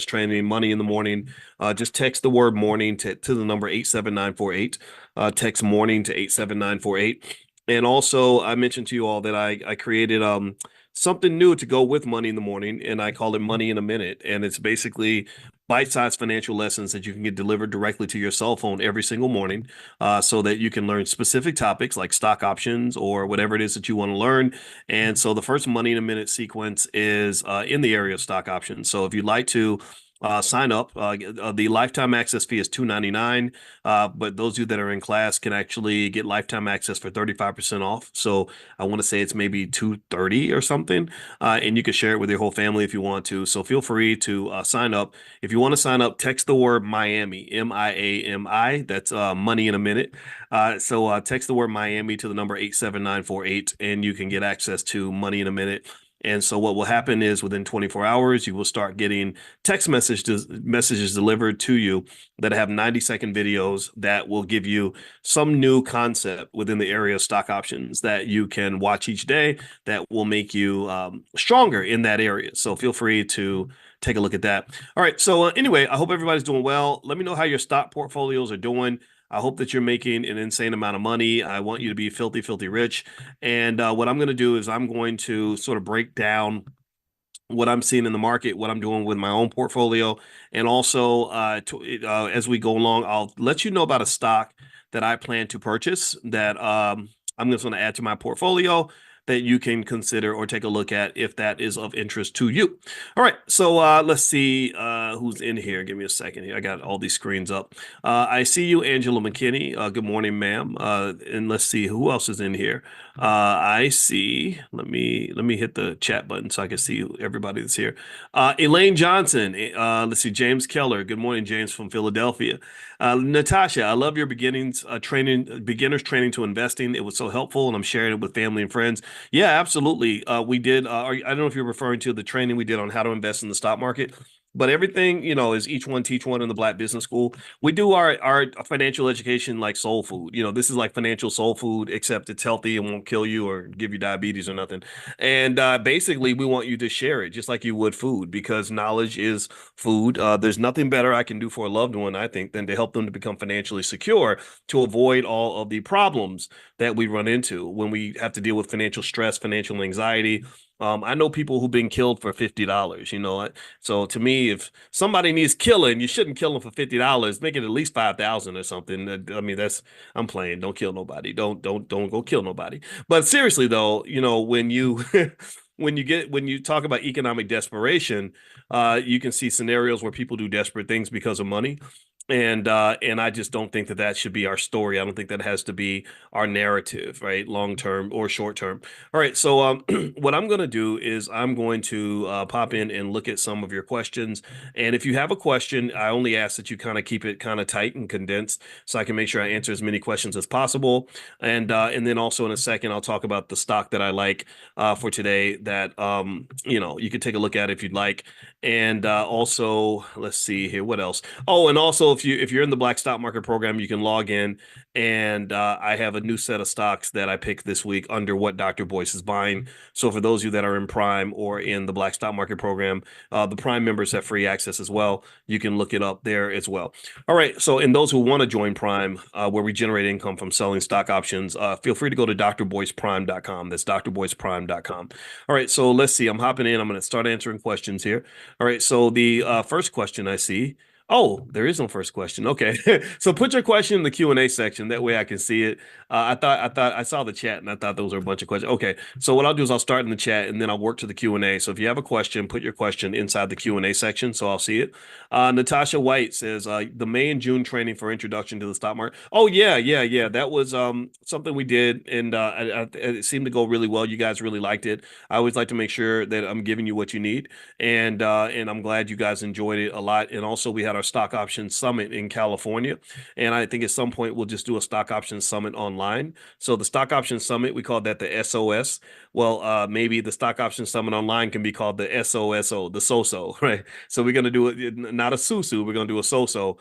training, money in the morning, just text the word morning to the number 87948. Text morning to 87948. And also, I mentioned to you all that I created something new to go with money in the morning, and I call it Money in a Minute. And it's basically bite-sized financial lessons that you can get delivered directly to your cell phone every single morning, so that you can learn specific topics like stock options or whatever it is that you want to learn. And so the first Money in a Minute sequence is in the area of stock options. So if you'd like to sign up, the lifetime access fee is $299. But those of you that are in class can actually get lifetime access for 35% off. So I want to say it's maybe 230 or something. And you can share it with your whole family if you want to. So feel free to sign up. If you want to sign up, text the word Miami, Miami. That's money in a minute. So text the word Miami to the number 87948, and you can get access to Money in a Minute. And so what will happen is within 24 hours, you will start getting messages delivered to you that have 90-second videos that will give you some new concept within the area of stock options that you can watch each day that will make you stronger in that area. So feel free to take a look at that. All right. So anyway, I hope everybody's doing well. Let me know how your stock portfolios are doing. I hope that you're making an insane amount of money. I want you to be filthy, filthy rich. And what I'm going to do is I'm going to sort of break down what I'm seeing in the market, what I'm doing with my own portfolio, and also as we go along, I'll let you know about a stock that I plan to purchase that I'm just going to add to my portfolio that you can consider or take a look at if that is of interest to you. All right, so let's see who's in here. Give me a second here. I got all these screens up. I see you, Angela McKinney. Good morning, ma'am. And let's see who else is in here. I see. Let me hit the chat button so I can see everybody that's here. Elaine Johnson. Let's see. James Keller. Good morning, James from Philadelphia. Natasha, I love your beginners training to investing. It was so helpful, and I'm sharing it with family and friends. Yeah, absolutely. We did. I don't know if you're referring to the training we did on how to invest in the stock market. But everything, is each one teach one in the Black Business School. We do our financial education like soul food. This is like financial soul food, except it's healthy and won't kill you or give you diabetes or nothing. And basically, we want you to share it just like you would food, because knowledge is food. There's nothing better I can do for a loved one, I think, than to help them to become financially secure to avoid all of the problems that we run into when we have to deal with financial stress, financial anxiety. I know people who've been killed for $50. So to me, if somebody needs killing, you shouldn't kill them for $50. Make it at least 5,000 or something. I mean, I'm playing. Don't kill nobody. Don't go kill nobody. But seriously though, when you when you talk about economic desperation, you can see scenarios where people do desperate things because of money. And I just don't think that that should be our story. I don't think that has to be our narrative, right? Long term or short term. All right. So what I'm going to do is I'm going to pop in and look at some of your questions. And if you have a question, I only ask that you kind of keep it kind of tight and condensed so I can make sure I answer as many questions as possible. And then also in a second, I'll talk about the stock that I like for today that you can take a look at if you'd like. And also, let's see here, what else? Oh, and also if you're in the Black Stock Market program, you can log in, and I have a new set of stocks that I picked this week under what Dr. Boyce is buying. So for those of you that are in Prime or in the Black Stock Market program, the Prime members have free access as well. You can look it up there as well. All right. So in those who want to join Prime, where we generate income from selling stock options, feel free to go to drboyceprime.com. That's drboyceprime.com. All right. So let's see. I'm hopping in. I'm going to start answering questions here. All right. So the first question I see. Oh, there is no first question. Okay. So put your question in the Q&A section. That way I can see it. I thought I saw the chat and I thought those were a bunch of questions. Okay. So what I'll do is I'll start in the chat and then I'll work to the Q&A. So if you have a question, put your question inside the Q&A section so I'll see it. Natasha White says the May and June training for introduction to the stock market. Oh yeah, yeah, yeah. That was something we did, and it seemed to go really well. You guys really liked it. I always like to make sure that I'm giving you what you need, and I'm glad you guys enjoyed it a lot. And also we had our stock options summit in California, and I think at some point we'll just do a stock options summit online. So the stock options summit, we call that the SOS. Well, maybe the stock options summit online can be called the SOSO, the SOSO, right? So we're going to do it, not a SUSU, we're going to do a SOSO,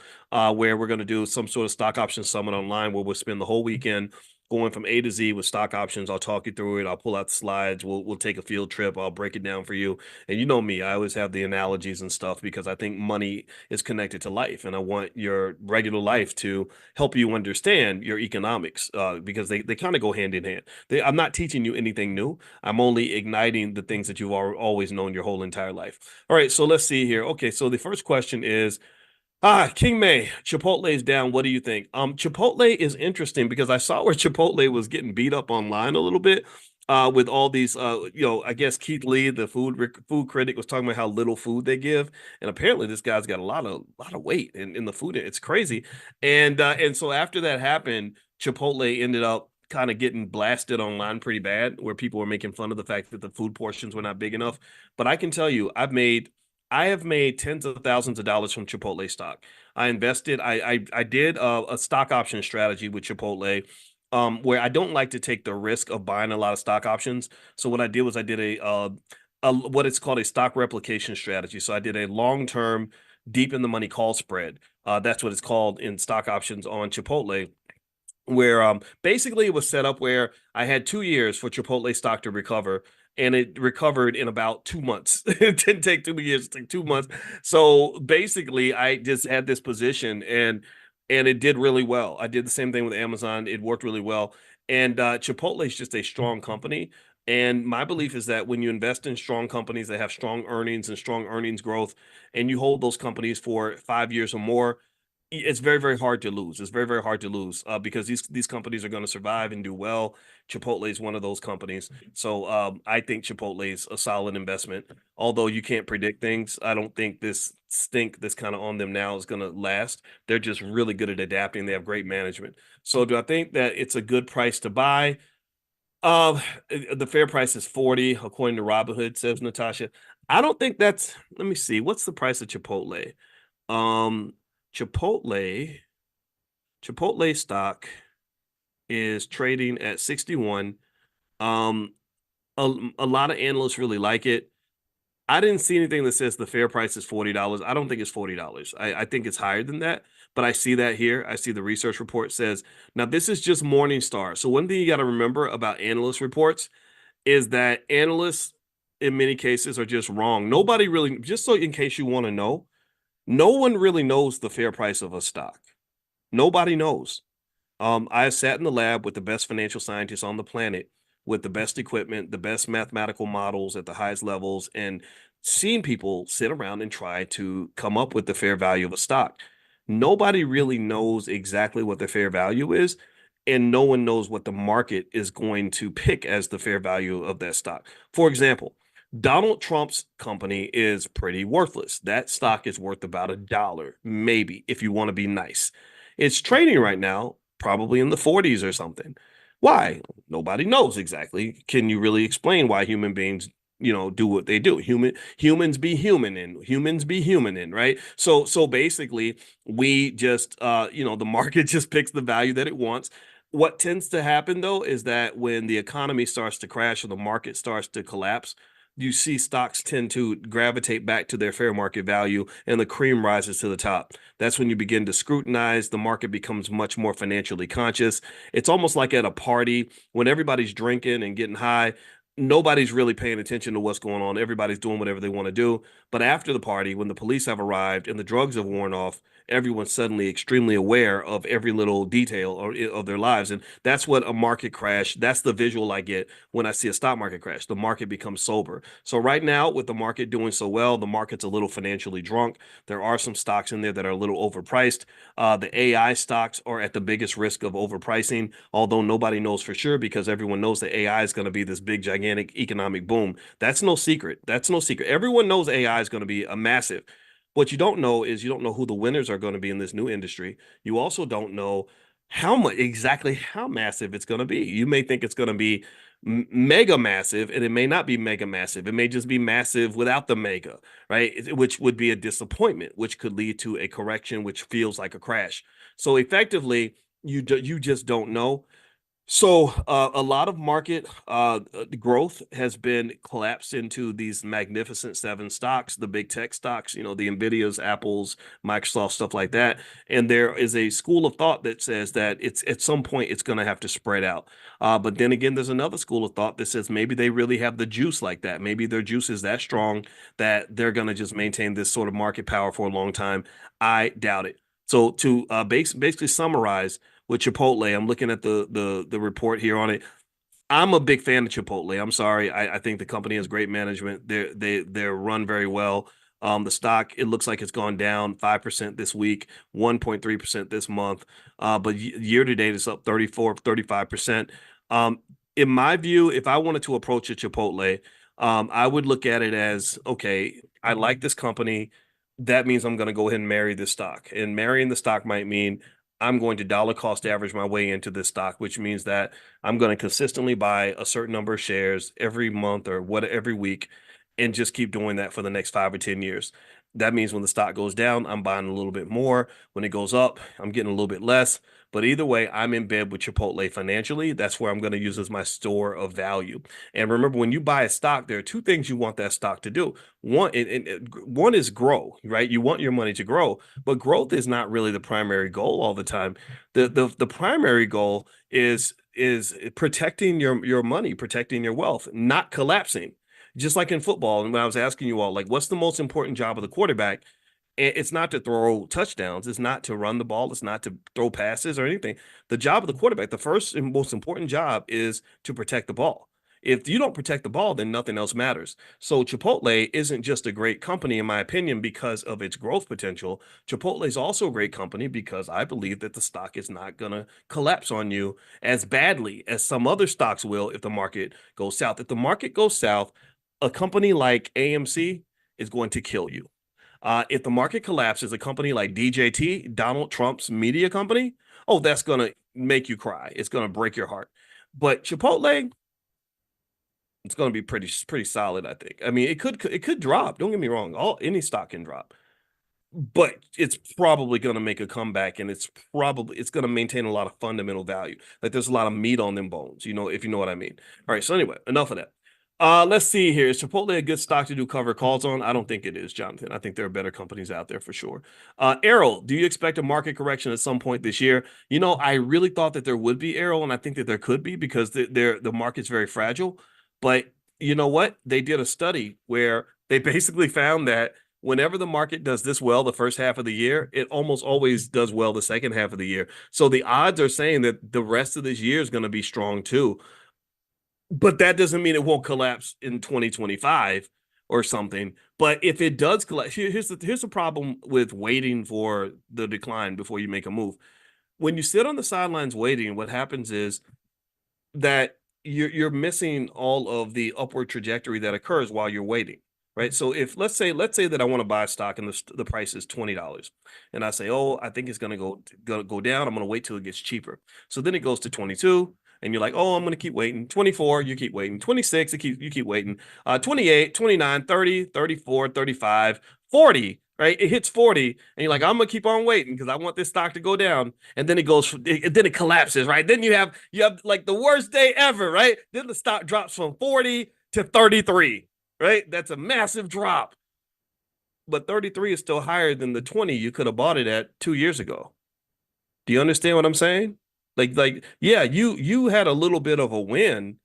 where we're going to do some sort of stock options summit online where we'll spend the whole weekend going from A to Z with stock options. I'll talk you through it. I'll pull out the slides. We'll take a field trip. I'll break it down for you. And you know me, I always have the analogies and stuff because I think money is connected to life, and I want your regular life to help you understand your economics because they kind of go hand in hand. I'm not teaching you anything new. I'm only igniting the things that you've always known your whole entire life. All right, so let's see here. Okay, so the first question is, King May, Chipotle is down. What do you think? Chipotle is interesting because I saw where Chipotle was getting beat up online a little bit, with all these, I guess Keith Lee, the food critic, was talking about how little food they give, and apparently this guy's got a lot of weight in the food. It's crazy, and so after that happened, Chipotle ended up kind of getting blasted online pretty bad, where people were making fun of the fact that the food portions were not big enough. But I can tell you, I have made tens of thousands of dollars from Chipotle stock. I invested. I did a stock option strategy with Chipotle, where I don't like to take the risk of buying a lot of stock options. So what I did was I did a what it's called a stock replication strategy. So I did a long term, deep in the money call spread. That's what it's called in stock options on Chipotle, where basically it was set up where I had 2 years for Chipotle stock to recover, and it recovered in about 2 months. It didn't take 2 years, it took 2 months. So basically, I just had this position, and it did really well. I did the same thing with Amazon. It worked really well. And Chipotle is just a strong company. And my belief is that when you invest in strong companies that have strong earnings and strong earnings growth, and you hold those companies for 5 years or more, it's very, very hard to lose. It's very, very hard to lose because these companies are going to survive and do well. Chipotle is one of those companies. So I think Chipotle is a solid investment. Although you can't predict things, I don't think this stink that's kind of on them now is going to last. They're just really good at adapting. They have great management. So do I think that it's a good price to buy? The fair price is 40, according to Robinhood, says Natasha. I don't think that's, let me see, what's the price of Chipotle? Um, Chipotle, Chipotle stock is trading at 61. Um, a lot of analysts really like it. I didn't see anything that says the fair price is $40. I don't think it's $40. I think it's higher than that, but I see that here. I see the research report says, now this is just Morningstar. So one thing you got to remember about analyst reports is that analysts in many cases are just wrong. Nobody really, just so in case you want to know, no one really knows the fair price of a stock. Nobody knows. I sat in the lab with the best financial scientists on the planet, with the best equipment, the best mathematical models at the highest levels, and seen people sit around and try to come up with the fair value of a stock. Nobody really knows exactly what the fair value is, and no one knows what the market is going to pick as the fair value of that stock. For example, Donald Trump's company is pretty worthless. That stock is worth about $1, maybe, if you want to be nice. It's trading right now probably in the 40s or something. Why? Nobody knows exactly. Can you really explain why human beings, do what they do? Humans be human and humans be human in, right? So basically we just the market just picks the value that it wants. What tends to happen though is that when the economy starts to crash or the market starts to collapse, you see stocks tend to gravitate back to their fair market value and the cream rises to the top. That's when you begin to scrutinize. The market becomes much more financially conscious. It's almost like at a party when everybody's drinking and getting high. Nobody's really paying attention to what's going on. Everybody's doing whatever they want to do. But after the party, when the police have arrived and the drugs have worn off, everyone's suddenly extremely aware of every little detail of their lives. And that's what a market crash, that's the visual I get when I see a stock market crash. The market becomes sober. So right now, with the market doing so well, the market's a little financially drunk. There are some stocks in there that are a little overpriced. The AI stocks are at the biggest risk of overpricing, although nobody knows for sure because everyone knows that AI is going to be this big, gigantic economic boom. That's no secret. That's no secret. Everyone knows AI is going to be a massive. What you don't know is you don't know who the winners are going to be in this new industry. You also don't know how massive it's going to be. You may think it's going to be mega massive, and it may not be mega massive. It may just be massive without the mega, right? Which would be a disappointment, which could lead to a correction, which feels like a crash. So effectively, you just don't know. So a lot of market growth has been collapsed into these magnificent seven stocks, the big tech stocks, the Nvidias, Apples, Microsoft, stuff like that. And there is a school of thought that says that it's at some point it's going to have to spread out. But then again, there's another school of thought that says maybe they really have the juice like that. Maybe their juice is that strong that they're going to just maintain this sort of market power for a long time. I doubt it. So to basically summarize with Chipotle. I'm looking at the report here on it. I'm a big fan of Chipotle. I'm sorry. I think the company has great management. They're run very well. The stock, it looks like it's gone down 5% this week, 1.3% this month. But year to date, it's up 34, 35%. In my view, if I wanted to approach a Chipotle, I would look at it as, okay, I like this company. That means I'm going to go ahead and marry this stock. And marrying the stock might mean I'm going to dollar cost average my way into this stock, which means that I'm going to consistently buy a certain number of shares every month or what every week and just keep doing that for the next 5 or 10 years. That means when the stock goes down, I'm buying a little bit more. When it goes up, I'm getting a little bit less. But either way, I'm in bed with Chipotle financially. That's where I'm going to use as my store of value. And remember, when you buy a stock, there are two things you want that stock to do. One is grow, right? You want your money to grow, but growth is not really the primary goal all the time. The primary goal is protecting your money, protecting your wealth, not collapsing. Just like in football, and when I was asking you all, like, what's the most important job of the quarterback? It's not to throw touchdowns. It's not to run the ball. It's not to throw passes or anything. The job of the quarterback, the first and most important job is to protect the ball. If you don't protect the ball, then nothing else matters. So Chipotle isn't just a great company, in my opinion, because of its growth potential. Chipotle is also a great company because I believe that the stock is not going to collapse on you as badly as some other stocks will if the market goes south. If the market goes south, a company like AMC is going to kill you. If the market collapses, a company like DJT, Donald Trump's media company, oh, that's going to make you cry. It's going to break your heart. But Chipotle, it's going to be pretty solid, I think. I mean, it could drop. Don't get me wrong. Any stock can drop, but it's probably going to make a comeback, and it's going to maintain a lot of fundamental value. Like there's a lot of meat on them bones, if you know what I mean. All right. So anyway, enough of that. Let's see here. Is Chipotle a good stock to do cover calls on? I don't think it is, Jonathan. I think there are better companies out there for sure. Errol, do you expect a market correction at some point this year? I really thought that there would be, Errol, and I think that there could be because the market's very fragile. But you know what? They did a study where they basically found that whenever the market does this well the first half of the year, it almost always does well the second half of the year. So the odds are saying that the rest of this year is going to be strong too. But that doesn't mean it won't collapse in 2025 or something. But if it does collapse, here's the problem with waiting for the decline before you make a move. When you sit on the sidelines waiting, what happens is that you're missing all of the upward trajectory that occurs while you're waiting, right? So if let's say that I want to buy a stock and the price is $20, and I say, oh, I think it's gonna go down. I'm gonna wait till it gets cheaper. So then it goes to 22. And you're like, oh, I'm going to keep waiting. 24, you keep waiting. 26, you keep waiting. 28, 29, 30, 34, 35, 40, right? It hits 40, and you're like, I'm going to keep on waiting because I want this stock to go down. And then then it collapses, right? Then you have like the worst day ever, right? Then the stock drops from 40 to 33, right? That's a massive drop. But 33 is still higher than the 20 you could have bought it at 2 years ago. Do you understand what I'm saying? Yeah, you had a little bit of a win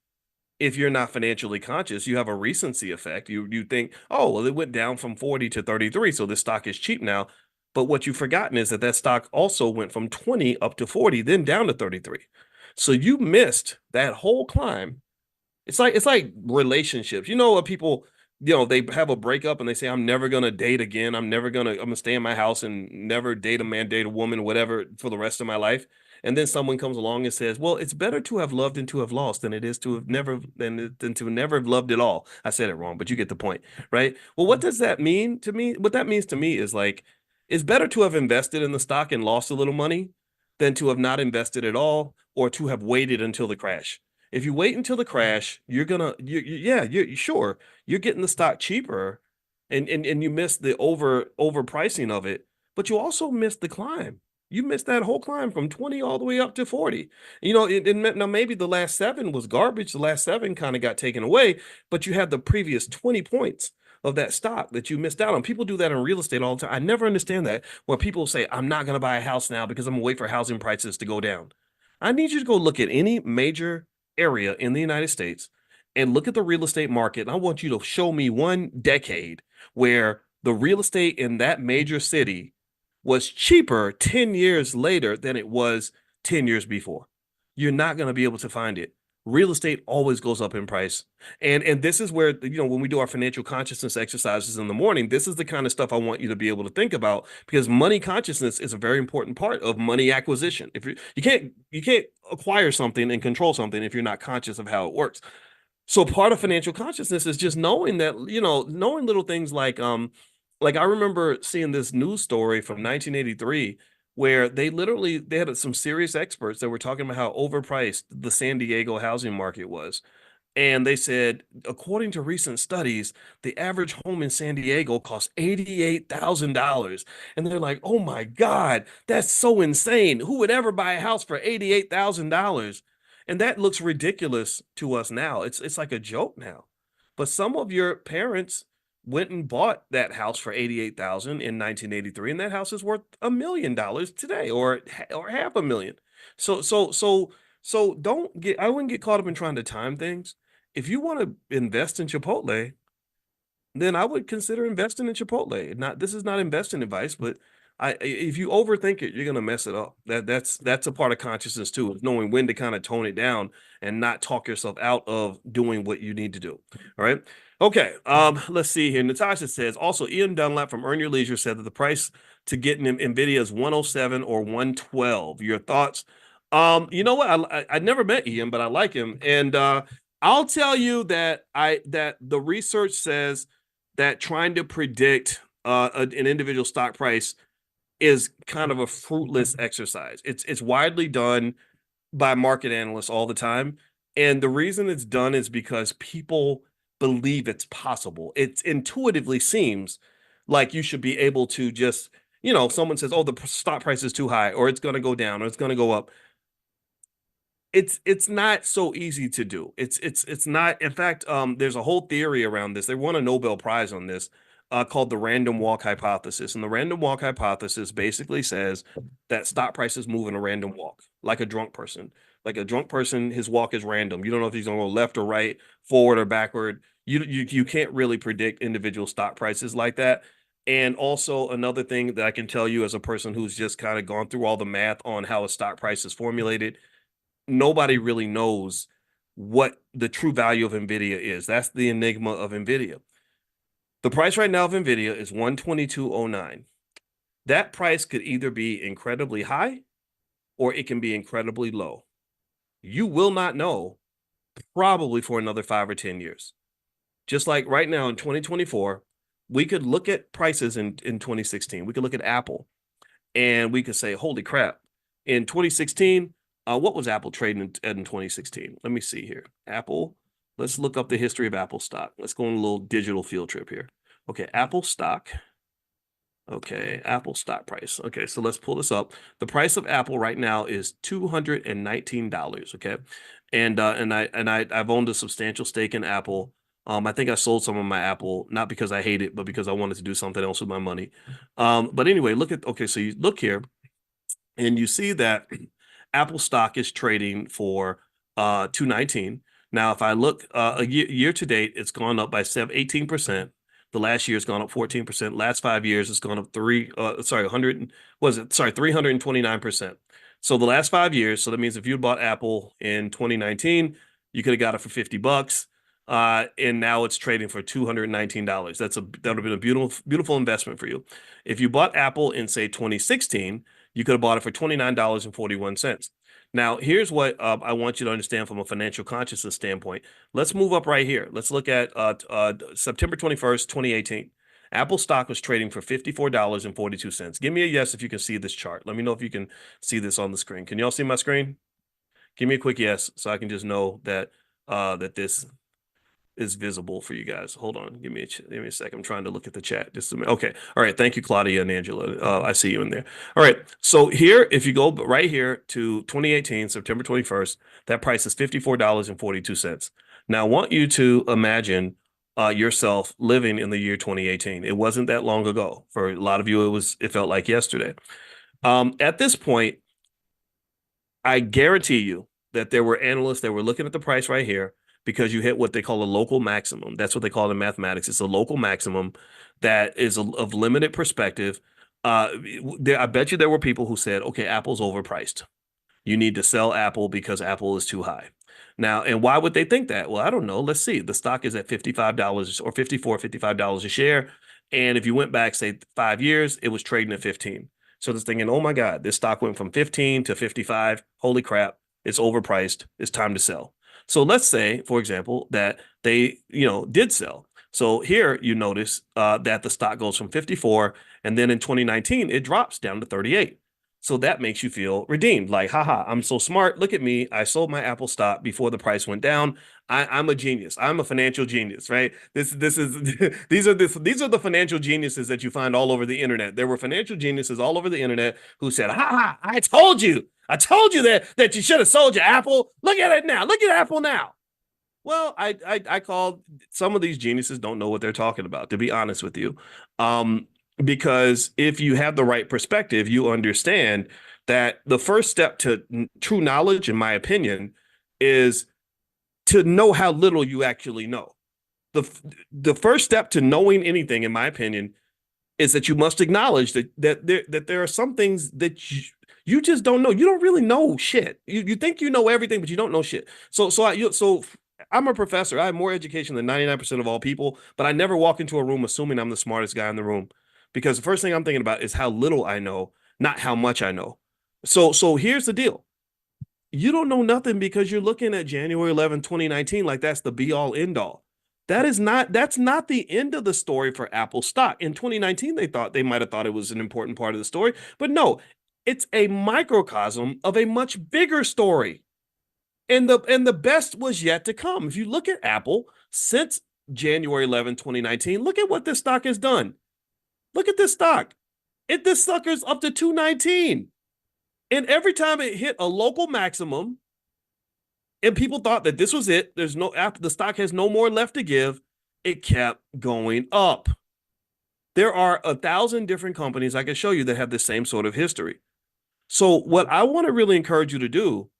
if you're not financially conscious. You have a recency effect. You think, oh, well, it went down from 40 to 33, so this stock is cheap now. But what you've forgotten is that stock also went from 20 up to 40, then down to 33. So you missed that whole climb. It's like relationships. You know what people, they have a breakup and they say, I'm never gonna date again. I'm gonna stay in my house and never date a man, date a woman, whatever, for the rest of my life. And then someone comes along and says, well, it's better to have loved and to have lost than it is to have never than to never have loved at all. I said it wrong, but you get the point, right? Well, what does that mean to me? What that means to me is like it's better to have invested in the stock and lost a little money than to have not invested at all or to have waited until the crash. If you wait until the crash, yeah, you're sure you're getting the stock cheaper, and you miss the overpricing of it, but you also miss the climb. You missed that whole climb from 20 all the way up to 40. Now maybe the last seven was garbage. The last seven kind of got taken away, but you had the previous 20 points of that stock that you missed out on. People do that in real estate all the time. I never understand that when people say, I'm not going to buy a house now because I'm going to wait for housing prices to go down. I need you to go look at any major area in the United States and look at the real estate market. And I want you to show me one decade where the real estate in that major city was cheaper 10 years later than it was 10 years before. You're not going to be able to find it. Real estate always goes up in price. And this is where, when we do our financial consciousness exercises in the morning, this is the kind of stuff I want you to be able to think about, because money consciousness is a very important part of money acquisition. If you can't acquire something and control something if you're not conscious of how it works. So part of financial consciousness is just knowing that, knowing little things like I remember seeing this news story from 1983 where they had some serious experts that were talking about how overpriced the San Diego housing market was. And they said, according to recent studies, the average home in San Diego costs $88,000. And they're like, oh my God, that's so insane. Who would ever buy a house for $88,000? And that looks ridiculous to us now. It's like a joke now. But some of your parents went and bought that house for 88,000 in 1983, and that house is worth $1 million today, or half a million. So don't get I wouldn't get caught up in trying to time things. If you want to invest in Chipotle, then I would consider investing in Chipotle. This is not investing advice, but if you overthink it, you're gonna mess it up. That's a part of consciousness too, is knowing when to kind of tone it down and not talk yourself out of doing what you need to do. All right. Okay. Let's see here. Natasha says also Ian Dunlap from Earn Your Leisure said that the price to get an Nvidia is 107 or 112. Your thoughts? You know what? I never met Ian, but I like him. And I'll tell you that the research says that trying to predict an individual stock price is kind of a fruitless exercise. It's widely done by market analysts all the time, and the reason it's done is because people believe it's possible. It intuitively seems like you should be able to just, someone says, "Oh, the stock price is too high," or "It's going to go down," or "It's going to go up." It's not so easy to do. It's not. In fact, there's a whole theory around this. They won a Nobel Prize on this, called the random walk hypothesis. And the random walk hypothesis basically says that stock prices move in a random walk, like a drunk person. Like a drunk person, his walk is random. You don't know if he's going to go left or right, forward or backward. You can't really predict individual stock prices like that. And also another thing that I can tell you as a person who's just kind of gone through all the math on how a stock price is formulated, nobody really knows what the true value of Nvidia is. That's the enigma of Nvidia. The price right now of Nvidia is 122.09. That price could either be incredibly high or it can be incredibly low. You will not know probably for another 5 or 10 years. Just like right now in 2024, we could look at prices in 2016. We could look at Apple and we could say, holy crap, in 2016, what was Apple trading in 2016? Let me see here. Apple, let's look up the history of Apple stock. Let's go on a little digital field trip here. Okay, Apple stock. Okay, Apple stock price. Okay, so let's pull this up. The price of Apple right now is $219. Okay, I've owned a substantial stake in Apple. I think I sold some of my Apple, not because I hate it, but because I wanted to do something else with my money. But anyway, so you look here and you see that Apple stock is trading for 219. Now, if I look a year to date, it's gone up by 18%. The last year has gone up 14%. Last 5 years, it's gone up 329%. So the last 5 years, so that means if you bought Apple in 2019, you could have got it for $50. And now it's trading for $219. That would have been a beautiful investment for you. If you bought Apple in, say, 2016, you could have bought it for $29.41. Now, here's what I want you to understand from a financial consciousness standpoint. Let's move up right here. Let's look at September 21st, 2018. Apple stock was trading for $54.42. Give me a yes if you can see this chart. Let me know if you can see this on the screen. Can y'all see my screen? Give me a quick yes so I can just know that this is visible for you guys. Hold on, give me a second. I'm trying to look at the chat just a minute. Okay, all right. Thank you, Claudia and Angela. I see you in there. All right. So here, if you go right here to 2018, September 21st, that price is $54.42. Now, I want you to imagine yourself living in the year 2018. It wasn't that long ago. For a lot of you, it felt like yesterday. At this point, I guarantee you that there were analysts that were looking at the price right here because you hit what they call a local maximum. That's what they call it in mathematics. It's a local maximum that is of limited perspective. I bet you there were people who said, okay, Apple's overpriced. You need to sell Apple because Apple is too high. Now, and why would they think that? Well, I don't know. Let's see. The stock is at $55 or $55 a share. And if you went back, say 5 years, it was trading at 15. So this thinking, oh my God, this stock went from 15 to 55. Holy crap, it's overpriced. It's time to sell. So let's say, for example, that they, did sell. So here you notice that the stock goes from 54, and then in 2019 it drops down to 38. So that makes you feel redeemed. Like, haha, I'm so smart. Look at me. I sold my Apple stock before the price went down. I'm a genius. I'm a financial genius, right? This is these are the financial geniuses that you find all over the internet. There were financial geniuses all over the internet who said, "Ha ha! I told you. I told you that you should have sold your Apple. Look at it now. Look at Apple now." Well, I call some of these geniuses don't know what they're talking about, to be honest with you. Because if you have the right perspective, you understand that the first step to true knowledge, in my opinion, is to know how little you actually know. The the first step to knowing anything, in my opinion, is that you must acknowledge that there are some things that you just don't know. You don't really know shit. You think you know everything, but you don't know shit. So I'm a professor. I have more education than 99% of all people, but I never walk into a room assuming I'm the smartest guy in the room, because the first thing I'm thinking about is how little I know, not how much I know. So here's the deal. You don't know nothing because you're looking at January 11, 2019, like that's the be all end all. That's not the end of the story for Apple stock. In 2019, they might have thought it was an important part of the story, but no, it's a microcosm of a much bigger story. And the best was yet to come. If you look at Apple since January 11, 2019, look at what this stock has done. Look at this stock. This sucker's up to 219. And every time it hit a local maximum, and people thought that this was it, the stock has no more left to give, it kept going up. There are 1,000 different companies I can show you that have the same sort of history. So what I want to really encourage you to do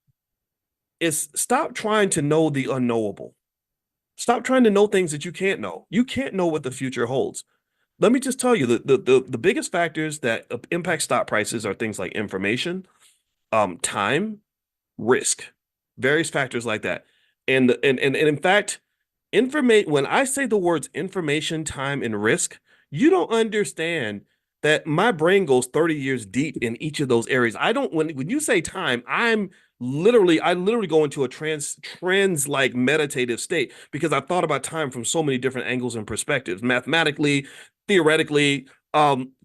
is stop trying to know the unknowable. Stop trying to know things that you can't know. You can't know what the future holds. Let me just tell you the biggest factors that impact stock prices are things like information, time, risk, various factors like that. And in fact, information, when I say the words information, time, and risk, you don't understand that my brain goes 30 years deep in each of those areas. I don't when you say time, I literally go into a trans like meditative state because I've thought about time from so many different angles and perspectives, mathematically, theoretically,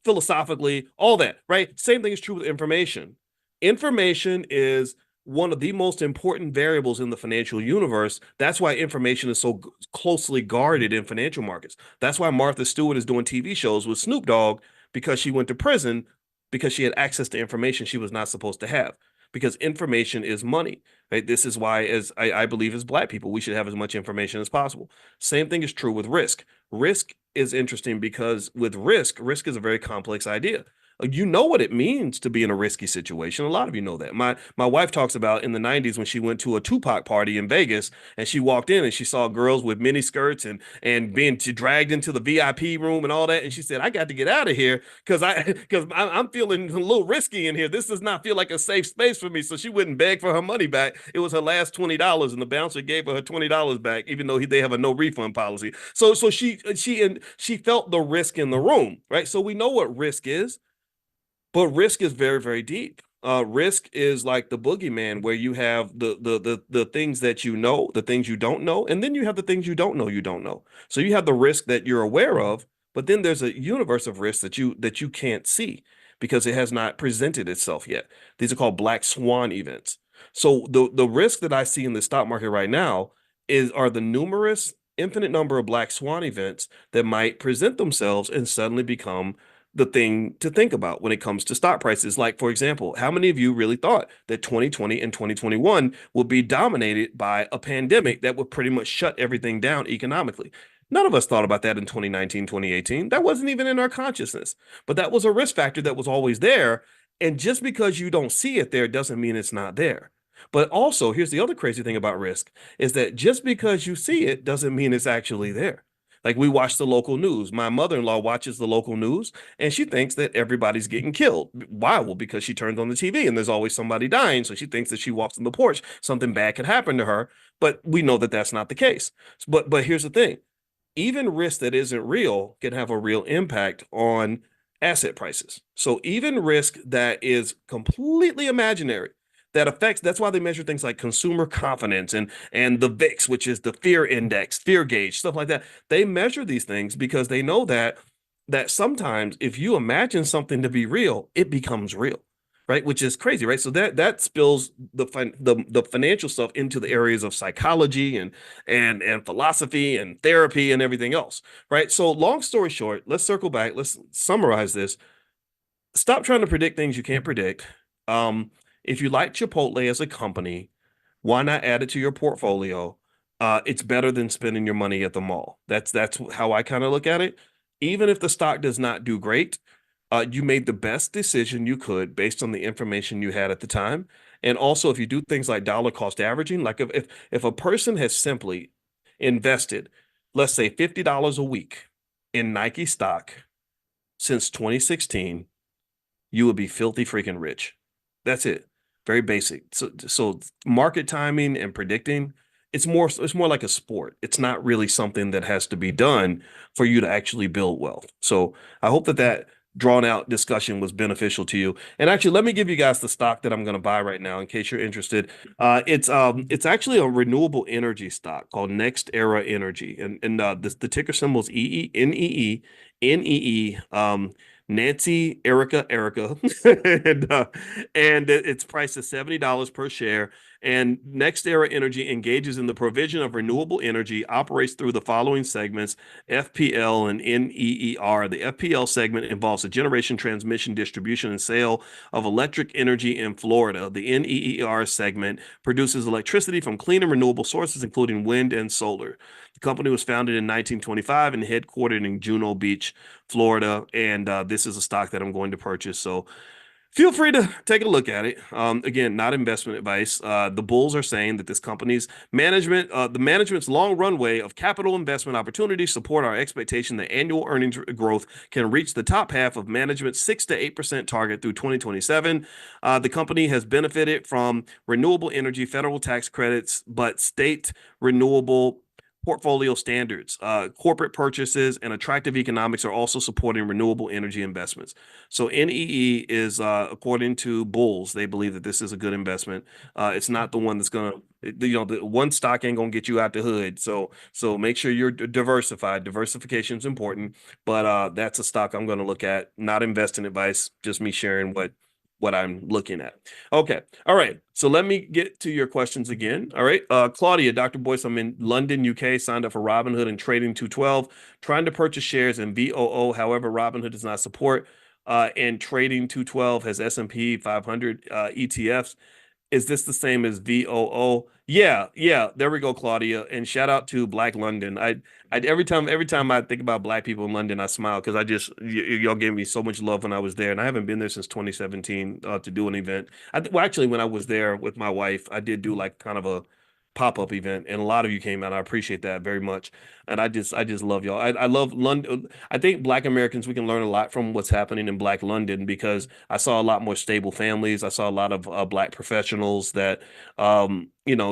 philosophically, all that, right? Same thing is true with information. Information is one of the most important variables in the financial universe. That's why information is so closely guarded in financial markets. That's why Martha Stewart is doing TV shows with Snoop Dogg, because she went to prison because she had access to information she was not supposed to have. Because information is money. Right? This is why, as I believe, as Black people, we should have as much information as possible. Same thing is true with risk. Risk is interesting because with risk is a very complex idea. You know what it means to be in a risky situation. A lot of you know that. My wife talks about in the 90s when she went to a Tupac party in Vegas and she walked in and she saw girls with mini skirts and being dragged into the VIP room and all that. And she said, I got to get out of here because I'm feeling a little risky in here. This does not feel like a safe space for me. So she wouldn't beg for her money back. It was her last $20, and the bouncer gave her $20 back, even though they have a no refund policy. So she felt the risk in the room, right? So we know what risk is. But risk is very, very deep. Risk is like the boogeyman, where you have the things that you know, the things you don't know, and then you have the things you don't know you don't know. So you have the risk that you're aware of, but then there's a universe of risks that you can't see because it has not presented itself yet. These are called black swan events. So the risk that I see in the stock market right now are the numerous infinite number of black swan events that might present themselves and suddenly become the thing to think about when it comes to stock prices. Like, for example, how many of you really thought that 2020 and 2021 would be dominated by a pandemic that would pretty much shut everything down economically? None of us thought about that in 2019, 2018. That wasn't even in our consciousness, but that was a risk factor that was always there. And just because you don't see it there doesn't mean it's not there. But also, here's the other crazy thing about risk is that just because you see it doesn't mean it's actually there. Like, we watch the local news. My mother-in-law watches the local news and she thinks that everybody's getting killed. Why? Well, because she turns on the TV and there's always somebody dying. So she thinks that she walks on the porch, something bad could happen to her. But we know that that's not the case. But here's the thing. Even risk that isn't real can have a real impact on asset prices. So even risk that is completely imaginary that affects, that's why they measure things like consumer confidence and the VIX, which is the fear index, fear gauge, stuff like that. They measure these things because they know that sometimes if you imagine something to be real, it becomes real. Right, which is crazy, right? So that spills the financial stuff into the areas of psychology and philosophy and therapy and everything else, right? So long story short, let's circle back. Let's summarize this. Stop trying to predict things you can't predict. If you like Chipotle as a company, why not add it to your portfolio? It's better than spending your money at the mall. That's how I kind of look at it. Even if the stock does not do great, you made the best decision you could based on the information you had at the time. And also, if you do things like dollar cost averaging, like if a person has simply invested, let's say $50 a week in Nike stock since 2016, you would be filthy freaking rich. That's it. Very basic. So market timing and predicting, it's more like a sport. It's not really something that has to be done for you to actually build wealth. So I hope that drawn out discussion was beneficial to you. And actually, let me give you guys the stock that I'm going to buy right now in case you're interested. It's actually a renewable energy stock called Next Era Energy, and the ticker symbol is NEE. Nancy, Erica, and it's priced at $70 per share. And Next Era Energy engages in the provision of renewable energy, operates through the following segments: FPL and NEER. The FPL segment involves the generation, transmission, distribution, and sale of electric energy in Florida. The NEER segment produces electricity from clean and renewable sources, including wind and solar. The company was founded in 1925 and headquartered in Juno Beach, Florida. And this is a stock that I'm going to purchase. So feel free to take a look at it. Again, not investment advice. The bulls are saying that this company's management, the management's long runway of capital investment opportunities support our expectation that annual earnings growth can reach the top half of management's 6 to 8% target through 2027. The company has benefited from renewable energy federal tax credits, but state renewable portfolio standards, corporate purchases, and attractive economics are also supporting renewable energy investments. So NEE is, according to bulls, they believe that this is a good investment. It's not the one that's gonna, the one stock ain't gonna get you out the hood. So make sure you're diversified. Diversification is important, but that's a stock I'm gonna look at. Not investing advice, just me sharing what I'm looking at. Okay. All right. So let me get to your questions again. All right. Claudia, Dr. Boyce, I'm in London, UK, signed up for Robinhood and Trading 212, trying to purchase shares in VOO. However, Robinhood does not support, and Trading 212 has S&P 500 ETFs. Is this the same as VOO? Yeah, yeah. There we go, Claudia. And shout out to Black London. I every time I think about Black people in London, I smile because y'all gave me so much love when I was there, and I haven't been there since 2017 to do an event. Well, actually, when I was there with my wife, I did do like kind of a pop-up event, and a lot of you came out. I appreciate that very much, and I just love y'all. I love London. I think Black Americans, we can learn a lot from what's happening in Black London because I saw a lot more stable families. I saw a lot of Black professionals that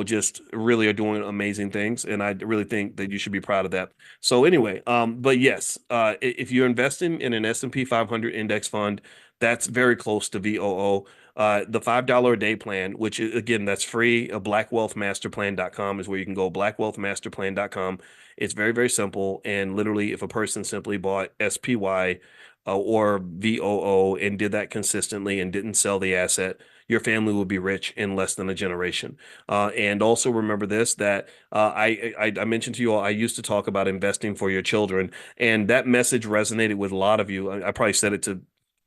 just really are doing amazing things, and I really think that you should be proud of that. So anyway, but yes, if you're investing in an S&P 500 index fund, that's very close to VOO. The $5 a day plan, which is, again, that's free. Blackwealthmasterplan.com is where you can go. Blackwealthmasterplan.com. It's very, very simple. And literally, if a person simply bought SPY or VOO and did that consistently and didn't sell the asset, your family will be rich in less than a generation. And also remember this, that I mentioned to you all, I used to talk about investing for your children, and that message resonated with a lot of you. I probably said it to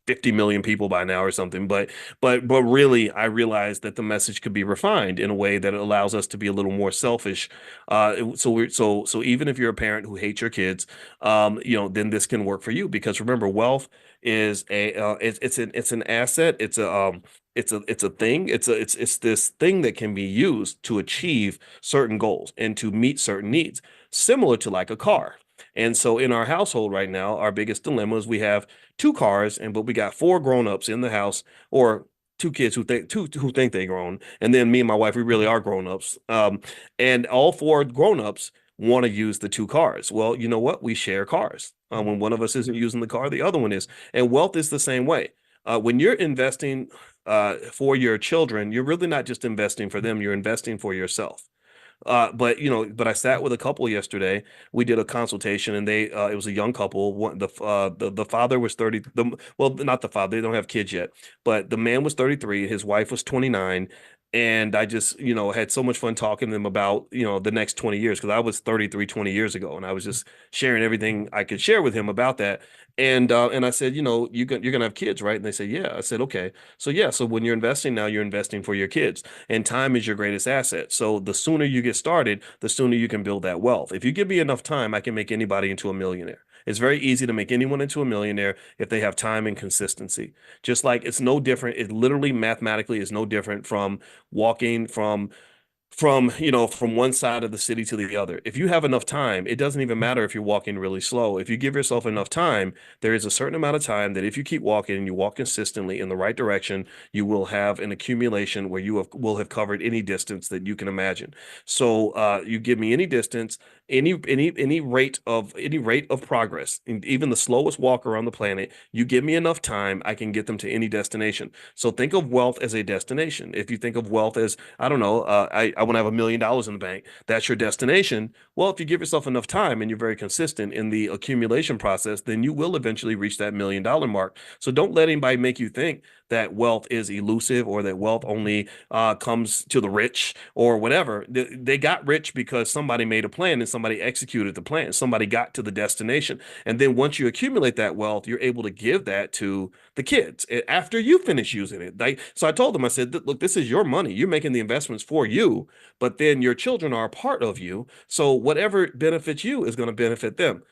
50 million people by now or something, but really I realized that the message could be refined in a way that allows us to be a little more selfish. So even if you're a parent who hates your kids, then this can work for you, because remember, wealth is it's an asset. It's a thing. It's this thing that can be used to achieve certain goals and to meet certain needs, similar to like a car. And so in our household right now, our biggest dilemma is we have two cars, but we got four grown-ups in the house, or two kids who think they grown, and then me and my wife, we really are grown-ups. And all four grown-ups want to use the two cars. Well, you know what? We share cars. When one of us isn't using the car, the other one is. And wealth is the same way. When you're investing for your children, you're really not just investing for them, you're investing for yourself. But I sat with a couple yesterday. We did a consultation, and it was a young couple. The father was 30. Well, not the father. They don't have kids yet, but the man was 33. His wife was 29. And I just, had so much fun talking to them about, the next 20 years, because I was 33 20 years ago, and I was just sharing everything I could share with him about that. And I said, you're gonna have kids, right? And they said, yeah. I said, okay. So yeah, so when you're investing now, you're investing for your kids, and time is your greatest asset. So the sooner you get started, the sooner you can build that wealth. If you give me enough time, I can make anybody into a millionaire. It's very easy to make anyone into a millionaire if they have time and consistency. Just like it's no different. It literally mathematically is no different from walking from one side of the city to the other. If you have enough time, it doesn't even matter if you're walking really slow. If you give yourself enough time, there is a certain amount of time that if you keep walking and you walk consistently in the right direction, you will have an accumulation where will have covered any distance that you can imagine. So you give me any distance, any rate of progress, and even the slowest walker on the planet, you give me enough time, I can get them to any destination. So think of wealth as a destination. If you think of wealth as, I don't know, I want to have $1 million in the bank, that's your destination. Well, if you give yourself enough time and you're very consistent in the accumulation process, then you will eventually reach that $1 million mark. So don't let anybody make you think that wealth is elusive, or that wealth only comes to the rich or whatever. They got rich because somebody made a plan and somebody executed the plan. Somebody got to the destination. And then once you accumulate that wealth, you're able to give that to the kids after you finish using it. So I told them, I said, look, this is your money. You're making the investments for you, but then your children are a part of you. So whatever benefits you is going to benefit them.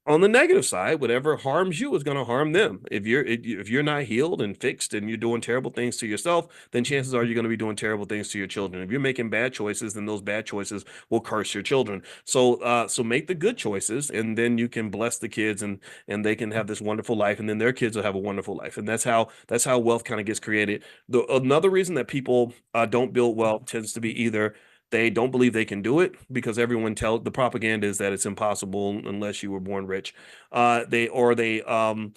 On the negative side, whatever harms you is going to harm them. If you're not healed and fixed and you're doing terrible things to yourself, then chances are you're going to be doing terrible things to your children. If you're making bad choices, then those bad choices will curse your children. So make the good choices, and then you can bless the kids, and they can have this wonderful life, and then their kids will have a wonderful life. And that's how wealth kind of gets created. Another reason that people don't build wealth tends to be either they don't believe they can do it, because the propaganda is that it's impossible unless you were born rich. They don't,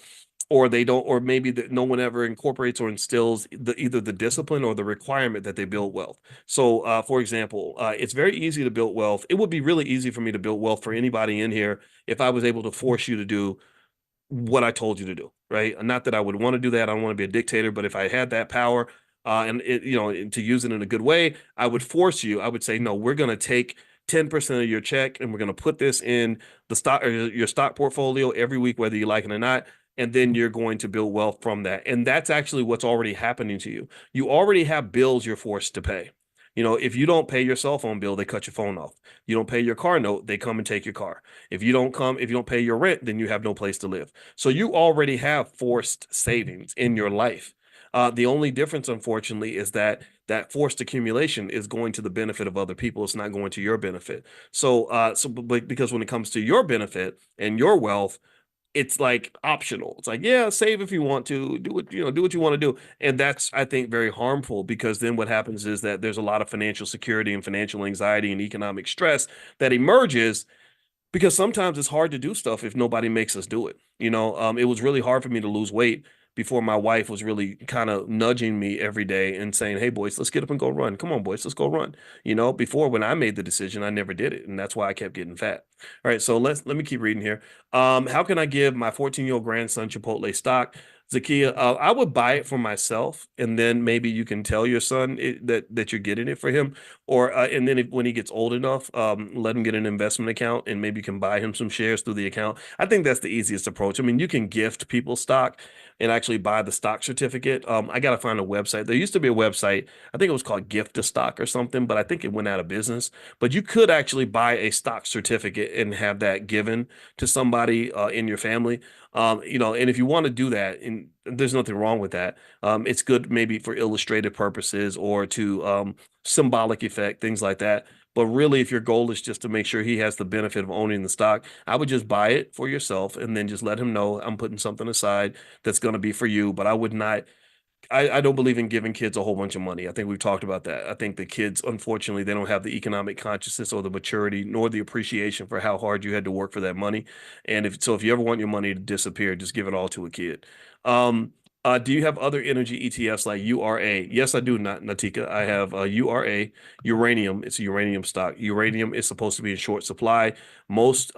or maybe that no one ever incorporates or instills either the discipline or the requirement that they build wealth. So, for example, it's very easy to build wealth. It would be really easy for me to build wealth for anybody in here if I was able to force you to do what I told you to do, right? Not that I would want to do that. I don't want to be a dictator, but if I had that power, to use it in a good way, I would force you. I would say, no, we're going to take 10% of your check and we're going to put this in the stock, or your stock portfolio every week, whether you like it or not. And then you're going to build wealth from that. And that's actually what's already happening to you. You already have bills you're forced to pay. If you don't pay your cell phone bill, they cut your phone off. You don't pay your car note, they come and take your car. If you don't pay your rent, then you have no place to live. So you already have forced savings in your life. The only difference, unfortunately, is that forced accumulation is going to the benefit of other people. It's not going to your benefit. But because when it comes to your benefit and your wealth, it's like optional. It's like, yeah, save if you want to, do what you want to do. And that's, I think, very harmful, because then what happens is that there's a lot of financial security and financial anxiety and economic stress that emerges, because sometimes it's hard to do stuff if nobody makes us do it. It was really hard for me to lose weight before my wife was really kind of nudging me every day and saying, "Hey, boys, let's get up and go run. Come on, boys, let's go run." Before when I made the decision, I never did it, and that's why I kept getting fat. All right, so let me keep reading here. How can I give my 14-year-old grandson Chipotle stock? Zakia, I would buy it for myself, and then maybe you can tell your son that you're getting it for him, or and then when he gets old enough, let him get an investment account, and maybe you can buy him some shares through the account. I think that's the easiest approach. I mean, you can gift people stock and actually buy the stock certificate. I got to find a website. There used to be a website, I think it was called Gift to Stock or something, but I think it went out of business. But you could actually buy a stock certificate and have that given to somebody in your family. And if you want to do that, and there's nothing wrong with that, it's good maybe for illustrative purposes or to symbolic effect, things like that. But really, if your goal is just to make sure he has the benefit of owning the stock, I would just buy it for yourself and then just let him know I'm putting something aside that's going to be for you. But I would not I don't believe in giving kids a whole bunch of money. I think we've talked about that. I think the kids, unfortunately, they don't have the economic consciousness or the maturity nor the appreciation for how hard you had to work for that money. And if you ever want your money to disappear, just give it all to a kid. Um, do you have other energy ETFs like URA? Yes, I do, not Natika. I have URA, uranium. It's a uranium stock. Uranium is supposed to be in short supply. Most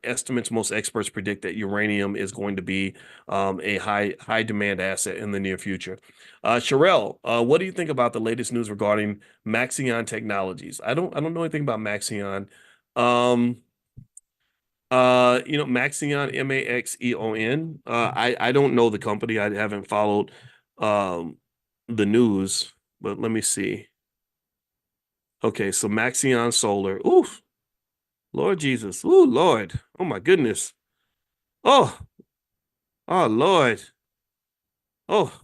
estimates, most experts predict that uranium is going to be a high demand asset in the near future. Sherelle, what do you think about the latest news regarding Maxion Technologies? I don't know anything about Maxion. Um, Maxion, Maxeon. I don't know the company. I haven't followed um the news, but let me see. Okay, so Maxion Solar. Oof, Lord Jesus. Ooh, Lord. Oh my goodness. Oh, oh Lord. Oh,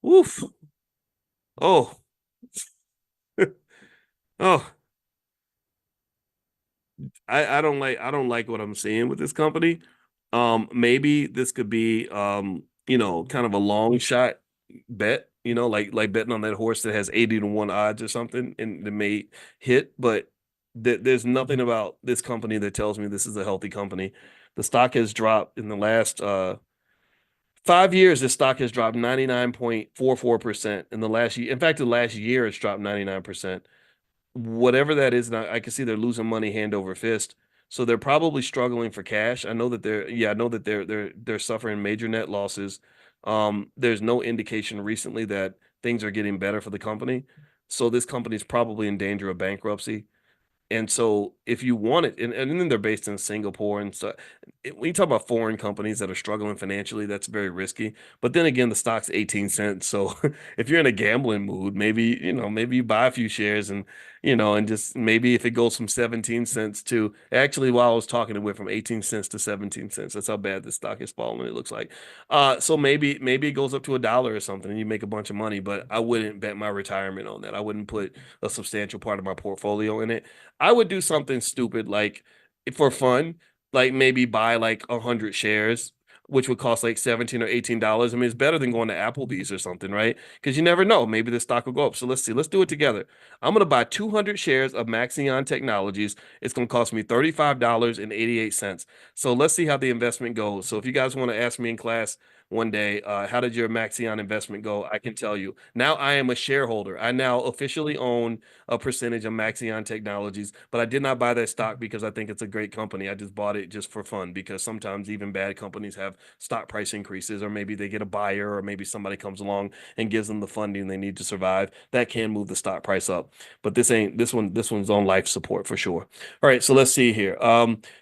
oof. Oh, oh. I don't like what I'm seeing with this company. Maybe this could be kind of a long shot bet, like betting on that horse that has 80 to 1 odds or something and it may hit, but there's nothing about this company that tells me this is a healthy company. The stock has dropped in the last 5 years, the stock has dropped 99.44% in the last year. In fact, the last year it's dropped 99%. Whatever that is, and I can see they're losing money hand over fist. So they're probably struggling for cash. I know that they're suffering major net losses. There's no indication recently that things are getting better for the company. So this company is probably in danger of bankruptcy. And so if you want it, and then they're based in Singapore and so when you talk about foreign companies that are struggling financially, that's very risky. But then again, the stock's 18 cents. So if you're in a gambling mood, maybe you buy a few shares and just maybe if it goes from 17 cents to actually while I was talking, it went from 18 cents to 17 cents. That's how bad the stock is falling, it looks like. So maybe it goes up to $1 or something and you make a bunch of money, but I wouldn't bet my retirement on that. I wouldn't put a substantial part of my portfolio in it. I would do something stupid like for fun, like maybe buy like 100 shares, which would cost like $17 or $18. I mean, it's better than going to Applebee's or something, right? Because you never know. Maybe the stock will go up. So let's see. Let's do it together. I'm gonna buy 200 shares of Maxion Technologies. It's gonna cost me $35.88. So let's see how the investment goes. So if you guys want to ask me in class one day, how did your Maxion investment go? I can tell you. Now I am a shareholder. I now officially own a percentage of Maxion Technologies, but I did not buy that stock because I think it's a great company. I just bought it just for fun because sometimes even bad companies have stock price increases, or maybe they get a buyer, or maybe somebody comes along and gives them the funding they need to survive. That can move the stock price up. But this one's on life support for sure. All right, so let's see here.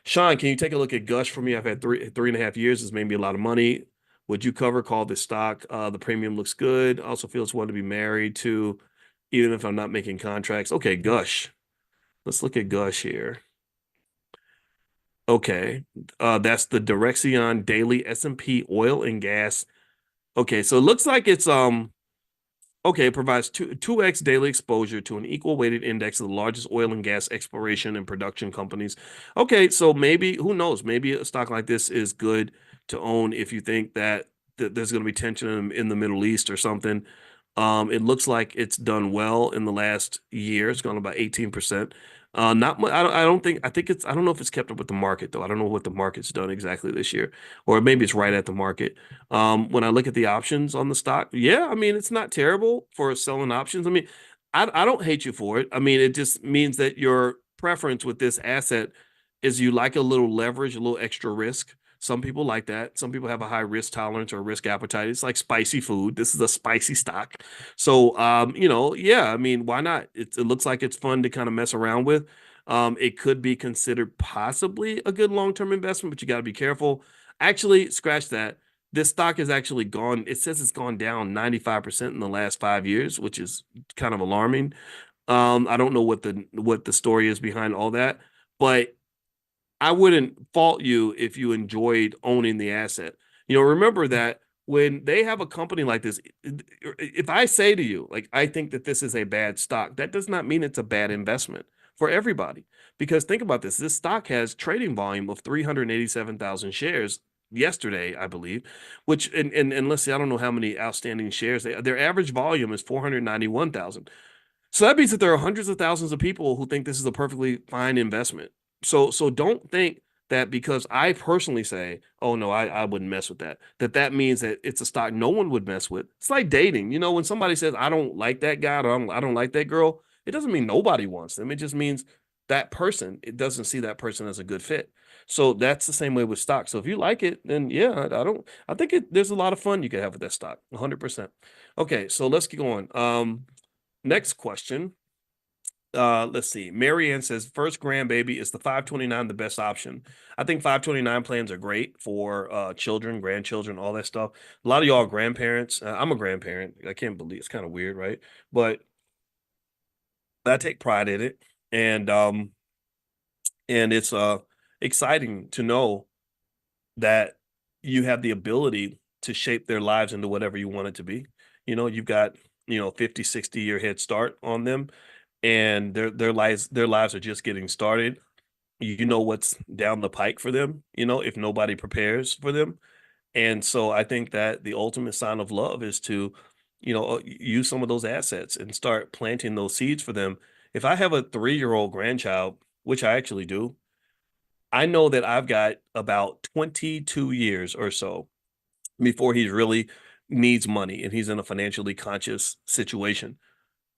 Sean, can you take a look at Gush for me? I've had three and a half years. It's made me a lot of money. Would you cover call this stock? The premium looks good. Also feels one to be married to even if I'm not making contracts. Okay, Gush. Let's look at Gush here. Okay. That's the Direxion Daily S&P Oil and Gas. Okay, so it looks like it's okay, it provides 2x daily exposure to an equal weighted index of the largest oil and gas exploration and production companies. Okay, so maybe who knows? Maybe a stock like this is good to own if you think that there's going to be tension in the Middle East or something. It looks like it's done well in the last year. It's gone about 18%. Not much. I don't think. I think it's. I don't know if it's kept up with the market though. I don't know what the market's done exactly this year, or maybe it's right at the market. When I look at the options on the stock, yeah, I mean it's not terrible for selling options. I mean, I don't hate you for it. I mean, it just means that your preference with this asset is you like a little leverage, a little extra risk. Some people like that. Some people have a high risk tolerance or risk appetite. It's like spicy food. This is a spicy stock. So, yeah, I mean, why not? It looks like it's fun to kind of mess around with. It could be considered possibly a good long-term investment, but you got to be careful. Actually, scratch that. This stock has actually gone, it says it's gone down 95% in the last 5 years, which is kind of alarming. I don't know what the story is behind all that, but I wouldn't fault you if you enjoyed owning the asset. Remember that when they have a company like this, if I say to you, like, I think that this is a bad stock, that does not mean it's a bad investment for everybody. Because think about this, this stock has trading volume of 387,000 shares yesterday, I believe, which, and let's see, I don't know how many outstanding shares their average volume is 491,000. So that means that there are hundreds of thousands of people who think this is a perfectly fine investment. So don't think that because I personally say, oh no, I wouldn't mess with that, that means that it's a stock no one would mess with. It's like dating. When somebody says, I don't like that guy or I don't like that girl, it doesn't mean nobody wants them. It just means that person, it doesn't see that person as a good fit. So that's the same way with stock. So if you like it, then yeah, I think there's a lot of fun you can have with that stock. 100%. Okay, so let's keep going. Next question. Let's see. Marianne says first grandbaby is the 529 the best option. I think 529 plans are great for children, grandchildren, all that stuff. A lot of y'all are grandparents. I'm a grandparent. I can't believe it's kind of weird, right? But I take pride in it, and it's exciting to know that you have the ability to shape their lives into whatever you want it to be. You've got 50, 60 year head start on them, and their lives are just getting started. You know what's down the pike for them, if nobody prepares for them. And so I think that the ultimate sign of love is to, use some of those assets and start planting those seeds for them. If I have a 3-year-old grandchild, which I actually do, I know that I've got about 22 years or so before he really needs money and he's in a financially conscious situation.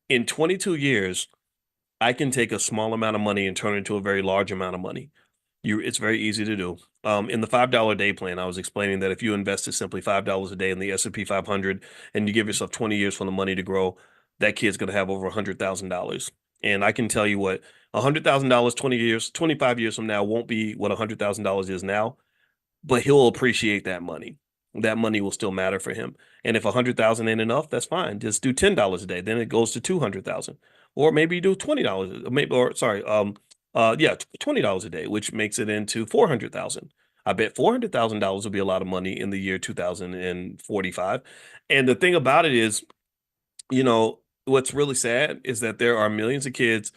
In 22 years, I can take a small amount of money and turn it into a very large amount of money. It's very easy to do. In the $5 a day plan, I was explaining that if you invested simply $5 a day in the S&P 500 and you give yourself 20 years for the money to grow, that kid's going to have over $100,000. And I can tell you what, $100,000, 20 years, 25 years from now won't be what $100,000 is now, but he'll appreciate that money. That money will still matter for him. And if 100,000 ain't enough, that's fine. Just do $10 a day. Then it goes to 200,000. Or maybe you do $20, maybe, or sorry, yeah, $20 a day, which makes it into 400,000. I bet $400,000 will be a lot of money in the year 2045. And the thing about it is, what's really sad is that there are millions of kids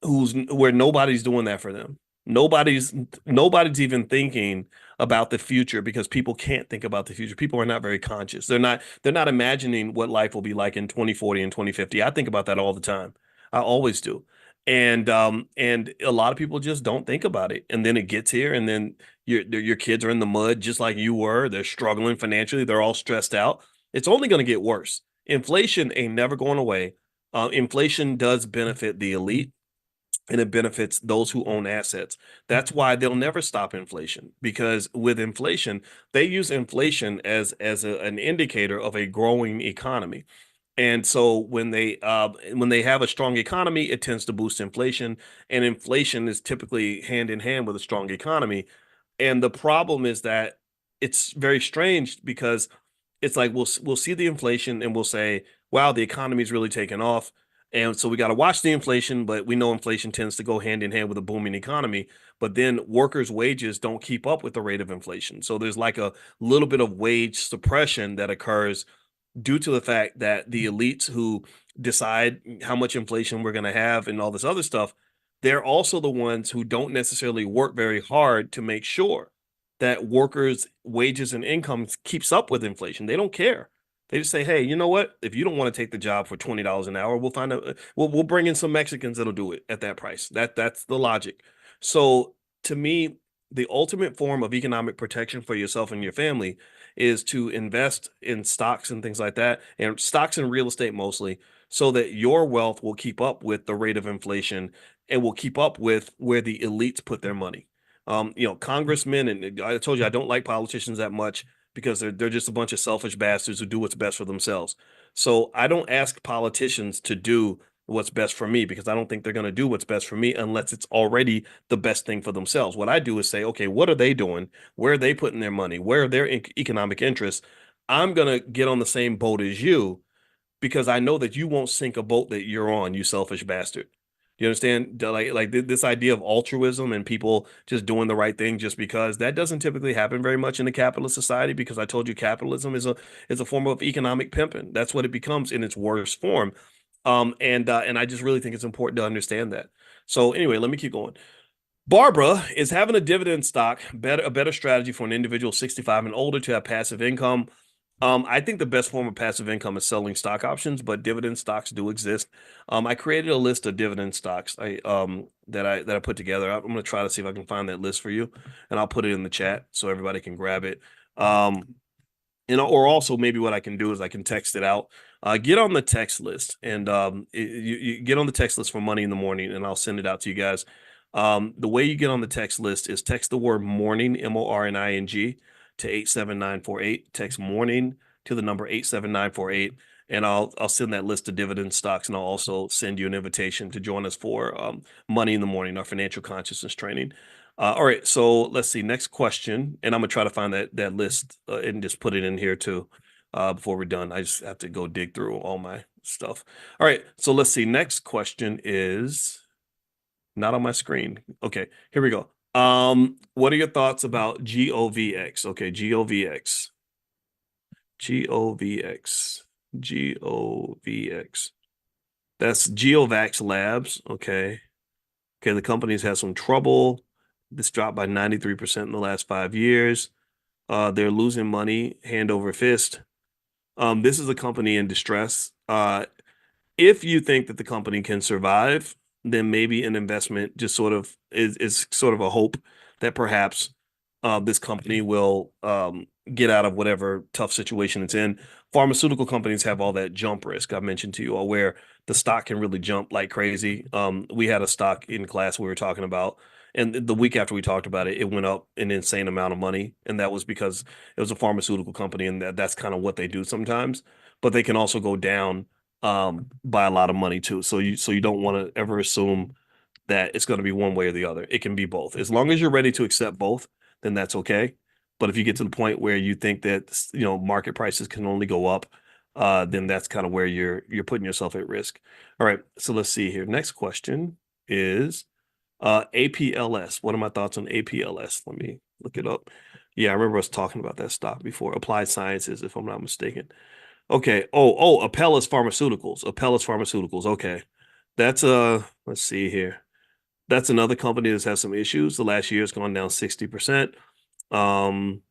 where nobody's doing that for them. Nobody's nobody's even thinking about the future because people can't think about the future. People are not very conscious. They're not imagining what life will be like in 2040 and 2050. I think about that all the time. I always do. And a lot of people just don't think about it. And then it gets here and then your kids are in the mud just like you were. They're struggling financially. They're all stressed out. It's only going to get worse. Inflation ain't never going away. Inflation does benefit the elite and it benefits those who own assets. That's why they'll never stop inflation because with inflation, they use inflation as an indicator of a growing economy. And so when they have a strong economy, it tends to boost inflation, and inflation is typically hand in hand with a strong economy. And the problem is that it's very strange because it's like we'll see the inflation and we'll say, wow, the economy's really taken off. And so we got to watch the inflation, but we know inflation tends to go hand in hand with a booming economy. But then workers' wages don't keep up with the rate of inflation. So there's like a little bit of wage suppression that occurs due to the fact that the elites who decide how much inflation we're going to have and all this other stuff, they're also the ones who don't necessarily work very hard to make sure that workers' wages and incomes keeps up with inflation. They don't care. They just say, hey, you know what? If you don't want to take the job for $20 an hour, we'll find a we'll bring in some Mexicans that'll do it at that price. That's the logic. So to me, the ultimate form of economic protection for yourself and your family is to invest in stocks and things like that, and stocks and real estate mostly, so that your wealth will keep up with the rate of inflation and will keep up with where the elites put their money. Congressmen, and I told you I don't like politicians that much because they're just a bunch of selfish bastards who do what's best for themselves. So I don't ask politicians to do what's best for me because I don't think they're going to do what's best for me unless it's already the best thing for themselves. What I do is say, okay, what are they doing? Where are they putting their money? Where are their economic interests? I'm going to get on the same boat as you because I know that you won't sink a boat that you're on, you selfish bastard. You understand? Like this idea of altruism and people just doing the right thing just because that doesn't typically happen very much in a capitalist society because I told you capitalism is a form of economic pimping. That's what it becomes in its worst form. And I just really think it's important to understand that. So anyway, let me keep going. Barbara is having a dividend stock a better strategy for an individual 65 and older to have passive income. I think the best form of passive income is selling stock options, but dividend stocks do exist. I created a list of dividend stocks that I put together. I'm going to try to see if I can find that list for you, and I'll put it in the chat so everybody can grab it. Or also maybe what I can do is I can text it out. Get on the text list, and you get on the text list for Money in the Morning, and I'll send it out to you guys. The way you get on the text list is text the word morning, MORNING, to 87948. Text morning to the number 87948, and I'll send that list of dividend stocks, and I'll also send you an invitation to join us for Money in the Morning, our financial consciousness training. All right, so let's see. Next question, and I'm gonna try to find that list and just put it in here too before we're done. I just have to go dig through all my stuff. All right, so let's see. Next question is not on my screen. Okay, here we go. What are your thoughts about GOVX? Okay, GOVX, GOVX, GOVX. That's GeoVax Labs. Okay. Okay, the company's had some trouble. This dropped by 93% in the last 5 years. They're losing money hand over fist. This is a company in distress. If you think that the company can survive, then maybe an investment just sort of is sort of a hope that perhaps this company will get out of whatever tough situation it's in. Pharmaceutical companies have all that jump risk I mentioned to you, all where the stock can really jump like crazy. We had a stock in class we were talking about, and the week after we talked about it, it went up an insane amount of money, and that was because it was a pharmaceutical company, and that's kind of what they do sometimes. But they can also go down by a lot of money too. So you don't want to ever assume that it's going to be one way or the other. It can be both. As long as you're ready to accept both, then that's okay. But if you get to the point where you think that market prices can only go up, then that's kind of where you're putting yourself at risk. All right, so let's see here. Next question is APLS. What are my thoughts on APLS? Let me look it up. Yeah, I remember us talking about that stock before. Applied Sciences, if I'm not mistaken. Okay. Apellis Pharmaceuticals. Apellis Pharmaceuticals. Okay. Let's see here. That's another company that's had some issues. The last year has gone down 60%. Um,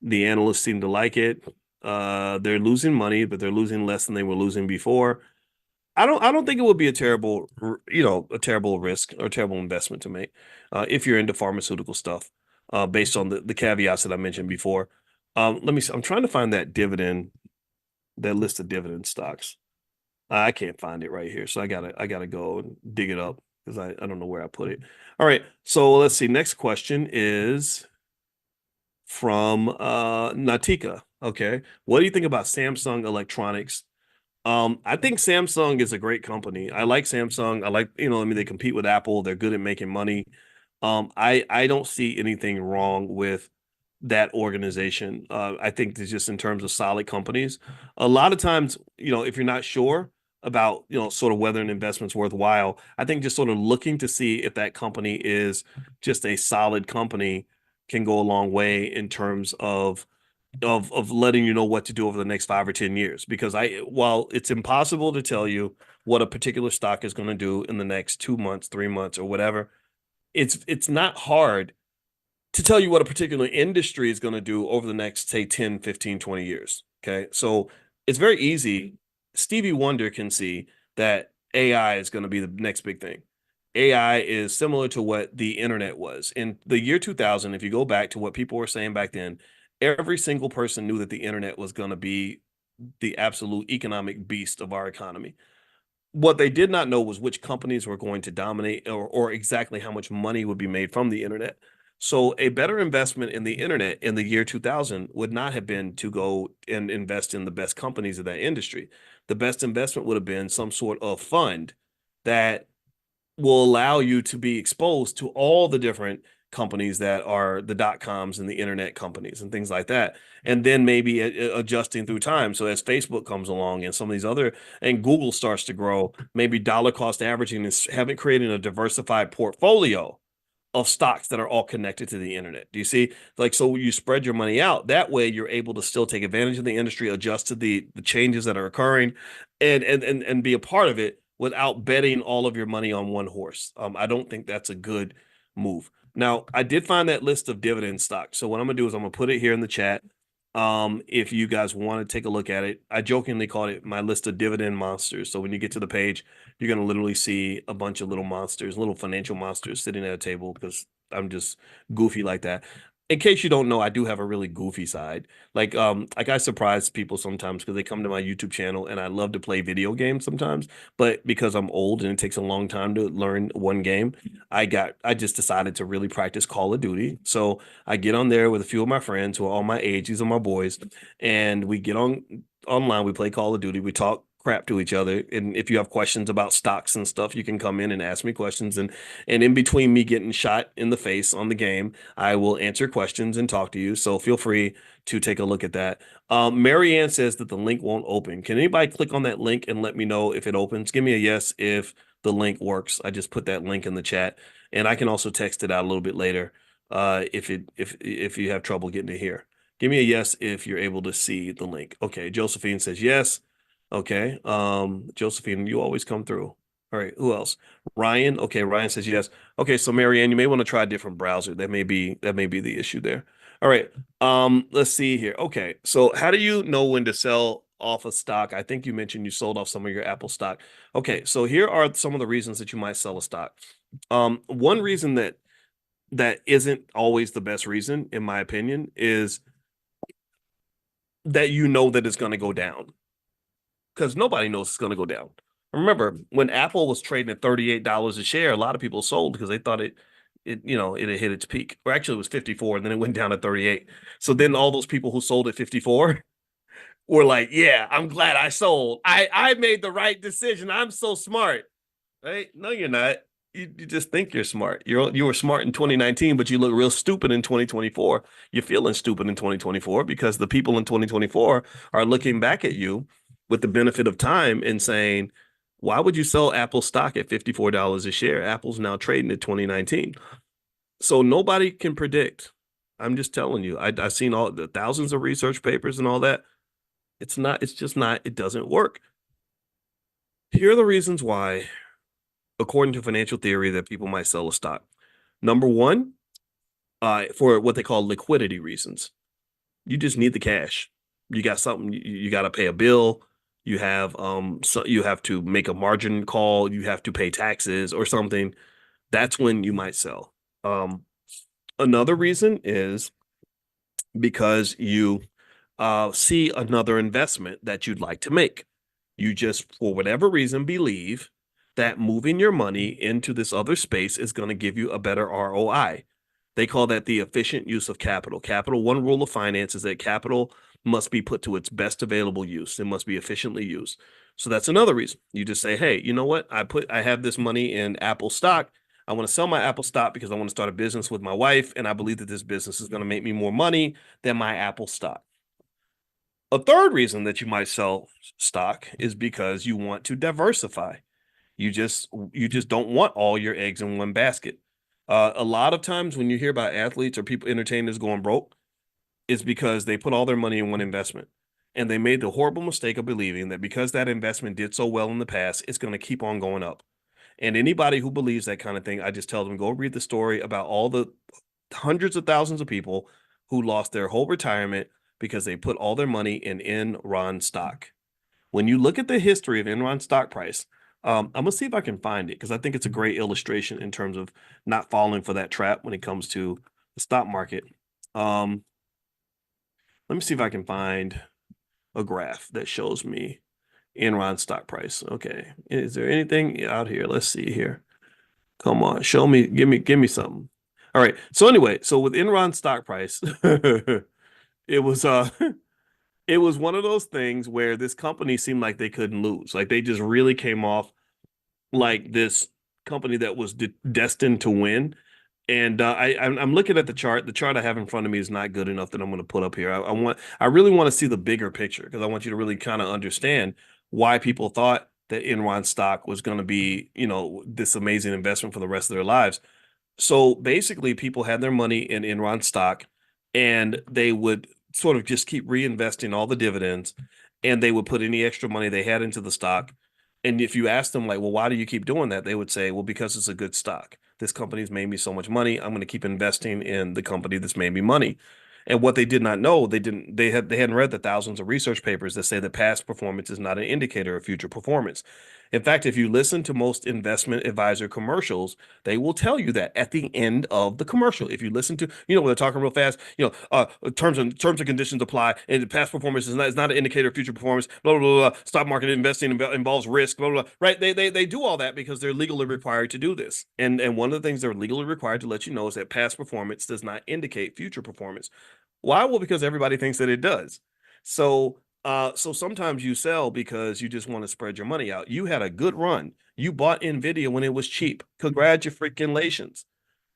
the analysts seem to like it. They're losing money, but they're losing less than they were losing before. I don't think it would be a terrible risk or terrible investment to make if you're into pharmaceutical stuff, based on the caveats that I mentioned before. Let me see. I'm trying to find that list of dividend stocks. I can't find it right here, so I gotta go and dig it up because I don't know where I put it. All right, so let's see. Next question is from Natika. Okay, what do you think about Samsung Electronics? I think Samsung is a great company. I like Samsung. They compete with Apple. They're good at making money. I don't see anything wrong with that organization. I think it's just in terms of solid companies. A lot of times, if you're not sure about, sort of whether an investment's worthwhile, I think just sort of looking to see if that company is just a solid company can go a long way in terms of letting you know what to do over the next 5 or 10 years. Because while it's impossible to tell you what a particular stock is going to do in the next 2 months, 3 months, or whatever, it's not hard to tell you what a particular industry is going to do over the next, say, 10, 15, 20 years. Okay. So it's very easy. Stevie Wonder can see that AI is going to be the next big thing. AI is similar to what the internet was. In the year 2000, if you go back to what people were saying back then, every single person knew that the internet was going to be the absolute economic beast of our economy. What they did not know was which companies were going to dominate, or exactly how much money would be made from the internet. So a better investment in the internet in the year 2000 would not have been to go and invest in the best companies of that industry. The best investment would have been some sort of fund that will allow you to be exposed to all the different companies that are the dot coms and the internet companies and things like that. And then maybe adjusting through time. So as Facebook comes along and some of these other, and Google starts to grow, maybe dollar cost averaging is having creating a diversified portfolio of stocks that are all connected to the internet. Do you see? Like, so you spread your money out. That way you're able to still take advantage of the industry, adjust to the changes that are occurring, and be a part of it without betting all of your money on one horse. I don't think that's a good move. Now, I did find that list of dividend stocks. So what I'm gonna do is I'm gonna put it here in the chat. If you guys want to take a look at it, I jokingly called it my list of dividend monsters. So when you get to the page, you're going to literally see a bunch of little monsters, little financial monsters sitting at a table because I'm just goofy like that. In case you don't know, I do have a really goofy side. Like I surprise people sometimes because they come to my YouTube channel and I love to play video games sometimes. But because I'm old and it takes a long time to learn one game, I just decided to really practice Call of Duty. So I get on there with a few of my friends who are all my age. These are my boys, and we get on online. We play Call of Duty. We talk crap to each other. And if you have questions about stocks and stuff, you can come in and ask me questions. And in between me getting shot in the face on the game, I will answer questions and talk to you. So feel free to take a look at that. Marianne says that the link won't open. Can anybody click on that link and let me know if it opens? Give me a yes if the link works. I just put that link in the chat, and I can also text it out a little bit later if you have trouble getting to here. Give me a yes if you're able to see the link. Okay, Josephine says yes. Okay. Josephine, you always come through. All right, who else? Ryan. Okay, Ryan says yes. Okay, so Marianne, you may want to try a different browser. That may be the issue there. All right. Let's see here. Okay, so how do you know when to sell off a stock? I think you mentioned you sold off some of your Apple stock. Okay, so here are some of the reasons that you might sell a stock. One reason that isn't always the best reason, in my opinion, is that you know that it's going to go down because nobody knows it's going to go down. Remember, when Apple was trading at $38 a share, a lot of people sold because they thought it had hit its peak. Or actually, it was 54, and then it went down to 38. So then all those people who sold at 54 were like, "Yeah, I'm glad I sold. I made the right decision. I'm so smart." Right? No, you're not. You just think you're smart. You were smart in 2019, but you look real stupid in 2024. You're feeling stupid in 2024 because the people in 2024 are looking back at you with the benefit of time and saying, "Why would you sell Apple stock at $54 a share? Apple's now trading at 2019." So nobody can predict. I'm just telling you. I've seen all the thousands of research papers and all that. It's not. It's just not. It doesn't work. Here are the reasons why, according to financial theory, that people might sell a stock. Number one, for what they call liquidity reasons. You just need the cash. You got something. You got to pay a bill. You have to make a margin call. You have to pay taxes or something. That's when you might sell. Another reason is because you see another investment that you'd like to make. You just, for whatever reason, believe that moving your money into this other space is going to give you a better ROI. They call that the efficient use of capital. One rule of finance is that capital must be put to its best available use. It must be efficiently used. So that's another reason. You just say, hey, you know what? I have this money in Apple stock. I want to sell my Apple stock because I want to start a business with my wife, and I believe that this business is going to make me more money than my Apple stock. A third reason that you might sell stock is because you want to diversify. You just don't want all your eggs in one basket. A lot of times when you hear about athletes or people entertainers going broke, it's because they put all their money in one investment. And they made the horrible mistake of believing that because that investment did so well in the past, it's going to keep on going up. And anybody who believes that kind of thing, I just tell them, go read the story about all the hundreds of thousands of people who lost their whole retirement because they put all their money in Enron stock. When you look at the history of Enron stock price, I'm gonna see if I can find it because I think it's a great illustration in terms of not falling for that trap when it comes to the stock market. Um, Let me see if I can find a graph that shows me Enron stock price. Okay, is there anything out here? Let's see here. Come on, show me, give me something. All right. So anyway, so with Enron stock price, it was it was one of those things where this company seemed like they couldn't lose. Like they just really came off like this company that was destined to win. And I'm looking at the chart. The chart I have in front of me is not good enough that I'm going to put up here. I really want to see the bigger picture because I want you to really kind of understand why people thought that Enron stock was going to be, this amazing investment for the rest of their lives. So basically, people had their money in Enron stock and they would sort of just keep reinvesting all the dividends and they would put any extra money they had into the stock. And if you ask them, like, well, why do you keep doing that? They would say, well, because it's a good stock. This company's made me so much money. I'm going to keep investing in the company that's made me money. And what they did not know, they hadn't read the thousands of research papers that say that past performance is not an indicator of future performance. In fact, if you listen to most investment advisor commercials, they will tell you that at the end of the commercial. If you listen to, when they're talking real fast, terms and conditions apply, and past performance is not an indicator of future performance. Blah blah blah. Blah. Stock market investing involves risk. Blah blah. Blah. Right? They do all that because they're legally required to do this. And one of the things they're legally required to let you know is that past performance does not indicate future performance. Why? Well, because everybody thinks that it does. So so sometimes you sell because you just want to spread your money out. You had a good run. You bought Nvidia when it was cheap. Congratulations.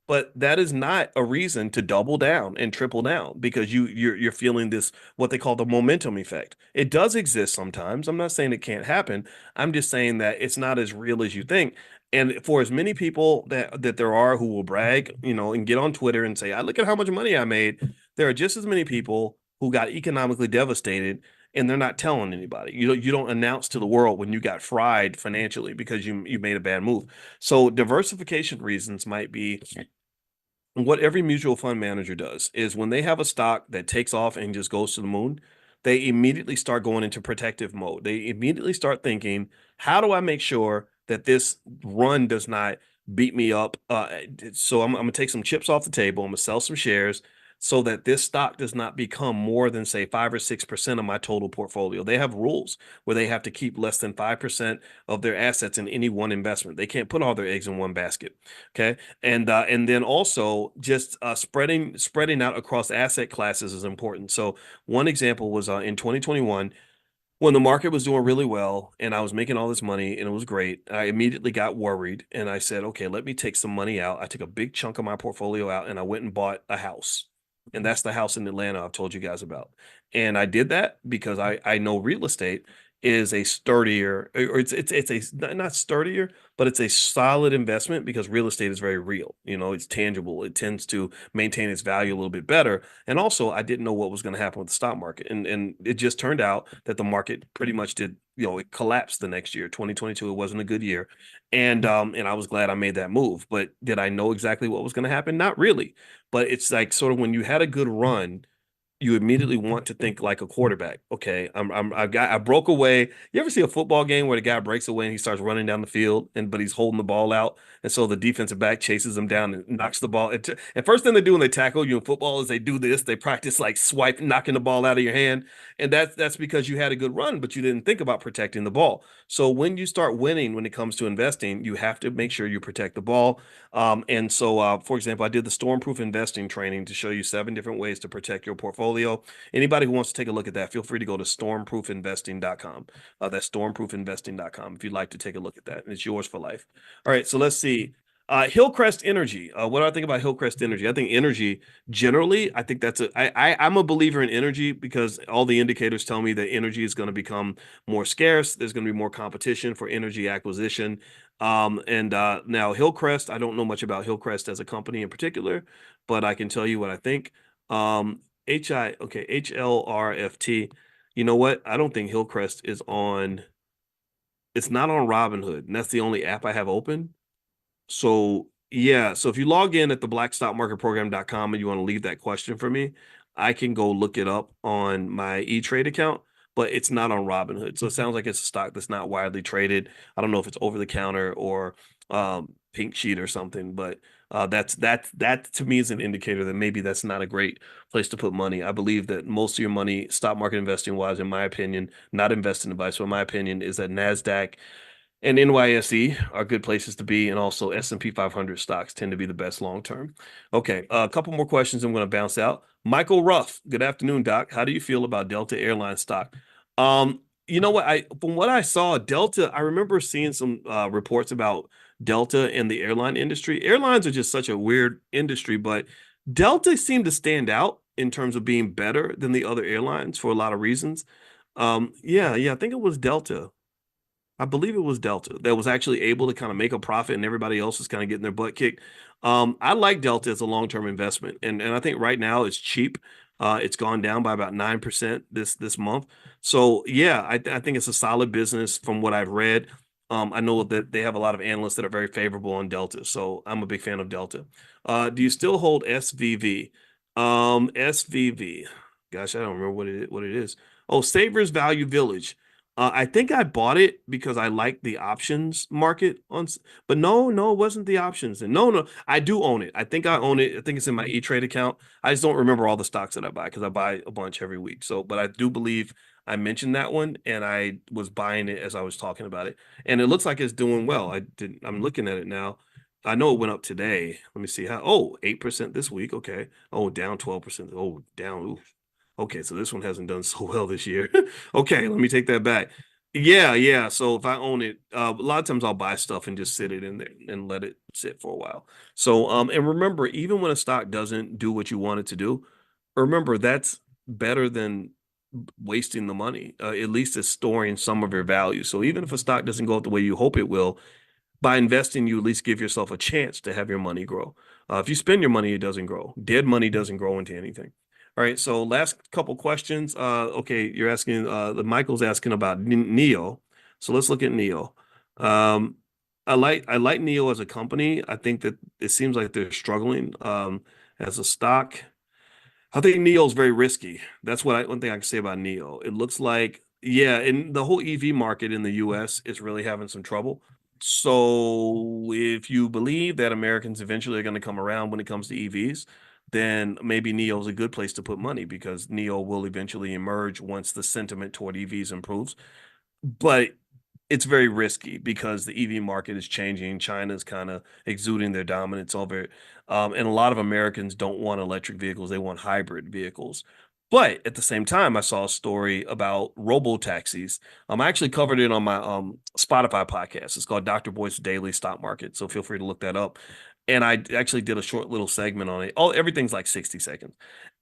But that is not a reason to double down and triple down because you're feeling this what they call the momentum effect. It does exist sometimes. I'm not saying it can't happen. I'm just saying that it's not as real as you think. And for as many people that there are who will brag, and get on Twitter and say, "I look at how much money I made," there are just as many people who got economically devastated and they're not telling anybody. You don't announce to the world when you got fried financially because you made a bad move. So diversification reasons might be what every mutual fund manager does is when they have a stock that takes off and just goes to the moon, they immediately start going into protective mode. They immediately start thinking, how do I make sure that this run does not beat me up? So I'm going to take some chips off the table. I'm going to sell some shares so that this stock does not become more than, say, 5 or 6% of my total portfolio. They have rules where they have to keep less than 5% of their assets in any one investment. They can't put all their eggs in one basket. Okay. And then also just spreading out across asset classes is important. So one example was in 2021 when the market was doing really well and I was making all this money and it was great. I immediately got worried and I said, okay, let me take some money out. I took a big chunk of my portfolio out and I went and bought a house. And that's the house in Atlanta I've told you guys about. And I did that because I know real estate is a sturdier, or it's a not sturdier, but it's a solid investment because real estate is very real. It's tangible. It tends to maintain its value a little bit better. And also, I didn't know what was going to happen with the stock market, and it just turned out that the market pretty much did. It collapsed the next year. 2022, it wasn't a good year, and I was glad I made that move. But did I know exactly what was going to happen? Not really. But it's like sort of when you had a good run you immediately want to think like a quarterback. Okay, I broke away. You ever see a football game where the guy breaks away and he starts running down the field but he's holding the ball out, and so the defensive back chases him down and knocks the ball. And first thing they do when they tackle you in football is they do this. They practice like swipe, knocking the ball out of your hand, and that's because you had a good run, but you didn't think about protecting the ball. So when you start winning when it comes to investing, you have to make sure you protect the ball. And so, for example, I did the Stormproof investing training to show you 7 different ways to protect your portfolio. Anybody who wants to take a look at that, feel free to go to stormproofinvesting.com. That's stormproofinvesting.com if you'd like to take a look at that. And it's yours for life. All right, so let's see. Hillcrest Energy. What do I think about Hillcrest Energy? I think energy generally, I think I'm a believer in energy because all the indicators tell me that energy is going to become more scarce. There's going to be more competition for energy acquisition. And now Hillcrest, I don't know much about Hillcrest as a company in particular, but I can tell you what I think. HLRFT. You know what? I don't think Hillcrest is on. It's not on Robinhood, and that's the only app I have open. So yeah, so if you log in at the blackstockmarketprogram.com and you want to leave that question for me, I can go look it up on my E-Trade account, but it's not on Robinhood. So it sounds like it's a stock that's not widely traded. I don't know if it's over the counter or pink sheet or something, but that to me is an indicator that maybe that's not a great place to put money. I believe that most of your money, stock market investing wise, in my opinion, not investing advice, but in my opinion, is that NASDAQ and NYSE are good places to be, and also S&P 500 stocks tend to be the best long term. Okay, a couple more questions I'm going to bounce out. Michael Ruff, good afternoon, Doc. How do you feel about Delta Airlines stock? You know what? I From what I saw, Delta, I remember seeing some reports about Delta and the airline industry. Airlines are just such a weird industry, but Delta seemed to stand out in terms of being better than the other airlines for a lot of reasons. Yeah, I think it was Delta. I believe it was Delta that was actually able to kind of make a profit and everybody else is kind of getting their butt kicked. I like Delta as a long-term investment. And I think right now it's cheap. It's gone down by about 9% this month. So yeah, I think it's a solid business from what I've read. I know that they have a lot of analysts that are very favorable on Delta. So I'm a big fan of Delta. Do you still hold SVV? SVV. Gosh, I don't remember what it is. Oh, Savers Value Village. I think I bought it because I like the options market but no, it wasn't the options. And no, I do own it. I think I own it. I think it's in my E-Trade account. I just don't remember all the stocks that I buy because I buy a bunch every week. So, but I do believe I mentioned that one and I was buying it as I was talking about it. And it looks like it's doing well. I'm looking at it now. I know it went up today. Let me see how. Oh, 8% this week. Okay. Oh, down 12%. Oh, down. Ooh. Okay, so this one hasn't done so well this year. Okay, let me take that back. Yeah. So if I own it, a lot of times I'll buy stuff and just sit it in there and let it sit for a while. So, and remember, even when a stock doesn't do what you want it to do, remember that's better than wasting the money. At least it's storing some of your value. So even if a stock doesn't go up the way you hope it will, by investing, you at least give yourself a chance to have your money grow. If you spend your money, it doesn't grow. Dead money doesn't grow into anything. All right. So last couple questions. Okay, you're asking. The Michael's asking about Neo. So let's look at Neo. Um, I like Neo as a company. I think that it seems like they're struggling as a stock. I think Neo's very risky. That's one thing I can say about Neo. It looks like, yeah, and the whole EV market in the US is really having some trouble. So if you believe that Americans eventually are going to come around when it comes to EVs, then maybe Neo is a good place to put money because Neo will eventually emerge once the sentiment toward EVs improves. But it's very risky because the EV market is changing. China's kind of exuding their dominance over it. And a lot of Americans don't want electric vehicles, they want hybrid vehicles. But at the same time, I saw a story about robo taxis. I actually covered it on my Spotify podcast. It's called Dr. Boyce Daily Stock Market. So feel free to look that up. And I actually did a short little segment on it. Oh, everything's like 60 seconds.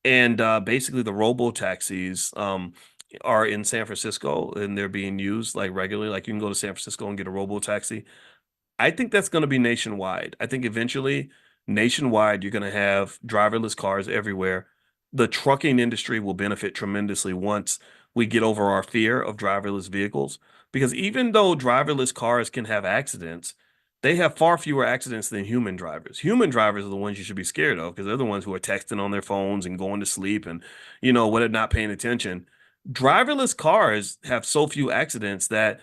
And basically, the robo taxis are in San Francisco and they're being used like regularly. Like you can go to San Francisco and get a robo taxi. I think that's going to be nationwide. I think eventually, nationwide, you're going to have driverless cars everywhere. The trucking industry will benefit tremendously once we get over our fear of driverless vehicles. Because even though driverless cars can have accidents, they have far fewer accidents than human drivers. Human drivers are the ones you should be scared of because they're the ones who are texting on their phones and going to sleep and, what are not paying attention. Driverless cars have so few accidents that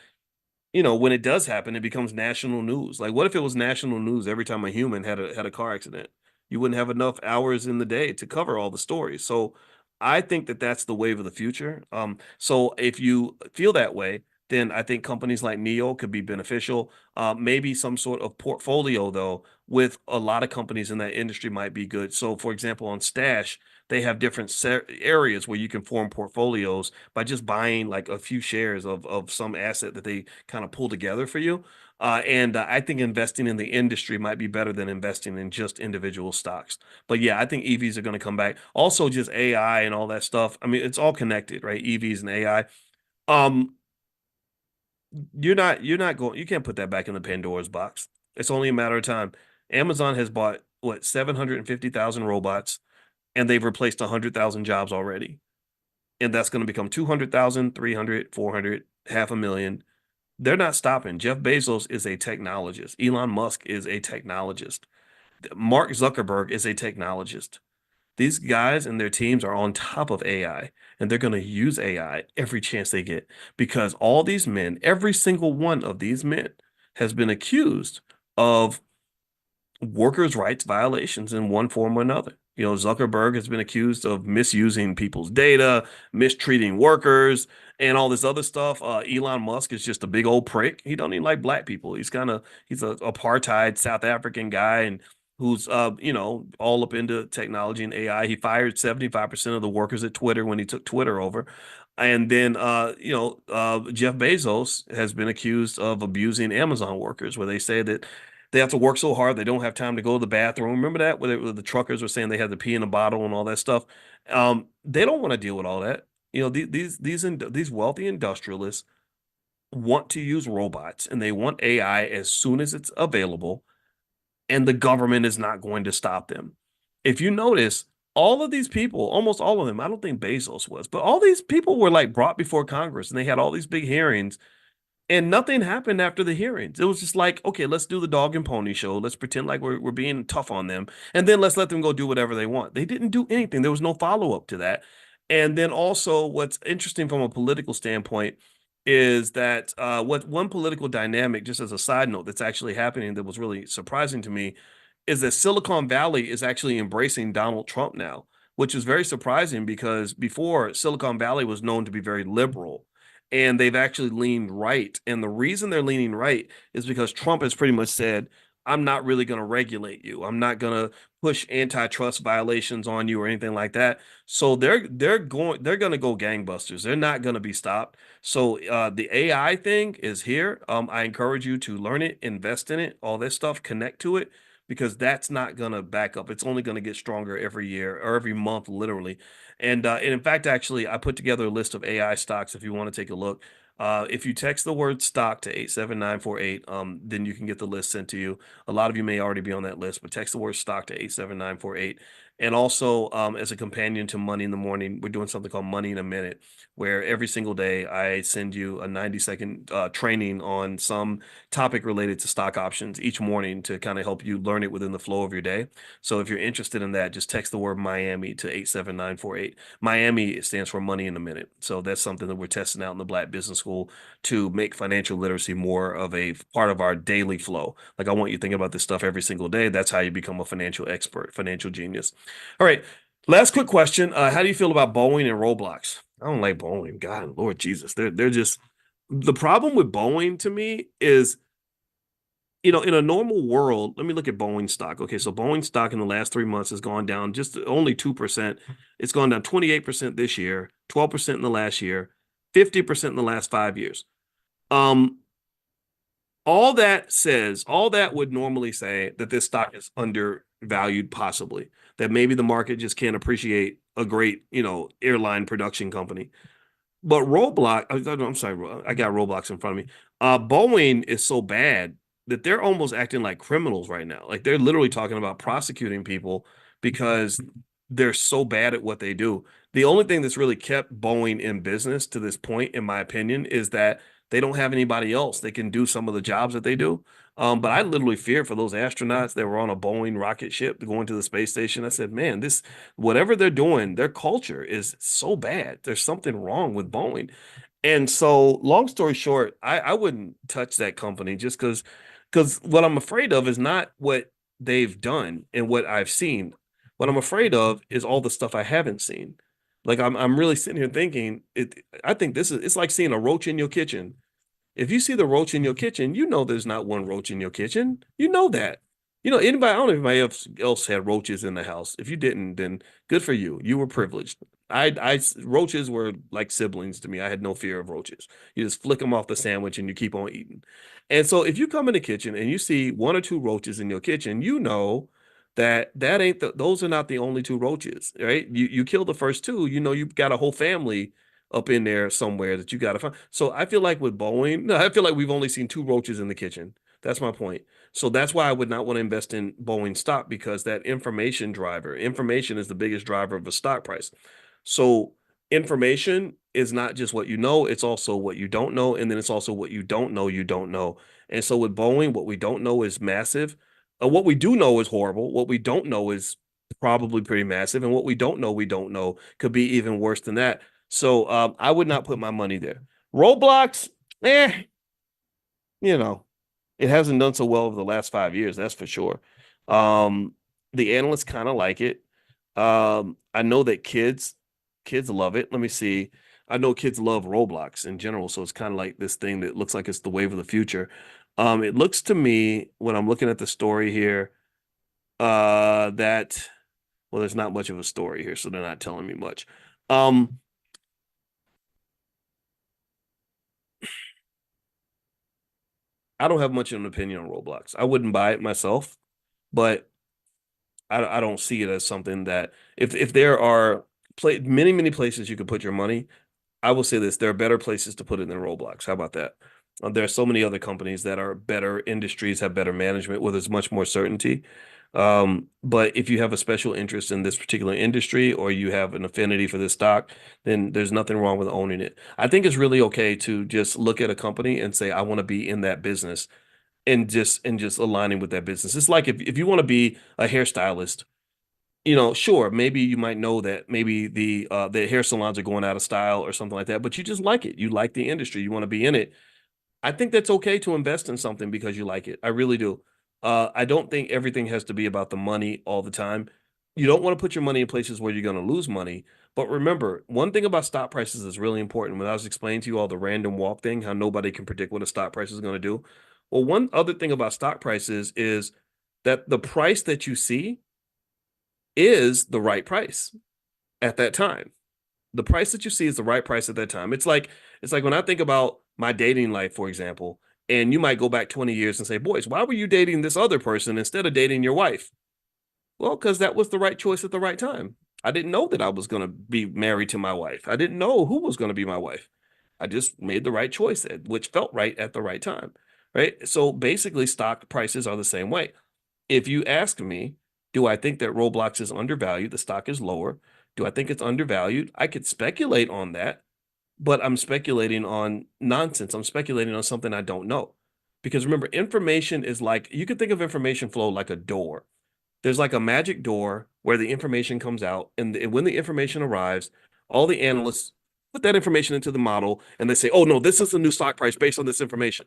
when it does happen, it becomes national news. Like, what if it was national news every time a human had a car accident? You wouldn't have enough hours in the day to cover all the stories. So, I think that that's the wave of the future. So if you feel that way, then I think companies like Neo could be beneficial. Maybe some sort of portfolio though, with a lot of companies in that industry might be good. So, for example, on Stash, they have different areas where you can form portfolios by just buying like a few shares of some asset that they kind of pull together for you. And I think investing in the industry might be better than investing in just individual stocks. But yeah, I think EVs are going to come back. Also, just AI and all that stuff. I mean, it's all connected, right? EVs and AI. Um, you're not going. You can't put that back in the Pandora's box. It's only a matter of time. Amazon has bought what 750,000 robots, and they've replaced 100,000 jobs already. And that's going to become 200,000, 300, 400, 500,000. They're not stopping. Jeff Bezos is a technologist. Elon Musk is a technologist. Mark Zuckerberg is a technologist. These guys and their teams are on top of AI, and they're going to use AI every chance they get because all these men, every single one of these men, has been accused of workers' rights violations in one form or another. You know, Zuckerberg has been accused of misusing people's data, mistreating workers, and all this other stuff. Elon Musk is just a big old prick. He don't even like black people. He's a apartheid South African guy and who's all up into technology and AI. He fired 75% of the workers at Twitter when he took Twitter over. And then Jeff Bezos has been accused of abusing Amazon workers, where they say that they have to work so hard they don't have time to go to the bathroom. Remember that where the truckers were saying they had to pee in a bottle and all that stuff. They don't want to deal with all that. You know, these wealthy industrialists want to use robots and they want AI as soon as it's available, and the government is not going to stop them. If you notice, all of these people, almost all of them, I don't think Bezos was, but all these people were like brought before Congress and they had all these big hearings and nothing happened after the hearings. It was just like, okay, let's do the dog and pony show. Let's pretend like we're being tough on them. And then let's let them go do whatever they want. They didn't do anything. There was no follow-up to that. And then also what's interesting from a political standpoint is that what one political dynamic, just as a side note, that's actually happening that was really surprising to me is that Silicon Valley is actually embracing Donald Trump now, which is very surprising because before Silicon Valley was known to be very liberal and they've actually leaned right. And the reason they're leaning right is because Trump has pretty much said, I'm not really going to regulate you. I'm not going to push antitrust violations on you or anything like that. So they're going to go gangbusters. They're not going to be stopped. So the AI thing is here. I encourage you to learn it, invest in it, all this stuff, connect to it because that's not going to back up. It's only going to get stronger every year or every month, literally. And in fact, actually, I put together a list of AI stocks if you want to take a look. If you text the word stock to 87948, then you can get the list sent to you. A lot of you may already be on that list, but text the word stock to 87948. And also, as a companion to Money in the Morning, we're doing something called Money in a Minute, where every single day I send you a 90-second training on some topic related to stock options each morning to kind of help you learn it within the flow of your day. So if you're interested in that, just text the word Miami to 87948. Miami stands for Money in a Minute. So that's something that we're testing out in the Black Business School to make financial literacy more of a part of our daily flow. Like I want you thinking about this stuff every single day. That's how you become a financial expert, financial genius. All right. Last quick question. How do you feel about Boeing and Roblox? I don't like Boeing. God, Lord Jesus. They're just the problem with Boeing to me is in a normal world, let me look at Boeing stock. Okay, so Boeing stock in the last 3 months has gone down just only 2%. It's gone down 28% this year, 12% in the last year, 50% in the last 5 years. Um, all that would normally say that this stock is undervalued, possibly, that maybe the market just can't appreciate a great, airline production company. But Roblox, I'm sorry, I got Roblox in front of me. Boeing is so bad that they're almost acting like criminals right now. Like they're literally talking about prosecuting people because they're so bad at what they do. The only thing that's really kept Boeing in business to this point, in my opinion, is that they don't have anybody else that can do some of the jobs that they do. But I literally feared for those astronauts that were on a Boeing rocket ship going to the space station. I said, man, this whatever they're doing, their culture is so bad. There's something wrong with Boeing. And so, long story short, I wouldn't touch that company just because what I'm afraid of is not what they've done and what I've seen. What I'm afraid of is all the stuff I haven't seen. Like I'm really sitting here thinking I think it's like seeing a roach in your kitchen. If you see the roach in your kitchen, you know there's not one roach in your kitchen. You know that. Anybody, I don't know if anybody else had roaches in the house. If you didn't, then good for you. You were privileged. Roaches were like siblings to me. I had no fear of roaches. You just flick them off the sandwich and you keep on eating. And so if you come in the kitchen and you see one or two roaches in your kitchen, you know that ain't those are not the only two roaches, right? You kill the first two, you've got a whole family up in there somewhere that you got to find. So I feel like with Boeing, no, I feel like we've only seen two roaches in the kitchen. That's my point. So that's why I would not want to invest in Boeing stock because that information is the biggest driver of a stock price. So information is not just what you know, it's also what you don't know. And then it's also what you don't know. And so with Boeing, what we don't know is massive. What we do know is horrible. What we don't know is probably pretty massive. And what we don't know could be even worse than that. So I would not put my money there. Roblox, eh, you know, it hasn't done so well over the last 5 years, that's for sure. Um, the analysts kind of like it. I know that kids love it. Let me see. I know kids love Roblox in general, so it's kind of like this thing that looks like it's the wave of the future. It looks to me when I'm looking at the story here, that well, there's not much of a story here, so they're not telling me much. Um, I don't have much of an opinion on Roblox. I wouldn't buy it myself, but I don't see it as something that if there are many places you could put your money, I will say this: there are better places to put it than Roblox. How about that? There are so many other companies that are better industries, have better management, where there's much more certainty. But if you have a special interest in this particular industry or you have an affinity for this stock, then there's nothing wrong with owning it. I think it's really okay to just look at a company and say, I want to be in that business and just aligning with that business. It's like if you want to be a hairstylist, sure, maybe you might know that maybe the hair salons are going out of style or something like that, but you just like it. You like the industry. You want to be in it. I think that's okay to invest in something because you like it. I really do. I don't think everything has to be about the money all the time. You don't want to put your money in places where you're going to lose money. But remember, one thing about stock prices is really important. When I was explaining to you all the random walk thing, how nobody can predict what a stock price is going to do. Well, one other thing about stock prices is that the price that you see is the right price at that time. The price that you see is the right price at that time. It's like when I think about my dating life, for example, and you might go back 20 years and say, "Boys, why were you dating this other person instead of dating your wife?" Well, because that was the right choice at the right time. I didn't know that I was going to be married to my wife. I didn't know who was going to be my wife. I just made the right choice, which felt right at the right time. Right. So basically, stock prices are the same way. If you ask me, do I think that Roblox is undervalued? The stock is lower. Do I think it's undervalued? I could speculate on that, but I'm speculating on nonsense. I'm speculating on something I don't know. Because remember, information is like you could think of information flow like a door. There's like a magic door where the information comes out, and when the information arrives, all the analysts put that information into the model and they say, oh, no, this is the new stock price based on this information.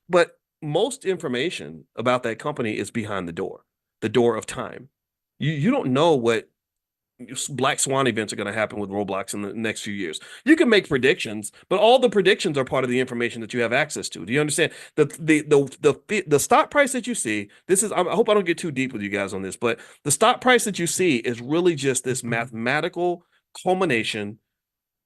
But most information about that company is behind the door of time. You don't know what black swan events are going to happen with Roblox in the next few years. You can make predictions, but all the predictions are part of the information that you have access to. Do you understand? The stock price that you see, this is I hope I don't get too deep with you guys on this, but the stock price that you see is really just this mathematical culmination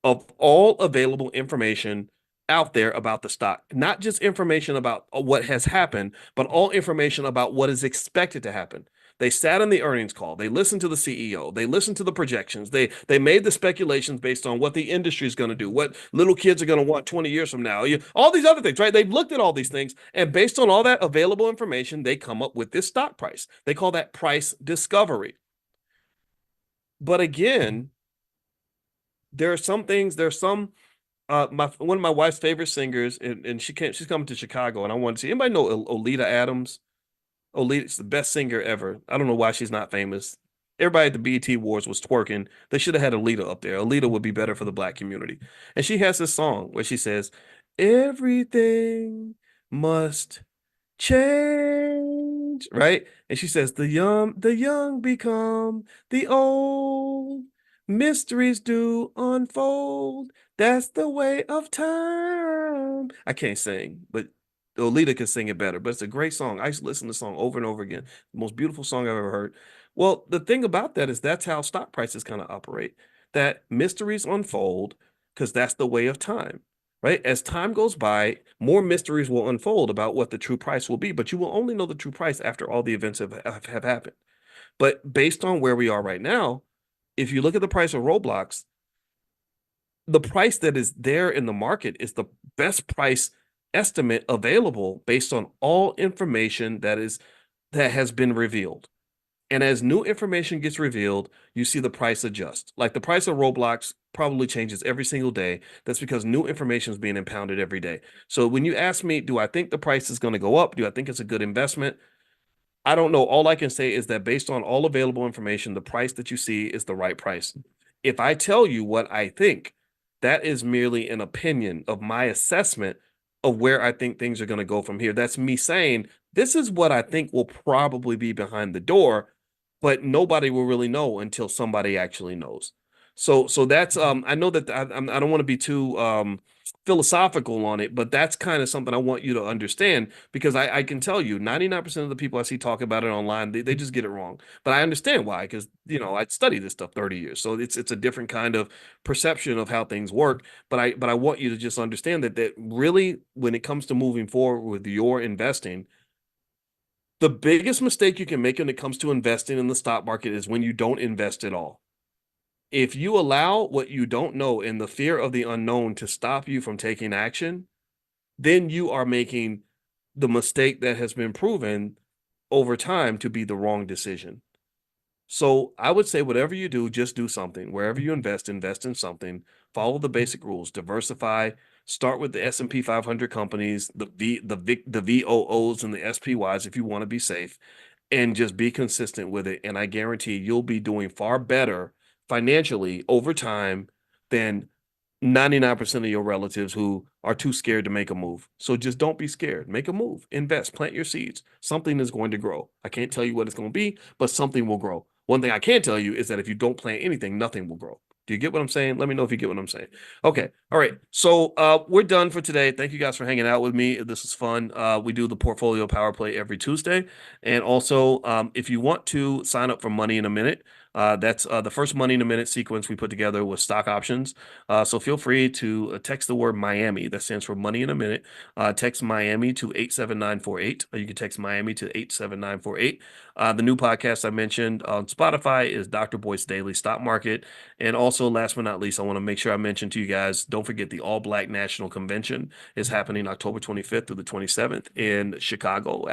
of all available information out there about the stock, not just information about what has happened, but all information about what is expected to happen. They sat in the earnings call. They listened to the CEO. They listened to the projections. They made the speculations based on what the industry is going to do, what little kids are going to want 20 years from now, all these other things, right? They've looked at all these things, and based on all that available information, they come up with this stock price. They call that price discovery. But again, there are some things. There's some my one of my wife's favorite singers, and she's coming to Chicago, and I want to see anybody know Olita Adams. Olita's the best singer ever. I don't know why she's not famous. Everybody at the BET Awards was twerking. They should have had Alita up there. Alita would be better for the black community. And she has this song where she says, "Everything must change," right? And she says, the young become the old, mysteries do unfold. That's the way of time. I can't sing, but Olita can sing it better. But it's a great song. I used to listen to the song over and over again. The most beautiful song I've ever heard. Well, the thing about that is that's how stock prices kind of operate. That mysteries unfold because that's the way of time, right? As time goes by, more mysteries will unfold about what the true price will be, but you will only know the true price after all the events have happened. But based on where we are right now, if you look at the price of Roblox, the price that is there in the market is the best price estimate available based on all information that has been revealed. And as new information gets revealed, you see the price adjust. Like the price of Roblox probably changes every single day. That's because new information is being impounded every day. So when you ask me, do I think the price is going to go up? Do I think it's a good investment? I don't know. All I can say is that based on all available information, the price that you see is the right price. If I tell you what I think, that is merely an opinion of my assessment of where I think things are going to go from here. That's me saying, this is what I think will probably be behind the door, but nobody will really know until somebody actually knows. So that's I know that I don't want to be too philosophical on it, but that's kind of something I want you to understand because I can tell you 99% of the people I see talk about it online, they just get it wrong. But I understand why, because I studied this stuff 30 years. So it's a different kind of perception of how things work. But I want you to just understand that really when it comes to moving forward with your investing, the biggest mistake you can make when it comes to investing in the stock market is when you don't invest at all. If you allow what you don't know and the fear of the unknown to stop you from taking action, then you are making the mistake that has been proven over time to be the wrong decision. So I would say whatever you do, just do something. Wherever you invest, invest in something. Follow the basic rules. Diversify. Start with the S&P 500 companies, the VOOs and the SPYs if you want to be safe, and just be consistent with it. And I guarantee you'll be doing far better financially over time than 99% of your relatives who are too scared to make a move. So just don't be scared. Make a move. Invest. Plant your seeds. Something is going to grow. I can't tell you what it's going to be, but something will grow. One thing I can tell you is that if you don't plant anything, nothing will grow. Do you get what I'm saying? Let me know if you get what I'm saying. Okay. All right. So we're done for today. Thank you guys for hanging out with me. This is fun. We do the portfolio power play every Tuesday. And also, if you want to sign up for Money in a Minute, that's the first Money in a Minute sequence we put together with stock options. So feel free to text the word Miami. That stands for Money in a Minute. Text Miami to 87948. You can text Miami to 87948. The new podcast I mentioned on Spotify is Dr. Boyce Daily Stock Market. And also, last but not least, I want to make sure I mention to you guys, don't forget the All Black National Convention is happening October 25th through the 27th in Chicago,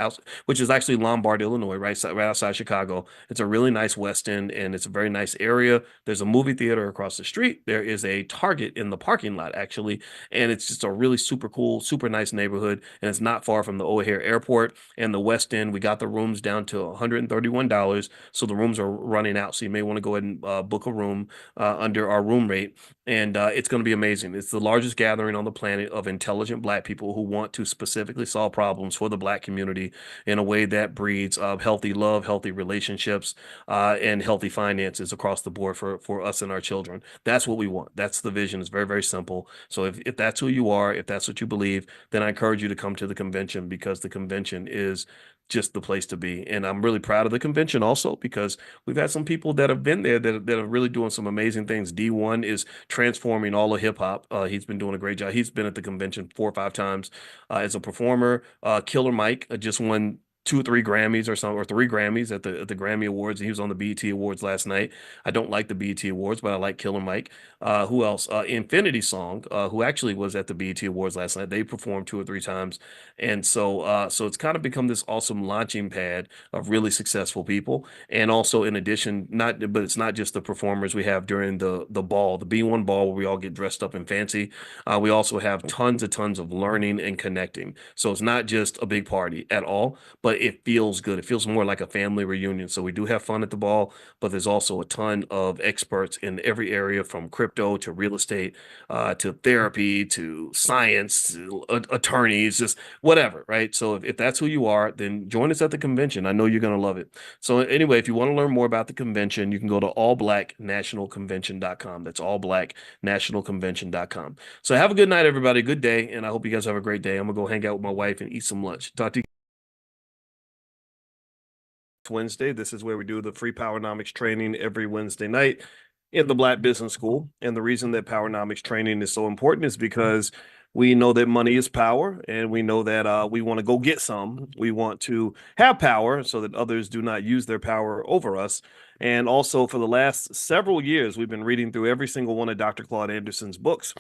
which is actually Lombard, Illinois, right outside Chicago. It's a really nice West End, and it's a very nice area. There's a movie theater across the street. There is a Target in the parking lot, actually, and it's just a really super cool, super nice neighborhood, and it's not far from the O'Hare Airport and the West End. We got the rooms down to $131, so the rooms are running out, so you may want to go ahead and book a room under our room rate, and it's going to be amazing. It's the largest gathering on the planet of intelligent Black people who want to specifically solve problems for the Black community in a way that breeds healthy love, healthy relationships, and healthy finances across the board for us and our children. That's what we want. That's the vision. It's very, very simple. So if that's who you are, if that's what you believe, then I encourage you to come to the convention because the convention is just the place to be. And I'm really proud of the convention also because we've had some people that have been there that are really doing some amazing things. D1 is transforming all of hip hop. He's been doing a great job. He's been at the convention 4 or 5 times as a performer. Killer Mike just won 2 or 3 Grammys or something, or 3 Grammys at the Grammy Awards. He was on the BET Awards last night. I don't like the BET Awards, but I like Killer Mike. Who else? Infinity Song, who actually was at the BET Awards last night. They performed 2 or 3 times, and so it's kind of become this awesome launching pad of really successful people. And also, in addition, but it's not just the performers we have during the ball, the B1 ball, where we all get dressed up and fancy. We also have tons of learning and connecting. So it's not just a big party at all, but it feels good. It feels more like a family reunion. So we do have fun at the ball, but there's also a ton of experts in every area from crypto to real estate, to therapy to science to attorneys, just whatever, right? So if that's who you are, then join us at the convention. I know you're going to love it. So anyway, if you want to learn more about the convention, you can go to allblacknationalconvention.com. That's allblacknationalconvention.com. So have a good night, everybody. Good day. And I hope you guys have a great day. I'm going to go hang out with my wife and eat some lunch. Talk to you Wednesday. This is where we do the free Powernomics training every Wednesday night in the Black Business School. And the reason that Powernomics training is so important is because we know that money is power, and we know that we want to go get some. We want to have power so that others do not use their power over us. And also, for the last several years, we've been reading through every single one of Dr. Claude Anderson's books.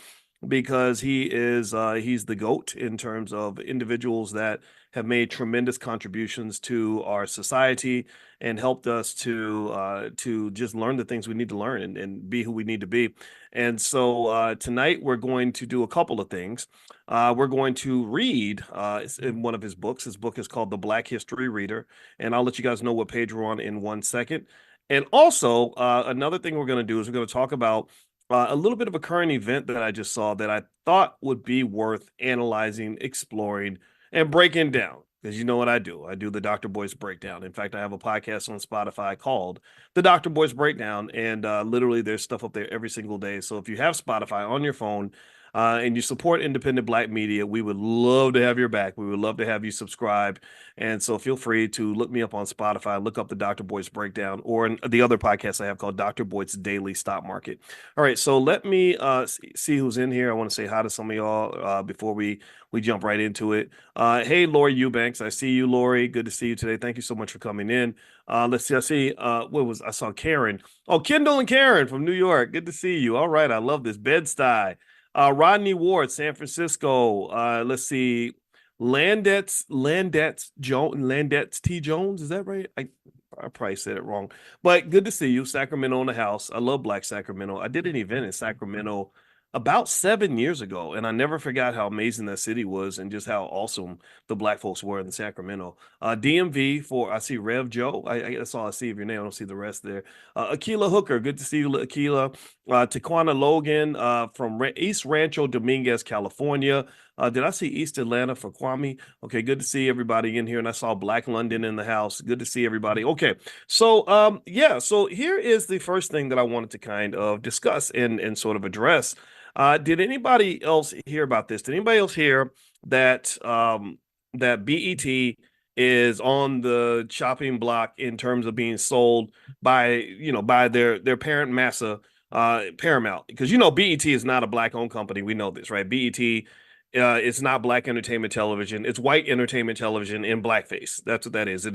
because he's the GOAT in terms of individuals that have made tremendous contributions to our society and helped us to just learn the things we need to learn and be who we need to be. And so tonight we're going to do a couple of things. We're going to read in one of his books. His book is called The Black History Reader, and I'll let you guys know what page we're on in 1 second. And also, another thing we're going to do is we're going to talk about a little bit of a current event that I just saw that I thought would be worth analyzing, exploring, and breaking down. Because you know what I do? I do the Dr. Boyce Breakdown. In fact, I have a podcast on Spotify called the Dr. Boyce Breakdown, and literally there's stuff up there every single day. So if you have Spotify on your phone, and you support independent Black media, we would love to have your back. We would love to have you subscribe. And so feel free to look me up on Spotify, look up the Dr. Boyce Breakdown, or in the other podcast I have called Dr. Boyce Daily Stock Market. All right, so let me see who's in here. I want to say hi to some of y'all before we jump right into it. Hey, Lori Eubanks, I see you, Lori. Good to see you today. Thank you so much for coming in. Let's see. I see. I saw Karen. Oh, Kendall and Karen from New York. Good to see you. All right, I love this Bed-Stuy. Rodney Ward, San Francisco. Let's see. Landetz T. Jones. Is that right? I probably said it wrong, but good to see you. Sacramento in the house. I love Black Sacramento. I did an event in Sacramento about 7 years ago, and I never forgot how amazing that city was and just how awesome the Black folks were in Sacramento. DMV I see Rev Joe. That's all I see of your name. I don't see the rest there. Akila Hooker. Good to see you, Akila. Taquana Logan from East Rancho Dominguez, California. Did I see East Atlanta for Kwame? Okay, good to see everybody in here. And I saw Black London in the house. Good to see everybody. Okay, so yeah, so here is the first thing that I wanted to kind of discuss and sort of address. Did anybody else hear about this? Did anybody else hear that that BET is on the chopping block in terms of being sold by their parent massa, Paramount? Because BET is not a Black owned company. We know this, right? BET it's not Black entertainment television. It's white entertainment television in blackface. That's what that is.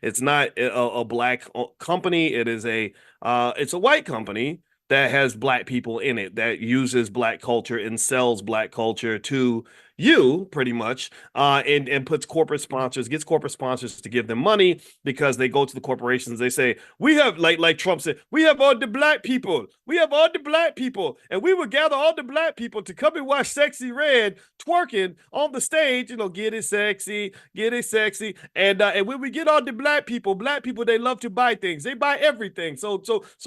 It's not a Black company. It's a white company that has Black people in it, that uses Black culture and sells Black culture to you pretty much, and gets corporate sponsors to give them money because they go to the corporations. They say, we have, like Trump said, we have all the Black people. We have all the Black people. And we will gather all the Black people to come and watch Sexy Red twerking on the stage, get it sexy, get it sexy. And when we get all the Black people, they love to buy things. They buy everything. So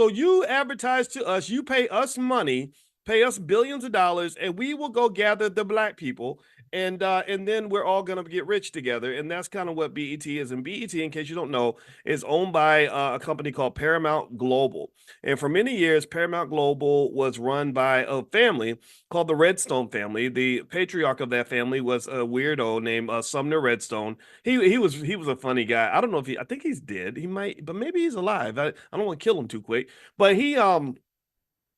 you advertise to us, you pay us money, pay us billions of dollars, and we will go gather the Black people, and then we're all gonna get rich together. And that's kind of what BET is. And BET, in case you don't know, is owned by a company called Paramount Global. And for many years, Paramount Global was run by a family called the Redstone family. The patriarch of that family was a weirdo named Sumner Redstone. He was a funny guy. I don't know if I think he's dead. He might, but maybe he's alive. I don't want to kill him too quick. But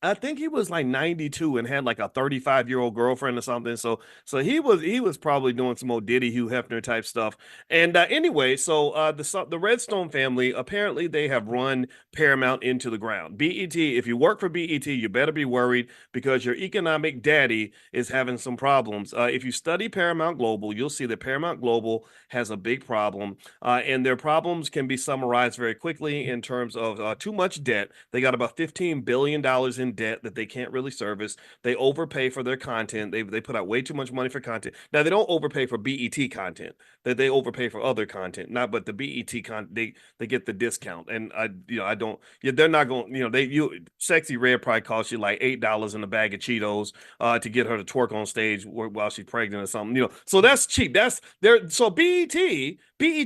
I think he was like 92 and had like a 35-year-old girlfriend or something. So he was probably doing some old Diddy Hugh Hefner type stuff. And anyway, so the Redstone family, apparently they have run Paramount into the ground. BET, if you work for BET, you better be worried because your economic daddy is having some problems. If you study Paramount Global, you'll see that Paramount Global has a big problem, and their problems can be summarized very quickly in terms of too much debt. They got about $15 billion in debt that they can't really service. They overpay for their content. They put out way too much money for content. Now they don't overpay for BET content. That they overpay for other content. Not but the BET content they get the discount. And I don't. Yeah, they're not going. Sexy Red probably costs you like $8 in a bag of Cheetos to get her to twerk on stage while she's pregnant or something. So that's cheap. That's there. So BET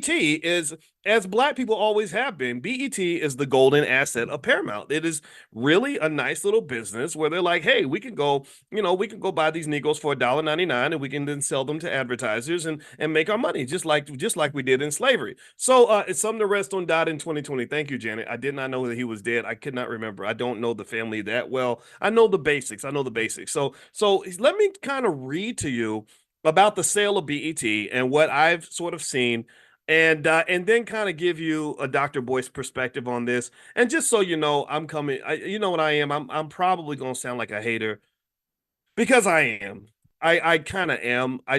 is, as Black people always have been, BET is the golden asset of Paramount. It is really a nice little business where they're like, hey, we can go buy these Negros for $1.99 and we can then sell them to advertisers and make our money just like we did in slavery. So it's something the rest on died in 2020. Thank you, Janet. I did not know that he was dead. I could not remember. I don't know the family that well. I know the basics. So let me kind of read to you about the sale of BET and what I've sort of seen, and then kind of give you a Dr. Boyce perspective on this. And just so you know, I'm coming. You know what I am. I'm probably gonna sound like a hater. Because I am. I kind of am. I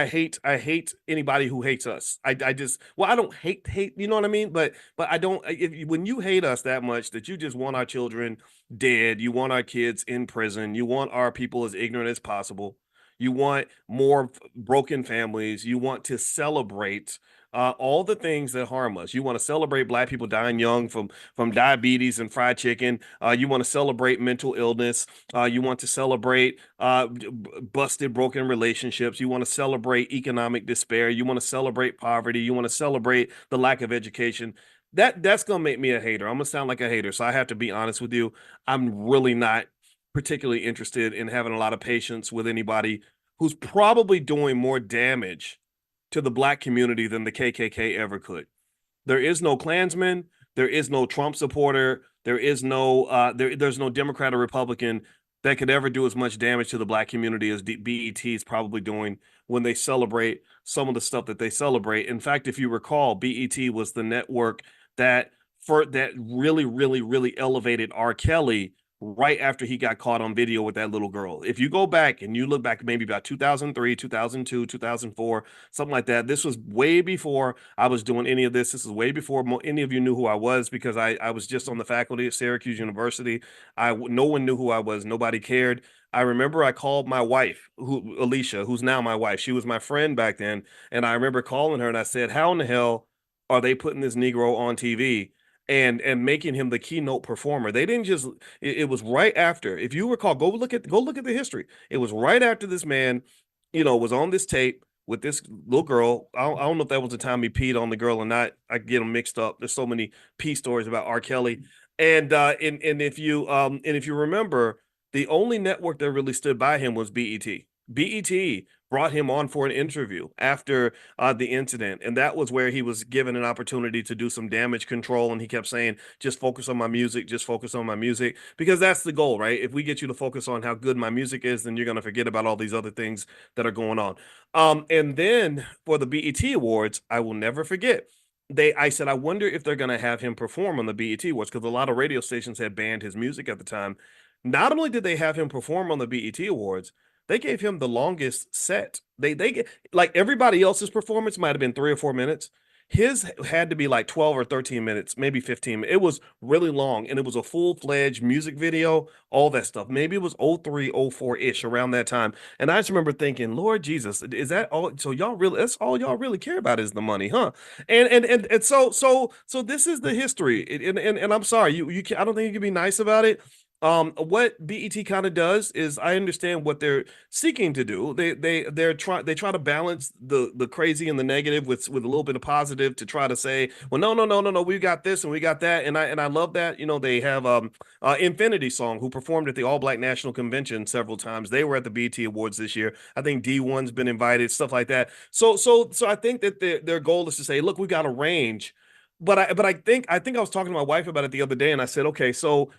hate anybody who hates us. I just well I don't hate, you know what I mean? But I don't if when you hate us that much that you just want our children dead, you want our kids in prison, you want our people as ignorant as possible. You want more broken families. You want to celebrate all the things that harm us. You want to celebrate Black people dying young from diabetes and fried chicken. You want to celebrate mental illness. You want to celebrate busted, broken relationships. You want to celebrate economic despair. You want to celebrate poverty. You want to celebrate the lack of education. That's gonna make me a hater. I'm gonna sound like a hater, so I have to be honest with you. I'm really not particularly interested in having a lot of patience with anybody who's probably doing more damage to the Black community than the KKK ever could. There is no Klansman. There is no Trump supporter. There's no Democrat or Republican that could ever do as much damage to the Black community as BET is probably doing when they celebrate some of the stuff that they celebrate. In fact, if you recall, BET was the network that that really elevated R. Kelly right after he got caught on video with that little girl. If you go back and you look back maybe about 2003, 2002, 2004, something like that, this was way before I was doing any of this. This is way before any of you knew who I was because I was just on the faculty at Syracuse University. No one knew who I was. Nobody cared. I remember I called my wife, Alicia, who's now my wife. She was my friend back then, and I remember calling her and I said, "How in the hell are they putting this Negro on TV?" And making him the keynote performer. They didn't just it was right after. If you recall, go look at the history. It was right after this man, was on this tape with this little girl. I don't know if that was the time he peed on the girl or not. I get them mixed up. There's so many pee stories about R. Kelly. And if you remember, the only network that really stood by him was BET. BET brought him on for an interview after the incident, and that was where he was given an opportunity to do some damage control. And he kept saying, "Just focus on my music, just focus on my music," because that's the goal, right? If we get you to focus on how good my music is, then you're going to forget about all these other things that are going on. And then for the BET Awards, I will never forget. I said, I wonder if they're going to have him perform on the BET Awards because a lot of radio stations had banned his music at the time. Not only did they have him perform on the BET Awards, they gave him the longest set. They like everybody else's performance might have been 3 or 4 minutes. His had to be like 12 or 13 minutes, maybe 15. It was really long and it was a full-fledged music video, all that stuff. Maybe it was 03, 04-ish around that time. And I just remember thinking, Lord Jesus, is that all? So y'all really that's all y'all really care about is the money, huh? And so this is the history. And I'm sorry, I don't think you can be nice about it. What BET kind of does is I understand what they're seeking to do. They try to balance the crazy and the negative with a little bit of positive to try to say, well, no, we got this and we got that, and I love that. They have Infinity Song who performed at the All Black National Convention several times. They were at the BET Awards this year. I think D1's been invited, stuff like that. So I think that their goal is to say, look, we got a range. But I think I was talking to my wife about it the other day, and I said, okay, so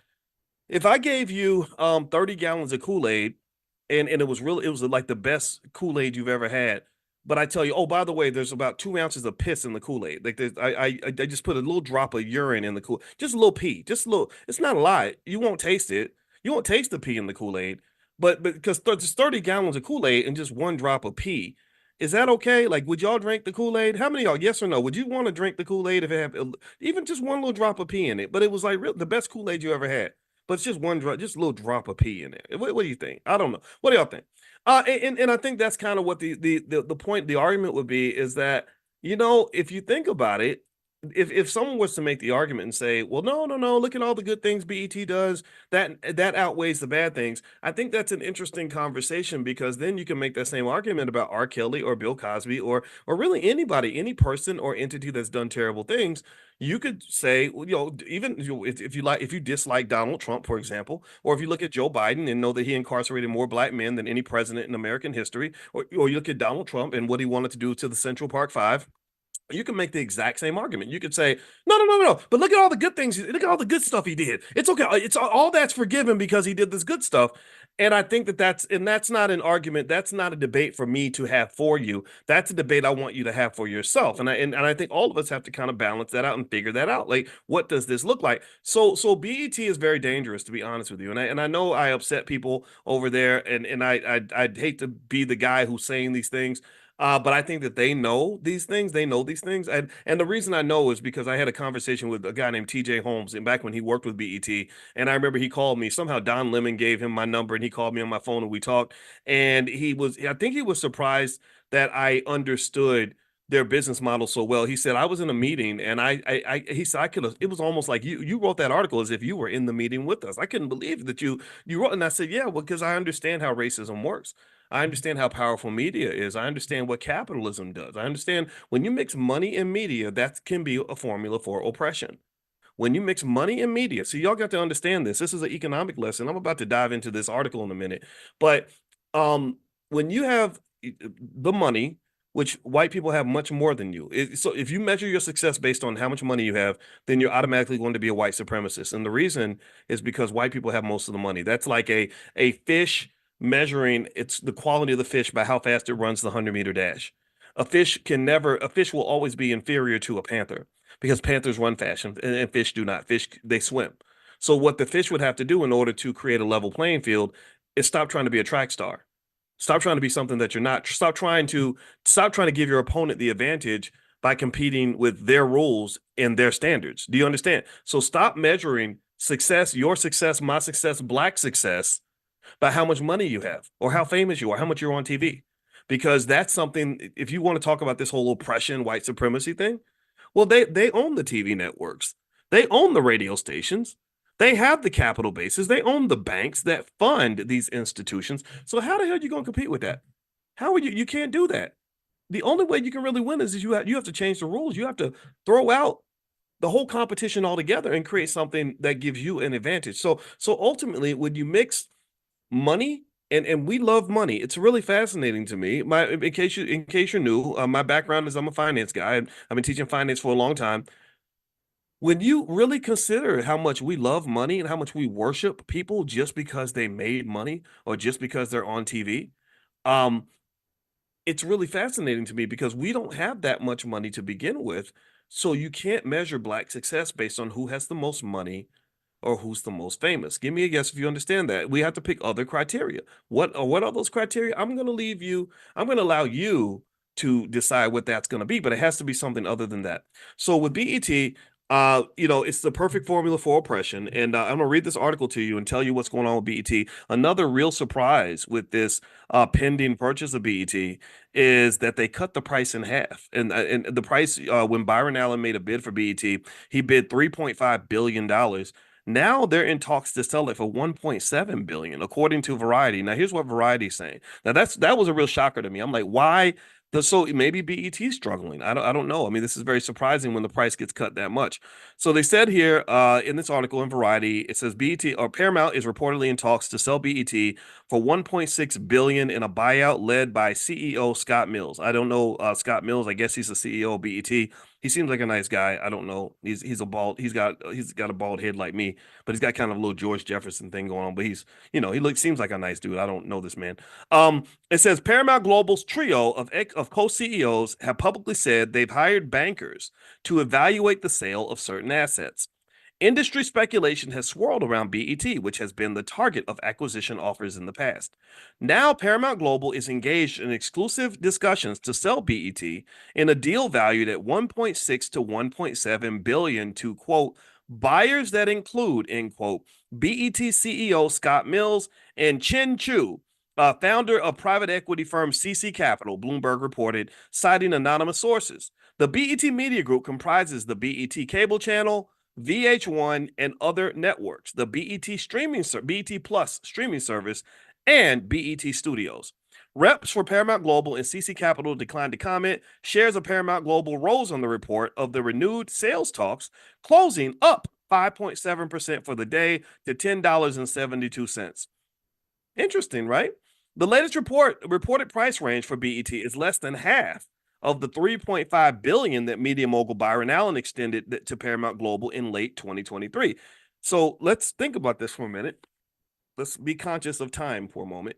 if I gave you 30 gallons of Kool-Aid and it was like the best Kool-Aid you've ever had, but I tell you, oh, by the way, there's about 2 ounces of piss in the Kool-Aid. Like I just put a little drop of urine in the Kool, just a little pee, just a little. It's not a lot. You won't taste it. You won't taste the pee in the Kool-Aid, but because there's 30 gallons of Kool-Aid and just one drop of pee. Is that okay? Like, would y'all drink the Kool-Aid? How many of y'all, yes or no? Would you want to drink the Kool-Aid if it had even just one little drop of pee in it? But it was like the best Kool-Aid you ever had, but it's just one drop, just a little drop of pee in there. What do you think? I don't know. What do y'all think? And I think that's kind of what the point, the argument would be is that, if you think about it, if someone was to make the argument and say, well, no, look at all the good things BET does, that outweighs the bad things. I think that's an interesting conversation because then you can make that same argument about R. Kelly or Bill Cosby or really anybody, any person or entity that's done terrible things. You could say, well, even if you dislike Donald Trump, for example, or if you look at Joe Biden and know that he incarcerated more Black men than any president in American history, or you look at Donald Trump and what he wanted to do to the Central Park Five, You can make the exact same argument. You could say, no, no, no, no. But look at all the good things. Look at all the good stuff he did. It's okay. It's all that's forgiven because he did this good stuff. And I think that's not an argument. That's not a debate for me to have for you. That's a debate I want you to have for yourself. And I think all of us have to kind of balance that out and figure that out. Like, what does this look like? So BET is very dangerous, to be honest with you. And I know I upset people over there, and I'd hate to be the guy who's saying these things. But I think that they know these things. They know these things, and the reason I know is because I had a conversation with a guy named TJ Holmes, and back when he worked with BET, and I remember he called me. Somehow Don Lemon gave him my number, and he called me on my phone, and we talked. And I think he was surprised that I understood their business model so well. He said I was in a meeting, and he said I could have. It was almost like you wrote that article as if you were in the meeting with us. I couldn't believe that you wrote, and I said, yeah, well, because I understand how racism works. I understand how powerful media is. I understand what capitalism does. I understand when you mix money and media, that can be a formula for oppression. When you mix money and media, so y'all got to understand this. This is an economic lesson. I'm about to dive into this article in a minute. But um, when you have the money, which white people have much more than you. So if you measure your success based on how much money you have, then you're automatically going to be a white supremacist. And the reason is because white people have most of the money. That's like a fish measuring it's the quality of the fish by how fast it runs the 100-meter dash. A fish will always be inferior to a panther because panthers run fast and fish do not. Fish, they swim. So what the fish would have to do in order to create a level playing field is stop trying to be a track star. Stop trying to be something that you're not. Stop trying to give your opponent the advantage by competing with their rules and their standards. Do you understand? So stop measuring success, your success, my success, black success by how much money you have or how famous you are, how much you're on TV. Because that's something, if you want to talk about this whole oppression, white supremacy thing, well, they own the TV networks. They own the radio stations. They have the capital bases. They own the banks that fund these institutions. So how the hell are you going to compete with that? How are you can't do that. The only way you can really win is you have to change the rules. You have to throw out the whole competition altogether and create something that gives you an advantage. So ultimately, when you mix money and we love money, it's really fascinating to me. My in case you're new, my background is I'm a finance guy. I've been teaching finance for a long time. When you really consider how much we love money and how much we worship people just because they made money or just because they're on TV, um, it's really fascinating to me because we don't have that much money to begin with. So you can't measure black success based on who has the most money or who's the most famous. Give me a guess if you understand that. We have to pick other criteria. What are those criteria? I'm going to allow you to decide what that's going to be, but it has to be something other than that. So with BET, it's the perfect formula for oppression. And I'm going to read this article to you and tell you what's going on with BET. Another real surprise with this pending purchase of BET is that they cut the price in half. And the price, when Byron Allen made a bid for BET, he bid $3.5 billion. Now they're in talks to sell it for 1.7 billion, according to Variety. Now here's what Variety's saying. Now that was a real shocker to me. I'm like, why? So maybe BET's struggling. I don't know. I mean, this is very surprising when the price gets cut that much. So they said here in this article in Variety, it says BET or Paramount is reportedly in talks to sell BET for 1.6 billion in a buyout led by CEO Scott Mills. I don't know Scott Mills. I guess he's the CEO of BET. He seems like a nice guy. I don't know. He's a bald. He's got a bald head like me, but he's got kind of a little George Jefferson thing going on. But he seems like a nice dude. I don't know this man. It says Paramount Global's trio of co-CEOs have publicly said they've hired bankers to evaluate the sale of certain assets. Industry speculation has swirled around BET, which has been the target of acquisition offers in the past. Now, Paramount Global is engaged in exclusive discussions to sell BET in a deal valued at 1.6 to 1.7 billion to quote buyers that include end quote BET CEO Scott Mills and Chen Chu, founder of private equity firm CC Capital, Bloomberg reported, citing anonymous sources. The BET Media Group comprises the BET cable channel, VH1, and other networks, the BET Plus streaming service, and BET Studios. Reps for Paramount Global and CC Capital declined to comment. Shares of Paramount Global rose on the report of the renewed sales talks, closing up 5.7% for the day to $10.72. Interesting, right? The latest reported price range for BET is less than half of the 3.5 billion that media mogul Byron Allen extended to Paramount Global in late 2023. So let's think about this for a minute. Let's be conscious of time for a moment.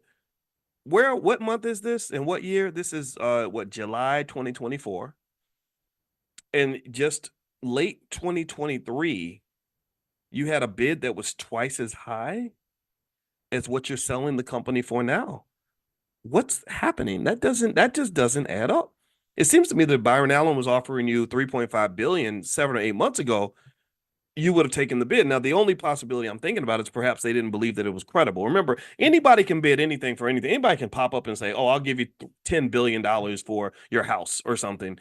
What month is this and what year? This is what, July 2024. And just late 2023, you had a bid that was twice as high as what you're selling the company for now. What's happening? That just doesn't add up. It seems to me that Byron Allen was offering you 3.5 billion 7 or 8 months ago. You would have taken the bid. Now, the only possibility I'm thinking about is perhaps they didn't believe that it was credible. Remember, anybody can bid anything for anything. Anybody can pop up and say, "Oh, I'll give you $10 billion for your house or something,"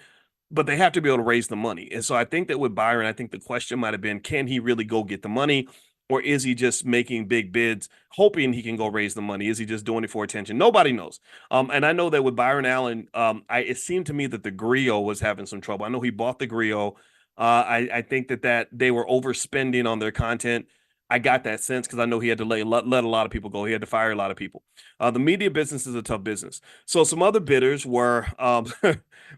but they have to be able to raise the money. And so I think that with Byron, I think the question might have been, can he really go get the money? Or is he just making big bids, hoping he can go raise the money? Is he just doing it for attention? Nobody knows. And I know that with Byron Allen, it seemed to me that the Griot was having some trouble. I know he bought the Griot. I think that they were overspending on their content. I got that sense because I know he had to let a lot of people go. He had to fire a lot of people. The media business is a tough business. So some other bidders were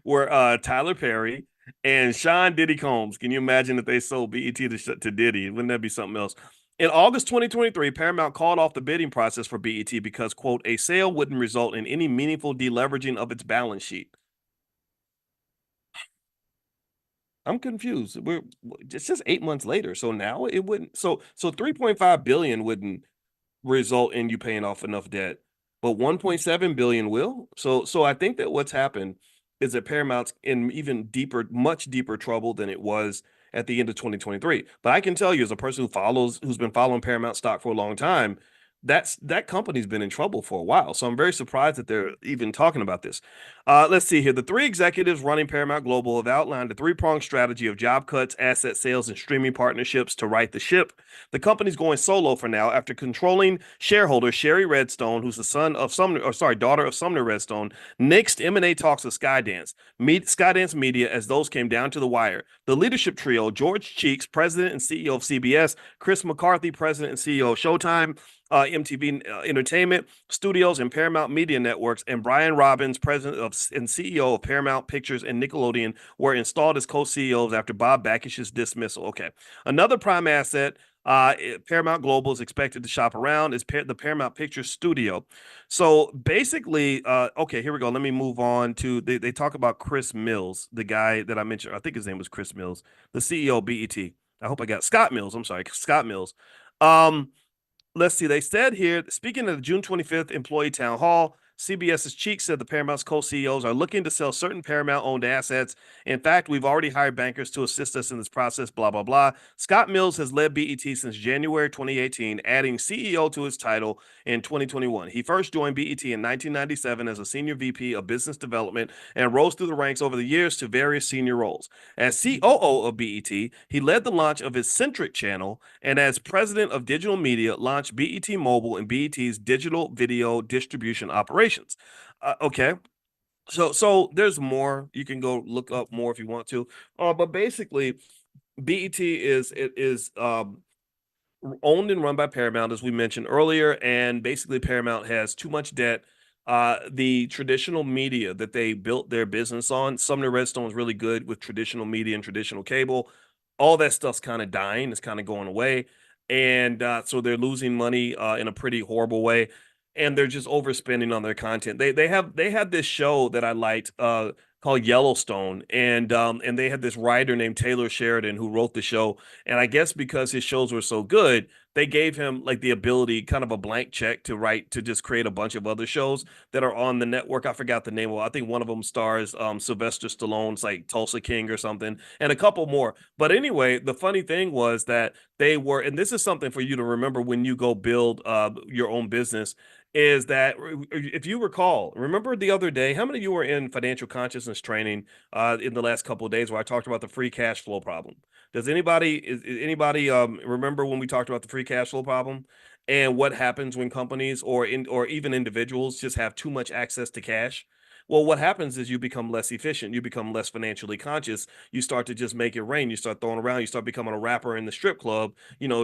were Tyler Perry and Sean Diddy Combs. Can you imagine if they sold BET to Diddy? Wouldn't that be something else? In August 2023, Paramount called off the bidding process for BET because, quote, a sale wouldn't result in any meaningful deleveraging of its balance sheet. I'm confused. It's just 8 months later. So now it wouldn't. So 3.5 billion wouldn't result in you paying off enough debt, but 1.7 billion will. So I think that what's happened is that Paramount's in even deeper, much deeper trouble than it was at the end of 2023. But I can tell you, as a person who's been following Paramount stock for a long time, that company's been in trouble for a while. So I'm very surprised that they're even talking about this. Let's see here. The three executives running Paramount Global have outlined a three-pronged strategy of job cuts, asset sales, and streaming partnerships to right the ship. The company's going solo for now after controlling shareholder Sherry Redstone, who's the daughter of Sumner Redstone, nixed M&A talks with Skydance Media as those came down to the wire. The leadership trio, George Cheeks, president and CEO of CBS, Chris McCarthy, president and CEO of Showtime, MTV Entertainment Studios and Paramount Media Networks, and Brian Robbins, president and CEO of Paramount Pictures and Nickelodeon, were installed as co-CEOs after Bob Bakish's dismissal. Okay. Another prime asset Paramount Global is expected to shop around is the Paramount Pictures Studio. So basically, okay, here we go. Let me move on to they talk about Chris Mills, the guy that I mentioned. I think his name was Chris Mills, the CEO of BET. I hope I got Scott Mills. I'm sorry, Scott Mills. Um, let's see. They said here, speaking of the June 25th employee town hall, CBS's Cheek said the Paramount's co-CEOs are looking to sell certain Paramount-owned assets. In fact, we've already hired bankers to assist us in this process, blah, blah, blah. Scott Mills has led BET since January 2018, adding CEO to his title in 2021. He first joined BET in 1997 as a senior VP of business development and rose through the ranks over the years to various senior roles. As COO of BET, he led the launch of his Centric channel, and as president of digital media, launched BET Mobile and BET's digital video distribution operations. Okay. So there's more. You can go look up more if you want to. But basically, BET is owned and run by Paramount, as we mentioned earlier, and basically Paramount has too much debt. The traditional media that they built their business on, Sumner Redstone is really good with traditional media and traditional cable. All that stuff's kind of dying, it's kind of going away, and so they're losing money in a pretty horrible way, and they're just overspending on their content. They had this show that I liked called Yellowstone, and they had this writer named Taylor Sheridan who wrote the show, and I guess because his shows were so good, they gave him like the ability, kind of a blank check to just create a bunch of other shows that are on the network. I forgot the name of it. I think one of them stars Sylvester Stallone's like Tulsa King or something, and a couple more. But anyway, the funny thing was that they were, and this is something for you to remember when you go build your own business, is that if you recall, remember the other day, how many of you were in financial consciousness training in the last couple of days where I talked about the free cash flow problem? Does anybody remember when we talked about the free cash flow problem and what happens when companies or even individuals just have too much access to cash? Well, what happens is you become less efficient, you become less financially conscious, you start to just make it rain, you start throwing around, you start becoming a rapper in the strip club,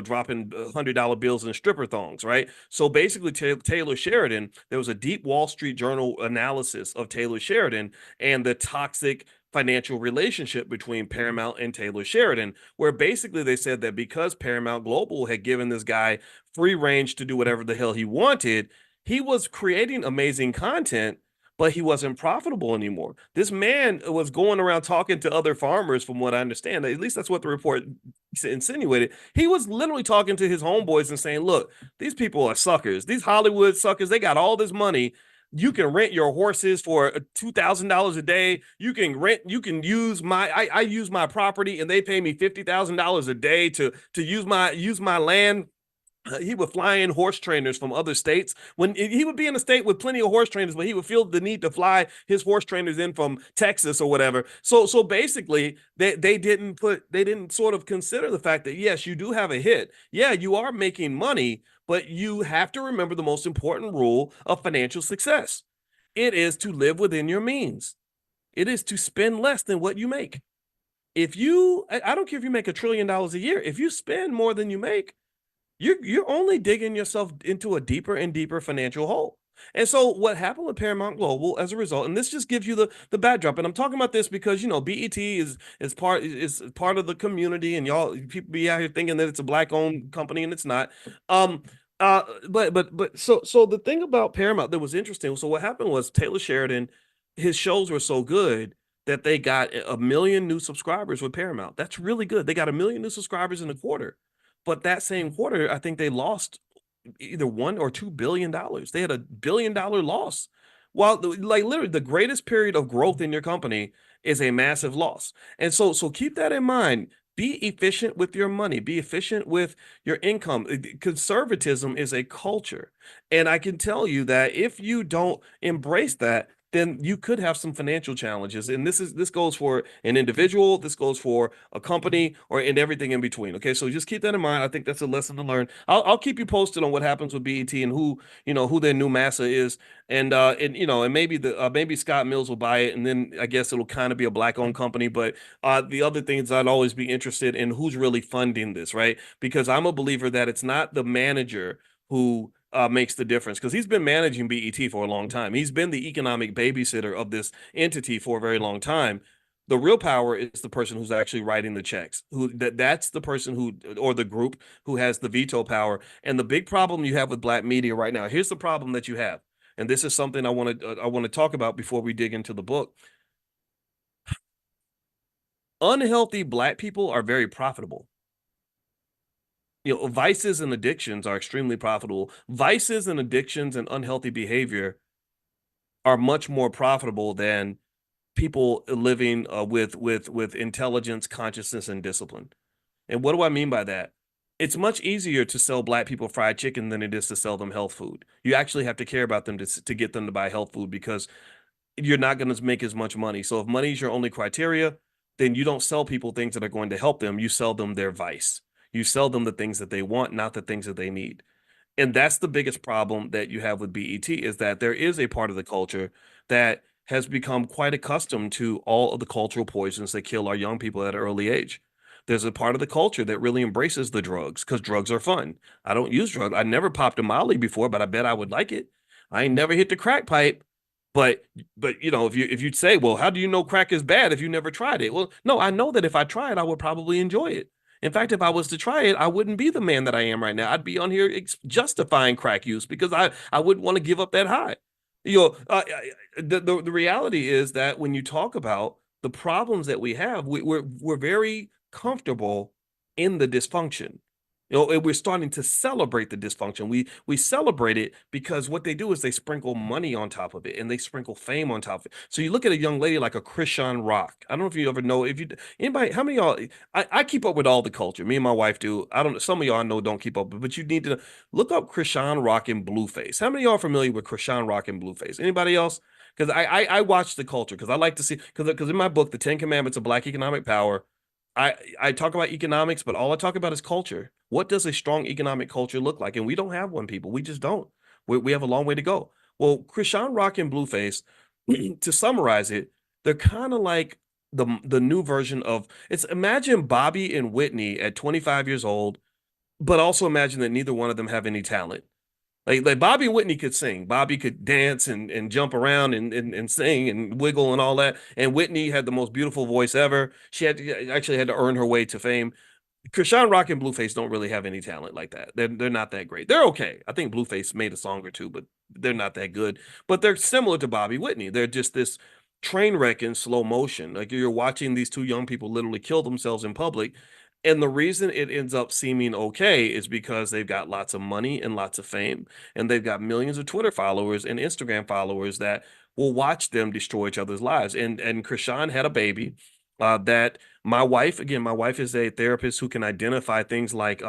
dropping $100 bills in stripper thongs, right? So basically, Taylor Sheridan, there was a deep Wall Street Journal analysis of Taylor Sheridan and the toxic financial relationship between Paramount and Taylor Sheridan, where basically they said that because Paramount Global had given this guy free range to do whatever the hell he wanted, he was creating amazing content, but he wasn't profitable anymore. This man was going around talking to other farmers, from what I understand. At least that's what the report insinuated. He was literally talking to his homeboys and saying, look, these people are suckers. These Hollywood suckers, they got all this money. You can rent your horses for $2,000 a day. You can use I use my property and they pay me $50,000 a day to use my land. He would fly in horse trainers from other states. When he would be in a state with plenty of horse trainers, but he would feel the need to fly his horse trainers in from Texas or whatever. So basically, they didn't sort of consider the fact that yes, you do have a hit. Yeah, you are making money, but you have to remember the most important rule of financial success. It is to live within your means. It is to spend less than what you make. I don't care if you make $1 trillion a year, if you spend more than you make, you're only digging yourself into a deeper and deeper financial hole. And so what happened with Paramount Global as a result, and this just gives you the backdrop. And I'm talking about this because BET is part of the community, and y'all people be out here thinking that it's a black owned company and it's not. Um but so the thing about Paramount that was interesting. So what happened was Taylor Sheridan, his shows were so good that they got a million new subscribers with Paramount. That's really good. They got a million new subscribers in a quarter. But that same quarter, I think they lost either $1 or $2 billion. They had $1 billion loss. While like literally the greatest period of growth in your company is a massive loss. And so keep that in mind. Be efficient with your money. Be efficient with your income. Conservatism is a culture. And I can tell you that if you don't embrace that, then you could have some financial challenges. And this goes for an individual, this goes for a company, or and everything in between. Okay, so just keep that in mind. I think that's a lesson to learn. I'll keep you posted on what happens with BET and who their new massa is, and maybe maybe Scott Mills will buy it, and then I guess it'll kind of be a black owned company. But the other things I'd always be interested in who's really funding this, right? Because I'm a believer that it's not the manager who makes the difference, because he's been managing BET for a long time. He's been the economic babysitter of this entity for a very long time. The real power is the person who's actually writing the checks. That's the person who, or the group who has the veto power. And the big problem you have with black media right now, here's the problem that you have. And this is something I want to talk about before we dig into the book. Unhealthy black people are very profitable. Vices and addictions are extremely profitable. Vices and addictions and unhealthy behavior are much more profitable than people living with intelligence, consciousness, and discipline. And what do I mean by that? It's much easier to sell black people fried chicken than it is to sell them health food. You actually have to care about them to get them to buy health food, because you're not going to make as much money. So if money is your only criteria, then you don't sell people things that are going to help them. You sell them their vice. You sell them the things that they want, not the things that they need. And that's the biggest problem that you have with BET, is that there is a part of the culture that has become quite accustomed to all of the cultural poisons that kill our young people at an early age. There's a part of the culture that really embraces the drugs because drugs are fun. I don't use drugs. I never popped a Molly before, but I bet I would like it. I ain't never hit the crack pipe. But if you'd say, well, how do you know crack is bad if you never tried it? Well, no, I know that if I tried, I would probably enjoy it. In fact, if I was to try it, I wouldn't be the man that I am right now. I'd be on here justifying crack use because I wouldn't want to give up that high. The reality is that when you talk about the problems that we have, we're very comfortable in the dysfunction. We're starting to celebrate the dysfunction. We celebrate it because what they do is they sprinkle money on top of it and they sprinkle fame on top of it. So you look at a young lady like a Krishan Rock. I don't know if you ever know, if you anybody, how many of y'all, I keep up with all the culture. Me and my wife do. I don't know, some of y'all I know don't keep up, but you need to look up Krishan Rock and Blueface. How many of y'all are familiar with Krishan Rock and Blueface? Anybody else? Because I watch the culture because I like to see, because in my book, The 10 Commandments of Black Economic Power, I talk about economics, but all I talk about is culture. What does a strong economic culture look like? And we don't have one, people. We just don't. We have a long way to go. Well, Krishan Rock and Blueface, to summarize it, they're kind of like the new version of it's imagine Bobby and Whitney at 25 years old, but also imagine that neither one of them have any talent. Like Bobby and Whitney could sing. Bobby could dance and jump around and sing and wiggle and all that. And Whitney had the most beautiful voice ever. She actually had to earn her way to fame. Krishan Rock and Blueface don't really have any talent like that. They're not that great. They're okay. I think Blueface made a song or two, but they're not that good. But they're similar to Bobby Whitney. They're just this train wreck in slow motion. Like you're watching these two young people literally kill themselves in public. And the reason it ends up seeming okay is because they've got lots of money and lots of fame, and they've got millions of Twitter followers and Instagram followers that will watch them destroy each other's lives. And Krishan had a baby that my wife is a therapist who can identify things like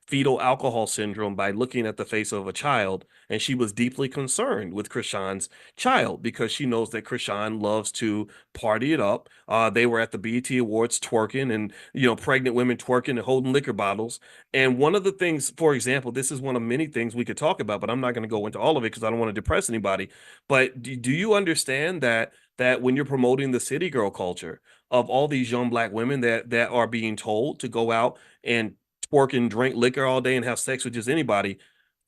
fetal alcohol syndrome by looking at the face of a child. And she was deeply concerned with Krishan's child because she knows that Krishan loves to party it up. They were at the BET Awards twerking and, pregnant women twerking and holding liquor bottles. And one of the things, for example, this is one of many things we could talk about, but I'm not going to go into all of it because I don't want to depress anybody. But do you understand that when you're promoting the city girl culture of all these young black women that are being told to go out and twerk and drink liquor all day and have sex with just anybody,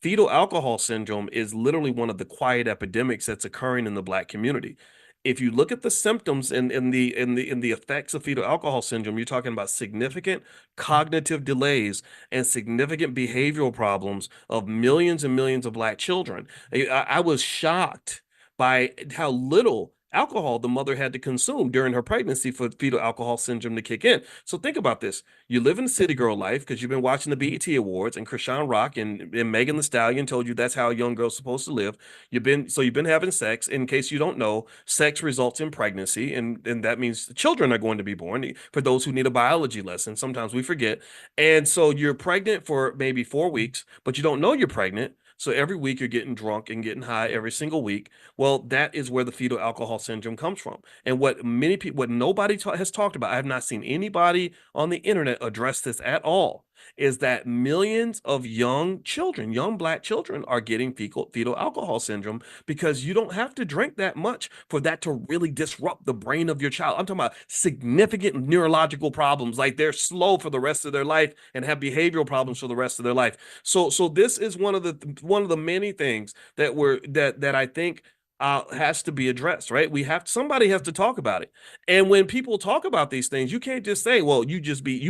fetal alcohol syndrome is literally one of the quiet epidemics that's occurring in the black community. If you look at the symptoms and the effects of fetal alcohol syndrome, you're talking about significant cognitive delays and significant behavioral problems of millions and millions of black children. I was shocked by how little alcohol the mother had to consume during her pregnancy for fetal alcohol syndrome to kick in. So think about this. You live in city girl life because you've been watching the BET Awards and Krishan Rock and Megan Thee Stallion told you that's how a young girl's supposed to live. You've been having sex. In case you don't know, sex results in pregnancy, and that means children are going to be born. For those who need a biology lesson, sometimes we forget. And so you're pregnant for maybe 4 weeks, but you don't know you're pregnant. So every week you're getting drunk and getting high every single week. Well, that is where the fetal alcohol syndrome comes from. And what many people, what nobody has talked about, I have not seen anybody on the internet address this at all, is that millions of young children, young black children, are getting fetal alcohol syndrome because you don't have to drink that much for that to really disrupt the brain of your child. I'm talking about significant neurological problems, like they're slow for the rest of their life and have behavioral problems for the rest of their life. So this is one of the many things that I think has to be addressed, right? Somebody has to talk about it. And when people talk about these things, you can't just say, well, you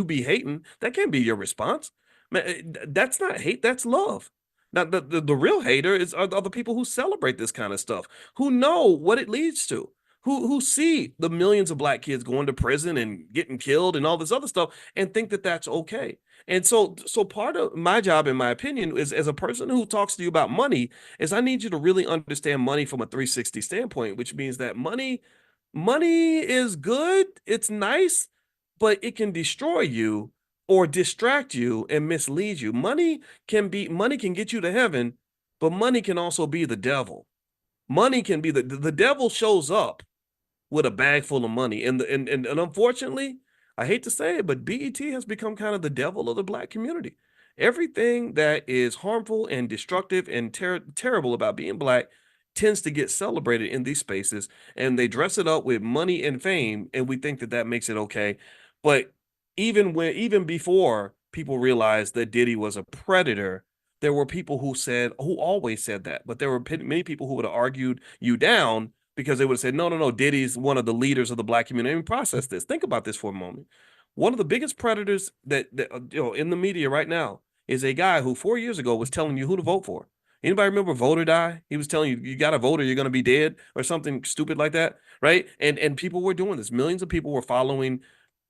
be hating. That can't be your response. Man, that's not hate, that's love. Now, the real hater are the people who celebrate this kind of stuff, who know what it leads to, who see the millions of black kids going to prison and getting killed and all this other stuff and think that that's okay. And so part of my job, in my opinion, is as a person who talks to you about money, is I need you to really understand money from a 360 standpoint, which means that money is good, it's nice, but it can destroy you or distract you and mislead you. Money can get you to heaven, but money can also be the devil. Money can be the devil shows up with a bag full of money. And unfortunately, I hate to say it, but BET has become kind of the devil of the black community. Everything that is harmful and destructive and terrible about being black tends to get celebrated in these spaces, and they dress it up with money and fame, and we think that that makes it okay. But even before people realized that Diddy was a predator, there were people who always said that, but there were many people who would have argued you down because they would have said, no, no, no, Diddy's one of the leaders of the black community. I mean, process this. Think about this for a moment. One of the biggest predators that in the media right now is a guy who 4 years ago was telling you who to vote for. Anybody remember Vote or Die? He was telling you you got to vote or you're going to be dead or something stupid like that, right? And people were doing this. Millions of people were following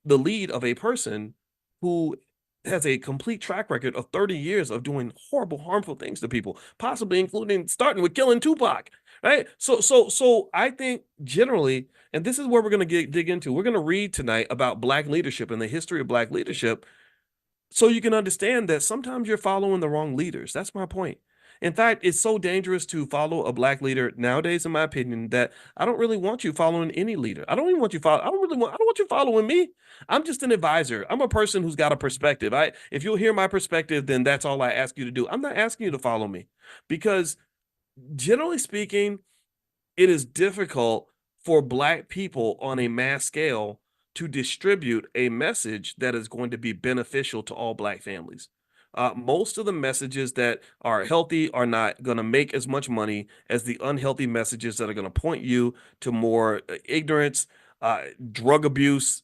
the lead of a person who has a complete track record of 30 years of doing horrible, harmful things to people, possibly including starting with killing Tupac, right? So I think generally, and this is where we're going to dig into. We're going to read tonight about black leadership and the history of black leadership, so you can understand that sometimes you're following the wrong leaders. That's my point. In fact, it's so dangerous to follow a black leader nowadays, in my opinion, that I don't really want you following any leader. I don't even want you follow. I don't want you following me. I'm just an advisor. I'm a person who's got a perspective. If you'll hear my perspective, then that's all I ask you to do. I'm not asking you to follow me because generally speaking, it is difficult for Black people on a mass scale to distribute a message that is going to be beneficial to all Black families. Most of the messages that are healthy are not going to make as much money as the unhealthy messages that are going to point you to more ignorance, drug abuse,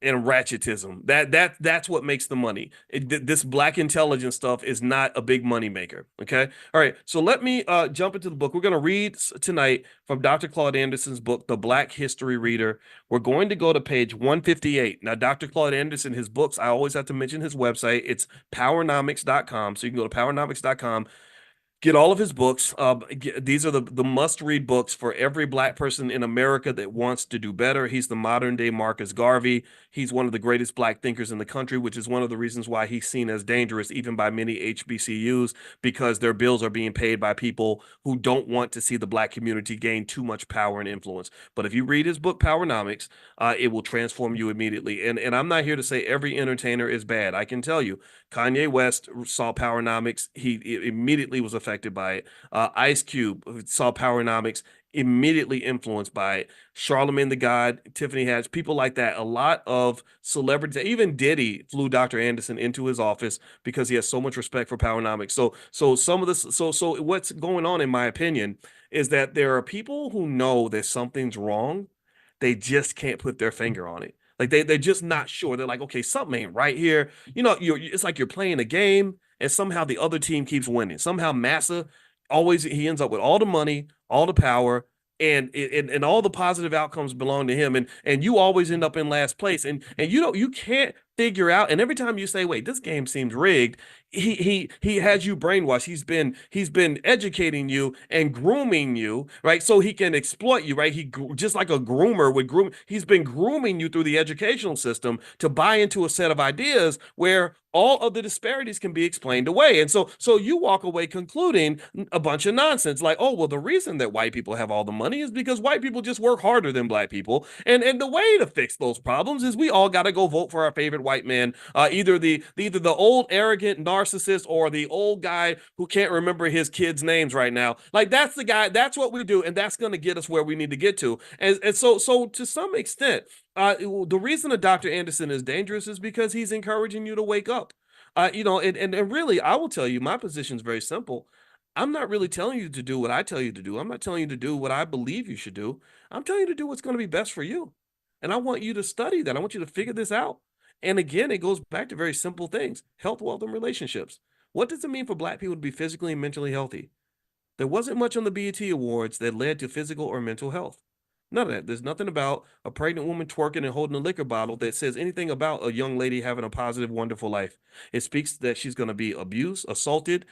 and ratchetism. That's what makes the money. This Black intelligence stuff is not a big money maker. Okay. All right. So let me jump into the book. We're going to read tonight from Dr. Claude Anderson's book, The Black History Reader. We're going to go to page 158. Now, Dr. Claude Anderson, his books, I always have to mention his website. It's powernomics.com. So you can go to powernomics.com, get all of his books. These are the must-read books for every Black person in America that wants to do better. He's the modern-day Marcus Garvey. He's one of the greatest Black thinkers in the country, which is one of the reasons why he's seen as dangerous even by many HBCUs, because their bills are being paid by people who don't want to see the Black community gain too much power and influence. But if you read his book, Powernomics, it will transform you immediately. And I'm not here to say every entertainer is bad. I can tell you, Kanye West saw Powernomics. He immediately was affected by it. Ice Cube saw Powernomics, immediately influenced by it. Charlemagne the God, Tiffany Haddish, people like that. A lot of celebrities, even Diddy flew Dr. Anderson into his office because he has so much respect for Powernomics. So some of this, so what's going on, in my opinion, is that there are people who know that something's wrong. They just can't put their finger on it. Like they're just not sure. They're like, okay, something ain't right here. It's like you're playing a game and somehow the other team keeps winning. Somehow Massa always he ends up with all the money, all the power, and all the positive outcomes belong to him. And you always end up in last place. And you can't figure out. And every time you say, wait, this game seems rigged, he has you brainwashed. He's been educating you and grooming you, right? So he can exploit you, right? He just like a groomer would groom. He's been grooming you through the educational system to buy into a set of ideas where all of the disparities can be explained away. And so you walk away concluding a bunch of nonsense like, oh, well, the reason that white people have all the money is because white people just work harder than Black people. And the way to fix those problems is we all got to go vote for our favorite white man, either the old arrogant narcissist or the old guy who can't remember his kids' names right now. Like that's the guy. That's what we do, and that's going to get us where we need to get to. And so to some extent, the reason that Dr. Anderson is dangerous is because he's encouraging you to wake up. And really, I will tell you, my position is very simple. I'm not really telling you to do what I tell you to do. I'm not telling you to do what I believe you should do. I'm telling you to do what's going to be best for you. And I want you to study that. I want you to figure this out. And again, it goes back to very simple things: health, wealth, and relationships. What does it mean for Black people to be physically and mentally healthy? There wasn't much on the BET Awards that led to physical or mental health. None of that. There's nothing about a pregnant woman twerking and holding a liquor bottle that says anything about a young lady having a positive, wonderful life. It speaks that she's going to be abused, assaulted.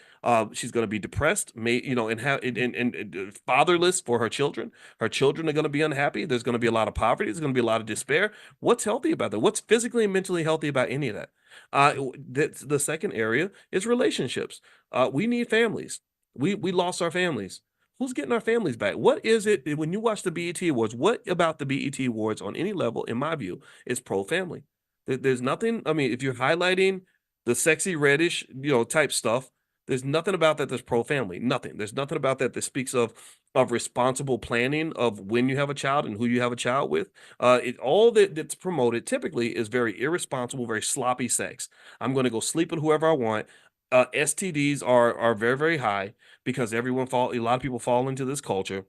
She's going to be depressed, and fatherless for her children. Her children are going to be unhappy. There's going to be a lot of poverty. There's going to be a lot of despair. What's healthy about that? What's physically and mentally healthy about any of that? The second area is relationships. We need families. We lost our families. Who's getting our families back? What is it when you watch the BET Awards? What about the BET Awards on any level, in my view, is pro family? There's nothing. I mean, if you're highlighting the sexy reddish, type stuff, there's nothing about that that's pro family. Nothing. There's nothing about that that speaks of responsible planning of when you have a child and who you have a child with. All that's promoted typically is very irresponsible, very sloppy sex. I'm going to go sleep with whoever I want. STDs are very, very high because a lot of people fall into this culture.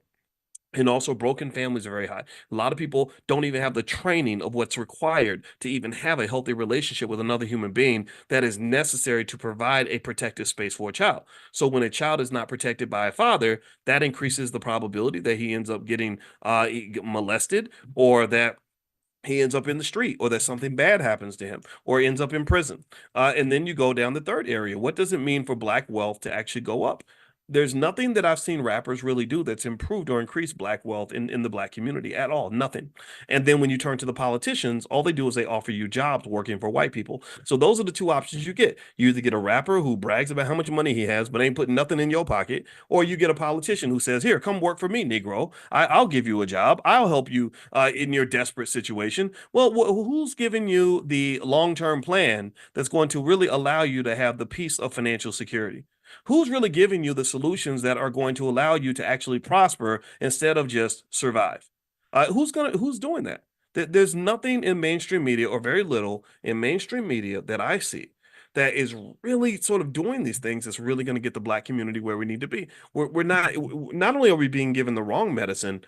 And also, broken families are very high. A lot of people don't even have the training of what's required to even have a healthy relationship with another human being that is necessary to provide a protective space for a child. So, when a child is not protected by a father, that increases the probability that he ends up getting molested, or that he ends up in the street, or that something bad happens to him, or ends up in prison. And then you go down the third area. What does it mean for Black wealth to actually go up? There's nothing that I've seen rappers really do that's improved or increased Black wealth in the Black community at all. Nothing. And then when you turn to the politicians, all they do is they offer you jobs working for white people. So those are the two options you get. You either get a rapper who brags about how much money he has, but ain't putting nothing in your pocket, or you get a politician who says, here, come work for me, Negro. I'll give you a job. I'll help you in your desperate situation. Well, who's giving you the long-term plan that's going to really allow you to have the peace of financial security? Who's really giving you the solutions that are going to allow you to actually prosper instead of just survive? Who's doing that? There's nothing in mainstream media, or very little in mainstream media, that I see that is really sort of doing these things that's really going to get the Black community where we need to be. Not only are we being given the wrong medicine,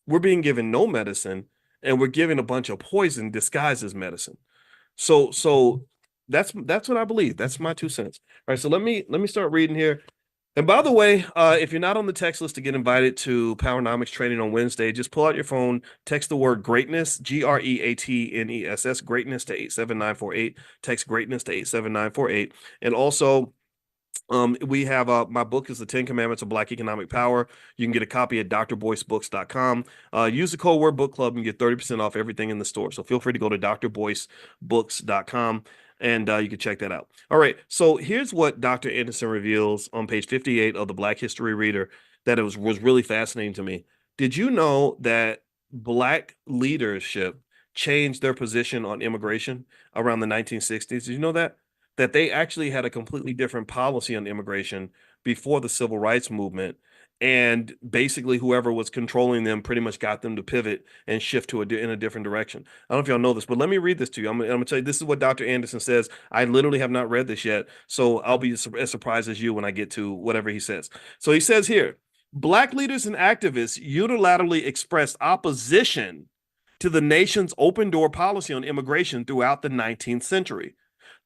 we're being given no medicine, and we're given a bunch of poison disguised as medicine. So that's what I believe. That's my 2 cents. All right, so let me start reading here. And by the way, if you're not on the text list to get invited to Powernomics training on Wednesday, just pull out your phone, text the word greatness, GREATNESS, greatness to 87948. Text greatness to 87948. And also, we have my book is The 10 Commandments of Black Economic Power. You can get a copy at drboycebooks.com. Use the code word book club and get 30% off everything in the store. So feel free to go to drboycebooks.com and you can check that out. All right. So here's what Dr. Anderson reveals on page 58 of the Black History Reader that was really fascinating to me. Did you know that Black leadership changed their position on immigration around the 1960s? Did you know that they actually had a completely different policy on immigration before the civil rights movement? And basically, whoever was controlling them pretty much got them to pivot and shift in a different direction. I don't know if y'all know this, but let me read this to you. I'm going to tell you, this is what Dr. Anderson says. I literally have not read this yet, so I'll be as surprised as you when I get to whatever he says. So he says here, Black leaders and activists unilaterally expressed opposition to the nation's open door policy on immigration throughout the 19th century.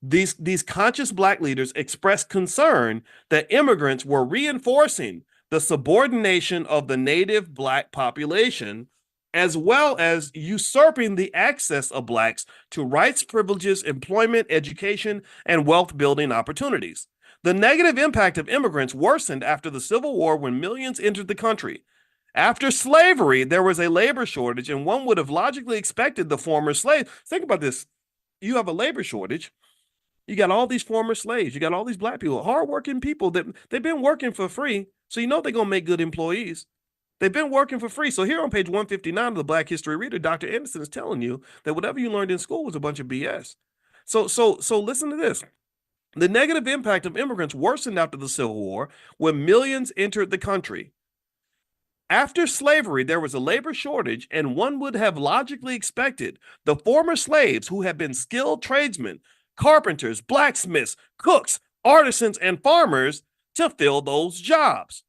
These conscious Black leaders expressed concern that immigrants were reinforcing the subordination of the native Black population, as well as usurping the access of Blacks to rights, privileges, employment, education, and wealth building opportunities. The negative impact of immigrants worsened after the Civil War when millions entered the country. After slavery, there was a labor shortage, and one would have logically expected the former slaves. Think about this. You have a labor shortage. You got all these former slaves. You got all these Black people, hardworking people that they've been working for free. So you know they're going to make good employees. They've been working for free. So here on page 159 of the Black History Reader, Dr. Anderson is telling you that whatever you learned in school was a bunch of BS. So listen to this. The negative impact of immigrants worsened after the Civil War when millions entered the country. After slavery, there was a labor shortage, and one would have logically expected the former slaves who had been skilled tradesmen, carpenters, blacksmiths, cooks, artisans, and farmers to fill those jobs.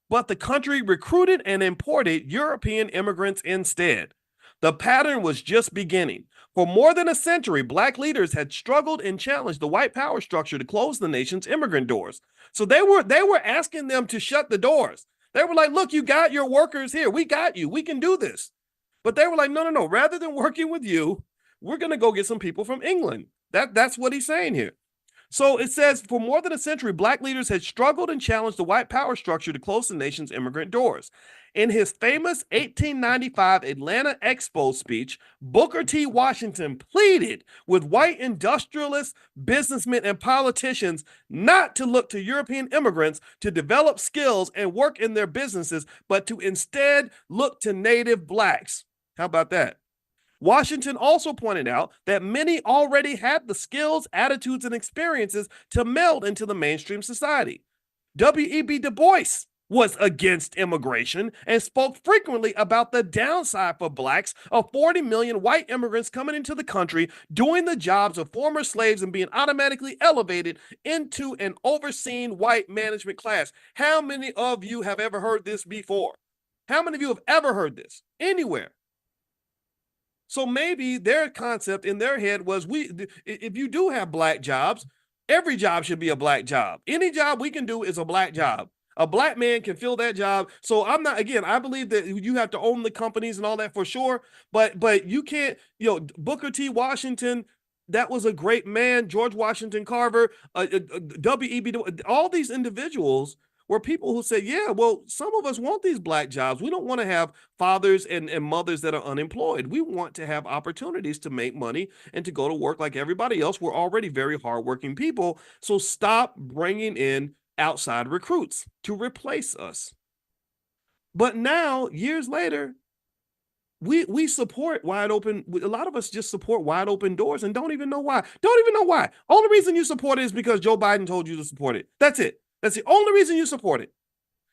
But the country recruited and imported European immigrants instead. The pattern was just beginning. For more than a century, Black leaders had struggled and challenged the white power structure to close the nation's immigrant doors. So they were asking them to shut the doors. They were like, look, you got your workers here. We got you. We can do this. But they were like, no. Rather than working with you, we're going to go get some people from England. That's what he's saying here. So it says, for more than a century, Black leaders had struggled and challenged the white power structure to close the nation's immigrant doors. In his famous 1895 Atlanta Expo speech, Booker T. Washington pleaded with white industrialists, businessmen, and politicians not to look to European immigrants to develop skills and work in their businesses, but to instead look to native Blacks. How about that? Washington also pointed out that many already had the skills, attitudes, and experiences to meld into the mainstream society. W.E.B. Du Bois was against immigration and spoke frequently about the downside for Blacks of 40 million white immigrants coming into the country, doing the jobs of former slaves and being automatically elevated into an overseen white management class. How many of you have ever heard this before? How many of you have ever heard this anywhere? So maybe their concept in their head was, if you do have Black jobs, every job should be a Black job. Any job we can do is a Black job. A Black man can fill that job. So I believe that you have to own the companies and all that for sure, but you can't, Booker T. Washington, that was a great man. George Washington Carver, W.E.B. all these individuals were people who said, yeah, well, some of us want these Black jobs. We don't want to have fathers and mothers that are unemployed. We want to have opportunities to make money and to go to work like everybody else. We're already very hardworking people. So stop bringing in outside recruits to replace us. But now, years later, we support wide open. A lot of us just support wide open doors and don't even know why. Only reason you support it is because Joe Biden told you to support it. That's it. That's the only reason you support it.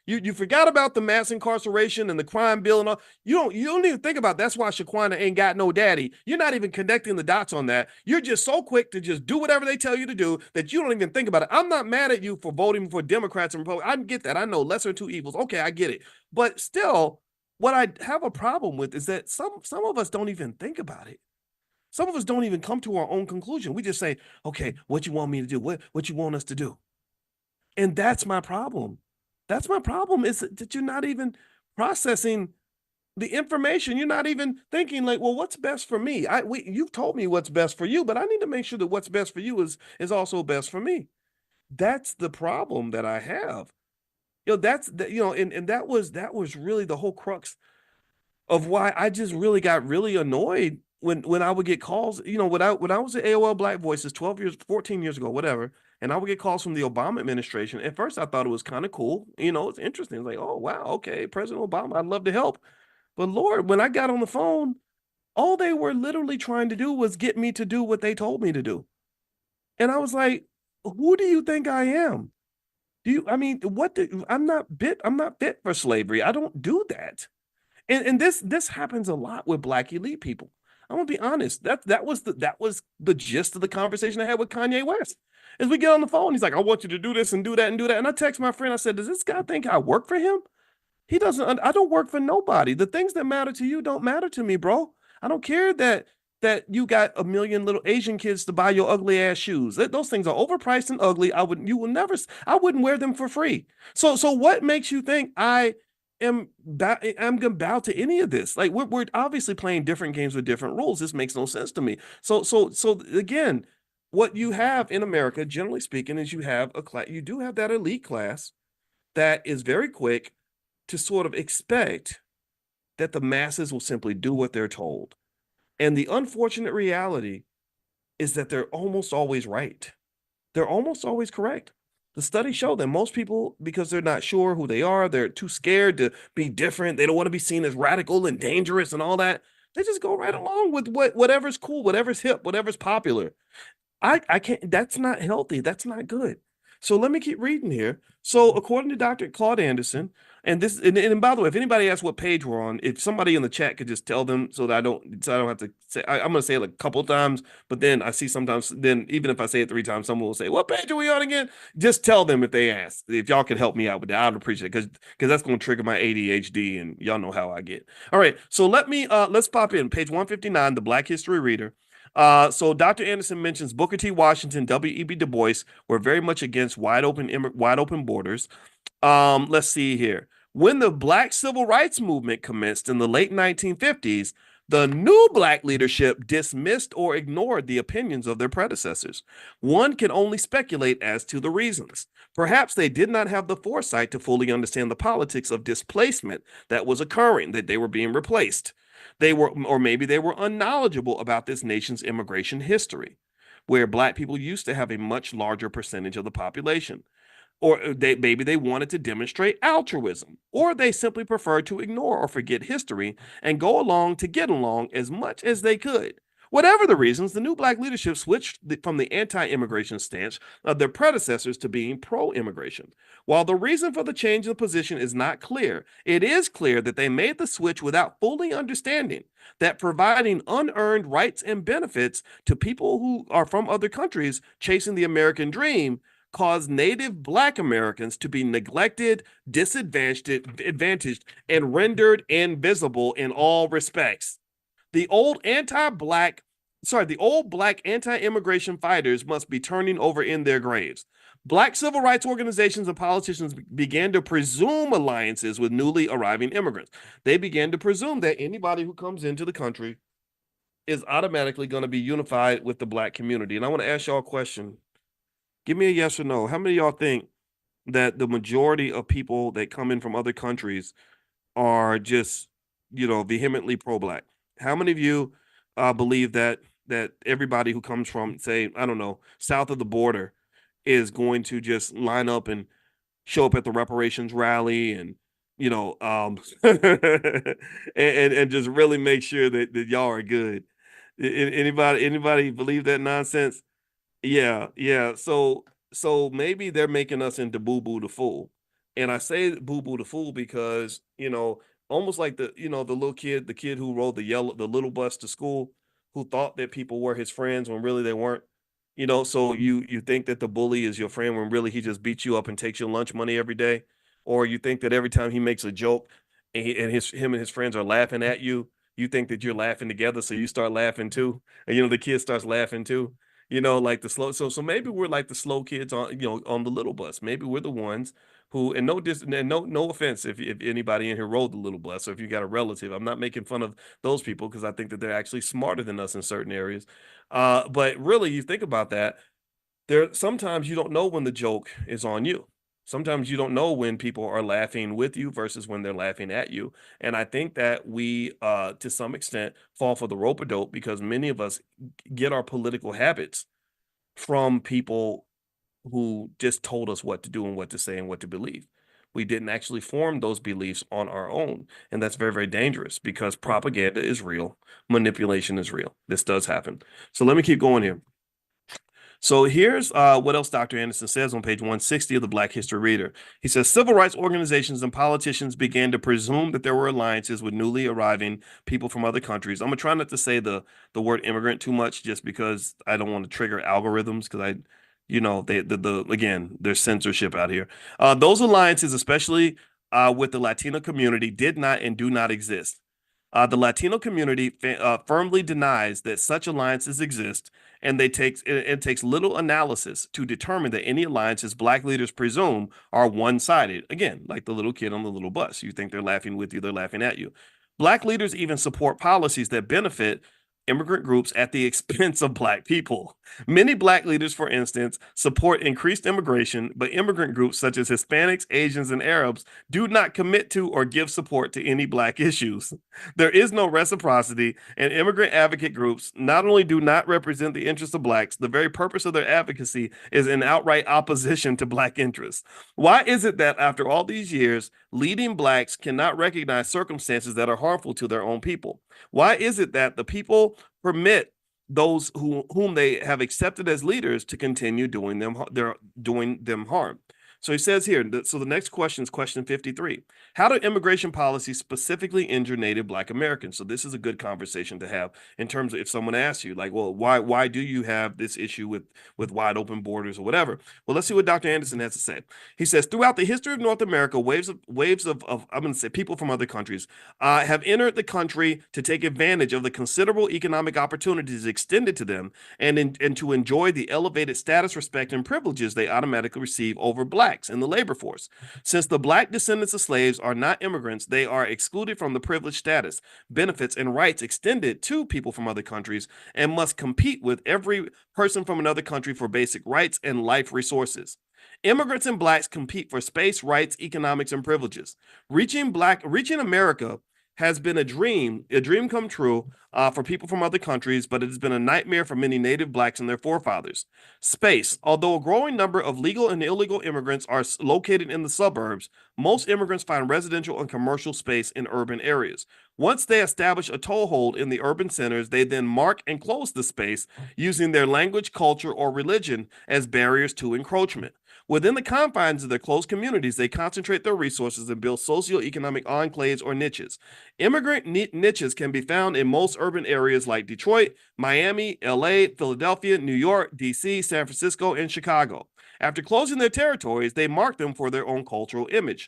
You forgot about the mass incarceration and the crime bill and all. You don't even think about it. That's why Shaquana ain't got no daddy. You're not even connecting the dots on that. You're just so quick to just do whatever they tell you to do that you don't even think about it. I'm not mad at you for voting for Democrats and Republicans. I get that. I know lesser of two evils. Okay, I get it. But still, what I have a problem with is that some of us don't even think about it. Some of us don't even come to our own conclusion. We just say, okay, what you want me to do? What you want us to do? And that's my problem. That's my problem is that you're not even processing the information. You're not even thinking like, well, what's best for me? You've told me what's best for you, but I need to make sure that what's best for you is also best for me. That's the problem that I have. That's the, and that was really the whole crux of why I just really got really annoyed when I would get calls, when I was at AOL Black Voices 12 years, 14 years ago, whatever, and I would get calls from the Obama administration. At first I thought it was kind of cool. It's interesting. It's like, oh wow, okay, President Obama, I'd love to help. But Lord, when I got on the phone, all they were literally trying to do was get me to do what they told me to do. And I was like, who do you think I am? I mean, I'm not fit for slavery. I don't do that. And this happens a lot with Black elite people. I'm gonna be honest. That was the gist of the conversation I had with Kanye West. As we get on the phone, he's like, "I want you to do this and do that and do that." And I text my friend. I said, "Does this guy think I work for him?" He doesn't. I don't work for nobody. The things that matter to you don't matter to me, bro. I don't care that you got a million little Asian kids to buy your ugly ass shoes. Those things are overpriced and ugly. You will never. I wouldn't wear them for free. So what makes you think I'm gonna bow to any of this? Like we're obviously playing different games with different rules. This makes no sense to me. So again, what you have in America, generally speaking, is you have a class. You do have that elite class that is very quick to sort of expect that the masses will simply do what they're told. And the unfortunate reality is that they're almost always right. They're almost always correct. The studies show that most people, because they're not sure who they are, they're too scared to be different. They don't want to be seen as radical and dangerous and all that. They just go right along with whatever's cool, whatever's hip, whatever's popular. I can't, that's not healthy. That's not good. So let me keep reading here. So according to Dr. Claude Anderson, and by the way, if anybody asks what page we're on, if somebody in the chat could just tell them so that I don't have to say, I'm gonna say it like a couple of times, but then I see sometimes, then even if I say it 3 times, someone will say, what page are we on again? Just tell them if they ask. If y'all could help me out with that, I'd appreciate it because that's gonna trigger my ADHD and y'all know how I get. All right, so let's pop in page 159, the Black History Reader. So Dr. Anderson mentions Booker T. Washington, W.E.B. Du Bois were very much against wide open borders. Let's see here. When the Black Civil Rights Movement commenced in the late 1950s, the new Black leadership dismissed or ignored the opinions of their predecessors. One can only speculate as to the reasons. Perhaps they did not have the foresight to fully understand the politics of displacement that was occurring, that they were being replaced. Or maybe they were unknowledgeable about this nation's immigration history, where Black people used to have a much larger percentage of the population. Or maybe they wanted to demonstrate altruism, or they simply preferred to ignore or forget history and go along to get along as much as they could. Whatever the reasons, the new Black leadership switched from the anti immigration stance of their predecessors to being pro immigration. While the reason for the change of position is not clear, it is clear that they made the switch without fully understanding that providing unearned rights and benefits to people who are from other countries chasing the American dream caused native Black Americans to be neglected, disadvantaged, and rendered invisible in all respects. The old anti-Black, the old Black anti-immigration fighters must be turning over in their graves. Black civil rights organizations and politicians began to presume alliances with newly arriving immigrants. They began to presume that anybody who comes into the country is automatically going to be unified with the Black community. And I want to ask y'all a question. Give me a yes or no. How many of y'all think that the majority of people that come in from other countries are just, vehemently pro-Black? How many of you believe that everybody who comes from, say, I don't know, south of the border is going to just line up and show up at the reparations rally and and just really make sure that y'all are good? Anybody believe that nonsense? Yeah, yeah. so maybe they're making us into Boo Boo the Fool. And I say Boo Boo the Fool because, almost like the little kid, the kid who rode the little bus to school, who thought that people were his friends when really they weren't. So you think that the bully is your friend when really he just beats you up and takes your lunch money every day, or you think that every time he makes a joke and him and his friends are laughing at you, you think that you're laughing together, so you start laughing too, and the kid starts laughing too. Like the slow. So maybe we're like the slow kids on the little bus. Maybe we're the ones who, and no offense if anybody in here rode the little bus, or if you got a relative, I'm not making fun of those people because I think that they're actually smarter than us in certain areas. But really, you think about that. There sometimes you don't know when the joke is on you. Sometimes you don't know when people are laughing with you versus when they're laughing at you. And I think that we, to some extent, fall for the rope a dope because many of us get our political habits from people who just told us what to do and what to say and what to believe. We didn't actually form those beliefs on our own. And that's very, very dangerous because propaganda is real, manipulation is real. This does happen. So let me keep going here. So here's what else Dr. Anderson says on page 160 of the Black History Reader. He says civil rights organizations and politicians began to presume that there were alliances with newly arriving people from other countries. I'm gonna try not to say the word immigrant too much, just because I don't want to trigger algorithms, because again, there's censorship out here. Those alliances, especially with the Latino community, did not and do not exist. The Latino community firmly denies that such alliances exist, and it takes little analysis to determine that any alliances Black leaders presume are one-sided. Again, like the little kid on the little bus. You think they're laughing with you, they're laughing at you. Black leaders even support policies that benefit immigrant groups at the expense of Black people. Many Black leaders, for instance, support increased immigration, but immigrant groups such as Hispanics, Asians, and Arabs do not commit to or give support to any Black issues. There is no reciprocity, and immigrant advocate groups not only do not represent the interests of Blacks, the very purpose of their advocacy is in outright opposition to Black interests. Why is it that after all these years, leading Blacks cannot recognize circumstances that are harmful to their own people? Why is it that the people permit those whom they have accepted as leaders to continue doing them harm? So he says here, so the next question is question 53. How do immigration policies specifically injure Native Black Americans? So this is a good conversation to have in terms of if someone asks you, like, well, why do you have this issue with wide open borders or whatever? Well, let's see what Dr. Anderson has to say. He says, throughout the history of North America, waves of I'm going to say people from other countries have entered the country to take advantage of the considerable economic opportunities extended to them and to enjoy the elevated status, respect, and privileges they automatically receive over Blacks in the labor force. Since the Black descendants of slaves are not immigrants, they are excluded from the privileged status, benefits, and rights extended to people from other countries and must compete with every person from another country for basic rights and life resources. Immigrants and Blacks compete for space, rights, economics, and privileges. Reaching America has been a dream come true for people from other countries, but it has been a nightmare for many Native Blacks and their forefathers. Space. Although a growing number of legal and illegal immigrants are located in the suburbs, most immigrants find residential and commercial space in urban areas. Once they establish a toehold in the urban centers, they then mark and close the space using their language, culture, or religion as barriers to encroachment. Within the confines of their closed communities, they concentrate their resources and build socioeconomic enclaves or niches. Immigrant niches can be found in most urban areas like Detroit, Miami, LA, Philadelphia, New York, DC, San Francisco, and Chicago. After closing their territories, they mark them for their own cultural image,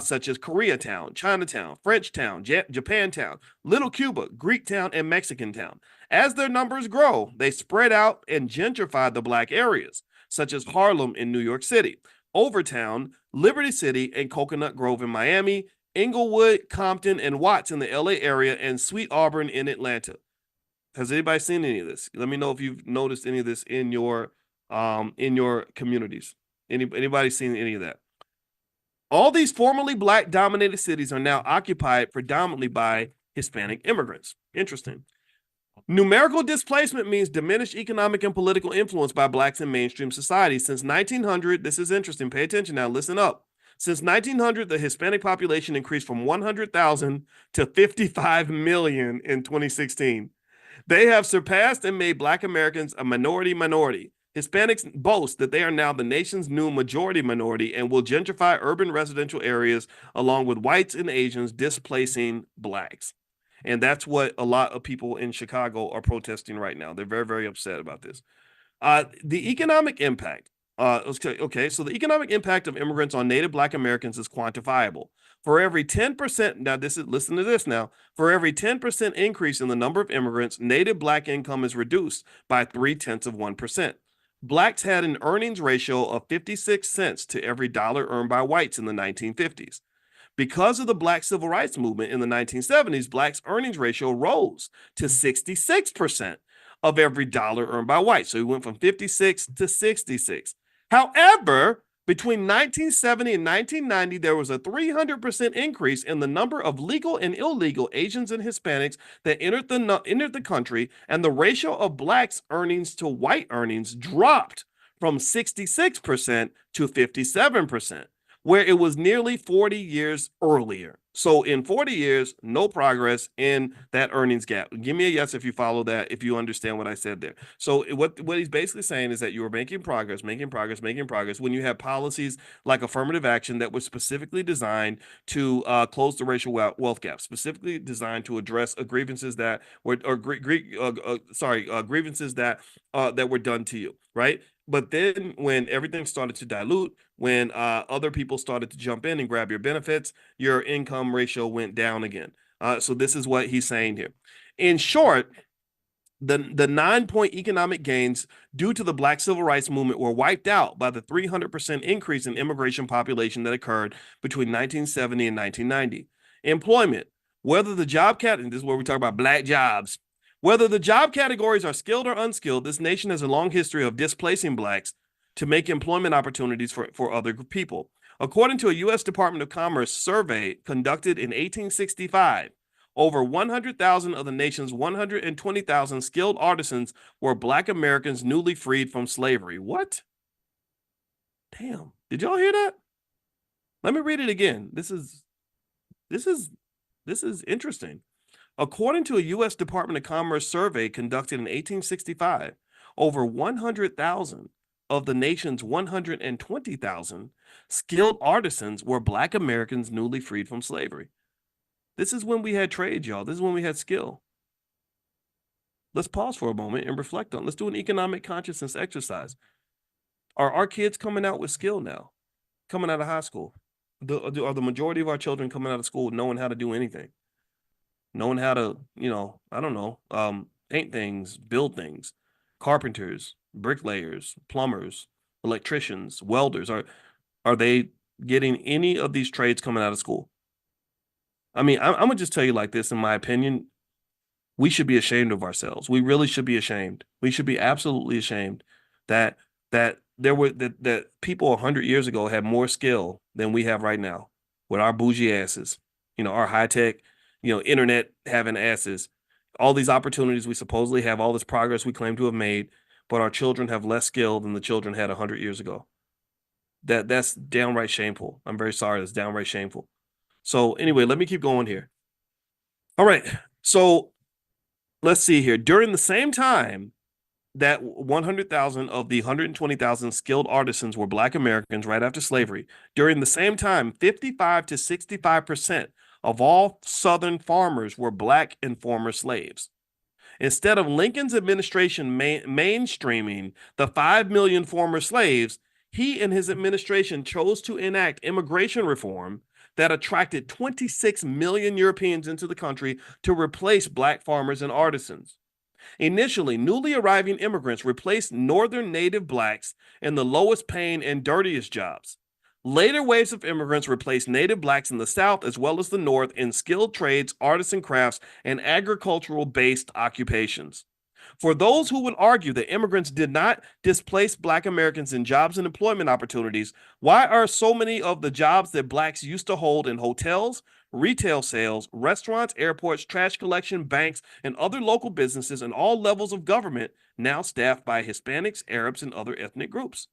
such as Koreatown, Chinatown, Frenchtown, Japantown, Little Cuba, Greektown, and Mexicantown. As their numbers grow, they spread out and gentrify the Black areas, such as Harlem in New York City, Overtown, Liberty City, and Coconut Grove in Miami, Inglewood, Compton, and Watts in the LA area, and Sweet Auburn in Atlanta. Has anybody seen any of this? Let me know if you've noticed any of this in your communities. Anybody seen any of that? All these formerly Black dominated cities are now occupied predominantly by Hispanic immigrants. Interesting. Numerical displacement means diminished economic and political influence by Blacks in mainstream society. Since 1900, this is interesting. Pay attention now. Listen up. Since 1900, the Hispanic population increased from 100,000 to 55 million in 2016. They have surpassed and made Black Americans a minority. Hispanics boast that they are now the nation's new majority minority and will gentrify urban residential areas along with whites and Asians, displacing blacks. And that's what a lot of people in Chicago are protesting right now. They're very, very upset about this. The economic impact. Okay, so the economic impact of immigrants on Native Black Americans is quantifiable. For every 10%, now listen to this now. For every 10% increase in the number of immigrants, Native Black income is reduced by 0.3%. Blacks had an earnings ratio of 56 cents to every dollar earned by whites in the 1950s. Because of the Black Civil Rights Movement in the 1970s, Blacks' earnings ratio rose to 66% of every dollar earned by whites. So we went from 56 to 66. However, between 1970 and 1990, there was a 300% increase in the number of legal and illegal Asians and Hispanics that entered the country, and the ratio of Blacks' earnings to white earnings dropped from 66% to 57%, where it was nearly 40 years earlier. So in 40 years, no progress in that earnings gap. Give me a yes if you follow that, if you understand what I said there. So what he's basically saying is that you are making progress when you have policies like affirmative action that was specifically designed to close the racial wealth gap, specifically designed to address grievances that were grievances that were done to you, right? But then when everything started to dilute, when other people started to jump in and grab your benefits, your income ratio went down again. So this is what he's saying here. In short, the 9-point economic gains due to the Black Civil Rights Movement were wiped out by the 300% increase in immigration population that occurred between 1970 and 1990. Employment, whether the job and this is where we talk about black jobs, whether the job categories are skilled or unskilled, this nation has a long history of displacing blacks to make employment opportunities for other people. According to a U.S. Department of Commerce survey conducted in 1865, over 100,000 of the nation's 120,000 skilled artisans were Black Americans newly freed from slavery. What? Damn. Did y'all hear that? Let me read it again. This is interesting. According to a U.S. Department of Commerce survey conducted in 1865, over 100,000 of the nation's 120,000 skilled artisans were Black Americans newly freed from slavery. This is when we had trade, y'all. This is when we had skill. Let's pause for a moment and reflect on. Let's do an economic consciousness exercise. Are our kids coming out with skill now? Coming out of high school? Are the majority of our children coming out of school knowing how to do anything? Knowing how to, I don't know, paint things, build things, carpenters, bricklayers, plumbers, electricians, welders, are they getting any of these trades coming out of school? I mean, I'm gonna just tell you like this, in my opinion, we should be ashamed of ourselves. We really should be ashamed. We should be absolutely ashamed that that people 100 years ago had more skill than we have right now with our bougie asses, our high tech, internet having asses, all these opportunities we supposedly have, all this progress we claim to have made, but our children have less skill than the children had 100 years ago. That's downright shameful. I'm very sorry. That's downright shameful. So anyway, let me keep going here. All right. So let's see here. During the same time that 100,000 of the 120,000 skilled artisans were Black Americans right after slavery, during the same time, 55 to 65% of all Southern farmers were Black and former slaves. Instead of Lincoln's administration mainstreaming the 5 million former slaves, he and his administration chose to enact immigration reform that attracted 26 million Europeans into the country to replace Black farmers and artisans. Initially, newly arriving immigrants replaced Northern Native Blacks in the lowest paying and dirtiest jobs. Later waves of immigrants replaced Native Blacks in the South as well as the North in skilled trades, artisan crafts, and agricultural-based occupations. For those who would argue that immigrants did not displace Black Americans in jobs and employment opportunities, why are so many of the jobs that Blacks used to hold in hotels, retail sales, restaurants, airports, trash collection, banks, and other local businesses and all levels of government now staffed by Hispanics, Arabs, and other ethnic groups?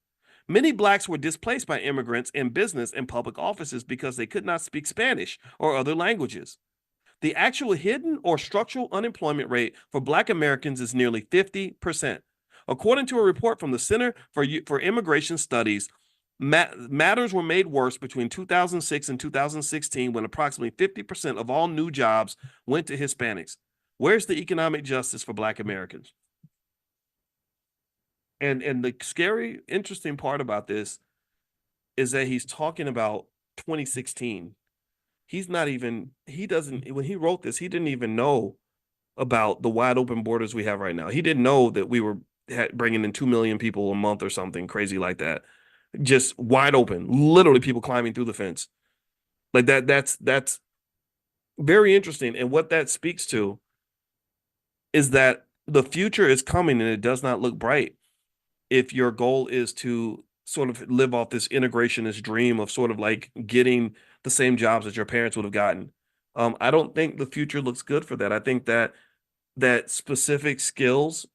Many Blacks were displaced by immigrants in business and public offices because they could not speak Spanish or other languages. The actual hidden or structural unemployment rate for Black Americans is nearly 50%. According to a report from the Center for Immigration Studies, matters were made worse between 2006 and 2016 when approximately 50% of all new jobs went to Hispanics. Where's the economic justice for Black Americans? And the scary, interesting part about this is that he's talking about 2016. He's not even, he doesn't, when he wrote this, he didn't even know about the wide open borders we have right now. He didn't know that we were bringing in 2 million people a month or something crazy like that. Just wide open, literally people climbing through the fence. Like that's very interesting. And what that speaks to is that the future is coming and it does not look bright if your goal is to sort of live off this integrationist dream of sort of like getting the same jobs that your parents would have gotten. I don't think the future looks good for that. I think that specific skills,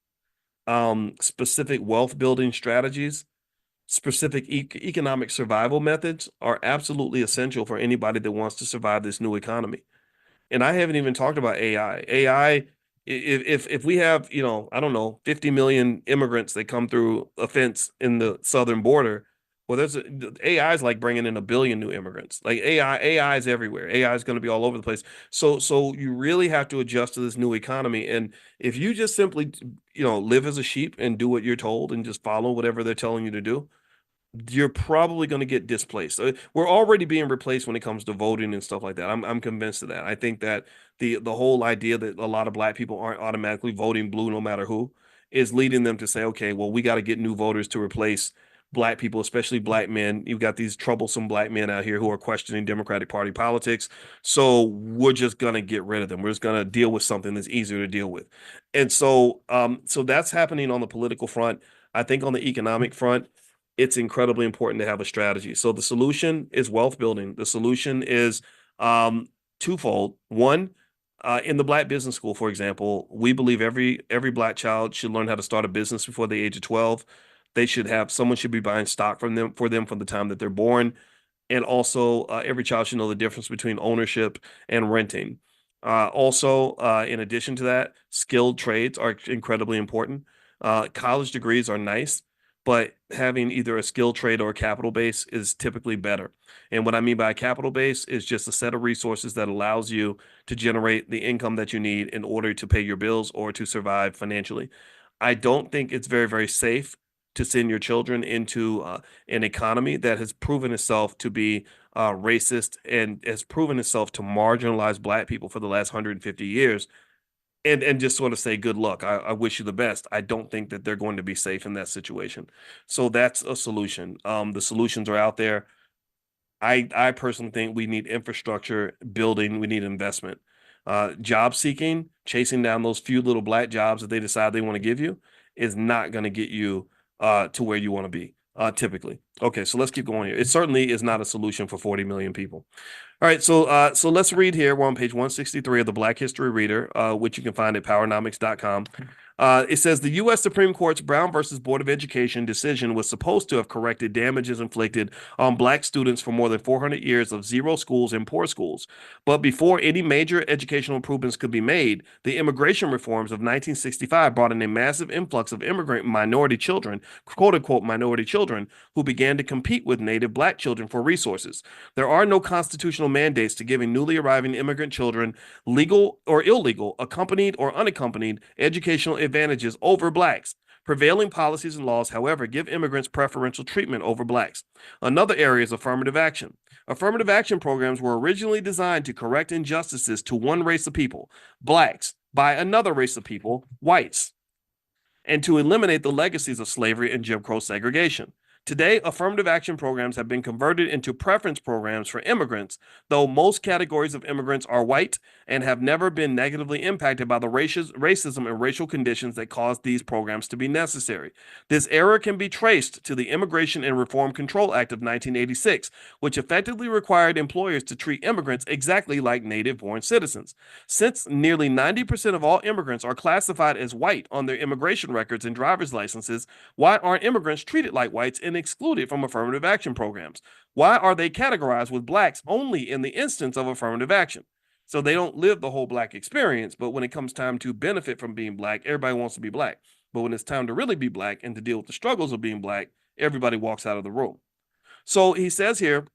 specific wealth building strategies, specific economic survival methods are absolutely essential for anybody that wants to survive this new economy. And I haven't even talked about AI. AI, if we have, I don't know, 50 million immigrants that come through a fence in the southern border, well, AI is like bringing in a billion new immigrants. Like AI is everywhere. AI is going to be all over the place. So you really have to adjust to this new economy. And if you just simply, live as a sheep and do what you're told and just follow whatever they're telling you to do, you're probably going to get displaced. We're already being replaced when it comes to voting and stuff like that. I'm convinced of that. I think that the whole idea that a lot of Black people aren't automatically voting blue no matter who is leading them to say, okay, well, we got to get new voters to replace Black people, especially Black men. You've got these troublesome Black men out here who are questioning Democratic Party politics. So we're just going to get rid of them. We're just going to deal with something that's easier to deal with. And so that's happening on the political front. I think on the economic front, it's incredibly important to have a strategy. So the solution is wealth building. The solution is twofold. One, in the Black Business School, for example, we believe every Black child should learn how to start a business before the age of 12. Someone should be buying stock from them from the time that they're born. And also, every child should know the difference between ownership and renting. Also, in addition to that, skilled trades are incredibly important. College degrees are nice, but having either a skilled trade or a capital base is typically better. And what I mean by a capital base is just a set of resources that allows you to generate the income that you need in order to pay your bills or to survive financially. I don't think it's very, very safe to send your children into an economy that has proven itself to be racist and has proven itself to marginalize Black people for the last 150 years and just sort of say good luck. I wish you the best. I don't think that they're going to be safe in that situation. So that's a solution. The solutions are out there. I personally think we need infrastructure building, we need investment. Job seeking, chasing down those few little Black jobs that they decide they want to give you is not going to get you to where you want to be, typically. Okay, so let's keep going here. It certainly is not a solution for 40 million people. All right, so let's read here. We're on page 163 of the Black History Reader, which you can find at powernomics.com. It says the U.S. Supreme Court's Brown versus Board of Education decision was supposed to have corrected damages inflicted on Black students for more than 400 years of zero schools and poor schools. But before any major educational improvements could be made, the immigration reforms of 1965 brought in a massive influx of immigrant minority children, quote unquote minority children, who began to compete with native Black children for resources. There are no constitutional mandates to giving newly arriving immigrant children legal or illegal, accompanied or unaccompanied educational advantages over Blacks. Prevailing policies and laws, however, give immigrants preferential treatment over Blacks. Another area is affirmative action. Affirmative action programs were originally designed to correct injustices to one race of people, Blacks, by another race of people, whites, and to eliminate the legacies of slavery and Jim Crow segregation. Today, affirmative action programs have been converted into preference programs for immigrants, though most categories of immigrants are white and have never been negatively impacted by the racism and racial conditions that caused these programs to be necessary. This error can be traced to the Immigration and Reform Control Act of 1986, which effectively required employers to treat immigrants exactly like native-born citizens. Since nearly 90% of all immigrants are classified as white on their immigration records and driver's licenses, why aren't immigrants treated like whites and excluded from affirmative action programs? Why are they categorized with Blacks only in the instance of affirmative action? So they don't live the whole Black experience, but when it comes time to benefit from being Black, everybody wants to be Black. But when it's time to really be black and to deal with the struggles of being black, everybody walks out of the room. So he says here,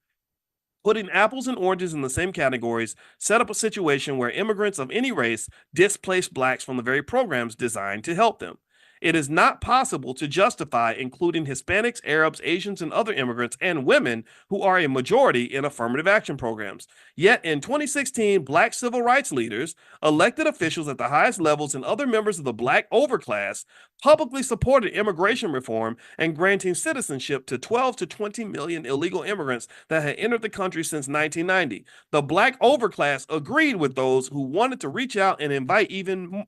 putting apples and oranges in the same categories set up a situation where immigrants of any race displace blacks from the very programs designed to help them. It is not possible to justify including Hispanics, Arabs, Asians, and other immigrants and women who are a majority in affirmative action programs. Yet in 2016, black civil rights leaders, elected officials at the highest levels, and other members of the black overclass publicly supported immigration reform and granting citizenship to 12 to 20 million illegal immigrants that had entered the country since 1990. The black overclass agreed with those who wanted to reach out and invite even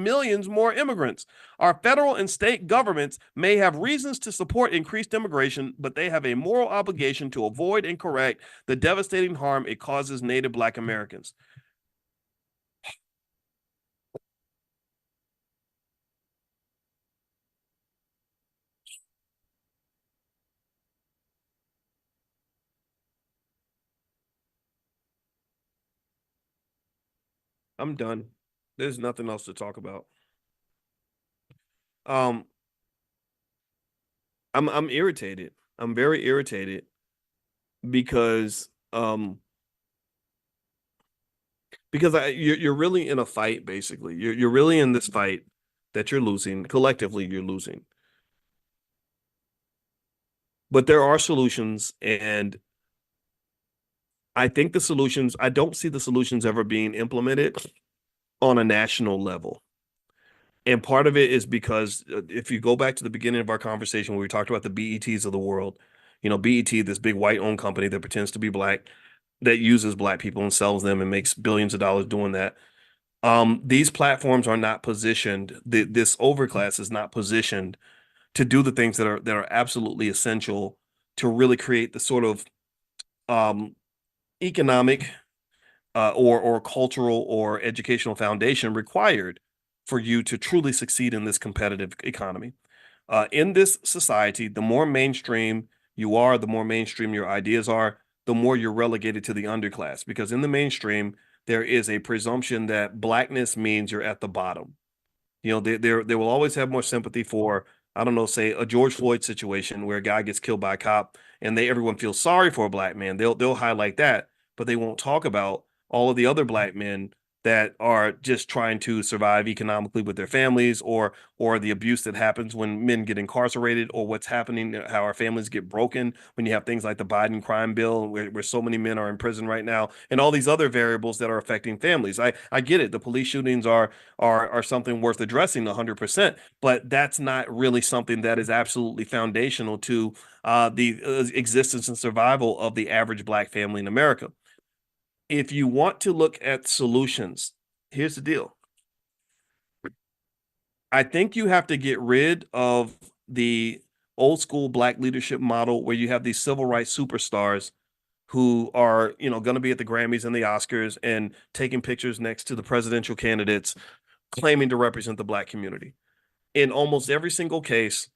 millions more immigrants. Our federal and state governments may have reasons to support increased immigration, but they have a moral obligation to avoid and correct the devastating harm it causes Native Black Americans. I'm done. There's nothing else to talk about. Um, I'm irritated. I'm very irritated because you're really in a fight. Basically, you're really in this fight that you're losing. Collectively, you're losing. But there are solutions, and I think the solutions. I don't see the solutions ever being implemented on a national level. And part of it is because if you go back to the beginning of our conversation where we talked about the BETs of the world, BET, this big white owned company that pretends to be black, that uses black people and sells them and makes billions of dollars doing that. These platforms are not positioned. This overclass is not positioned to do the things that are absolutely essential to really create the sort of um, economic or cultural or educational foundation required for you to truly succeed in this competitive economy. In this society, the more mainstream you are, the more mainstream your ideas are, the more you're relegated to the underclass. Because in the mainstream, there is a presumption that blackness means you're at the bottom. They will always have more sympathy for, I don't know, say a George Floyd situation where a guy gets killed by a cop and everyone feels sorry for a black man. They'll highlight that, but they won't talk about all of the other black men that are just trying to survive economically with their families, or the abuse that happens when men get incarcerated, or what's happening, how our families get broken when you have things like the Biden crime bill where so many men are in prison right now, and all these other variables that are affecting families. I get it. The police shootings are something worth addressing 100%, but that's not really something that is absolutely foundational to the existence and survival of the average black family in America. If you want to look at solutions, here's the deal. I think you have to get rid of the old school black leadership model where you have these civil rights superstars who are, going to be at the Grammys and the Oscars and taking pictures next to the presidential candidates claiming to represent the black community. In almost every single case,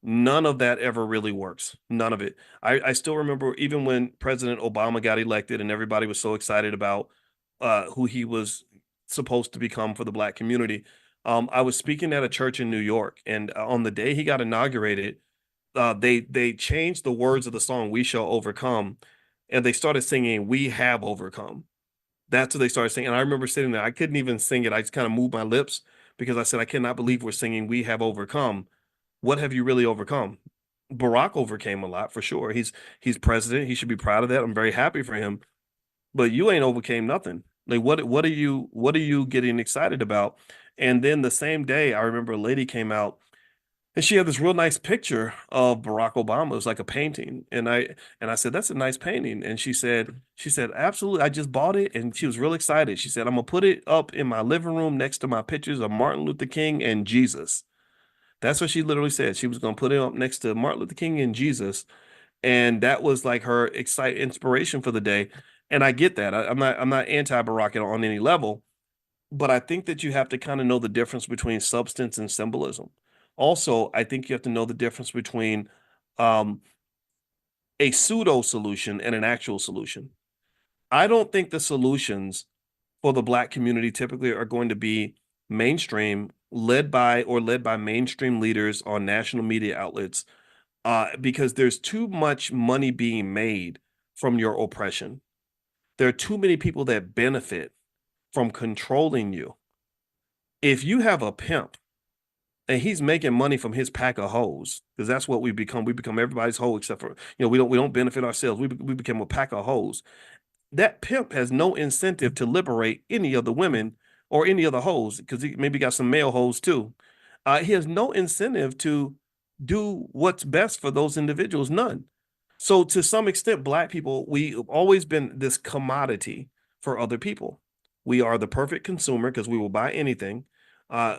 none of that ever really works. None of it. I still remember even when President Obama got elected and everybody was so excited about who he was supposed to become for the black community. I was speaking at a church in New York, and on the day he got inaugurated, they changed the words of the song "We Shall Overcome," and they started singing "We Have Overcome." That's what they started singing. And I remember sitting there, I couldn't even sing it. I just kind of moved my lips because I said, I cannot believe we're singing "We Have Overcome." What have you really overcome? Barack overcame a lot for sure. He's president. He should be proud of that. I'm very happy for him. But you ain't overcame nothing. Like what are you getting excited about? And then the same day, I remember a lady came out and she had this real nice picture of Barack Obama. It was like a painting. And I said, "That's a nice painting." And she said, "Absolutely. I just bought it." And she was real excited. She said, "I'm gonna put it up in my living room next to my pictures of Martin Luther King and Jesus." That's what she literally said. She was going to put it up next to Martin Luther King and Jesus, and that was like her inspiration for the day. And I get that. I'm not anti Barack on any level, but I think that you have to kind of know the difference between substance and symbolism. Also, I think you have to know the difference between um, a pseudo solution and an actual solution. I don't think the solutions for the black community typically are going to be mainstream led by mainstream leaders on national media outlets, because there's too much money being made from your oppression. There are too many people that benefit from controlling you. If you have a pimp and he's making money from his pack of hoes, because that's what we become. We become everybody's hoe except for, we don't benefit ourselves. We become a pack of hoes. That pimp has no incentive to liberate any of the women or any of the hoes, because he maybe got some male hoes too. He has no incentive to do what's best for those individuals, none. So to some extent, Black people, we've always been this commodity for other people. We are the perfect consumer because we will buy anything.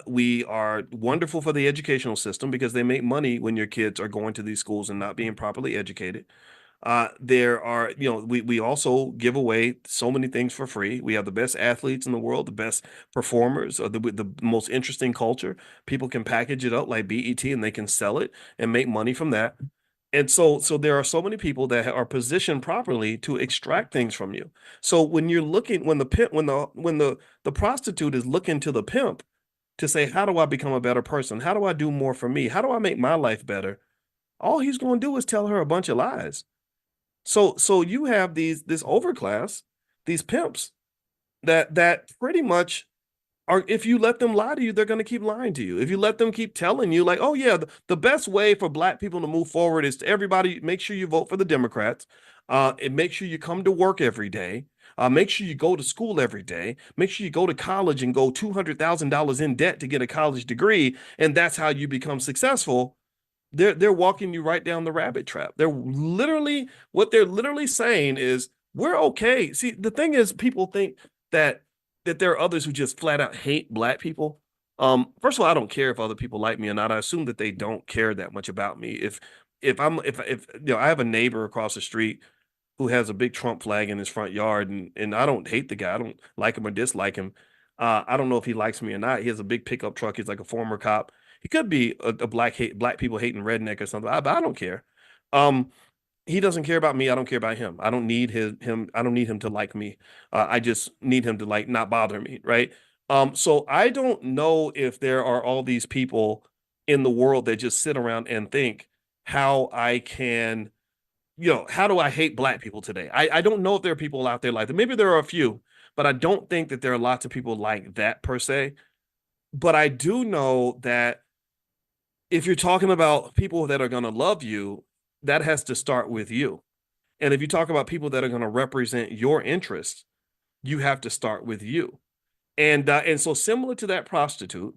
We are wonderful for the educational system because they make money when your kids are going to these schools and not being properly educated. There are, we also give away so many things for free. We have the best athletes in the world, the best performers, the most interesting culture. People can package it up like BET and they can sell it and make money from that. And so there are so many people that are positioned properly to extract things from you. So when you're looking, when the pimp, when the prostitute is looking to the pimp to say, how do I become a better person? How do I do more for me? How do I make my life better? All he's going to do is tell her a bunch of lies. So you have this overclass, these pimps that pretty much are, if you let them lie to you, they're going to keep lying to you. If you let them keep telling you like, oh yeah, the best way for Black people to move forward is to everybody make sure you vote for the Democrats, and make sure you come to work every day. Make sure you go to school every day. Make sure you go to college and go $200,000 in debt to get a college degree, and that's how you become successful. They're walking you right down the rabbit trap. What they're literally saying is we're okay. See, the thing is, people think that there are others who just flat out hate Black people. First of all, I don't care if other people like me or not. I assume that they don't care that much about me. If I have a neighbor across the street who has a big Trump flag in his front yard, and I don't hate the guy. I don't like him or dislike him. I don't know if he likes me or not. He has a big pickup truck. He's like a former cop. He could be a black people hating redneck or something. But I don't care. Um, he doesn't care about me. I don't care about him. I don't need him. I don't need him to like me. I just need him to like not bother me, right? So I don't know if there are all these people in the world that just sit around and think how I can, how do I hate Black people today? I don't know if there are people out there like that. Maybe there are a few, but I don't think that there are lots of people like that per se. But I do know that if you're talking about people that are going to love you, that has to start with you. And if you talk about people that are going to represent your interests, you have to start with you. And so similar to that prostitute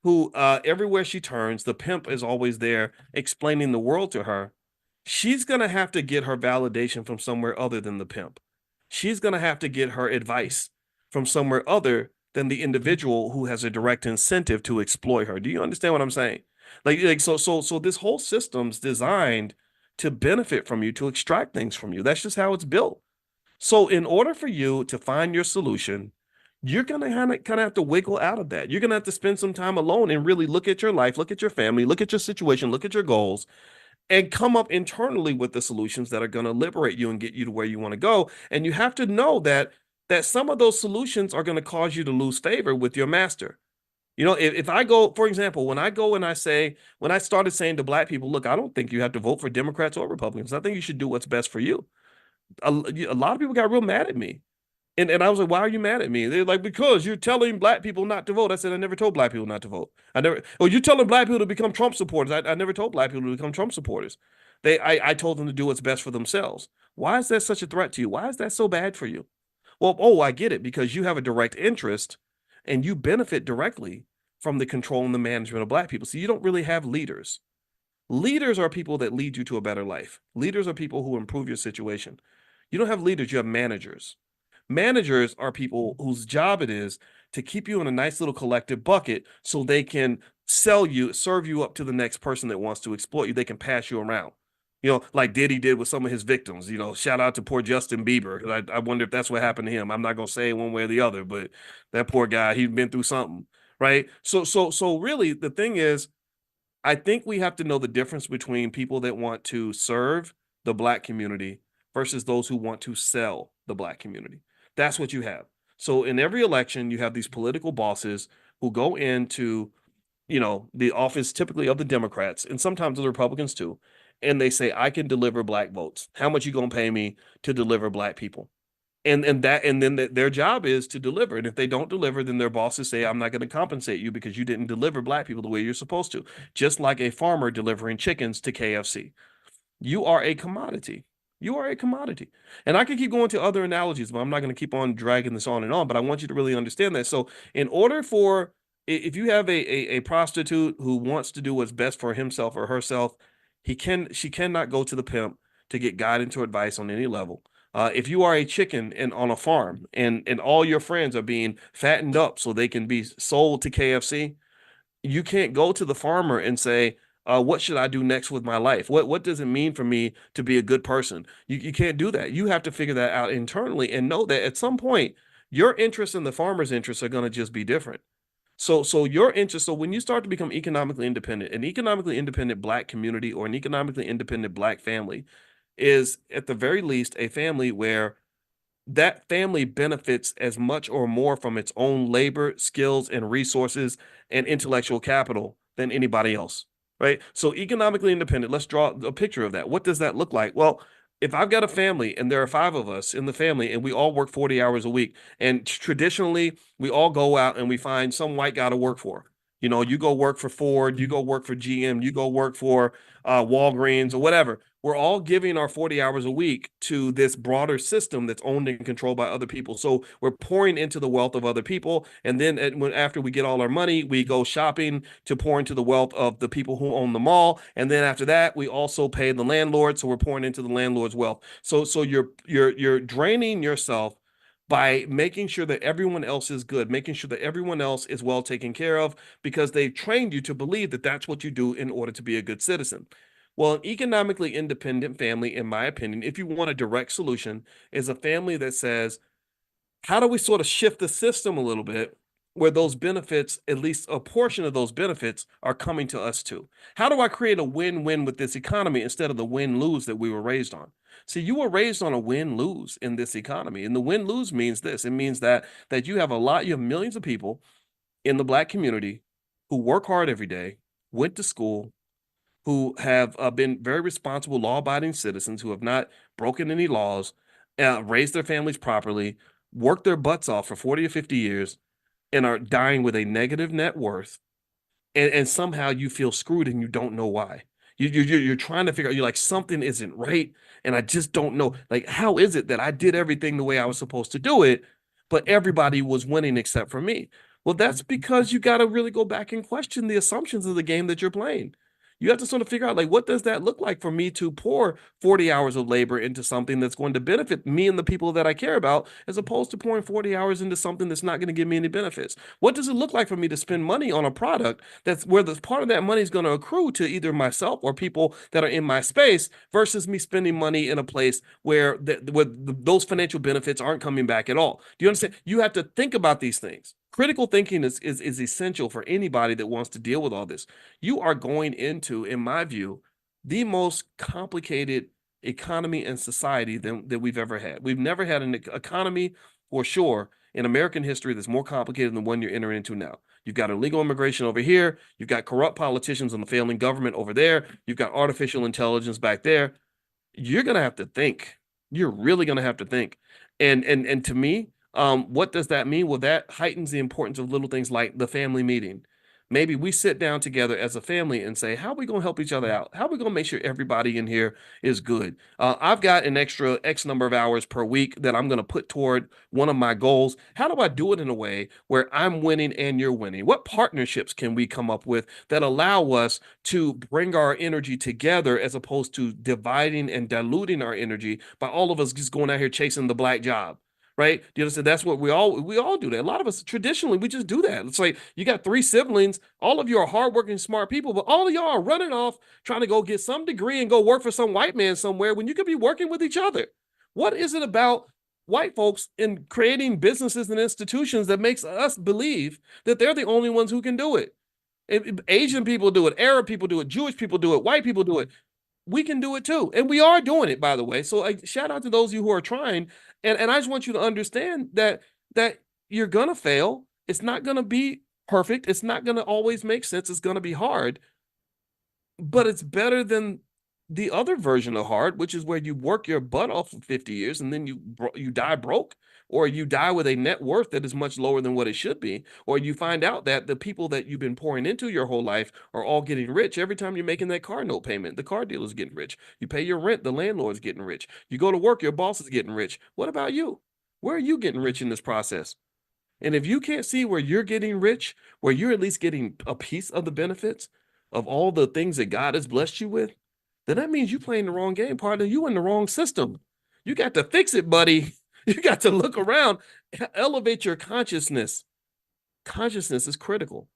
who, everywhere she turns, the pimp is always there explaining the world to her. She's going to have to get her validation from somewhere other than the pimp. She's going to have to get her advice from somewhere other than the individual who has a direct incentive to exploit her. Do you understand what I'm saying? So this whole system's designed to benefit from you, to extract things from you. That's just how it's built. So in order for you to find your solution, you're gonna kind of have to wiggle out of that. You're gonna have to spend some time alone and really look at your life, look at your family, look at your situation, look at your goals, and come up internally with the solutions that are gonna liberate you and get you to where you want to go. And you have to know that some of those solutions are gonna cause you to lose favor with your master. If I go, for example, when I started saying to Black people, look, I don't think you have to vote for Democrats or Republicans. I think you should do what's best for you. A lot of people got real mad at me. And I was like, why are you mad at me? They're like, because you're telling Black people not to vote. I said, I never told Black people not to vote. You're telling Black people to become Trump supporters. I never told Black people to become Trump supporters. I told them to do what's best for themselves. Why is that such a threat to you? Why is that so bad for you? Well, oh, I get it, because you have a direct interest and you benefit directly from the control and the management of Black people. So you don't really have leaders. Leaders are people that lead you to a better life. Leaders are people who improve your situation. You don't have leaders, you have managers. Managers are people whose job it is to keep you in a nice little collective bucket so they can serve you up to the next person that wants to exploit you. They can pass you around. Like Diddy did with some of his victims. Shout out to poor Justin Bieber. I wonder if that's what happened to him. I'm not gonna say one way or the other, but that poor guy, he's been through something, right? So really, the thing is, I think we have to know the difference between people that want to serve the Black community versus those who want to sell the Black community. That's what you have. So in every election, you have these political bosses who go into the office typically of the Democrats and sometimes the Republicans too, and they say, I can deliver black votes. How much you gonna pay me to deliver black people? And then their job is to deliver. And if they don't deliver, then their bosses say, I'm not going to compensate you because you didn't deliver black people the way you're supposed to. Just like a farmer delivering chickens to KFC. You are a commodity. You are a commodity. And I could keep going to other analogies, but I'm not going to keep on dragging this on and on. But I want you to really understand that. So, in order for, if you have a prostitute who wants to do what's best for himself or herself, she cannot go to the pimp to get guidance or advice on any level. If you are a chicken and on a farm and all your friends are being fattened up so they can be sold to KFC, you can't go to the farmer and say, what should I do next with my life? What does it mean for me to be a good person? You can't do that. You have to figure that out internally and know that at some point, your interests and the farmer's interests are going to just be different. So your interest, so when you start to become economically independent, an economically independent black community or an economically independent black family is at the very least a family where that family benefits as much or more from its own labor, skills, and resources and intellectual capital than anybody else, right? So economically independent, let's draw a picture of that. What does that look like? Well, if I've got a family and there are five of us in the family and we all work 40 hours a week, and traditionally we all go out and we find some white guy to work for. You go work for Ford, you go work for GM, you go work for Walgreens or whatever. We're all giving our 40 hours a week to this broader system that's owned and controlled by other people. So we're pouring into the wealth of other people. And then after we get all our money, we go shopping to pour into the wealth of the people who own the mall. And then after that, we also pay the landlord. So we're pouring into the landlord's wealth. So you're draining yourself by making sure that everyone else is good, making sure that everyone else is well taken care of, because they've trained you to believe that that's what you do in order to be a good citizen. Well, an economically independent family, in my opinion, if you want a direct solution, is a family that says, how do we sort of shift the system a little bit where those benefits, at least a portion of those benefits, are coming to us too? How do I create a win-win with this economy instead of the win-lose that we were raised on? See, you were raised on a win-lose in this economy. And the win-lose means this. It means that you have millions of people in the black community who work hard every day, went to school, who have been very responsible, law-abiding citizens who have not broken any laws, raised their families properly, worked their butts off for 40 or 50 years, and are dying with a negative net worth, and somehow you feel screwed and you don't know why. You're trying to figure out, you're like, something isn't right, and I just don't know. Like, how is it that I did everything the way I was supposed to do it, but everybody was winning except for me? Well, that's because you got to really go back and question the assumptions of the game that you're playing. You have to sort of figure out, like, what does that look like for me to pour 40 hours of labor into something that's going to benefit me and the people that I care about, as opposed to pouring 40 hours into something that's not going to give me any benefits? What does it look like for me to spend money on a product that's where the part of that money is going to accrue to either myself or people that are in my space, versus me spending money in a place where those financial benefits aren't coming back at all? Do you understand? You have to think about these things. Critical thinking is essential for anybody that wants to deal with all this. You are going into, in my view, the most complicated economy and society that we've ever had. We've never had an economy, for sure, in American history that's more complicated than the one you're entering into now. You've got illegal immigration over here. You've got corrupt politicians and the failing government over there. You've got artificial intelligence back there. You're going to have to think. You're really going to have to think. And to me, what does that mean? Well, that heightens the importance of little things like the family meeting. Maybe we sit down together as a family and say, how are we going to help each other out? How are we going to make sure everybody in here is good? I've got an extra X number of hours per week that I'm going to put toward one of my goals. How do I do it in a way where I'm winning and you're winning? What partnerships can we come up with that allow us to bring our energy together, as opposed to dividing and diluting our energy by all of us just going out here chasing the black job? Right? Do you understand? That's what we all do that. A lot of us traditionally, we just do that. It's like, you got three siblings, all of you are hardworking, smart people, but all of y'all are running off trying to go get some degree and go work for some white man somewhere when you could be working with each other. What is it about white folks in creating businesses and institutions that makes us believe that they're the only ones who can do it? Asian people do it, Arab people do it, Jewish people do it, white people do it. We can do it too. And we are doing it, by the way. So shout out to those of you who are trying. And I just want you to understand that you're gonna fail. It's not gonna be perfect. It's not going to always make sense. It's going to be hard, but it's better than the other version of hard, which is where you work your butt off for 50 years and then you die broke, or you die with a net worth that is much lower than what it should be, or you find out that the people that you've been pouring into your whole life are all getting rich. Every time you're making that car note payment, the car dealer's getting rich. You pay your rent, the landlord's getting rich. You go to work, your boss is getting rich. What about you? Where are you getting rich in this process? And if you can't see where you're getting rich, where you're at least getting a piece of the benefits of all the things that God has blessed you with, then that means you're playing the wrong game, partner. You in the wrong system. You got to fix it, buddy. You got to look around, elevate your consciousness. Consciousness is critical.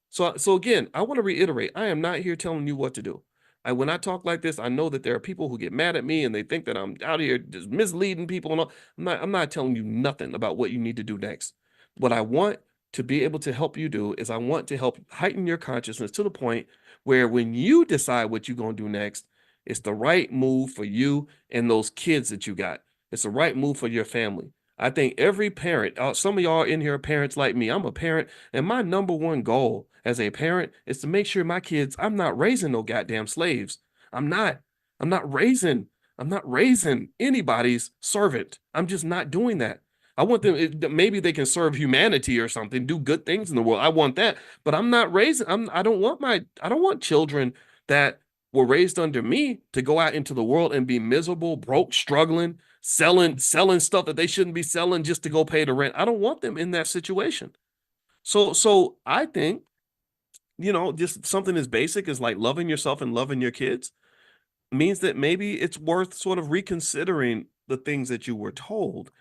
So again, I want to reiterate, I am not here telling you what to do. When I talk like this, I know that there are people who get mad at me and they think that I'm out here just misleading people and all. I'm not telling you nothing about what you need to do next. What I want to be able to help you do is I want to help heighten your consciousness to the point where when you decide what you're going to do next, it's the right move for you and those kids that you got. It's the right move for your family. I think every parent, some of y'all in here are parents like me. I'm a parent, and my number one goal as a parent is to make sure my kids, I'm not raising no goddamn slaves. I'm not. I'm not raising, I'm not raising anybody's servant. I'm just not doing that. I want them, maybe they can serve humanity or something, do good things in the world. I want that, but I'm not raising, I don't want children that were raised under me to go out into the world and be miserable, broke, struggling, selling stuff that they shouldn't be selling just to go pay the rent. I don't want them in that situation. So I think, just something as basic as like loving yourself and loving your kids means that maybe it's worth sort of reconsidering the things that you were told,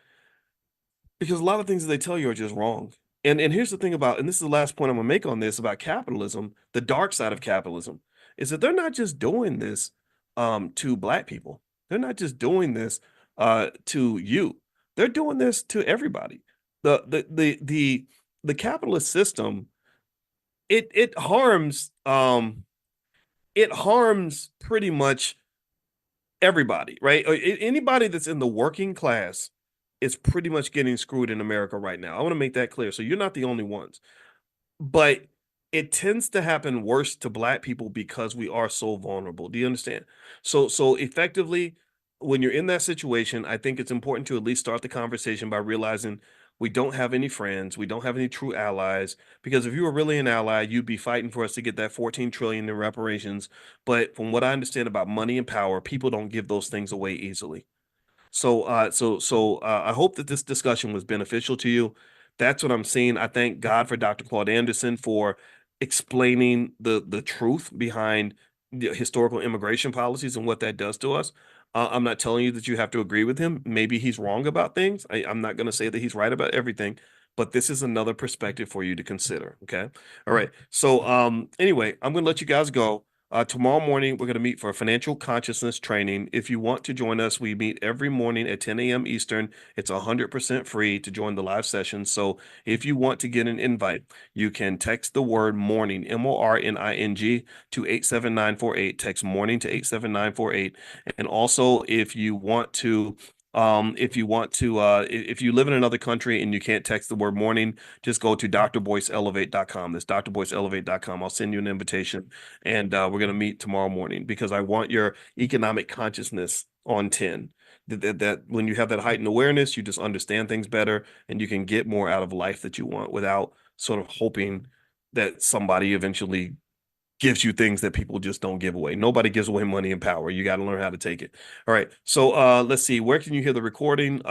because a lot of things that they tell you are just wrong. And here's the thing about, and this is the last point I'm gonna make on this about capitalism, the dark side of capitalism, is that they're not just doing this to black people. They're not just doing this to you. They're doing this to everybody. The capitalist system, it harms pretty much everybody, right? Anybody that's in the working class is pretty much getting screwed in America right now. I want to make that clear. So you're not the only ones, but it tends to happen worse to black people because we are so vulnerable. Do you understand? So effectively, when you're in that situation, I think it's important to at least start the conversation by realizing we don't have any friends, we don't have any true allies, because if you were really an ally, you'd be fighting for us to get that 14 trillion in reparations. But from what I understand about money and power, people don't give those things away easily. So I hope that this discussion was beneficial to you. That's what I'm seeing. I thank God for Dr. Claude Anderson for explaining the truth behind the historical immigration policies and what that does to us. I'm not telling you that you have to agree with him. Maybe he's wrong about things. I'm not going to say that he's right about everything, but this is another perspective for you to consider. Okay. All right. So anyway, I'm going to let you guys go. Tomorrow morning, we're going to meet for a financial consciousness training. If you want to join us, we meet every morning at 10 a.m. Eastern. It's 100% free to join the live session. So if you want to get an invite, you can text the word morning, MORNING, to 87948. Text morning to 87948. And also, if you live in another country and you can't text the word morning, just go to drboyceelevate.com. That's drboyceelevate.com. I'll send you an invitation, and we're going to meet tomorrow morning because I want your economic consciousness on 10. That when you have that heightened awareness, you just understand things better and you can get more out of life that you want without sort of hoping that somebody eventually gives you things that people just don't give away. Nobody gives away money and power. You got to learn how to take it. All right. So let's see. Where can you hear the recording?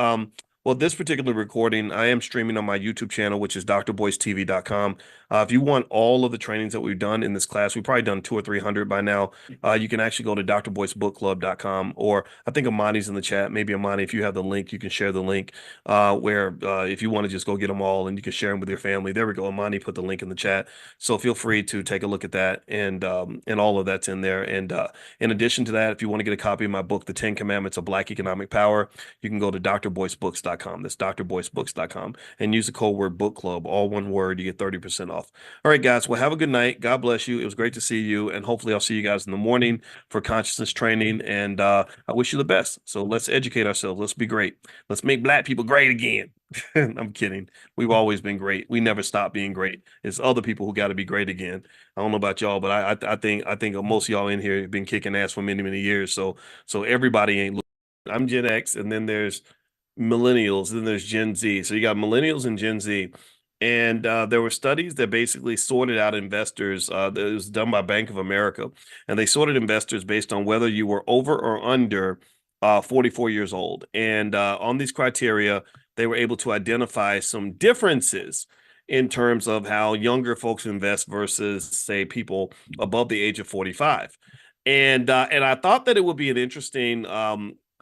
Well, this particular recording, I am streaming on my YouTube channel, which is drboycetv.com. If you want all of the trainings that we've done in this class, we've probably done 200 or 300 by now. You can actually go to drboycebookclub.com, or I think Amani's in the chat. Maybe Amani, if you have the link, you can share the link where if you want to just go get them all and you can share them with your family. There we go. Amani put the link in the chat. So feel free to take a look at that, and all of that's in there. And in addition to that, if you want to get a copy of my book, The 10 Commandments of Black Economic Power, you can go to drboycebooks.com. That's drboycebooks.com, and use the code word book club, all one word. You get 30% off. All right, guys. Well, have a good night. God bless you. It was great to see you, and hopefully I'll see you guys in the morning for consciousness training. And I wish you the best. So let's educate ourselves. Let's be great. Let's make black people great again. I'm kidding. We've always been great. We never stop being great. It's other people who got to be great again. I don't know about y'all, but I think most of y'all in here have been kicking ass for many many years. So everybody ain't. I'm Gen X, and then there's millennials, then there's Gen Z. So you got millennials and Gen Z. And there were studies that basically sorted out investors. That was done by Bank of America, and they sorted investors based on whether you were over or under 44 years old. And on these criteria, they were able to identify some differences in terms of how younger folks invest versus, say, people above the age of 45. And I thought that it would be an interesting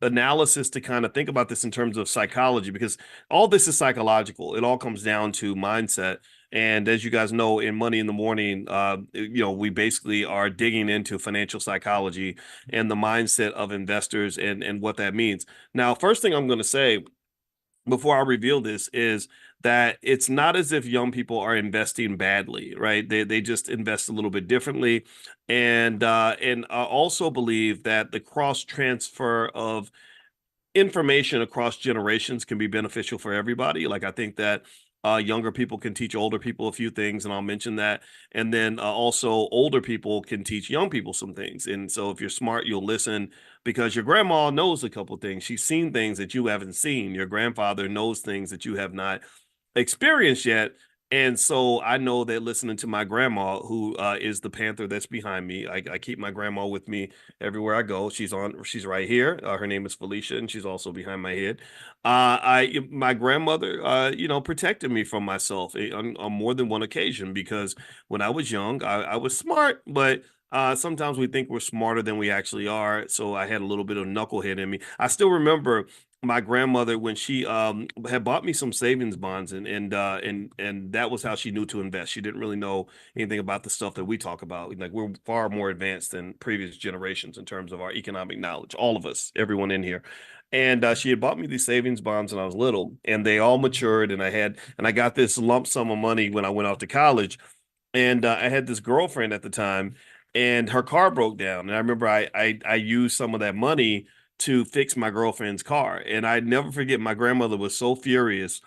analysis to kind of think about this in terms of psychology, because all this is psychological. It all comes down to mindset. And as you guys know, in Money in the Morning, we basically are digging into financial psychology and the mindset of investors and what that means. Now, first thing I'm going to say before I reveal this is that it's not as if young people are investing badly, right? They just invest a little bit differently, and I also believe that the cross transfer of information across generations can be beneficial for everybody. Like I think that younger people can teach older people a few things, and I'll mention that. And then also older people can teach young people some things. And so if you're smart, you'll listen because your grandma knows a couple things. She's seen things that you haven't seen. Your grandfather knows things that you have not experienced yet. And so I know that listening to my grandma, who is the panther that's behind me, I keep my grandma with me everywhere I go. She's right here. Her name is Felicia, and she's also behind my head. My grandmother, protected me from myself on more than one occasion because when I was young, I was smart, but sometimes we think we're smarter than we actually are. So I had a little bit of knucklehead in me. I still remember my grandmother when she had bought me some savings bonds, and that was how she knew to invest. She didn't really know anything about the stuff that we talk about. Like we're far more advanced than previous generations in terms of our economic knowledge, all of us, everyone in here. And she had bought me these savings bonds when I was little, and they all matured, and I got this lump sum of money when I went off to college. And I had this girlfriend at the time, and her car broke down. And I remember I used some of that money to fix my girlfriend's car. And I never forget, my grandmother was so furious,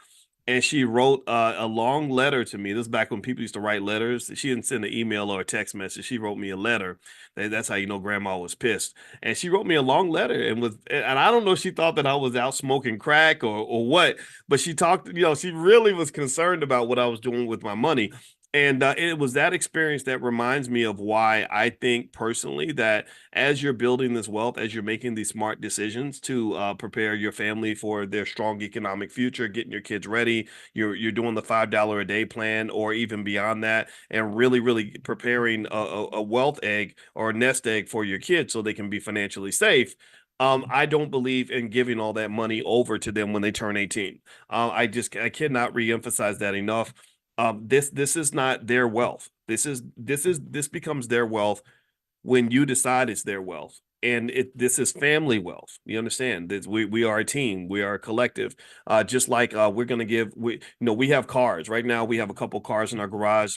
and she wrote a long letter to me. This is back when people used to write letters. She didn't send an email or a text message. She wrote me a letter. That's how you know grandma was pissed. And she wrote me a long letter, and I don't know if she thought that I was out smoking crack or what, but she talked, she really was concerned about what I was doing with my money. And it was that experience that reminds me of why I think personally that as you're building this wealth, as you're making these smart decisions to prepare your family for their strong economic future, getting your kids ready, you're doing the $5 a day plan, or even beyond that, and really, really preparing a wealth egg or a nest egg for your kids so they can be financially safe. I don't believe in giving all that money over to them when they turn 18. I cannot reemphasize that enough. This is not their wealth. This becomes their wealth when you decide it's their wealth. And this is family wealth. You understand? We are a team. We are a collective. Just like we're gonna give we have cars right now. We have a couple cars in our garage,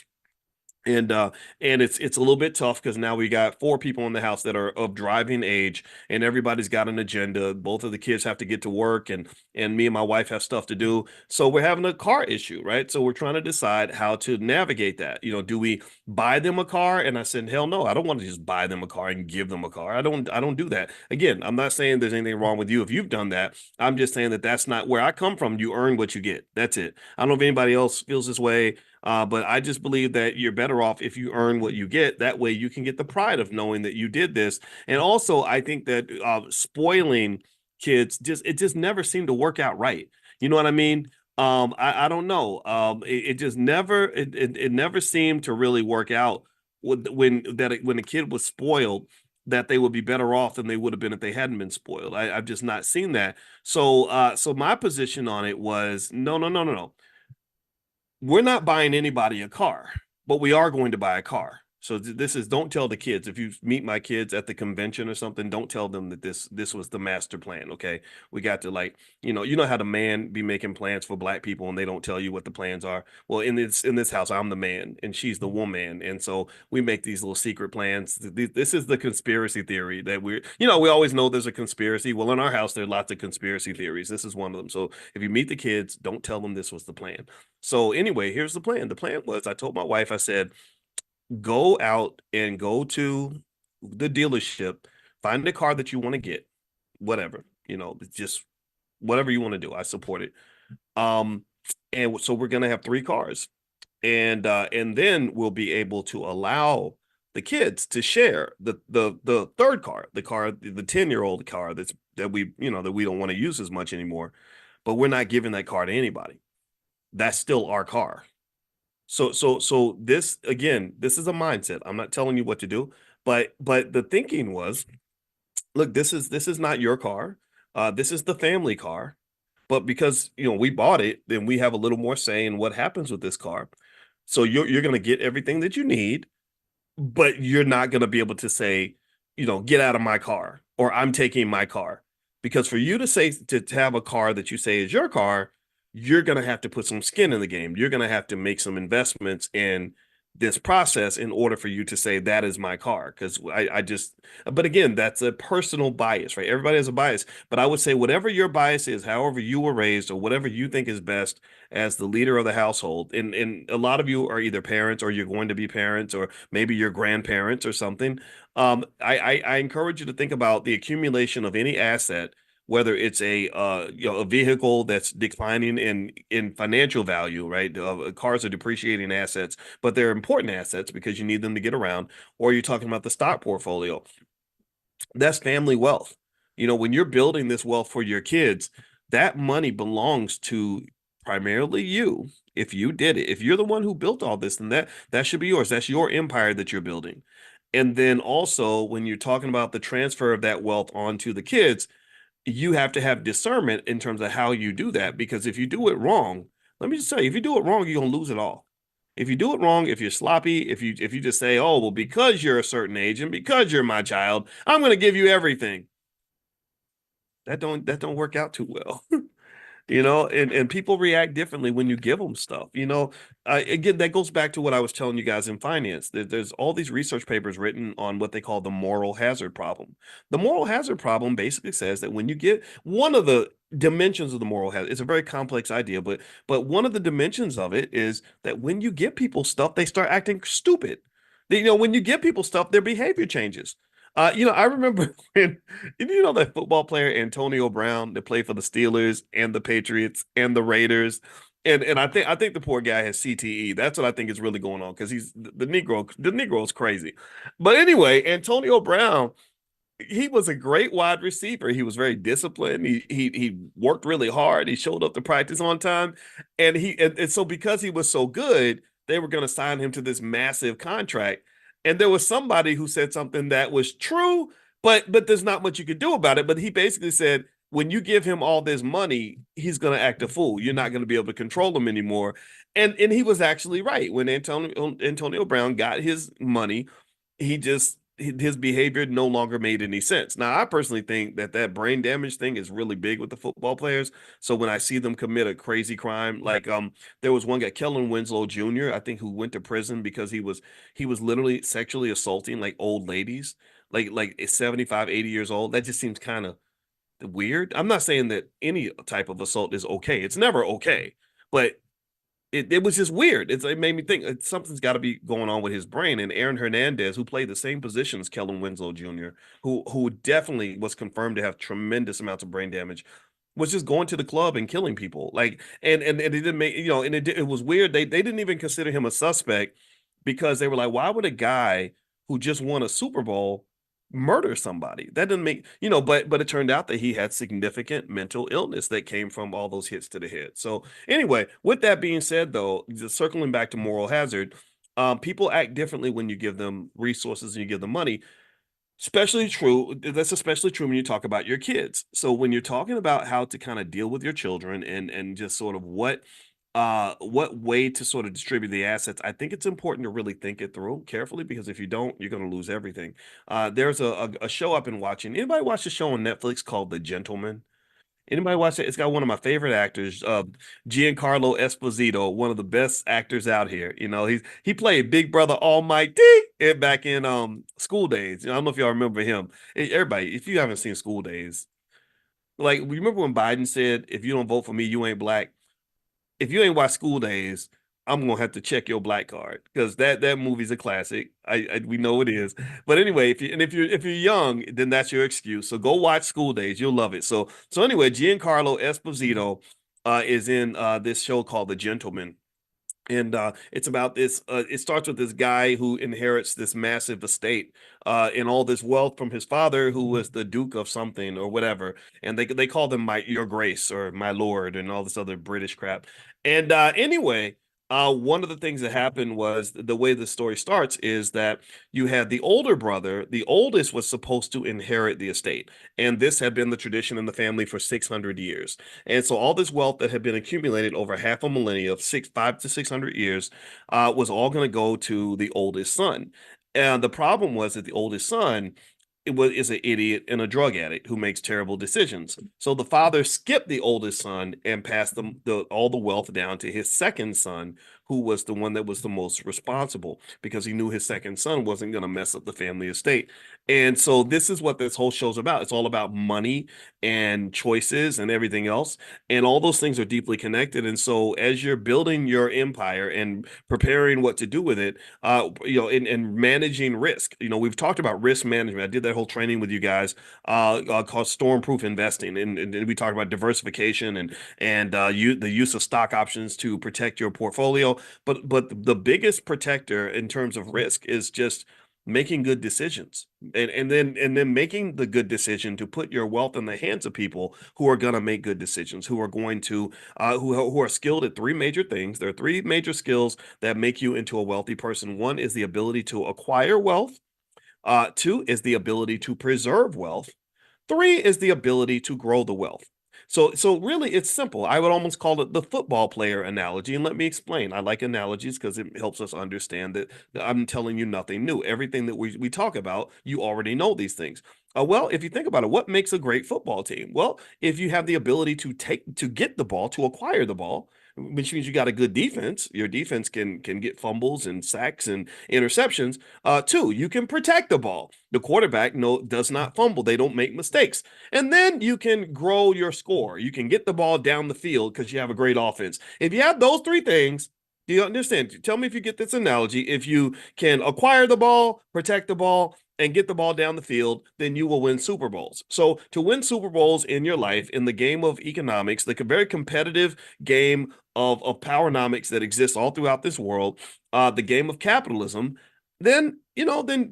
and it's a little bit tough because now we got four people in the house that are of driving age, and everybody's got an agenda. Both of the kids have to get to work, and me and my wife have stuff to do, so we're having a car issue, right? So we're trying to decide how to navigate that. Do we buy them a car? And I said, hell no, I don't want to just buy them a car and give them a car. I don't do that. Again, I'm not saying there's anything wrong with you if you've done that. I'm just saying that that's not where I come from. You earn what you get. That's it. I don't know if anybody else feels this way, but I just believe that you're better off if you earn what you get. That way you can get the pride of knowing that you did this. And also, I think that spoiling kids just never seemed to work out right. You know what I mean? I don't know. It just never it never seemed to really work out when a kid was spoiled, that they would be better off than they would have been if they hadn't been spoiled. I've just not seen that. So my position on it was no, no, no, no, no, we're not buying anybody a car, but we are going to buy a car. So this is, don't tell the kids. If you meet my kids at the convention or something, don't tell them that this was the master plan. Okay, we got to, like, you know how the man be making plans for black people and they don't tell you what the plans are. Well, in this house, I'm the man and she's the woman, and so we make these little secret plans. This is the conspiracy theory that we always know there's a conspiracy. Well, in our house, there are lots of conspiracy theories. This is one of them. So if you meet the kids, don't tell them this was the plan. So anyway, here's the plan. The plan was, I told my wife, I said, go out and go to the dealership, find a car that you want to get, whatever, just whatever you want to do. I support it. Um, and so we're gonna have three cars, and then we'll be able to allow the kids to share the third car, the 10-year-old car that we don't want to use as much anymore, but we're not giving that car to anybody. That's still our car. So this, again, this is a mindset. I'm not telling you what to do, but the thinking was, look, this is not your car. This is the family car. But because we bought it, then we have a little more say in what happens with this car. So you're going to get everything that you need, but you're not going to be able to say, get out of my car, or I'm taking my car. Because for you to say, to have a car that you say is your car, you're going to have to put some skin in the game. You're going to have to make some investments in this process in order for you to say that is my car. Because but again, that's a personal bias, right? Everybody has a bias. But I would say whatever your bias is, however you were raised, or whatever you think is best as the leader of the household, and a lot of you are either parents, or you're going to be parents, or maybe your grandparents or something. I encourage you to think about the accumulation of any asset, whether it's a vehicle that's declining in financial value, right? Cars are depreciating assets, but they're important assets because you need them to get around. Or you're talking about the stock portfolio. That's family wealth. When you're building this wealth for your kids, that money belongs to primarily you. If you did it, if you're the one who built all this, then that should be yours. That's your empire that you're building. And then also, when you're talking about the transfer of that wealth onto the kids, you have to have discernment in terms of how you do that. Because if you do it wrong, let me just tell you, if you do it wrong, you're gonna lose it all. If you do it wrong, if you're sloppy, if you just say, oh, well, because you're a certain age and because you're my child, I'm gonna give you everything. That don't work out too well. And people react differently when you give them stuff. Again, that goes back to what I was telling you guys in finance. There's all these research papers written on what they call the moral hazard problem. The moral hazard problem basically says that when you get one of the dimensions of the moral hazard, it's a very complex idea, but one of the dimensions of it is that when you give people stuff, they start acting stupid. When you give people stuff, their behavior changes. I remember when, that football player Antonio Brown that played for the Steelers and the Patriots and the Raiders, and I think the poor guy has CTE. That's what I think is really going on, because he's the Negro. The Negro is crazy. But anyway, Antonio Brown, he was a great wide receiver. He was very disciplined. He worked really hard. He showed up to practice on time, and so because he was so good, they were going to sign him to this massive contract. And there was somebody who said something that was true, but there's not much you could do about it. But he basically said, when you give him all this money, he's going to act a fool. You're not going to be able to control him anymore. And he was actually right. When Antonio Brown got his money, his behavior no longer made any sense. Now, I personally think that brain damage thing is really big with the football players. So when I see them commit a crazy crime, like there was one guy, Kellen Winslow Jr., I think, who went to prison because he was literally sexually assaulting like old ladies, like 75, 80 years old. That just seems kind of weird. I'm not saying that any type of assault is okay. It's never okay, but it was just weird. It made me think something's got to be going on with his brain. And Aaron Hernandez, who played the same position as Kellen Winslow Jr., who definitely was confirmed to have tremendous amounts of brain damage, was just going to the club and killing people. Like, and it didn't make, and it was weird. They didn't even consider him a suspect, because they were like, why would a guy who just won a Super Bowl murder somebody? That didn't make, but it turned out that he had significant mental illness that came from all those hits to the head. So anyway, with that being said, though, just circling back to moral hazard, people act differently when you give them resources and you give them money. Especially true. That's especially true when you talk about your kids. So when you're talking about how to kind of deal with your children, and just sort of what what way to sort of distribute the assets, I think it's important to really think it through carefully, because if you don't, you're going to lose everything. There's a show I've been watching. Anybody watch the show on Netflix called The Gentleman? Anybody watch it? It's got one of my favorite actors, Giancarlo Esposito, one of the best actors out here. He played Big Brother Almighty back in School Days. I don't know if y'all remember him. Everybody, if you haven't seen School Days, like remember when Biden said, "If you don't vote for me, you ain't black." If you ain't watched School Days, I'm gonna have to check your black card, because that movie's a classic. We know it is. But anyway, if you're young, then that's your excuse. So go watch School Days. You'll love it. So anyway, Giancarlo Esposito is in this show called The Gentleman. And it's about this. It starts with this guy who inherits this massive estate and all this wealth from his father, who was the Duke of something or whatever. And they called him my Your Grace or my Lord and all this other British crap. And anyway, one of the things that happened was, the way the story starts is that you had the older brother. The oldest was supposed to inherit the estate, and this had been the tradition in the family for 600 years. And so all this wealth that had been accumulated over half a millennia, of 5 to 600 years, was all going to go to the oldest son. And the problem was that the oldest son is an idiot and a drug addict who makes terrible decisions. So the father skipped the oldest son and passed all the wealth down to his second son, who was the one that was the most responsible, because he knew his second son wasn't going to mess up the family estate. And so this is what this whole show's about. It's all about money and choices and everything else. And all those things are deeply connected. And so as you're building your empire and preparing what to do with it, and managing risk. We've talked about risk management. I did that whole training with you guys called Stormproof Investing, and we talked about diversification and the use of stock options to protect your portfolio. But the biggest protector in terms of risk is just making good decisions, and then making the good decision to put your wealth in the hands of people who are going to make good decisions, who are going to who are skilled at three major things. There are three major skills that make you into a wealthy person. One is the ability to acquire wealth. Two is the ability to preserve wealth. Three is the ability to grow the wealth. So really, it's simple. I would almost call it the football player analogy. And let me explain. I like analogies because it helps us understand that I'm telling you nothing new. Everything that we talk about, you already know these things. Well, if you think about it, what makes a great football team? Well, if you have the ability to get the ball, to acquire the ball, which means you got a good defense. Your defense can get fumbles and sacks and interceptions. Two, you can protect the ball. The quarterback does not fumble. They don't make mistakes. And then you can grow your score. You can get the ball down the field because you have a great offense. If you have those three things, do you understand? Tell me if you get this analogy. If you can acquire the ball, protect the ball, and get the ball down the field, then you will win Super Bowls. So to win Super Bowls in your life, in the game of economics, the very competitive game of Powernomics that exists all throughout this world, the game of capitalism, then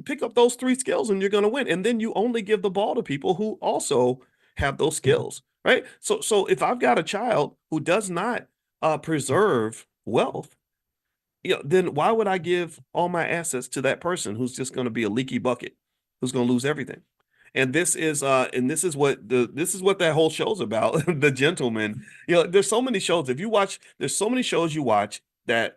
pick up those three skills and you're going to win. And then you only give the ball to people who also have those skills, right? So if I've got a child who does not preserve wealth, then why would I give all my assets to that person who's just going to be a leaky bucket, who's going to lose everything? And this is what that whole show's about. The Gentleman. There's so many shows. If you watch, there's so many shows you watch that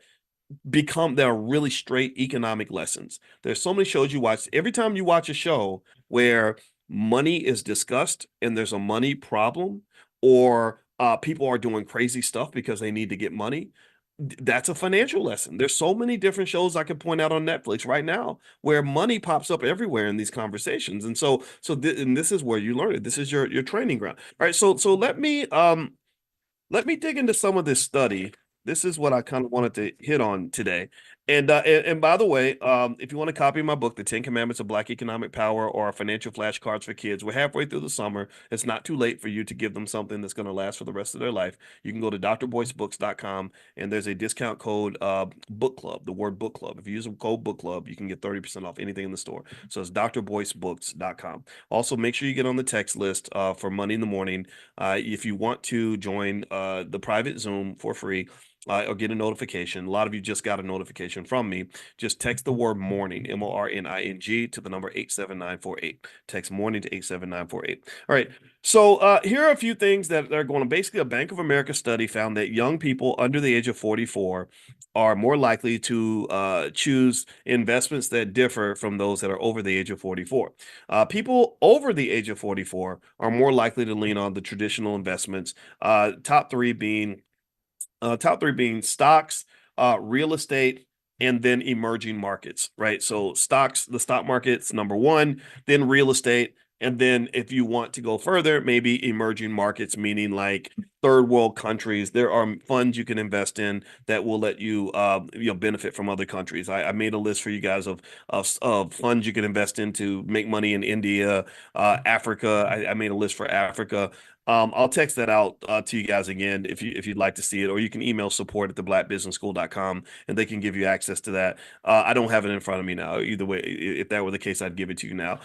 are really straight economic lessons. There's so many shows you watch. Every time you watch a show where money is discussed and there's a money problem, or people are doing crazy stuff because they need to get money, that's a financial lesson. There's so many different shows I could point out on Netflix right now where money pops up everywhere in these conversations. And this is where you learn it. This is your training ground. All right. So let me dig into some of this study. This is what I kind of wanted to hit on today. And by the way, if you want to copy my book, The 10 Commandments of Black Economic Power, or our financial flashcards for kids, we're halfway through the summer. It's not too late for you to give them something that's going to last for the rest of their life. You can go to drboycebooks.com, and there's a discount code, book club, the word book club. If you use a code book club, you can get 30% off anything in the store. So it's drboycebooks.com. Also, make sure you get on the text list for Money in the Morning. If you want to join the private Zoom for free, or get a notification. A lot of you just got a notification from me. Just text the word morning, MORNING, to the number 87948. Text morning to 87948. All right. So here are a few things that are going on. Basically, a Bank of America study found that young people under the age of 44 are more likely to choose investments that differ from those that are over the age of 44. People over the age of 44 are more likely to lean on the traditional investments, top three being stocks, real estate, and then emerging markets, right? So stocks, the stock market's number one, then real estate, and then if you want to go further, maybe emerging markets, meaning like third world countries. There are funds you can invest in that will let you, benefit from other countries. I made a list for you guys of funds you can invest in to make money in India, Africa. I made a list for Africa. I'll text that out to you guys again if you'd like to see it, or you can email support at theblackbusinessschool.com and they can give you access to that. I don't have it in front of me now. Either way, if that were the case, I'd give it to you now.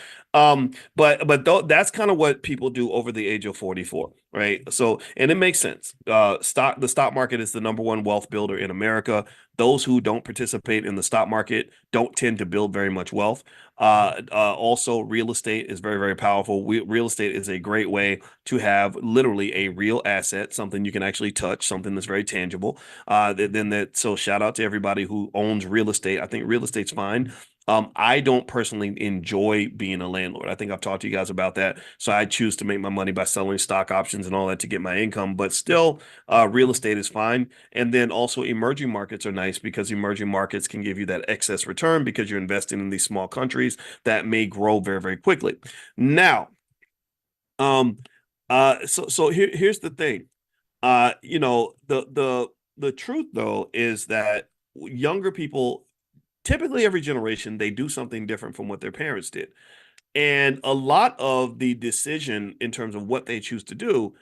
That's kind of what people do over the age of 44, right? So, and it makes sense. The stock market is the number one wealth builder in America. Those who don't participate in the stock market don't tend to build very much wealth. Also, real estate is very, very powerful. Real estate is a great way to have literally a real asset, something you can actually touch, something that's very tangible. So shout out to everybody who owns real estate. I think real estate's fine. I don't personally enjoy being a landlord. I think I've talked to you guys about that. So I choose to make my money by selling stock options and all that to get my income. But still, real estate is fine. And then also emerging markets are nice because emerging markets can give you that excess return because you're investing in these small countries that may grow very, very quickly. Now, um, here's the thing. The truth though is that younger people, typically every generation, they do something different from what their parents did. And a lot of the decision in terms of what they choose to do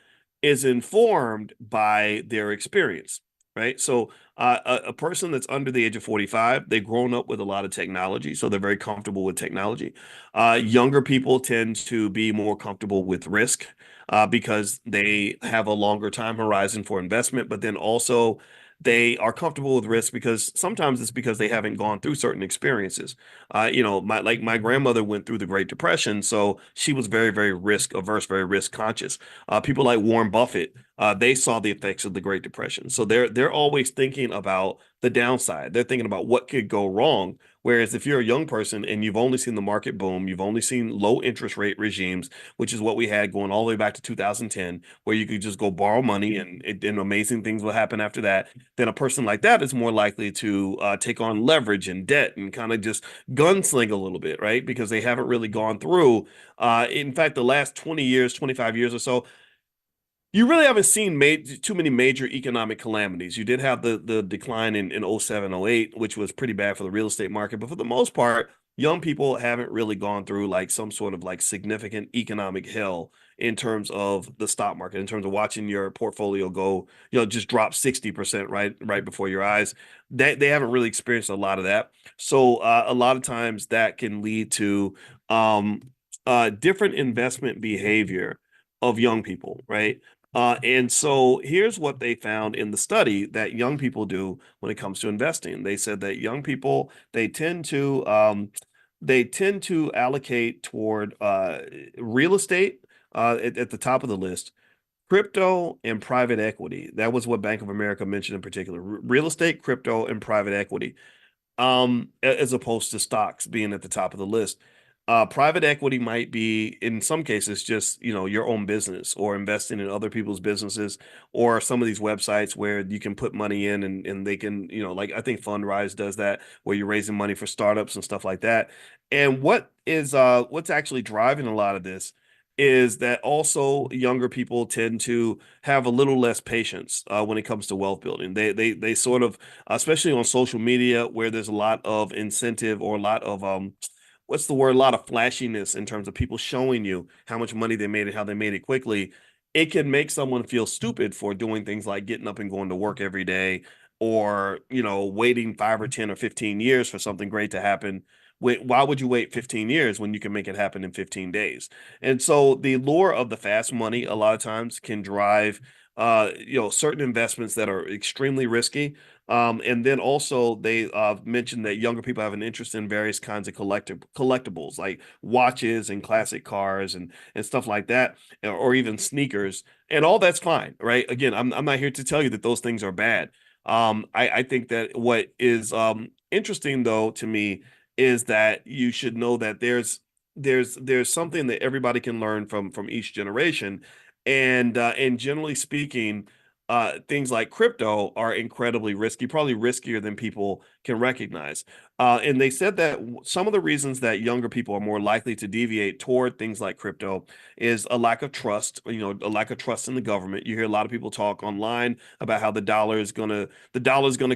is informed by their experience, right? So, a person that's under the age of 45, they've grown up with a lot of technology, so they're very comfortable with technology. Younger people tend to be more comfortable with risk because they have a longer time horizon for investment, but then also they are comfortable with risk because sometimes it's because they haven't gone through certain experiences. My grandmother went through the Great Depression, so she was very, very risk averse, very risk conscious. People like Warren Buffett, they saw the effects of the Great Depression, so they're always thinking about the downside. They're thinking about what could go wrong. Whereas if you're a young person and you've only seen the market boom, you've only seen low interest rate regimes, which is what we had going all the way back to 2010, where you could just go borrow money and amazing things will happen after that, then a person like that is more likely to take on leverage and debt and kind of just gunsling a little bit, right? Because they haven't really gone through. In fact, the last 20 years, 25 years or so, you really haven't seen too many major economic calamities. You did have the decline in 07, 08, which was pretty bad for the real estate market. But for the most part, young people haven't really gone through like some sort of like significant economic hell in terms of the stock market, in terms of watching your portfolio go, just drop 60% right before your eyes. They haven't really experienced a lot of that. So a lot of times that can lead to um, different investment behavior of young people, right? And so here's what they found in the study that young people do when it comes to investing. They said that young people they tend to allocate toward real estate at the top of the list, crypto and private equity. That was what Bank of America mentioned in particular. Real estate, crypto, and private equity, as opposed to stocks being at the top of the list. Private equity might be, in some cases, just, your own business or investing in other people's businesses or some of these websites where you can put money in and they can, like I think Fundrise does that, where you're raising money for startups and stuff like that. And what's actually driving a lot of this is that also younger people tend to have a little less patience when it comes to wealth building. They sort of, especially on social media, where there's a lot of incentive or a lot of what's the word? A lot of flashiness in terms of people showing you how much money they made and how they made it quickly. It can make someone feel stupid for doing things like getting up and going to work every day, or waiting 5 or 10 or 15 years for something great to happen. Why would you wait 15 years when you can make it happen in 15 days? And so the lure of the fast money a lot of times can drive certain investments that are extremely risky. And then also they mentioned that younger people have an interest in various kinds of collectibles like watches and classic cars and stuff like that, or even sneakers. And all that's fine, right? Again, I'm not here to tell you that those things are bad. I think that what is interesting though to me is that you should know that there's something that everybody can learn from each generation, and generally speaking, things like crypto are incredibly risky, probably riskier than people can recognize. And they said that some of the reasons that younger people are more likely to deviate toward things like crypto is a lack of trust, a lack of trust in the government. You hear a lot of people talk online about how the dollar is gonna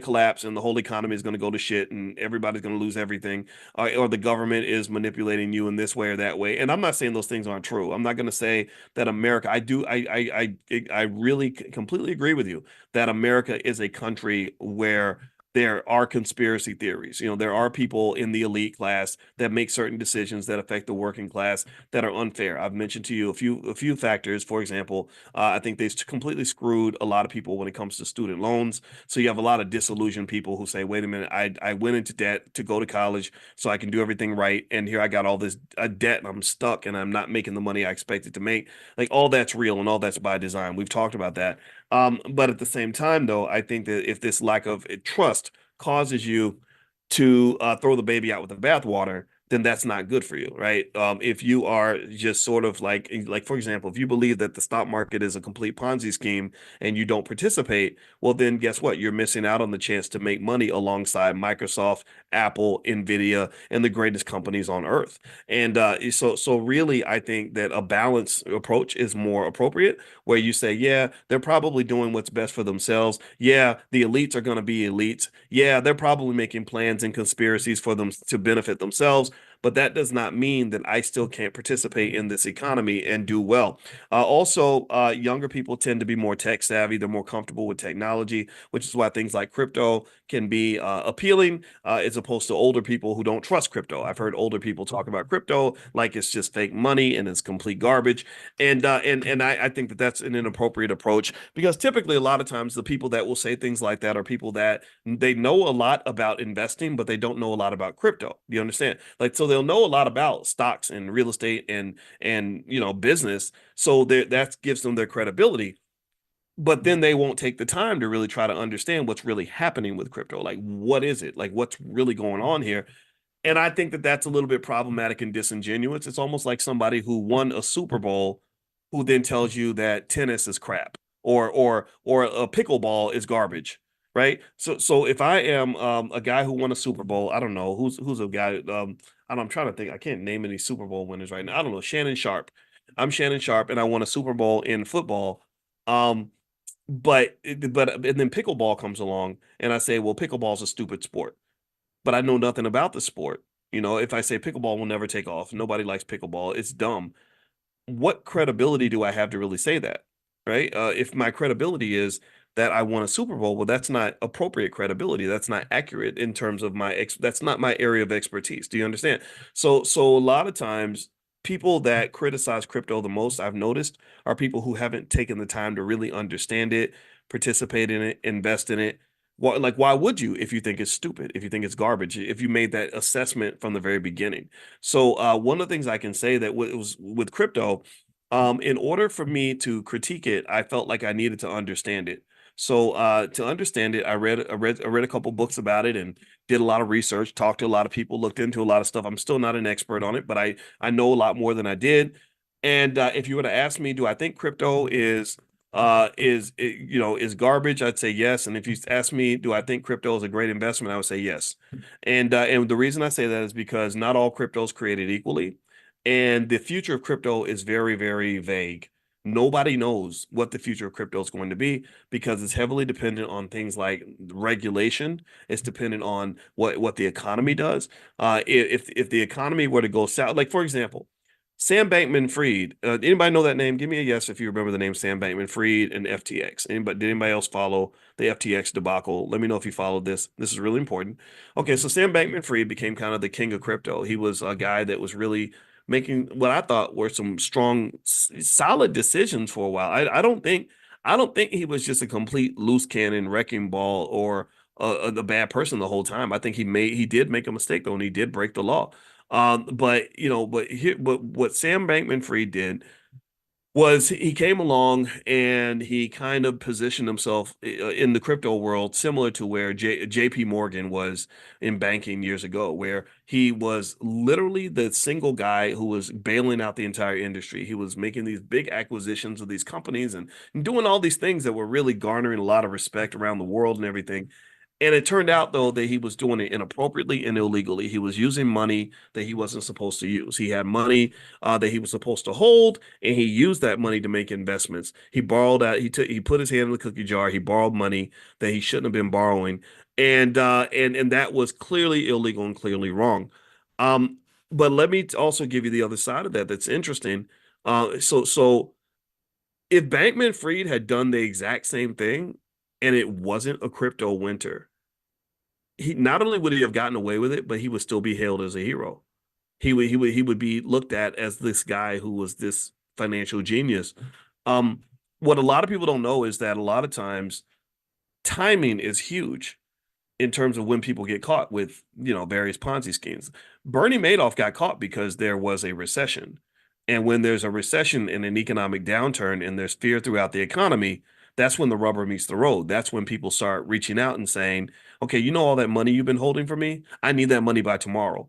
collapse and the whole economy is gonna go to shit and everybody's gonna lose everything, or the government is manipulating you in this way or that way. And I'm not saying those things aren't true. I'm not gonna say that America, I do, I really completely agree with you that America is a country where there are conspiracy theories. There are people in the elite class that make certain decisions that affect the working class that are unfair. I've mentioned to you a few factors. For example, I think they've completely screwed a lot of people when it comes to student loans. So you have a lot of disillusioned people who say, "Wait a minute, I went into debt to go to college so I can do everything right, and here I got all this debt and I'm stuck and I'm not making the money I expected to make." Like all that's real and all that's by design. We've talked about that. But at the same time, though, I think that if this lack of trust causes you to throw the baby out with the bathwater, then that's not good for you, right? If you are just sort of like for example, if you believe that the stock market is a complete Ponzi scheme and you don't participate, well, then guess what? You're missing out on the chance to make money alongside Microsoft, Apple, Nvidia, and the greatest companies on earth. And so really, I think that a balanced approach is more appropriate, where you say, yeah, they're probably doing what's best for themselves. Yeah, the elites are going to be elites. Yeah, they're probably making plans and conspiracies for them to benefit themselves. But that does not mean that I still can't participate in this economy and do well. Also, younger people tend to be more tech savvy. They're more comfortable with technology, which is why things like crypto can be appealing, as opposed to older people who don't trust crypto. I've heard older people talk about crypto like it's just fake money and it's complete garbage. And I think that that's an inappropriate approach, because typically a lot of times the people that will say things like that are people that they know a lot about investing, but they don't know a lot about crypto. Do you understand? Like, so they'll know a lot about stocks and real estate and business. So that gives them their credibility. But then they won't take the time to really try to understand what's really happening with crypto. Like, what is it? Like, what's really going on here? And I think that that's a little bit problematic and disingenuous. It's almost like somebody who won a Super Bowl who then tells you that tennis is crap, or a pickleball is garbage, right? So if I am a guy who won a Super Bowl, I don't know who's a guy. I'm trying to think. I can't name any Super Bowl winners right now. I don't know. Shannon Sharp. I'm Shannon Sharp, and I won a Super Bowl in football. Um, but and then pickleball comes along, and I say, well, pickleball's a stupid sport, but I know nothing about the sport. If I say pickleball will never take off, nobody likes pickleball, it's dumb. What credibility do I have to really say that? Right? If my credibility is that I won a Super Bowl, well, that's not appropriate credibility. That's not accurate in terms of that's not my area of expertise. Do you understand? So a lot of times people that criticize crypto the most, I've noticed, are people who haven't taken the time to really understand it, participate in it, invest in it. Why would you if you think it's stupid, if you think it's garbage, if you made that assessment from the very beginning? So one of the things I can say that was with crypto, in order for me to critique it, I felt like I needed to understand it. So to understand it, I read a couple books about it and did a lot of research, talked to a lot of people, looked into a lot of stuff. I'm still not an expert on it, but I know a lot more than I did. And if you were to ask me, do I think crypto is garbage? I'd say yes. And if you ask me, do I think crypto is a great investment? I would say yes. And the reason I say that is because not all crypto is created equally, and the future of crypto is very, very vague. Nobody knows what the future of crypto is going to be, because it's heavily dependent on things like regulation. It's dependent on what the economy does. If the economy were to go south, like for example, Sam Bankman-Fried. Anybody know that name? Give me a yes if you remember the name Sam Bankman-Fried and FTX. Did anybody else follow the FTX debacle? Let me know if you followed this. This is really important. Okay, so Sam Bankman-Fried became kind of the king of crypto. He was a guy that was really making what I thought were some strong, solid decisions for a while. I don't think I don't think he was just a complete loose cannon wrecking ball or a bad person the whole time. I think he did make a mistake though, and he did break the law. But but what Sam Bankman-Fried did was he came along and he kind of positioned himself in the crypto world similar to where JP Morgan was in banking years ago, where he was literally the single guy who was bailing out the entire industry. He was making these big acquisitions of these companies and doing all these things that were really garnering a lot of respect around the world and everything. And it turned out, though, that he was doing it inappropriately and illegally. He was using money that he wasn't supposed to use. He had money that he was supposed to hold, and he used that money to make investments. He borrowed out. He put his hand in the cookie jar. He borrowed money that he shouldn't have been borrowing, and that was clearly illegal and clearly wrong. Um, but let me also give you the other side of that. That's interesting. So if Bankman Fried had done the exact same thing, and it wasn't a crypto winter, he not only would he have gotten away with it, but he would still be hailed as a hero. He would be looked at as this guy who was this financial genius. Um, what a lot of people don't know is that a lot of times timing is huge in terms of when people get caught with, various Ponzi schemes. Bernie Madoff got caught because there was a recession. And when there's a recession and an economic downturn and there's fear throughout the economy, that's when the rubber meets the road. That's when people start reaching out and saying, okay, all that money you've been holding for me? I need that money by tomorrow.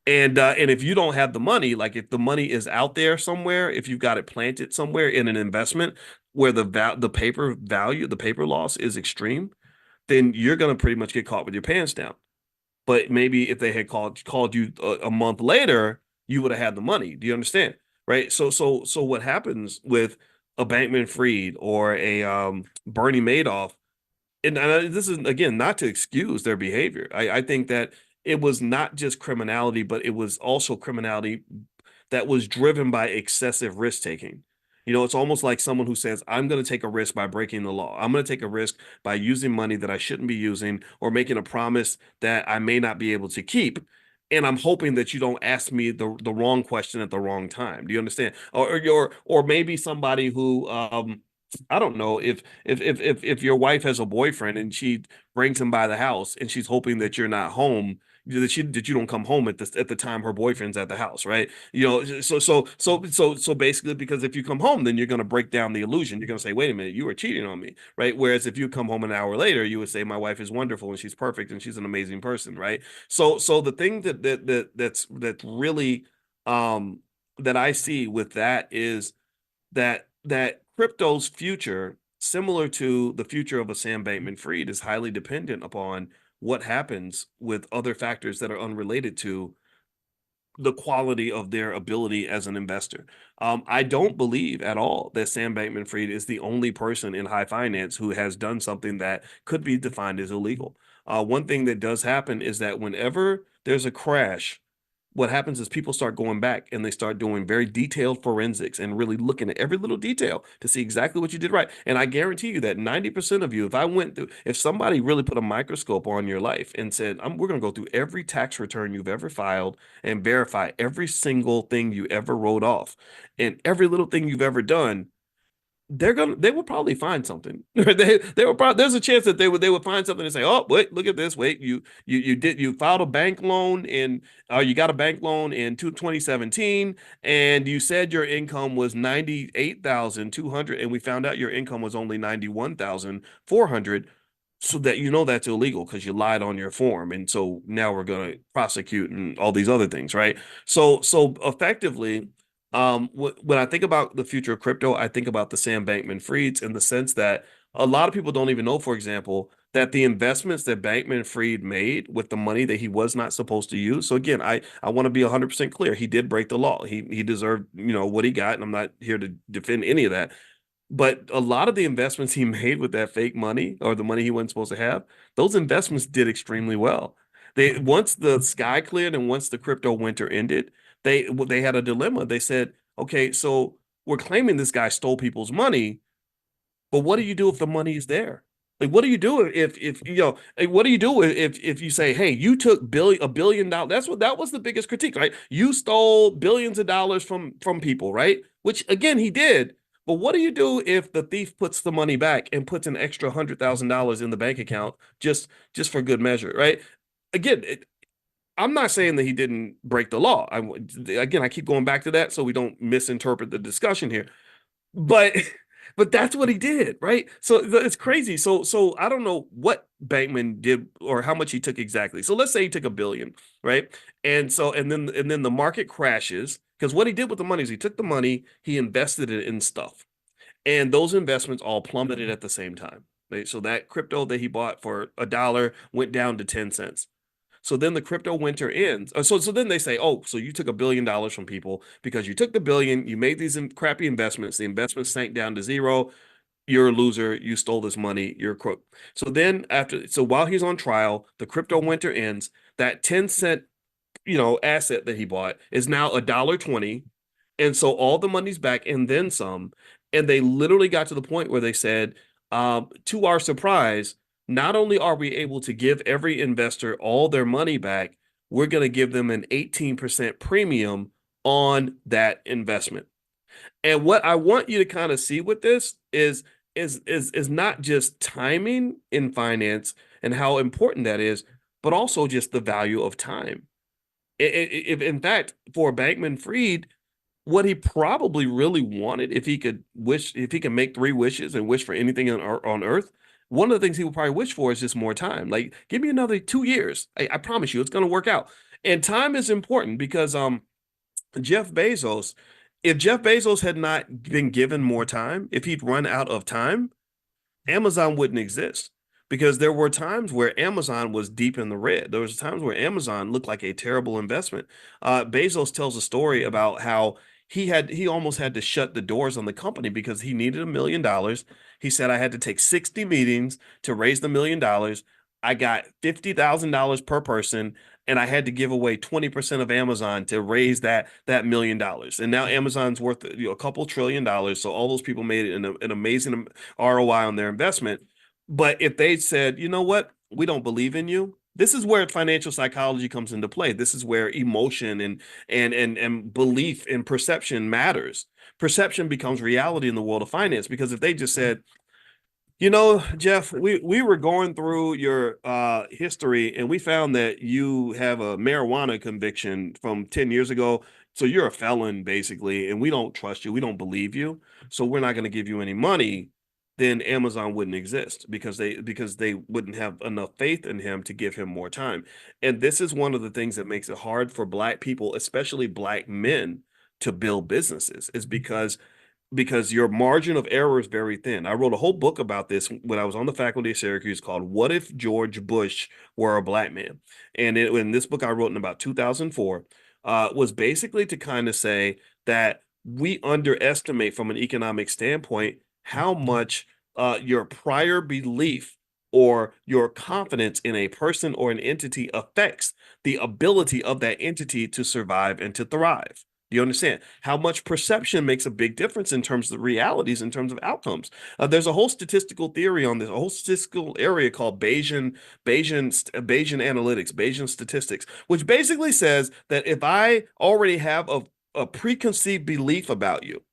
And if you don't have the money, like if the money is out there somewhere, if you've got it planted somewhere in an investment where the paper loss is extreme, then you're going to pretty much get caught with your pants down. But maybe if they had called you a month later, you would have had the money. Do you understand? Right? So what happens with a Bankman Fried or a Bernie Madoff, and this is again not to excuse their behavior. I think that it was not just criminality, but it was also criminality that was driven by excessive risk taking. It's almost like someone who says, I'm going to take a risk by breaking the law. I'm going to take a risk by using money that I shouldn't be using or making a promise that I may not be able to keep. And I'm hoping that you don't ask me the wrong question at the wrong time. Do you understand? Or maybe somebody who I don't know if your wife has a boyfriend and she brings him by the house and she's hoping that you're not home, that you don't come home at the time her boyfriend's at the house, right? So basically, because if you come home, then you're going to break down the illusion. You're going to say, wait a minute, you were cheating on me, right? Whereas if you come home an hour later, you would say, my wife is wonderful and she's perfect and she's an amazing person, right? So the thing that's really um that I see with that is that crypto's future, similar to the future of a Sam Bankman-Fried, is highly dependent upon what happens with other factors that are unrelated to the quality of their ability as an investor. I don't believe at all that Sam Bankman-Fried is the only person in high finance who has done something that could be defined as illegal. One thing that does happen is that whenever there's a crash, what happens is people start going back and they start doing very detailed forensics and really looking at every little detail to see exactly what you did right. And I guarantee you that 90% of you, if somebody really put a microscope on your life and said, we're going to go through every tax return you've ever filed and verify every single thing you ever wrote off and every little thing you've ever done, they will probably find something. They will probably, there's a chance that they would find something and say, oh wait, look at this, wait, you filed a bank loan in you got a bank loan in 2017 and you said your income was 98,200 and we found out your income was only 91,400, so that that's illegal because you lied on your form, and so now we're going to prosecute and all these other things, right? So effectively, when I think about the future of crypto, I think about the Sam Bankman-Frieds in the sense that a lot of people don't even know, for example, that the investments that Bankman-Fried made with the money that he was not supposed to use. So again, I want to be 100% clear. He did break the law. He deserved, what he got, and I'm not here to defend any of that. But a lot of the investments he made with that fake money or the money he wasn't supposed to have, those investments did extremely well. Once the sky cleared and once the crypto winter ended, they had a dilemma. They said, okay, so we're claiming this guy stole people's money, but what do you do if the money is there? Like, what do you do if like, what do you do if you say, hey, you took $1 billion? That was the biggest critique, right? You stole billions of dollars from people, right? Which again he did, But what do you do if the thief puts the money back and puts an extra $100,000 in the bank account just for good measure, right? Again, I'm not saying that he didn't break the law. Again, I keep going back to that so we don't misinterpret the discussion here. But but that's what he did, right? So it's crazy. So I don't know what Bankman did or how much he took exactly. So let's say he took 1 billion, right? And then the market crashes because what he did with the money is he took the money, he invested it in stuff, and those investments all plummeted at the same time. Right? So that crypto that he bought for $1 went down to 10 cents. So then the crypto winter ends. So then they say, oh, so you took $1 billion from people because you took the billion, you made these crappy investments, the investments sank down to zero. You're a loser. You stole this money. You're a crook. So then so while he's on trial, the crypto winter ends. That 10 cent, asset that he bought is now $1.20, and so all the money's back and then some. And they literally got to the point where they said, to our surprise, not only are we able to give every investor all their money back, we're going to give them an 18% premium on that investment. And what I want you to kind of see with this is not just timing in finance and how important that is, but also just the value of time. If in fact, for Bankman Fried, what he probably really wanted, if he could make 3 wishes and wish for anything on earth, one of the things he would probably wish for is just more time. Like, give me another 2 years. I promise you, it's going to work out. And time is important because Jeff Bezos, if Jeff Bezos had not been given more time, if he'd run out of time, Amazon wouldn't exist because there were times where Amazon was deep in the red. There was times where Amazon looked like a terrible investment. Bezos tells a story about how he almost had to shut the doors on the company because he needed $1 million. He said, I had to take 60 meetings to raise the $1 million. I got $50,000 per person, and I had to give away 20% of Amazon to raise that $1 million. And now Amazon's worth a couple $1 trillion. So all those people made an amazing ROI on their investment. But if they said, you know what, we don't believe in you, this is where financial psychology comes into play. This is where emotion and belief and perception matters. Perception becomes reality in the world of finance because if they just said, Jeff, we were going through your history and we found that you have a marijuana conviction from 10 years ago. So you're a felon, basically, and we don't trust you. We don't believe you. So we're not going to give you any money. Then Amazon wouldn't exist because they wouldn't have enough faith in him to give him more time. And this is one of the things that makes it hard for Black people, especially Black men, to build businesses, is because your margin of error is very thin. I wrote a whole book about this when I was on the faculty of Syracuse called What If George Bush Were a Black Man? And in this book I wrote in about 2004 was basically to kind of say that we underestimate from an economic standpoint how much your prior belief or your confidence in a person or an entity affects the ability of that entity to survive and to thrive. You understand how much perception makes a big difference in terms of the realities, in terms of outcomes. There's a whole statistical theory on this, a whole statistical area called Bayesian analytics, Bayesian statistics, which basically says that if I already have a preconceived belief about you,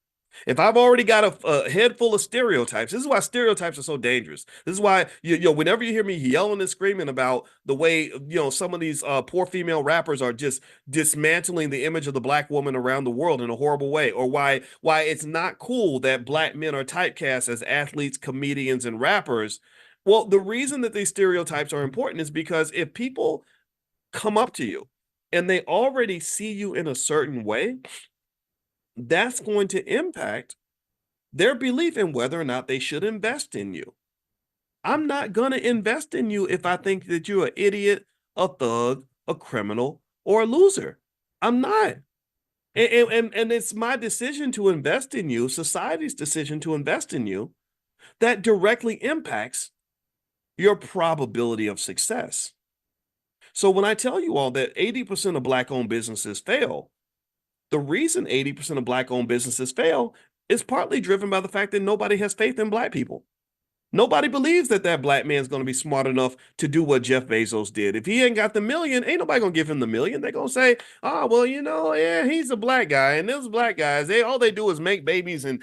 if I've already got a head full of stereotypes, this is why stereotypes are so dangerous. This is why whenever you hear me yelling and screaming about the way some of these poor female rappers are just dismantling the image of the Black woman around the world in a horrible way, or why it's not cool that Black men are typecast as athletes, comedians, and rappers. Well, the reason that these stereotypes are important is because if people come up to you and they already see you in a certain way, that's going to impact their belief in whether or not they should invest in you. I'm not going to invest in you if I think that you're an idiot, a thug, a criminal, or a loser. I'm not. And it's my decision to invest in you, society's decision to invest in you, that directly impacts your probability of success. So when I tell you all that 80% of Black owned businesses fail, the reason 80% of Black owned businesses fail is partly driven by the fact that nobody has faith in Black people. Nobody believes that that black man's going to be smart enough to do what Jeff Bezos did. If he ain't got the million, ain't nobody going to give him the million. They're going to say, oh, well, yeah, he's a black guy. And those black guys, all they do is make babies and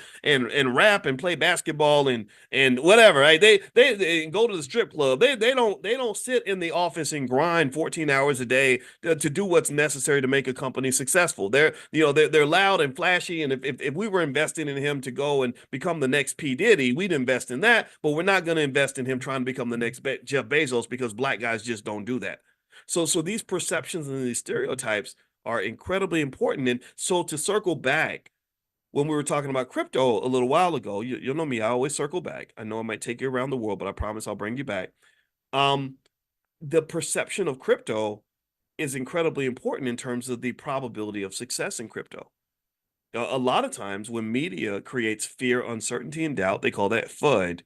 rap and play basketball and whatever, right? They go to the strip club. They don't sit in the office and grind 14 hours a day to do what's necessary to make a company successful. They're loud and flashy, and if we were investing in him to go and become the next P Diddy, we'd invest in that. But we're not going to invest in him trying to become the next Jeff Bezos, because black guys just don't do that. So these perceptions and these stereotypes are incredibly important. And so to circle back, when we were talking about crypto a little while ago, you'll know me, I always circle back. I know I might take you around the world, but I promise I'll bring you back. Um, the perception of crypto is incredibly important in terms of the probability of success in crypto. A lot of times when media creates fear, uncertainty, and doubt, they call that FUD.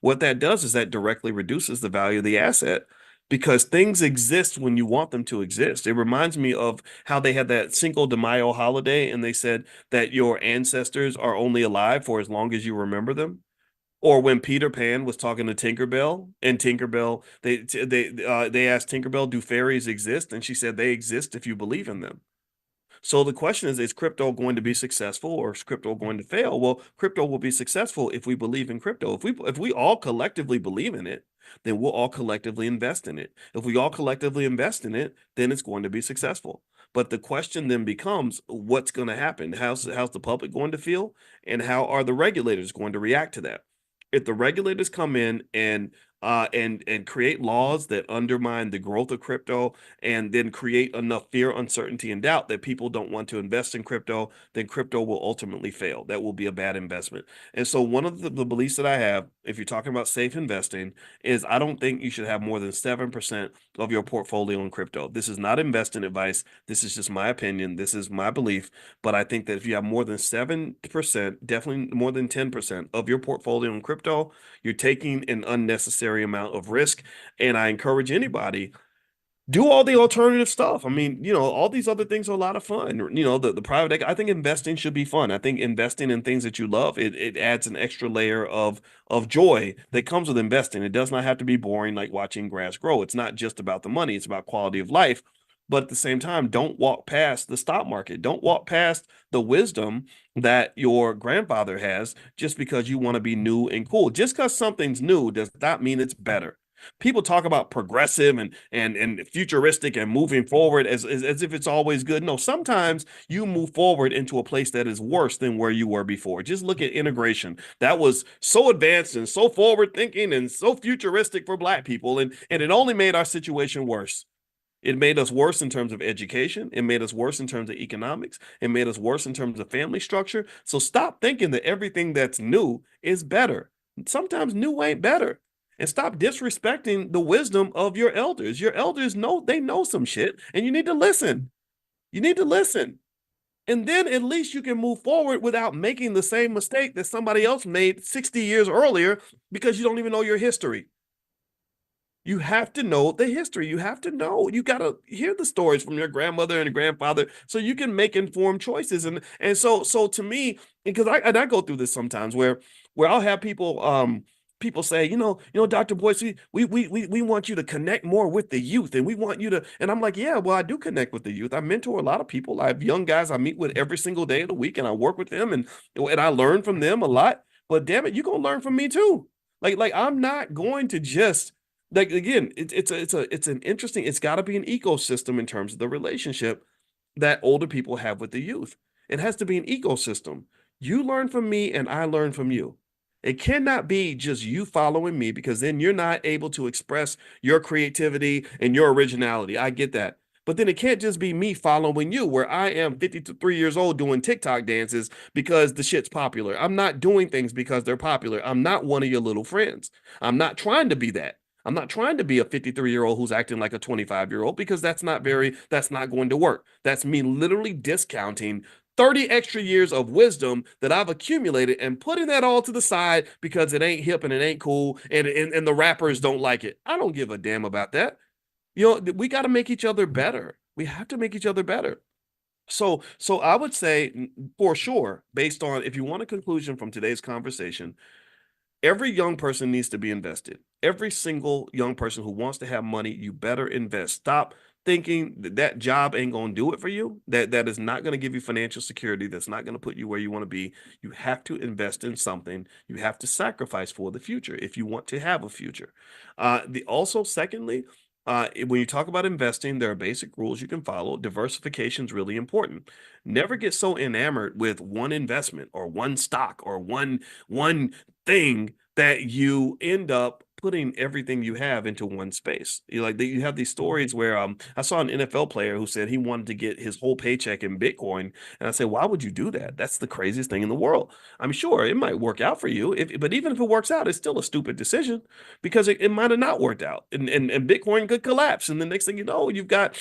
What that does is that directly reduces the value of the asset, because things exist when you want them to exist. It reminds me of how they had that Cinco de Mayo holiday, and they said that your ancestors are only alive for as long as you remember them. Or when Peter Pan was talking to Tinkerbell, and Tinkerbell, they asked Tinkerbell, "Do fairies exist?" And she said, "They exist if you believe in them." So the question is crypto going to be successful, or is crypto going to fail? Well, crypto will be successful if we believe in crypto. If we all collectively believe in it, then we'll all collectively invest in it. If we all collectively invest in it, then it's going to be successful. But the question then becomes, what's going to happen? How's the public going to feel? And how are the regulators going to react to that? If the regulators come in and create laws that undermine the growth of crypto, and then create enough fear, uncertainty, and doubt that people don't want to invest in crypto, then crypto will ultimately fail. That will be a bad investment. And so one of the beliefs that I have, if you're talking about safe investing, is I don't think you should have more than 7% of your portfolio in crypto. This is not investing advice. This is just my opinion. This is my belief. But I think that if you have more than 7%, definitely more than 10% of your portfolio in crypto, you're taking an unnecessary amount of risk. And I encourage anybody, do all the alternative stuff. I mean, all these other things are a lot of fun. The private, I think investing should be fun. I think investing in things that you love, it adds an extra layer of joy that comes with investing. It does not have to be boring like watching grass grow. It's not just about the money, it's about quality of life. But at the same time, don't walk past the stock market. Don't walk past the wisdom that your grandfather has just because you want to be new and cool. Just because something's new does not mean it's better. People talk about progressive and futuristic and moving forward as if it's always good. No, sometimes you move forward into a place that is worse than where you were before. Just look at integration. That was so advanced and so forward thinking and so futuristic for black people, and it only made our situation worse. It made us worse in terms of education. It made us worse in terms of economics. It made us worse in terms of family structure. So stop thinking that everything that's new is better. Sometimes new ain't better. And stop disrespecting the wisdom of your elders. Your elders know, they know some shit, and you need to listen. You need to listen. And then at least you can move forward without making the same mistake that somebody else made 60 years earlier, because you don't even know your history. You have to know the history. You have to know. You got to hear the stories from your grandmother and grandfather so you can make informed choices. And so to me, because I go through this sometimes where I'll have people say, Dr. Boyce, we want you to connect more with the youth, and we want you to, and I'm like, yeah, well, I do connect with the youth. I mentor a lot of people. I have young guys I meet with every single day of the week, and I work with them, and I learn from them a lot. But damn it, you're gonna learn from me too. Like I'm not going to just, like, again, it's an interesting, it's got to be an ecosystem in terms of the relationship that older people have with the youth. It has to be an ecosystem. You learn from me and I learn from you. It cannot be just you following me, because then you're not able to express your creativity and your originality. I get that. But then it can't just be me following you, where I am 53 years old doing TikTok dances because the shit's popular. I'm not doing things because they're popular. I'm not one of your little friends. I'm not trying to be that. I'm not trying to be a 53-year-old who's acting like a 25-year-old, because that's not going to work. That's me literally discounting 30 extra years of wisdom that I've accumulated and putting that all to the side because it ain't hip and it ain't cool, and the rappers don't like it. I don't give a damn about that. We got to make each other better. We have to make each other better. So I would say, for sure, based on, if you want a conclusion from today's conversation, Every young person needs to be invested. Every single young person who wants to have money, you better invest. Stop thinking that that job ain't going to do it for you. That is not going to give you financial security. That's not going to put you where you want to be. You have to invest in something. You have to sacrifice for the future if you want to have a future. The also secondly, when you talk about investing, there are basic rules you can follow. Diversification is really important. Never get so enamored with one investment or one stock or one thing that you end up putting everything you have into one space. You have these stories where I saw an NFL player who said he wanted to get his whole paycheck in Bitcoin, and I said, why would you do that? That's the craziest thing in the world. I'm sure it might work out for you, but even if it works out, it's still a stupid decision because it might have not worked out, and Bitcoin could collapse, and the next thing you know, you've got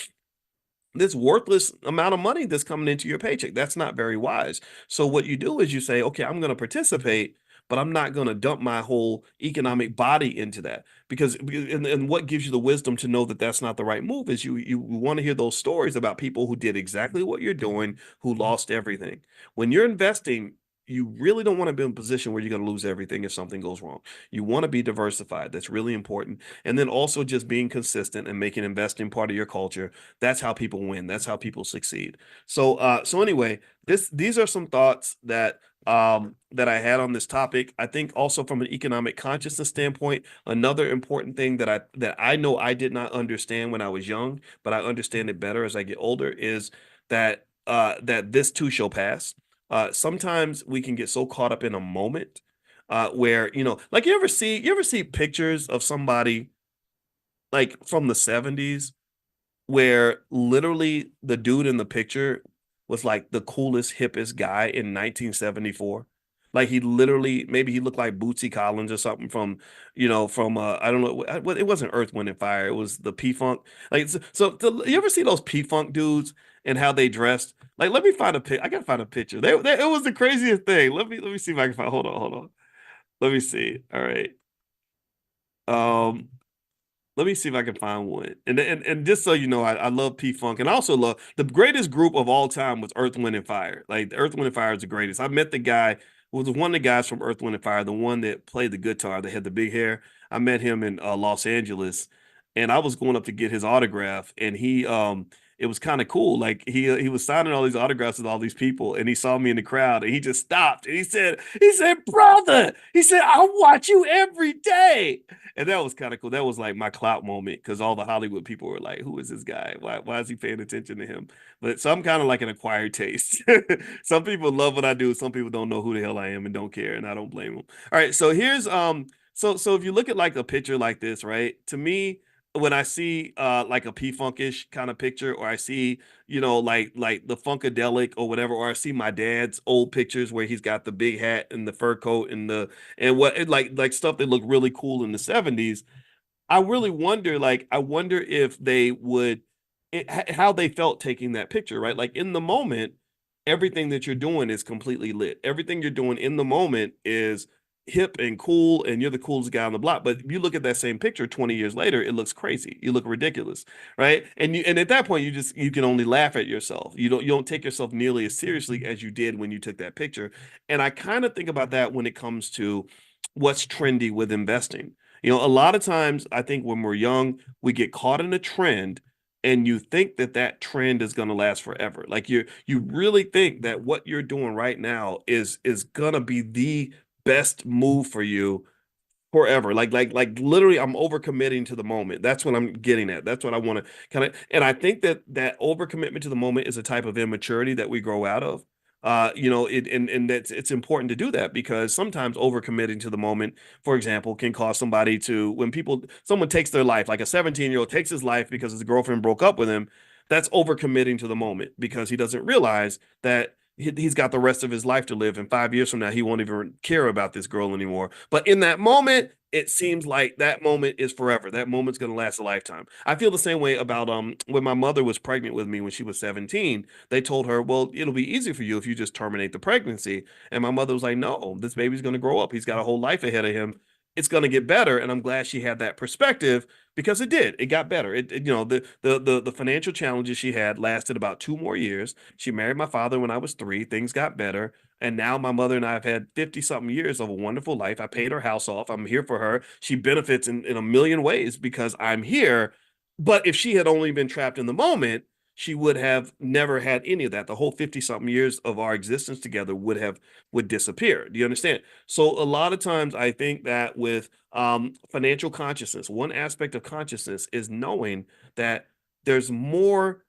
this worthless amount of money that's coming into your paycheck. That's not very wise. So what you do is you say, okay, I'm going to participate, but I'm not going to dump my whole economic body into that and what gives you the wisdom to know that that's not the right move is you want to hear those stories about people who did exactly what you're doing, who lost everything. When you're investing, you really don't want to be in a position where you're going to lose everything if something goes wrong. You want to be diversified. That's really important. And then also just being consistent and making investing part of your culture. That's how people win. That's how people succeed. So anyway, these are some thoughts that I had on this topic. I think also from an economic consciousness standpoint, another important thing that I know I did not understand when I was young, but I understand it better as I get older, is that this too shall pass. Sometimes we can get so caught up in a moment where like you ever see pictures of somebody like from the 70s where literally the dude in the picture was like the coolest, hippest guy in 1974. Like he literally, maybe he looked like Bootsy Collins or something from I don't know, it wasn't Earth, Wind and Fire. It was the P Funk. Like you ever see those P Funk dudes and how they dressed? Like let me find a pic. I gotta find a picture. It was the craziest thing. Let me see if I can find. Hold on. Let me see. All right. Um, Let me see if I can find one. And just so you know, I love P Funk, and I also love the greatest group of all time was Earth, Wind, and Fire. Like Earth, Wind, and Fire is the greatest. I met the guy who was one of the guys from Earth, Wind, and Fire, the one that played the guitar, that had the big hair. I met him in Los Angeles, and I was going up to get his autograph, and it was kind of cool. Like he was signing all these autographs with all these people, and he saw me in the crowd, and he just stopped, and he said, brother, he said, I watch you every day. And that was kind of cool. That was like my clout moment because all the Hollywood people were like, "Who is this guy? Why is he paying attention to him?" But so I'm kind of like an acquired taste. Some people love what I do. Some people don't know who the hell I am and don't care, and I don't blame them. All right, so here's so if you look at like a picture like this, right? To me, when I see like a P-funkish kind of picture, or I see like the Funkadelic or whatever, or I see my dad's old pictures where he's got the big hat and the fur coat and like stuff that looked really cool in the 70s. I wonder if they would how they felt taking that picture, right? Like in the moment, everything that you're doing is completely lit. Everything you're doing in the moment is hip and cool, and you're the coolest guy on the block. But you look at that same picture 20 years later, it looks crazy. You look ridiculous, right? And at that point, you can only laugh at yourself. You don't take yourself nearly as seriously as you did when you took that picture. And I kind of think about that when it comes to what's trendy with investing. A lot of times I think when we're young, we get caught in a trend, and you think that that trend is going to last forever. Like you really think that what you're doing right now is going to be the best move for you forever. Like literally I'm overcommitting to the moment. That's what I'm getting at. That's what I want to and I think that overcommitment to the moment is a type of immaturity that we grow out of. And that's it's important to do that because sometimes overcommitting to the moment, for example, can cause somebody to when someone takes their life, like a 17-year-old takes his life because his girlfriend broke up with him. That's overcommitting to the moment because he doesn't realize that he's got the rest of his life to live. And 5 years from now, he won't even care about this girl anymore. But in that moment, it seems like that moment is forever. That moment's going to last a lifetime. I feel the same way about when my mother was pregnant with me when she was 17. They told her, well, it'll be easy for you if you just terminate the pregnancy. And my mother was like, no, this baby's going to grow up. He's got a whole life ahead of him. it's going to get better. And I'm glad she had that perspective because it did. It got better. The financial challenges she had lasted about 2 more years. She married my father when I was 3. Things got better. And now my mother and I have had 50 something years of a wonderful life. I paid her house off. I'm here for her. She benefits in a million ways because I'm here. But if she had only been trapped in the moment, she would have never had any of that. The whole 50 something years of our existence together would disappear. Do you understand? So a lot of times I think that with financial consciousness, one aspect of consciousness is knowing that there's more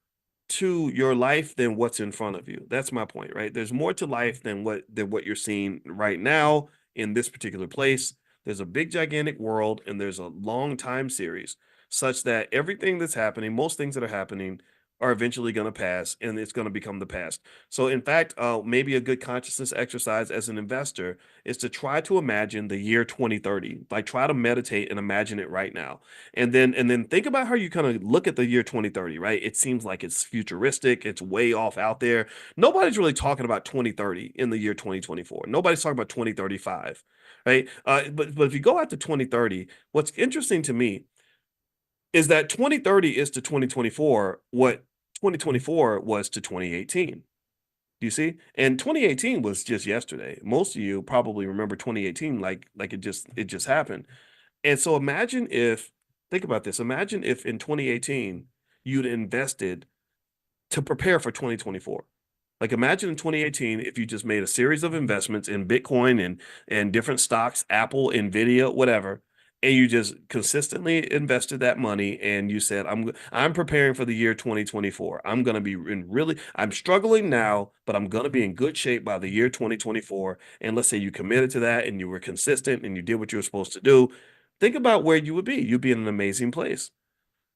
to your life than what's in front of you. That's my point, right? There's more to life than what you're seeing right now in this particular place. There's a big gigantic world and there's a long time series such that everything that's happening, most things that are happening are eventually going to pass and it's going to become the past. So in fact, maybe a good consciousness exercise as an investor is to try to imagine the year 2030. Like try to meditate and imagine it right now. And then think about how you kind of look at the year 2030, right? It seems like it's futuristic, it's way off out there. Nobody's really talking about 2030 in the year 2024. Nobody's talking about 2035, right? But if you go out to 2030, what's interesting to me is that 2030 is to 2024 what 2024 was to 2018. Do you see? And 2018 was just yesterday. Most of you probably remember 2018 like it just happened. And so think about this. Imagine if in 2018 you'd invested to prepare for 2024. Like imagine in 2018 if you just made a series of investments in Bitcoin and different stocks, Apple, Nvidia, whatever, and you just consistently invested that money and you said I'm preparing for the year 2024. I'm struggling now, but I'm going to be in good shape by the year 2024. And let's say you committed to that and you were consistent and you did what you were supposed to do. Think about where you would be. You'd be in an amazing place.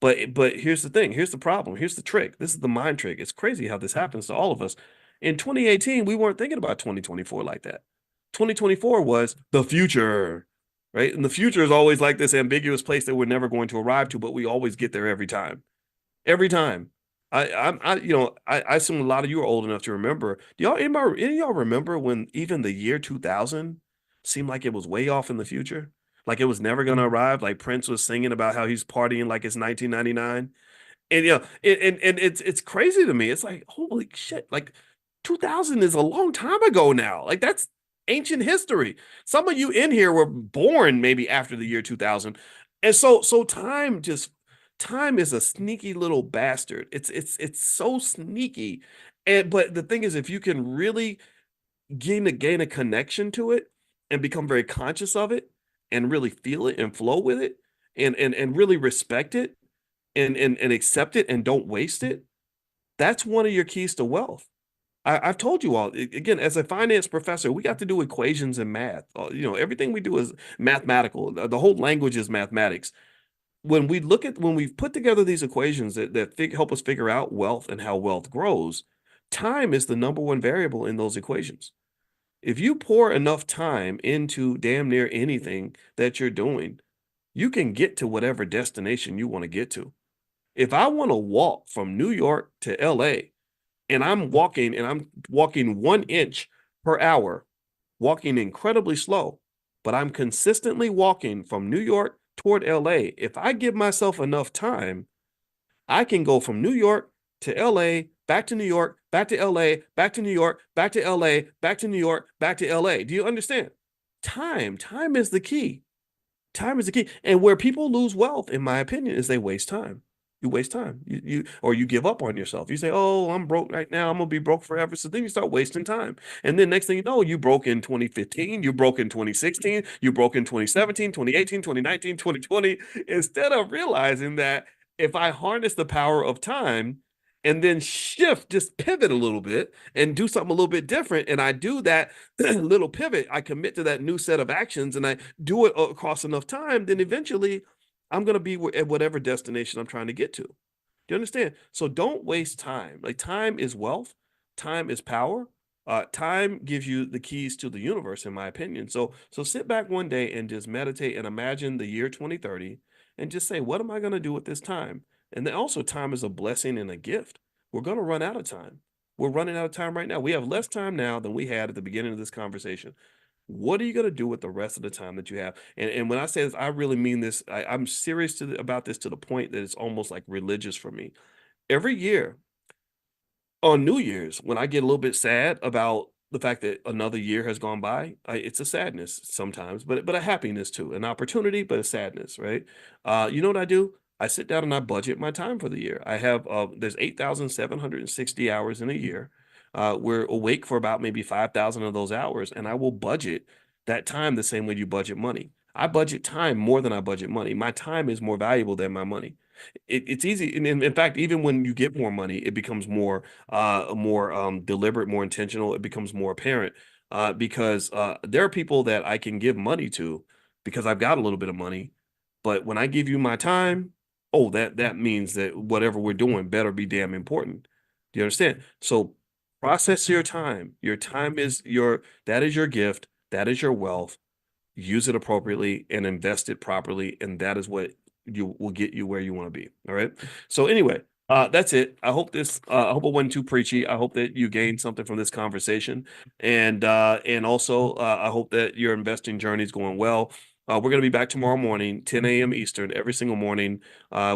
But here's the thing. Here's the problem. Here's the trick. This is the mind trick. It's crazy how this happens to all of us. In 2018, we weren't thinking about 2024 like that. 2024 was the future, right? And the future is always like this ambiguous place that we're never going to arrive to, but we always get there every time. Every time. I assume a lot of you are old enough to remember. Any of y'all remember when even the year 2000 seemed like it was way off in the future? Like it was never going to arrive. Like Prince was singing about how he's partying like it's 1999. And and it's crazy to me. It's like, holy shit, like 2000 is a long time ago now. Like that's ancient history. Some of you in here were born maybe after the year 2000. And so time is a sneaky little bastard. It's so sneaky. And but the thing is if you can really gain a connection to it and become very conscious of it and really feel it and flow with it and really respect it and accept it and don't waste it, that's one of your keys to wealth. I've told you all again, as a finance professor, we got to do equations and math. Everything we do is mathematical. The whole language is mathematics. When we've put together these equations that help us figure out wealth and how wealth grows, time is the number one variable in those equations. If you pour enough time into damn near anything that you're doing, you can get to whatever destination you want to get to. If I want to walk from New York to LA and I'm walking 1 inch per hour, walking incredibly slow, but I'm consistently walking from New York toward LA, if I give myself enough time, I can go from New York to LA, back to New York, back to LA, back to New York, back to LA, back to New York, back to LA. Do you understand? Time is the key. Time is the key. And where people lose wealth, in my opinion, is they waste time. You waste time. You give up on yourself. You say, "Oh, I'm broke right now. I'm gonna be broke forever." So then you start wasting time. And then next thing you know, you broke in 2015, you broke in 2016, you broke in 2017, 2018, 2019, 2020. Instead of realizing that if I harness the power of time and then just pivot a little bit and do something a little bit different, and I do that little pivot, I commit to that new set of actions and I do it across enough time, then eventually I'm going to be at whatever destination I'm trying to get to. Do you understand? So don't waste time. Like time is wealth, time is power. Time gives you the keys to the universe, in my opinion. So sit back one day and just meditate and imagine the year 2030 and just say, what am I going to do with this time? And then also time is a blessing and a gift. We're going to run out of time. We're running out of time right now. We have less time now than we had at the beginning of this conversation. What are you going to do with the rest of the time that you have? And when I say this, I really mean this. I'm serious about this to the point that it's almost like religious for me. Every year on New Year's, when I get a little bit sad about the fact that another year has gone by, it's a sadness sometimes, but a happiness too, an opportunity, but a sadness, right? You know what I do? I sit down and I budget my time for the year. I have there's 8,760 hours in a year. We're awake for about maybe 5,000 of those hours, and I will budget that time the same way you budget money. I budget time more than I budget money. My time is more valuable than my money. It's easy, and in fact, even when you get more money, it becomes more deliberate, more intentional. It becomes more apparent because there are people that I can give money to because I've got a little bit of money, but when I give you my time, oh, that means that whatever we're doing better be damn important. Do you understand? So process your time. Your time is your gift. That is your wealth. Use it appropriately and invest it properly, and that is what you will get you where you want to be. All right. So anyway, that's it. I hope it wasn't too preachy. I hope that you gained something from this conversation, and also I hope that your investing journey is going well. We're going to be back tomorrow morning, 10 a.m. Eastern, every single morning.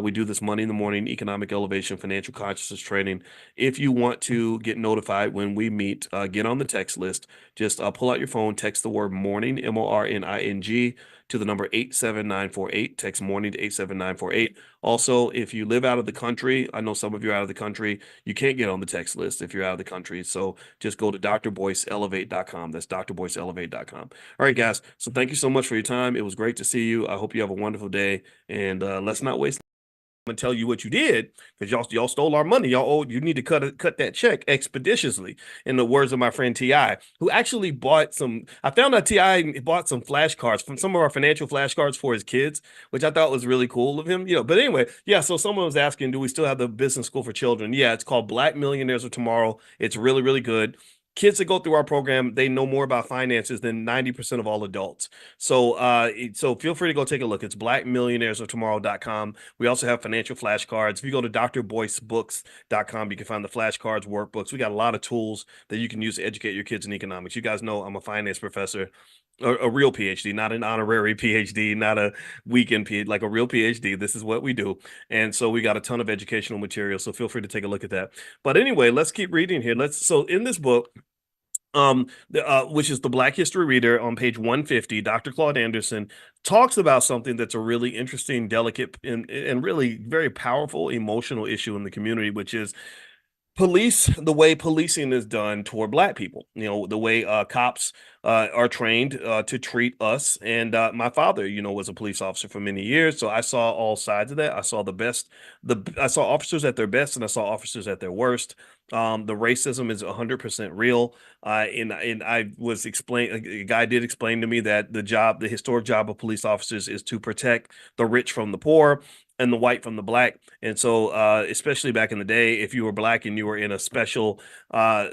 We do this Money in the Morning economic elevation, financial consciousness training. If you want to get notified when we meet, get on the text list. Just pull out your phone, text the word morning, MORNING, to the number 87948. Text morning to 87948. Also, if you live out of the country, I know some of you are out of the country, you can't get on the text list if you're out of the country. So just go to drboyceelevate.com. That's drboyceelevate.com. All right, guys. So thank you so much for your time. It was great to see you. I hope you have a wonderful day. And let's not waste and tell you what you did because y'all stole our money. You need to cut that check expeditiously. In the words of my friend Ti, who actually bought some. I found out Ti bought some flashcards from some of our financial flashcards for his kids, which I thought was really cool of him. But anyway, yeah. So someone was asking, do we still have the business school for children? Yeah, it's called Black Millionaires of Tomorrow. It's really really good. Kids that go through our program, they know more about finances than 90% of all adults. So feel free to go take a look. It's blackmillionairesoftomorrow.com. We also have financial flashcards. If you go to drboycebooks.com, you can find the flashcards, workbooks. We got a lot of tools that you can use to educate your kids in economics. You guys know I'm a finance professor, a real PhD, not an honorary PhD, not a weekend PhD, like a real PhD. This is what we do. And so we got a ton of educational material. So feel free to take a look at that. But anyway, let's keep reading here. So in this book, which is the Black History Reader on page 150, Dr. Claude Anderson talks about something that's a really interesting, delicate, and really very powerful emotional issue in the community, which is the way policing is done toward Black people. The way cops are trained to treat us. And my father, was a police officer for many years, so I saw all sides of that. I saw the best. I saw officers at their best, and I saw officers at their worst. The racism is 100% real. And I was explained. A guy did explain to me that the historic job of police officers is to protect the rich from the poor and the white from the black. And so, especially back in the day, if you were Black and you were in a special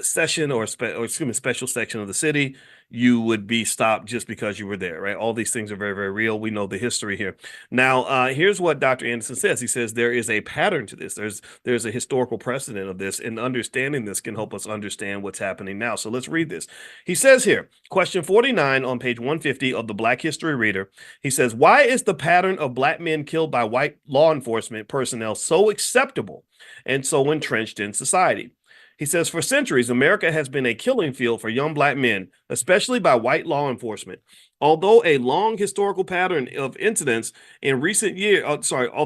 session or excuse me, special section of the city, you would be stopped just because you were there, right? All these things are very, very real. We know the history here. Now, here's what Dr. Anderson says. He says there is a pattern to this. There's a historical precedent of this, and understanding this can help us understand what's happening now. So let's read this. He says here, question 49 on page 150 of the Black History Reader. He says, why is the pattern of Black men killed by white law enforcement personnel so acceptable and so entrenched in society? He says, for centuries, America has been a killing field for young Black men, especially by white law enforcement. Although a long historical pattern of incidents in recent years, incidents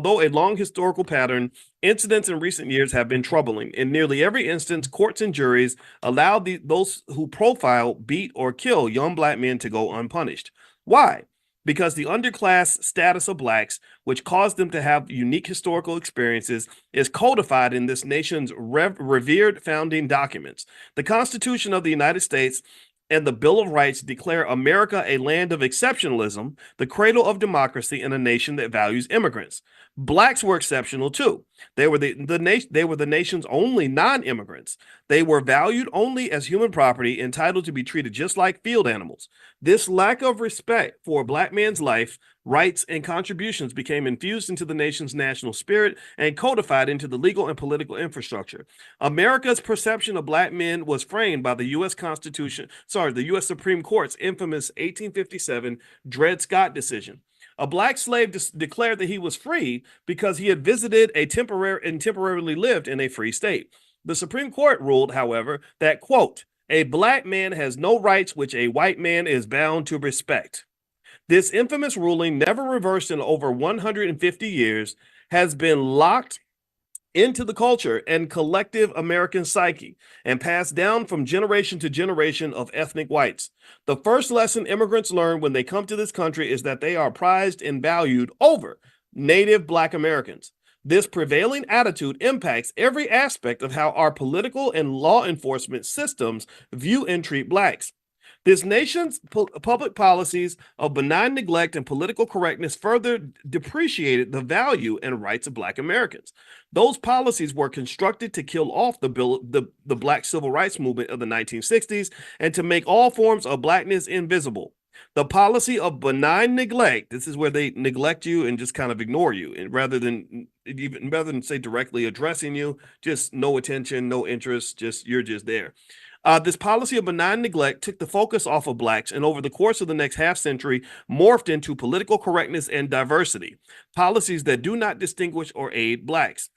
in recent years have been troubling. In nearly every instance, courts and juries allowed those who profile, beat, or kill young Black men to go unpunished. Why? Because the underclass status of Blacks, which caused them to have unique historical experiences, is codified in this nation's revered founding documents. The Constitution of the United States and the Bill of Rights declare America a land of exceptionalism, the cradle of democracy, and a nation that values immigrants. Blacks were exceptional too. They were they were the nation's only non-immigrants. They were valued only as human property, entitled to be treated just like field animals. This lack of respect for a black man's life, rights, and contributions became infused into the nation's national spirit and codified into the legal and political infrastructure. America's perception of black men was framed by the U.S. the U.S. Supreme Court's infamous 1857 Dred Scott decision. A black slave declared that he was free because he had visited a temporarily lived in a free state. The Supreme Court ruled, however, that, quote, a black man has no rights which a white man is bound to respect. This infamous ruling, never reversed in over 150 years, has been locked into the culture and collective American psyche and passed down from generation to generation of ethnic whites. The first lesson immigrants learn when they come to this country is that they are prized and valued over native Black Americans. This prevailing attitude impacts every aspect of how our political and law enforcement systems view and treat Blacks. This nation's public policies of benign neglect and political correctness further depreciated the value and rights of Black Americans. Those policies were constructed to kill off the Black civil rights movement of the 1960s and to make all forms of Blackness invisible. The policy of benign neglect, this is where they neglect you and just kind of ignore you, and rather than say directly addressing you, just no attention, no interest, just you're just there. This policy of benign neglect took the focus off of Blacks and over the course of the next half century morphed into political correctness and diversity, policies that do not distinguish or aid Blacks.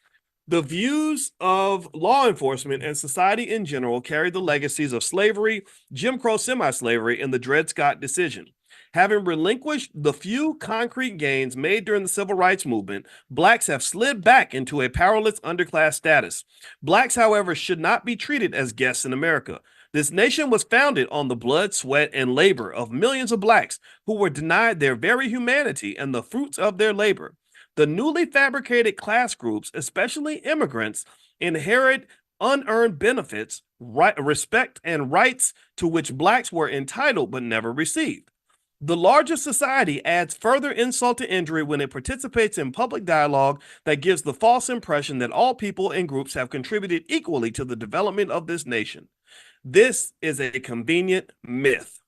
The views of law enforcement and society in general carry the legacies of slavery, Jim Crow semi-slavery, and the Dred Scott decision. Having relinquished the few concrete gains made during the civil rights movement, Blacks have slid back into a powerless underclass status. Blacks, however, should not be treated as guests in America. This nation was founded on the blood, sweat, and labor of millions of Blacks who were denied their very humanity and the fruits of their labor. The newly fabricated class groups, especially immigrants, inherit unearned benefits, respect, and rights to which Blacks were entitled but never received. The larger society adds further insult to injury when it participates in public dialogue that gives the false impression that all people and groups have contributed equally to the development of this nation. This is a convenient myth.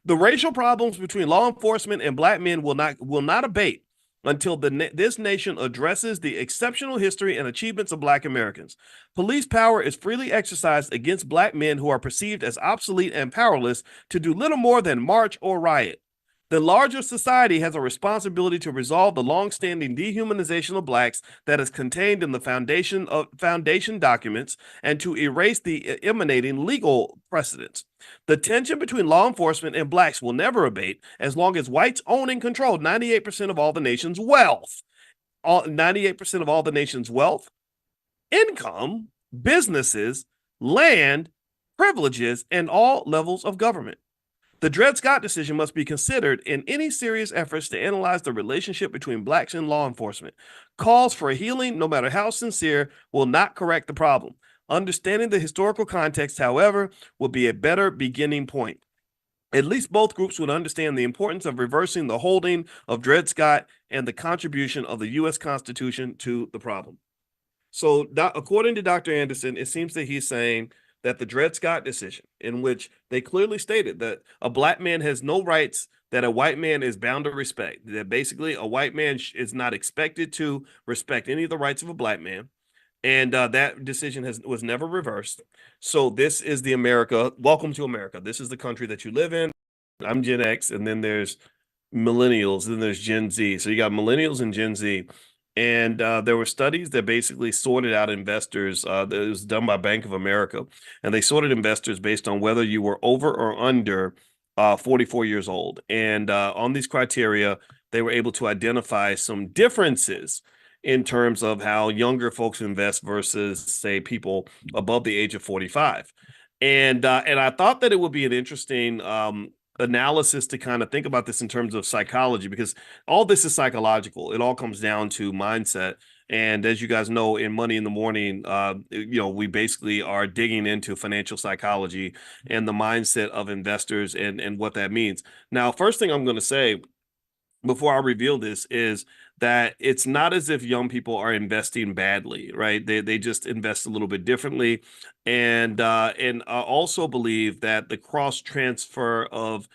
The racial problems between law enforcement and Black men will not abate until this nation addresses the exceptional history and achievements of Black Americans. Police power is freely exercised against Black men who are perceived as obsolete and powerless to do little more than march or riot. The larger society has a responsibility to resolve the long-standing dehumanization of Blacks that is contained in the foundation documents and to erase the emanating legal precedents. The tension between law enforcement and Blacks will never abate as long as whites own and control 98% of all the nation's wealth. 98% of all the nation's wealth, income, businesses, land, privileges, and all levels of government. The Dred Scott decision must be considered in any serious efforts to analyze the relationship between Blacks and law enforcement. Calls for healing, no matter how sincere, will not correct the problem. Understanding the historical context, however, will be a better beginning point. At least both groups would understand the importance of reversing the holding of Dred Scott and the contribution of the U.S. Constitution to the problem. So, according to Dr. Anderson, it seems that he's saying that the Dred Scott decision, in which they clearly stated that a Black man has no rights that a white man is bound to respect, that basically a white man is not expected to respect any of the rights of a Black man, and that decision was never reversed. So this is the America. Welcome to America. This is the country that you live in. I'm Gen X, and then there's millennials, and then there's Gen Z. So you got millennials and Gen Z. And there were studies that basically sorted out investors. That was done by Bank of America, and they sorted investors based on whether you were over or under 44 years old. And on these criteria, they were able to identify some differences in terms of how younger folks invest versus, say, people above the age of 45. And I thought that it would be an interesting analysis to kind of think about this in terms of psychology, because all this is psychological. It all comes down to mindset. And as you guys know, in Money in the Morning, we basically are digging into financial psychology and the mindset of investors and what that means. Now, first thing I'm going to say before I reveal this is that it's not as if young people are investing badly, right? They just invest a little bit differently, and I also believe that the cross transfer of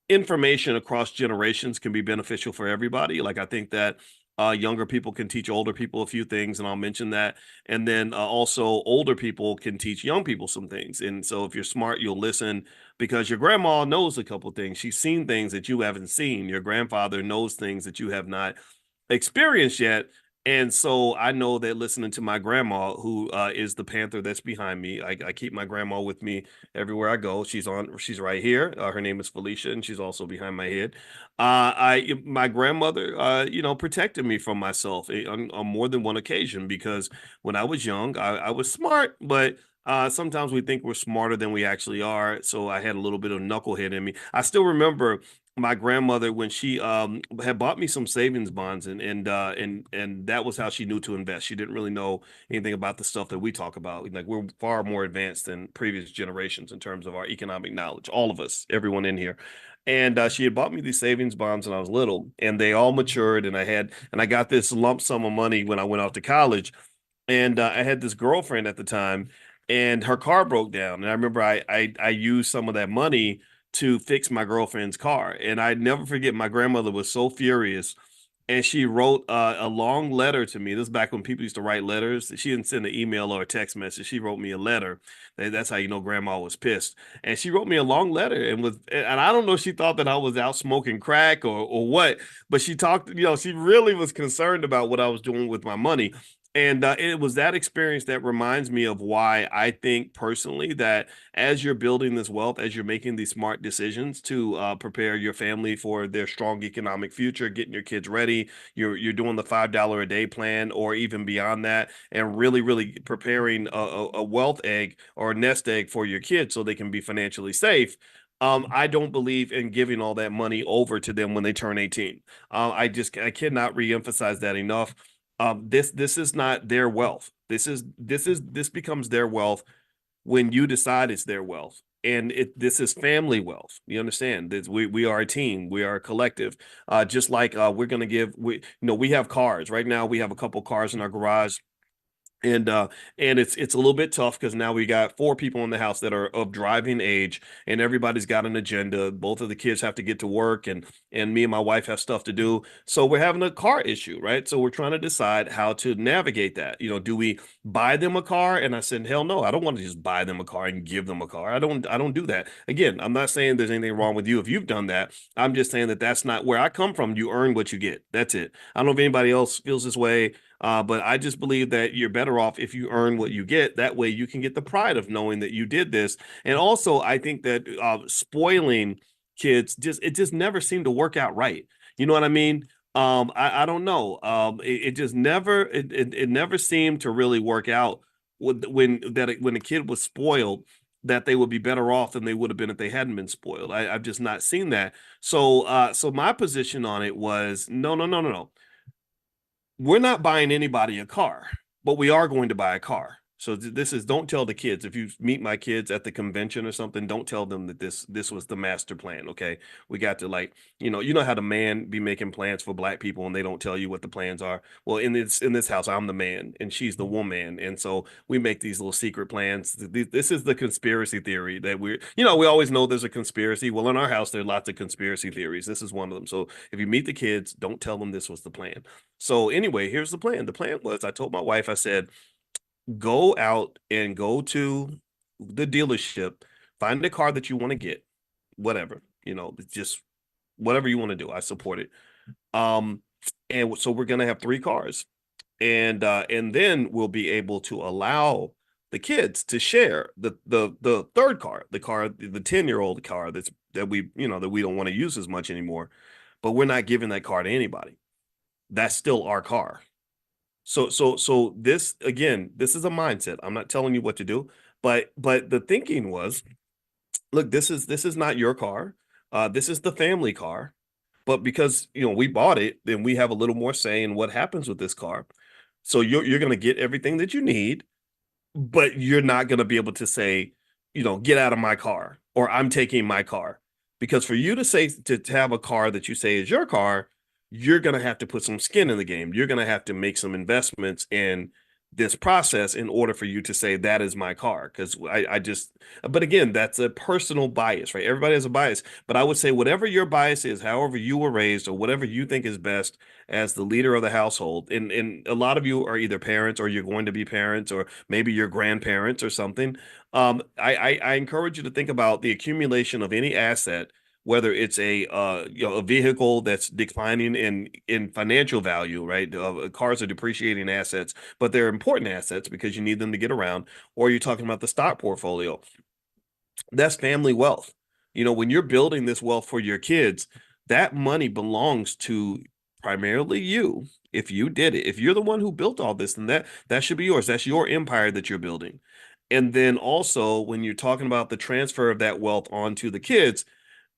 information across generations can be beneficial for everybody. Like I think that younger people can teach older people a few things, and I'll mention that. And then also older people can teach young people some things. And so if you're smart, you'll listen because your grandma knows a couple things. She's seen things that you haven't seen. Your grandfather knows things that you have not experienced yet. And so I know that listening to my grandma, who is the panther that's behind me, I keep my grandma with me everywhere I go. She's right here. Her name is Felicia, and she's also behind my head. My grandmother, protected me from myself on more than one occasion because when I was young, I was smart, but sometimes we think we're smarter than we actually are. So I had a little bit of knucklehead in me. I still remember my grandmother when she had bought me some savings bonds and that was how she knew to invest. She didn't really know anything about the stuff that we talk about. Like we're far more advanced than previous generations in terms of our economic knowledge. All of us, everyone in here. And she had bought me these savings bonds when I was little, and they all matured. And I got this lump sum of money when I went off to college. And I had this girlfriend at the time, and her car broke down. And I remember I used some of that money to fix my girlfriend's car. And I never forget, my grandmother was so furious, and she wrote a long letter to me. This is back when people used to write letters. She didn't send an email or a text message. She wrote me a letter. That's how you know grandma was pissed. And she wrote me a long letter and I don't know if she thought that I was out smoking crack or what, but she talked, she really was concerned about what I was doing with my money. And it was that experience that reminds me of why I think personally that as you're building this wealth, as you're making these smart decisions to prepare your family for their strong economic future, getting your kids ready, you're doing the $5 a day plan or even beyond that, and really, really preparing a wealth egg or a nest egg for your kids so they can be financially safe. I don't believe in giving all that money over to them when they turn 18. I cannot reemphasize that enough. This is not their wealth. This becomes their wealth when you decide it's their wealth. And this is family wealth. You understand? We are a team. We are a collective. Just like we're gonna give we have cars right now. We have a couple cars in our garage, and it's a little bit tough because now we got four people in the house that are of driving age, and everybody's got an agenda. Both of the kids have to get to work, and me and my wife have stuff to do, so we're having a car issue, right? So we're trying to decide how to navigate that. Do we buy them a car? And I said, hell no, I don't want to just buy them a car and give them a car. I don't do that. Again, I'm not saying there's anything wrong with you if you've done that. I'm just saying that that's not where I come from. You earn what you get. That's it. I don't know if anybody else feels this way, but I just believe that you're better off if you earn what you get. That way you can get the pride of knowing that you did this. And also, I think that spoiling kids just never seemed to work out right. You know what I mean? I don't know. It just never never seemed to really work out when a kid was spoiled, that they would be better off than they would have been if they hadn't been spoiled. I've just not seen that. So my position on it was no, no, no, no, no, we're not buying anybody a car, but we are going to buy a car. So this is, don't tell the kids. If you meet my kids at the convention or something, don't tell them that this was the master plan. Okay, we got to, like, you know how the man be making plans for black people and they don't tell you what the plans are. Well, in this house, I'm the man and she's the woman, and so we make these little secret plans. This is the conspiracy theory that we always know there's a conspiracy. Well, in our house, there are lots of conspiracy theories. This is one of them. So if you meet the kids, don't tell them this was the plan. So anyway, here's the plan. The plan was, I told my wife, I said, go out and go to the dealership, find a car that you want to get, whatever, just whatever you want to do. I support it. Um, and so we're gonna have three cars, and then we'll be able to allow the kids to share the third car, the 10-year-old car that we don't want to use as much anymore, but we're not giving that car to anybody. That's still our car. So this, again, this is a mindset. I'm not telling you what to do, but the thinking was, look, this is not your car. This is the family car. But because we bought it, then we have a little more say in what happens with this car. So you're gonna get everything that you need, but you're not gonna be able to say, get out of my car, or I'm taking my car. Because for you to say to have a car that you say is your car, you're gonna have to put some skin in the game. You're gonna have to make some investments in this process in order for you to say that is my car. Because I just, but again, that's a personal bias, right? Everybody has a bias. But I would say whatever your bias is, however you were raised, or whatever you think is best as the leader of the household, and a lot of you are either parents or you're going to be parents, or maybe your grandparents or something. I encourage you to think about the accumulation of any asset, whether it's a vehicle that's declining in financial value, right? Cars are depreciating assets, but they're important assets because you need them to get around. Or you're talking about the stock portfolio. That's family wealth. When you're building this wealth for your kids, that money belongs to primarily you. If you did it, if you're the one who built all this, then that should be yours. That's your empire that you're building. And then also, when you're talking about the transfer of that wealth onto the kids,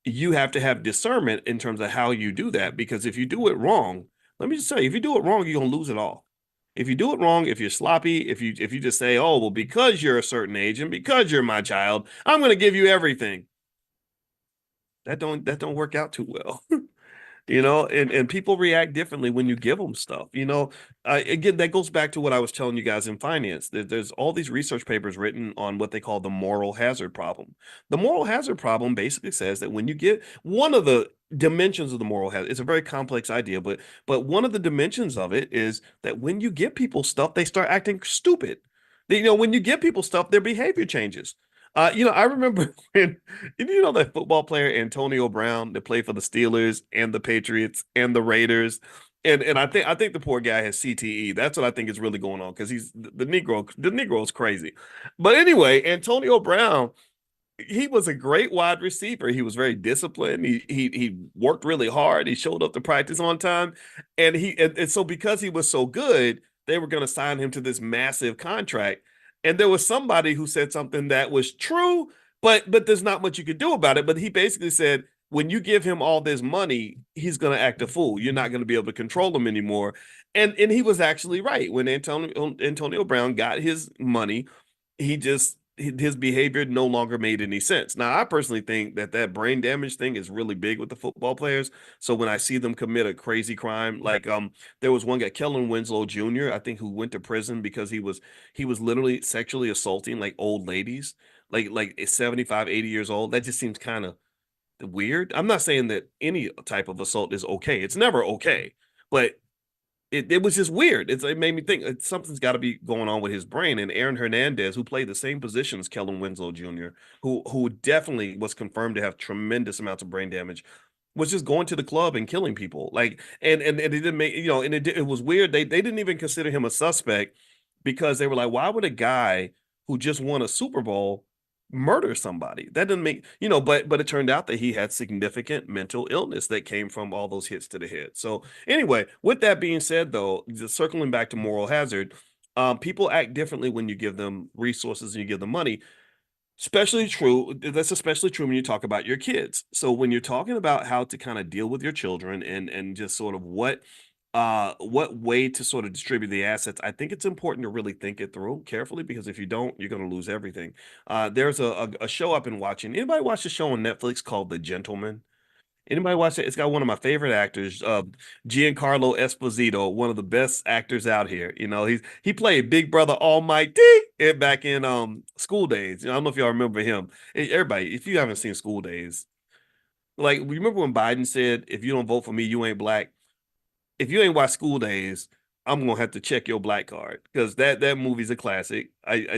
you have to have discernment in terms of how you do that. Because if you do it wrong, let me just say, if you do it wrong, you're gonna lose it all. If you do it wrong, if you're sloppy, if you just say, "Oh, well, because you're a certain age and because you're my child, I'm gonna give you everything," that don't work out too well. And people react differently when you give them stuff. Again, that goes back to what I was telling you guys in finance. There's all these research papers written on what they call the moral hazard problem. The moral hazard problem basically says that when you get one of the dimensions of the moral hazard, it's a very complex idea, but one of the dimensions of it is that when you give people stuff, they start acting stupid. When you give people stuff, their behavior changes. I remember when that football player Antonio Brown that played for the Steelers and the Patriots and the Raiders. And I think the poor guy has CTE. That's what I think is really going on because he's the Negro. The Negro is crazy. But anyway, Antonio Brown, he was a great wide receiver. He was very disciplined. He worked really hard. He showed up to practice on time, and so because he was so good, they were going to sign him to this massive contract. And there was somebody who said something that was true, but there's not much you could do about it. But he basically said, when you give him all this money, he's going to act a fool. You're not going to be able to control him anymore. And he was actually right. When Antonio Brown got his money, he just his behavior no longer made any sense. Now, I personally think that brain damage thing is really big with the football players. So when I see them commit a crazy crime, like there was one guy, Kellen Winslow Jr., I think, who went to prison because he was literally sexually assaulting like old ladies, like 75, 80 years old. That just seems kind of weird. I'm not saying that any type of assault is okay. It's never okay, but it was just weird. It made me think something's got to be going on with his brain. And Aaron Hernandez, who played the same position as Kellen Winslow Jr., who definitely was confirmed to have tremendous amounts of brain damage, was just going to the club and killing people. Like, and it didn't make and it was weird. They didn't even consider him a suspect because they were like, why would a guy who just won a Super Bowl murder somebody? That doesn't make but it turned out that he had significant mental illness that came from all those hits to the head. So anyway, with that being said, though, just circling back to moral hazard, people act differently when you give them resources and you give them money. Especially true. That's especially true when you talk about your kids. So when you're talking about how to kind of deal with your children and just sort of what way to sort of distribute the assets, I think it's important to really think it through carefully because if you don't, you're going to lose everything. There's a show I've been watching. Anybody watch the show on Netflix called The Gentleman? Anybody watch it? It's got one of my favorite actors, Giancarlo Esposito, one of the best actors out here. He played Big Brother Almighty back in School Days. I don't know if y'all remember him. Everybody, if you haven't seen School Days, like remember when Biden said, "If you don't vote for me, you ain't black." If you ain't watched School Days, I'm gonna have to check your black card because that movie's a classic.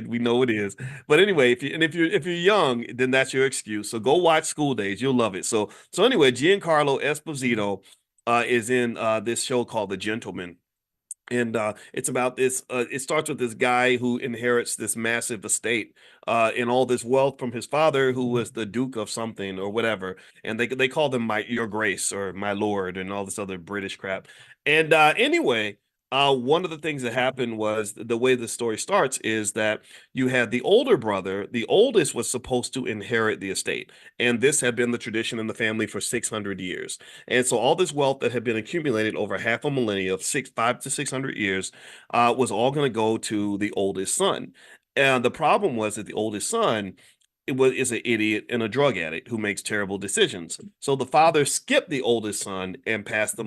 We know it is. But anyway, if you're young, then that's your excuse. So go watch School Days. You'll love it. So anyway, Giancarlo Esposito is in this show called The Gentleman, and it's about this it starts with this guy who inherits this massive estate and all this wealth from his father, who was the duke of something or whatever, and they called him my your grace or my lord and all this other British crap. And anyway, one of the things that happened was the way the story starts is that you had the older brother. The oldest was supposed to inherit the estate, and this had been the tradition in the family for 600 years. And so all this wealth that had been accumulated over half a millennia, 5 to 600 years, was all going to go to the oldest son. And the problem was that the oldest son is an idiot and a drug addict who makes terrible decisions. So the father skipped the oldest son and passed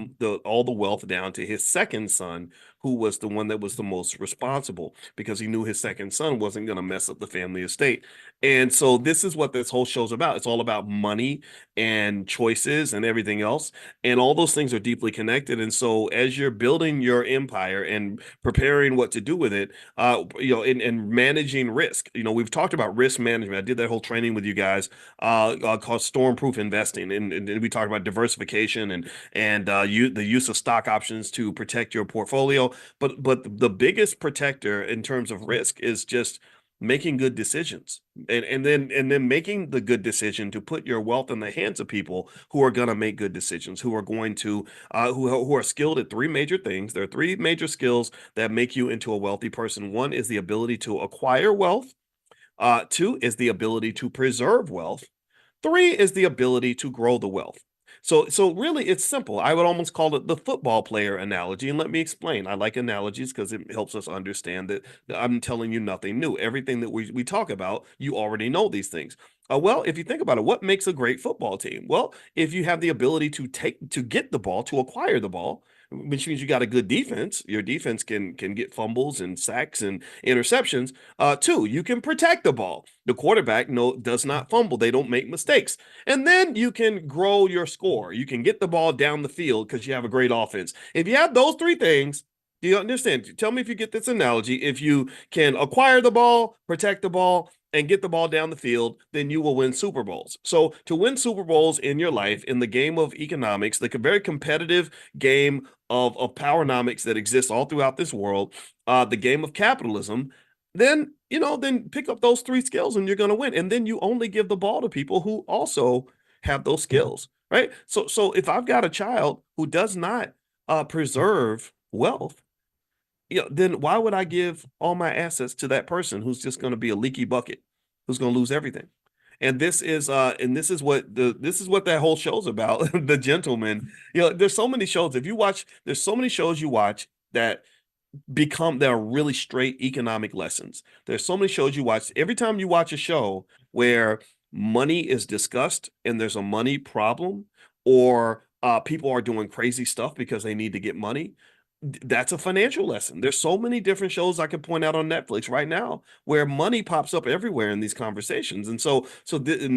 all the wealth down to his second son, who was the one that was the most responsible because he knew his second son wasn't going to mess up the family estate. And so this is what this whole show's about. It's all about money and choices and everything else. And all those things are deeply connected. And so as you're building your empire and preparing what to do with it, and managing risk. We've talked about risk management. I did that whole training with you guys called Stormproof Investing, and we talked about diversification and the use of stock options to protect your portfolio. But the biggest protector in terms of risk is just making good decisions and then making the good decision to put your wealth in the hands of people who are going to make good decisions, who are going to who are skilled at three major things. There are three major skills that make you into a wealthy person. One is the ability to acquire wealth. Two is the ability to preserve wealth. Three is the ability to grow the wealth. So really, it's simple. I would almost call it the football player analogy. And let me explain. I like analogies because it helps us understand that I'm telling you nothing new. Everything that we talk about, you already know these things. Well, if you think about it, what makes a great football team? Well, if you have the ability to get the ball, to acquire the ball, which means you got a good defense. Your defense can get fumbles and sacks and interceptions. Two, you can protect the ball. The quarterback does not fumble. They don't make mistakes. And then you can grow your score. You can get the ball down the field because you have a great offense. If you have those three things, do you understand? Tell me if you get this analogy. If you can acquire the ball, protect the ball, and get the ball down the field, then you will win Super Bowls. So to win Super Bowls in your life, in the game of economics, the very competitive game of Powernomics that exists all throughout this world, the game of capitalism, then pick up those three skills and you're going to win. And then you only give the ball to people who also have those skills, right? So if I've got a child who does not preserve wealth, then why would I give all my assets to that person who's just going to be a leaky bucket, who's going to lose everything? And this is what that whole show's about. The Gentleman. There's so many shows. If you watch, there's so many shows you watch that there are really straight economic lessons. There's so many shows you watch. Every time you watch a show where money is discussed and there's a money problem, or people are doing crazy stuff because they need to get money, that's a financial lesson. There's so many different shows I could point out on Netflix right now where money pops up everywhere in these conversations. And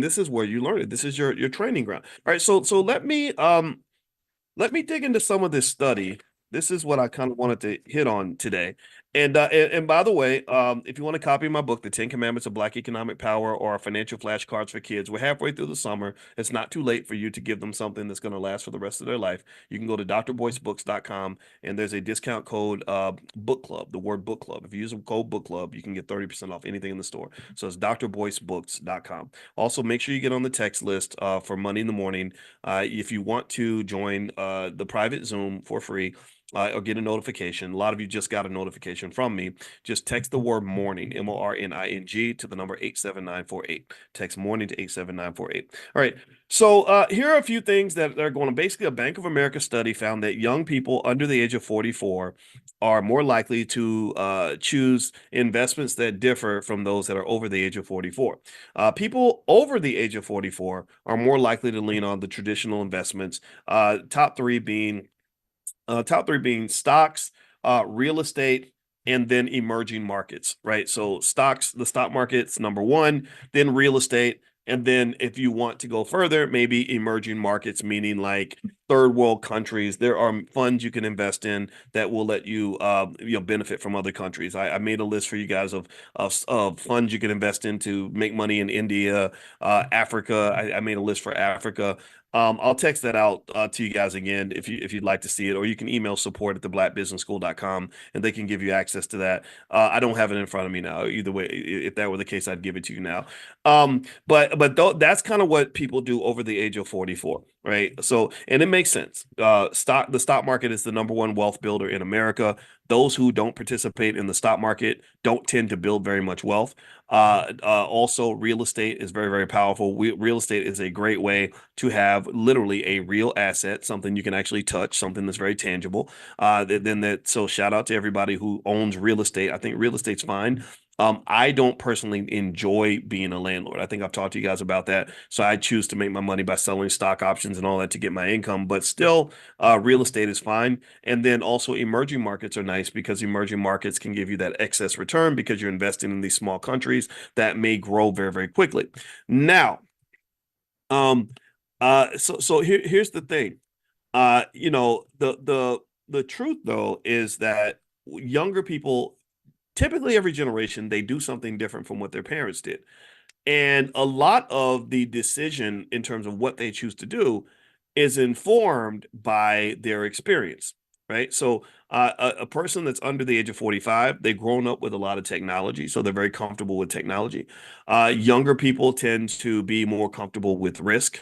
this is where you learn it. This is your training ground. All right, so let me dig into some of this study. This is what I kind of wanted to hit on today. And by the way, if you want to copy my book, The 10 Commandments of Black Economic Power, or our financial flashcards for kids, we're halfway through the summer. It's not too late for you to give them something that's going to last for the rest of their life. You can go to drboycebooks.com, and there's a discount code, book club, the word book club. If you use a code book club, you can get 30% off anything in the store. So it's drboycebooks.com. Also, make sure you get on the text list for Money in the Morning. If you want to join the private Zoom for free, or get a notification. A lot of you just got a notification from me. Just text the word morning, MORNING, to the number 87948. Text morning to 87948. All right. So here are a few things that are going on. Basically, a Bank of America study found that young people under the age of 44 are more likely to choose investments that differ from those that are over the age of 44. People over the age of 44 are more likely to lean on the traditional investments, top three being stocks, real estate, and then emerging markets, right? So stocks, the stock market's number one, then real estate, and then if you want to go further, maybe emerging markets, meaning like third world countries. There are funds you can invest in that will let you, benefit from other countries. I made a list for you guys of funds you can invest in to make money in India, Africa. I made a list for Africa. I'll text that out to you guys again if you'd like to see it, or you can email support@theblackbusinessschool.com and they can give you access to that. I don't have it in front of me now. Either way, if that were the case, I'd give it to you now. That's kind of what people do over the age of 44, right? So, and it makes sense. The stock market is the number one wealth builder in America. Those who don't participate in the stock market don't tend to build very much wealth. Also, real estate is very, very powerful. Real estate is a great way to have literally a real asset, something you can actually touch, something that's very tangible. So shout out to everybody who owns real estate. I think real estate's fine. I don't personally enjoy being a landlord. I think I've talked to you guys about that. So I choose to make my money by selling stock options and all that to get my income. But still, real estate is fine. And then also emerging markets are nice because emerging markets can give you that excess return because you're investing in these small countries that may grow very, very quickly. Now, um, here's the thing. The truth though is that younger people, typically every generation, they do something different from what their parents did. And a lot of the decision in terms of what they choose to do is informed by their experience, right? So, a person that's under the age of 45, they've grown up with a lot of technology, so they're very comfortable with technology. Younger people tend to be more comfortable with risk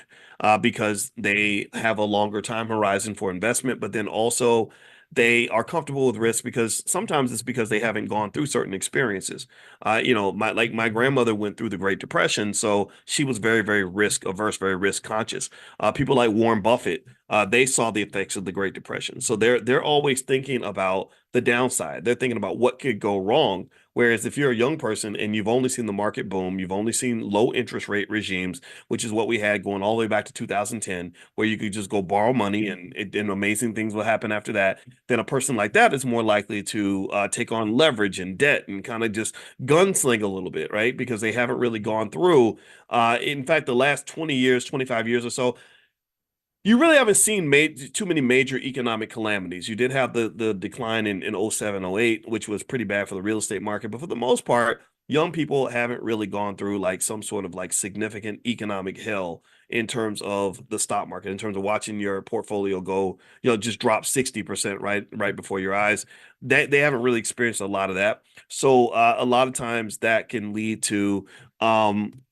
because they have a longer time horizon for investment, but then also they are comfortable with risk because sometimes it's because they haven't gone through certain experiences. My grandmother went through the Great Depression, so she was very, very risk averse, very risk conscious. People like Warren Buffett, they saw the effects of the Great Depression, so they're always thinking about the downside. They're thinking about what could go wrong. Whereas if you're a young person and you've only seen the market boom, you've only seen low interest rate regimes, which is what we had going all the way back to 2010, where you could just go borrow money and amazing things will happen after that, then a person like that is more likely to take on leverage and debt and kind of just gunsling a little bit, right? Because they haven't really gone through. In fact, the last 20 years, 25 years or so, you really haven't seen too many major economic calamities. You did have the decline in 07, 08, which was pretty bad for the real estate market. But for the most part, young people haven't really gone through like some sort of like significant economic hell in terms of the stock market, in terms of watching your portfolio go, just drop 60% right before your eyes. They haven't really experienced a lot of that. So a lot of times that can lead to um,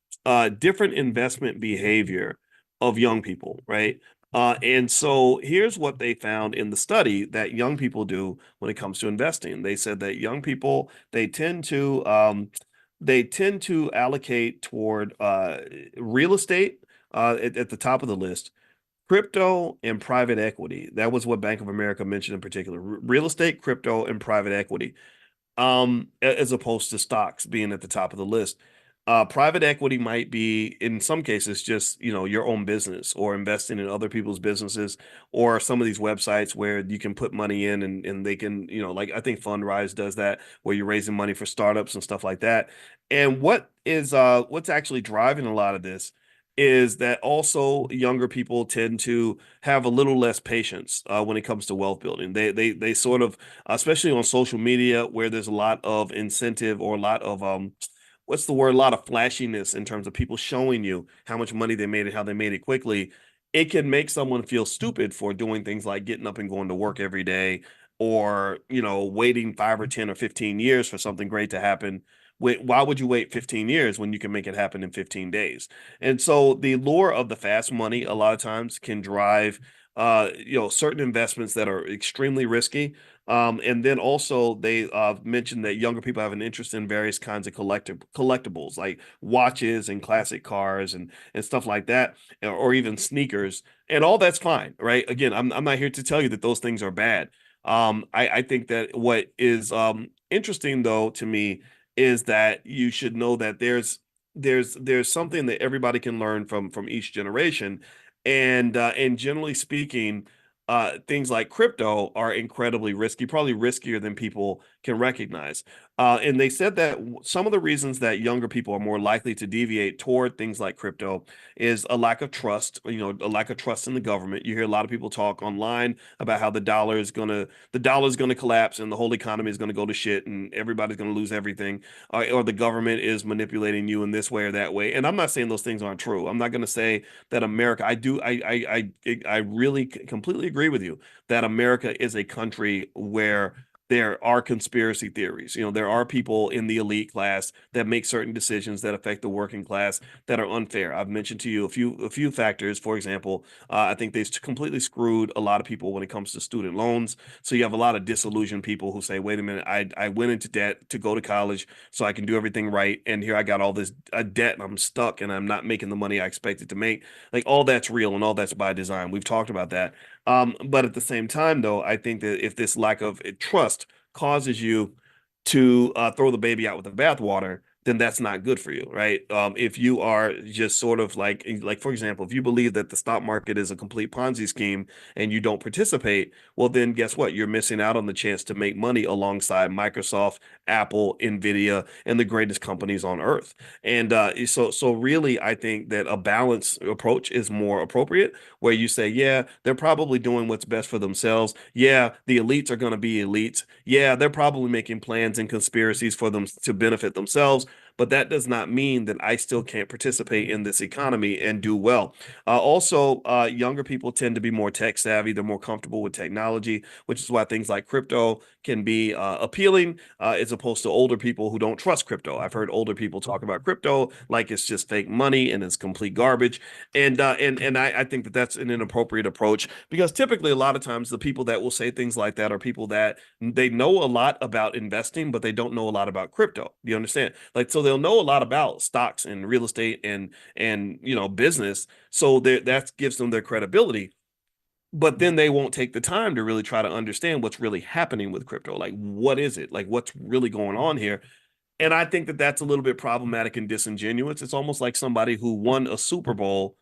different investment behavior of young people, right? And so here's what they found in the study that young people do when it comes to investing. They said that young people they tend to allocate toward real estate at the top of the list, crypto and private equity. That was what Bank of America mentioned in particular. Real estate, crypto, and private equity, as opposed to stocks being at the top of the list. Private equity might be, in some cases, just, your own business or investing in other people's businesses or some of these websites where you can put money in and they can, like I think Fundrise does that, where you're raising money for startups and stuff like that. And what's actually driving a lot of this is that also younger people tend to have a little less patience when it comes to wealth building. They sort of, especially on social media where there's a lot of incentive or a lot of what's the word? A lot of flashiness in terms of people showing you how much money they made and how they made it quickly. It can make someone feel stupid for doing things like getting up and going to work every day or, waiting 5 or 10 or 15 years for something great to happen. Why would you wait 15 years when you can make it happen in 15 days? And so the lure of the fast money a lot of times can drive certain investments that are extremely risky. And then also they mentioned that younger people have an interest in various kinds of collectibles like watches and classic cars and stuff like that, or even sneakers. And all that's fine, right? Again, I'm not here to tell you that those things are bad. I think that what is interesting though to me is that you should know that there's something that everybody can learn from each generation, and generally speaking, things like crypto are incredibly risky, probably riskier than people can recognize. And they said that some of the reasons that younger people are more likely to deviate toward things like crypto is a lack of trust, a lack of trust in the government. You hear a lot of people talk online about how the dollar is gonna collapse and the whole economy is gonna go to shit and everybody's gonna lose everything, or the government is manipulating you in this way or that way. And I'm not saying those things aren't true. I'm not gonna say that America, I do, I really completely agree with you that America is a country where there are conspiracy theories. There are people in the elite class that make certain decisions that affect the working class that are unfair. I've mentioned to you a few factors. For example, I think they've completely screwed a lot of people when it comes to student loans. So you have a lot of disillusioned people who say, "Wait a minute, I went into debt to go to college so I can do everything right, and here I got all this debt and I'm stuck and I'm not making the money I expected to make." Like all that's real and all that's by design. We've talked about that. But at the same time, though, I think that if this lack of trust causes you to throw the baby out with the bathwater, then that's not good for you, right? If you are just sort of like for example, if you believe that the stock market is a complete Ponzi scheme and you don't participate, well, then guess what? You're missing out on the chance to make money alongside Microsoft, Apple, Nvidia, and the greatest companies on earth. And so really, I think that a balanced approach is more appropriate, where you say, yeah, they're probably doing what's best for themselves. Yeah, the elites are going to be elites. Yeah, they're probably making plans and conspiracies for them to benefit themselves. But that does not mean that I still can't participate in this economy and do well. Also, younger people tend to be more tech savvy. They're more comfortable with technology, which is why things like crypto can be appealing, as opposed to older people who don't trust crypto. I've heard older people talk about crypto like it's just fake money and it's complete garbage. And I think that that's an inappropriate approach, because typically a lot of times the people that will say things like that are people that they know a lot about investing, but they don't know a lot about crypto. You understand? Like, so they'll know a lot about stocks and real estate and business. So that gives them their credibility. But then they won't take the time to really try to understand what's really happening with crypto. Like, what is it? Like, what's really going on here? And I think that that's a little bit problematic and disingenuous. It's almost like somebody who won a Super Bowl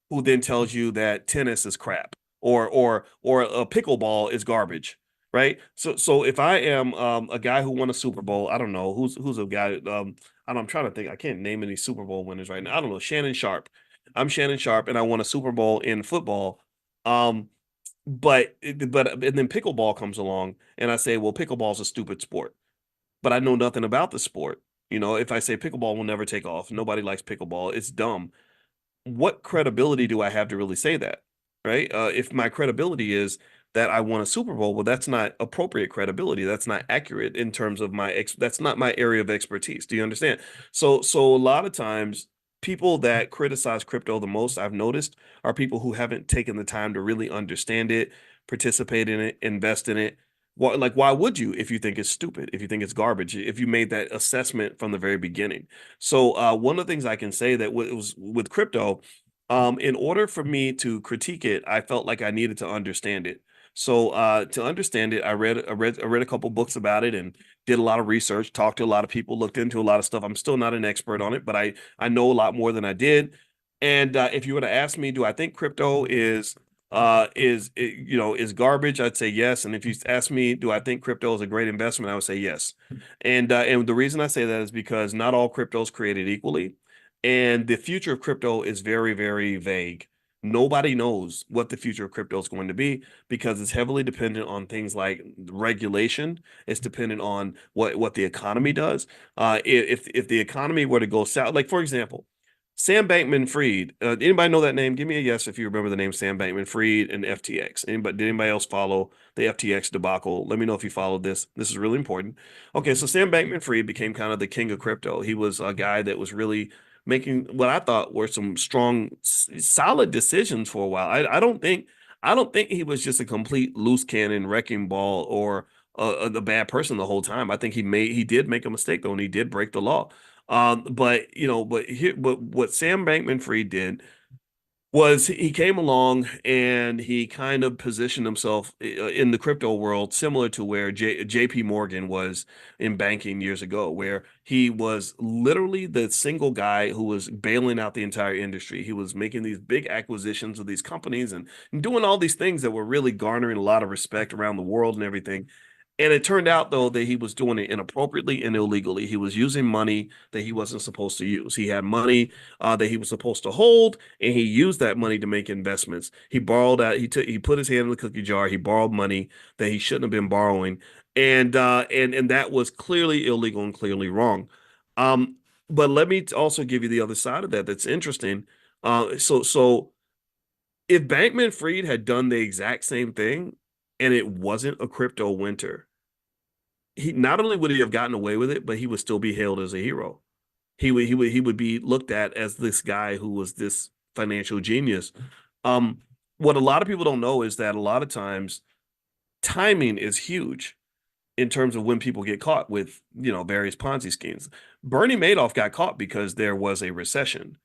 who then tells you that tennis is crap, or a pickleball is garbage, right? So if I am a guy who won a Super Bowl, I don't know who's a guy. I'm trying to think. I can't name any Super Bowl winners right now. I don't know. Shannon Sharp. I'm Shannon Sharp, and I won a Super Bowl in football. Um, but and then pickleball comes along, and I say, well, pickleball's a stupid sport, but I know nothing about the sport. If I say pickleball will never take off, nobody likes pickleball, it's dumb. What credibility do I have to really say that? Right? If my credibility is that I won a Super Bowl, well, that's not appropriate credibility. That's not accurate in terms of that's not my area of expertise. Do you understand? So a lot of times people that criticize crypto the most, I've noticed, are people who haven't taken the time to really understand it, participate in it, invest in it. Why would you if you think it's stupid, if you think it's garbage, if you made that assessment from the very beginning? So one of the things I can say that was with crypto, in order for me to critique it, I felt like I needed to understand it. So to understand it, I read a couple books about it and did a lot of research, talked to a lot of people, looked into a lot of stuff. I'm still not an expert on it, but I know a lot more than I did. And if you were to ask me, do I think crypto is garbage? I'd say yes. And if you ask me, do I think crypto is a great investment? I would say yes. And the reason I say that is because not all crypto is created equally, and the future of crypto is very, very vague. Nobody knows what the future of crypto is going to be, because it's heavily dependent on things like regulation. It's dependent on what the economy does. If the economy were to go south, like for example, Sam Bankman-Fried. Anybody know that name? Give me a yes if you remember the name Sam Bankman-Fried and FTX. Did anybody else follow the FTX debacle? Let me know if you followed this. This is really important. Okay, so Sam Bankman-Fried became kind of the king of crypto. He was a guy that was really making what I thought were some strong, solid decisions for a while. I don't think he was just a complete loose cannon wrecking ball, or a bad person the whole time. I think he did make a mistake though, and he did break the law. But what Sam Bankman-Fried did was he came along and he kind of positioned himself in the crypto world similar to where JP Morgan was in banking years ago, where he was literally the single guy who was bailing out the entire industry. He was making these big acquisitions of these companies and doing all these things that were really garnering a lot of respect around the world and everything. And it turned out, though, that he was doing it inappropriately and illegally. He was using money that he wasn't supposed to use. He had money that he was supposed to hold, and he used that money to make investments. He borrowed out. He put his hand in the cookie jar. He borrowed money that he shouldn't have been borrowing, and that was clearly illegal and clearly wrong. Um, but let me also give you the other side of that. That's interesting. So if Bankman Fried had done the exact same thing, and it wasn't a crypto winter, he not only would he have gotten away with it, but he would still be hailed as a hero. He would be looked at as this guy who was this financial genius. Um, what a lot of people don't know is that a lot of times timing is huge in terms of when people get caught with, various Ponzi schemes. Bernie Madoff got caught because there was a recession.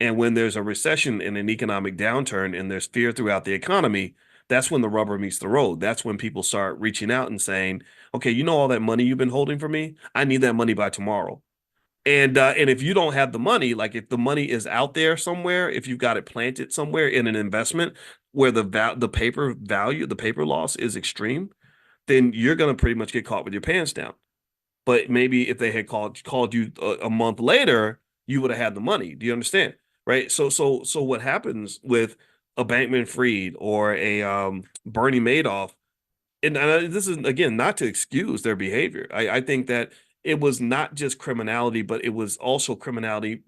And when there's a recession and an economic downturn and there's fear throughout the economy, that's when the rubber meets the road. That's when people start reaching out and saying, okay, you know all that money you've been holding for me? I need that money by tomorrow. And if you don't have the money, like if the money is out there somewhere, if you've got it planted somewhere in an investment where the paper value, the paper loss is extreme, then you're going to pretty much get caught with your pants down. But maybe if they had called you a month later, you would have had the money. Do you understand? Right? So what happens with a Bankman Fried or a Bernie Madoff, and this is again not to excuse their behavior. I think that it was not just criminality, but it was also criminality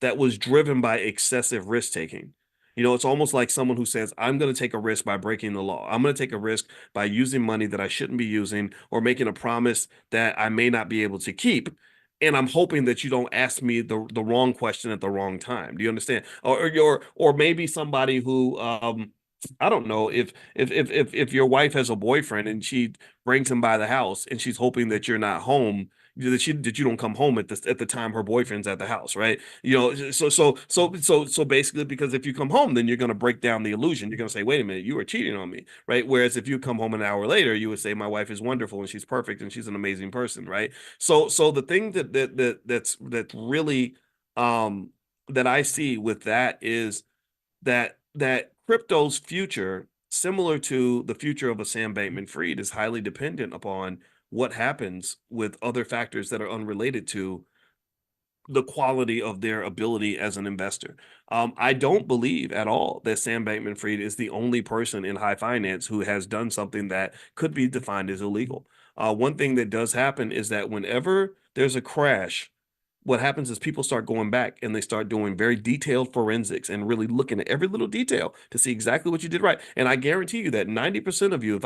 that was driven by excessive risk taking. You know, it's almost like someone who says, I'm going to take a risk by breaking the law. I'm going to take a risk by using money that I shouldn't be using or making a promise that I may not be able to keep. And I'm hoping that you don't ask me the wrong question at the wrong time. Do you understand? Or maybe somebody who I don't know if your wife has a boyfriend and she brings him by the house and she's hoping that you're not home, that you don't come home at the time her boyfriend's at the house, right? You know, so basically, because if you come home, then you're going to break down the illusion. You're going to say, wait a minute, you were cheating on me, right? Whereas if you come home an hour later, you would say, my wife is wonderful and she's perfect and she's an amazing person, right? So the thing that's really that I see with that is that crypto's future, similar to the future of a Sam Bankman-Fried, is highly dependent upon what happens with other factors that are unrelated to the quality of their ability as an investor. I don't believe at all that Sam Bankman-Fried is the only person in high finance who has done something that could be defined as illegal. One thing that does happen is that whenever there's a crash, what happens is people start going back and they start doing very detailed forensics and really looking at every little detail to see exactly what you did right. And I guarantee you that 90% of you,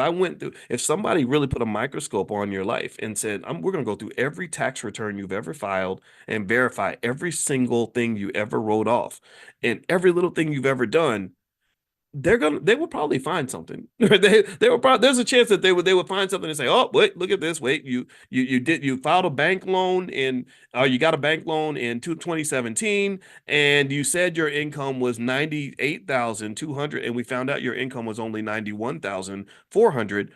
if somebody really put a microscope on your life and said, we're going to go through every tax return you've ever filed and verify every single thing you ever wrote off and every little thing you've ever done, they will probably find something. They will probably, there's a chance that they would find something and say, oh wait, look at this, wait, you filed a bank loan in you got a bank loan in 2017 and you said your income was 98,200 and we found out your income was only 91,400,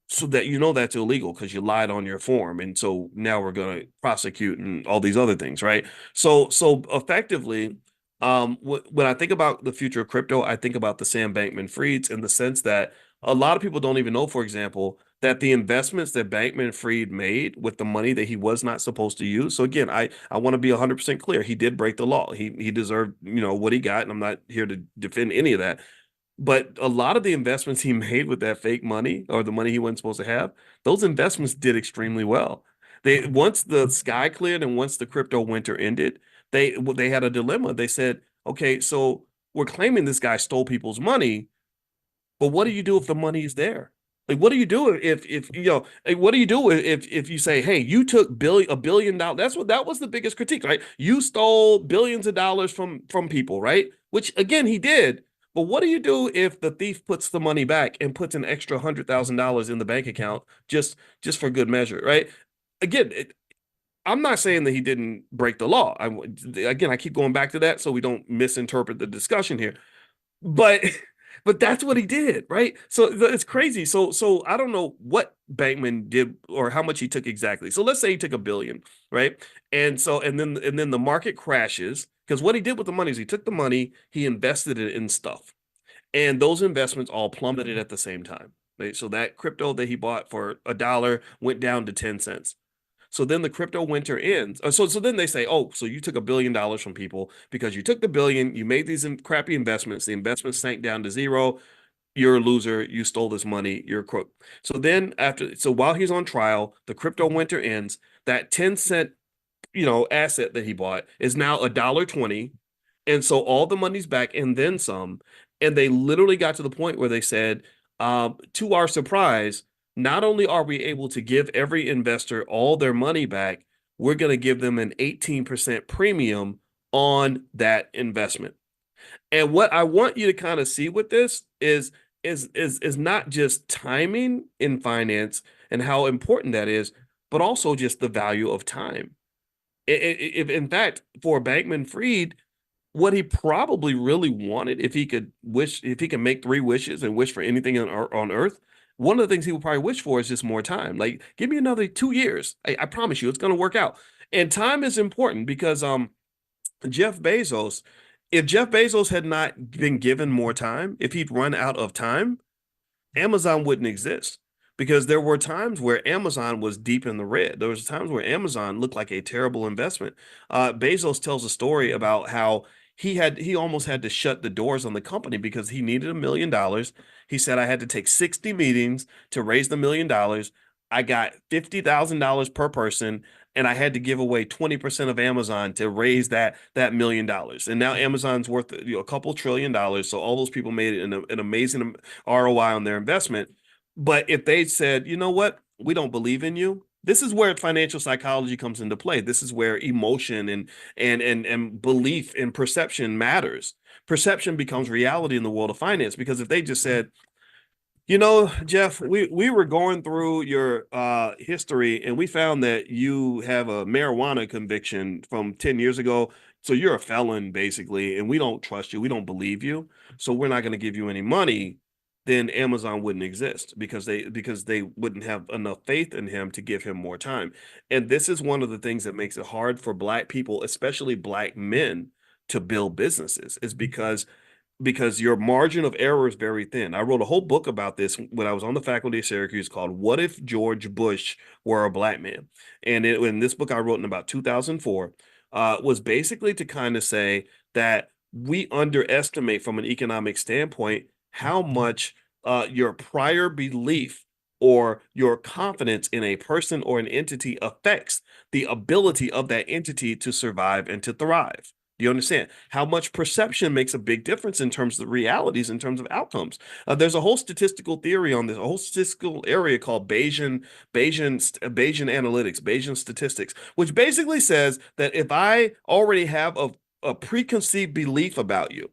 so that you know that's illegal because you lied on your form, and so now we're going to prosecute and all these other things, right? So effectively, when I think about the future of crypto, I think about the Sam Bankman-Frieds in the sense that a lot of people don't even know, for example, that the investments that Bankman-Fried made with the money that he was not supposed to use. So again, I want to be 100% clear. He did break the law. He deserved, what he got, and I'm not here to defend any of that. But a lot of the investments he made with that fake money or the money he wasn't supposed to have, those investments did extremely well. They once the sky cleared and once the crypto winter ended, they had a dilemma. They said, okay, so we're claiming this guy stole people's money, but what do you do if the money is there? Like, what do you do if like, what do you do if you say, hey, you took $1 billion? That was the biggest critique, right? You stole billions of dollars from people, right? Which again, he did. But what do you do if the thief puts the money back and puts an extra $100,000 in the bank account just for good measure, right? Again, I'm not saying that he didn't break the law. Again, I keep going back to that so we don't misinterpret the discussion here. But but that's what he did, right? So it's crazy. So I don't know what Bankman did or how much he took exactly. So let's say he took 1 billion, right? And then the market crashes because what he did with the money is he took the money, he invested it in stuff. And those investments all plummeted at the same time. Right? So that crypto that he bought for $1 went down to 10 cents. So then the crypto winter ends. So then they say, oh, so you took $1 billion from people because you took the billion, you made these crappy investments, the investments sank down to zero. You're a loser. You stole this money. You're a crook. So while he's on trial, the crypto winter ends. That 10 cent, asset that he bought is now $1.20, and so all the money's back and then some. And they literally got to the point where they said, to our surprise, not only are we able to give every investor all their money back, we're going to give them an 18% premium on that investment. And what I want you to kind of see with this is not just timing in finance and how important that is, but also just the value of time. If in fact, for Bankman Fried, what he probably really wanted, if he could make three wishes and wish for anything on earth, one of the things he would probably wish for is just more time. Like, give me another 2 years. I promise you, it's going to work out. And time is important because Jeff Bezos, if Jeff Bezos had not been given more time, if he'd run out of time, Amazon wouldn't exist, because there were times where Amazon was deep in the red. There was times where Amazon looked like a terrible investment. Bezos tells a story about how he almost had to shut the doors on the company because he needed $1 million. He said, I had to take 60 meetings to raise the $1 million. I got $50,000 per person, and I had to give away 20% of Amazon to raise that $1 million. And now Amazon's worth, a couple $1 trillion. So all those people made an amazing ROI on their investment. But if they said, you know what, we don't believe in you, this is where financial psychology comes into play. This is where emotion and belief and perception matters. Perception becomes reality in the world of finance, because if they just said, Jeff, we were going through your history, and we found that you have a marijuana conviction from 10 years ago. So you're a felon, basically, and we don't trust you. We don't believe you. So we're not going to give you any money. Then Amazon wouldn't exist, because they wouldn't have enough faith in him to give him more time. And this is one of the things that makes it hard for Black people, especially Black men, to build businesses, is because your margin of error is very thin. I wrote a whole book about this when I was on the faculty of Syracuse, called What If George Bush Were a Black Man? And in this book I wrote in about 2004, was basically to kind of say that we underestimate, from an economic standpoint, how much your prior belief or your confidence in a person or an entity affects the ability of that entity to survive and to thrive. Do you understand how much perception makes a big difference in terms of the realities, in terms of outcomes? There's a whole statistical theory on this, a whole statistical area called Bayesian analytics, Bayesian statistics, which basically says that if I already have a preconceived belief about you,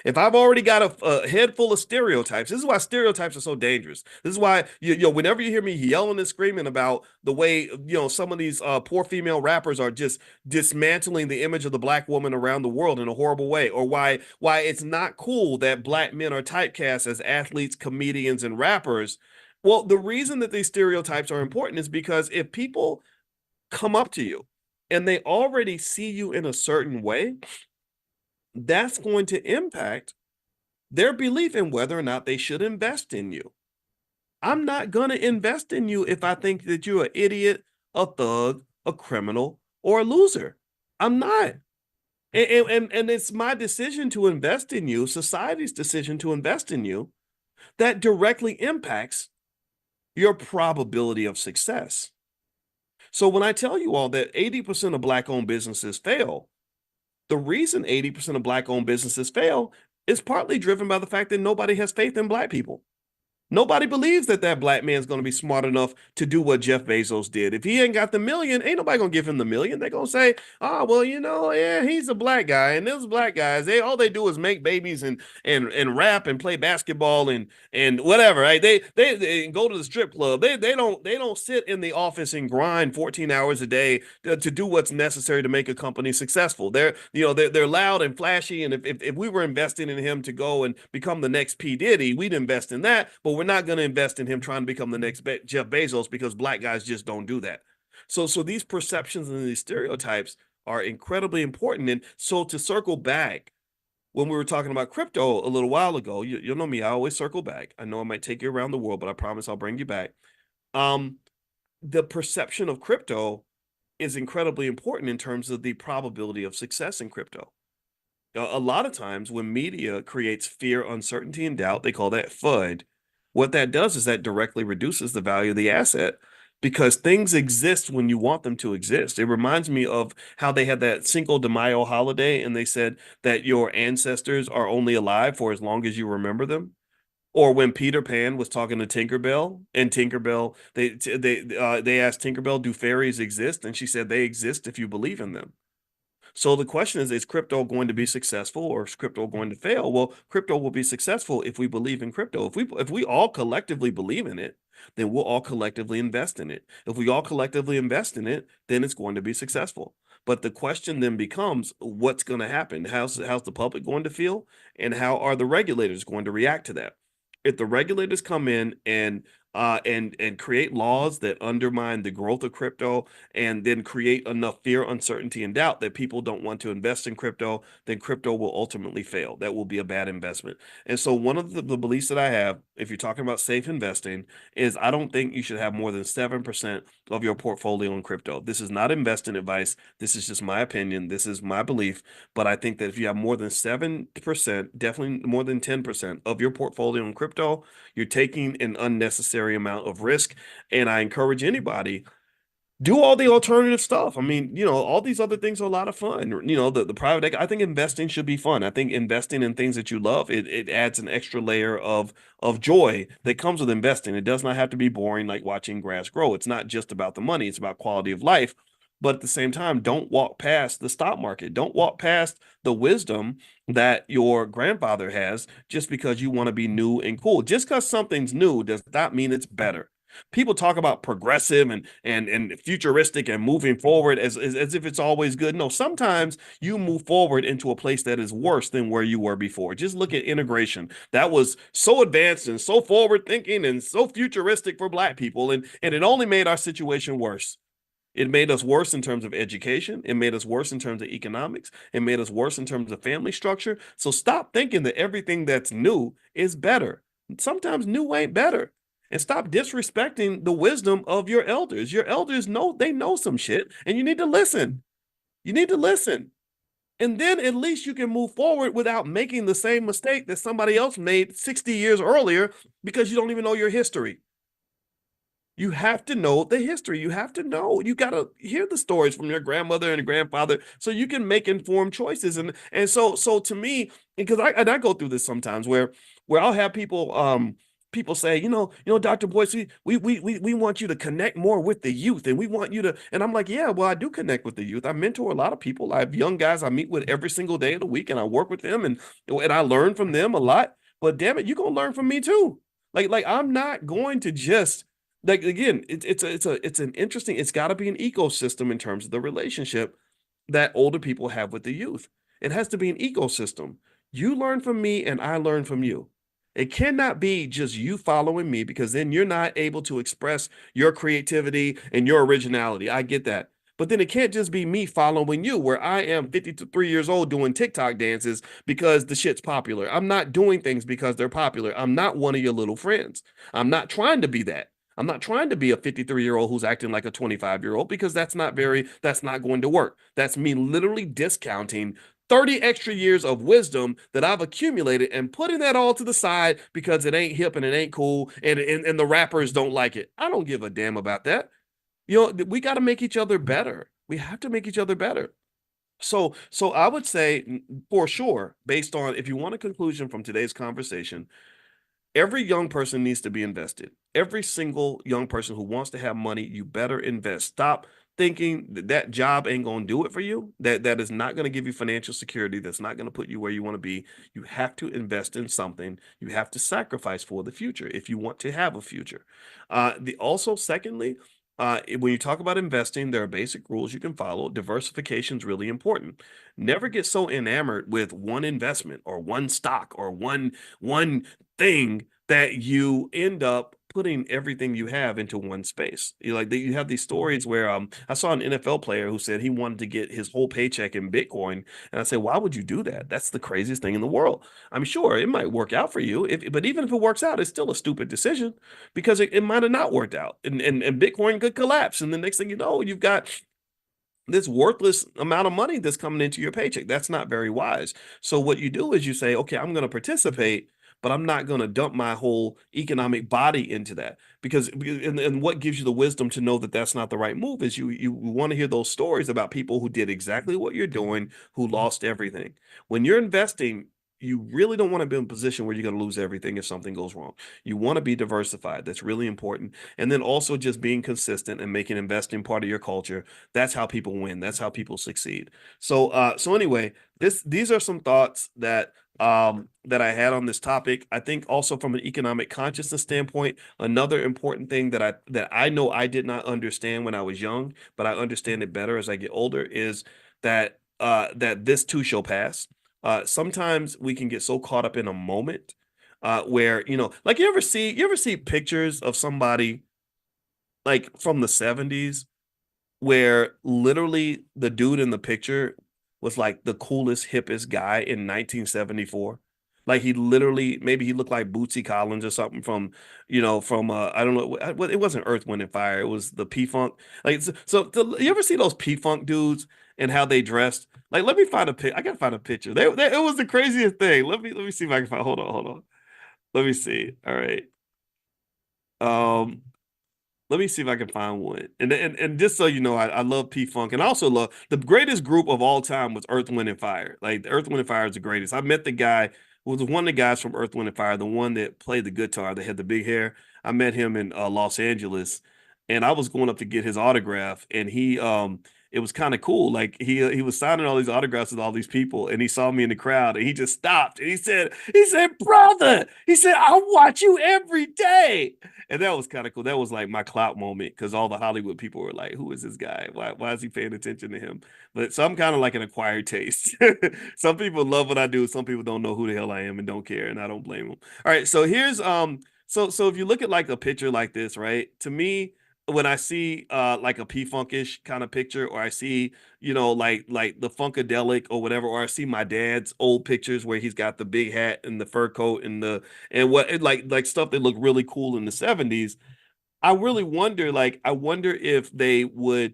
if I've already got a head full of stereotypes, this is why stereotypes are so dangerous. This is why whenever you hear me yelling and screaming about the way some of these poor female rappers are just dismantling the image of the Black woman around the world in a horrible way, or why it's not cool that Black men are typecast as athletes, comedians, and rappers. Well, the reason that these stereotypes are important is because if people come up to you and they already see you in a certain way, that's going to impact their belief in whether or not they should invest in you. I'm not going to invest in you if I think that you're an idiot, a thug, a criminal, or a loser. I'm not. And it's my decision to invest in you, society's decision to invest in you, that directly impacts your probability of success. So when I tell you all that 80% of Black owned businesses fail, the reason 80% of Black owned businesses fail is partly driven by the fact that nobody has faith in Black people. Nobody believes that Black man's going to be smart enough to do what Jeff Bezos did. If he ain't got the million, ain't nobody going to give him the million. They're going to say, oh, well, yeah, he's a Black guy. And those Black guys, all they do is make babies and rap and play basketball and whatever, right? They go to the strip club. They don't sit in the office and grind 14 hours a day to do what's necessary to make a company successful. They're loud and flashy. And if we were investing in him to go and become the next P. Diddy, we'd invest in that. But we're not going to invest in him trying to become the next Jeff Bezos, because Black guys just don't do that. So these perceptions and these stereotypes are incredibly important. And so, to circle back, when we were talking about crypto a little while ago, you'll know me, I always circle back. I know I might take you around the world, but I promise I'll bring you back. Um, the perception of crypto is incredibly important in terms of the probability of success in crypto. A lot of times when media creates fear, uncertainty, and doubt, they call that FUD. What that does is that directly reduces the value of the asset, because things exist when you want them to exist. It reminds me of how they had that Cinco de Mayo holiday, and they said that your ancestors are only alive for as long as you remember them. Or when Peter Pan was talking to Tinkerbell, and Tinkerbell, they asked Tinkerbell, "Do fairies exist?" And she said, "They exist if you believe in them." So the question is crypto going to be successful, or is crypto going to fail? Well, crypto will be successful if we believe in crypto. If we all collectively believe in it, then we'll all collectively invest in it. If we all collectively invest in it, then it's going to be successful. But the question then becomes, what's going to happen? How's the public going to feel? And how are the regulators going to react to that? If the regulators come in and create laws that undermine the growth of crypto and then create enough fear, uncertainty, and doubt that people don't want to invest in crypto, then crypto will ultimately fail. That will be a bad investment. And so one of the beliefs that I have, if you're talking about safe investing, is I don't think you should have more than 7% of your portfolio in crypto. This is not investing advice. This is just my opinion. This is my belief. But I think that if you have more than 7%, definitely more than 10% of your portfolio in crypto, you're taking an unnecessary amount of risk. And I encourage anybody, do all the alternative stuff. I mean, all these other things are a lot of fun. The private, I think investing should be fun. I think investing in things that you love, it adds an extra layer of joy that comes with investing. It does not have to be boring like watching grass grow. It's not just about the money, it's about quality of life. But at the same time, don't walk past the stock market. Don't walk past the wisdom that your grandfather has just because you want to be new and cool. Just because something's new does not mean it's better. People talk about progressive and futuristic and moving forward as if it's always good. No, sometimes you move forward into a place that is worse than where you were before. Just look at integration. That was so advanced and so forward thinking and so futuristic for Black people, and it only made our situation worse. It made us worse in terms of education. It made us worse in terms of economics. It made us worse in terms of family structure. So stop thinking that everything that's new is better. Sometimes new ain't better. And stop disrespecting the wisdom of your elders. Your elders know, they know some shit, and you need to listen. You need to listen. And then at least you can move forward without making the same mistake that somebody else made 60 years earlier because you don't even know your history. You have to know the history. You have to know. You got to hear the stories from your grandmother and grandfather so you can make informed choices. And so to me, because I go through this sometimes where I'll have people say, Dr. Boyce, we want you to connect more with the youth, and we want you to, and I'm like, yeah, well, I do connect with the youth. I mentor a lot of people. I have young guys I meet with every single day of the week, and I work with them, and I learn from them a lot. But damn it, you're gonna learn from me too. Like I'm not going to just, like, again, it's an interesting, it's got to be an ecosystem in terms of the relationship that older people have with the youth. It has to be an ecosystem. You learn from me and I learn from you. It cannot be just you following me, because then you're not able to express your creativity and your originality. I get that. But then it can't just be me following you, where I am 53 years old doing TikTok dances because the shit's popular. I'm not doing things because they're popular. I'm not one of your little friends. I'm not trying to be that. I'm not trying to be a 53-year-old who's acting like a 25-year-old, because that's not going to work. That's me literally discounting 30 extra years of wisdom that I've accumulated and putting that all to the side because it ain't hip and it ain't cool, and the rappers don't like it. I don't give a damn about that. We got to make each other better. We have to make each other better. So I would say, for sure, based on, if you want a conclusion from today's conversation, every young person needs to be invested. Every single young person who wants to have money, you better invest. Stop thinking that job ain't going to do it for you. That is not going to give you financial security. That's not going to put you where you want to be. You have to invest in something. You have to sacrifice for the future if you want to have a future. Secondly, when you talk about investing, there are basic rules you can follow. Diversification is really important. Never get so enamored with one investment or one stock or one thing that you end up putting everything you have into one space. You have these stories where I saw an NFL player who said he wanted to get his whole paycheck in Bitcoin, and I said, why would you do that? That's the craziest thing in the world. I'm sure it might work out for you, but even if it works out, it's still a stupid decision, because it might have not worked out, and Bitcoin could collapse, and the next thing you know, you've got this worthless amount of money that's coming into your paycheck. That's not very wise. So what you do is you say, okay, I'm going to participate, but I'm not going to dump my whole economic body into that, and what gives you the wisdom to know that that's not the right move is you want to hear those stories about people who did exactly what you're doing, who lost everything. When you're investing, you really don't want to be in a position where you're going to lose everything if something goes wrong. You want to be diversified. That's really important. And then also just being consistent and making investing part of your culture. That's how people win. That's how people succeed. So anyway, these are some thoughts that I had on this topic. I think also from an economic consciousness standpoint, another important thing that I know I did not understand when I was young, but I understand it better as I get older, is that this too shall pass. Sometimes we can get so caught up in a moment where, like you ever see pictures of somebody like from the 70s where literally the dude in the picture was like the coolest, hippest guy in 1974. Like he literally, maybe he looked like Bootsy Collins or something from I don't know, it wasn't Earth, Wind and Fire. It was the P Funk. Like you ever see those P Funk dudes and how they dressed? Like, let me find a pic. I gotta find a picture. It was the craziest thing. Let me see if I can find. Hold on. Let me see. All right. Um, Let me see if I can find one. And just so you know, I love P Funk, and I also love the greatest group of all time was Earth, Wind and Fire. Like Earth, Wind and Fire is the greatest. I met the guy who was one of the guys from Earth, Wind and Fire, the one that played the guitar, that had the big hair. I met him in Los Angeles, and I was going up to get his autograph, and it was kind of cool. Like he was signing all these autographs with all these people, and he saw me in the crowd, and he just stopped, and he said, brother, he said, I watch you every day. And that was kind of cool. That was like my clout moment because all the Hollywood people were like, "Who is this guy? Why is he paying attention to him?" But so I'm kind of like an acquired taste. Some people love what I do. Some people don't know who the hell I am and don't care, and I don't blame them. All right, so here's so if you look at like a picture like this, right? To me, when I see like a P-funkish kind of picture, or I see like the Funkadelic or whatever, or I see my dad's old pictures where he's got the big hat and the fur coat and what like stuff that looked really cool in the 70s. I really wonder, like, I wonder if they would,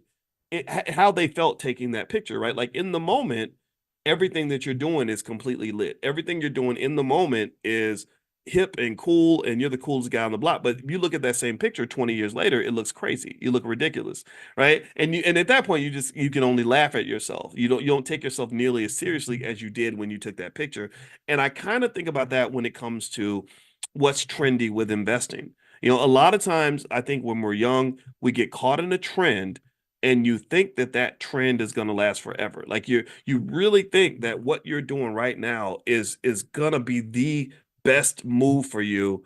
how they felt taking that picture, right? Like in the moment, everything that you're doing is completely lit. Everything you're doing in the moment is hip and cool, and you're the coolest guy on the block. But you look at that same picture 20 years later, it looks crazy. You look ridiculous, right? And at that point, you can only laugh at yourself. You don't take yourself nearly as seriously as you did when you took that picture. And I kind of think about that when it comes to what's trendy with investing. A lot of times I think when we're young, we get caught in a trend and you think that that trend is going to last forever. Like you really think that what you're doing right now is going to be the best move for you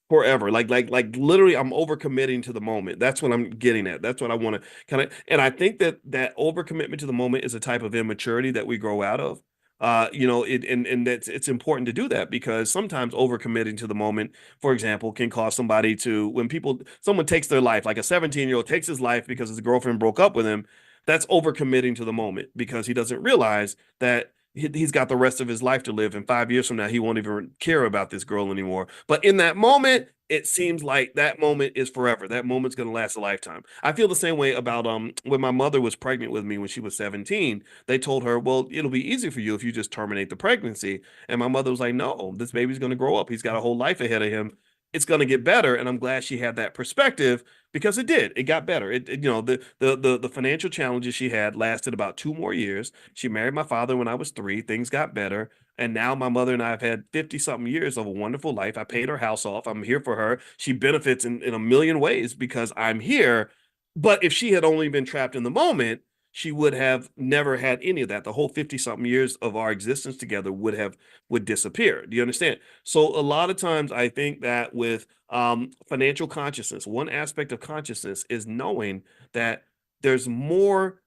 forever. Like literally I'm overcommitting to the moment. That's what I'm getting at. That's what I want to kind of, and I think that overcommitment to the moment is a type of immaturity that we grow out of. And that's it's important to do that because sometimes overcommitting to the moment, for example, can cause somebody to, when someone takes their life, like a 17-year-old takes his life because his girlfriend broke up with him. That's overcommitting to the moment because he doesn't realize that he's got the rest of his life to live. And 5 years from now, he won't even care about this girl anymore. But in that moment, it seems like that moment is forever. That moment's going to last a lifetime. I feel the same way about when my mother was pregnant with me when she was 17. They told her, well, it'll be easy for you if you just terminate the pregnancy. And my mother was like, no, this baby's going to grow up. He's got a whole life ahead of him. It's going to get better. And I'm glad she had that perspective because it did. It got better. The financial challenges she had lasted about 2 more years. She married my father when I was 3. Things got better. And now my mother and I have had 50 something years of a wonderful life. I paid her house off. I'm here for her. She benefits in a million ways because I'm here. But if she had only been trapped in the moment, she would have never had any of that. The whole 50 something years of our existence together would disappear. Do you understand? So a lot of times I think that with financial consciousness, one aspect of consciousness is knowing that there's more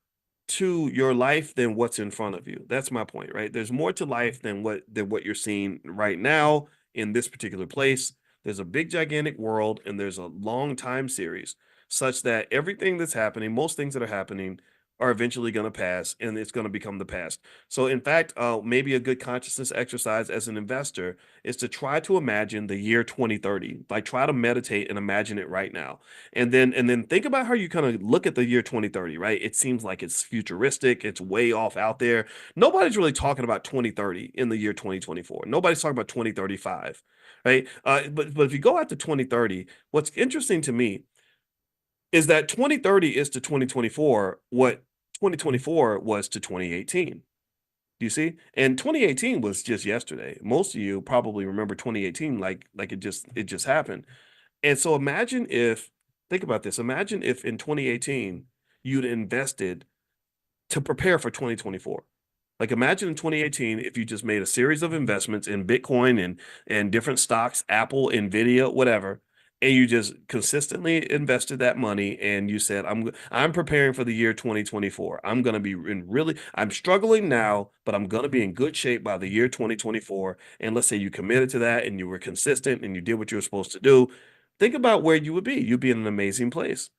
to your life than what's in front of you. That's my point, right? There's more to life than what you're seeing right now in this particular place. There's a big gigantic world and there's a long time series such that everything that's happening, most things that are happening are eventually going to pass and it's going to become the past. So in fact, maybe a good consciousness exercise as an investor is to try to imagine the year 2030. Like try to meditate and imagine it right now. And then think about how you kind of look at the year 2030, right? It seems like it's futuristic, it's way off out there. Nobody's really talking about 2030 in the year 2024. Nobody's talking about 2035, right? But if you go out to 2030, what's interesting to me is that 2030 is to 2024 what 2024 was to 2018. Do you see? And 2018 was just yesterday. Most of you probably remember 2018 like it just happened. And so imagine if, think about this. Imagine if in 2018 you'd invested to prepare for 2024. Like imagine in 2018 if you just made a series of investments in Bitcoin and different stocks, Apple, Nvidia, whatever, and you just consistently invested that money and you said I'm preparing for the year 2024. I'm going to be in really I'm struggling now, but I'm going to be in good shape by the year 2024. And let's say you committed to that and you were consistent and you did what you were supposed to do. Think about where you would be. You'd be in an amazing place.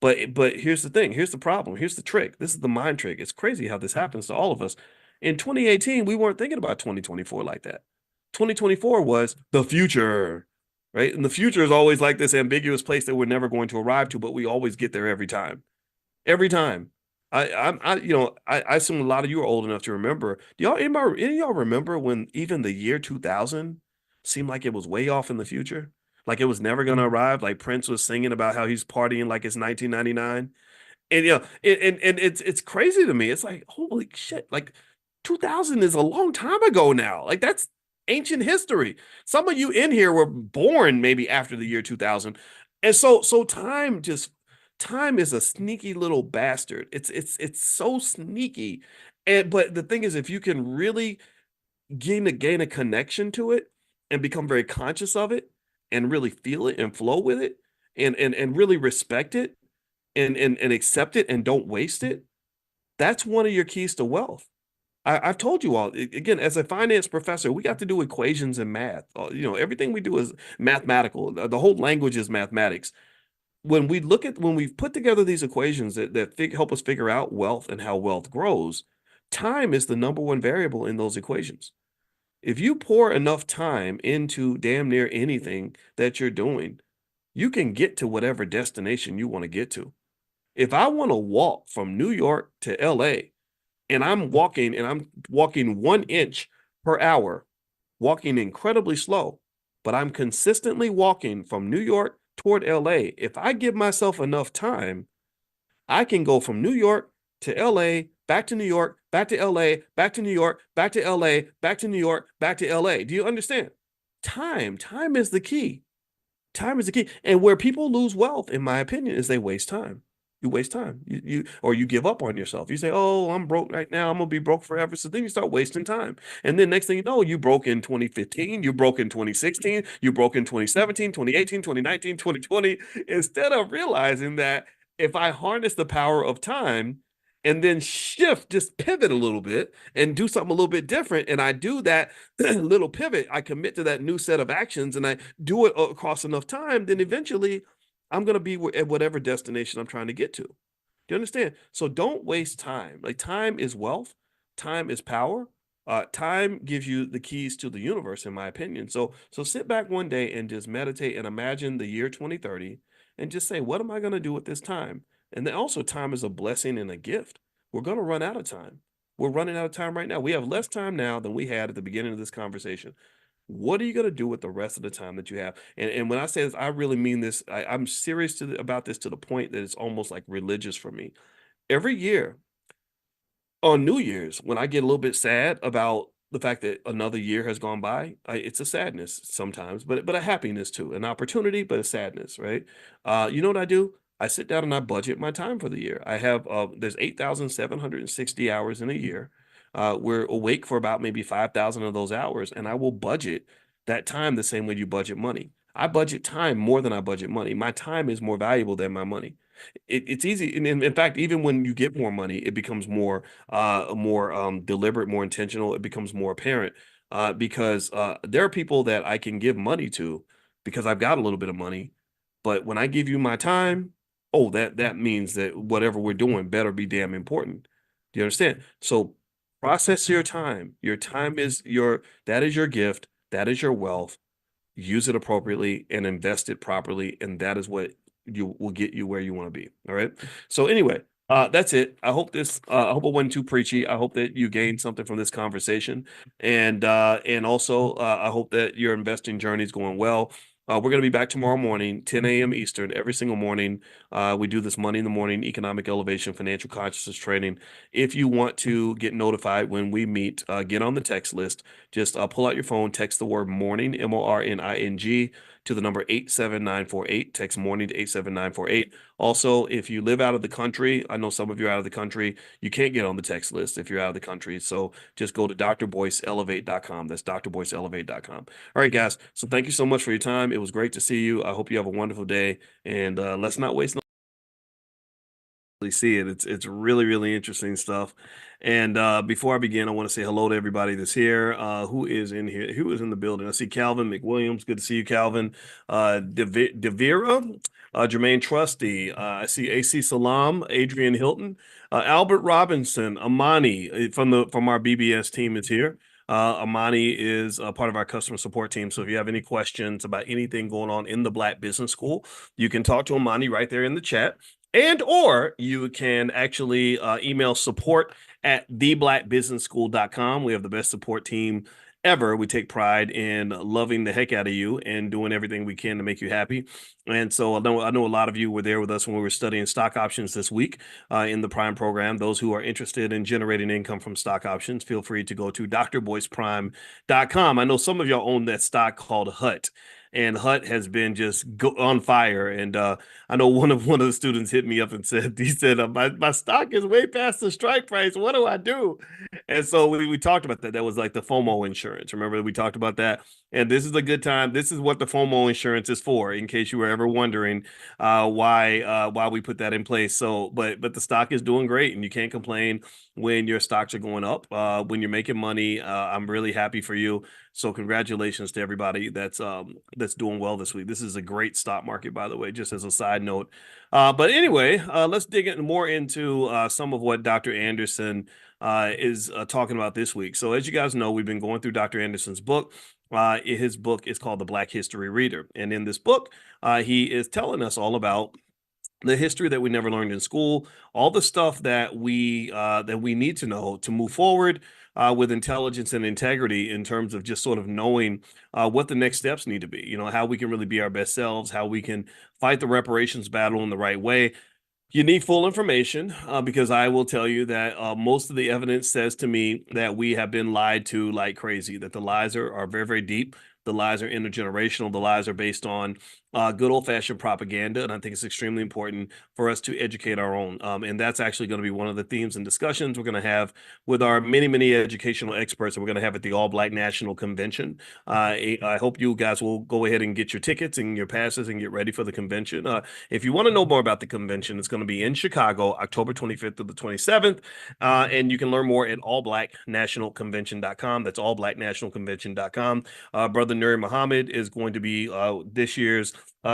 But here's the thing. Here's the problem. Here's the trick. This is the mind trick. It's crazy how this happens to all of us. In 2018, we weren't thinking about 2024 like that. 2024 was the future, right? And the future is always like this ambiguous place that we're never going to arrive to, but we always get there every time. Every time. I assume a lot of you are old enough to remember. Any of y'all remember when even the year 2000 seemed like it was way off in the future? Like it was never going to arrive. Like Prince was singing about how he's partying like it's 1999. And and it's crazy to me. It's like, holy shit, like 2000 is a long time ago now. Like that's ancient history. Some of you in here were born maybe after the year 2000. And so time is a sneaky little bastard. It's so sneaky. And but the thing is, if you can really gain a connection to it and become very conscious of it and really feel it and flow with it and really respect it and accept it and don't waste it, that's one of your keys to wealth. I've told you all again, as a finance professor, we got to do equations and math. Everything we do is mathematical. The whole language is mathematics. When we've put together these equations that help us figure out wealth and how wealth grows, time is the number one variable in those equations. If you pour enough time into damn near anything that you're doing, you can get to whatever destination you want to get to. If I want to walk from New York to LA and I'm walking 1 inch per hour, walking incredibly slow, but I'm consistently walking from New York toward LA. If I give myself enough time, I can go from New York to LA, back to New York, back to LA, back to New York, back to LA, back to New York, back to LA. Do you understand? Time is the key. Time is the key. And where people lose wealth, in my opinion, is they waste time. You waste time. Or you give up on yourself. You say, "Oh, I'm broke right now. I'm gonna be broke forever." So then you start wasting time. And then next thing you know, you broke in 2015, you broke in 2016, you broke in 2017, 2018, 2019, 2020. Instead of realizing that if I harness the power of time and then just pivot a little bit and do something a little bit different, and I do that little pivot, I commit to that new set of actions and I do it across enough time, then eventually I'm going to be at whatever destination I'm trying to get to. Do you understand? So don't waste time. Like time is wealth, time is power. Time gives you the keys to the universe, in my opinion. So sit back one day and just meditate and imagine the year 2030 and just say, what am I going to do with this time? And then also time is a blessing and a gift. We're going to run out of time. We're running out of time right now. We have less time now than we had at the beginning of this conversation. What are you going to do with the rest of the time that you have? And when I say this, I really mean this. I'm serious about this to the point that it's almost like religious for me. Every year on New Year's, when I get a little bit sad about the fact that another year has gone by, it's a sadness sometimes, but a happiness too, an opportunity, but a sadness, right? You know what I do? I sit down and I budget my time for the year. I have there's 8,760 hours in a year. We're awake for about maybe 5,000 of those hours, and I will budget that time the same way you budget money. I budget time more than I budget money. My time is more valuable than my money. It's easy. And in fact, even when you get more money, it becomes more deliberate, more intentional. It becomes more apparent because there are people that I can give money to because I've got a little bit of money. But when I give you my time, oh, that means that whatever we're doing better be damn important. Do you understand? So process your time. Your time is that is your gift. That is your wealth. Use it appropriately and invest it properly, and that is what you will get you where you want to be. All right. So anyway, that's it. I hope it wasn't too preachy. I hope that you gained something from this conversation, and also I hope that your investing journey is going well. We're going to be back tomorrow morning, 10 a.m. Eastern, every single morning. We do this Money in the Morning economic elevation, financial consciousness training. If you want to get notified when we meet, get on the text list. Just pull out your phone, text the word morning, MORNING, to the number 87948. Text morning to 87948. Also, if you live out of the country, I know some of you are out of the country, you can't get on the text list if you're out of the country. So just go to drboyceelevate.com. That's drboyceelevate.com. All right, guys. So thank you so much for your time. It was great to see you. I hope you have a wonderful day. And let's not waste no see it. It's really, really interesting stuff. And before I begin, I want to say hello to everybody that's here. Who is in here? Who is in the building? I see Calvin McWilliams. Good to see you, Calvin. Devira, Jermaine Trusty. I see AC Salam, Adrian Hilton, Albert Robinson, Amani from our BBS team is here. Amani is a part of our customer support team. So if you have any questions about anything going on in the Black Business School, you can talk to Amani right there in the chat. And or you can actually email support theblackbusinessschool.com. We have the best support team ever. We take pride in loving the heck out of you and doing everything we can to make you happy. And so I know a lot of you were there with us when we were studying stock options this week in the Prime program. Those who are interested in generating income from stock options, feel free to go to drboyceprime.com. I know some of y'all own that stock called HUT. And HUT has been just on fire. And I know one of the students hit me up and said, he said, my stock is way past the strike price. What do I do? And so we talked about that. That was like the FOMO insurance. Remember we talked about that? And this is a good time. This is what the FOMO insurance is for, in case you were ever wondering why we put that in place. So, but the stock is doing great, and you can't complain when your stocks are going up. When you're making money, I'm really happy for you. So congratulations to everybody that's doing well this week. This is a great stock market, by the way, just as a side note. But anyway, let's dig more into some of what Dr. Anderson is talking about this week. So as you guys know, we've been going through Dr. Anderson's book. His book is called The Black History Reader. And in this book, he is telling us all about the history that we never learned in school, all the stuff that we need to know to move forward with intelligence and integrity in terms of just sort of knowing what the next steps need to be. You know, how we can really be our best selves, how we can fight the reparations battle in the right way. You need full information because I will tell you that most of the evidence says to me that we have been lied to like crazy, that the lies are very, very deep. The lies are intergenerational. The lies are based on good old-fashioned propaganda, and I think it's extremely important for us to educate our own. And that's actually going to be one of the themes and discussions we're going to have with our many, many educational experts that we're going to have at the All Black National Convention. I hope you guys will go ahead and get your tickets and your passes and get ready for the convention. If you want to know more about the convention, it's going to be in Chicago, October 25th to the 27th. And you can learn more at allblacknationalconvention.com. That's allblacknationalconvention.com. Brother Nuri Muhammad is going to be this year's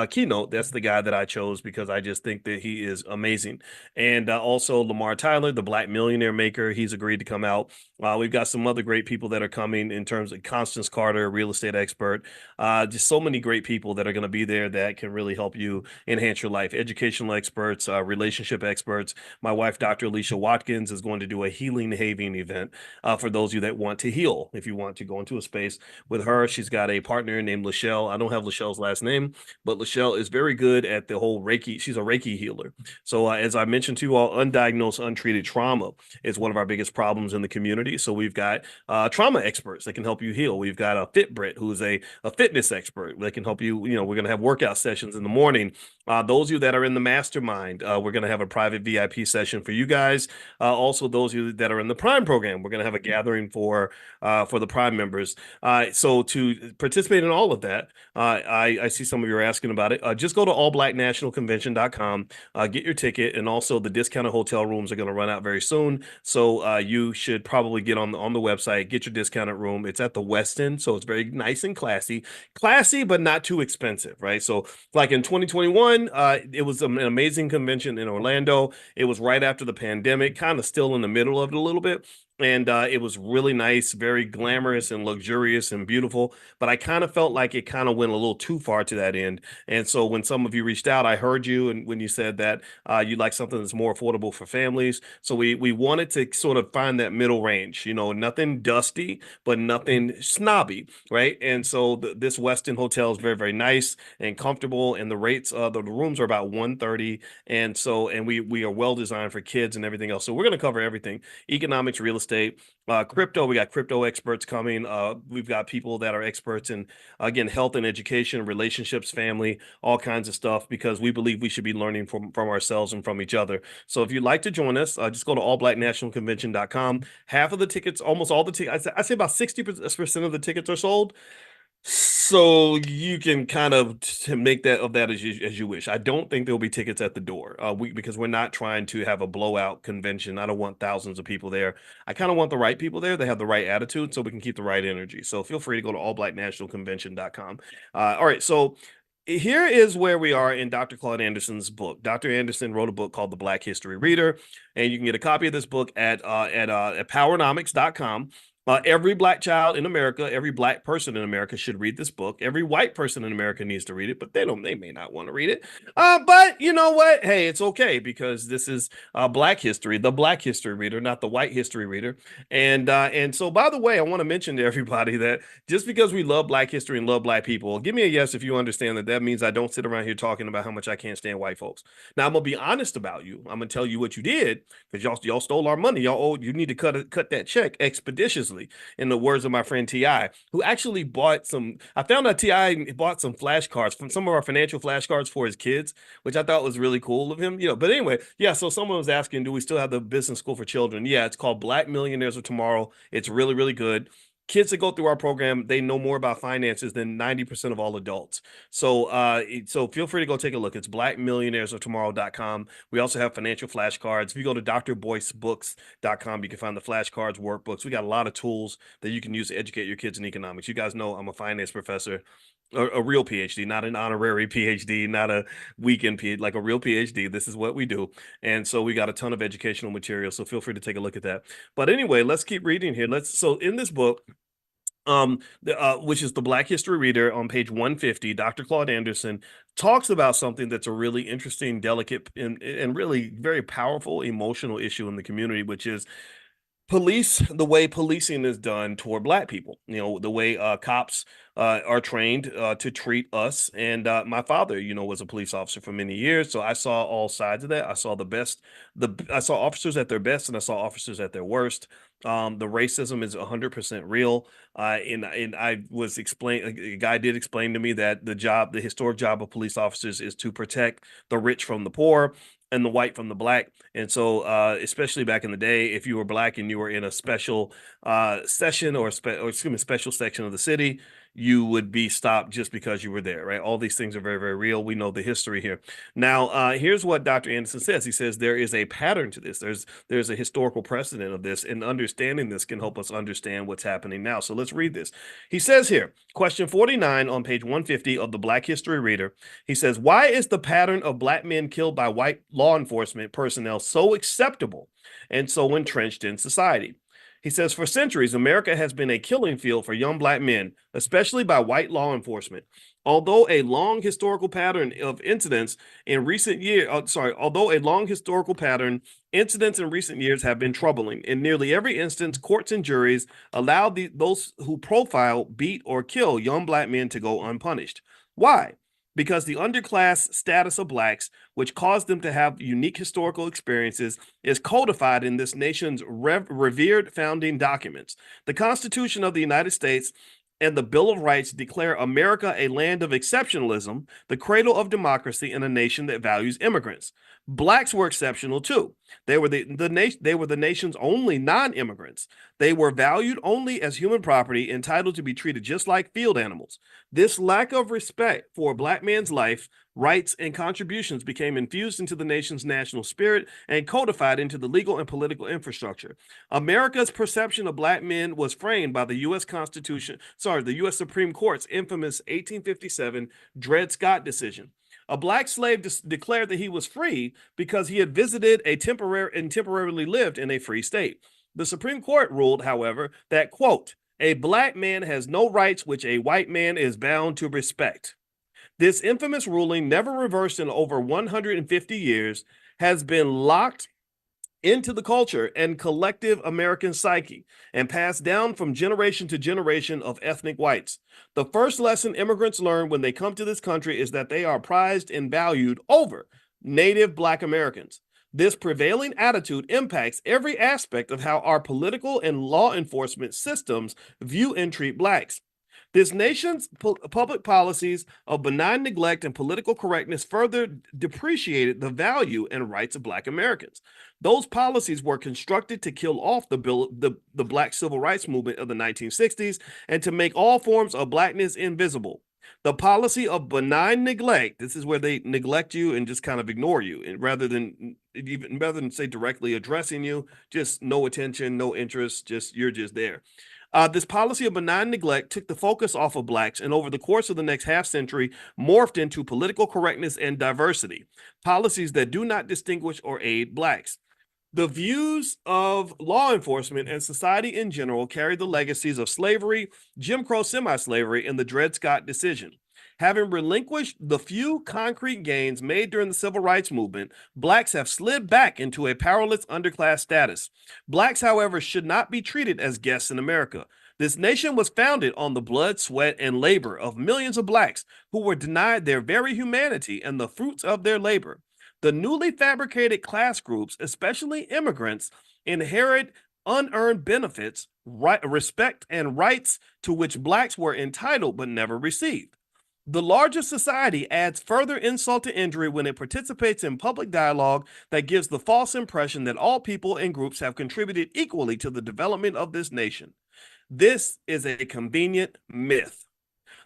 keynote. That's the guy that I chose because I just think that he is amazing. And also Lamar Tyler, the Black millionaire maker, he's agreed to come out. We've got some other great people that are coming in terms of Constance Carter, real estate expert. Just so many great people that are going to be there that can really help you enhance your life. Educational experts, relationship experts. My wife, Dr. Alicia Watkins, is going to do a healing having event for those of you that want to heal. If you want to go into a space with her, she's got a partner named Lachelle. I don't have Lachelle's last name, but Lachelle is very good at the whole Reiki. She's a Reiki healer. So as I mentioned to you all, undiagnosed, untreated trauma is one of our biggest problems in the community. So we've got trauma experts that can help you heal. We've got a Fitbrit who's a fitness expert that can help you. You know, we're going to have workout sessions in the morning. Those of you that are in the mastermind, we're going to have a private VIP session for you guys. Also, those of you that are in the Prime program, we're going to have a gathering for the Prime members. So to participate in all of that, I see some of you are asking about it. Just go to allblacknationalconvention.com, get your ticket, and also the discounted hotel rooms are going to run out very soon. So you should probably get on the website, get your discounted room. It's at the Westin, so it's very nice and classy, but not too expensive, right? So like in 2021, it was an amazing convention in Orlando. It was right after the pandemic, kind of still in the middle of it a little bit. And it was really nice, very glamorous and luxurious and beautiful. But I kind of felt like it kind of went a little too far to that end. And so when some of you reached out, I heard you, and when you said that you'd like something that's more affordable for families. So we wanted to sort of find that middle range, nothing dusty, but nothing snobby, right? And so this Westin hotel is very, very nice and comfortable, and the rates, the rooms are about 130, and we are well designed for kids and everything else. So we're going to cover everything: economics, real estate, crypto. We got crypto experts coming. We've got people that are experts in, again, health and education, relationships, family, all kinds of stuff, because we believe we should be learning from ourselves and from each other. So if you'd like to join us, just go to allblacknationalconvention.com. Half of the tickets, almost all the tickets, I say about 60% of the tickets are sold. So you can kind of make that of that as you wish. I don't think there'll be tickets at the door. Because we're not trying to have a blowout convention. I don't want thousands of people there. I kind of want the right people there. They have the right attitude, so we can keep the right energy. So feel free to go to allblacknationalconvention.com. All right, so here is where we are in Dr. Claude Anderson's book. Dr. Anderson wrote a book called The Black History Reader, and you can get a copy of this book at Powernomics.com. Every black child in America, every black person in America should read this book. Every white person in America needs to read it, but they may not want to read it. But you know what? Hey, it's okay, because this is Black history, the Black History Reader, not the White History Reader. And so, by the way, I want to mention to everybody that just because we love Black history and love Black people, give me a yes if you understand that means I don't sit around here talking about how much I can't stand white folks. Now, I'm gonna be honest about you. I'm gonna tell you what you did, because y'all stole our money. You need to cut that check expeditiously, in the words of my friend Ti, who actually bought some. I found out Ti bought some flashcards, from some of our financial flashcards, for his kids, which I thought was really cool of him. But anyway, yeah. So someone was asking, do we still have the business school for children? Yeah, it's called Black Millionaires of Tomorrow. It's really, really good. Kids that go through our program, they know more about finances than 90% of all adults. So feel free to go take a look. It's blackmillionairesoftomorrow.com. We also have financial flashcards. If you go to drboycebooks.com, you can find the flashcards, workbooks. We got a lot of tools that you can use to educate your kids in economics. You guys know I'm a finance professor, a real PhD, not an honorary PhD, not a weekend PhD, like a real PhD. This is what we do. And so we got a ton of educational material. So feel free to take a look at that. But anyway, let's keep reading here. So in this book, which is the Black History Reader, on page 150, Dr. Claude Anderson talks about something that's a really interesting, delicate, and really very powerful emotional issue in the community, which is the way policing is done toward black people. The way cops are trained to treat us. And my father, was a police officer for many years, so I saw all sides of that. I saw I saw officers at their best, and I saw officers at their worst. The racism is 100% real. And I was explained, a guy did explain to me that the historic job of police officers is to protect the rich from the poor and the white from the black. And so, especially back in the day, if you were black and you were in a special session, or special section of the city, you would be stopped just because you were there, right? All these things are very, very real. We know the history here. Now, here's what Dr. Anderson says. He says there is a pattern to this. There's a historical precedent of this, and understanding this can help us understand what's happening now. So let's read this. He says here, question 49 on page 150 of the Black History Reader. He says, why is the pattern of black men killed by white law enforcement personnel so acceptable and so entrenched in society? He says, for centuries, America has been a killing field for young black men, especially by white law enforcement. Although a long historical pattern, incidents in recent years have been troubling. In nearly every instance, courts and juries allowed those who profile, beat, or kill young black men to go unpunished. Why? Because the underclass status of blacks, which caused them to have unique historical experiences, is codified in this nation's revered founding documents. The Constitution of the United States and the Bill of Rights declare America a land of exceptionalism, the cradle of democracy, and a nation that values immigrants. Blacks were exceptional too. They were the nation's only non-immigrants. They were valued only as human property, entitled to be treated just like field animals. This lack of respect for a black man's life, rights, and contributions became infused into the nation's national spirit and codified into the legal and political infrastructure. America's perception of black men was framed by the U.S. Supreme Court's infamous 1857 Dred Scott decision. A black slave declared that he was free because he had visited and temporarily lived in a free state. The Supreme Court ruled, however, that, quote, a black man has no rights which a white man is bound to respect. This infamous ruling, never reversed in over 150 years, has been locked into the culture and collective American psyche and passed down from generation to generation of ethnic whites. The first lesson immigrants learn when they come to this country is that they are prized and valued over native Black Americans. This prevailing attitude impacts every aspect of how our political and law enforcement systems view and treat Blacks. This nation's public policies of benign neglect and political correctness further depreciated the value and rights of Black Americans. Those policies were constructed to kill off the Black Civil Rights Movement of the 1960s and to make all forms of Blackness invisible. The policy of benign neglect, this is where they neglect you and just kind of ignore you, and rather than say directly addressing you, just no attention, no interest, just you're just there. This policy of benign neglect took the focus off of Blacks and over the course of the next half century morphed into political correctness and diversity, policies that do not distinguish or aid Blacks. The views of law enforcement and society in general carry the legacies of slavery, Jim Crow semi-slavery, and the Dred Scott decision. Having relinquished the few concrete gains made during the civil rights movement, Blacks have slid back into a powerless underclass status. Blacks, however, should not be treated as guests in America. This nation was founded on the blood, sweat, and labor of millions of Blacks who were denied their very humanity and the fruits of their labor. The newly fabricated class groups, especially immigrants, inherit unearned benefits, respect, and rights to which Blacks were entitled but never received. The larger society adds further insult to injury when it participates in public dialogue that gives the false impression that all people and groups have contributed equally to the development of this nation. This is a convenient myth.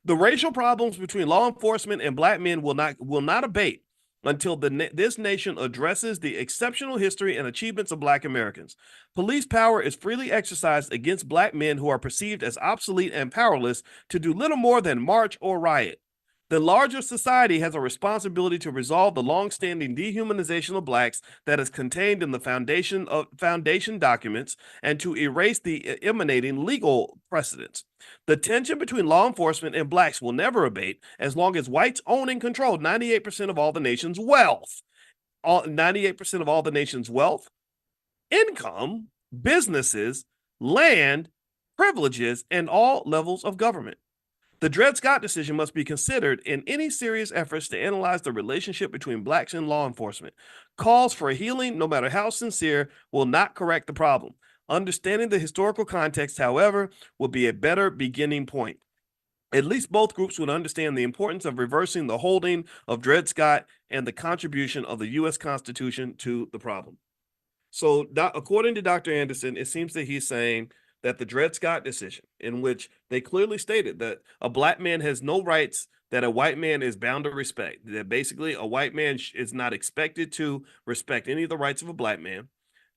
The racial problems between law enforcement and Black men will not abate until this nation addresses the exceptional history and achievements of Black Americans. Police power is freely exercised against Black men who are perceived as obsolete and powerless to do little more than march or riot. The larger society has a responsibility to resolve the long-standing dehumanization of Blacks that is contained in the foundation documents and to erase the emanating legal precedents. The tension between law enforcement and Blacks will never abate as long as whites own and control 98% of all the nation's wealth. 98% of all the nation's wealth, income, businesses, land, privileges, and all levels of government. The Dred Scott decision must be considered in any serious efforts to analyze the relationship between Blacks and law enforcement. Calls for healing, no matter how sincere, will not correct the problem. Understanding the historical context, however, will be a better beginning point. At least both groups would understand the importance of reversing the holding of Dred Scott and the contribution of the U.S. Constitution to the problem. So, according to Dr. Anderson, it seems that he's saying that the Dred Scott decision, in which they clearly stated that a Black man has no rights that a white man is bound to respect, that basically a white man is not expected to respect any of the rights of a Black man,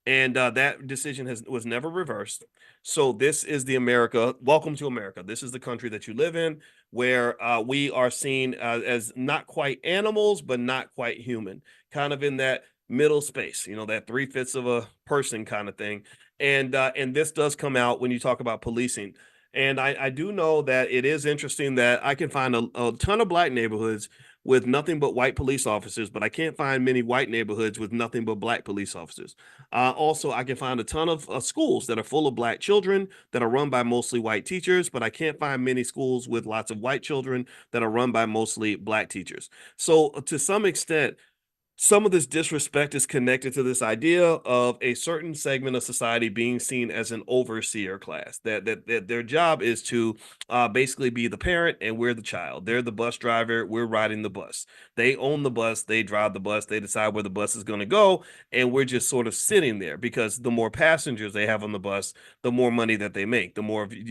and that decision was never reversed. So this is the America. Welcome to America. This is the country that you live in, where we are seen as not quite animals, but not quite human, kind of in that middle space, that 3/5 of a person kind of thing. And this does come out when you talk about policing. And I do know that it is interesting that I can find a ton of Black neighborhoods with nothing but white police officers, but I can't find many white neighborhoods with nothing but Black police officers. Also, I can find a ton of schools that are full of Black children that are run by mostly white teachers, but I can't find many schools with lots of white children that are run by mostly Black teachers. So to some extent, some of this disrespect is connected to this idea of a certain segment of society being seen as an overseer class, that their job is to basically be the parent and we're the child. They're the bus driver, we're riding the bus. They own the bus, they drive the bus, they decide where the bus is going to go, and we're just sort of sitting there because the more passengers they have on the bus, the more money that they make.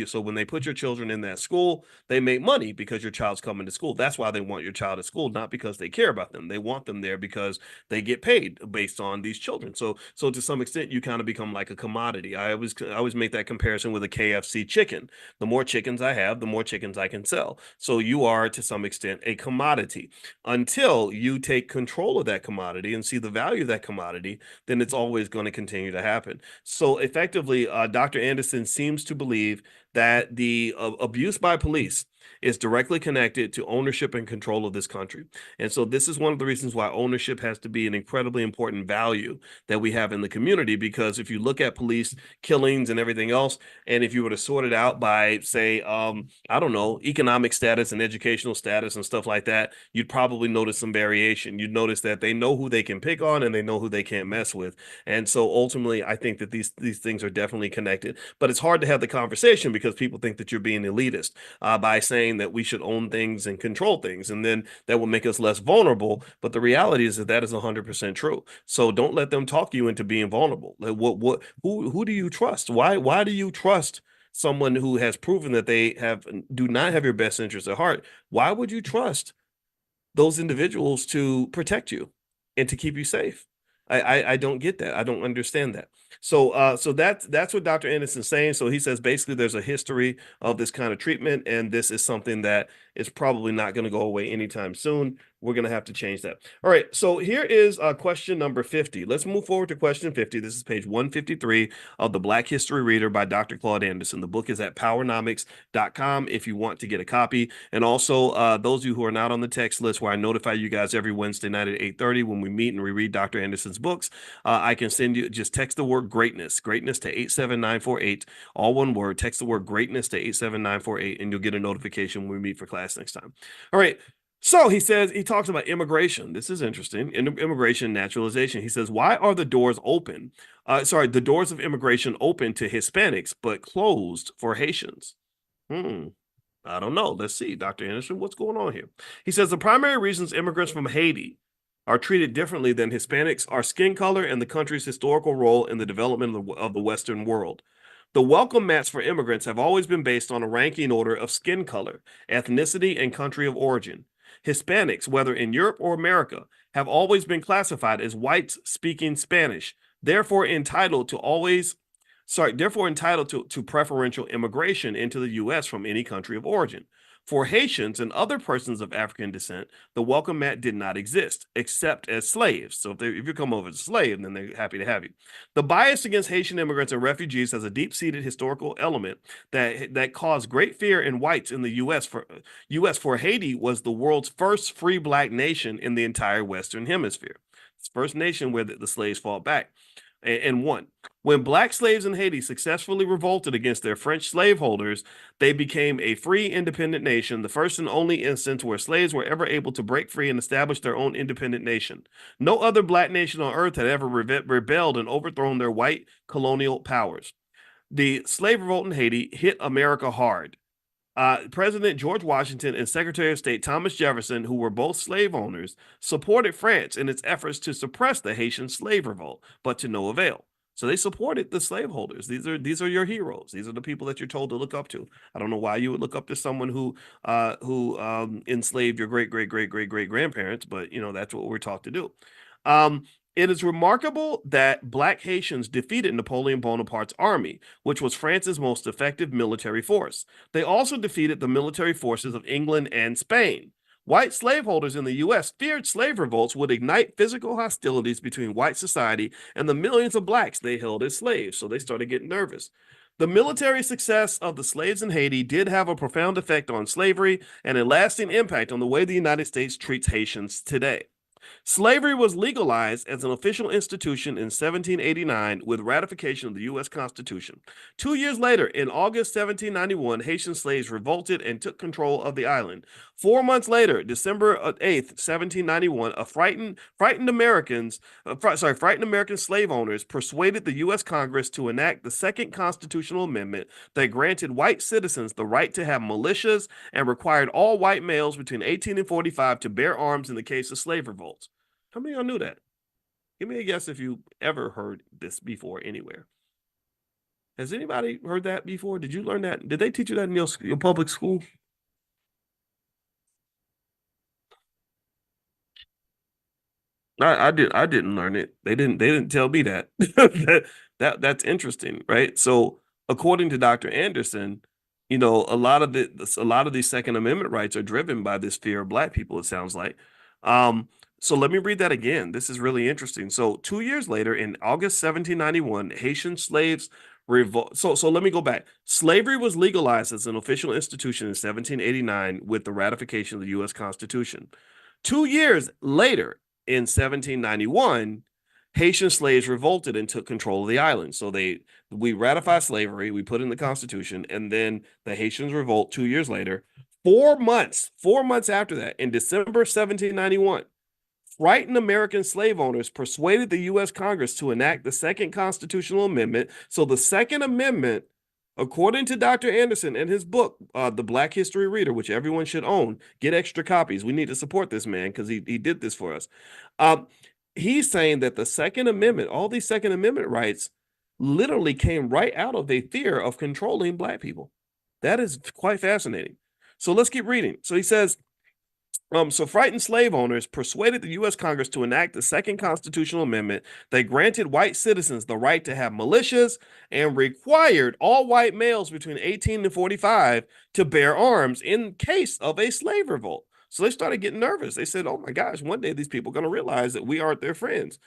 So when they put your children in that school, they make money because your child's coming to school. That's why they want your child at school, not because they care about them. They want them there because because they get paid based on these children. So to some extent, you kind of become like a commodity. I always make that comparison with a KFC chicken. The more chickens I have, the more chickens I can sell. So you are to some extent a commodity. Until you take control of that commodity and see the value of that commodity, then it's always going to continue to happen. So effectively, Dr. Anderson seems to believe that the abuse by police is directly connected to ownership and control of this country. And so this is one of the reasons why ownership has to be an incredibly important value that we have in the community. Because if you look at police killings and everything else, and if you were to sort it out by, say, I don't know, economic status and educational status and stuff like that, you'd probably notice some variation. You'd notice that they know who they can pick on and they know who they can't mess with. And so ultimately, I think that these things are definitely connected. But it's hard to have the conversation because people think that you're being elitist by saying that we should own things and control things, and then that will make us less vulnerable. But the reality is that that is 100% true. So don't let them talk you into being vulnerable. Like, who do you trust? Why do you trust someone who has proven that they do not have your best interests at heart? Why would you trust those individuals to protect you and to keep you safe? I don't get that. I don't understand that. So that's what Dr. Anderson's saying. So he says basically there's a history of this kind of treatment, and this is something that is probably not going to go away anytime soon. We're going to have to change that. All right. So here is question number 50. Let's move forward to question 50. This is page 153 of the Black History Reader by Dr. Claude Anderson. The book is at powernomics.com if you want to get a copy. And also, those of you who are not on the text list, where I notify you guys every Wednesday night at 8:30 when we meet and we read Dr. Anderson's books, I can send you, just text the word greatness to 87948, all one word. Text the word greatness to 87948, and you'll get a notification when we meet for class next time. All right. So he talks about immigration. This is interesting. Immigration and naturalization. He says, why are the doors open? The doors of immigration open to Hispanics, but closed for Haitians? I don't know. Let's see, Dr. Anderson, what's going on here? He says the primary reasons immigrants from Haiti are treated differently than Hispanics are skin color and the country's historical role in the development of the Western world. The welcome mats for immigrants have always been based on a ranking order of skin color, ethnicity, and country of origin. Hispanics, whether in Europe or America, have always been classified as whites speaking Spanish, therefore entitled to preferential immigration into the U.S. from any country of origin. For Haitians and other persons of African descent, the welcome mat did not exist, except as slaves. So if you come over as a slave, then they're happy to have you. The bias against Haitian immigrants and refugees has a deep-seated historical element that caused great fear in whites in the U.S. For Haiti was the world's first free black nation in the entire Western Hemisphere. It's the first nation where the slaves fought back and won. When black slaves in Haiti successfully revolted against their French slaveholders, they became a free, independent nation, the first and only instance where slaves were ever able to break free and establish their own independent nation. No other black nation on earth had ever rebelled and overthrown their white colonial powers. The slave revolt in Haiti hit America hard. President George Washington and Secretary of State Thomas Jefferson, who were both slave owners, supported France in its efforts to suppress the Haitian slave revolt, but to no avail. So they supported the slaveholders. These are your heroes. These are the people that you're told to look up to. I don't know why you would look up to someone who enslaved your great grandparents, but that's what we're taught to do. It is remarkable that black Haitians defeated Napoleon Bonaparte's army, which was France's most effective military force. They also defeated the military forces of England and Spain. White slaveholders in the U.S. feared slave revolts would ignite physical hostilities between white society and the millions of blacks they held as slaves, so they started getting nervous. The military success of the slaves in Haiti did have a profound effect on slavery and a lasting impact on the way the United States treats Haitians today. Slavery was legalized as an official institution in 1789 with ratification of the U.S. Constitution. 2 years later, in August 1791, Haitian slaves revolted and took control of the island. 4 months later, December 8th, 1791, frightened American slave owners persuaded the U.S. Congress to enact the Second Constitutional Amendment that granted white citizens the right to have militias and required all white males between 18 and 45 to bear arms in the case of slave revolts. How many of y'all knew that? Give me a guess if you ever heard this before anywhere. Has anybody heard that before? Did you learn that? Did they teach you that in your public school? I didn't learn it. They didn't tell me that. That's interesting, right? So according to Dr. Anderson, a lot of these Second Amendment rights are driven by this fear of black people, it sounds like. Um, so let me read that again. This is really interesting. So 2 years later, in August 1791, Haitian slaves revolt. So let me go back. Slavery was legalized as an official institution in 1789 with the ratification of the U.S. Constitution. 2 years later, in 1791, Haitian slaves revolted and took control of the island. So we ratified slavery, we put in the Constitution, and then the Haitians revolt 2 years later. 4 months after that, in December 1791, frightened American slave owners persuaded the U.S. Congress to enact the Second Constitutional Amendment. So the Second Amendment, according to Dr. Anderson and his book, The Black History Reader, which everyone should own, get extra copies. We need to support this man because he did this for us. Um, he's saying that the Second Amendment, all these Second Amendment rights, literally came right out of a fear of controlling black people. That is quite fascinating. So let's keep reading. So he says, so frightened slave owners persuaded the U.S. Congress to enact the Second Constitutional Amendment that granted white citizens the right to have militias and required all white males between 18 and 45 to bear arms in case of a slave revolt. So they started getting nervous. They said, oh my gosh, one day these people are going to realize that we aren't their friends.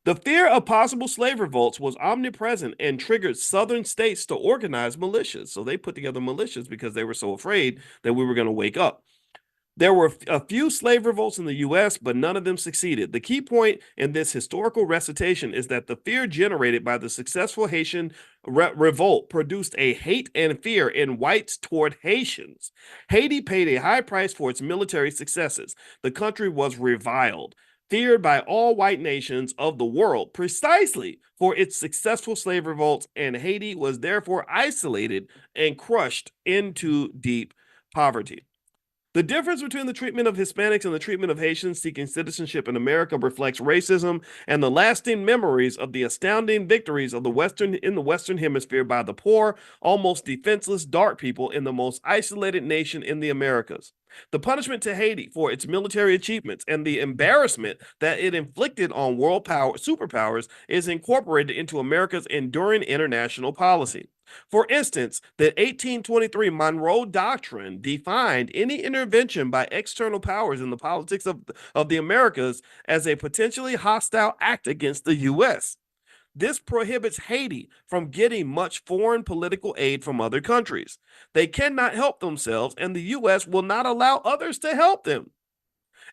The fear of possible slave revolts was omnipresent and triggered southern states to organize militias. So they put together militias because they were so afraid that we were going to wake up. There were a few slave revolts in the U.S., but none of them succeeded. The key point in this historical recitation is that the fear generated by the successful Haitian revolt produced a hate and fear in whites toward Haitians. Haiti paid a high price for its military successes. The country was reviled, feared by all white nations of the world precisely for its successful slave revolts, and Haiti was therefore isolated and crushed into deep poverty. The difference between the treatment of Hispanics and the treatment of Haitians seeking citizenship in America reflects racism and the lasting memories of the astounding victories of the Western Hemisphere by the poor, almost defenseless dark people in the most isolated nation in the Americas. The punishment to Haiti for its military achievements and the embarrassment that it inflicted on world power superpowers is incorporated into America's enduring international policy. For instance, the 1823 Monroe Doctrine defined any intervention by external powers in the politics of the Americas as a potentially hostile act against the U.S. This prohibits Haiti from getting much foreign political aid from other countries. They cannot help themselves, and the U.S. will not allow others to help them.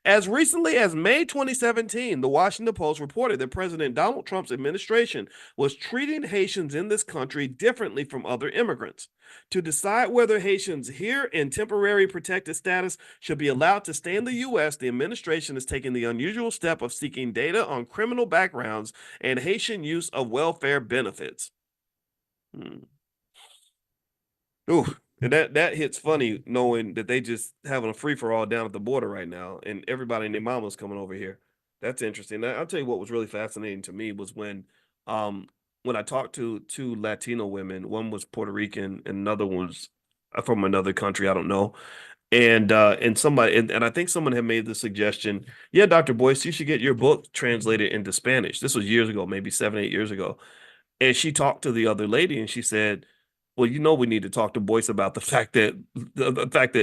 As recently as May 2017, the Washington Post reported that President Donald Trump's administration was treating Haitians in this country differently from other immigrants. To decide whether Haitians here in temporary protected status should be allowed to stay in the U.S., the administration is taking the unusual step of seeking data on criminal backgrounds and Haitian use of welfare benefits. Hmm. Ooh, and that hits funny knowing that they just having a free for all down at the border right now, and everybody and their mama's coming over here. That's interesting. I'll tell you what was really fascinating to me was when I talked to two Latino women. One was Puerto Rican, and another one was from another country. I don't know. And somebody and I think someone had made the suggestion, yeah, Dr. Boyce, you should get your book translated into Spanish. This was years ago, maybe 7, 8 years ago. And she talked to the other lady and she said, well, we need to talk to Boyce about the fact that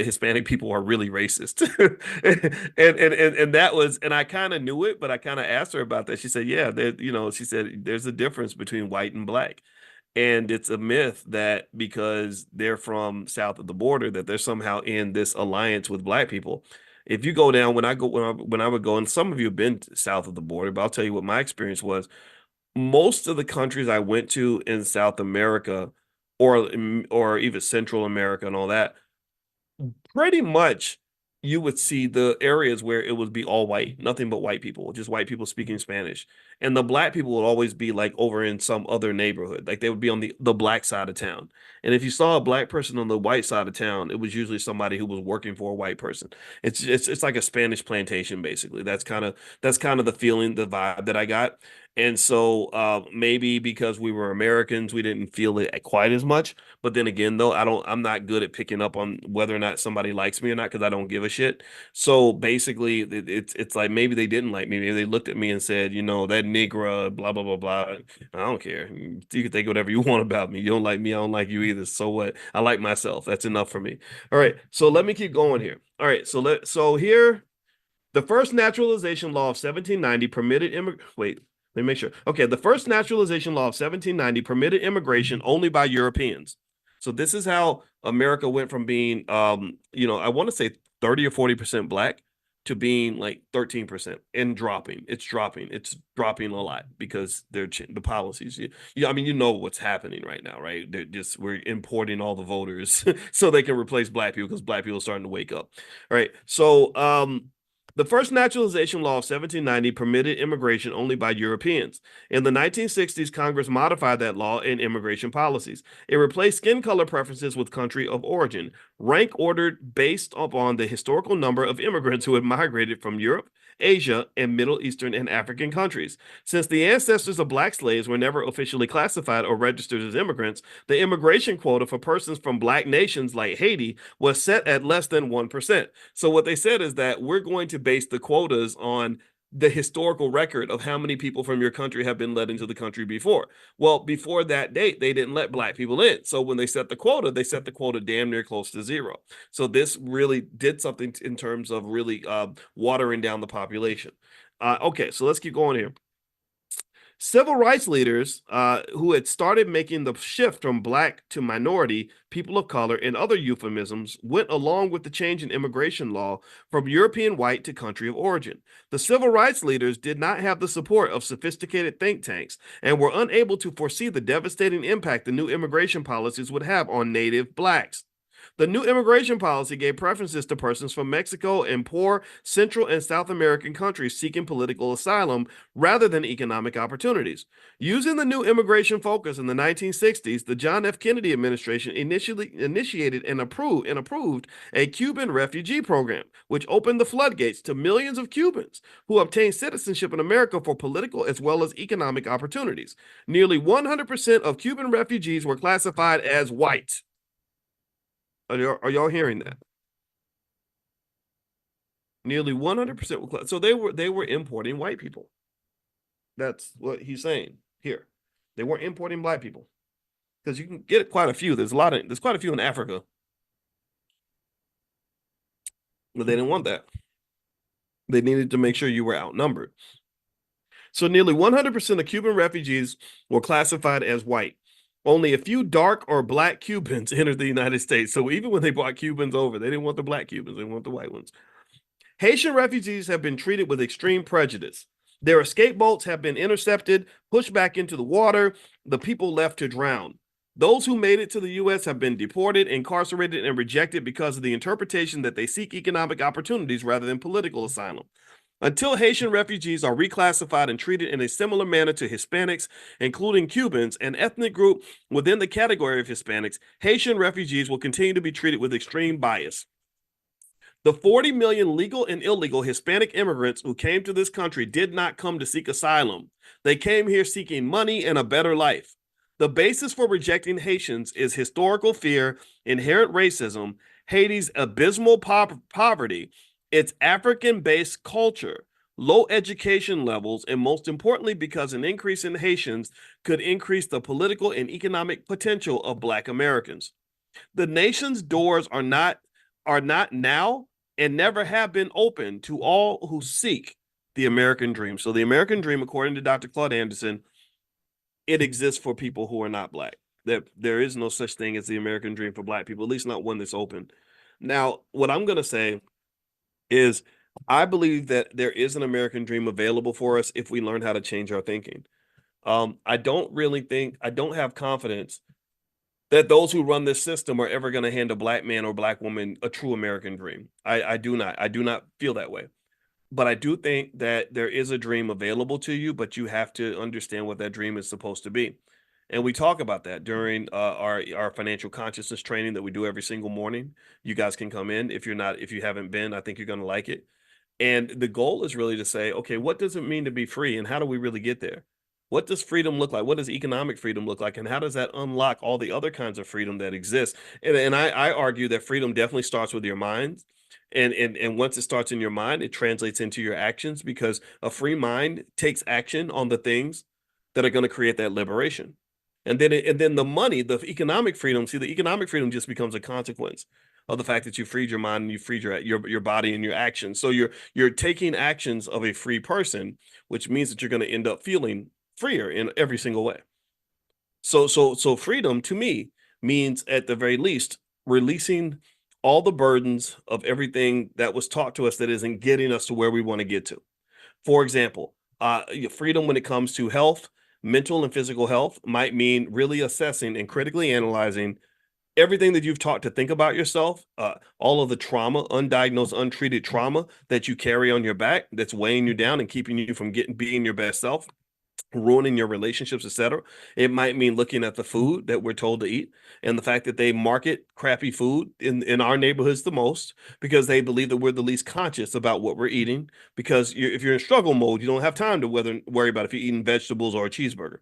Hispanic people are really racist. And that was, and I kind of knew it, but I kind of asked her about that. She said, yeah, she said there's a difference between white and black. And it's a myth that because they're from south of the border, that they're somehow in this alliance with black people. If you go down, when I would go, and some of you have been south of the border, but I'll tell you what my experience was. Most of the countries I went to in South America or even Central America and all that, pretty much you would see the areas where it would be all white, nothing but white people, just white people speaking Spanish. And the black people would always be like over in some other neighborhood. Like they would be on the black side of town. And if you saw a black person on the white side of town, it was usually somebody who was working for a white person. It's like a Spanish plantation, basically. That's kind of the feeling, the vibe that I got. And so maybe because we were Americans, we didn't feel it quite as much. But then again, though, I'm not good at picking up on whether or not somebody likes me or not because I don't give a shit. So basically, it's like maybe they didn't like me. Maybe they looked at me and said, you know, that Negra, blah blah blah blah. I don't care. You can think whatever you want about me. You don't like me, I don't like you either. So what? I like myself. That's enough for me. All right. So let me keep going here. All right. So here. The first naturalization law of 1790 permitted wait, let me make sure. Okay, the first naturalization law of 1790 permitted immigration only by Europeans. So this is how America went from being I want to say 30 or 40% black to being like 13% and dropping. It's dropping. It's dropping a lot because the policies. I mean, you know what's happening right now, right? We're importing all the voters so they can replace black people because black people are starting to wake up. All right. So the first naturalization law of 1790 permitted immigration only by Europeans. In the 1960s, Congress modified that law in immigration policies. It replaced skin color preferences with country of origin, rank ordered based upon the historical number of immigrants who had migrated from Europe, Asia, and Middle Eastern and African countries. Since the ancestors of black slaves were never officially classified or registered as immigrants, the immigration quota for persons from black nations like Haiti was set at less than 1%. So what they said is that we're going to base the quotas on the historical record of how many people from your country have been let into the country before. Well, before that date, they didn't let black people in. So when they set the quota damn near close to zero. So this really did something in terms of really watering down the population. Okay, so let's keep going here. Civil rights leaders who had started making the shift from black to minority, people of color, and other euphemisms went along with the change in immigration law from European white to country of origin. The civil rights leaders did not have the support of sophisticated think tanks and were unable to foresee the devastating impact the new immigration policies would have on native blacks. The new immigration policy gave preferences to persons from Mexico and poor Central and South American countries seeking political asylum rather than economic opportunities. Using the new immigration focus in the 1960s, the John F. Kennedy administration initially initiated and approved a Cuban refugee program, which opened the floodgates to millions of Cubans who obtained citizenship in America for political as well as economic opportunities. Nearly 100% of Cuban refugees were classified as white. Are y'all hearing that? Nearly 100% were so they were importing white people. That's what he's saying here. They weren't importing black people because you can get quite a few. There's quite a few in Africa, but they didn't want that. They needed to make sure you were outnumbered. So nearly 100% of Cuban refugees were classified as white. Only a few dark or black Cubans entered the United States. So even when they brought Cubans over, they didn't want the black Cubans, they want the white ones. Haitian refugees have been treated with extreme prejudice. Their escape boats have been intercepted, pushed back into the water, the people left to drown. Those who made it to the U.S. have been deported, incarcerated, and rejected because of the interpretation that they seek economic opportunities rather than political asylum. Until Haitian refugees are reclassified and treated in a similar manner to Hispanics, including Cubans, an ethnic group within the category of Hispanics, Haitian refugees will continue to be treated with extreme bias. The 40 million legal and illegal Hispanic immigrants who came to this country did not come to seek asylum. They came here seeking money and a better life. The basis for rejecting Haitians is historical fear, inherent racism, Haiti's abysmal poverty, its African based culture, low education levels, and most importantly, because an increase in Haitians could increase the political and economic potential of Black Americans. The nation's doors are not now and never have been open to all who seek the American dream. So the American dream, according to Dr. Claude Anderson, it exists for people who are not black. There is no such thing as the American dream for black people, at least not one that's open. Now, what I'm going to say is I believe that there is an American dream available for us if we learn how to change our thinking. I don't have confidence that those who run this system are ever going to hand a black man or black woman a true American dream. I do not. I do not feel that way. But I do think that there is a dream available to you, but you have to understand what that dream is supposed to be. And we talk about that during our financial consciousness training that we do every single morning. You guys can come in if you haven't been. I think you're going to like it. And the goal is really to say, okay, what does it mean to be free, and how do we really get there? What does freedom look like? What does economic freedom look like? And how does that unlock all the other kinds of freedom that exist? And I argue that freedom definitely starts with your mind. And once it starts in your mind, it translates into your actions because a free mind takes action on the things that are going to create that liberation. And then the money, the economic freedom, see, the economic freedom just becomes a consequence of the fact that you freed your mind and you freed your body and your actions. So you're taking actions of a free person, which means that you're going to end up feeling freer in every single way. So freedom to me means at the very least releasing all the burdens of everything that was taught to us that isn't getting us to where we want to get to. For example, freedom when it comes to health, mental and physical health might mean really assessing and critically analyzing everything that you've taught to think about yourself, all of the trauma, undiagnosed, untreated trauma that you carry on your back that's weighing you down and keeping you from getting being your best self, ruining your relationships, etc. It might mean looking at the food that we're told to eat and the fact that they market crappy food in our neighborhoods the most because they believe that we're the least conscious about what we're eating. Because if you're in struggle mode, you don't have time to worry about if you're eating vegetables or a cheeseburger,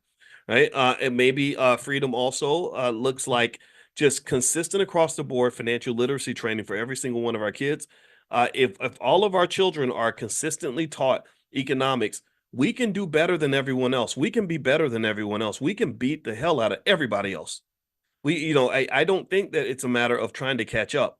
right? And maybe freedom also looks like just consistent across the board financial literacy training for every single one of our kids. If all of our children are consistently taught economics, we can do better than everyone else. We can be better than everyone else. We can beat the hell out of everybody else. I don't think that it's a matter of trying to catch up.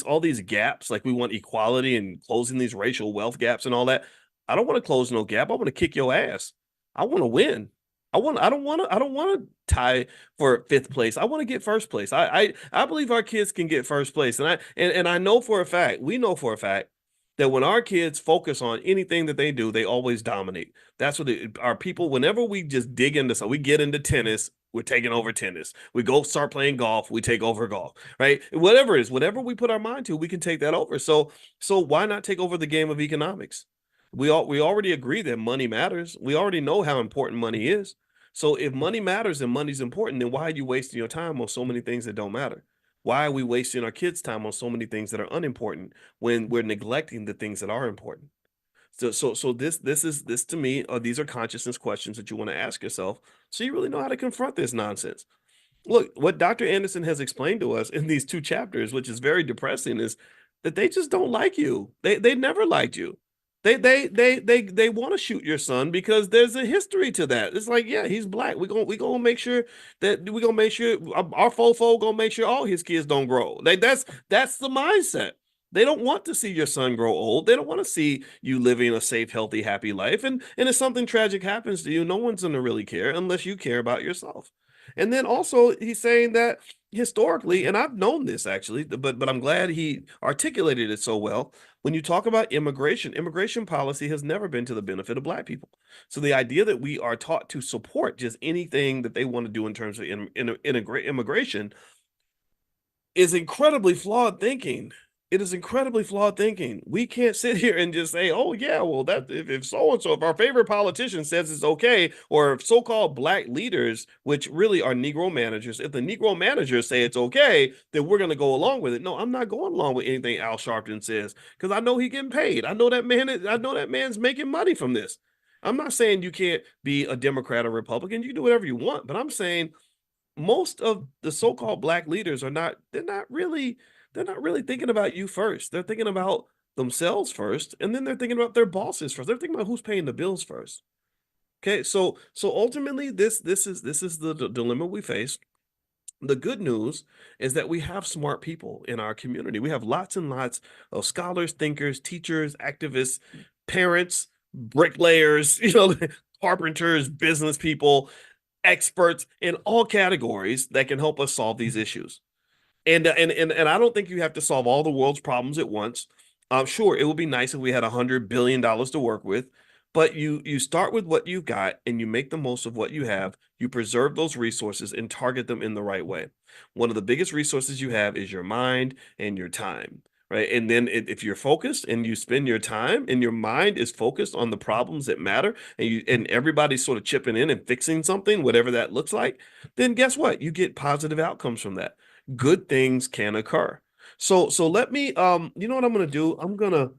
All these gaps, like we want equality and closing these racial wealth gaps and all that. I don't want to close no gap. I want to kick your ass. I want to win. I don't want to tie for fifth place. I want to get first place. I believe our kids can get first place. And I know for a fact, we know for a fact that when our kids focus on anything that they do, they always dominate. That's what our people, whenever we just dig into, so we get into tennis, we're taking over tennis. We go start playing golf, we take over golf, right? Whatever it is, whatever we put our mind to, we can take that over. So why not take over the game of economics? We already agree that money matters. We already know how important money is. So if money matters and money's important, then why are you wasting your time on so many things that don't matter? Why are we wasting our kids' time on so many things that are unimportant when we're neglecting the things that are important? So this to me, these are consciousness questions that you want to ask yourself, so you really know how to confront this nonsense. Look, what Dr. Anderson has explained to us in these two chapters, which is very depressing, is that they just don't like you. They never liked you. They want to shoot your son because there's a history to that. It's like, yeah, he's black. We gonna make sure that we gonna make sure our fofo gonna make sure all his kids don't grow. That's the mindset. They don't want to see your son grow old. They don't want to see you living a safe, healthy, happy life. And if something tragic happens to you, no one's gonna really care unless you care about yourself. And then also he's saying that historically, and I've known this actually, but I'm glad he articulated it so well. When you talk about immigration policy has never been to the benefit of black people. So the idea that we are taught to support just anything that they want to do in terms of immigration is incredibly flawed thinking. It is incredibly flawed thinking. We can't sit here and just say, "Oh yeah, well that if so and so, if our favorite politician says it's okay, or if so-called black leaders, which really are Negro managers, if the Negro managers say it's okay, then we're going to go along with it." No, I'm not going along with anything Al Sharpton says because I know he's getting paid. I know that man. I know that man's making money from this. I'm not saying you can't be a Democrat or Republican. You can do whatever you want, but I'm saying most of the so-called black leaders are not they're not really thinking about you first. They're thinking about themselves first, and then they're thinking about their bosses first. They're thinking about who's paying the bills first. Okay, so ultimately this is the dilemma we face. The good news is that we have smart people in our community. We have lots and lots of scholars, thinkers, teachers, activists, parents, bricklayers, carpenters, business people, experts in all categories that can help us solve these issues. And I don't think you have to solve all the world's problems at once. Sure, it would be nice if we had $100 billion to work with, but you start with what you've got and you make the most of what you have. You preserve those resources and target them in the right way. One of the biggest resources you have is your mind and your time, right? And then if you're focused and you spend your time and your mind is focused on the problems that matter, and everybody's sort of chipping in and fixing something, whatever that looks like, then guess what? You get positive outcomes from that. Good things can occur. So let me you know what I'm going to do? I'm going to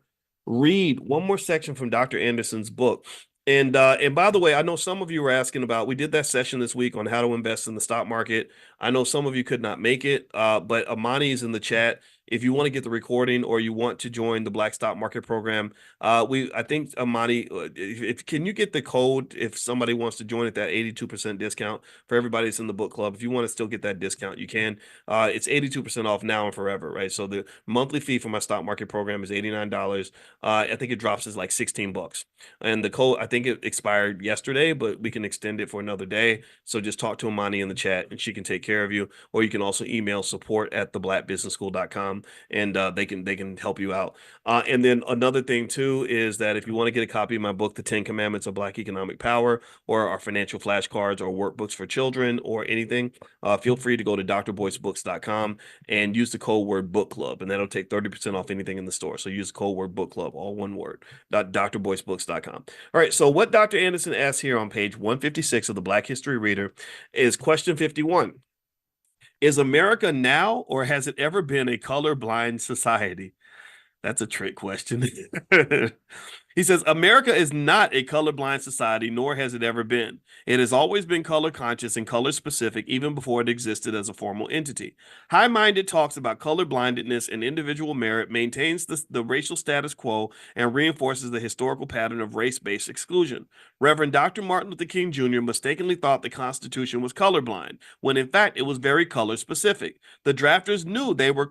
read one more section from Dr. Anderson's book. And by the way, I know some of you were asking about, we did that session this week on how to invest in the stock market. I know some of you could not make it, but Amani is in the chat. If you want to get the recording or you want to join the Black Stock Market Program, I think Amani, if can you get the code if somebody wants to join at that 82% discount for everybody that's in the book club? If you want to still get that discount, you can. It's 82% off now and forever, right? So the monthly fee for my stock market program is $89. I think it drops is like $16. And the code, I think it expired yesterday, but we can extend it for another day. So just talk to Amani in the chat and she can take care of you. Or you can also email support@theblackbusinessschool.com and they can help you out. And then another thing too is that if you want to get a copy of my book, The 10 Commandments of Black Economic Power, or our financial flashcards or workbooks for children or anything, feel free to go to drboycebooks.com and use the code word book club, and that'll take 30% off anything in the store. So use the code word book club, all one word, drboycebooks.com. All right, so what Dr. Anderson asks here on page 156 of the Black History Reader is question 51. Is America now or has it ever been a colorblind society? That's a trick question. He says, America is not a colorblind society, nor has it ever been. It has always been color conscious and color specific, even before it existed as a formal entity. High-minded talks about color blindedness and individual merit, maintains the racial status quo, and reinforces the historical pattern of race-based exclusion. Reverend Dr. Martin Luther King Jr. mistakenly thought the Constitution was colorblind, when in fact it was very color specific. The drafters knew they were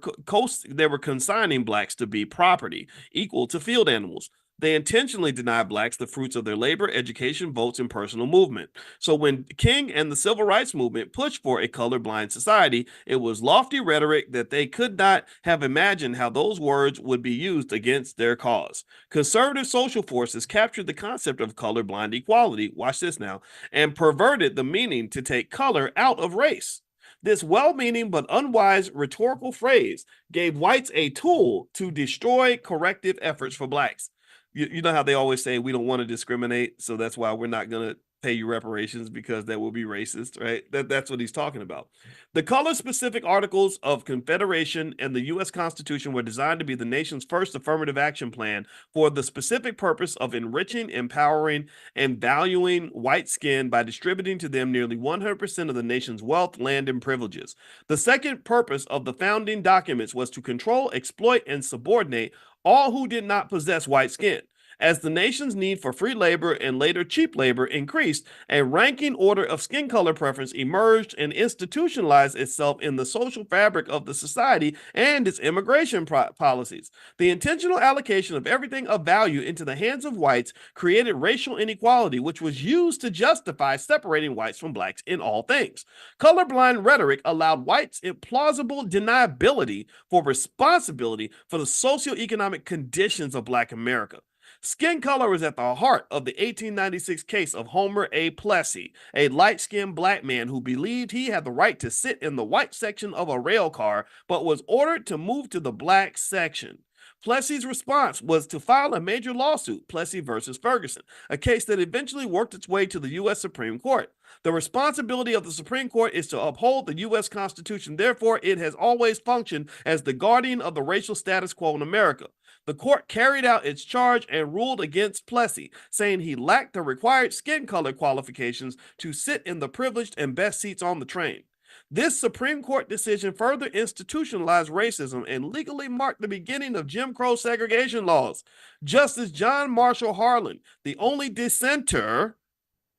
consigning blacks to be property, equal to field animals. They intentionally denied blacks the fruits of their labor, education, votes, and personal movement. So when King and the civil rights movement pushed for a colorblind society, it was lofty rhetoric that they could not have imagined how those words would be used against their cause. Conservative social forces captured the concept of colorblind equality, watch this now, and perverted the meaning to take color out of race. This well-meaning but unwise rhetorical phrase gave whites a tool to destroy corrective efforts for blacks. You know how they always say we don't want to discriminate, so that's why we're not going to pay you reparations because that will be racist, right? That's what he's talking about. The color-specific Articles of Confederation and the U.S. Constitution were designed to be the nation's first affirmative action plan for the specific purpose of enriching, empowering, and valuing white skin by distributing to them nearly 100% of the nation's wealth, land, and privileges. The second purpose of the founding documents was to control, exploit, and subordinate all who did not possess white skin. As the nation's need for free labor and later cheap labor increased, a ranking order of skin color preference emerged and institutionalized itself in the social fabric of the society and its immigration policies. The intentional allocation of everything of value into the hands of whites created racial inequality, which was used to justify separating whites from blacks in all things. Colorblind rhetoric allowed whites implausible deniability for responsibility for the socioeconomic conditions of Black America. Skin color was at the heart of the 1896 case of Homer A. Plessy, a light-skinned black man who believed he had the right to sit in the white section of a rail car, but was ordered to move to the black section. Plessy's response was to file a major lawsuit, Plessy versus Ferguson, a case that eventually worked its way to the U.S. Supreme Court. The responsibility of the Supreme Court is to uphold the U.S. Constitution. Therefore, it has always functioned as the guardian of the racial status quo in America. The court carried out its charge and ruled against Plessy, saying he lacked the required skin color qualifications to sit in the privileged and best seats on the train. This Supreme Court decision further institutionalized racism and legally marked the beginning of Jim Crow segregation laws. Justice John Marshall Harlan, the only dissenter,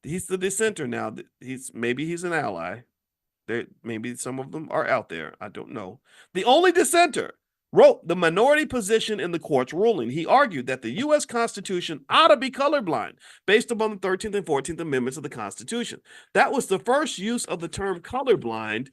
he's the dissenter now, maybe he's an ally. Maybe some of them are out there. I don't know. The only dissenter wrote the minority position in the court's ruling. He argued that the U.S. Constitution ought to be colorblind based upon the 13th and 14th Amendments of the Constitution. That was the first use of the term colorblind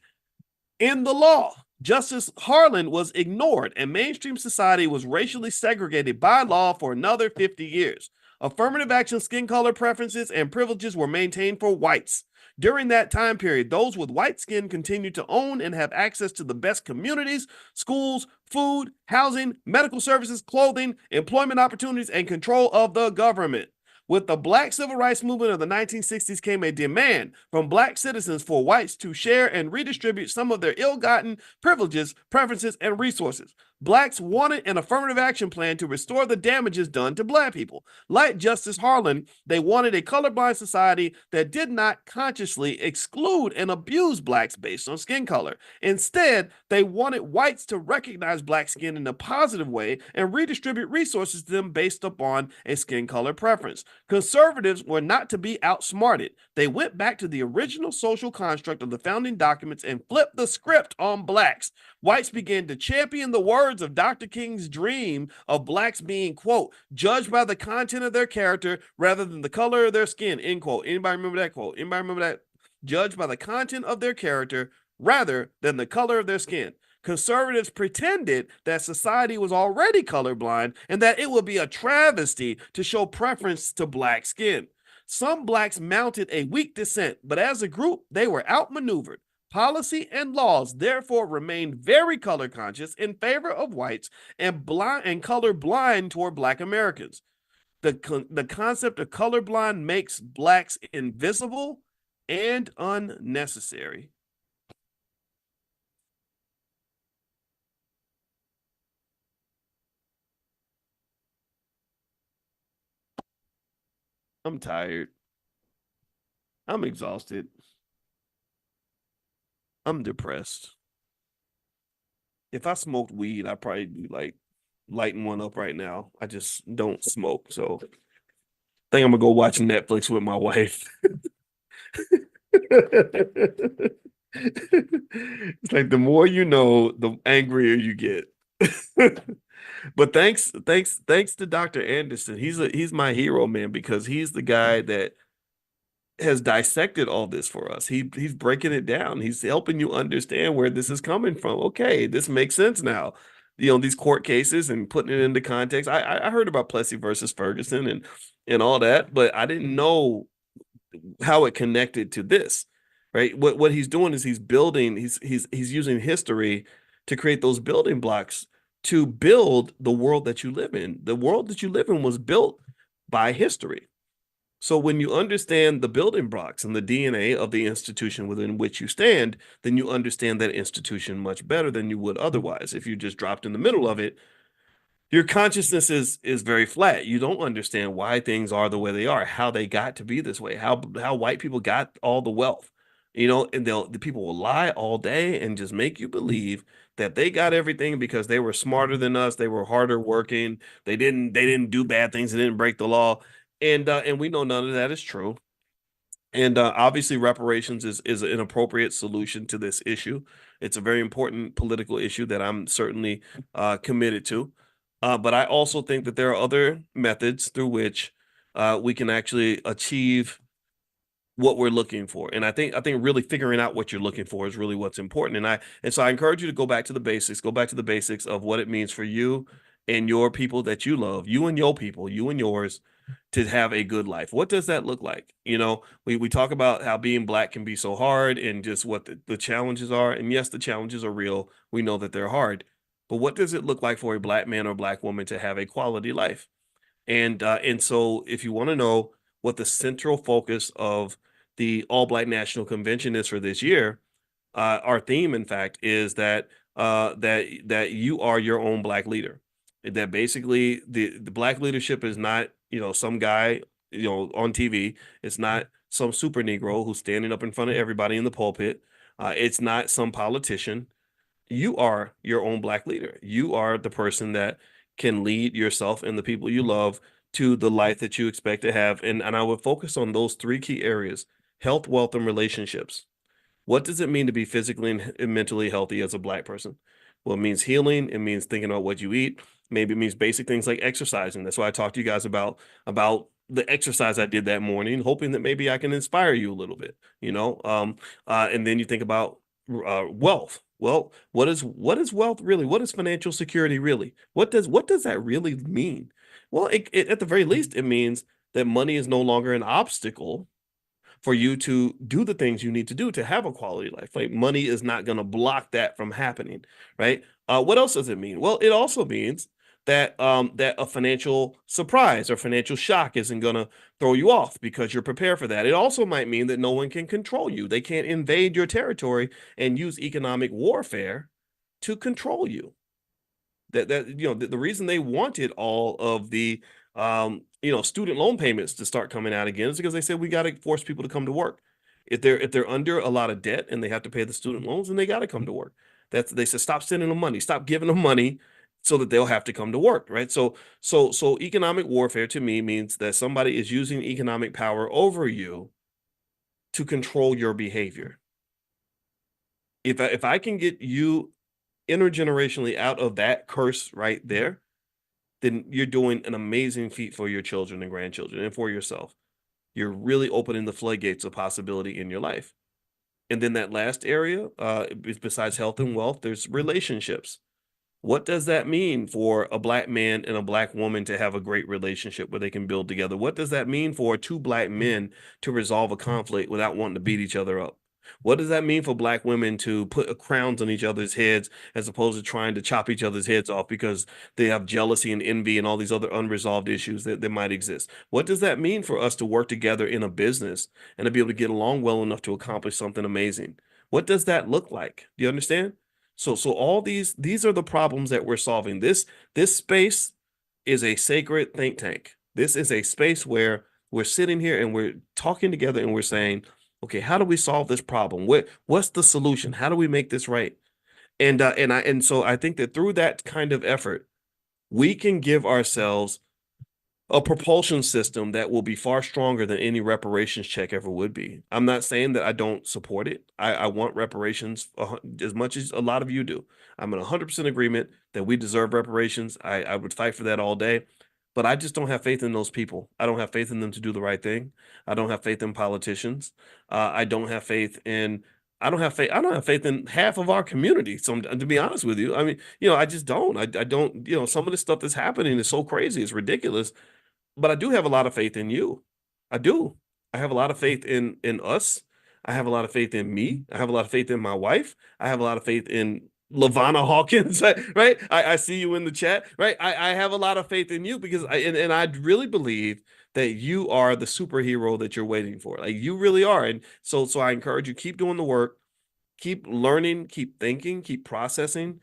in the law. Justice Harlan was ignored, and mainstream society was racially segregated by law for another 50 years. Affirmative action skin color preferences and privileges were maintained for whites. During that time period, those with white skin continued to own and have access to the best communities, schools, food, housing, medical services, clothing, employment opportunities, and control of the government. With the Black Civil Rights Movement of the 1960s came a demand from Black citizens for whites to share and redistribute some of their ill-gotten privileges, preferences, and resources. Blacks wanted an affirmative action plan to restore the damages done to Black people. Like Justice Harlan, they wanted a colorblind society that did not consciously exclude and abuse Blacks based on skin color. Instead, they wanted whites to recognize Black skin in a positive way and redistribute resources to them based upon a skin color preference. Conservatives were not to be outsmarted. They went back to the original social construct of the founding documents and flipped the script on Blacks. Whites began to champion the words of Dr. King's dream of Blacks being, quote, judged by the content of their character rather than the color of their skin, end quote. Anybody remember that quote? Anybody remember that? Judged by the content of their character rather than the color of their skin. Conservatives pretended that society was already colorblind and that it would be a travesty to show preference to Black skin. Some Blacks mounted a weak dissent, but as a group, they were outmaneuvered. Policy and laws therefore remained very color conscious in favor of whites and color blind toward Black Americans. The concept of colorblind makes Blacks invisible and unnecessary. I'm tired. I'm exhausted. I'm depressed. If I smoked weed, I'd probably be like lighting one up right now. I just don't smoke. So I think I'm gonna go watch Netflix with my wife. It's like the more you know, the angrier you get. But thanks to Dr. Anderson. He's my hero, man, because he's the guy that has dissected all this for us. He's breaking it down. He's helping you understand where this is coming from. Okay, this makes sense now. You know, these court cases and putting it into context. I heard about Plessy versus Ferguson and all that, but I didn't know how it connected to this. Right? What he's doing is he's building, he's using history to create those building blocks to build the world that you live in. The world that you live in was built by history. So when you understand the building blocks and the DNA of the institution within which you stand, then you understand that institution much better than you would otherwise. If you just dropped in the middle of it, your consciousness is very flat. You don't understand why things are the way they are, how they got to be this way, how white people got all the wealth. You know, and the people will lie all day and just make you believe that they got everything because they were smarter than us, they were harder working, they didn't do bad things, they didn't break the law. And we know none of that is true. And obviously, reparations is an appropriate solution to this issue. It's a very important political issue that I'm certainly committed to. But I also think that there are other methods through which we can actually achieve what we're looking for. And I think really figuring out what you're looking for is really what's important. And so I encourage you to go back to the basics, go back to the basics of what it means for you and your people that you love, you and your people, you and yours, to have a good life. What does that look like? You know, we talk about how being Black can be so hard and just what the challenges are. And yes, the challenges are real. We know that they're hard. But what does it look like for a Black man or Black woman to have a quality life? And so if you want to know what the central focus of the All Black National Convention is for this year, our theme, in fact, is that you are your own Black leader. That basically the Black leadership is not, you know, some guy, you know, on TV. It's not some super Negro who's standing up in front of everybody in the pulpit. It's not some politician. You are your own Black leader. You are the person that can lead yourself and the people you love to the life that you expect to have. And I would focus on those three key areas: health, wealth, and relationships. What does it mean to be physically and mentally healthy as a Black person? Well, it means healing. It means thinking about what you eat. Maybe it means basic things like exercising. That's why I talked to you guys about the exercise I did that morning, hoping that maybe I can inspire you a little bit, you know. And then you think about wealth. Well, what is wealth really? What is financial security really? What does that really mean? Well, at the very least, it means that money is no longer an obstacle for you to do the things you need to do to have a quality life. Like money is not going to block that from happening, right? What else does it mean? Well, it also means that a financial surprise or financial shock isn't going to throw you off because you're prepared for that. It also might mean that no one can control you. They can't invade your territory and use economic warfare to control you. The reason they wanted all of the student loan payments to start coming out again is because they said we got to force people to come to work. If they're under a lot of debt and they have to pay the student loans, then they got to come to work. They said stop sending them money, stop giving them money so that they'll have to come to work, right? So economic warfare to me means that somebody is using economic power over you to control your behavior. If I can get you intergenerationally out of that curse right there, then you're doing an amazing feat for your children and grandchildren and for yourself. You're really opening the floodgates of possibility in your life. And then that last area, besides health and wealth, there's relationships. What does that mean for a black man and a black woman to have a great relationship where they can build together? What does that mean for two black men to resolve a conflict without wanting to beat each other up? What does that mean for black women to put crowns on each other's heads as opposed to trying to chop each other's heads off because they have jealousy and envy and all these other unresolved issues that might exist? What does that mean for us to work together in a business and to be able to get along well enough to accomplish something amazing? What does that look like? Do you understand? So all these are the problems that we're solving. This space is a sacred think tank. This is a space where we're sitting here and we're talking together and we're saying, okay, how do we solve this problem? What's the solution? How do we make this right? And so I think that through that kind of effort, we can give ourselves a propulsion system that will be far stronger than any reparations check ever would be. I'm not saying that I don't support it. I want reparations as much as a lot of you do. I'm in 100% agreement that we deserve reparations. I would fight for that all day, but I just don't have faith in those people. I don't have faith in them to do the right thing. I don't have faith in politicians. I don't have faith in. I don't have faith. I don't have faith in half of our community. So to be honest with you, I mean, I just don't. I don't. Some of the stuff that's happening is so crazy. It's ridiculous, but I do have a lot of faith in you. I do. I have a lot of faith in us. I have a lot of faith in me. I have a lot of faith in my wife. I have a lot of faith in Lavana Hawkins, right? I see you in the chat, right? I have a lot of faith in you because and I really believe that you are the superhero that you're waiting for. Like you really are. And so I encourage you, keep doing the work, keep learning, keep thinking, keep processing,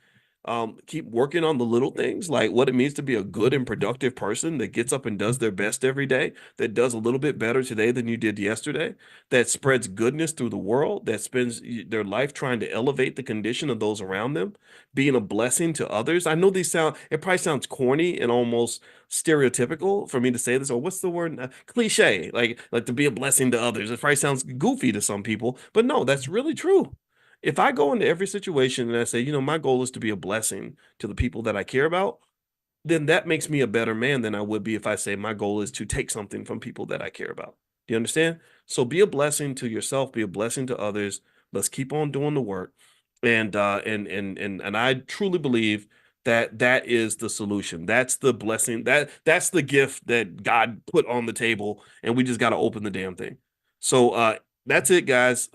keep working on the little things like what it means to be a good and productive person that gets up and does their best every day, that does a little bit better today than you did yesterday, that spreads goodness through the world, that spends their life trying to elevate the condition of those around them, being a blessing to others. I know it probably sounds corny and almost stereotypical for me to say this, or what's the word? Cliche, like to be a blessing to others. It probably sounds goofy to some people, but no, that's really true. If I go into every situation and I say, my goal is to be a blessing to the people that I care about, then that makes me a better man than I would be if I say my goal is to take something from people that I care about. Do you understand? So be a blessing to yourself, be a blessing to others. Let's keep on doing the work. And I truly believe that that is the solution. That's the blessing. That's the gift that God put on the table, and we just got to open the damn thing. So that's it, guys.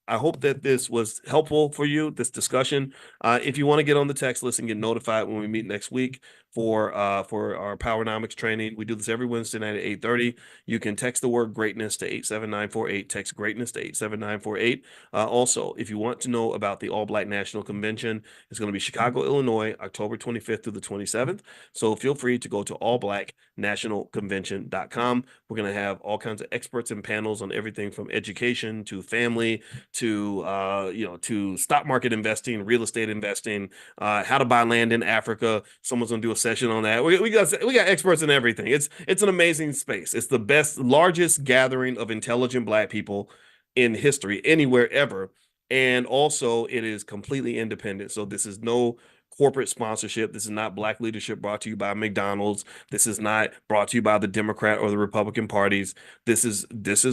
I hope that this was helpful for you, this discussion. If you want to get on the text list and get notified when we meet next week for our Powernomics training, we do this every Wednesday night at 8:30. You can text the word greatness to 87948. Text greatness to 87948. Also, if you want to know about the All Black National Convention, it's going to be Chicago, Illinois, October 25th through the 27th. So feel free to go to allblacknationalconvention.com. We're going to have all kinds of experts and panels on everything from education to family to stock market investing, real estate investing, how to buy land in Africa. Someone's gonna do a session on that. We got experts in everything. It's an amazing space. It's the largest gathering of intelligent Black people in history anywhere ever. And also it is completely independent. So this is no corporate sponsorship. This is not Black leadership brought to you by McDonald's. This is not brought to you by the Democrat or the Republican parties. This is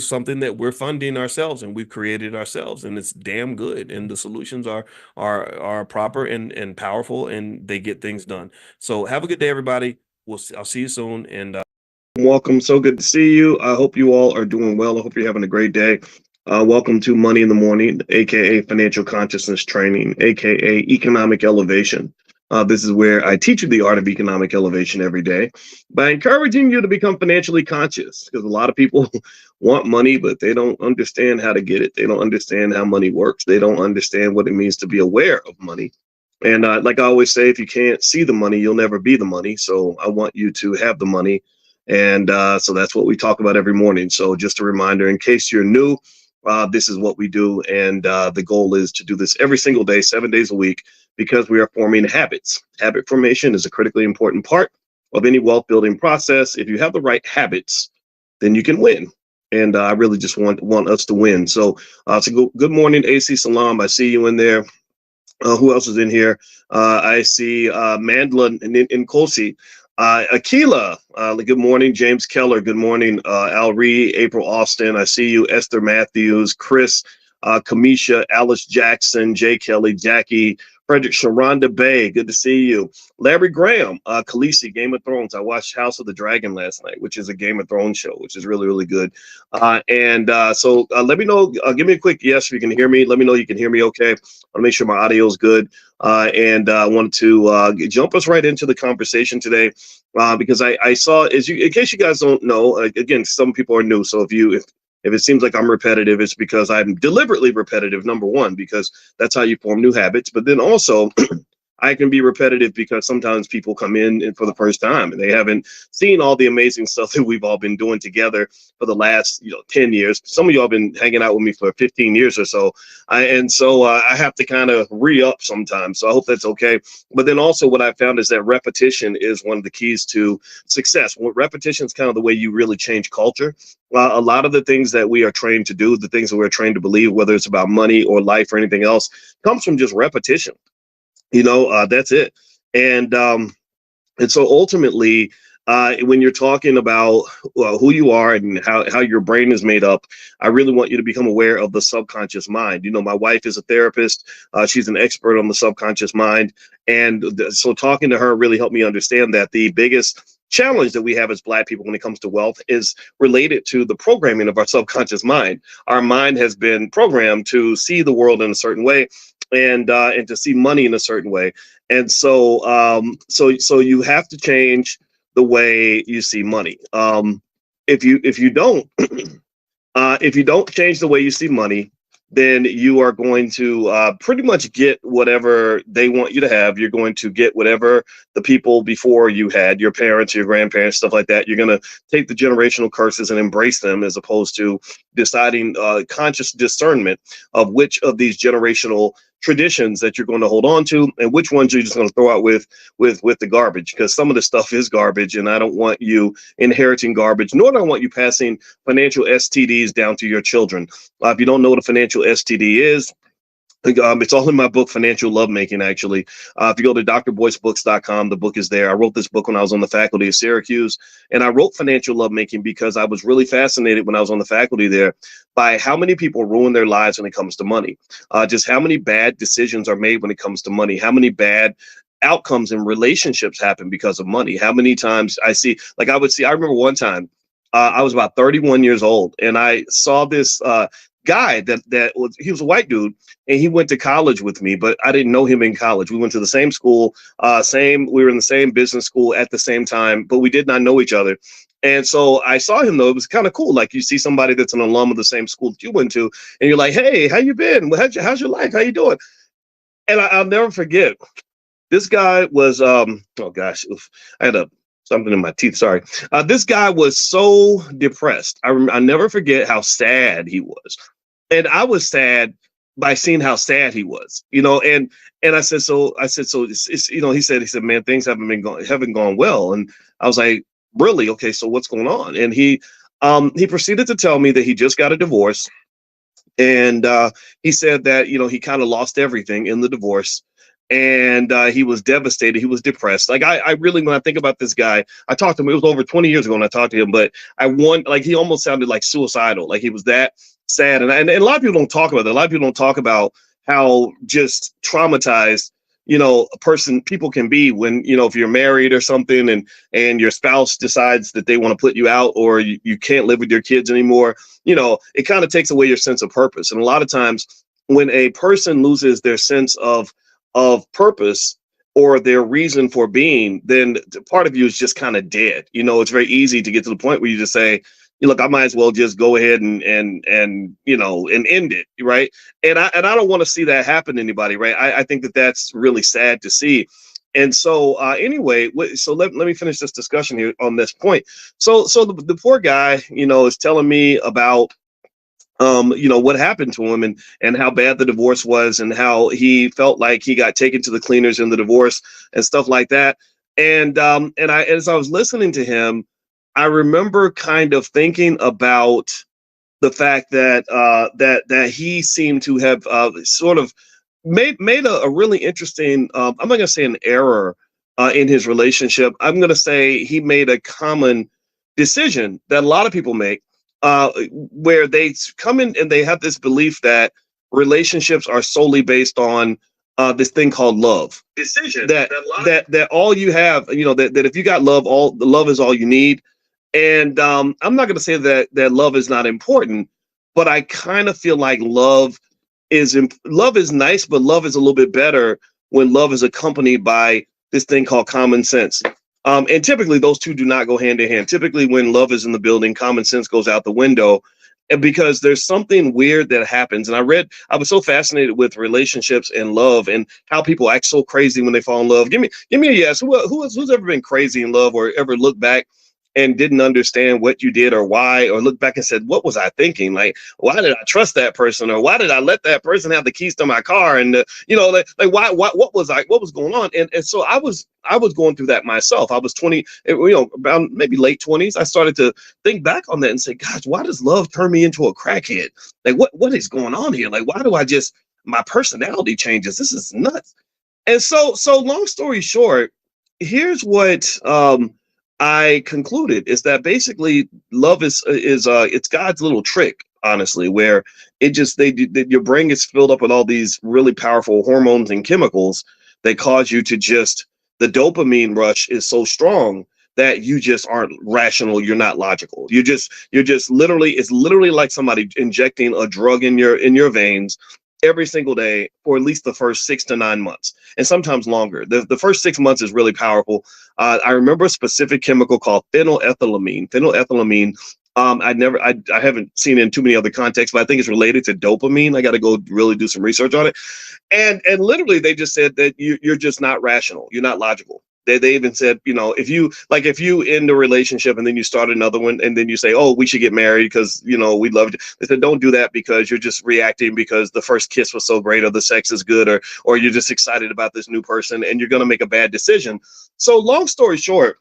something that we're funding ourselves and we've created ourselves, and it's damn good. And the solutions are proper and powerful, and they get things done. So have a good day, everybody. I'll see you soon. And welcome. So good to see you. I hope you all are doing well. I hope you're having a great day. Welcome to Money in the Morning, aka Financial Consciousness Training, aka Economic Elevation. This is where I teach you the art of economic elevation every day by encouraging you to become financially conscious, because a lot of people want money, but they don't understand how to get it. They don't understand how money works. They don't understand what it means to be aware of money. And like I always say, if you can't see the money, you'll never be the money. So I want you to have the money. And so that's what we talk about every morning. So just a reminder, in case you're new, this is what we do. And the goal is to do this every single day, 7 days a week, because we are forming habits. Habit formation is a critically important part of any wealth building process. If you have the right habits, then you can win. And I really just want us to win. So good morning, AC Salam. I see you in there. Who else is in here? I see Mandla and Kosi. Akila, good morning. James Keller, good morning. Al Ree, April Austin, I see you. Esther Matthews, Chris, Kamisha, Alice Jackson, Jay Kelly, Jackie, Frederick, Sharonda Bay, good to see you. Larry Graham, Khaleesi, Game of Thrones. I watched House of the Dragon last night, which is a Game of Thrones show, which is really, really good. So let me know, give me a quick yes if you can hear me. Let me know you can hear me okay. I'll make sure my audio is good. I wanted to jump us right into the conversation today because I saw, in case you guys don't know, again, some people are new. So if it seems like I'm repetitive, it's because I'm deliberately repetitive, number one, because that's how you form new habits. But then also, I can be repetitive because sometimes people come in for the first time and they haven't seen all the amazing stuff that we've all been doing together for the last 10 years. Some of y'all been hanging out with me for 15 years or so. I have to kind of re-up sometimes. So I hope that's okay. But then also what I found is that repetition is one of the keys to success. Well, repetition is kind of the way you really change culture. A lot of the things that we are trained to do, the things that we're trained to believe, whether it's about money or life or anything else, comes from just repetition. That's it. And um, and so ultimately, when you're talking about who you are and how your brain is made up, I really want you to become aware of the subconscious mind. My wife is a therapist. She's an expert on the subconscious mind. So talking to her really helped me understand that the biggest challenge that we have as Black people when it comes to wealth is related to the programming of our subconscious mind. Our mind has been programmed to see the world in a certain way and to see money in a certain way. And so you have to change the way you see money. If you don't if you don't change the way you see money, then you are going to pretty much get whatever they want you to have. You're going to get whatever the people before you had, your parents, your grandparents, stuff like that. You're going to take the generational curses and embrace them, as opposed to deciding conscious discernment of which of these generational traditions that you're going to hold on to and which ones you're just going to throw out with the garbage, because some of the stuff is garbage and I don't want you inheriting garbage, nor do I want you passing financial STDs down to your children. If you don't know what a financial STD is, it's all in my book, Financial Lovemaking, actually. If you go to drboycebooks.com, the book is there. I wrote this book when I was on the faculty of Syracuse, and I wrote Financial Lovemaking because I was really fascinated when I was on the faculty there by how many people ruin their lives when it comes to money. Just how many bad decisions are made when it comes to money, how many bad outcomes in relationships happen because of money. How many times I remember one time, I was about 31 years old, and I saw this guy he was a white dude, and he went to college with me, but I didn't know him in college. We went to the same school, we were in the same business school at the same time, but we did not know each other. And so I saw him, though. It was kind of cool. Like, you see somebody that's an alum of the same school that you went to, and you're like, hey, how you been? How's your life? How you doing? And I'll never forget. This guy was, oh gosh, I had something in my teeth. Sorry. This guy was so depressed. I never forget how sad he was. And I was sad by seeing how sad he was, and I said, so it's he said, man, things haven't gone well. And I was like, really? Okay. So what's going on? And he proceeded to tell me that he just got a divorce. And he said that, he kind of lost everything in the divorce. And he was devastated. He was depressed. Like, I really, when I think about this guy, I talked to him. It was over 20 years ago when I talked to him, but he almost sounded like suicidal. Like, he was that sad. And a lot of people don't talk about that. A lot of people don't talk about how just traumatized, people can be when, if you're married or something and your spouse decides that they want to put you out, or you can't live with your kids anymore. It kind of takes away your sense of purpose. And a lot of times when a person loses their sense of purpose or their reason for being, then part of you is just kind of dead. It's very easy to get to the point where you just say, look, I might as well just go ahead and and end it, right? And I don't want to see that happen to anybody, right? I think that that's really sad to see. And so anyway, so let me finish this discussion here on this point. So the poor guy, is telling me about what happened to him and how bad the divorce was and how he felt like he got taken to the cleaners in the divorce and stuff like that. And as I was listening to him, I remember kind of thinking about the fact that that he seemed to have sort of made a really interesting. I'm not going to say an error in his relationship. I'm going to say he made a common decision that a lot of people make, where they come in and they have this belief that relationships are solely based on this thing called love. Decision that all you have, that if you got love, all the love is all you need. And I'm not going to say that love is not important, but I kind of feel like love is nice, but love is a little bit better when love is accompanied by this thing called common sense. And typically those two do not go hand in hand. Typically when love is in the building, common sense goes out the window. And because there's something weird that happens. And I was so fascinated with relationships and love and how people act so crazy when they fall in love. Give me a yes. Who's ever been crazy in love or ever looked back and didn't understand what you did or why, or look back and said, what was I thinking? Like, why did I trust that person? Or why did I let that person have the keys to my car? And, why, what was going on? And so I was going through that myself. I was 20, about maybe late 20s. I started to think back on that and say, gosh, why does love turn me into a crackhead? Like, what is going on here? Like, why do my personality changes? This is nuts. And so long story short, here's what, I concluded is that basically love is it's God's little trick, honestly, where your brain gets filled up with all these really powerful hormones and chemicals that cause you to the dopamine rush is so strong that you just aren't rational, you're not logical. You're just literally, it's literally like somebody injecting a drug in your veins every single day for at least the first 6 to 9 months, and sometimes longer. The first 6 months is really powerful. I remember a specific chemical called phenylethylamine. Phenylethylamine. I haven't seen it in too many other contexts, but I think it's related to dopamine. I got to go really do some research on it. And literally, they just said that you're just not rational. You're not logical. They even said, if you end a relationship and then you start another one and then you say, oh, we should get married because, we love you. They said, don't do that because you're just reacting because the first kiss was so great or the sex is good or you're just excited about this new person and you're going to make a bad decision. So long story short,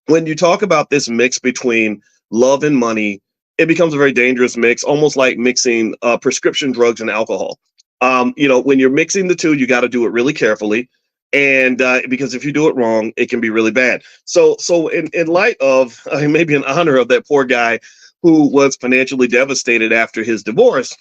when you talk about this mix between love and money, it becomes a very dangerous mix, almost like mixing prescription drugs and alcohol. When you're mixing the two, you got to do it really carefully. And because if you do it wrong, it can be really bad. So in light of maybe in honor of that poor guy who was financially devastated after his divorce,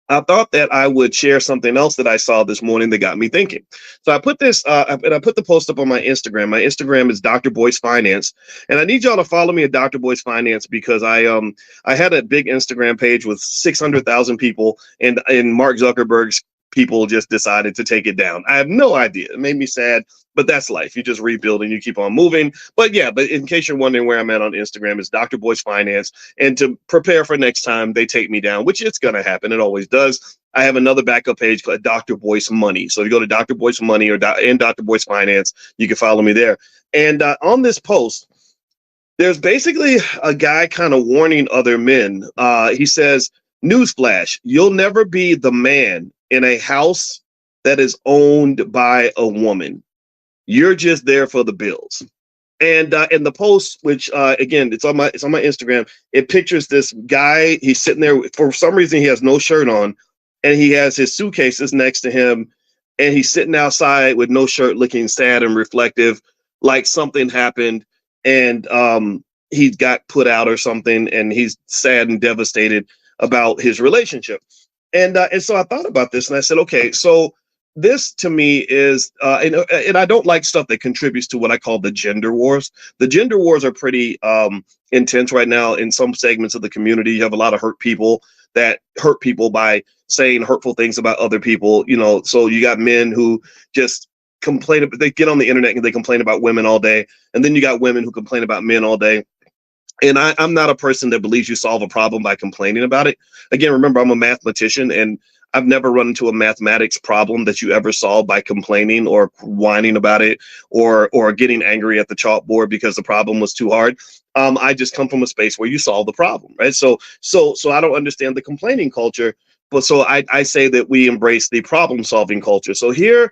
I thought that I would share something else that I saw this morning that got me thinking. So I put this, and I put the post up on my Instagram. My Instagram is Dr. Boyce Finance, and I need y'all to follow me at Dr. Boyce Finance because I had a big Instagram page with 600,000 people, and Mark Zuckerberg's people just decided to take it down. I have no idea. It made me sad, but that's life. You just rebuild and you keep on moving. But in case you're wondering where I'm at on Instagram, it's Dr. Boyce Finance. And to prepare for next time they take me down, which it's going to happen. It always does. I have another backup page called Dr. Boyce Money. So if you go to Dr. Boyce Money and Dr. Boyce Finance, you can follow me there. And on this post, there's basically a guy kind of warning other men. He says, newsflash, you'll never be the man in a house that is owned by a woman. You're just there for the bills. And in the post, which again, it's on my Instagram, it pictures this guy. He's sitting there. For some reason, he has no shirt on, and he has his suitcases next to him, and he's sitting outside with no shirt, looking sad and reflective, like something happened, and he got put out or something, and he's sad and devastated about his relationship. And so I thought about this and I said, okay, so this to me is, and I don't like stuff that contributes to what I call the gender wars. The gender wars are pretty intense right now in some segments of the community. You have a lot of hurt people that hurt people by saying hurtful things about other people. So you got men who just complain. They get on the internet and they complain about women all day. And then you got women who complain about men all day. And I'm not a person that believes you solve a problem by complaining about it. Again, remember, I'm a mathematician, and I've never run into a mathematics problem that you ever solve by complaining or whining about it, or getting angry at the chalkboard because the problem was too hard. I just come from a space where you solve the problem, right? So I don't understand the complaining culture, but so I say that we embrace the problem solving culture. So here's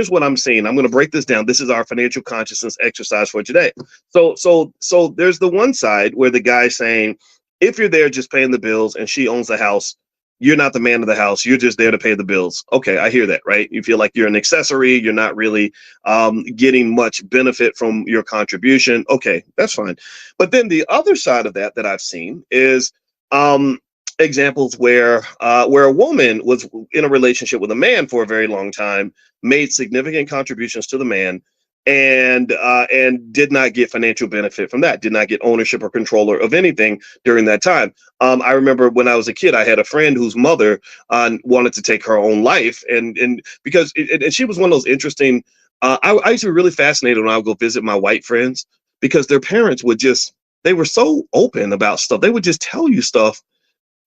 what I'm saying. I'm going to break this down. This is our financial consciousness exercise for today. So there's the one side where the guy's saying, if you're there just paying the bills and she owns the house, you're not the man of the house. You're just there to pay the bills. Okay, I hear that, right? You feel like you're an accessory. You're not really getting much benefit from your contribution. Okay, that's fine. But then the other side of that I've seen is um, examples where a woman was in a relationship with a man for a very long time, made significant contributions to the man, and did not get financial benefit from that, did not get ownership or control of anything during that time. I remember when I was a kid, I had a friend whose mother wanted to take her own life, and because and she was one of those interesting. I used to be really fascinated when I would go visit my white friends, because their parents would just, they were so open about stuff. They would just tell you stuff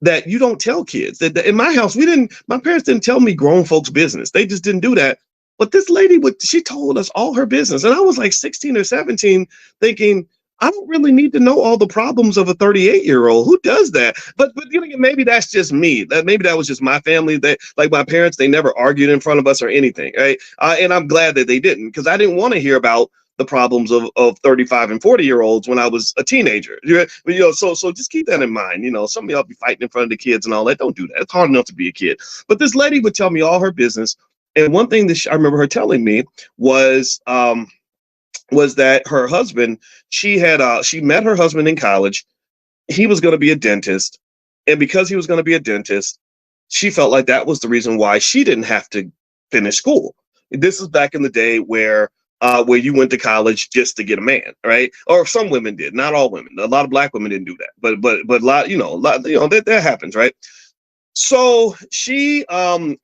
that you don't tell kids. In my house, my parents didn't tell me grown folks' business. They just didn't do that. But this lady she told us all her business. And I was like 16 or 17 thinking, I don't really need to know all the problems of a 38-year-old. Who does that? But you know, maybe that's just me. Maybe that was just my family. That, like my parents, they never argued in front of us or anything, right? And I'm glad that they didn't, because I didn't want to hear about the problems of 35 and 40-year-olds when I was a teenager. So just keep that in mind. Some of y'all be fighting in front of the kids and all that. Don't do that. It's hard enough to be a kid. But this lady would tell me all her business. And one thing that I remember her telling me was that her husband, she met her husband in college. He was going to be a dentist. And because he was going to be a dentist, she felt like that was the reason why she didn't have to finish school. This is back in the day where you went to college just to get a man, right? Or some women did, not all women. A lot of black women didn't do that, but that happens, right? So she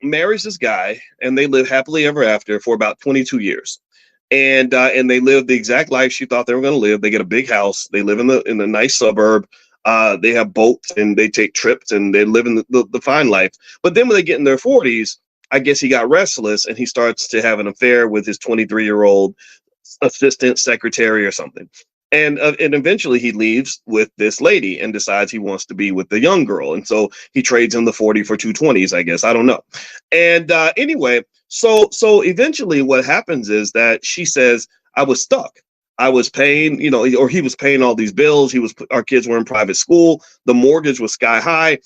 marries this guy, and they live happily ever after for about 22 years. And they live the exact life she thought they were going to live. They get a big house. They live in a nice suburb. They have boats, and they take trips, and they live in the fine life. But then when they get in their 40s, I guess he got restless, and he starts to have an affair with his 23-year-old assistant secretary or something. And eventually he leaves with this lady and decides he wants to be with the young girl. And so he trades in the 40 for 220s, I guess. I don't know. And anyway, so eventually what happens is that she says, I was stuck. I was paying, or he was paying all these bills. Our kids were in private school. The mortgage was sky high.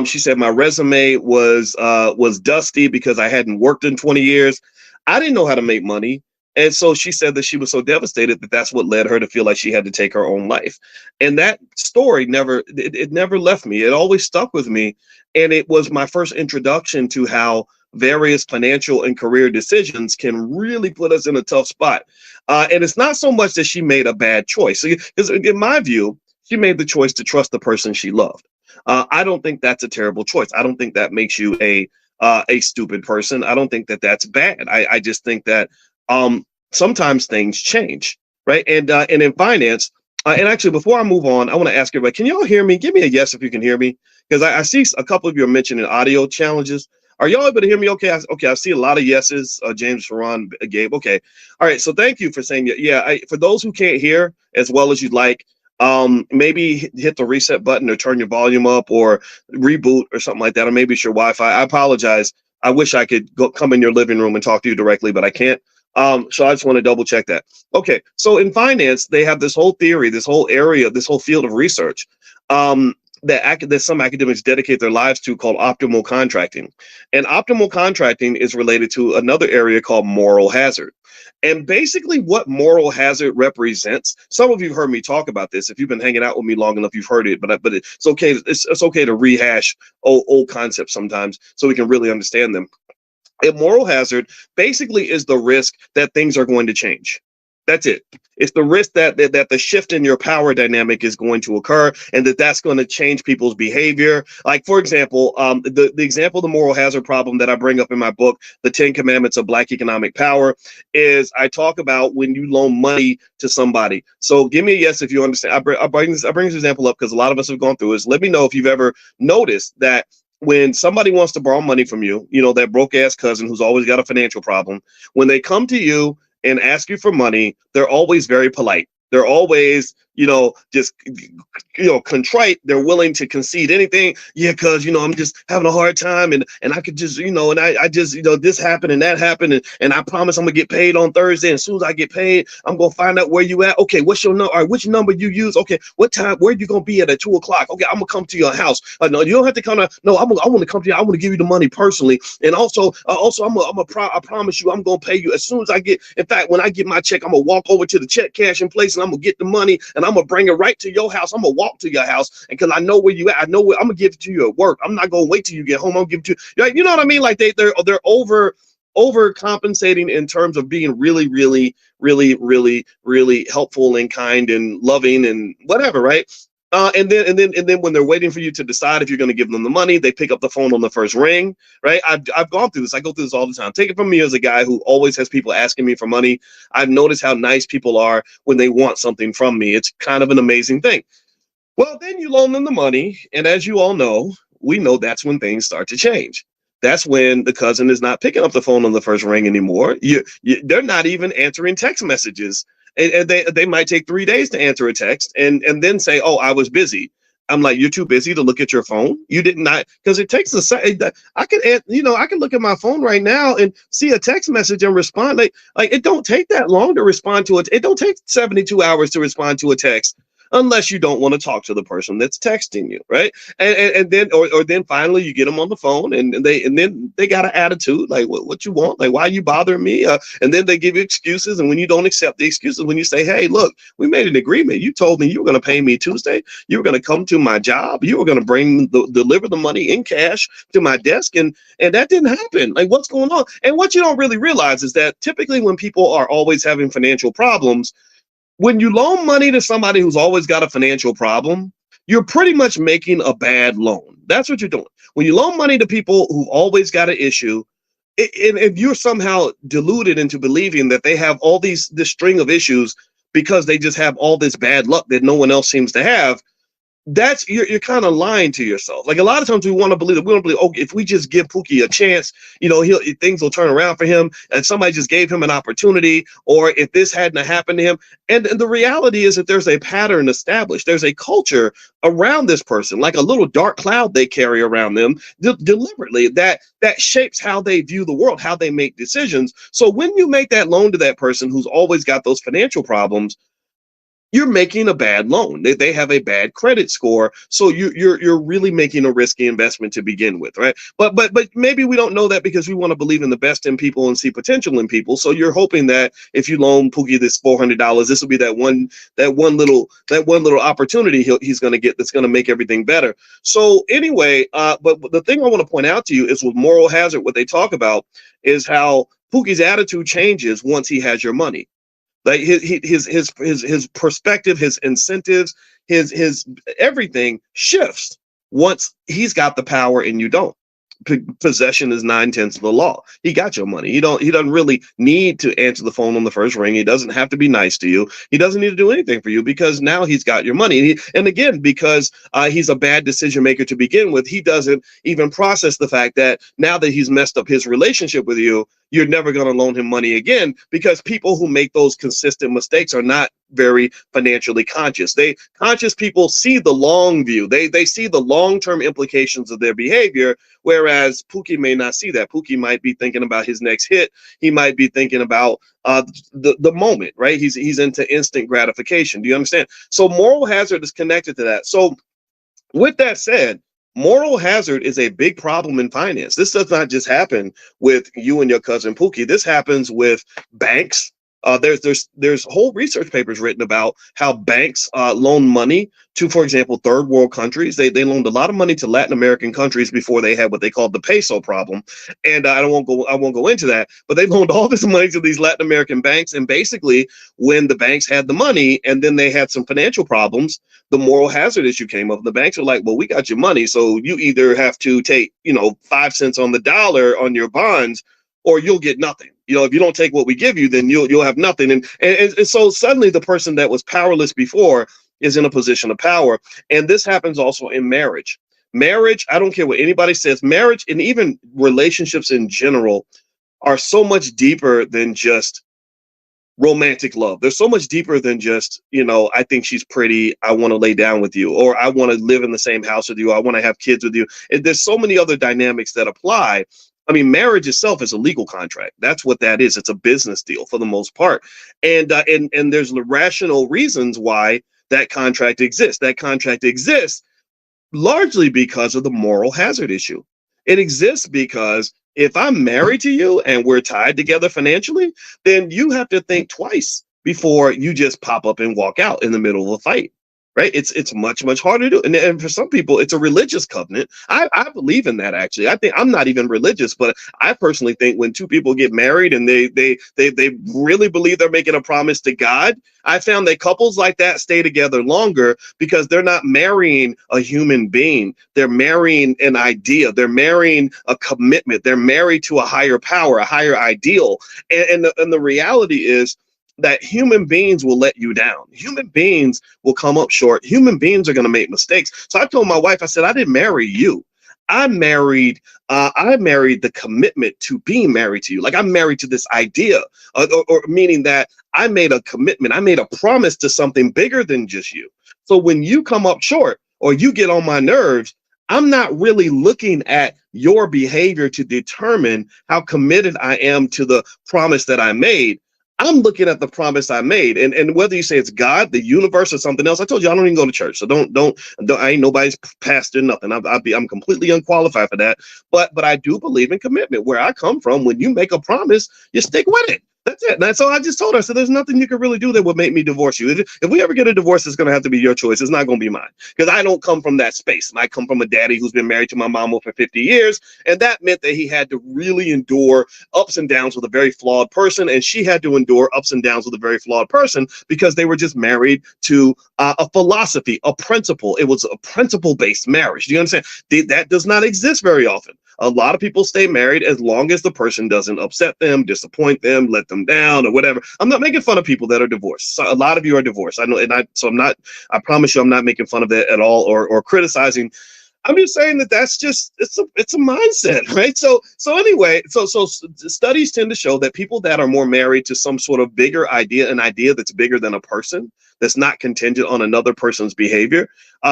She said my resume was dusty because I hadn't worked in 20 years. I didn't know how to make money. And so she said that she was so devastated that that's what led her to feel like she had to take her own life. And that story it never left me. It always stuck with me. And it was my first introduction to how various financial and career decisions can really put us in a tough spot. And it's not so much that she made a bad choice. Because in my view, she made the choice to trust the person she loved. I don't think that's a terrible choice. I don't think that makes you a stupid person. I don't think that that's bad. I just think that sometimes things change, right? And in finance, and actually, before I move on, I want to ask everybody: can y'all hear me? Give me a yes if you can hear me, because I see a couple of you are mentioning audio challenges. Are y'all able to hear me? Okay, I see a lot of yeses. James, Ferran, Gabe. Okay, all right. So thank you for saying yeah. For those who can't hear as well as you'd like, maybe hit the reset button or turn your volume up or reboot or something like that, or maybe it's your Wi-Fi. I apologize. I wish I could come in your living room and talk to you directly, but I can't. So I just want to double check that. Okay, so in finance, they have this whole theory, this whole area, this whole field of research that some academics dedicate their lives to, called optimal contracting. And optimal contracting is related to another area called moral hazard. And basically what moral hazard represents, some of you heard me talk about this. If you've been hanging out with me long enough, you've heard it, but it's okay. It's okay to rehash old concepts sometimes so we can really understand them. A moral hazard basically is the risk that things are going to change. That's it. It's the risk that the shift in your power dynamic is going to occur, and that's going to change people's behavior. Like, for example, the example of the moral hazard problem that I bring up in my book, The 10 Commandments of Black Economic Power, is I talk about when you loan money to somebody. So give me a yes if you understand. I bring this example up because a lot of us have gone through this. Let me know if you've ever noticed that when somebody wants to borrow money from you, that broke ass cousin who's always got a financial problem, when they come to you and ask you for money, they're always very polite. They're always, just, contrite. They're willing to concede anything. Yeah, because, I'm just having a hard time and I could just, and I just, this happened and that happened. And I promise I'm going to get paid on Thursday. And as soon as I get paid, I'm going to find out where you at. Okay, what's your number? All right, which number you use? Okay, what time? Where you going to be at 2 o'clock? Okay, I'm going to come to your house. No, you don't have to come. No, I want to come to you. I want to give you the money personally. And also, I promise you, I'm going to pay you as soon as I get. In fact, when I get my check, I'm going to walk over to the check cashing place and I'm going to get the money and I'm going to bring it right to your house. I'm going to walk to your house. And because I know where you at, I know where I'm going to give it to you at work. I'm not going to wait till you get home. I'm going to give it to you. Like, you know what I mean? Like they're overcompensating in terms of being really, really, really, really, really helpful and kind and loving and whatever, right? And then when they're waiting for you to decide if you're going to give them the money, they pick up the phone on the first ring, right? I've gone through this. I go through this all the time. Take it from me as a guy who always has people asking me for money. I've noticed how nice people are when they want something from me. It's kind of an amazing thing. Well, then you loan them the money, and as you all know, we know that's when things start to change. That's when the cousin is not picking up the phone on the first ring anymore. They're not even answering text messages. And they might take 3 days to answer a text and then say, "Oh, I was busy." I'm like, "You're too busy to look at your phone. You did not," because it takes I can look at my phone right now and see a text message and respond. Like it don't take that long to respond to it. It don't take 72 hours to respond to a text. Unless you don't want to talk to the person that's texting you, right? And then or then finally you get them on the phone and then they got an attitude like, what you want? Like, why are you bothering me? And then they give you excuses. And when you don't accept the excuses, when you say, "Hey, look, we made an agreement. You told me you were going to pay me Tuesday. You were going to come to my job. You were going to deliver the money in cash to my desk, and that didn't happen. Like, what's going on?" And what you don't really realize is that typically when people are always having financial problems, when you loan money to somebody who's always got a financial problem, you're pretty much making a bad loan. That's what you're doing. When you loan money to people who've always got an issue, and if you're somehow deluded into believing that they have this string of issues because they just have all this bad luck that no one else seems to have, that's you're kind of lying to yourself. Like a lot of times we want to believe oh, if we just give Pookie a chance, things will turn around for him, and somebody just gave him an opportunity, or if this hadn't happened to him. And the reality is that there's a pattern established. There's a culture around this person, like a little dark cloud they carry around them deliberately that shapes how they view the world, how they make decisions. So when you make that loan to that person who's always got those financial problems, you're making a bad loan. They have a bad credit score, so you're really making a risky investment to begin with, right? But maybe we don't know that because we want to believe in the best in people and see potential in people. So you're hoping that if you loan Pookie this $400, this will be that one little opportunity he's going to get that's going to make everything better. So anyway, but the thing I want to point out to you is with moral hazard, what they talk about is how Pookie's attitude changes once he has your money. Like his perspective, his incentives, his everything shifts once he's got the power and you don't. Possession is 9/10 of the law. He got your money. He doesn't really need to answer the phone on the first ring. He doesn't have to be nice to you. He doesn't need to do anything for you because now he's got your money. And again, because he's a bad decision maker to begin with, he doesn't even process the fact that now that he's messed up his relationship with you, you're never going to loan him money again, because people who make those consistent mistakes are not very financially conscious. Conscious people see the long view. They see the long-term implications of their behavior, whereas Pookie may not see that. Pookie might be thinking about his next hit. He might be thinking about the moment, right? He's into instant gratification. Do you understand? So moral hazard is connected to that. So with that said, moral hazard is a big problem in finance. This does not just happen with you and your cousin Pookie. This happens with banks. There's whole research papers written about how banks loan money to, for example, third world countries. They loaned a lot of money to Latin American countries before they had what they called the peso problem, and I won't go into that. But they loaned all this money to these Latin American banks, and basically, when the banks had the money and then they had some financial problems, the moral hazard issue came up. The banks were like, "Well, we got your money, so you either have to take 5 cents on the dollar on your bonds, or you'll get nothing. If you don't take what we give you, then you'll have nothing." And so suddenly the person that was powerless before is in a position of power. And this happens also in marriage. Marriage, I don't care what anybody says, marriage and even relationships in general are so much deeper than just romantic love. They're so much deeper than just, I think she's pretty, I want to lay down with you, or I want to live in the same house with you, I want to have kids with you. And there's so many other dynamics that apply. I mean, marriage itself is a legal contract. That's what that is. It's a business deal for the most part. And there's rational reasons why that contract exists. That contract exists largely because of the moral hazard issue. It exists because if I'm married to you and we're tied together financially, then you have to think twice before you just pop up and walk out in the middle of a fight. Right? It's much, much harder to do. And for some people, it's a religious covenant. I believe in that, actually. I think I'm not even religious, but I personally think when two people get married and they really believe they're making a promise to God, I found that couples like that stay together longer because they're not marrying a human being. They're marrying an idea. They're marrying a commitment. They're married to a higher power, a higher ideal. And the reality is that human beings will let you down. Human beings will come up short. Human beings are going to make mistakes. So I told my wife, I said, I didn't marry you. I married the commitment to being married to you. Like, I'm married to this idea, or meaning that I made a commitment. I made a promise to something bigger than just you. So when you come up short or you get on my nerves, I'm not really looking at your behavior to determine how committed I am to the promise that I made. I'm looking at the promise I made, and whether you say it's God, the universe, or something else. I told you I don't even go to church, so don't I ain't nobody's pastor, nothing. I'm completely unqualified for that. But I do believe in commitment. Where I come from, when you make a promise, you stick with it. That's it. That's all I just told her. So there's nothing you can really do that would make me divorce you. If we ever get a divorce, it's going to have to be your choice. It's not going to be mine, because I don't come from that space. I come from a daddy who's been married to my mama for 50 years. And that meant that he had to really endure ups and downs with a very flawed person. And she had to endure ups and downs with a very flawed person, because they were just married to a philosophy, a principle. It was a principle-based marriage. Do you understand? That does not exist very often. A lot of people stay married as long as the person doesn't upset them, disappoint them, let them down, or whatever. I'm not making fun of people that are divorced. So a lot of you are divorced. I know, I'm not. I promise you, I'm not making fun of that at all, or criticizing. I'm just saying that that's just it's a mindset, right? So anyway, so studies tend to show that people that are more married to some sort of bigger idea, an idea that's bigger than a person, that's not contingent on another person's behavior,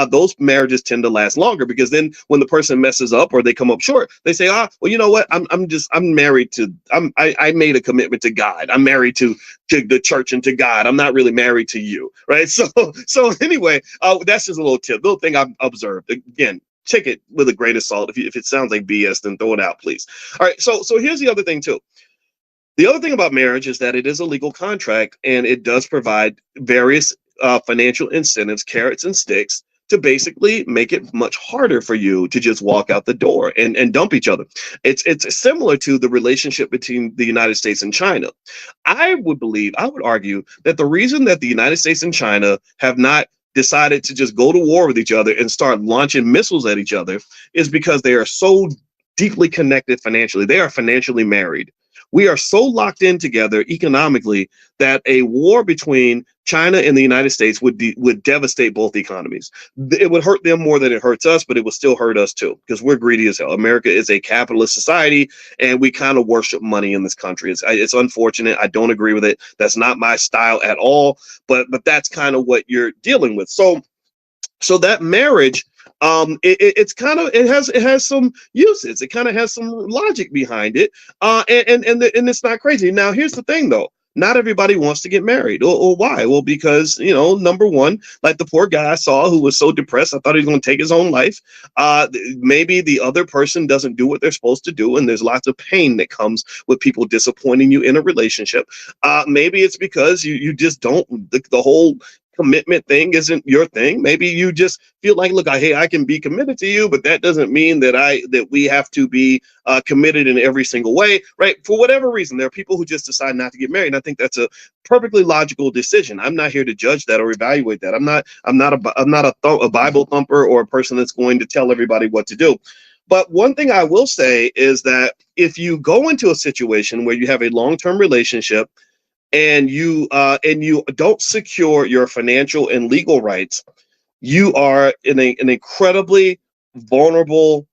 those marriages tend to last longer, because then when the person messes up or they come up short, they say, well, you know what? I'm married to I made a commitment to God. I'm married to the church and to God. I'm not really married to you, right? So anyway, that's just a little thing I've observed. Again, take it with a grain of salt. If it sounds like BS, then throw it out, please. All right. So here's the other thing too. The other thing about marriage is that it is a legal contract, and it does provide various financial incentives, carrots and sticks, to basically make it much harder for you to just walk out the door and dump each other. It's similar to the relationship between the United States and China. I would argue that the reason that the United States and China have not decided to just go to war with each other and start launching missiles at each other is because they are so deeply connected financially. They are financially married. We are so locked in together economically that a war between China and the United States would devastate both economies. It would hurt them more than it hurts us, but it would still hurt us too, because we're greedy as hell. America is a capitalist society, and we kind of worship money in this country. It's unfortunate. I don't agree with it. That's not my style at all, but that's kind of what you're dealing with. So that marriage, it has some uses. It kind of has some logic behind it, and it's not crazy. Now, here's the thing, though. not everybody wants to get married. Or why? Well, because, number one, like the poor guy I saw who was so depressed, I thought he was going to take his own life. Maybe the other person doesn't do what they're supposed to do, and there's lots of pain that comes with people disappointing you in a relationship. Maybe it's because you just don't, the whole commitment thing isn't your thing. Maybe you just feel like, look, hey, I can be committed to you, but that doesn't mean that we have to be committed in every single way, right? For whatever reason, there are people who just decide not to get married. And I think that's a perfectly logical decision. I'm not here to judge that or evaluate that. I'm not a Bible thumper or a person that's going to tell everybody what to do. But one thing I will say is that if you go into a situation where you have a long-term relationship and you don't secure your financial and legal rights, you are in an incredibly vulnerable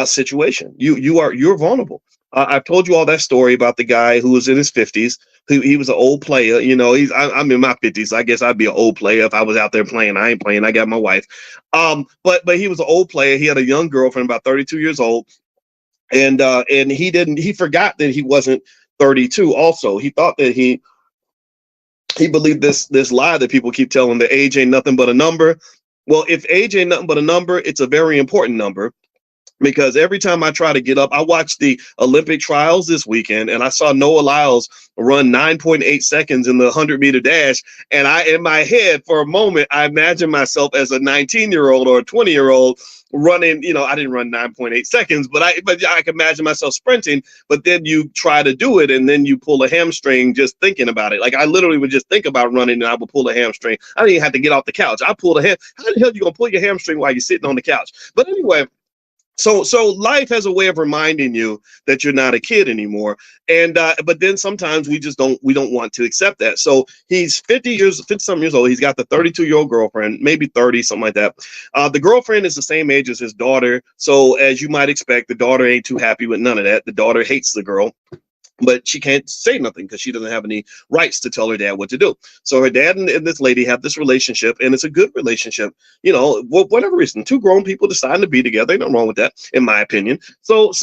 situation. You're vulnerable. I've told you all that story about the guy who was in his 50s. He was an old player. I'm in my 50s. So I guess I'd be an old player if I was out there playing. I ain't playing. I got my wife. But he was an old player. He had a young girlfriend, about 32 years old, and he forgot that he wasn't 32. Also, he thought that he believed this lie that people keep telling, that age ain't nothing but a number. Well, if age ain't nothing but a number, it's a very important number, because every time I try to get up, I watched the Olympic trials this weekend and I saw Noah Lyles run 9.8 seconds in the 100-meter dash. And in my head, for a moment, I imagined myself as a 19-year-old or a 20-year-old running. I didn't run 9.8 seconds, but I can imagine myself sprinting. But then you try to do it and then you pull a hamstring just thinking about it. Like, I literally would just think about running and I would pull a hamstring. I didn't even have to get off the couch. I pulled a ham. How the hell are you going to pull your hamstring while you're sitting on the couch? But anyway, so life has a way of reminding you that you're not a kid anymore, and but then sometimes we don't want to accept that. So he's 50 something years old. He's got the 32-year-old girlfriend, maybe 30, something like that. The girlfriend is the same age as his daughter, so as you might expect, the daughter ain't too happy with none of that. The daughter hates the girl, but she can't say nothing because she doesn't have any rights to tell her dad what to do. So her dad and this lady have this relationship, and it's a good relationship. Whatever reason, two grown people deciding to be together, ain't nothing wrong with that, in my opinion. So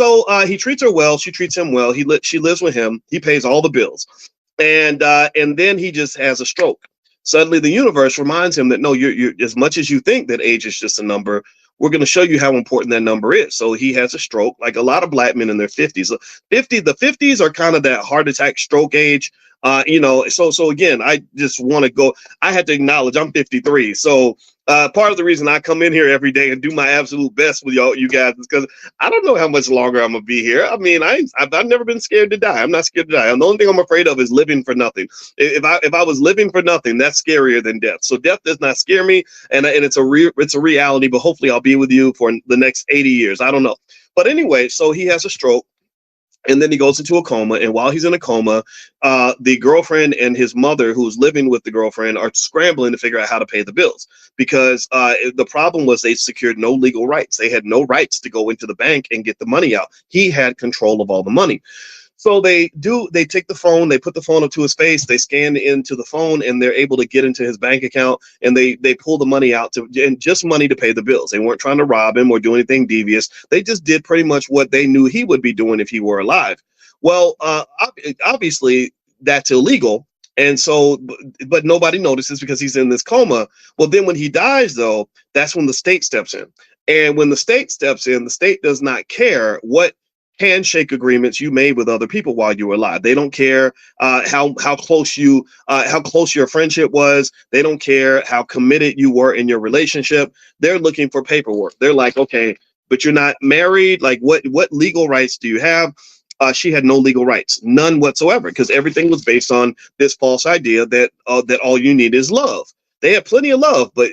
he treats her well, she treats him well. She lives with him, he pays all the bills, and then he just has a stroke. Suddenly, the universe reminds him that no, you're as much as you think that age is just a number, we're going to show you how important that number is. So he has a stroke, like a lot of black men in their 50s. The 50s are kind of that heart attack stroke age. So again, I just want to go. I had to acknowledge I'm 53. So part of the reason I come in here every day and do my absolute best with you guys is because I don't know how much longer I'm gonna be here. I mean, I've never been scared to die. I'm not scared to die. And the only thing I'm afraid of is living for nothing. If I was living for nothing, that's scarier than death. So death does not scare me, and it's a reality. But hopefully, I'll be with you for the next 80 years. I don't know. But anyway, so he has a stroke. And then he goes into a coma. And while he's in a coma, the girlfriend and his mother, who's living with the girlfriend, are scrambling to figure out how to pay the bills, because the problem was they secured no legal rights. They had no rights to go into the bank and get the money out. He had control of all the money. So they take the phone, they put the phone up to his face, they scan into the phone, and they're able to get into his bank account, and they pull the money out, and just money to pay the bills. They weren't trying to rob him or do anything devious. They just did pretty much what they knew he would be doing if he were alive. Well, obviously that's illegal. And so, but nobody notices because he's in this coma. Well, then when he dies, though, that's when the state steps in. And when the state steps in, the state does not care what handshake agreements you made with other people while you were alive. They don't care how close your friendship was. They don't care how committed you were in your relationship. They're looking for paperwork. They're like, okay, but you're not married. Like, what legal rights do you have? She had no legal rights, none whatsoever, because everything was based on this false idea that all you need is love. They have plenty of love, but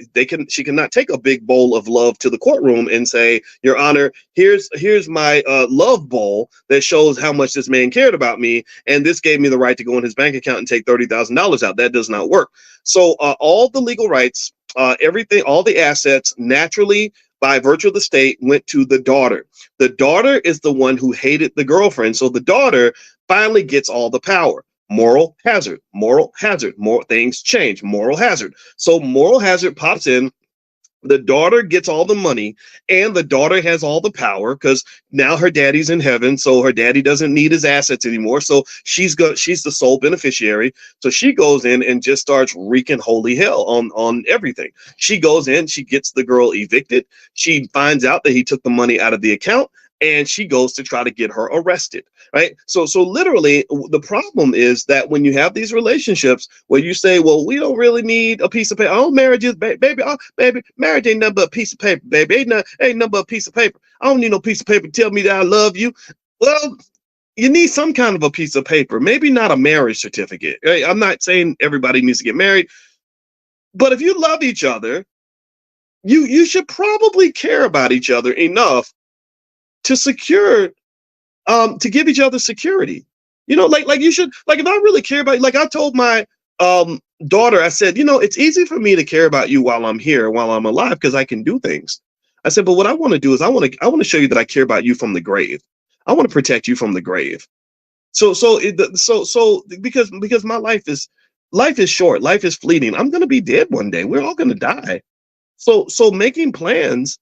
she cannot take a big bowl of love to the courtroom and say, Your Honor, here's my love bowl that shows how much this man cared about me, and this gave me the right to go in his bank account and take $30,000 out. That does not work. So all the legal rights, everything, all the assets, naturally, by virtue of the state, went to the daughter. The daughter is the one who hated the girlfriend, so the daughter finally gets all the power. Moral hazard, more things change, moral hazard. So moral hazard pops in The daughter gets all the money, and the daughter has all the power because now her daddy's in heaven, so her daddy doesn't need his assets anymore. So she's the sole beneficiary. So she goes in and just starts wreaking holy hell on everything. She goes in, she gets the girl evicted. She finds out that he took the money out of the account, and she goes to try to get her arrested. Right. So literally, the problem is that when you have these relationships where you say, well, we don't really need a piece of paper. Oh, marriage is, baby, oh, baby, marriage ain't nothing but a piece of paper, baby. Ain't nothing but a piece of paper. I don't need no piece of paper to tell me that I love you. Well, you need some kind of a piece of paper, maybe not a marriage certificate. Right? I'm not saying everybody needs to get married, but if you love each other, you should probably care about each other enough to secure to give each other security. Like you should, like, if I really care about you, like I told my daughter, I said, it's easy for me to care about you while I'm here, while I'm alive, because I can do things. I said, but what I want to do is I want to show you that I care about you from the grave. I want to protect you from the grave. So because my life is short, life is fleeting. I'm gonna be dead one day. We're all gonna die. So making plans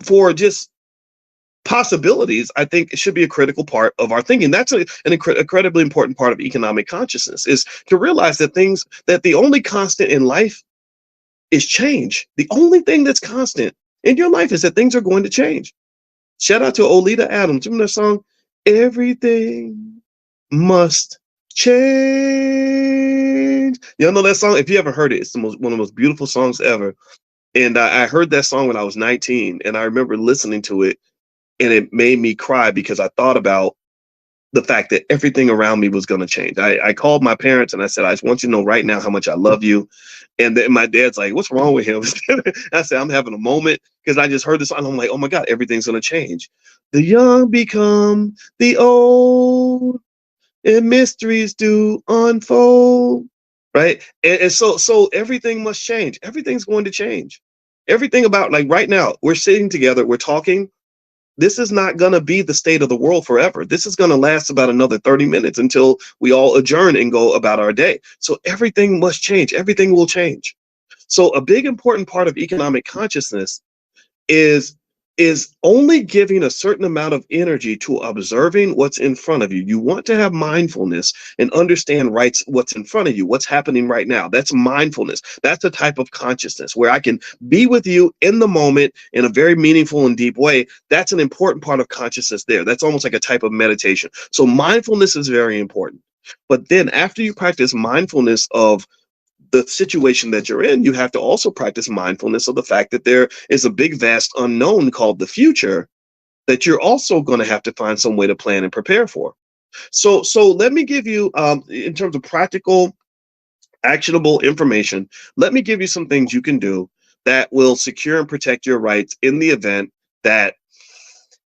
for just possibilities, I think it should be a critical part of our thinking. That's an incredibly important part of economic consciousness, is to realize that the only constant in life is change. The only thing that's constant in your life is that things are going to change. Shout out to Olita Adams. Remember that song? Everything must change. Y'all know that song? If you haven't heard it, it's one of the most beautiful songs ever. And I heard that song when I was 19, and I remember listening to it, and it made me cry because I thought about the fact that everything around me was going to change. I called my parents and I said, I just want you to know right now how much I love you. And then my dad's like, what's wrong with him? I said, I'm having a moment because I just heard this song. I'm like, oh my God, everything's going to change. The young become the old, and mysteries do unfold. Right. And so everything must change. Everything's going to change. Everything about, like, right now, we're sitting together, we're talking. This is not going to be the state of the world forever. This is going to last about another 30 minutes until we all adjourn and go about our day. So everything must change. Everything will change. So a big important part of economic consciousness is only giving a certain amount of energy to observing what's in front of you. You want to have mindfulness and understand what's in front of you, what's happening right now. That's mindfulness. That's a type of consciousness where I can be with you in the moment in a very meaningful and deep way. That's an important part of consciousness there. That's almost like a type of meditation. So mindfulness is very important. But then after you practice mindfulness of the situation that you're in, you have to also practice mindfulness of the fact that there is a big, vast unknown called the future that you're also going to have to find some way to plan and prepare for. So let me give you, in terms of practical, actionable information, let me give you some things you can do that will secure and protect your rights in the event that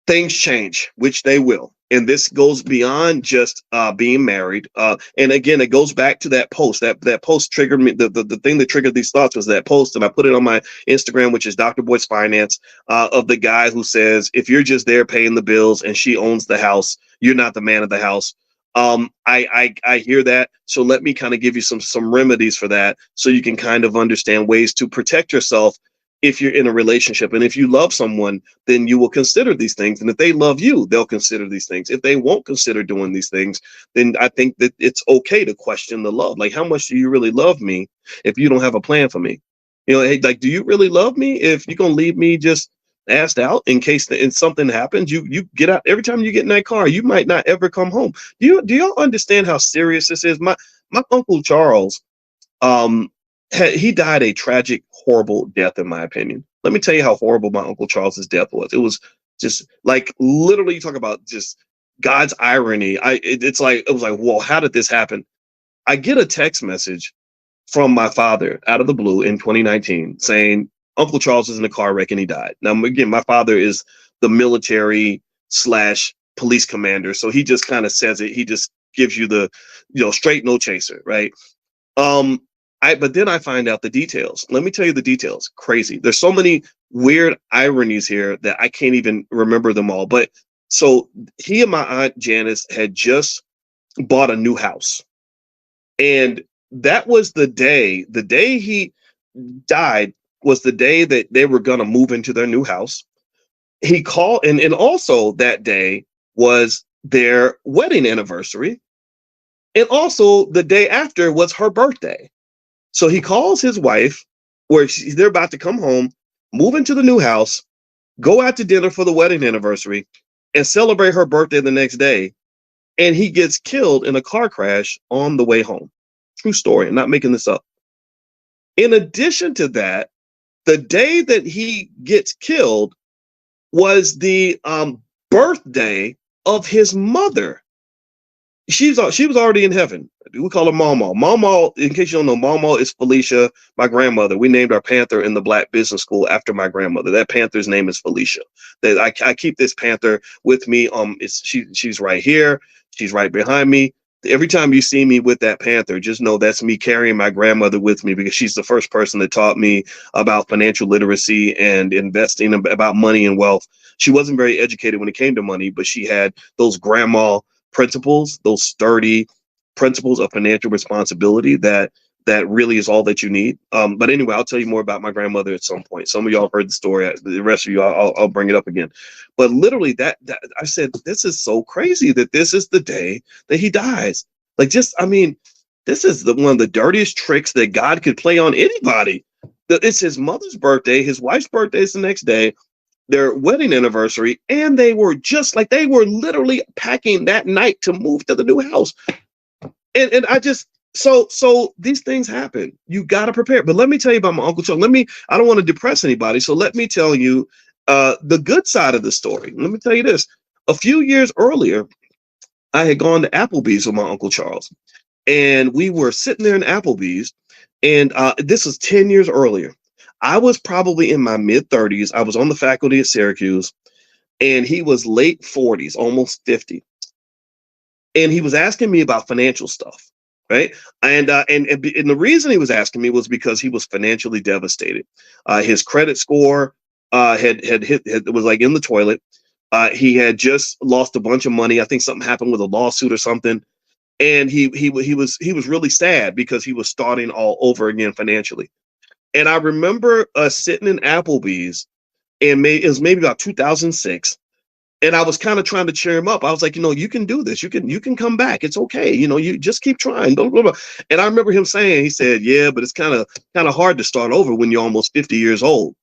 things change, which they will. And this goes beyond just being married. And again, it goes back to that post. That post triggered me. The thing that triggered these thoughts was that post, and I put it on my Instagram, which is Dr. Boyce Finance, of the guy who says, if you're just there paying the bills and she owns the house, you're not the man of the house. I hear that. So let me kind of give you some remedies for that, so you can kind of understand ways to protect yourself if you're in a relationship. And if you love someone, then you will consider these things. And if they love you, they'll consider these things. If they won't consider doing these things, then I think that it's okay to question the love. Like, how much do you really love me if you don't have a plan for me? Hey, like, do you really love me if you're going to leave me just asked out in case something happens? You get out. Every time you get in that car, you might not ever come home. Do y'all understand how serious this is? My Uncle Charles, he died a tragic, horrible death, in my opinion. Let me tell you how horrible my Uncle Charles's death was. It was just like, literally, you talk about just God's irony. It's like, it was like, whoa, how did this happen? I get a text message from my father out of the blue in 2019 saying Uncle Charles was in a car wreck and he died. Now, again, my father is the military / police commander, so he just kind of says it. He just gives you the, straight no chaser, right? But then I find out the details. Let me tell you the details. Crazy. There's so many weird ironies here that I can't even remember them all. But so he and my aunt Janice had just bought a new house. And that was the day he died was the day that they were going to move into their new house. He called, and also that day was their wedding anniversary. And also the day after was her birthday. So he calls his wife, where they're about to come home, move into the new house, go out to dinner for the wedding anniversary, and celebrate her birthday the next day. And he gets killed in a car crash on the way home. True story. I'm not making this up. In addition to that, the day that he gets killed was the birthday of his mother. She was already in heaven. We call her Mama. Mama, in case you don't know, Mama is Felicia, my grandmother. We named our panther in the Black Business School after my grandmother. That panther's name is Felicia. I keep this panther with me. She's right here. She's right behind me. Every time you see me with that panther, just know that's me carrying my grandmother with me, because she's the first person that taught me about financial literacy and investing, about money and wealth. She wasn't very educated when it came to money, but she had those grandma principles, those sturdy principles of financial responsibility that really is all that you need. But anyway, I'll tell you more about my grandmother at some point. Some of y'all have heard the story. The rest of you, I'll bring it up again. But literally, that I said, this is so crazy that this is the day that he dies. Like, this is one of the dirtiest tricks that God could play on anybody. It's his mother's birthday. His wife's birthday is the next day, their wedding anniversary, and they were literally packing that night to move to the new house. And I just, so these things happen. You got to prepare. But let me tell you about my Uncle Charles. I don't want to depress anybody, so let me tell you the good side of the story. Let me tell you this. A few years earlier, I had gone to Applebee's with my Uncle Charles, and we were sitting there in Applebee's, and this was 10 years earlier. I was probably in my mid-30s. I was on the faculty at Syracuse, and he was late 40s, almost 50. And he was asking me about financial stuff, right? And the reason he was asking me was because he was financially devastated. His credit score had was like in the toilet. He had just lost a bunch of money. I think something happened with a lawsuit or something, and he was really sad because he was starting all over again financially. And I remember sitting in Applebee's, and it was maybe about 2006. And I was kind of trying to cheer him up. I was like, you can do this. You can come back. It's okay. You just keep trying. Blah, blah, blah. And I remember him saying, he said, yeah, but it's kind of hard to start over when you're almost 50 years old.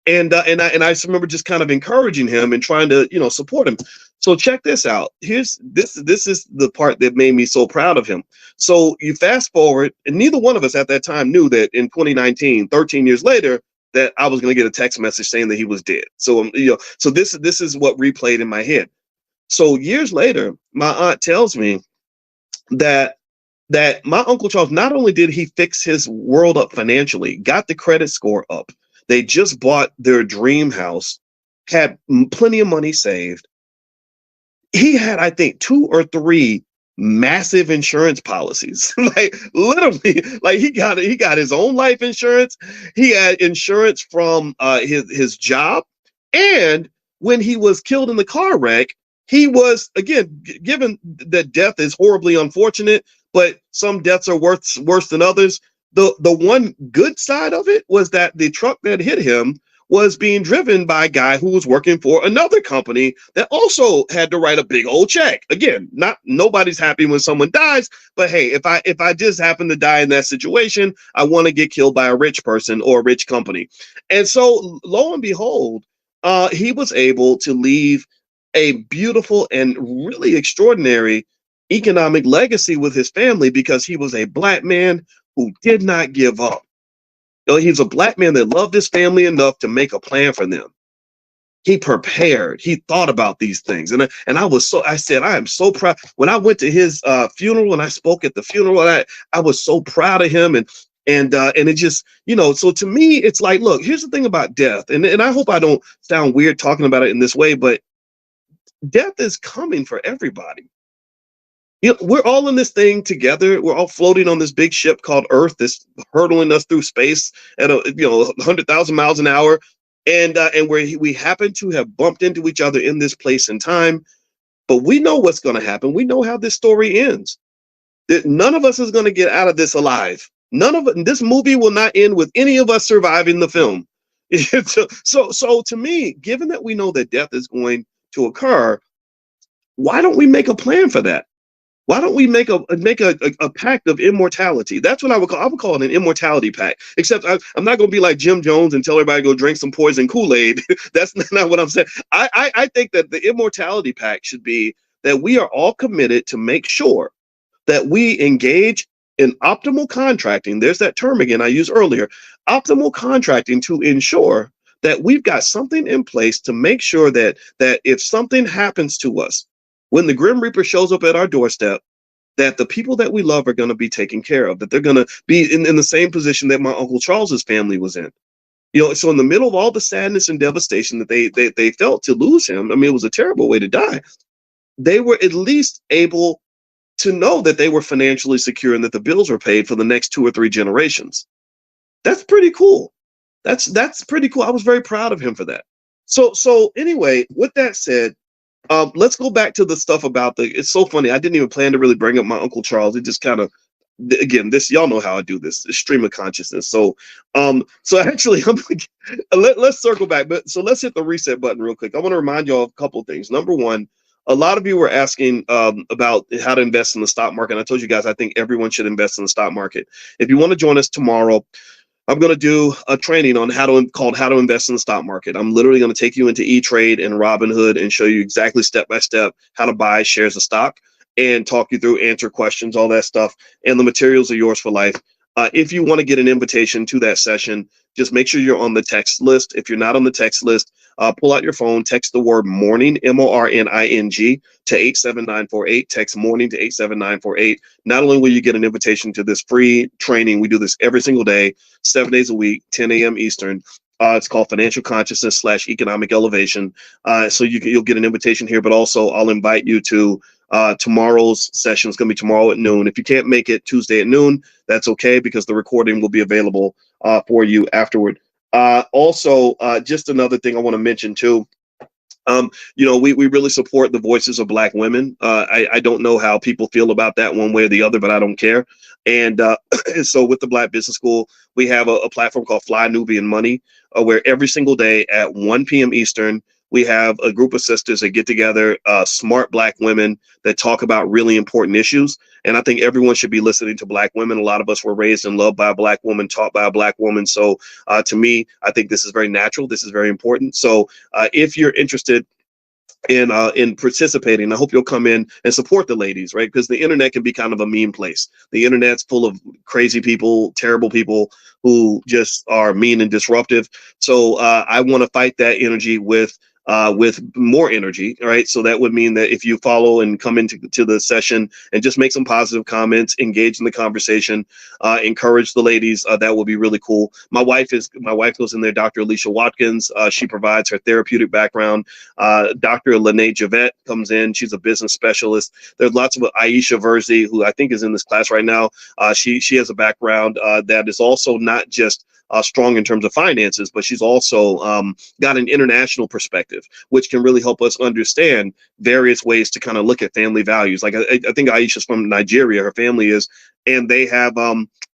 And I just remember just kind of encouraging him and trying to, support him. So check this out. This is the part that made me so proud of him. So you fast forward, and neither one of us at that time knew that in 2019, 13 years later, that I was going to get a text message saying that he was dead. So, so this is what replayed in my head. So years later, my aunt tells me that my Uncle Charles, not only did he fix his world up financially, got the credit score up, they just bought their dream house, had plenty of money saved. He had, I think, 2 or 3 massive insurance policies. Like literally, like he got his own life insurance. He had insurance from his job, and when he was killed in the car wreck, he was, again, given that death is horribly unfortunate, but some deaths are worse than others. The one good side of it was that the truck that hit him was being driven by a guy who was working for another company that also had to write a big old check. Again, nobody's happy when someone dies, but hey, if I just happen to die in that situation, I want to get killed by a rich person or a rich company. And so lo and behold, he was able to leave a beautiful and really extraordinary economic legacy with his family because he was a Black man who did not give up. He was a Black man that loved his family enough to make a plan for them. He prepared. He thought about these things. And I said, I am so proud. When I went to his funeral and I spoke at the funeral, I was so proud of him. And it just, so to me, it's like, look, here's the thing about death. And I hope I don't sound weird talking about it in this way, but death is coming for everybody. We're all in this thing together. We're all floating on this big ship called Earth, that's hurtling us through space at 100,000 miles an hour, and where we happen to have bumped into each other in this place and time. But we know what's going to happen. We know how this story ends. That none of us is going to get out of this alive. None of it. This movie will not end with any of us surviving the film. So to me, given that we know that death is going to occur, why don't we make a plan for that? Why don't we make a pact of immortality? That's what I would call it an immortality pact. Except I'm not going to be like Jim Jones and tell everybody to go drink some poison Kool-Aid. That's not what I'm saying. I think that the immortality pact should be that we are all committed to make sure that we engage in optimal contracting. There's that term again I used earlier. Optimal contracting to ensure that we've got something in place to make sure that if something happens to us, when the Grim Reaper shows up at our doorstep, that the people that we love are going to be taken care of, that they're going to be in the same position that my Uncle Charles's family was in. So in the middle of all the sadness and devastation that they felt to lose him, I mean, it was a terrible way to die. They were at least able to know that they were financially secure and that the bills were paid for the next 2 or 3 generations. That's pretty cool. That's pretty cool. I was very proud of him for that. So anyway, with that said, let's go back to the stuff about it's so funny. I didn't even plan to really bring up my Uncle Charles. It just kind of, again, this, y'all know how I do this, stream of consciousness. So actually, let's circle back. But so let's hit the reset button real quick. I want to remind y'all of a couple of things. Number one, a lot of you were asking about how to invest in the stock market. And I told you guys, I think everyone should invest in the stock market. If you want to join us tomorrow, I'm going to do a training on called how to invest in the stock market. I'm literally going to take you into E-Trade and Robinhood and show you exactly step by step how to buy shares of stock and talk you through, answer questions, all that stuff. And the materials are yours for life. If you want to get an invitation to that session, just make sure you're on the text list. If you're not on the text list, pull out your phone, text the word morning, MORNING, to 87948. Text morning to 87948. Not only will you get an invitation to this free training, we do this every single day, 7 days a week, 10 a.m. Eastern. It's called Financial Consciousness / Economic Elevation. So you'll get an invitation here, but also I'll invite you to tomorrow's session. Is going to be tomorrow at noon. If you can't make it Tuesday at noon, that's okay, because the recording will be available for you afterward. Also, just another thing I want to mention too. We really support the voices of Black women. I don't know how people feel about that one way or the other, but I don't care. And so with the Black Business School, we have a platform called Fly Nubian Money, where every single day at 1 p.m. Eastern, we have a group of sisters that get together, smart Black women that talk about really important issues. And I think everyone should be listening to Black women. A lot of us were raised and loved by a Black woman, taught by a Black woman. So to me, I think this is very natural. This is very important. So if you're interested in participating, I hope you'll come in and support the ladies, right? Because the internet can be kind of a mean place. The internet's full of crazy people, terrible people who just are mean and disruptive. So I want to fight that energy with more energy. All right. So that would mean that if you follow and come into the session and just make some positive comments, engage in the conversation, encourage the ladies, that will be really cool. My wife goes in there, Dr. Alicia Watkins. She provides her therapeutic background. Dr. Lene Javette comes in. She's a business specialist. There's lots of Aisha Verzi, who I think is in this class right now. She has a background that is also not just strong in terms of finances, but she's also got an international perspective, which can really help us understand various ways to kind of look at family values. Like I think Aisha's from Nigeria, her family is, and they have.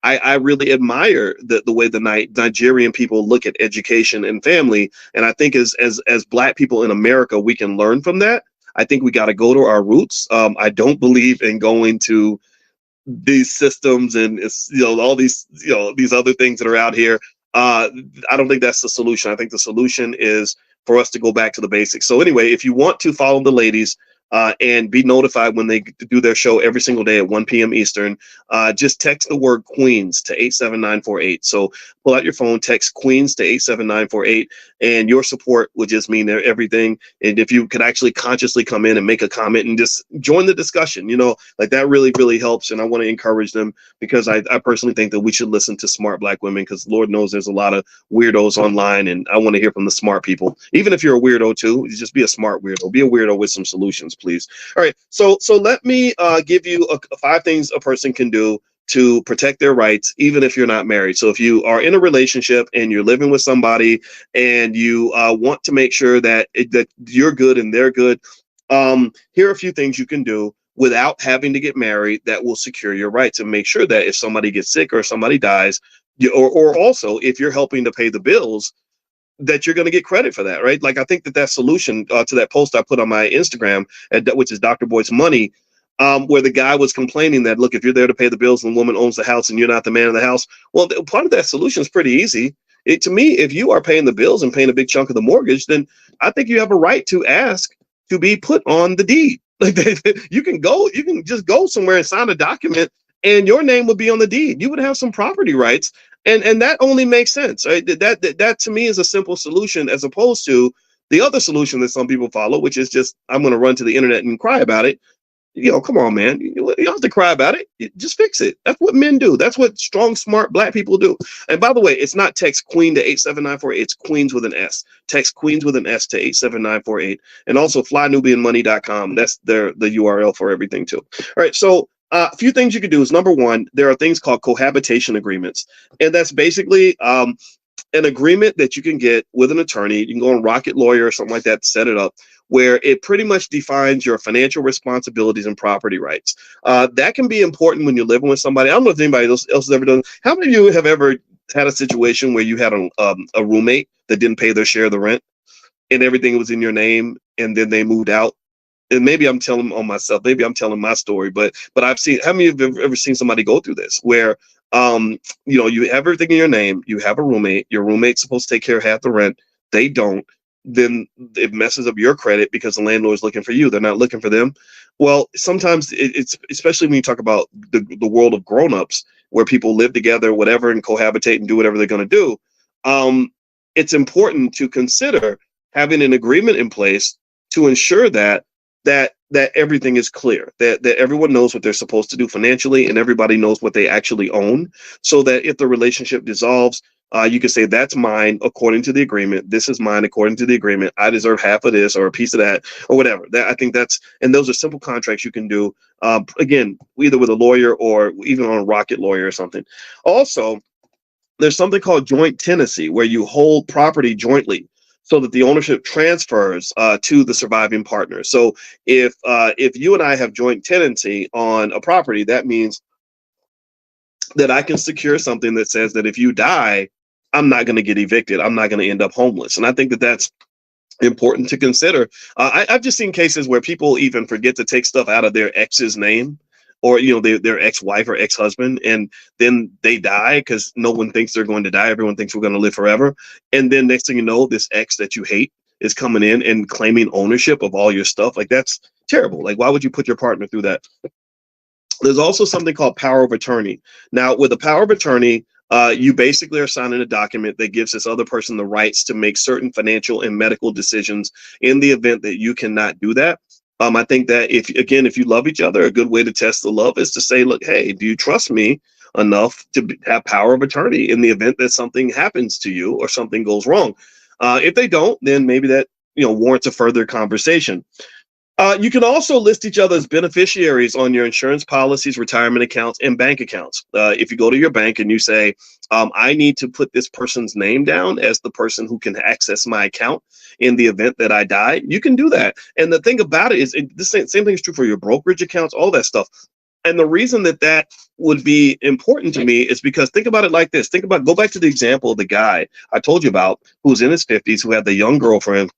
I really admire the way the Nigerian people look at education and family, and I think as Black people in America, we can learn from that. I think we got to go to our roots. I don't believe in going to these systems and all these these other things that are out here. I don't think that's the solution. I think the solution is for us to go back to the basics. So anyway, if you want to follow the ladies and be notified when they do their show every single day at 1 p.m. Eastern, just text the word Queens to 87948. So pull out your phone, text Queens to 87948, and your support would just mean everything. And if you could actually consciously come in and make a comment and just join the discussion, like that really, really helps. And I want to encourage them, because I personally think that we should listen to smart Black women, because Lord knows there's a lot of weirdos online, and I want to hear from the smart people. Even if you're a weirdo too, just be a smart weirdo. Be a weirdo with some solutions, please. All right. So let me give you 5 things a person can do to protect their rights, even if you're not married. So if you are in a relationship and you're living with somebody and you want to make sure that you're good and they're good, here are a few things you can do without having to get married that will secure your rights and make sure that if somebody gets sick or somebody dies, or also if you're helping to pay the bills, that you're going to get credit for that, right? Like I think that solution to that post I put on my Instagram, which is Dr. Boyce Money, where the guy was complaining that, look, if you're there to pay the bills and the woman owns the house and you're not the man of the house, well, part of that solution is pretty easy. To me, if you are paying the bills and paying a big chunk of the mortgage, then I think you have a right to ask to be put on the deed. Like you can just go somewhere and sign a document, and your name would be on the deed. You would have some property rights, and that only makes sense. Right? That to me is a simple solution, as opposed to the other solution that some people follow, which is just, I'm going to run to the internet and cry about it. Come on, man. You don't have to cry about it. Just fix it. That's what men do. That's what strong, smart Black people do. And by the way, it's not text Queen to 87948. It's Queens with an S. Text Queens with an S to 87948. And also flynubianmoney.com. That's the URL for everything too. All right. So a few things you can do is, number one, there are things called cohabitation agreements. And that's basically an agreement that you can get with an attorney. You can go on Rocket Lawyer or something like that to set it up, where it pretty much defines your financial responsibilities and property rights. That can be important when you're living with somebody. I don't know if anybody else has ever done. How many of you have ever had a situation where you had a roommate that didn't pay their share of the rent and everything was in your name, and then they moved out? And maybe I'm telling on myself, maybe I'm telling my story, but I've seen, how many of you have ever seen somebody go through this where you have everything in your name, you have a roommate, your roommate's supposed to take care of half the rent, they don't, then it messes up your credit because the landlord's looking for you, they're not looking for them. Well, sometimes it's especially when you talk about the world of grown-ups where people live together, whatever, and cohabitate and do whatever they're going to do. It's important to consider having an agreement in place to ensure that everything is clear, that everyone knows what they're supposed to do financially, and everybody knows what they actually own, so that if the relationship dissolves, you can say, that's mine according to the agreement. This is mine according to the agreement. I deserve half of this or a piece of that or whatever. I think and those are simple contracts you can do, again, either with a lawyer or even on a Rocket Lawyer or something. Also, there's something called joint tenancy, where you hold property jointly so that the ownership transfers to the surviving partner. So if you and I have joint tenancy on a property, that means that I can secure something that says that if you die, I'm not going to get evicted. I'm not going to end up homeless. And I think that that's important to consider. I've just seen cases where people even forget to take stuff out of their ex's name, or their ex-wife or ex-husband, and then they die because no one thinks they're going to die. Everyone thinks we're going to live forever. And then next thing you know, this ex that you hate is coming in and claiming ownership of all your stuff. Like, that's terrible. Like, why would you put your partner through that? There's also something called power of attorney. Now, with a power of attorney, you basically are signing a document that gives this other person the rights to make certain financial and medical decisions in the event that you cannot do that. I think that if you love each other, a good way to test the love is to say, look, hey, do you trust me enough to have power of attorney in the event that something happens to you or something goes wrong? If they don't, then maybe that warrants a further conversation. You can also list each other as beneficiaries on your insurance policies, retirement accounts, and bank accounts. If you go to your bank and you say, I need to put this person's name down as the person who can access my account in the event that I die, you can do that. And the thing about it is, the same thing is true for your brokerage accounts, all that stuff. And the reason that would be important to me is because, think about it like this. Go back to the example of the guy I told you about who's in his 50s, who had the young girlfriend,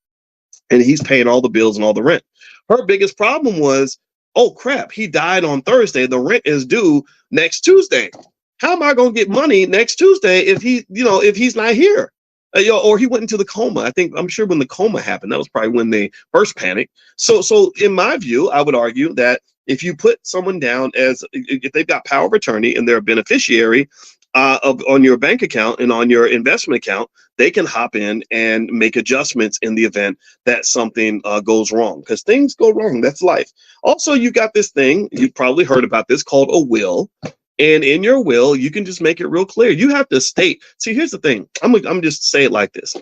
and he's paying all the bills and all the rent. Her biggest problem was, oh crap, he died on Thursday. The rent is due next Tuesday. How am I going to get money next Tuesday if he's not here? Or he went into the coma. I'm sure when the coma happened, that was probably when they first panicked. So in my view, I would argue that if you put someone down if they've got power of attorney and they're a beneficiary on your bank account and on your investment account, they can hop in and make adjustments in the event that something goes wrong, because things go wrong. That's life. Also, you got this thing, you've probably heard about this, called a will. And in your will, you can just make it real clear. You have to state. See, here's the thing. I'm just say it like this.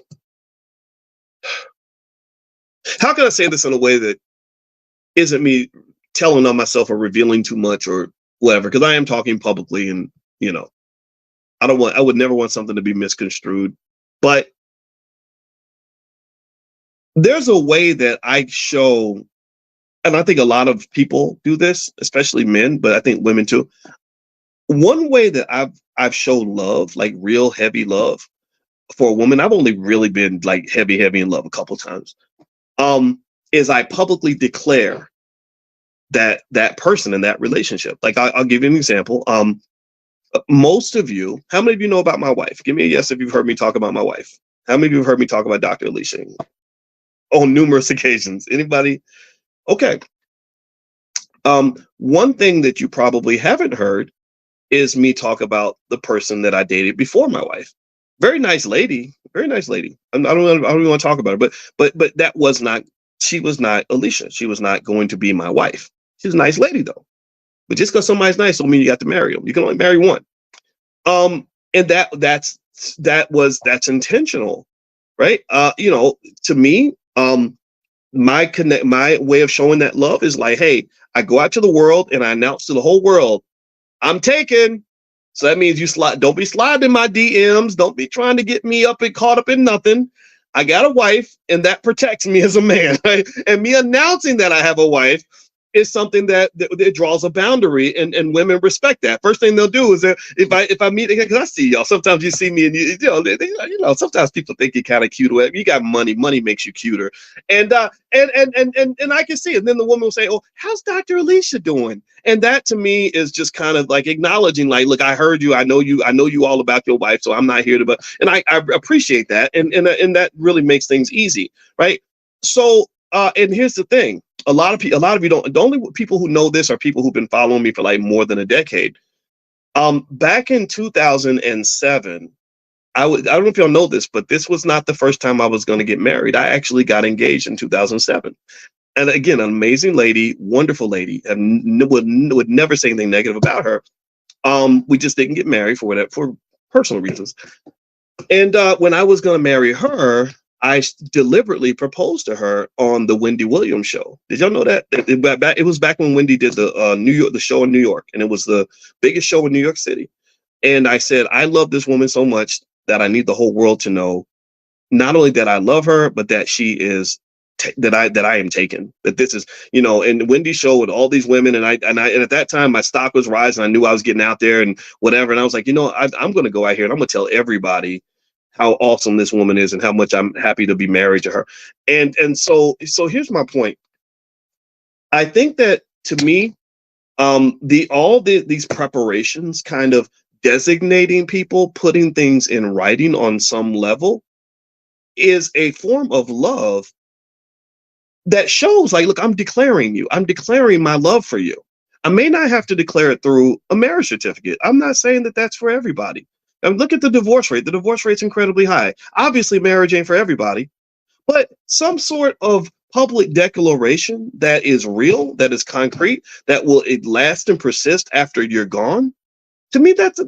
How can I say this in a way that isn't me telling on myself or revealing too much or whatever? Because I am talking publicly, and I would never want something to be misconstrued. But there's a way that I show and I think a lot of people do this, especially men, but I think women too. One way that I've shown love, like real heavy love for a woman, I've only really been like heavy in love a couple times. Is I publicly declare that person in that relationship. Like I'll give you an example. Most of you, how many of you know about my wife? Give me a yes if you've heard me talk about my wife. How many of you have heard me talk about Dr. Alicia on numerous occasions? Anybody? Okay. One thing that you probably haven't heard is me talk about the person that I dated before my wife. Very nice lady, very nice lady. I don't even want to talk about her, but that was not. She was not Alicia. She was not going to be my wife. She's a nice lady though. But just because somebody's nice don't mean you have to marry them. You can only marry one. And that's intentional, right? To me, my way of showing that love is like, hey, I go out to the world and I announce to the whole world, I'm taken. So that means don't be sliding in my DMs. Don't be trying to get me up and caught up in nothing. I got a wife, and that protects me as a man. Right? And me announcing that I have a wife is something that draws a boundary, and women respect that. First thing they'll do is that if I meet again, because I see y'all. Sometimes you see me, and sometimes people think you're kind of cute. You got money. Money makes you cuter, and I can see it. And then the woman will say, "Oh, how's Dr. Alicia doing?" And that to me is just kind of like acknowledging, like, look, I heard you. I know you all about your wife, so I'm not here to. But and I appreciate that, and that really makes things easy, right? So, and here's the thing. A lot of you don't. The only people who know this are people who've been following me for like more than a decade. Back in 2007, I don't know if y'all know this, but this was not the first time I was going to get married. I actually got engaged in 2007. And again, an amazing lady, wonderful lady, and would never say anything negative about her. We just didn't get married for personal reasons. And when I was going to marry her, I deliberately proposed to her on the Wendy Williams show. Did y'all know that? It was back when Wendy did the show in New York, and it was the biggest show in New York City. And I said, I love this woman so much that I need the whole world to know, not only that I love her, but that she is that I am taken. That this is, and Wendy's show with all these women, and at that time my stock was rising. I knew I was getting out there and whatever, and I was like, I'm going to go out here and I'm going to tell everybody how awesome this woman is and how much I'm happy to be married to her. And so here's my point. I think that to me, these preparations, kind of designating people, putting things in writing on some level, is a form of love that shows, like, look, I'm declaring my love for you. I may not have to declare it through a marriage certificate. I'm not saying that that's for everybody. And look at the divorce rate. The divorce rate's incredibly high. Obviously, marriage ain't for everybody, but some sort of public declaration that is real, that is concrete, that will last and persist after you're gone. To me, that's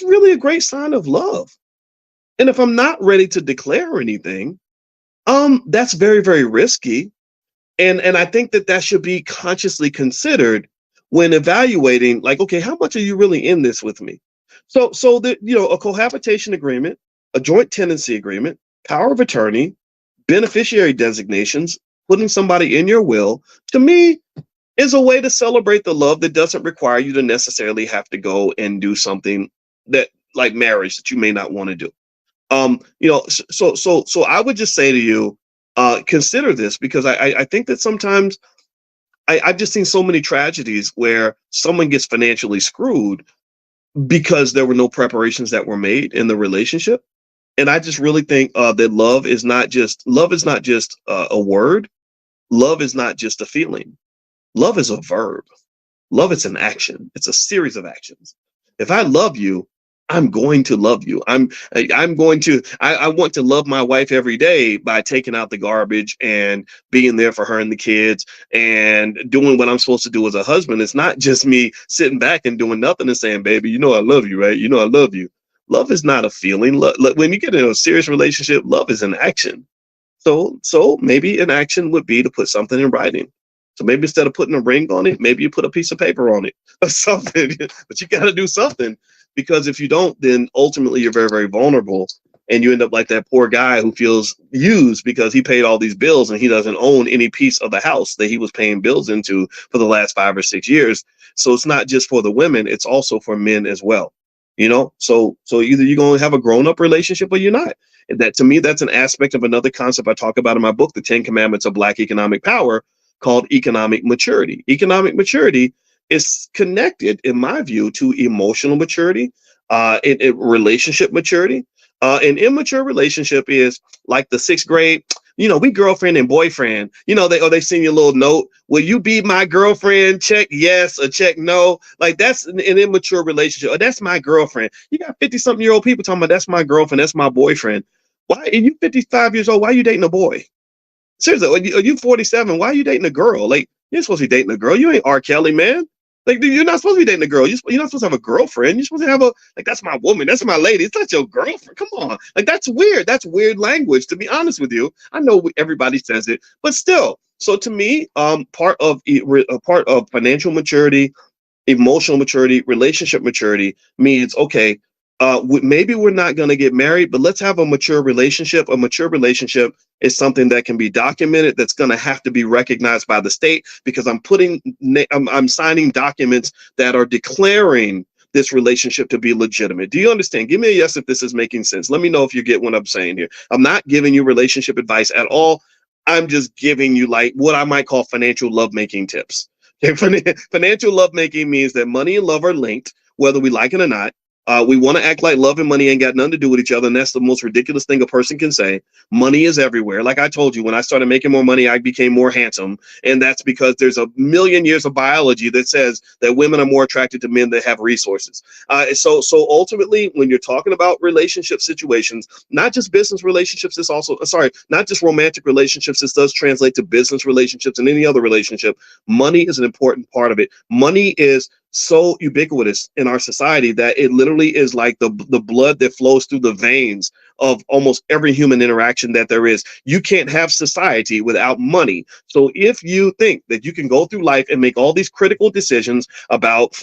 really a great sign of love. And if I'm not ready to declare anything, that's very, very risky. And I think that should be consciously considered when evaluating, like, okay, how much are you really in this with me? So that, a cohabitation agreement, a joint tenancy agreement, power of attorney, beneficiary designations, putting somebody in your will, to me, is a way to celebrate the love that doesn't require you to necessarily have to go and do something that, like marriage, that you may not want to do. So I would just say to you, consider this, because I think that sometimes I've just seen so many tragedies where someone gets financially screwed because there were no preparations that were made in the relationship. And I just really think that love is not just a word. Love is not just a feeling. Love is a verb. Love is an action. It's a series of actions. If I love you, I'm going to love you. I want to love my wife every day by taking out the garbage and being there for her and the kids and doing what I'm supposed to do as a husband. It's not just me sitting back and doing nothing and saying, baby, I love you, right? I love you. Love is not a feeling. When you get in a serious relationship, love is an action. So maybe an action would be to put something in writing. So maybe instead of putting a ring on it, maybe you put a piece of paper on it or something. But you got to do something, because if you don't, then ultimately you're very, very vulnerable and you end up like that poor guy who feels used because he paid all these bills and he doesn't own any piece of the house that he was paying bills into for the last 5 or 6 years. So it's not just for the women, it's also for men as well. So either you're going to have a grown-up relationship or you're not. And that, to me, that's an aspect of another concept I talk about in my book, The 10 Commandments of Black Economic Power, called economic maturity. Economic maturity is connected, in my view, to emotional maturity, relationship maturity. An immature relationship is like the 6th grade. We girlfriend and boyfriend. They send you a little note. Will you be my girlfriend? Check yes or check no. Like, that's an immature relationship. Or that's my girlfriend. You got 50-something-year-old people talking about that's my girlfriend, that's my boyfriend. Why are you 55 years old? Why are you dating a boy? Seriously, are you 47? Why are you dating a girl? Like, you're supposed to be dating a girl. You ain't R. Kelly, man. Like, you're not supposed to be dating a girl. You're not supposed to have a girlfriend. You're supposed to have that's my woman. That's my lady. It's not your girlfriend. Come on. Like, that's weird. That's weird language, to be honest with you. I know everybody says it, but still. So to me, part of financial maturity, emotional maturity, relationship maturity means, okay, maybe we're not going to get married, but let's have a mature relationship. A mature relationship is something that can be documented, that's going to have to be recognized by the state, because I'm signing documents that are declaring this relationship to be legitimate. Do you understand? Give me a yes if this is making sense. Let me know if you get what I'm saying here. I'm not giving you relationship advice at all. I'm just giving you like what I might call financial lovemaking tips. Financial lovemaking means that money and love are linked, whether we like it or not. We want to act like love and money ain't got nothing to do with each other, and that's the most ridiculous thing a person can say. Money is everywhere. Like I told you, when I started making more money, I became more handsome, and that's because there's a million years of biology that says that women are more attracted to men that have resources. So ultimately, when you're talking about relationship situations, not just business relationships, it's also not just romantic relationships. This does translate to business relationships and any other relationship. Money is an important part of it. Money is so ubiquitous in our society that it literally is like the blood that flows through the veins of almost every human interaction that there is. You can't have society without money. So if you think that you can go through life and make all these critical decisions about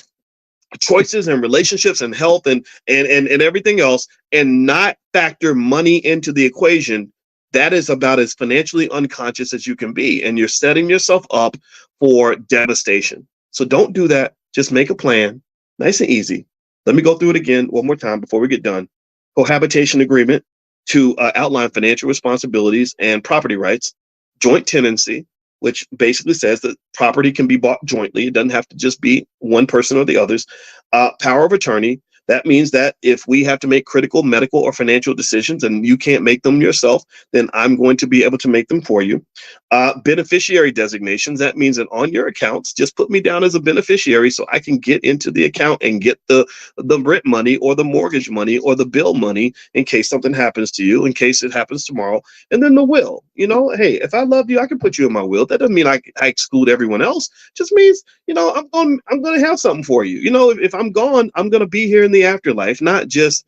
choices and relationships and health and everything else and not factor money into the equation, that is about as financially unconscious as you can be, and you're setting yourself up for devastation. So don't do that. Just make a plan, nice and easy. Let me go through it again one more time before we get done. Cohabitation agreement to outline financial responsibilities and property rights. Joint tenancy, which basically says that property can be bought jointly. It doesn't have to just be one person or the others. Power of attorney. That means that if we have to make critical medical or financial decisions and you can't make them yourself, then I'm going to be able to make them for you. Beneficiary designations. That means that on your accounts, just put me down as a beneficiary so I can get into the account and get the rent money or the mortgage money or the bill money in case something happens to you, in case it happens tomorrow. And then the will. Hey, if I love you, I can put you in my will. That doesn't mean I exclude everyone else. Just means, I'm going to have something for you. If I'm gone, I'm going to be here in the afterlife, not just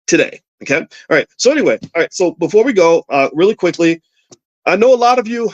today. Okay. All right. So anyway, all right. So before we go, really quickly, I know a lot of you,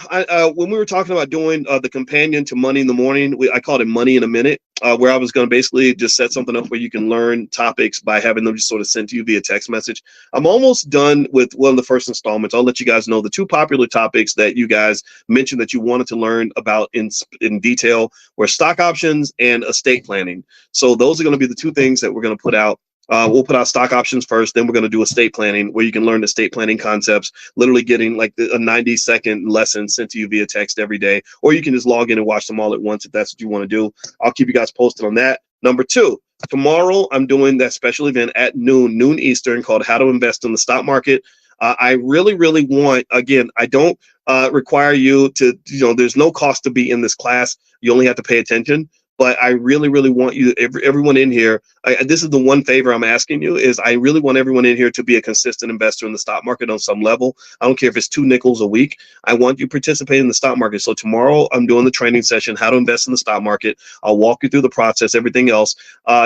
when we were talking about doing the companion to Money in the Morning, I called it Money in a Minute, where I was going to basically just set something up where you can learn topics by having them just sort of sent to you via text message. I'm almost done with one of the first installments. I'll let you guys know the two popular topics that you guys mentioned that you wanted to learn about in detail were stock options and estate planning. So those are going to be the two things that we're going to put out. We'll put out stock options first, then we're going to do estate planning, where you can learn estate planning concepts, literally getting like a 90-second lesson sent to you via text every day, or you can just log in and watch them all at once if that's what you want to do. I'll keep you guys posted on that. Number two, tomorrow I'm doing that special event at noon Eastern, called How to Invest in the Stock Market. I really, really want, again, I don't require you to, there's no cost to be in this class. You only have to pay attention. But I really, really want you, everyone in here, this is the one favor I'm asking you, is I really want everyone in here to be a consistent investor in the stock market on some level. I don't care if it's 2 nickels a week. I want you to participate in the stock market. So tomorrow I'm doing the training session, How to Invest in the Stock Market. I'll walk you through the process, everything else.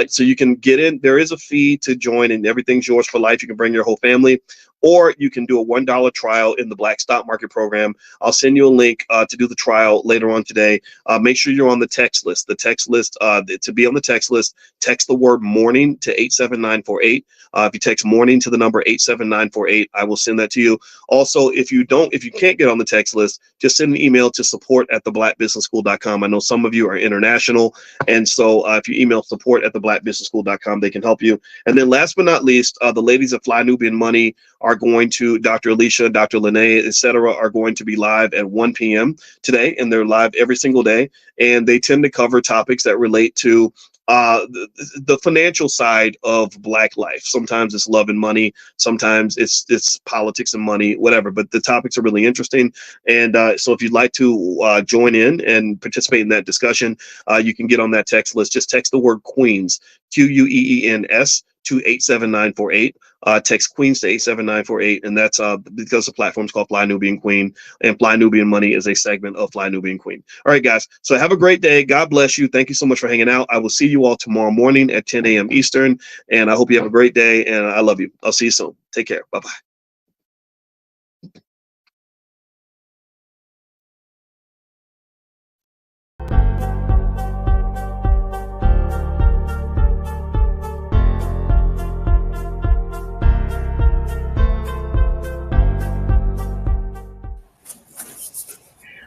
So you can get in. There is a fee to join, and everything's yours for life. You can bring your whole family. or you can do a $1 trial in the Black Stock Market program. I'll send you a link to do the trial later on today. Make sure you're on the text list. The text list, to be on the text list, text the word morning to 87948. If you text morning to the number 87948, I will send that to you. Also, if you can't get on the text list, just send an email to support@theblackbusinessschool.com. I know some of you are international, and so if you email support@theblackbusinessschool.com, they can help you. And then last but not least, the ladies at Fly Nubian Money are going to, Dr. Alicia, Dr. Lene, etc., are going to be live at 1 p.m. today, and they're live every single day. And they tend to cover topics that relate to the financial side of Black life. Sometimes it's love and money. Sometimes it's politics and money, whatever. But the topics are really interesting. And so if you'd like to join in and participate in that discussion, you can get on that text list. Just text the word Queens, QUEENS, to 87948. Text Queens to 87948, and that's because the platform's called Fly Nubian Queen, and Fly Nubian Money is a segment of Fly Nubian Queen. All right, guys. So have a great day. God bless you. Thank you so much for hanging out. I will see you all tomorrow morning at 10 a.m. Eastern, and I hope you have a great day. And I love you. I'll see you soon. Take care. Bye bye.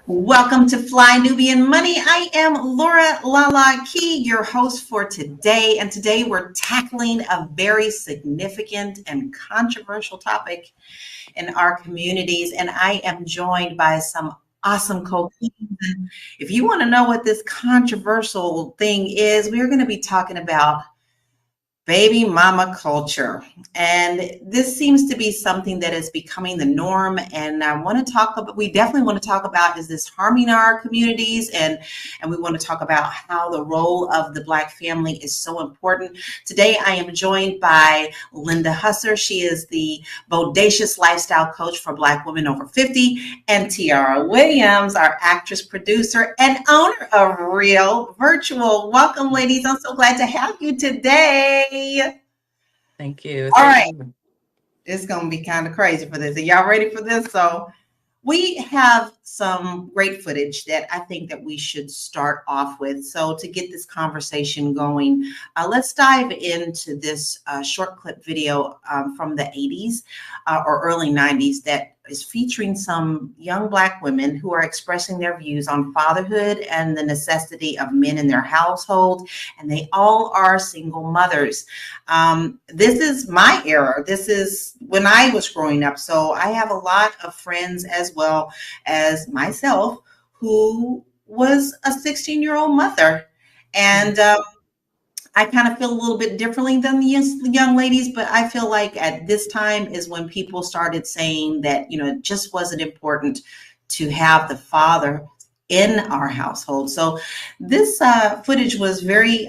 Welcome to Fly Nubian Money. I am Laura Lala Key, your host for today. And today we're tackling a very significant and controversial topic in our communities. And I am joined by some awesome co-queens. If you want to know what this controversial thing is, we're going to be talking about baby mama culture. And this seems to be something that is becoming the norm. And I want to talk about, we definitely want to talk about, is this harming our communities? And we want to talk about how the role of the Black family is so important. Today, I am joined by Linda Husser. She is the bodacious lifestyle coach for Black women over 50. And Tiara Williams, our actress, producer, and owner of Real Virtual. Welcome, ladies. I'm so glad to have you today. Thank you. All right. It's going to be kind of crazy for this. Are y'all ready for this? So we have some great footage that I think that we should start off with. So to get this conversation going, let's dive into this short clip video from the 80s or early 90s that is featuring some young Black women who are expressing their views on fatherhood and the necessity of men in their household. And they all are single mothers. This is my era. This is when I was growing up. So I have a lot of friends as well as myself who was a 16-year-old mother. And I kind of feel a little bit differently than the young ladies, but I feel like at this time is when people started saying that, you know, it just wasn't important to have the father in our household. So this footage was very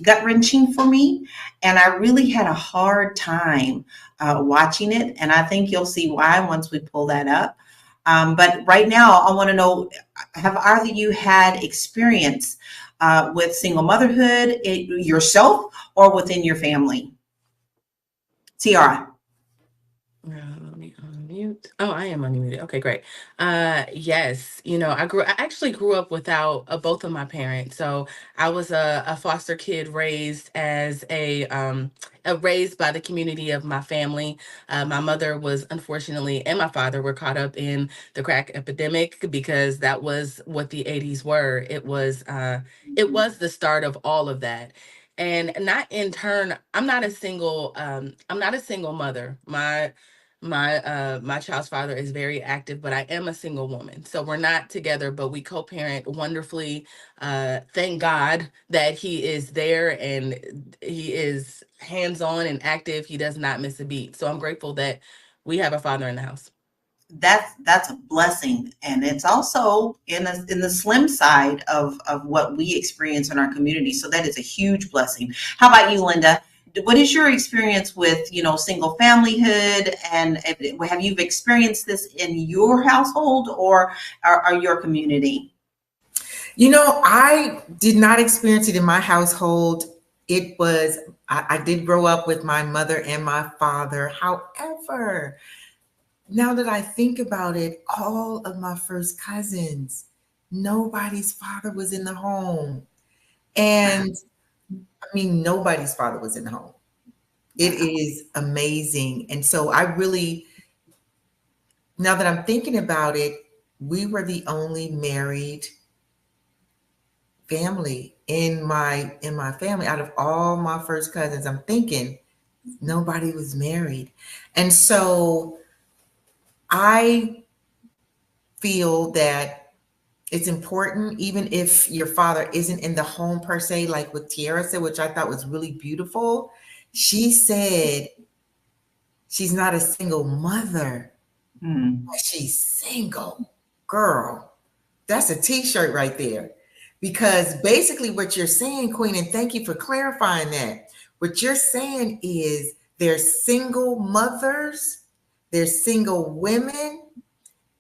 gut-wrenching for me, and I really had a hard time watching it, and I think you'll see why once we pull that up. But right now, I want to know, have either of you had experience with single motherhood yourself or within your family? Tiara. Let me unmute. Oh, I am unmuted. Okay, great. Yes, you know, I actually grew up without both of my parents. So I was a foster kid raised as raised by the community of my family. My mother was unfortunately, and my father were caught up in the crack epidemic because that was what the 80s were. It was the start of all of that. And not in turn, I'm not a single mother. My child's father is very active, but I am a single woman. So we're not together, but we co-parent wonderfully. Thank God that he is there and he is hands-on and active. He does not miss a beat. So I'm grateful that we have a father in the house. That's a blessing, and it's also in the slim side of what we experience in our community. So that is a huge blessing. How about you, Linda? What is your experience with, you know, single familyhood, and have you experienced this in your household or your community? You know, I did not experience it in my household. It was I did grow up with my mother and my father. However, now that I think about it, all of my first cousins, nobody's father was in the home. And I mean, nobody's father was in the home. It is amazing. And so I really, now that I'm thinking about it, we were the only married family in my family. Out of all my first cousins, I'm thinking nobody was married. And so I feel that it's important, even if your father isn't in the home per se, like what Tiara said, which I thought was really beautiful. She said she's not a single mother, but she's single. Girl, that's a t-shirt right there. Because basically what you're saying, Queen, and thank you for clarifying that. What you're saying is there's single mothers, there's single women,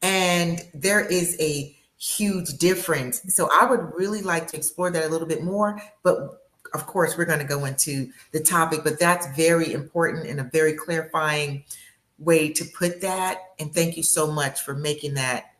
and there is a huge difference. So I would really like to explore that a little bit more. But of course, we're going to go into the topic, but that's very important and a very clarifying way to put that. And thank you so much for making that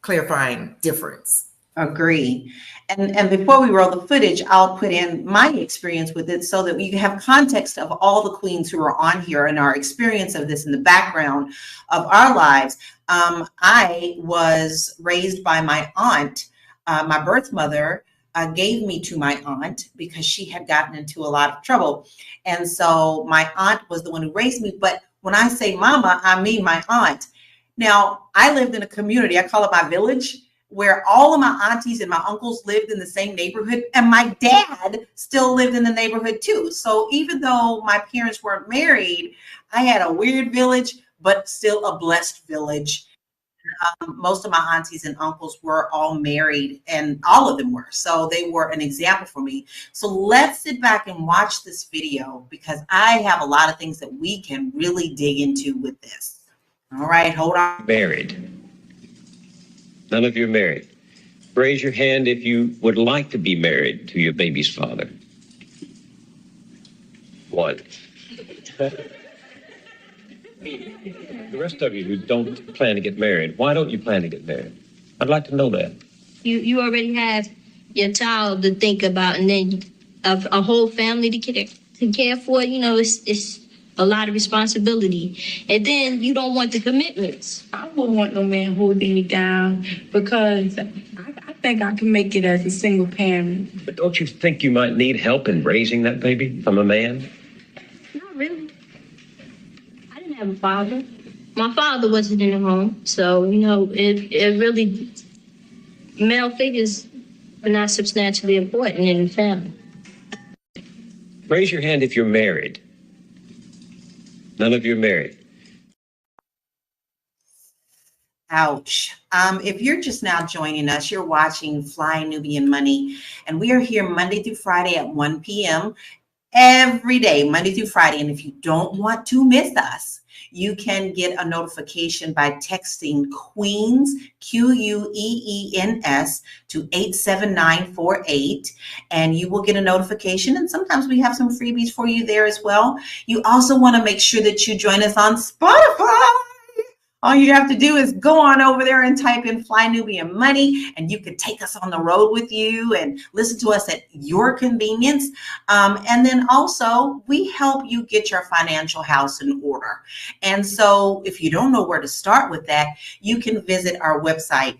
clarifying difference. Agree. And before we roll the footage, I'll put in my experience with it so that you have context of all the queens who are on here and our experience of this in the background of our lives. I was raised by my aunt. My birth mother gave me to my aunt because she had gotten into a lot of trouble. And so my aunt was the one who raised me. But when I say mama, I mean my aunt. Now, I lived in a community, I call it my village, where all of my aunties and my uncles lived in the same neighborhood, and my dad still lived in the neighborhood too. So even though my parents weren't married, I had a weird village, but still a blessed village. Most of my aunties and uncles were all married, and all of them were. So they were an example for me. So let's sit back and watch this video because I have a lot of things that we can really dig into with this. All right, hold on. Married. None of you are married. Raise your hand if you would like to be married to your baby's father. One. The rest of you who don't plan to get married, why don't you plan to get married? I'd like to know that. You already have your child to think about, and then a whole family to care for. You know, it's a lot of responsibility, and then you don't want the commitments. I wouldn't want no man holding me down because I think I can make it as a single parent. But don't you think you might need help in raising that baby from a man? Not really. I didn't have a father. My father wasn't in the home, so you know it really male figures are not substantially important in the family. Raise your hand if you're married. None of you are married. Ouch. If you're just now joining us, you're watching Fly Nubian Money, and we are here Monday through Friday at 1 p.m. every day, Monday through Friday. And if you don't want to miss us, you can get a notification by texting Queens, Queens, to 87948, and you will get a notification. And sometimes we have some freebies for you there as well. You also want to make sure that you join us on Spotify. All you have to do is go on over there and type in Fly Nubian Money, and you can take us on the road with you and listen to us at your convenience. And then also, we help you get your financial house in order. And so if you don't know where to start with that, you can visit our website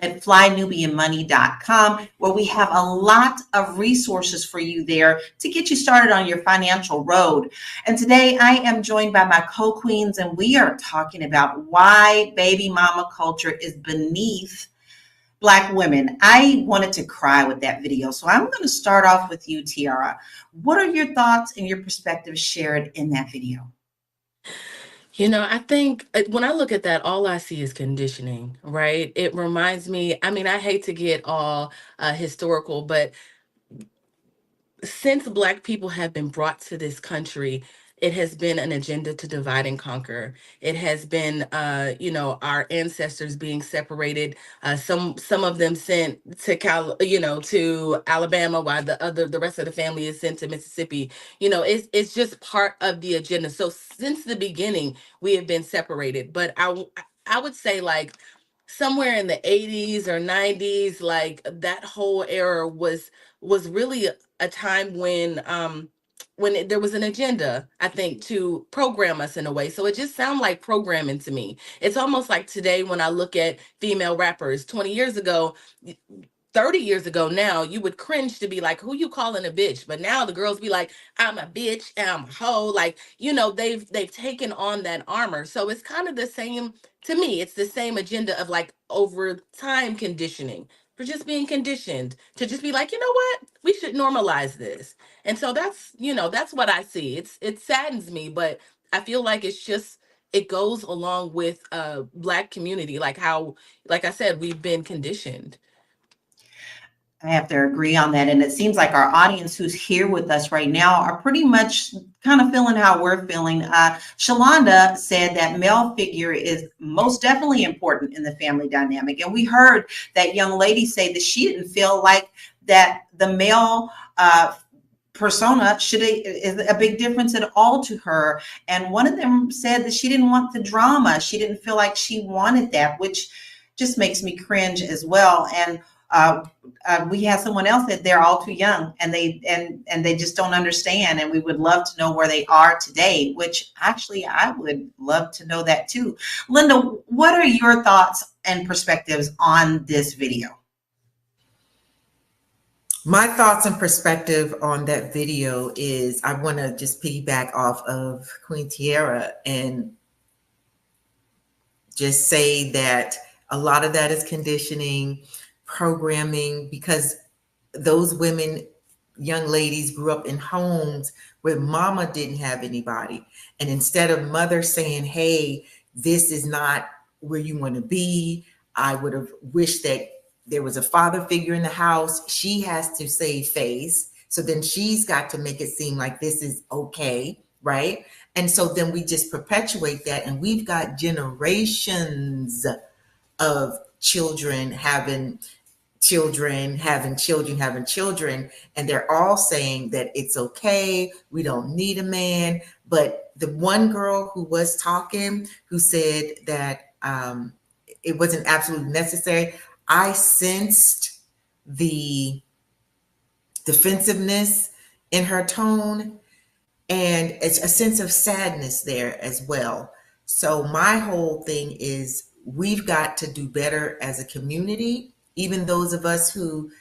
at flynubianmoney.com, where we have a lot of resources for you there to get you started on your financial road. And today I am joined by my co-queens, and we are talking about why baby mama culture is beneath Black women. I wanted to cry with that video. So I'm going to start off with you, Tiara. What are your thoughts and your perspectives shared in that video? You know, I think when I look at that, all I see is conditioning, right? It reminds me, I mean, I hate to get all historical, but since Black people have been brought to this country, it has been an agenda to divide and conquer. It has been, our ancestors being separated. Some of them sent to to Alabama, while the rest of the family is sent to Mississippi. It's just part of the agenda. So since the beginning, we have been separated. But I would say, like, somewhere in the 80s or 90s, like, that whole era was really a time when there was an agenda, I think, to program us in a way. So it just sounds like programming to me. It's almost like today when I look at female rappers 20 years ago, 30 years ago now, you would cringe to be like, who you calling a bitch? But now the girls be like, I'm a bitch, I'm a hoe. Like, they've taken on that armor. So it's kind of the same to me. It's the same agenda of, like, over time conditioning. For just being conditioned to just be like, you know what? We should normalize this. And so that's what I see. It saddens me, but I feel like it goes along with Black community, like how, like I said, we've been conditioned. I have to agree on that. And it seems like our audience who's here with us right now are pretty much kind of feeling how we're feeling. Shalonda said that male figure is most definitely important in the family dynamic. And we heard that young lady say that she didn't feel like that the male persona is a big difference at all to her. And one of them said that she didn't want the drama. She didn't feel like she wanted that, which just makes me cringe as well. And we have someone else that they're all too young and they just don't understand. And we would love to know where they are today, which actually I would love to know that too. Linda, what are your thoughts and perspectives on this video? My thoughts and perspective on that video is I want to just piggyback off of Queen Tiara and just say that a lot of that is conditioning, programming, because those women, young ladies, grew up in homes where mama didn't have anybody. And instead of mother saying, hey, this is not where you want to be, I would have wished that there was a father figure in the house. She has to save face. So then she's got to make it seem like this is okay, right? And so then we just perpetuate that. And we've got generations of children having children, having children. And they're all saying that it's okay. We don't need a man. But the one girl who was talking, who said that it wasn't absolutely necessary, I sensed the defensiveness in her tone, and it's a sense of sadness there as well. So my whole thing is we've got to do better as a community, even those of us who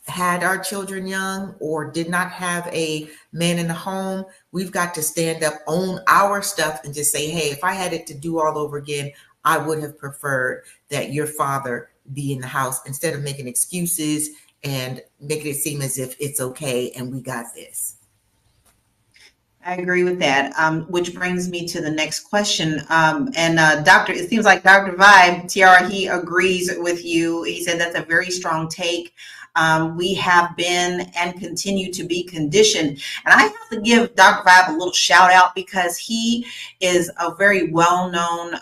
had our children young or did not have a man in the home. We've got to stand up, own our stuff, and just say, hey, if I had it to do all over again, I would have preferred that your father be in the house, instead of making excuses and making it seem as if it's okay and we got this. I agree with that, which brings me to the next question. It seems like Dr. Vibe, Tiara, he agrees with you. He said that's a very strong take. We have been and continue to be conditioned. And I have to give Dr. Vibe a little shout out because he is a very well-known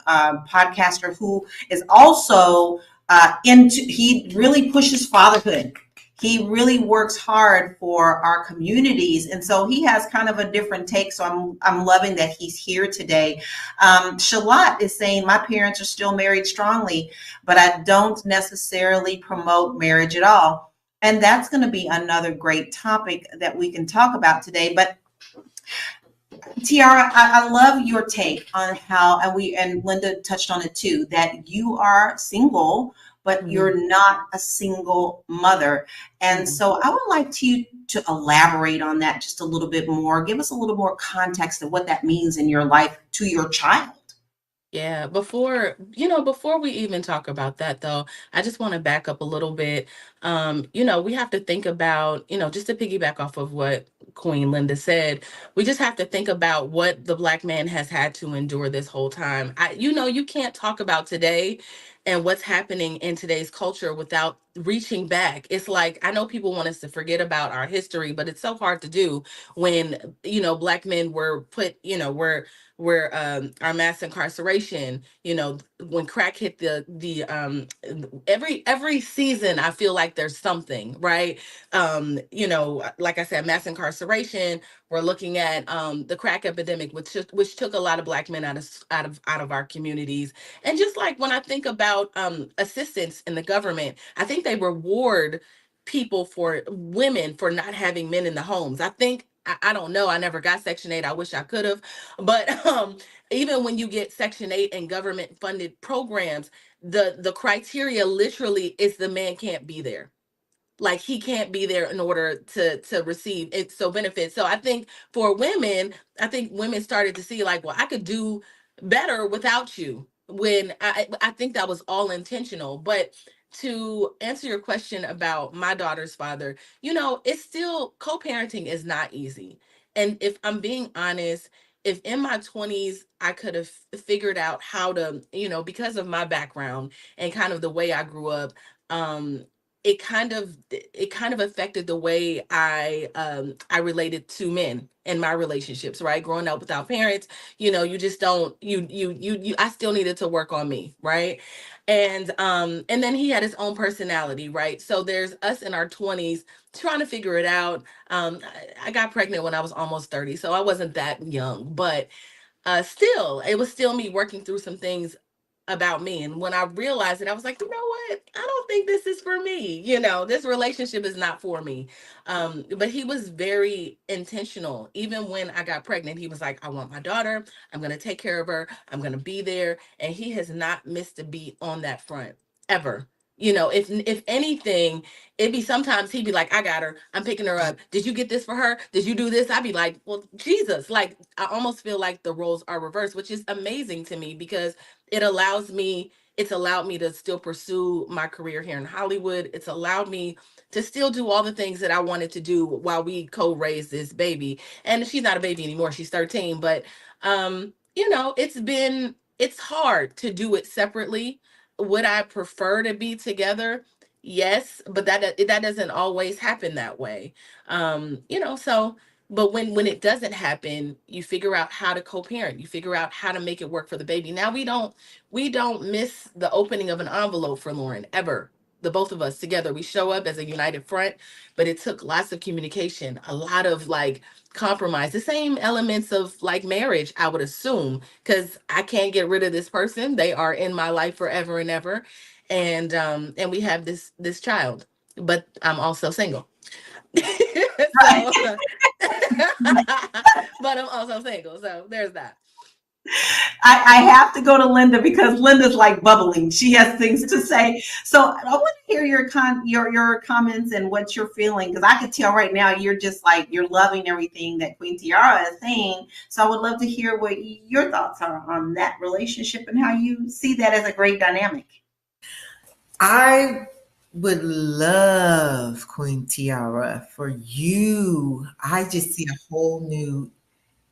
podcaster who is also he really pushes fatherhood. He really works hard for our communities. And so he has kind of a different take. So I'm loving that he's here today. Shalat is saying, my parents are still married strongly, but I don't necessarily promote marriage at all. And that's going to be another great topic that we can talk about today. But Tiara, I love your take on how, and Linda touched on it too, that you are single, but you're not a single mother. And so I would like you to elaborate on that just a little bit more. Give us a little more context of what that means in your life to your child. Yeah, before we even talk about that though, I just want to back up a little bit. We have to think about, just to piggyback off of what Queen Linda said, we just have to think about what the Black man has had to endure this whole time. You can't talk about today and what's happening in today's culture without reaching back. It's like, I know people want us to forget about our history, but it's so hard to do when, Black men were put, where our mass incarceration, when crack hit every season, I feel like there's something, right? Like I said, mass incarceration. We're looking at the crack epidemic, which took a lot of Black men out of our communities. And just like when I think about assistance in the government, I think they reward women for not having men in the homes. I think, I don't know, I never got Section 8. I wish I could have. But even when you get Section 8 and government funded programs, the criteria literally is the man can't be there. Like, he can't be there in order to receive it, so benefits. So I think for women, started to see like, well, I could do better without you, when I think that was all intentional. But to answer your question about my daughter's father, it's still, co-parenting is not easy. And if I'm being honest, if in my 20s I could have figured out how to, because of my background and kind of the way I grew up, um it kind of affected the way I related to men in my relationships, right? Growing up without parents, you just don't, I still needed to work on me, right? And then he had his own personality, right? So there's us in our 20s trying to figure it out. I got pregnant when I was almost 30, so I wasn't that young, but still, it was still me working through some things about me. And when I realized it, I was like, you know what? I don't think this is for me. This relationship is not for me. But he was very intentional. Even when I got pregnant, he was like, I want my daughter. I'm going to take care of her. I'm going to be there. And he has not missed a beat on that front ever. If anything, it'd be sometimes he'd be like, I got her. I'm picking her up. Did you get this for her? Did you do this? I'd be like, well, Jesus. Like, I almost feel like the roles are reversed, which is amazing to me, because it's allowed me to still pursue my career here in Hollywood. It's allowed me to still do all the things that I wanted to do while we co-raised this baby. And she's not a baby anymore. She's 13. But it's hard to do it separately. Would I prefer to be together? Yes, but that doesn't always happen that way. So, but when it doesn't happen, you figure out how to co-parent. You figure out how to make it work for the baby. Now we don't miss the opening of an envelope for Lauren ever. The both of us together, we show up as a united front, but it took lots of communication, a lot of like compromise, the same elements of like marriage, I would assume, because I can't get rid of this person. They are in my life forever and ever. And we have this child, but I'm also single. So, but I'm also single. So there's that. I have to go to Linda because Linda's like bubbling. She has things to say. So I want to hear your comments and what you're feeling, because I could tell right now you're just like, you're loving everything that Queen Tiara is saying. So I would love to hear what your thoughts are on that relationship and how you see that as a great dynamic. I would love, Queen Tiara, for you. I just see a whole new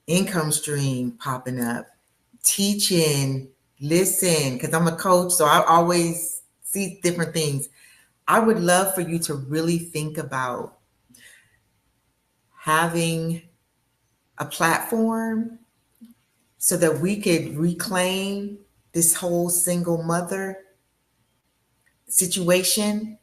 income stream popping up. Teaching, listen, because I'm a coach, so I always see different things. I would love for you to really think about having a platform so that we could reclaim this whole single mother situation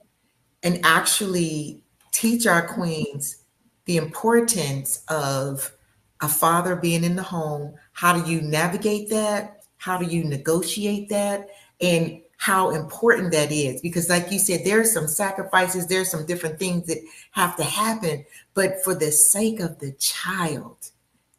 and actually teach our queens the importance of a father being in the home. How do you navigate that? How do you negotiate that? And how important that is. Because like you said, there's some sacrifices, there's some different things that have to happen. But for the sake of the child,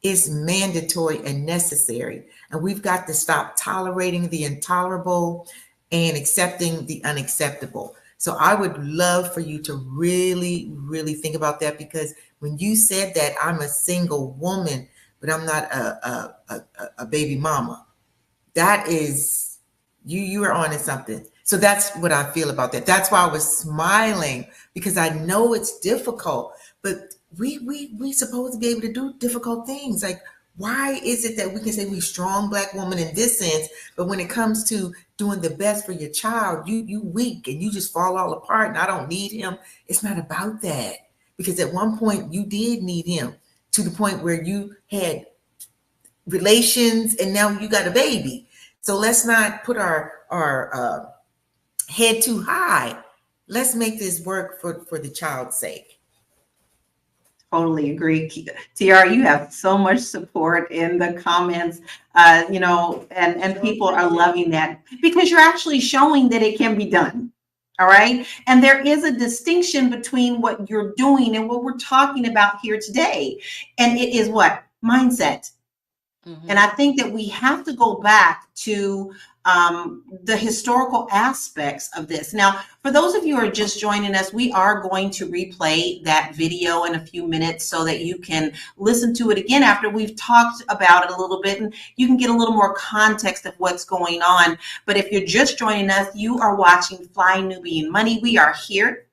it's mandatory and necessary. And we've got to stop tolerating the intolerable and accepting the unacceptable. So I would love for you to really, really think about that, because when you said that, I'm a single woman, but I'm not a baby mama. That is, you are on to something. So that's what I feel about that. That's why I was smiling, because I know it's difficult, but we supposed to be able to do difficult things. Like, Why is it that we can say we're strong Black woman in this sense, but when it comes to doing the best for your child, you weak and you just fall all apart and I don't need him? It's not about that, because at one point you did need him to the point where you had relations and now you got a baby. So let's not put our head too high. Let's make this work for the child's sake. Totally agree. Tiara, you have so much support in the comments, and people are loving that because you're actually showing that it can be done. All right. And there is a distinction between what you're doing and what we're talking about here today. And it is what? Mindset. And I think that we have to go back to the historical aspects of this. Now, for those of you who are just joining us, we are going to replay that video in a few minutes so that you can listen to it again after we've talked about it a little bit, and you can get a little more context of what's going on. But if you're just joining us, you are watching Fly Nubian Money. We are here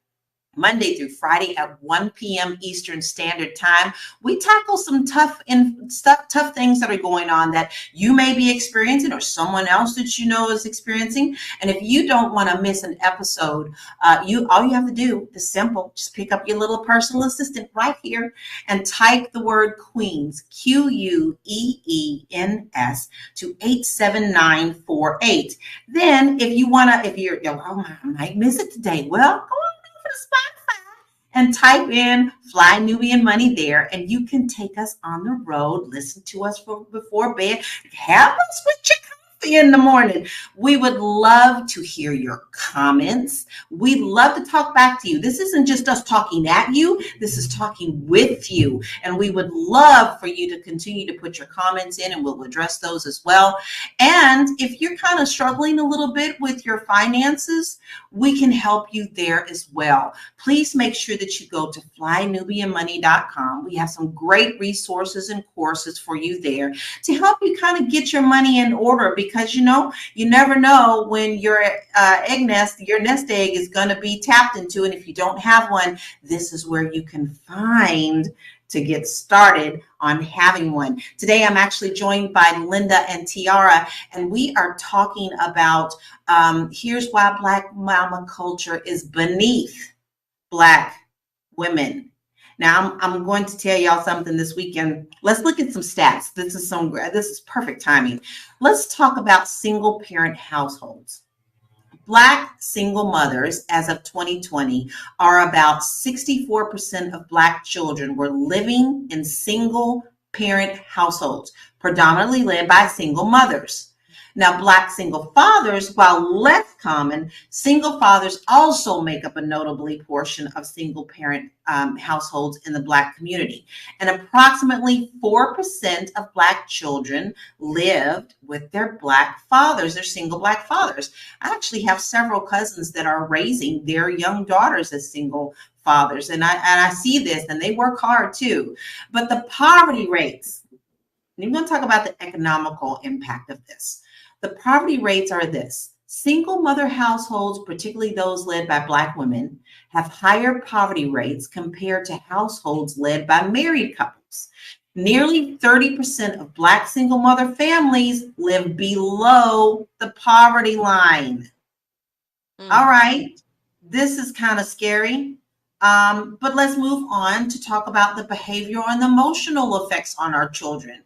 Monday through Friday at 1 p.m. Eastern Standard Time. We tackle some tough things that are going on that you may be experiencing or someone else that you know is experiencing. And if you don't want to miss an episode, all you have to do is simple. Just pick up your little personal assistant right here and type the word Queens, Queens, to 87948. Then if you want to, I might miss it today. Well, go on to Spotify and type in Fly Nubian Money there, and you can take us on the road, listen to us before bed, have us with your coffee in the morning. We would love to hear your comments. We'd love to talk back to you. This isn't just us talking at you. This is talking with you. And we would love for you to continue to put your comments in, and we'll address those as well. And if you're kind of struggling a little bit with your finances, we can help you there as well. Please make sure that you go to flynubianmoney.com. We have some great resources and courses for you there to help you kind of get your money in order, because you never know when your nest egg is going to be tapped into. And if you don't have one, this is where you can find to get started on having one. Today, I'm actually joined by Linda and Tiara, and we are talking about here's why Black mama culture is beneath Black women. Now, I'm going to tell y'all something this weekend. Let's look at some stats. This is perfect timing. Let's talk about single parent households. Black single mothers as of 2020 are about 64% of Black children were living in single parent households, predominantly led by single mothers. Now, Black single fathers, while less common, single fathers also make up a notably portion of single parent households in the Black community. And approximately 4% of Black children lived with their Black fathers, their single Black fathers. I actually have several cousins that are raising their young daughters as single fathers. And I see this, and they work hard too. But the poverty rates, and I'm going to talk about the economical impact of this. The poverty rates are this. Single mother households, particularly those led by Black women, have higher poverty rates compared to households led by married couples. Nearly 30% of Black single mother families live below the poverty line. All right, this is kind of scary. But let's move on to talk about the behavioral and emotional effects on our children.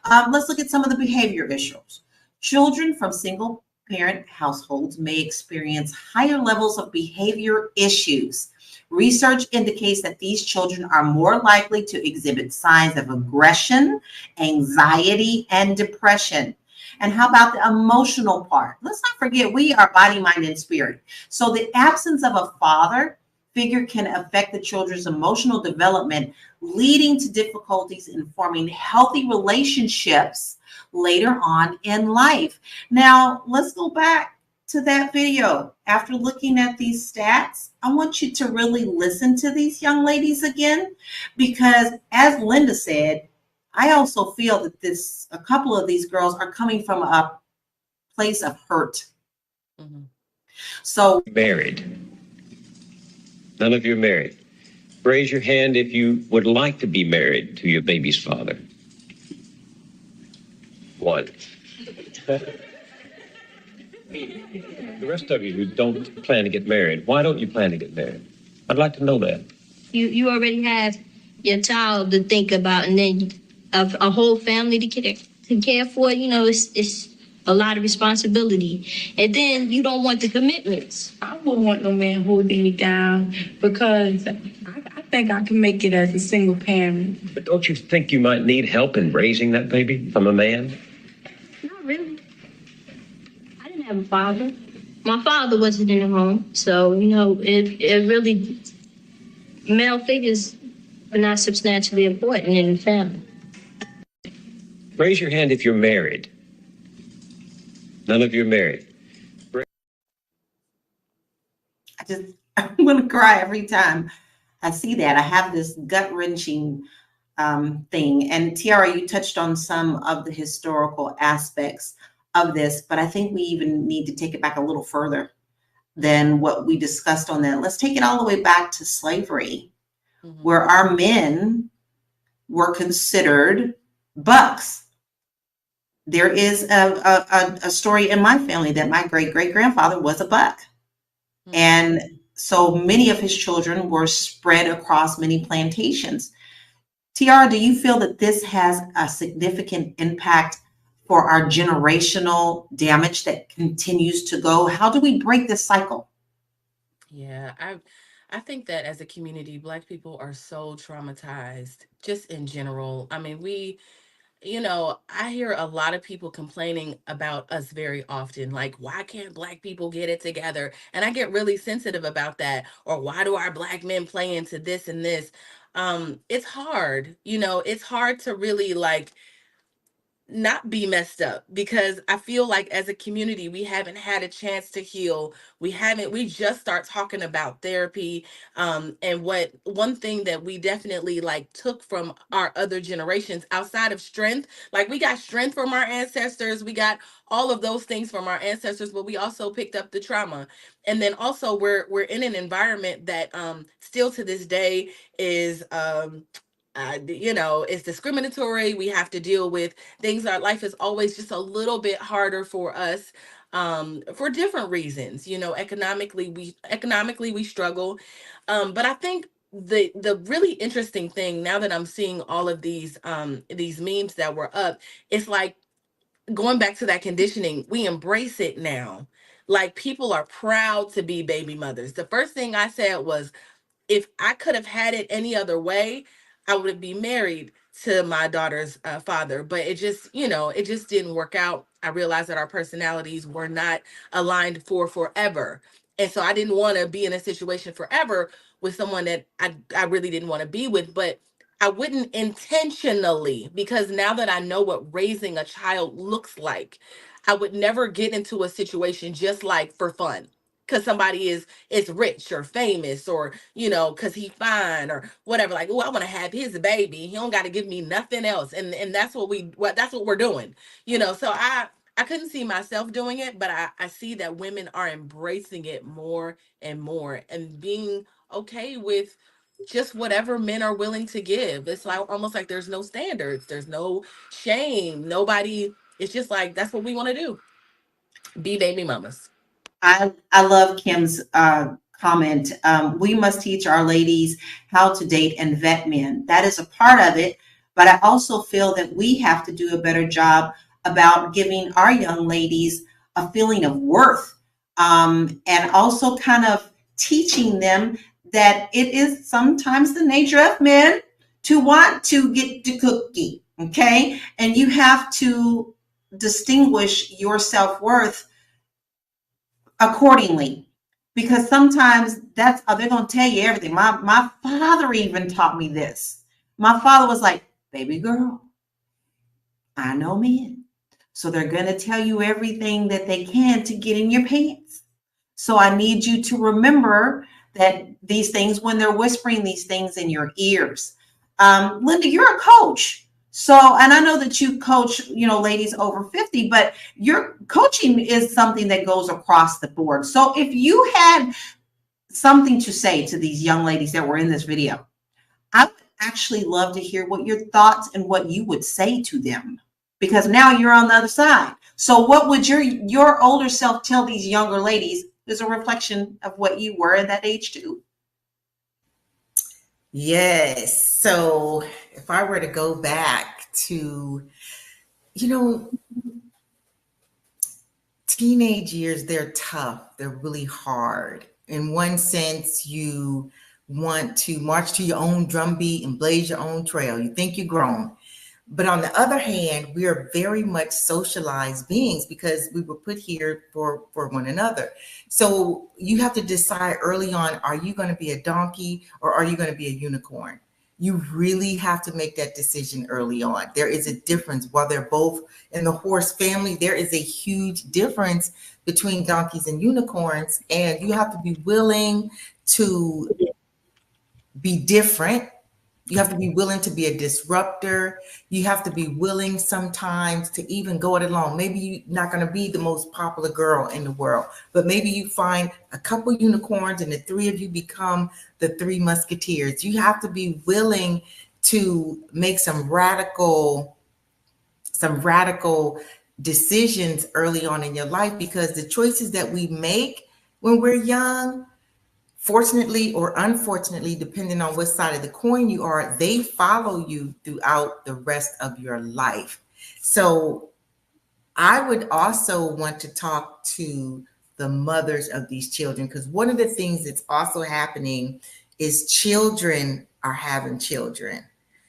Let's look at some of the behavior issues. Children from single parent households may experience higher levels of behavior issues. Research indicates that these children are more likely to exhibit signs of aggression, anxiety, and depression. And how about the emotional part? Let's not forget, we are body, mind, and spirit. So the absence of a father figure can affect the children's emotional development, leading to difficulties in forming healthy relationships later on in life. Now, let's go back to that video. After looking at these stats, I want you to really listen to these young ladies again, because as Linda said, I also feel that a couple of these girls are coming from a place of hurt. So Married. None of you are married. Raise your hand if you would like to be married to your baby's father. One. The rest of you who don't plan to get married, why don't you plan to get married? I'd like to know that. You already have your child to think about, and then a whole family to care for. You know, it's a lot of responsibility, and then you don't want the commitments. I wouldn't want no man holding me down because I think I can make it as a single parent. But don't you think you might need help in raising that baby from a man? Not really. I didn't have a father. My father wasn't in the home, so you know it really male figures are not substantially important in the family. Raise your hand if you're married. None of you are married. I'm going to cry every time I see that. I have this gut-wrenching thing. And Tiara, you touched on some of the historical aspects of this, but I think we even need to take it back a little further than what we discussed on that. Let's take it all the way back to slavery, where our men were considered bucks. There is a story in my family that my great-great-grandfather was a buck. And so many of his children were spread across many plantations. Tiara, do you feel that this has a significant impact for our generational damage that continues to go? How do we break this cycle? Yeah, I think that as a community, Black people are so traumatized just in general. I mean, I hear a lot of people complaining about us very often, like, why can't Black people get it together? And I get really sensitive about that. Or why do our Black men play into this and this? It's hard, it's hard to really not be messed up, because I feel like as a community we haven't had a chance to heal. We just start talking about therapy, and what one thing that we definitely took from our other generations outside of strength, like we got strength from our ancestors, we got all of those things from our ancestors, but we also picked up the trauma. And then also we're in an environment that still to this day is is discriminatory. We have to deal with things. Our life is always just a little bit harder for us, for different reasons. Economically we struggle, but I think the really interesting thing, now that I'm seeing all of these memes that were up, it's like going back to that conditioning. We embrace it now. Like, people are proud to be baby mothers. The first thing I said was, if I could have had it any other way, I would be married to my daughter's father. But it just didn't work out. I realized that our personalities were not aligned for forever. And so I didn't want to be in a situation forever with someone that I really didn't want to be with. But I wouldn't intentionally, because now that I know what raising a child looks like, I would never get into a situation just for fun, because somebody is rich or famous, or because he fine or whatever, like, oh, I want to have his baby, he don't got to give me nothing else. And that's what we're doing. So I couldn't see myself doing it, but I see that women are embracing it more and more, and being okay with just whatever men are willing to give. It's like almost like there's no standards, there's no shame, nobody. It's just like, that's what we want to do, be baby mamas. I love Kim's comment. We must teach our ladies how to date and vet men. That is a part of it, but I also feel that we have to do a better job about giving our young ladies a feeling of worth, and also kind of teaching them that it is sometimes the nature of men to want to get the cookie, okay? And you have to distinguish your self-worth accordingly, because sometimes they're going to tell you everything. My father even taught me this. My father was like, baby girl, I know men, so they're going to tell you everything that they can to get in your pants. So I need you to remember that these things, when they're whispering these things in your ears. Linda, you're a coach. So, and I know that you coach, ladies over 50, but your coaching is something that goes across the board. So if you had something to say to these young ladies that were in this video, I would actually love to hear what your thoughts and what you would say to them. because now you're on the other side. So what would your older self tell these younger ladies is a reflection of what you were at that age too? Yes. So if I were to go back to, you know, teenage years, they're tough. They're really hard. In one sense, you want to march to your own drumbeat and blaze your own trail. You think you're grown. But on the other hand, we are very much socialized beings because we were put here for one another. So you have to decide early on, are you going to be a donkey or are you going to be a unicorn? You really have to make that decision early on. There is a difference. While they're both in the horse family, there is a huge difference between donkeys and unicorns. And you have to be willing to be different. You have to be willing to be a disruptor. You have to be willing sometimes to even go it alone. Maybe you're not going to be the most popular girl in the world, but maybe you find a couple unicorns and the three of you become the three musketeers. You have to be willing to make some radical decisions early on in your life, because the choices that we make when we're young, fortunately or unfortunately, depending on what side of the coin you are, they follow you throughout the rest of your life. So I would also want to talk to the mothers of these children, because one of the things that's also happening is children are having children.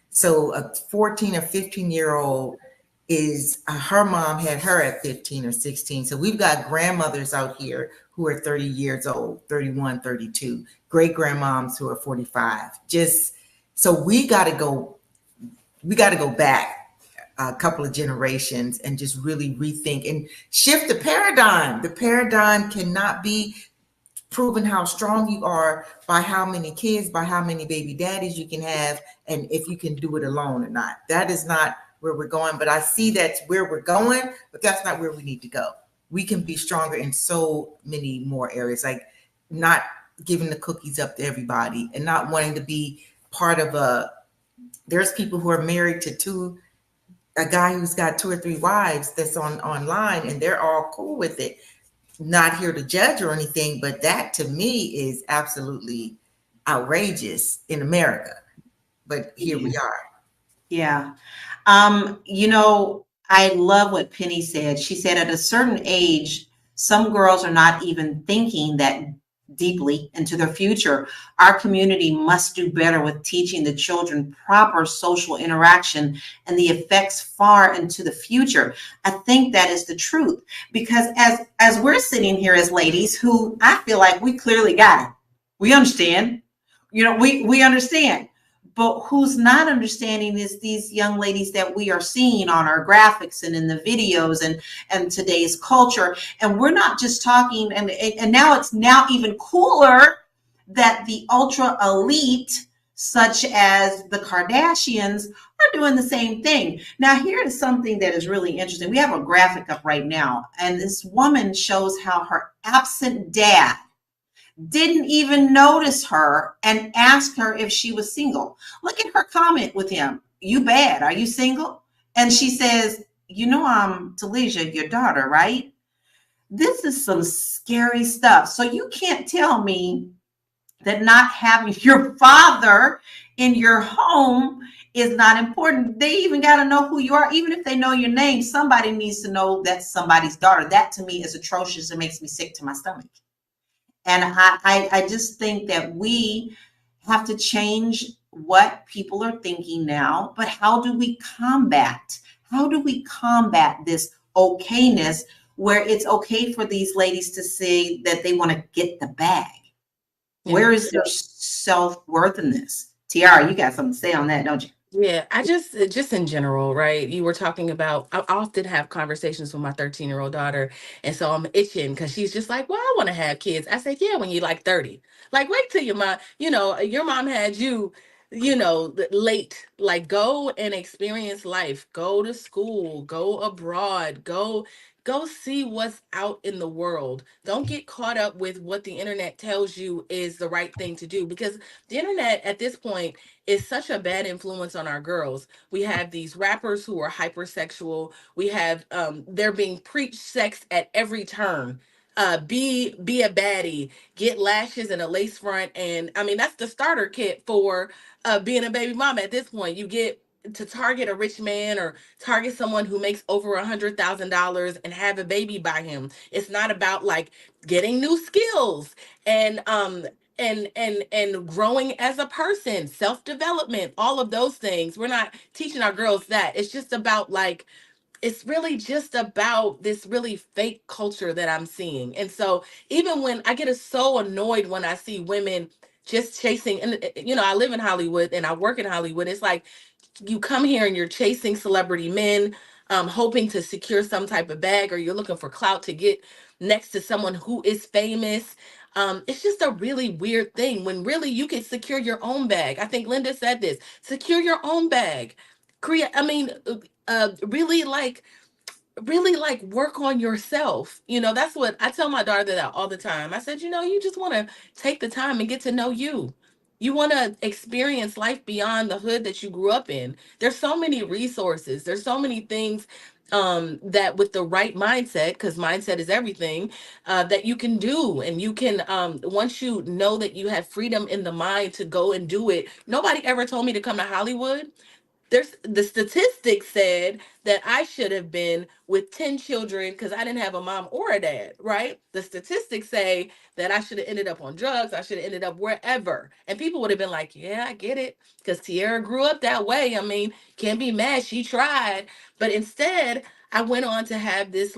So a 14 or 15-year-old is her mom had her at 15 or 16. So we've got grandmothers out here who are 30 years old, 31, 32, great grandmoms who are 45. Just so we got to go back a couple of generations and just really rethink and shift the paradigm. The paradigm cannot be proven how strong you are by how many kids, by how many baby daddies you can have, and if you can do it alone or not. That is not where we're going, but I see that's where we're going, but that's not where we need to go. We can be stronger in so many more areas, like not giving the cookies up to everybody and not wanting to be part of there's people who are married to a guy who's got 2 or 3 wives that's online and they're all cool with it. Not here to judge or anything, but that to me is absolutely outrageous in America. But here we are. Yeah. I love what Penny said. She said at a certain age, some girls are not even thinking that deeply into their future. Our community must do better with teaching the children proper social interaction and the effects far into the future. I think that is the truth, because as we're sitting here as ladies who I feel like we clearly got it. We understand. We understand. But who's not understanding is these young ladies that we are seeing on our graphics and in the videos and today's culture. And we're not just talking, and now it's now even cooler that the ultra elite, such as the Kardashians, are doing the same thing. Now, here is something that is really interesting. We have a graphic up right now, and this woman shows how her absent dad didn't even notice her and asked her if she was single. Look at her comment with him. You bad. Are you single? And she says, I'm Talisha, your daughter, right? This is some scary stuff. So you can't tell me that not having your father in your home is not important. They even got to know who you are. Even if they know your name, somebody needs to know that's somebody's daughter. That to me is atrocious. It makes me sick to my stomach. And I just think that we have to change what people are thinking now. But how do we combat? How do we combat this okayness where it's okay for these ladies to say that they want to get the bag? Yeah. Where is their self-worth in this? Tiara, you got something to say on that, don't you? Yeah, I just in general, right? You were talking about, I often have conversations with my 13-year-old daughter. And so I'm itching because she's just like, well, I want to have kids. I said, yeah, when you're like 30. Like, wait till your mom had you late. Like, go and experience life, go to school, go abroad, go see what's out in the world. Don't get caught up with what the internet tells you is the right thing to do, because the internet at this point is such a bad influence on our girls. We have these rappers who are hypersexual. We have they're being preached sex at every turn. Be a baddie, get lashes and a lace front, and I mean that's the starter kit for being a baby mama. At this point, you get to target a rich man or target someone who makes over $100,000 and have a baby by him. It's not about like getting new skills and and growing as a person, self-development, all of those things. We're not teaching our girls that. It's just about like, it's really just about this really fake culture that I'm seeing. And so even when I get so annoyed when I see women just chasing, and I live in Hollywood and I work in Hollywood. It's like you come here and you're chasing celebrity men, hoping to secure some type of bag, or you're looking for clout to get next to someone who is famous. It's just a really weird thing when really you can secure your own bag. I think Linda said this: secure your own bag. Create, I mean, really like work on yourself. That's what I tell my daughter that all the time. I said, you just want to take the time and get to know you. You want to experience life beyond the hood that you grew up in. There's so many resources. There's so many things that with the right mindset, because mindset is everything, that you can do. And you can, once you know that you have freedom in the mind to go and do it. Nobody ever told me to come to Hollywood. There's the statistics said that I should have been with 10 children because I didn't have a mom or a dad, right? The statistics say that I should have ended up on drugs. I should have ended up wherever. And people would have been like, yeah, I get it. Because Tierra grew up that way. I mean, can't be mad. She tried. But instead, I went on to have this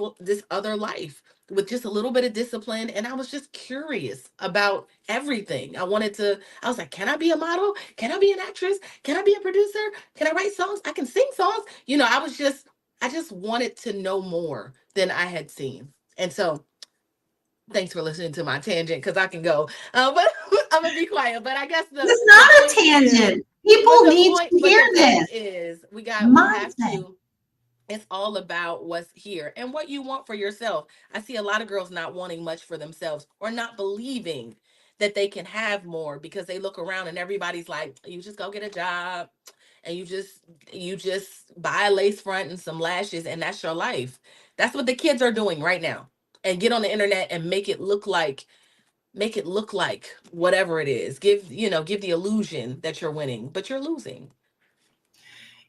other life with just a little bit of discipline. And I was just curious about everything. I was like, can I be a model? Can I be an actress? Can I be a producer? Can I write songs? I can sing songs. I just wanted to know more than I had seen. And so thanks for listening to my tangent because I can go. But I'm gonna be quiet. But I guess It's the not a point is, tangent. People need to but hear the this point is we have mindset. to, it's all about what's here and what you want for yourself. I see a lot of girls not wanting much for themselves or not believing that they can have more because they look around and everybody's like, you just go get a job and you just buy a lace front and some lashes and that's your life. That's what the kids are doing right now. And get on the internet and make it look like whatever it is. Give the illusion that you're winning, but you're losing.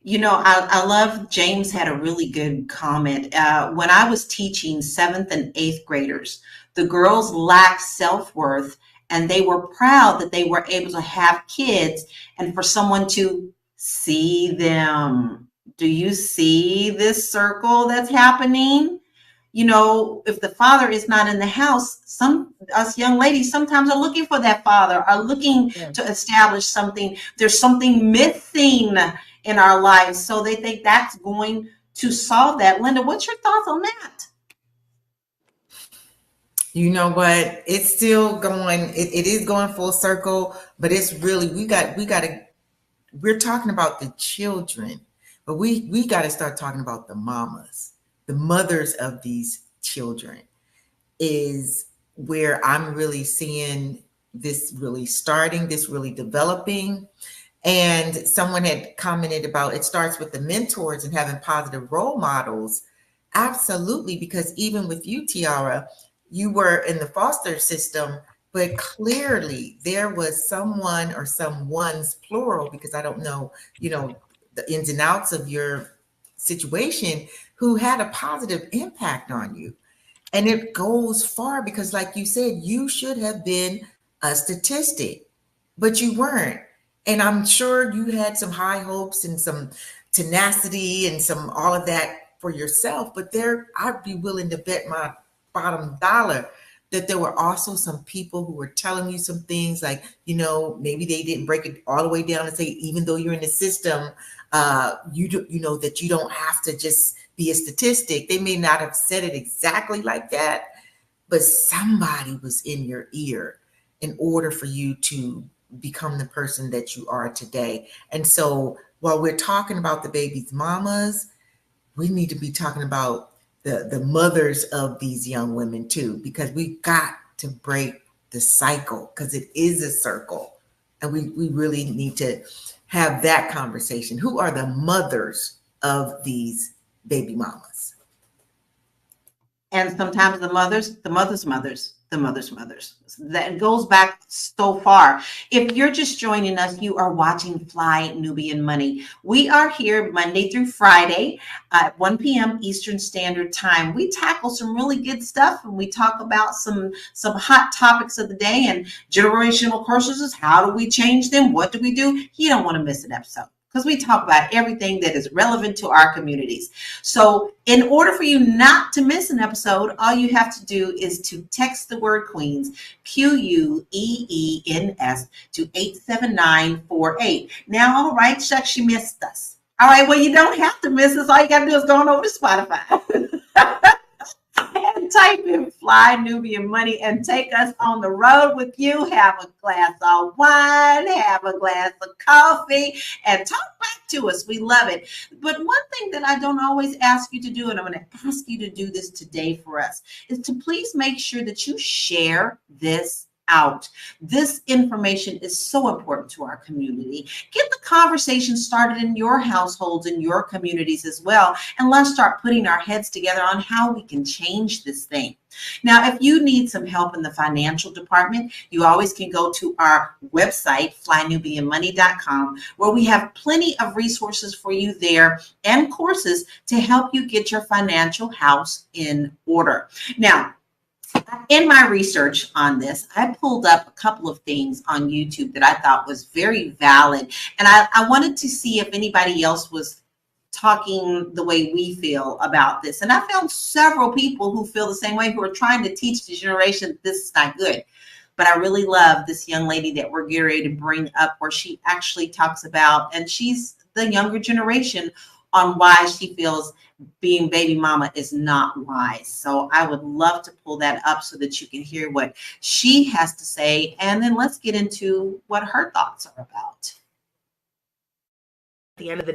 I love James had a really good comment. When I was teaching seventh and eighth graders, the girls lacked self-worth and they were proud that they were able to have kids and for someone to see them. Do you see this circle that's happening? If the father is not in the house, some us young ladies sometimes are looking for that father, are looking Yeah. to establish something. There's something missing in our lives. So they think that's going to solve that. Linda, what's your thoughts on that? You know what? It's still going, it is going full circle, but it's really, we're talking about the children, but we got to start talking about the mamas, the mothers of these children is where I'm really seeing this really starting, this really developing. And someone had commented about it starts with the mentors and having positive role models. Absolutely, because even with you, Tiara, you were in the foster system, but clearly there was someone or someone's plural, because I don't know, the ins and outs of your situation, who had a positive impact on you. And it goes far because, like you said, you should have been a statistic, but you weren't. And I'm sure you had some high hopes and some tenacity and some all of that for yourself. But I'd be willing to bet my bottom dollar that there were also some people who were telling you some things like, maybe they didn't break it all the way down and say, even though you're in the system, that you don't have to just be a statistic. They may not have said it exactly like that, but somebody was in your ear in order for you to become the person that you are today. And so while we're talking about the baby's mamas, we need to be talking about the mothers of these young women too, because we got to break the cycle, because it is a circle. And we really need to have that conversation. Who are the mothers of these baby mamas? And sometimes the mothers, the mothers' mothers, the mothers' mothers. That goes back so far. If you're just joining us, you are watching Fly Nubian Money. We are here Monday through Friday at 1 p.m. Eastern Standard Time. We tackle some really good stuff, and we talk about some hot topics of the day and generational curses. How do we change them? What do we do? You don't want to miss an episode, because we talk about everything that is relevant to our communities. So in order for you not to miss an episode, all you have to do is to text the word Queens, QUEENS, to 87948. Now, all right, shucks, you missed us. All right, well, you don't have to miss us. All you got to do is go on over to Spotify. And type in Fly Nubian Money and take us on the road with you. Have a glass of wine, have a glass of coffee, and talk back to us. We love it. But one thing that I don't always ask you to do, and I'm going to ask you to do this today for us, is to please make sure that you share this out. This information is so important to our community. Get the conversation started in your households, in your communities as well. And let's start putting our heads together on how we can change this thing. Now, if you need some help in the financial department, you always can go to our website, flynubianmoney.com, where we have plenty of resources for you there and courses to help you get your financial house in order. Now, in my research on this, I pulled up a couple of things on YouTube that I thought was very valid. And I wanted to see if anybody else was talking the way we feel about this. And I found several people who feel the same way, who are trying to teach the generation this is not good. But I really love this young lady that we're getting ready to bring up, where she actually talks about, and she's the younger generation, on why she feels being baby mama is not wise. So I would love to pull that up so that you can hear what she has to say. And then let's get into what her thoughts are about. At the end of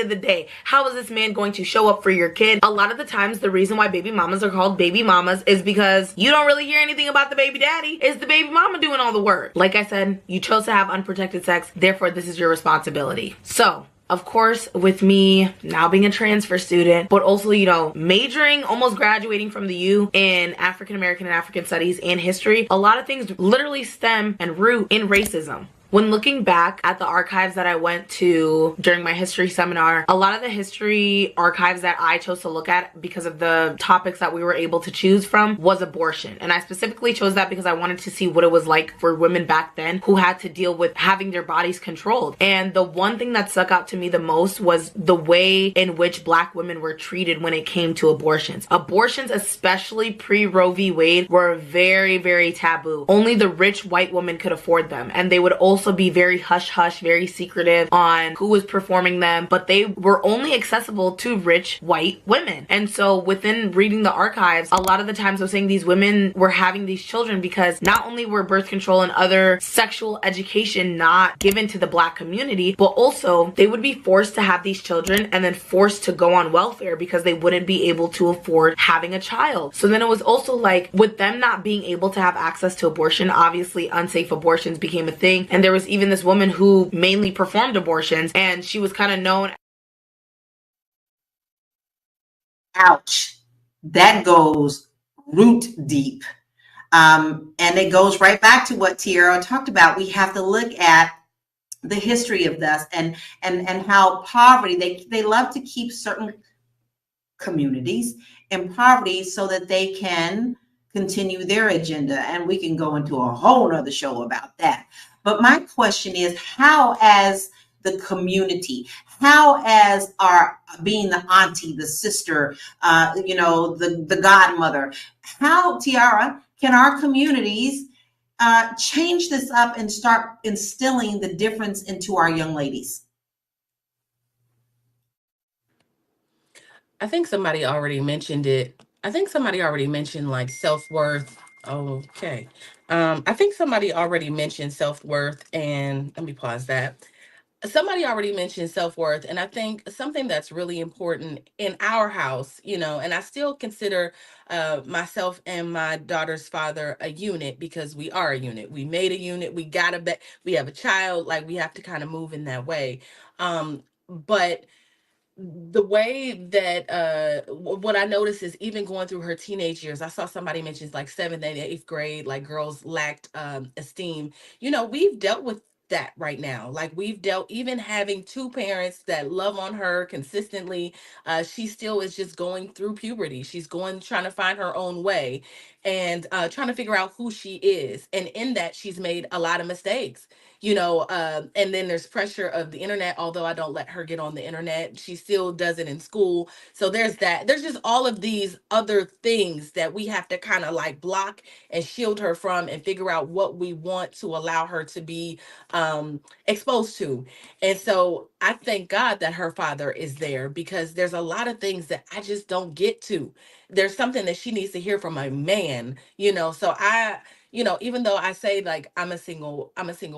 the day, how is this man going to show up for your kid? A lot of the times, the reason why baby mamas are called baby mamas is because you don't really hear anything about the baby daddy. It's the baby mama doing all the work. Like I said, you chose to have unprotected sex, therefore this is your responsibility. So of course, with me now being a transfer student, but also, you know, majoring, almost graduating from the U in African American and African studies and history, a lot of things literally stem and root in racism. When looking back at the archives that I went to during my history seminar, a lot of the history archives that I chose to look at because of the topics that we were able to choose from was abortion. And I specifically chose that because I wanted to see what it was like for women back then who had to deal with having their bodies controlled. And the one thing that stuck out to me the most was the way in which Black women were treated when it came to abortions. Abortions, especially pre-Roe v. Wade, were very, very taboo. Only the rich white woman could afford them. And they would also be very hush-hush, very secretive on who was performing them, but they were only accessible to rich white women. And so within reading the archives, a lot of the times I was saying these women were having these children because not only were birth control and other sexual education not given to the Black community, but also they would be forced to have these children and then forced to go on welfare because they wouldn't be able to afford having a child. So then it was also like, with them not being able to have access to abortion, obviously unsafe abortions became a thing. And there was even this woman who mainly performed abortions, and she was kind of known. Ouch. That goes root deep. And it goes right back to what Tiara talked about. We have to look at the history of this and how poverty, they love to keep certain communities in poverty so that they can continue their agenda. And we can go into a whole nother show about that. But my question is, how as the community, how as our being the auntie, the sister, you know, the godmother, how, Tiara, can our communities change this up and start instilling the difference into our young ladies? I think somebody already mentioned it. I think somebody already mentioned like self-worth Okay. I think somebody already mentioned self-worth, and let me pause that. Somebody already mentioned self-worth, and I think something that's really important in our house, and I still consider myself and my daughter's father a unit, because we are a unit. We made a unit. We have a child, like we have to kind of move in that way. But the way that what I noticed is, even going through her teenage years, I saw somebody mentions like seventh and eighth grade, like girls lacked esteem. We've dealt with that right now. Like, we've dealt, even having two parents that love on her consistently. She still is just going through puberty. She's trying to find her own way, and trying to figure out who she is. And in that, she's made a lot of mistakes. And then there's pressure of the internet. Although I don't let her get on the internet, she still does it in school. So there's that. There's just all of these other things that we have to kind of like block and shield her from, and figure out what we want to allow her to be exposed to. And so I thank God that her father is there, because there's a lot of things that I just don't get to. There's something that she needs to hear from a man. So even though I say, like, I'm a single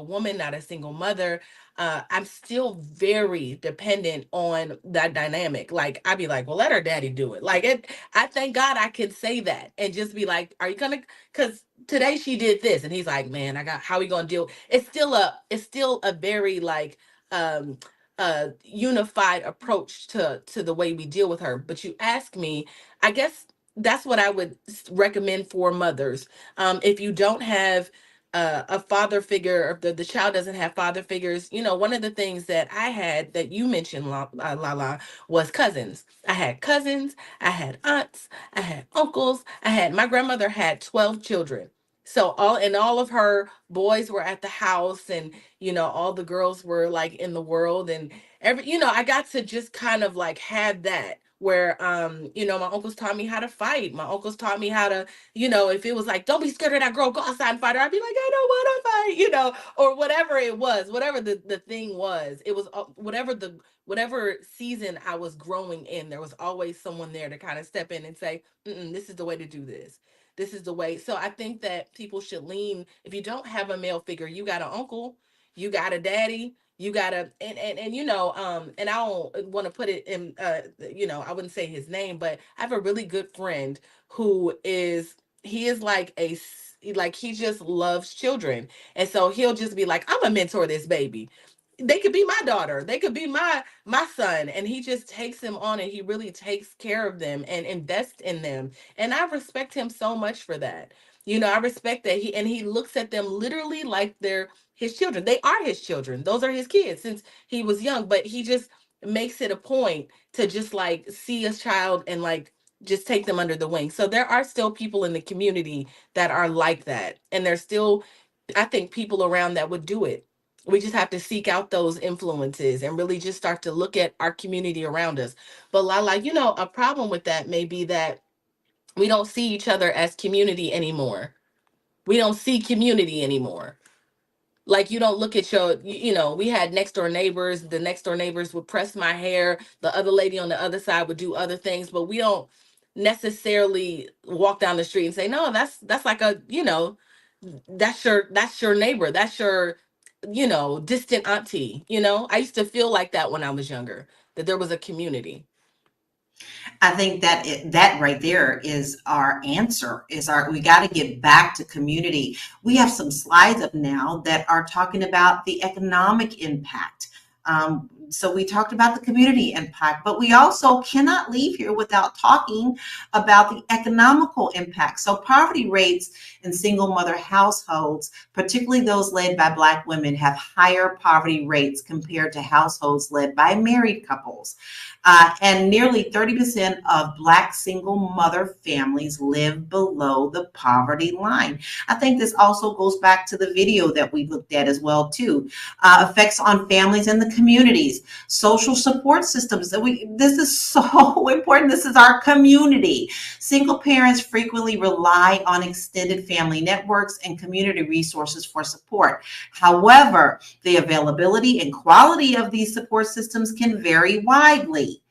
woman, not a single mother, I'm still very dependent on that dynamic. Like, I'd be like, well, let her daddy do it. Like, I thank God I can say that and just be like, are you gonna, because today she did this, and he's like, man, how we gonna deal? It's still a very like unified approach to the way we deal with her. But you ask me, I guess that's what I would recommend for mothers. If you don't have a father figure, or the child doesn't have father figures, one of the things that I had that you mentioned, Lala, was cousins. I had cousins, I had aunts, I had uncles, my grandmother had 12 children. So all of her boys were at the house, and all the girls were like in the world, and I got to just kind of like have that, where my uncles taught me how to fight. My uncles taught me how to, if it was like, don't be scared of that girl, go outside and fight her, I'd be like, I don't want to fight, or whatever it was, whatever the thing was. It was whatever season I was growing in, there was always someone there to kind of step in and say, this is the way to do this. This is the way. So I think that people should lean. If you don't have a male figure, you got an uncle, you got a daddy, you gotta, and I don't want to put it in, I wouldn't say his name, but I have a really good friend who he is like like, he just loves children. And so he'll just be like, I'm gonna mentor this baby. They could be my daughter, they could be my son, and he just takes them on, and he really takes care of them and invests in them. And I respect him so much for that. I respect that he looks at them literally like they're his children. They are his children. Those are his kids since he was young, but he just makes it a point to just like see a child and like just take them under the wing. So there are still people in the community that are like that. And there's still, I think, people around that would do it. We just have to seek out those influences and really just start to look at our community around us. But Lala, a problem with that may be that we don't see each other as community anymore. We don't see community anymore. Like, you don't look at we had next door neighbors. The next door neighbors would press my hair. The other lady on the other side would do other things, but we don't necessarily walk down the street and say, no, that's like that's your neighbor. That's your, distant auntie. I used to feel like that when I was younger, that there was a community. I think that that right there is our answer. We got to get back to community. We have some slides up now that are talking about the economic impact. So we talked about the community impact, but we also cannot leave here without talking about the economical impact. So poverty rates in single mother households, particularly those led by Black women, have higher poverty rates compared to households led by married couples. And nearly 30% of Black single mother families live below the poverty line. I think this also goes back to the video that we looked at as well, too. Effects on families and the communities, social support systems. This is so important. This is our community. Single parents frequently rely on extended family networks and community resources for support. However, the availability and quality of these support systems can vary widely.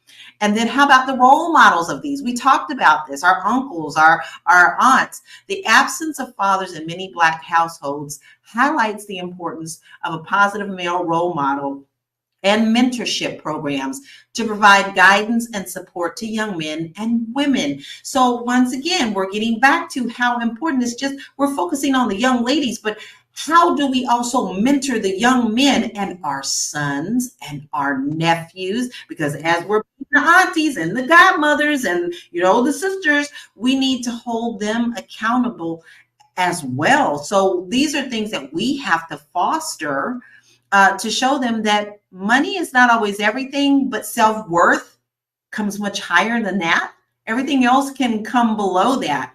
And then how about the role models of these? We talked about this, our uncles, our aunts. The absence of fathers in many Black households highlights the importance of a positive male role model and mentorship programs to provide guidance and support to young men and women. So once again, we're getting back to how important it's just, we're focusing on the young ladies, but how do we also mentor the young men and our sons and our nephews? Because as we're the aunties and the godmothers and, you know, the sisters, we need to hold them accountable as well. So these are things that we have to foster to show them that money is not always everything, but self-worth comes much higher than that. Everything else can come below that,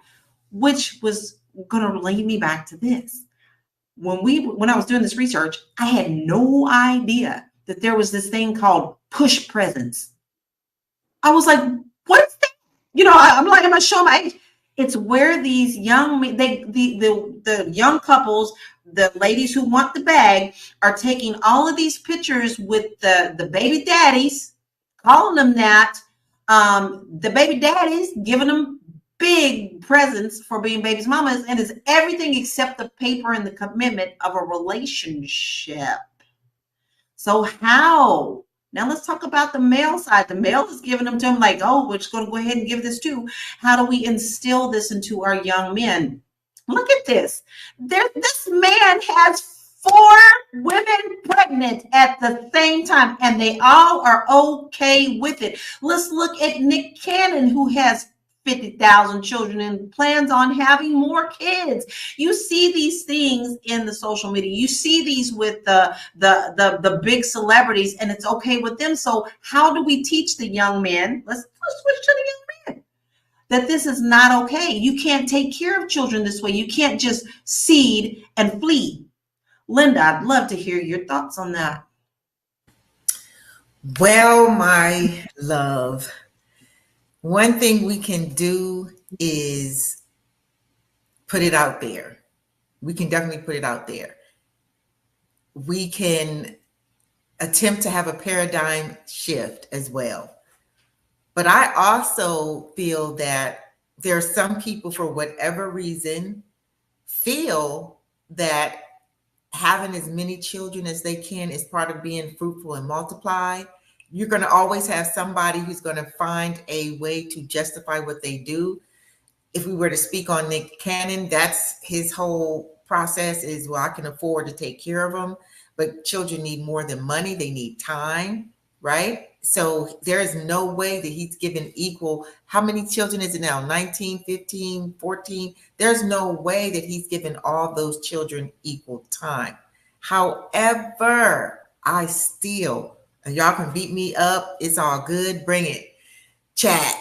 which was going to lead me back to this. When I was doing this research, I had no idea that there was this thing called push presents. I was like, what is that? You know, I'm like, am I showing my age? It's where these young the young couples, the ladies who want the bag, are taking all of these pictures with the baby daddies, calling them that. The baby daddies giving them big presents for being baby's mamas, and it's everything except the paper and the commitment of a relationship. So how? Now let's talk about the male side. The male is giving them to him like, oh, we're just going to go ahead and give this too. How do we instill this into our young men? Look at this. This man has 4 women pregnant at the same time, and they all are okay with it. Let's look at Nick Cannon, who has 50,000 children and plans on having more kids. You see these things in the social media. You see these with the big celebrities, and it's okay with them. So how do we teach the young men? Let's switch to the young men, that this is not okay. You can't take care of children this way. You can't just seed and flee. Linda, I'd love to hear your thoughts on that. Well, my love, one thing we can do is put it out there. We can definitely put it out there. We can attempt to have a paradigm shift as well. But I also feel that there are some people, for whatever reason, feel that having as many children as they can is part of being fruitful and multiply. You're going to always have somebody who's going to find a way to justify what they do. If we were to speak on Nick Cannon, that's his whole process is, well, I can afford to take care of them. But children need more than money. They need time, right? So there is no way that he's given equal. How many children is it now? 19, 15, 14? There's no way that he's given all those children equal time. However, I still, and y'all can beat me up, it's all good, bring it. Chat,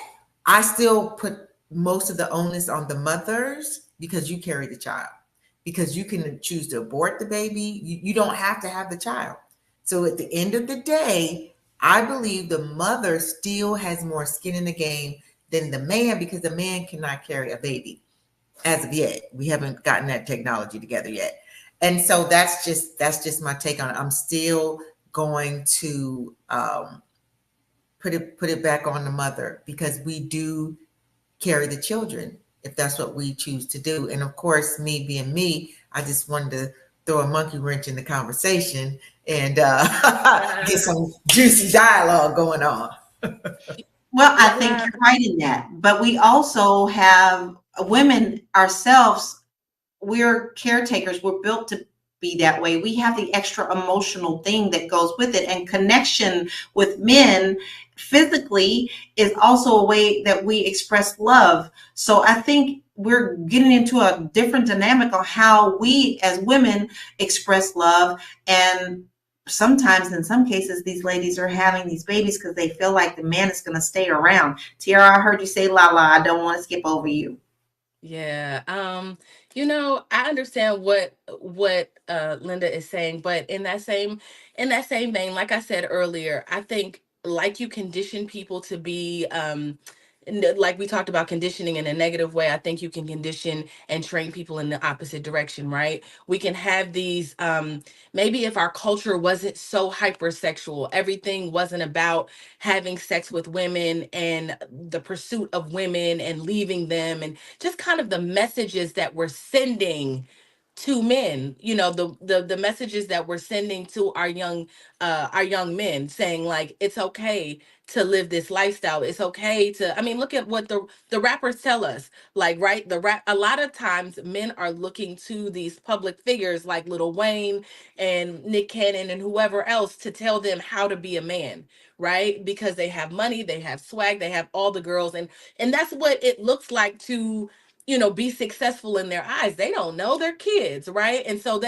I still put most of the onus on the mothers because you carry the child. Because you can choose to abort the baby. You don't have to have the child. So at the end of the day, I believe the mother still has more skin in the game than the man, because the man cannot carry a baby as of yet. We haven't gotten that technology together yet. And so that's just my take on it. I'm still going to put it back on the mother, because we do carry the children if that's what we choose to do. And of course, me being me, I just wanted to throw a monkey wrench in the conversation and get some juicy dialogue going on. Well, I think you're right in that. But we also have women ourselves. We're caretakers. We're built to be that way. We have the extra emotional thing that goes with it. And connection with men physically is also a way that we express love. So I think we're getting into a different dynamic on how we as women express love. And sometimes, in some cases, these ladies are having these babies because they feel like the man is going to stay around. Tiara, I heard you say, Lala, I don't want to skip over you. Yeah. I understand what Linda is saying, but in that same vein, like I said earlier, I think like you condition people to be like we talked about conditioning in a negative way, I think you can condition and train people in the opposite direction, right? We can have these, maybe if our culture wasn't so hypersexual, everything wasn't about having sex with women and the pursuit of women and leaving them, and just kind of the messages that we're sending to men, the messages that we're sending to our young men, saying like it's okay to live this lifestyle. It's okay to, I mean, look at what the rappers tell us. Like, right, a lot of times men are looking to these public figures like Lil Wayne and Nick Cannon and whoever else to tell them how to be a man, right? Because they have money, they have swag, they have all the girls, and that's what it looks like to, be successful in their eyes. They don't know, they're kids, right? And so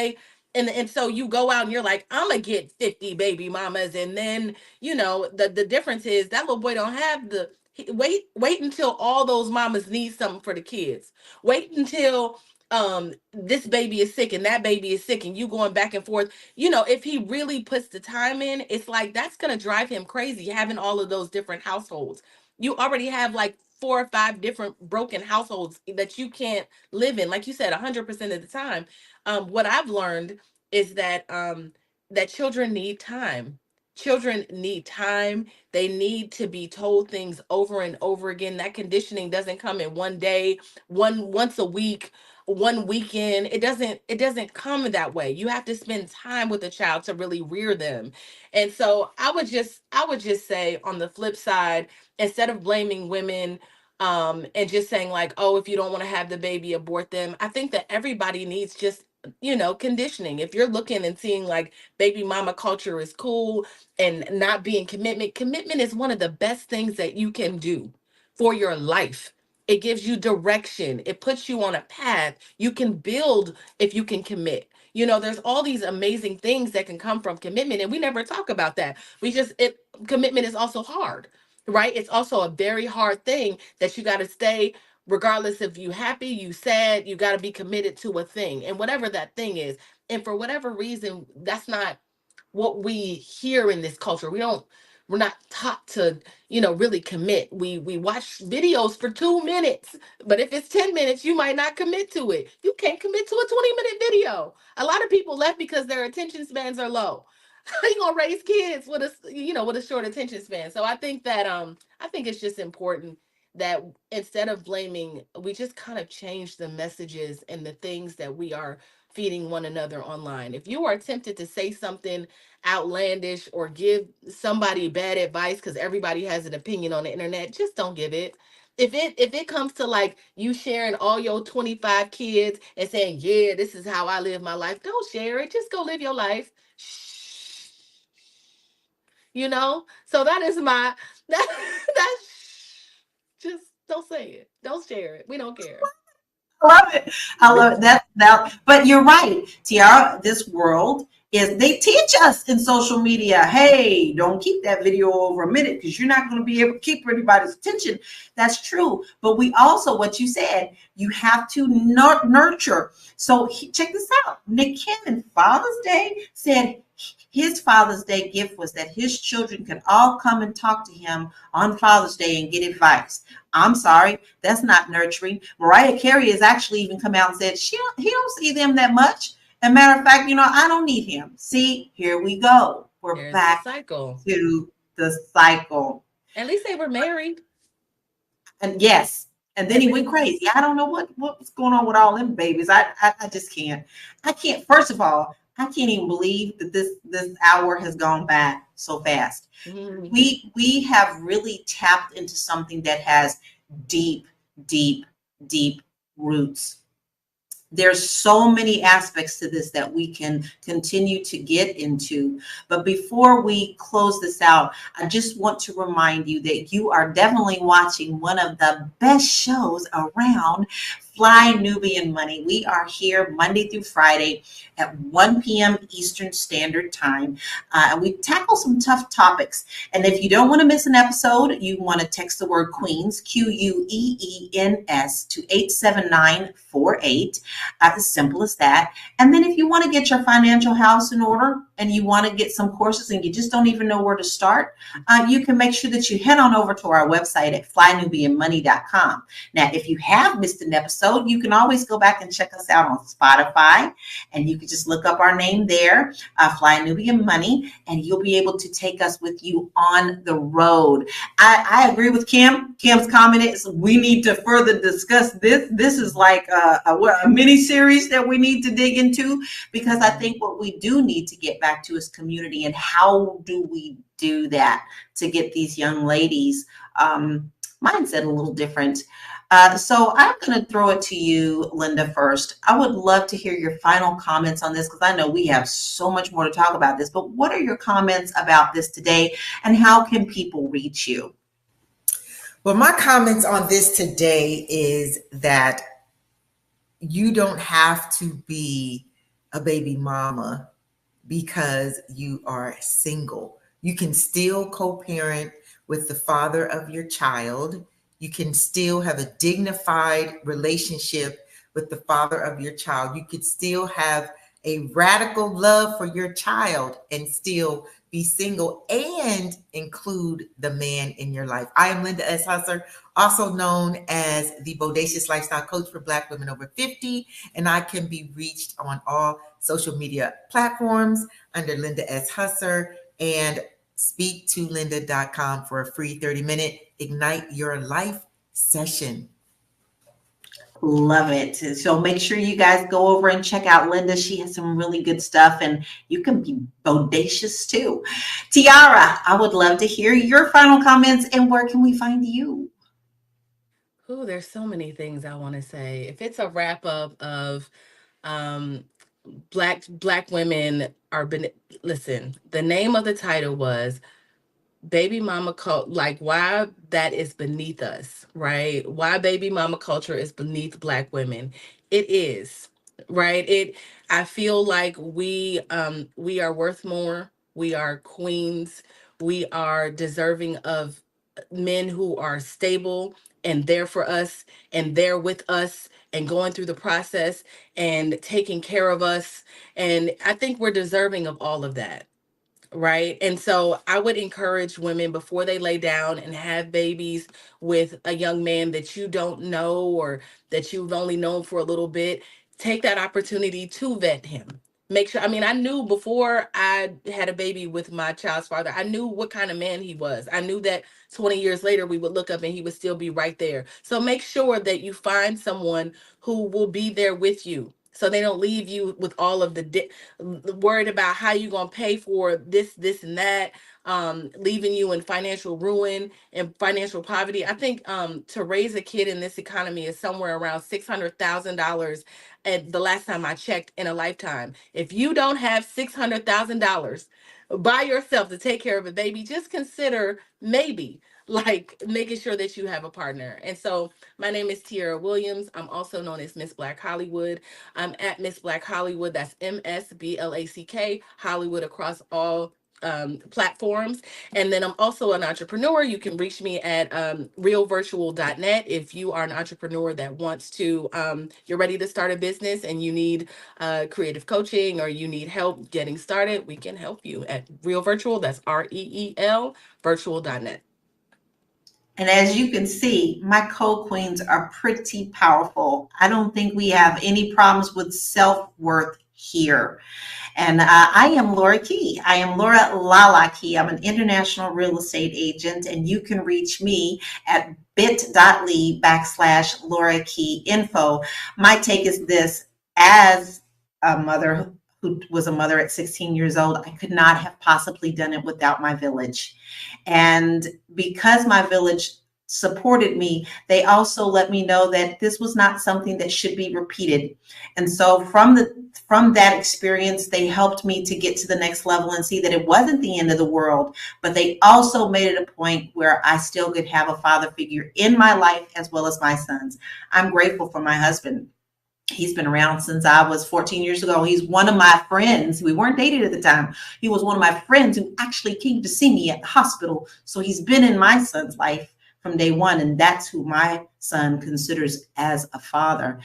and so you go out and you're like, I'm gonna get 50 baby mamas, and then the difference is that little boy don't have wait until all those mamas need something for the kids. Wait until this baby is sick and that baby is sick, and you going back and forth. If he really puts the time in, it's like that's gonna drive him crazy, having all of those different households. You already have like 4 or 5 different broken households that you can't live in, like you said, 100% of the time. What I've learned is that children need time. Children need time. They need to be told things over and over again. That conditioning doesn't come in one day, once a week, one weekend. It doesn't come that way. You have to spend time with a child to really rear them. And so I would just say, on the flip side, instead of blaming women, and just saying like, oh, if you don't want to have the baby, abort them. I think that everybody needs just, conditioning. If you're looking and seeing like baby mama culture is cool and not being commitment is one of the best things that you can do for your life. It gives you direction. It puts you on a path. You can build if you can commit. There's all these amazing things that can come from commitment, and we never talk about that. Commitment is also hard, right? It's also a very hard thing that you got to stay, regardless if you happy, you sad, you got to be committed to a thing, and whatever that thing is. And for whatever reason, that's not what we hear in this culture. We're not taught to, really commit. We watch videos for 2 minutes, but if it's 10 minutes, you might not commit to it. You can't commit to a 20-minute video. A lot of people left because their attention spans are low. How you gonna raise kids with a short attention span? So I think it's just important that instead of blaming, we just kind of change the messages and the things that we are feeding one another online. If you are tempted to say something outlandish or give somebody bad advice, because everybody has an opinion on the internet, just don't give it. If it comes to like you sharing all your 25 kids and saying, yeah, this is how I live my life, don't share it. Just go live your life. Shh. So that is that's just don't say it. Don't share it. We don't care. I love it. I love it. But you're right, Tiara. This world they teach us in social media, hey, don't keep that video over a minute because you're not going to be able to keep everybody's attention. That's true. But we also, what you said, you have to nurture. So check this out. Nick Cannon, Father's Day, said his Father's Day gift was that his children could all come and talk to him on Father's Day and get advice. I'm sorry, that's not nurturing. Mariah Carey has actually even come out and said he don't see them that much. As a matter of fact, I don't need him. See, here we go. We're back to the cycle. At least they were married. And yes, and then he went crazy. I don't know what's going on with all them babies. I just can't. I can't. First of all, I can't even believe that this hour has gone by so fast. Mm-hmm. We have really tapped into something that has deep, deep, deep roots. There's so many aspects to this that we can continue to get into. But before we close this out, I just want to remind you that you are definitely watching one of the best shows around, Fly Nubian Money. We are here Monday through Friday at 1 p.m. Eastern Standard Time. And we tackle some tough topics. And if you don't want to miss an episode, you want to text the word Queens, QUEENS, to 87948. As simple as that. And then if you want to get your financial house in order, and you want to get some courses and you just don't even know where to start, you can make sure that you head on over to our website at flynubianmoney.com. Now, if you have missed an episode, you can always go back and check us out on Spotify, and you can just look up our name there, Fly Nubian Money, and you'll be able to take us with you on the road. I agree with Kim. Kim's comment is we need to further discuss this. This is like a mini series that we need to dig into, because I think what we do need to get back to is community, and how do we do that to get these young ladies mindset a little different. So I'm going to throw it to you, Linda, first. I would love to hear your final comments on this, because I know we have so much more to talk about this, but what are your comments about this today, and how can people reach you? Well, my comments on this today is that you don't have to be a baby mama because you are single. You can still co-parent with the father of your child. You can still have a dignified relationship with the father of your child. You could still have a radical love for your child and still be single and include the man in your life. I am Linda S. Husser, also known as the Bodacious Lifestyle Coach for Black women over 50, and I can be reached on all social media platforms under Linda S. Husser, and speak2linda.com for a free 30-minute Ignite Your Life session. Love it. So make sure you guys go over and check out Linda. She has some really good stuff, and you can be bodacious too. Tiara, I would love to hear your final comments, and where can we find you? Oh, there's so many things I want to say. If it's a wrap up of black women are listen, the name of the title was baby mama cult, like why that is beneath us, right? Why baby mama culture is beneath Black women. It is, right? I feel like we are worth more. We are queens. We are deserving of men who are stable and there for us and there with us and going through the process and taking care of us. And I think we're deserving of all of that. Right. And so I would encourage women before they lay down and have babies with a young man that you don't know or that you've only known for a little bit, take that opportunity to vet him. Make sure. I mean, I knew before I had a baby with my child's father, I knew what kind of man he was. I knew that 20 years later, we would look up and he would still be right there. So make sure that you find someone who will be there with you, so they don't leave you with all of the worried about how you're going to pay for this, and that, leaving you in financial ruin and financial poverty. I think to raise a kid in this economy is somewhere around $600,000 at the last time I checked in a lifetime. If you don't have $600,000 by yourself to take care of a baby, just consider maybe like making sure that you have a partner. And so my name is Tiara Williams. I'm also known as Miss Black Hollywood. I'm at Miss Black Hollywood. That's MSBLACK Hollywood across all platforms. And then I'm also an entrepreneur. You can reach me at realvirtual.net if you are an entrepreneur that wants to, you're ready to start a business and you need creative coaching or you need help getting started. We can help you at Real Virtual. That's REEL virtual.net. And as you can see, my co-queens are pretty powerful. I don't think we have any problems with self-worth here. And I am Laura Key. I am Laura Lala Key. I'm an international real estate agent, and you can reach me at bit.ly/Laura Key info. My take is this: as a mother who was a mother at 16 years old, I could not have possibly done it without my village. And because my village supported me, they also let me know that this was not something that should be repeated. And so from that experience, they helped me to get to the next level and see that it wasn't the end of the world, but they also made it a point where I still could have a father figure in my life as well as my sons. I'm grateful for my husband. He's been around since I was 14 years ago. He's one of my friends. We weren't dated at the time. He was one of my friends who actually came to see me at the hospital. So he's been in my son's life from day one. And that's who my son considers as a father.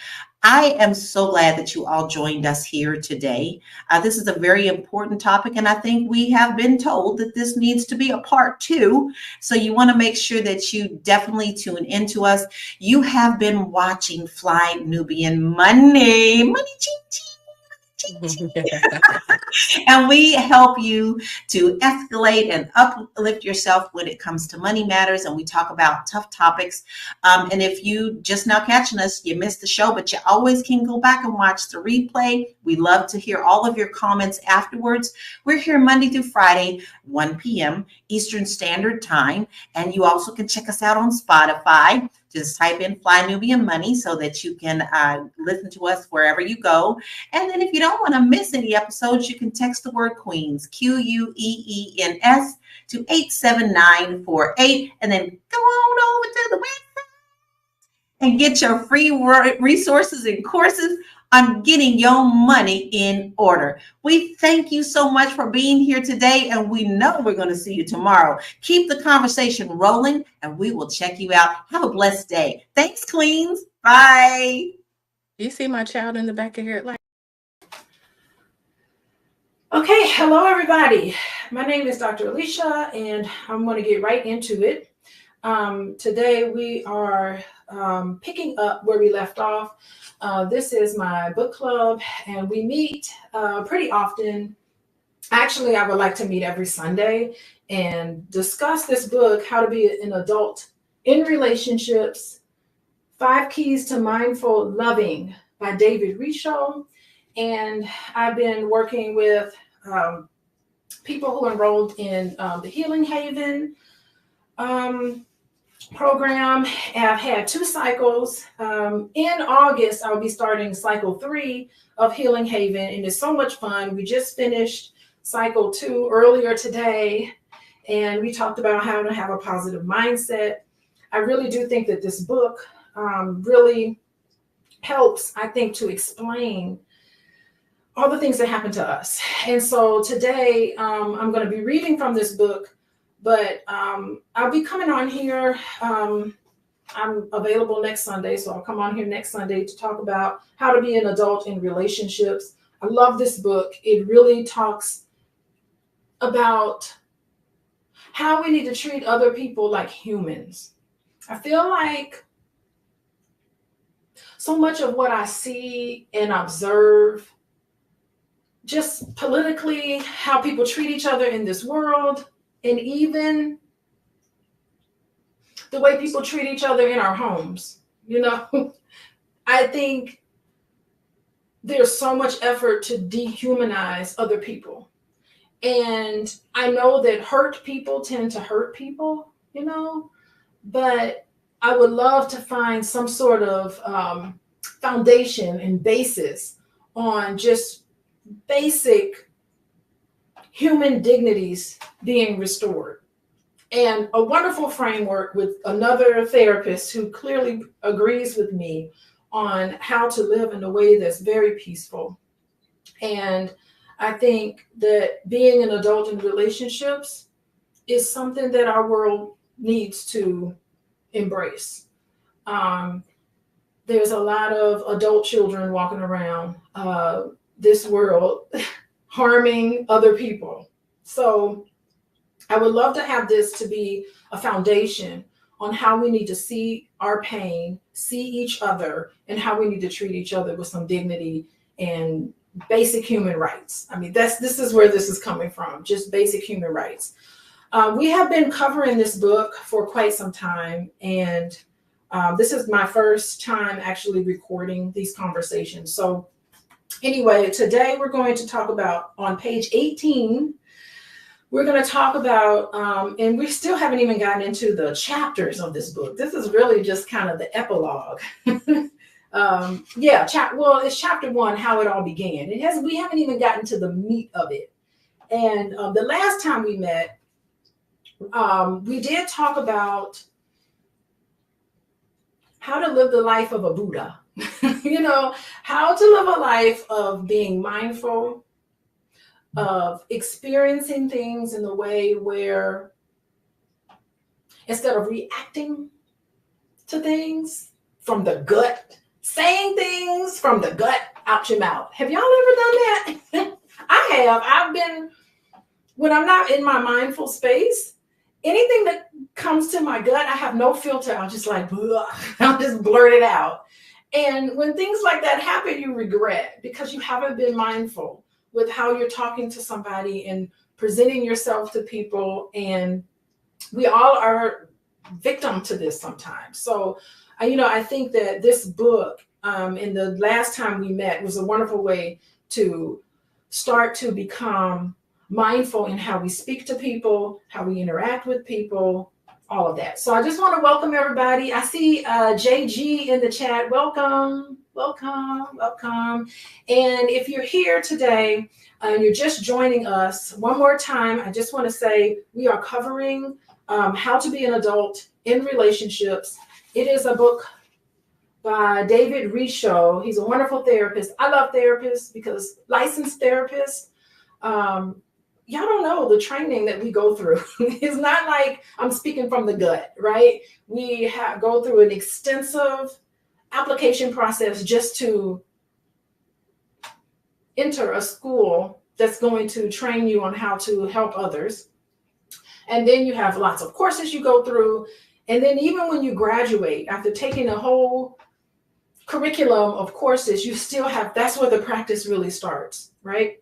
I am so glad that you all joined us here today. This is a very important topic, and I think we have been told that this needs to be a part 2. So you want to make sure that you definitely tune into us. You have been watching Fly Nubian Money. Money, ching, ching. And we help you to escalate and uplift yourself when it comes to money matters. And we talk about tough topics. And if you just now catching us, you missed the show, but you always can go back and watch the replay. We love to hear all of your comments afterwards. We're here Monday through Friday, 1 p.m. Eastern Standard Time. And you also can check us out on Spotify. Just type in Fly Nubian Money so that you can listen to us wherever you go. And then if you don't want to miss any episodes, you can text the word Queens, QUEENS, to 87948. And then go on over to the website and get your free resources and courses on getting your money in order. We thank you so much for being here today, and we know we're going to see you tomorrow. Keep the conversation rolling, and we will check you out. Have a blessed day. Thanks, Queens. Bye. You see my child in the back of here? Like, okay, hello everybody. My name is Dr. Alicia, and I'm going to get right into it. Today we are picking up where we left off. This is my book club, and we meet pretty often. Actually, I would like to meet every Sunday and discuss this book, How to Be an Adult in Relationships, 5 Keys to Mindful Loving by David Richo. And I've been working with people who enrolled in the Healing Haven program. I've had 2 cycles. In August, I'll be starting cycle 3 of Healing Haven, and it's so much fun. We just finished cycle 2 earlier today, and we talked about how to have a positive mindset. I really do think that this book really helps, I think, to explain all the things that happen to us. And so today, I'm going to be reading from this book, but I'll be coming on here. I'm available next Sunday, so I'll come on here next Sunday to talk about how to be an adult in relationships. I love this book. It really talks about how we need to treat other people like humans. I feel like so much of what I see and observe, just politically, how people treat each other in this world, and even the way people treat each other in our homes, you know, I think there's so much effort to dehumanize other people. And I know that hurt people tend to hurt people, you know, but I would love to find some sort of foundation and basis on just basic human dignities being restored. And a wonderful framework with another therapist who clearly agrees with me on how to live in a way that's very peaceful. And I think that being an adult in relationships is something that our world needs to embrace. There's a lot of adult children walking around this world harming other people. So I would love to have this to be a foundation on how we need to see our pain, see each other, and how we need to treat each other with some dignity and basic human rights. I mean, this is where this is coming from, just basic human rights. We have been covering this book for quite some time, and this is my first time actually recording these conversations. So anyway, today we're going to talk about, on page 18, we're going to talk about, and we still haven't even gotten into the chapters of this book. This is really just kind of the epilogue. It's chapter 1, how it all began. We haven't even gotten to the meat of it. And the last time we met, we did talk about how to live the life of a Buddha. You know, how to live a life of being mindful, of experiencing things in the way where instead of reacting to things from the gut, saying things from the gut out your mouth. Have y'all ever done that? I have. I've been, when I'm not in my mindful space, anything that comes to my gut, I have no filter. I'll just like, I'll just blurt it out. And when things like that happen, you regret because you haven't been mindful with how you're talking to somebody and presenting yourself to people. And we all are victim to this sometimes. So, I think that this book, and the last time we met, was a wonderful way to start to become mindful in how we speak to people, how we interact with people, all of that. So I just want to welcome everybody. I see JG in the chat. Welcome, welcome, welcome. And if you're here today and you're just joining us, one more time, I just want to say we are covering how to be an adult in relationships. It is a book by David Richo. He's a wonderful therapist. I love therapists because licensed therapists, y'all don't know the training that we go through. It's not like I'm speaking from the gut, right? We go through an extensive application process just to enter a school that's going to train you on how to help others. And then you have lots of courses you go through. And then even when you graduate, after taking a whole curriculum of courses, you still have, that's where the practice really starts, right?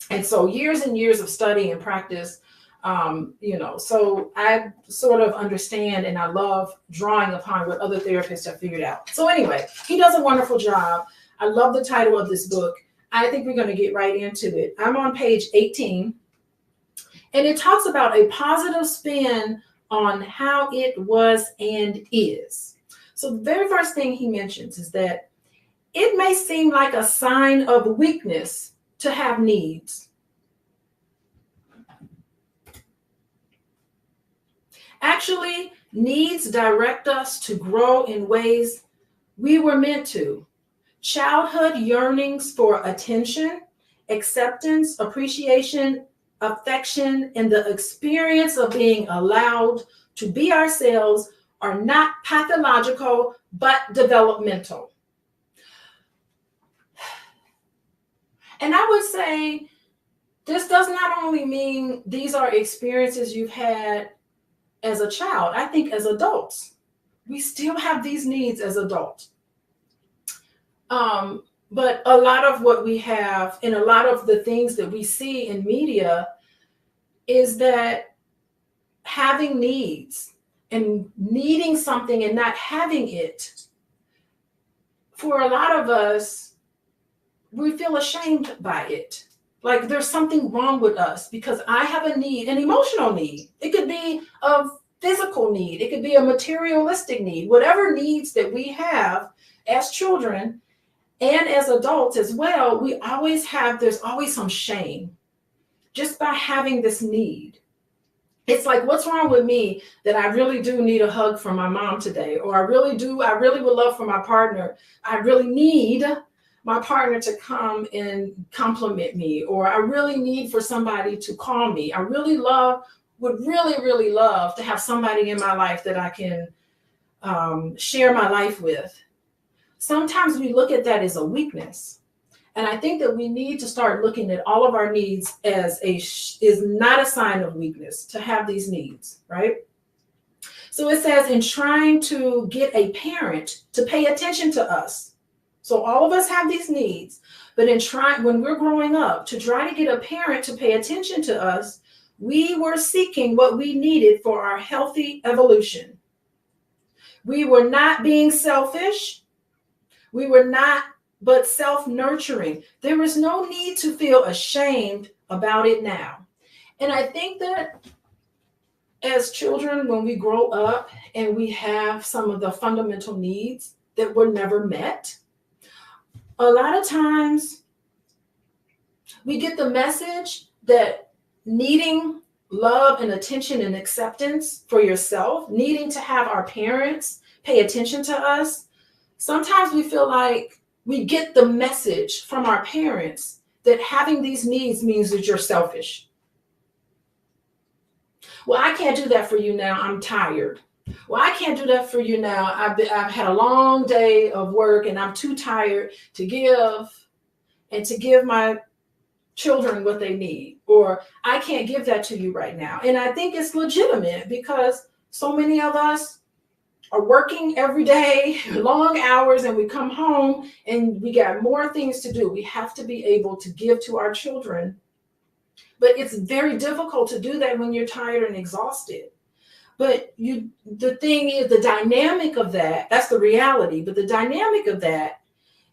And so years and years of study and practice, so I sort of understand and I love drawing upon what other therapists have figured out. So anyway, he does a wonderful job. I love the title of this book. I think we're going to get right into it. I'm on page 18, and it talks about a positive spin on how it was and is. So the very first thing he mentions is that it may seem like a sign of weakness to have needs. Actually, needs direct us to grow in ways we were meant to. Childhood yearnings for attention, acceptance, appreciation, affection, and the experience of being allowed to be ourselves are not pathological, but developmental. And I would say this does not only mean these are experiences you've had as a child. I think as adults, we still have these needs as adults. But a lot of what we have and a lot of the things that we see in media is that having needs and needing something and not having it, for a lot of us, we feel ashamed by it. Like there's something wrong with us because I have a need, an emotional need. It could be a physical need. It could be a materialistic need. Whatever needs that we have as children and as adults as well, there's always some shame just by having this need. It's like, what's wrong with me that I really do need a hug from my mom today? Or I really would love for my partner. I really need my partner to come and compliment me, or I really need for somebody to call me. I would really love to have somebody in my life that I can share my life with. Sometimes we look at that as a weakness. And I think that we need to start looking at all of our needs as is not a sign of weakness to have these needs, right? So it says, in trying to get a parent to pay attention to us. So all of us have these needs, but when we're growing up, to try to get a parent to pay attention to us, we were seeking what we needed for our healthy evolution. We were not being selfish. We were not, but self-nurturing. There is no need to feel ashamed about it now. And I think that as children, when we grow up and we have some of the fundamental needs that were never met, a lot of times we get the message that needing love and attention and acceptance for yourself, needing to have our parents pay attention to us, sometimes we feel like we get the message from our parents that having these needs means that you're selfish. Well, I can't do that for you now. I'm tired. Well, I can't do that for you now. I've had a long day of work and I'm too tired to give my children what they need, or I can't give that to you right now. And I think it's legitimate because so many of us are working every day, long hours, and we come home and we got more things to do. We have to be able to give to our children. But it's very difficult to do that when you're tired and exhausted. But the thing is, the dynamic of that's the reality. But the dynamic of that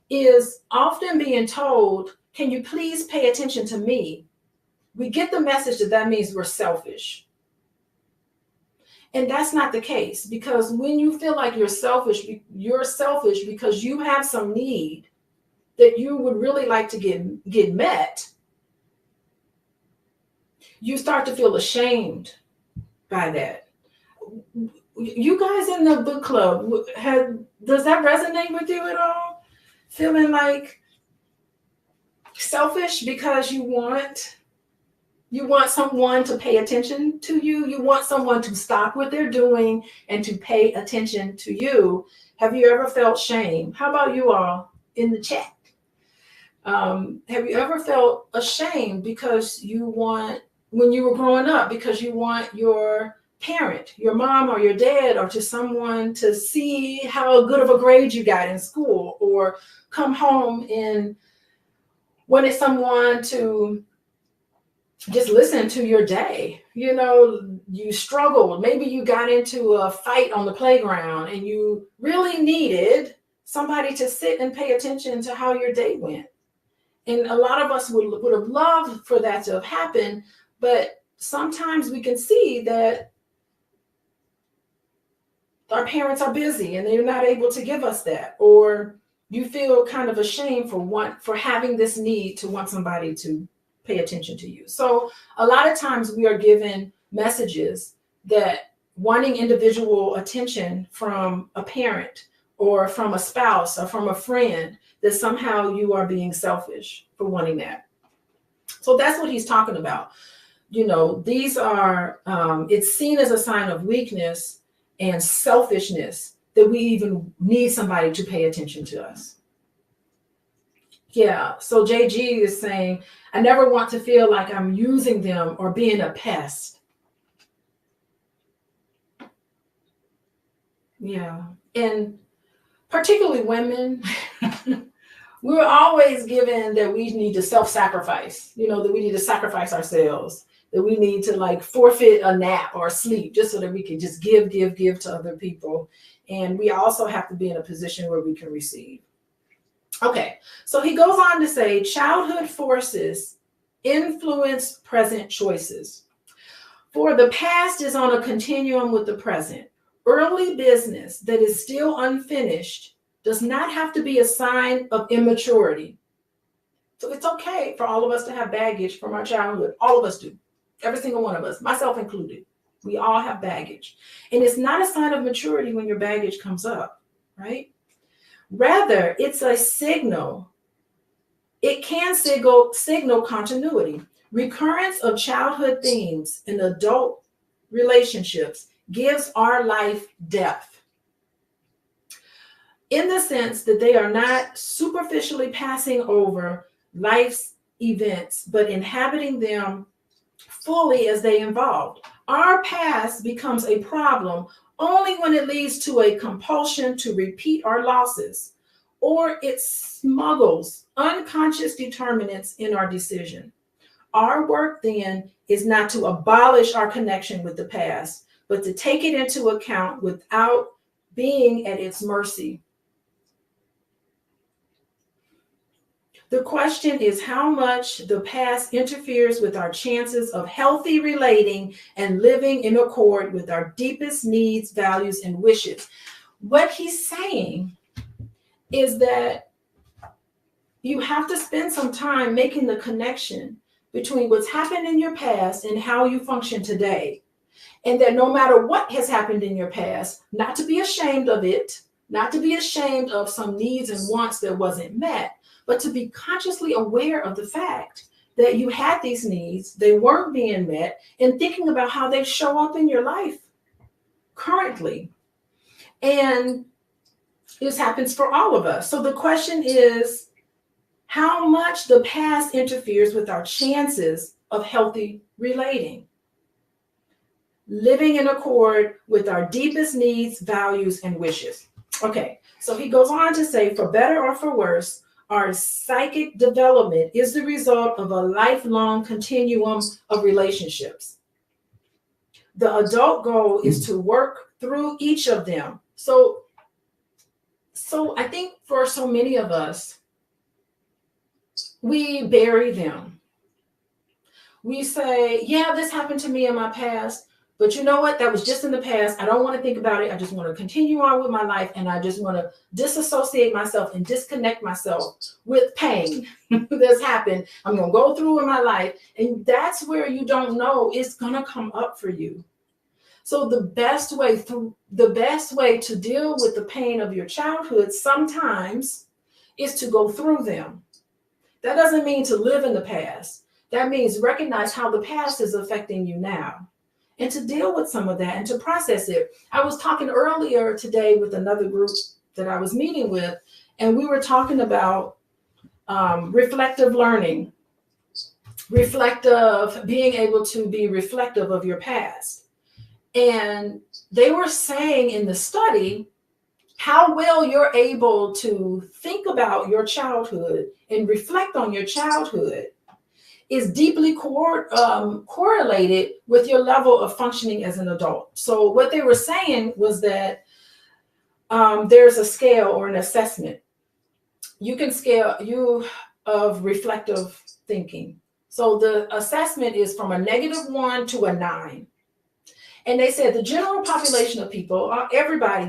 is often being told, can you please pay attention to me? We get the message that means we're selfish. And that's not the case, because when you feel like you're selfish because you have some need that you would really like to get met, you start to feel ashamed by that. You guys in the book club, does that resonate with you at all? Feeling like selfish because you want someone to pay attention to you. You want someone to stop what they're doing and to pay attention to you. Have you ever felt shame? How about you all in the chat? Have you ever felt ashamed because when you were growing up, because you want your parent, your mom or your dad, or to someone to see how good of a grade you got in school, or come home and wanted someone to just listen to your day? You know, you struggled. Maybe you got into a fight on the playground and you really needed somebody to sit and pay attention to how your day went. And a lot of us would have loved for that to have happened, but sometimes we can see that our parents are busy and they're not able to give us that, or you feel kind of ashamed for having this need to want somebody to pay attention to you. So a lot of times we are given messages that wanting individual attention from a parent or from a spouse or from a friend, that somehow you are being selfish for wanting that. So that's what he's talking about. You know, these are, it's seen as a sign of weakness and selfishness that we even need somebody to pay attention to us. Yeah, so JG is saying, I never want to feel like I'm using them or being a pest. Yeah, and particularly women, we're always given that we need to self-sacrifice, you know, that we need to sacrifice ourselves, that we need to like forfeit a nap or sleep just so that we can just give to other people. And we also have to be in a position where we can receive. Okay, so he goes on to say, childhood forces influence present choices. For the past is on a continuum with the present. Early business that is still unfinished does not have to be a sign of immaturity. So it's okay for all of us to have baggage from our childhood. All of us do. Every single one of us, myself included. We all have baggage. And it's not a sign of maturity when your baggage comes up, right? Rather, it's a signal. It can signal continuity. Recurrence of childhood themes in adult relationships gives our life depth, in the sense that they are not superficially passing over life's events, but inhabiting them fully as they evolved. Our past becomes a problem only when it leads to a compulsion to repeat our losses, or it smuggles unconscious determinants in our decision. Our work then is not to abolish our connection with the past, but to take it into account without being at its mercy. The question is how much the past interferes with our chances of healthy relating and living in accord with our deepest needs, values, and wishes. What he's saying is that you have to spend some time making the connection between what's happened in your past and how you function today. And that no matter what has happened in your past, not to be ashamed of it, not to be ashamed of some needs and wants that wasn't met, but to be consciously aware of the fact that you had these needs, they weren't being met, and thinking about how they show up in your life currently. And this happens for all of us. So the question is, how much the past interferes with our chances of healthy relating, living in accord with our deepest needs, values, and wishes. Okay, so he goes on to say, for better or for worse, our psychic development is the result of a lifelong continuum of relationships. The adult goal is to work through each of them. So I think for so many of us, we bury them. We say, yeah, this happened to me in my past, but you know what? That was just in the past. I don't want to think about it. I just want to continue on with my life, and I just want to disassociate myself and disconnect myself with pain that's happened. I'm going to go through in my life, and that's where you don't know it's going to come up for you. So the best way to deal with the pain of your childhood sometimes is to go through them. That doesn't mean to live in the past. That means recognize how the past is affecting you now and to deal with some of that and to process it. I was talking earlier today with another group that I was meeting with, and we were talking about reflective learning, being able to be reflective of your past. And they were saying in the study how well you're able to think about your childhood and reflect on your childhood is deeply correlated with your level of functioning as an adult. So what they were saying was that there's a scale or an assessment. You can scale of reflective thinking. So the assessment is from a -1 to a 9. And they said the general population of people,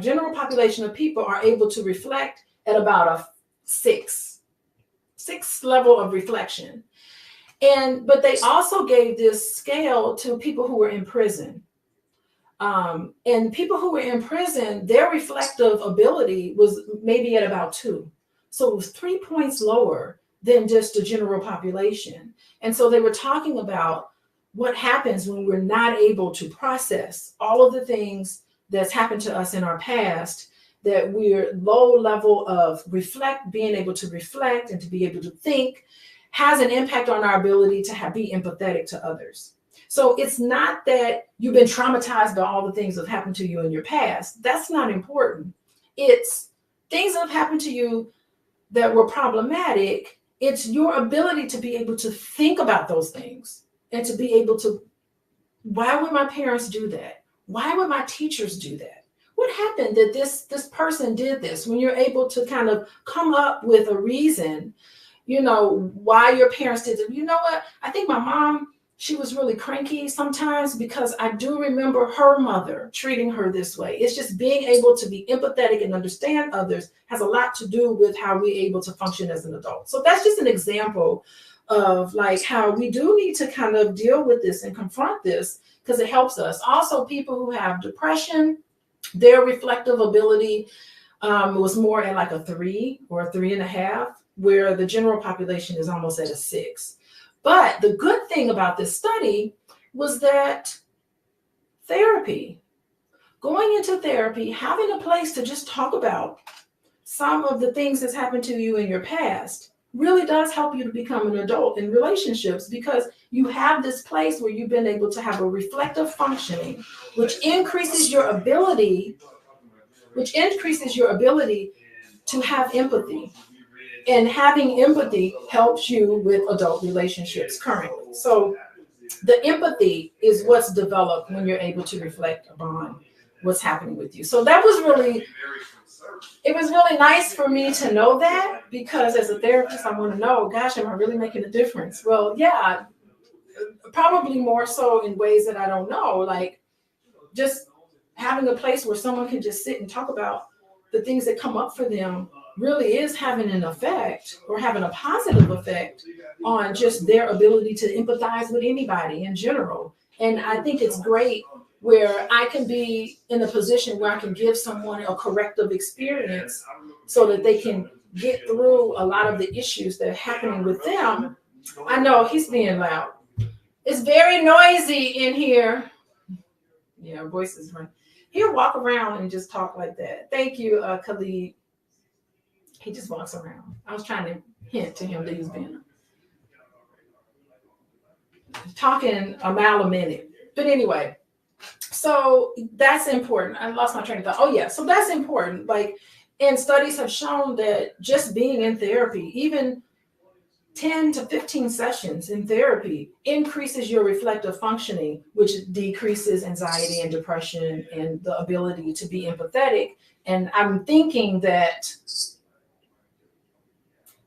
general population of people are able to reflect at about a 6 level of reflection. But they also gave this scale to people who were in prison. And people who were in prison, their reflective ability was maybe at about 2. So it was 3 points lower than just the general population. And so they were talking about what happens when we're not able to process all of the things that's happened to us in our past, that we're low level of being able to reflect and to be able to think has an impact on our ability to be empathetic to others. So it's not that you've been traumatized by all the things that have happened to you in your past. That's not important. It's things that have happened to you that were problematic. It's your ability to be able to think about those things and to be able to, why would my parents do that? Why would my teachers do that? What happened that this person did this? When you're able to kind of come up with a reason, why your parents did it. You know what? I think my mom, she was really cranky sometimes because I do remember her mother treating her this way. It's just being able to be empathetic and understand others has a lot to do with how we're able to function as an adult. So that's just an example of like how we do need to kind of deal with this and confront this because it helps us. Also, people who have depression, their reflective ability was more at like a 3 or a 3.5, where the general population is almost at a 6. But the good thing about this study was that going into therapy, having a place to just talk about some of the things that's happened to you in your past really does help you to become an adult in relationships, because you have this place where you've been able to have a reflective functioning, which increases your ability to have empathy. And having empathy helps you with adult relationships currently. So the empathy is what's developed when you're able to reflect upon what's happening with you. So it was really nice for me to know that, because as a therapist, I want to know, gosh, am I really making a difference? Well, yeah, probably more so in ways that I don't know, like just having a place where someone can just sit and talk about the things that come up for them really is having an effect, or having a positive effect on just their ability to empathize with anybody in general. And I think it's great where I can be in a position where I can give someone a corrective experience so that they can get through a lot of the issues that are happening with them I know he's being loud. It's very noisy in here. Yeah, voice is right. He'll walk around and just talk like that. Thank you, Khalid. He just walks around. I was trying to hint to him that he was being talking a mile a minute. But anyway, so that's important. I lost my train of thought. Oh yeah, so that's important. Like, and studies have shown that just being in therapy, even 10 to 15 sessions in therapy, increases your reflective functioning, which decreases anxiety and depression and the ability to be empathetic. And I'm thinking that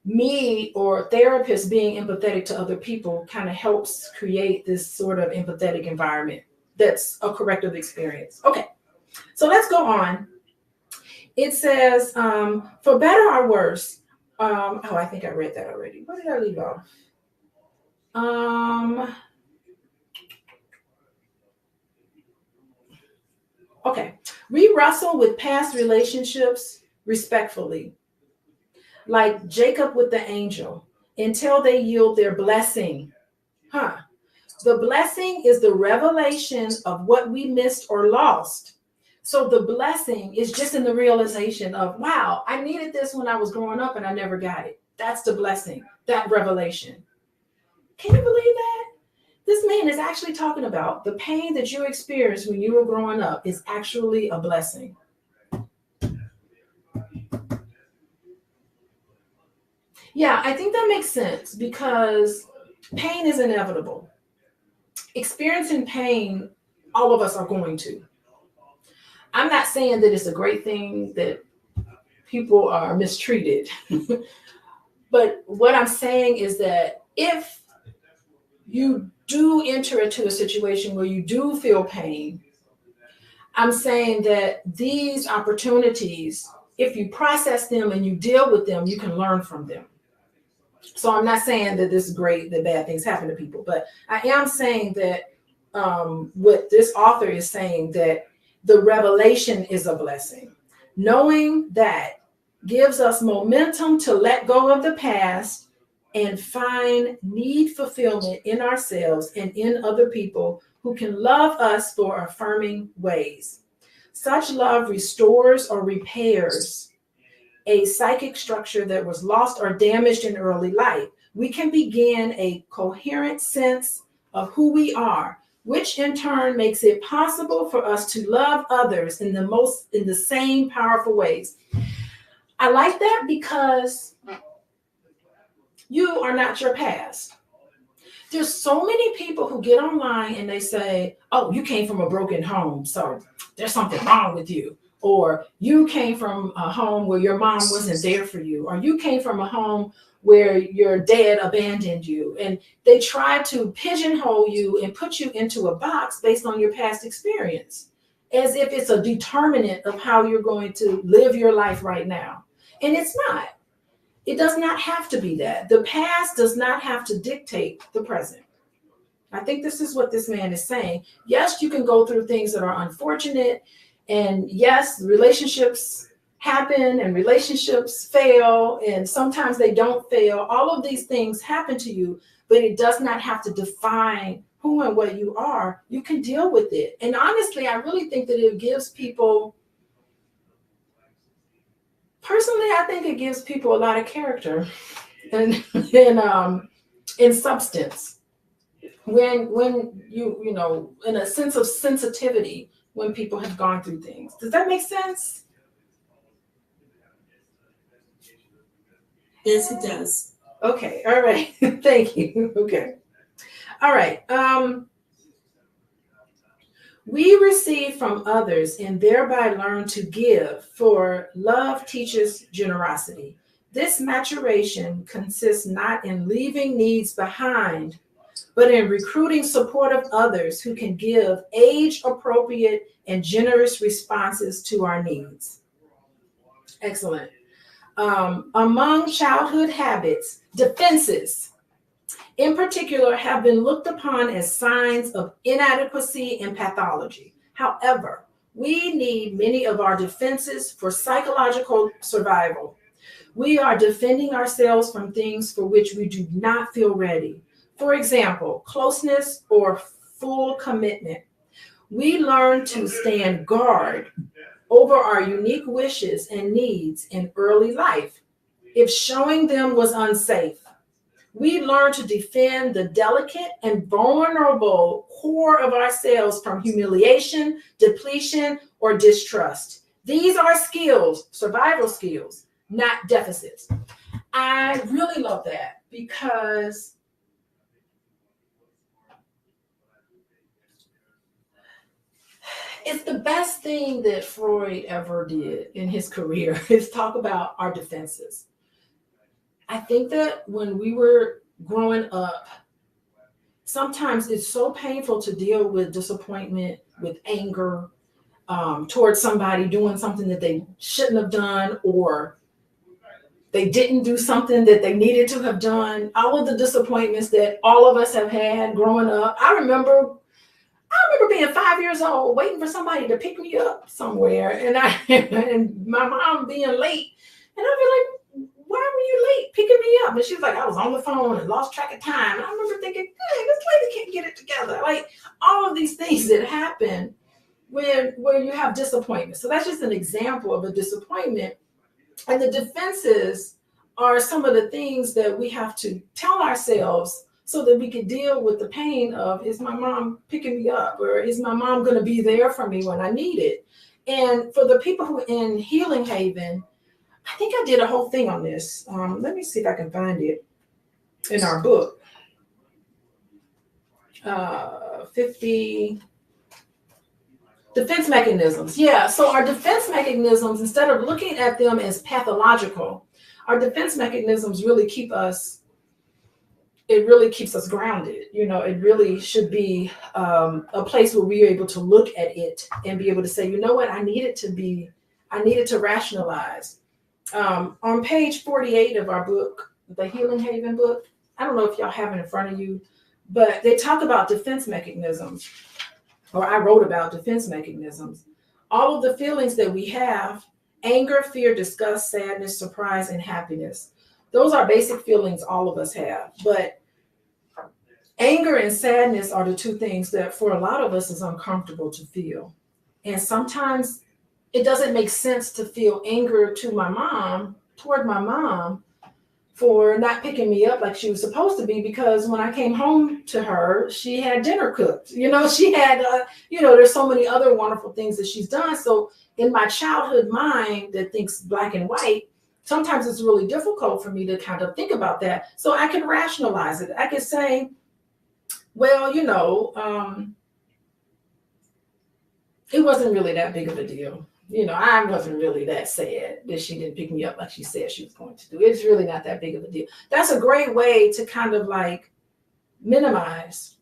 me or therapists being empathetic to other people kind of helps create this sort of empathetic environment that's a corrective experience. Okay, so let's go on. It says, for better or worse, oh, I think I read that already. Where did I leave off? Okay, we wrestle with past relationships respectfully, like Jacob with the angel, until they yield their blessing. The blessing is the revelation of what we missed or lost. So the blessing is just in the realization of, wow, I needed this when I was growing up and I never got it. That's the blessing, that revelation. Can you believe that? This man is actually talking about the pain that you experienced when you were growing up is actually a blessing. Yeah, I think that makes sense because pain is inevitable. Experiencing pain, all of us are going to. I'm not saying that it's a great thing that people are mistreated. But what I'm saying is that if you do enter into a situation where you do feel pain, I'm saying that these opportunities, if you process them and you deal with them, you can learn from them. So I'm not saying that this is great, that bad things happen to people, but I am saying that what this author is saying, that the revelation is a blessing. Knowing that gives us momentum to let go of the past and find need fulfillment in ourselves and in other people who can love us for affirming ways. Such love restores or repairs a psychic structure that was lost or damaged in early life. We can begin a coherent sense of who we are, which in turn makes it possible for us to love others in the same powerful ways. I like that because you are not your past. There's so many people who get online and they say, oh, you came from a broken home, so there's something wrong with you. Or you came from a home where your mom wasn't there for you. Or you came from a home where your dad abandoned you. And they try to pigeonhole you and put you into a box based on your past experience, as if it's a determinant of how you're going to live your life right now. And it's not. It does not have to be that. The past does not have to dictate the present. I think this is what this man is saying. Yes, you can go through things that are unfortunate. And yes, relationships happen and relationships fail. And sometimes they don't fail. All of these things happen to you, but it does not have to define who and what you are. You can deal with it. And honestly, I really think that it gives people, personally, I think it gives people a lot of character and in substance. When you know, in a sense of sensitivity when people have gone through things. Does that make sense? Yes, it does. Okay, all right. Thank you. Okay. All right. We receive from others and thereby learn to give, for love teaches generosity. This maturation consists not in leaving needs behind, but in recruiting support of others who can give age-appropriate and generous responses to our needs. Excellent. Among childhood habits, defenses, in particular, have been looked upon as signs of inadequacy and pathology. However, we need many of our defenses for psychological survival. We are defending ourselves from things for which we do not feel ready. For example, closeness or full commitment. We learn to stand guard over our unique wishes and needs in early life. If showing them was unsafe, we learn to defend the delicate and vulnerable core of ourselves from humiliation, depletion, or distrust. These are skills, survival skills, not deficits. I really love that because it's the best thing that Freud ever did in his career is talk about our defenses. I think that when we were growing up, sometimes it's so painful to deal with disappointment, with anger towards somebody doing something that they shouldn't have done, or they didn't do something that they needed to have done. All of the disappointments that all of us have had growing up. I remember being 5 years old, waiting for somebody to pick me up somewhere, and my mom being late, and I'd be like, "Why were you late picking me up?" And she was like, "I was on the phone and lost track of time." And I remember thinking, "Dang, this lady can't get it together." Like all of these things that happen where you have disappointment. So that's just an example of a disappointment. And the defenses are some of the things that we have to tell ourselves so that we can deal with the pain of, is my mom picking me up, or is my mom going to be there for me when I need it? And for the people who in Healing Haven, I think I did a whole thing on this. Let me see if I can find it in our book. 50 defense mechanisms. Yeah, so our defense mechanisms, instead of looking at them as pathological, our defense mechanisms really keep us, it really keeps us grounded. You know, it really should be a place where we're able to look at it and be able to say, you know what, I needed to rationalize. On page 48 of our book, the Healing Haven book, I don't know if y'all have it in front of you, but they talk about defense mechanisms, or I wrote about defense mechanisms. All of the feelings that we have, anger, fear, disgust, sadness, surprise, and happiness. Those are basic feelings all of us have, but anger and sadness are the two things that for a lot of us is uncomfortable to feel. And sometimes it doesn't make sense to feel anger toward my mom, for not picking me up like she was supposed to be, because when I came home to her, she had dinner cooked. You know, she had, there's so many other wonderful things that she's done. So in my childhood mind that thinks black and white, sometimes it's really difficult for me to kind of think about that. So I can rationalize it. I can say, well, it wasn't really that big of a deal. I wasn't really that sad that she didn't pick me up like she said she was going to do. It's really not that big of a deal. That's a great way to kind of like minimize.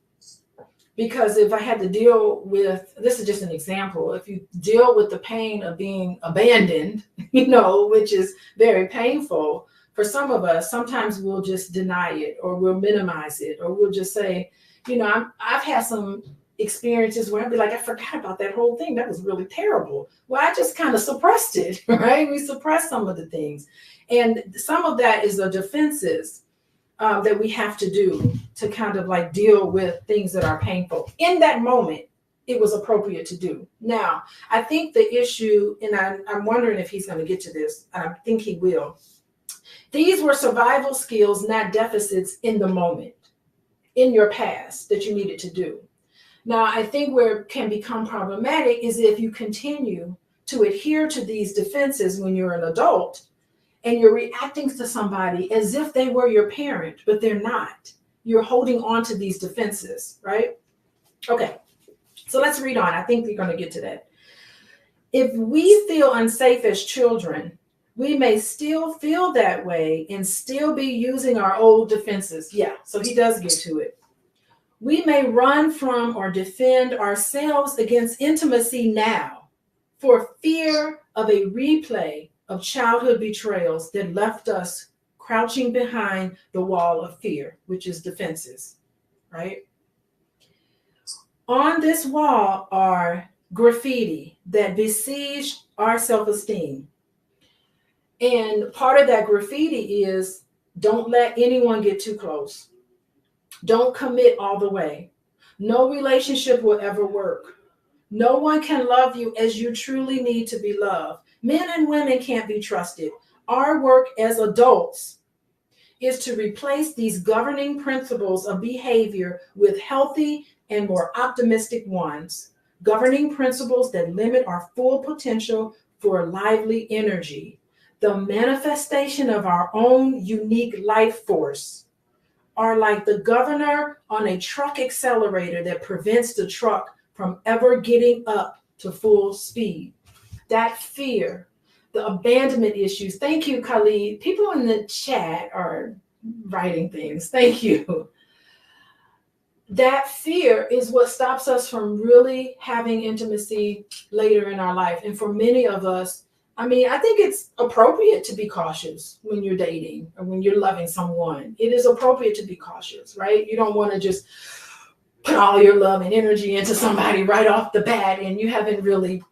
Because if I had to deal with, this is just an example, if you deal with the pain of being abandoned, which is very painful for some of us, sometimes we'll just deny it, or we'll minimize it, or we'll just say, I've had some experiences where I'd be like, I forgot about that whole thing. That was really terrible. Well, I just kind of suppressed it, right? We suppress some of the things. And some of that is the defenses that we have to do to kind of like deal with things that are painful. In that moment, it was appropriate to do. Now, I think the issue, and I'm wondering if he's going to get to this, and I think he will. These were survival skills, not deficits in the moment, in your past that you needed to do. Now, I think where it can become problematic is if you continue to adhere to these defenses when you're an adult and you're reacting to somebody as if they were your parent, but they're not. You're holding on to these defenses, right? Okay, so let's read on. I think we're going to get to that. If we feel unsafe as children, we may still feel that way and still be using our old defenses. Yeah, so he does get to it. We may run from or defend ourselves against intimacy now for fear of a replay of childhood betrayals that left us crouching behind the wall of fear, which is defenses, right? On this wall are graffiti that besiege our self-esteem. And part of that graffiti is don't let anyone get too close. Don't commit all the way. No relationship will ever work. No one can love you as you truly need to be loved. Men and women can't be trusted. Our work as adults is to replace these governing principles of behavior with healthy and more optimistic ones. Governing principles that limit our full potential for lively energy, the manifestation of our own unique life force, are like the governor on a truck accelerator that prevents the truck from ever getting up to full speed. That fear, the abandonment issues. Thank you, Khalid. People in the chat are writing things. Thank you. That fear is what stops us from really having intimacy later in our life. And for many of us, I mean, I think it's appropriate to be cautious when you're dating or when you're loving someone. It is appropriate to be cautious, right? You don't want to just put all your love and energy into somebody right off the bat and you haven't really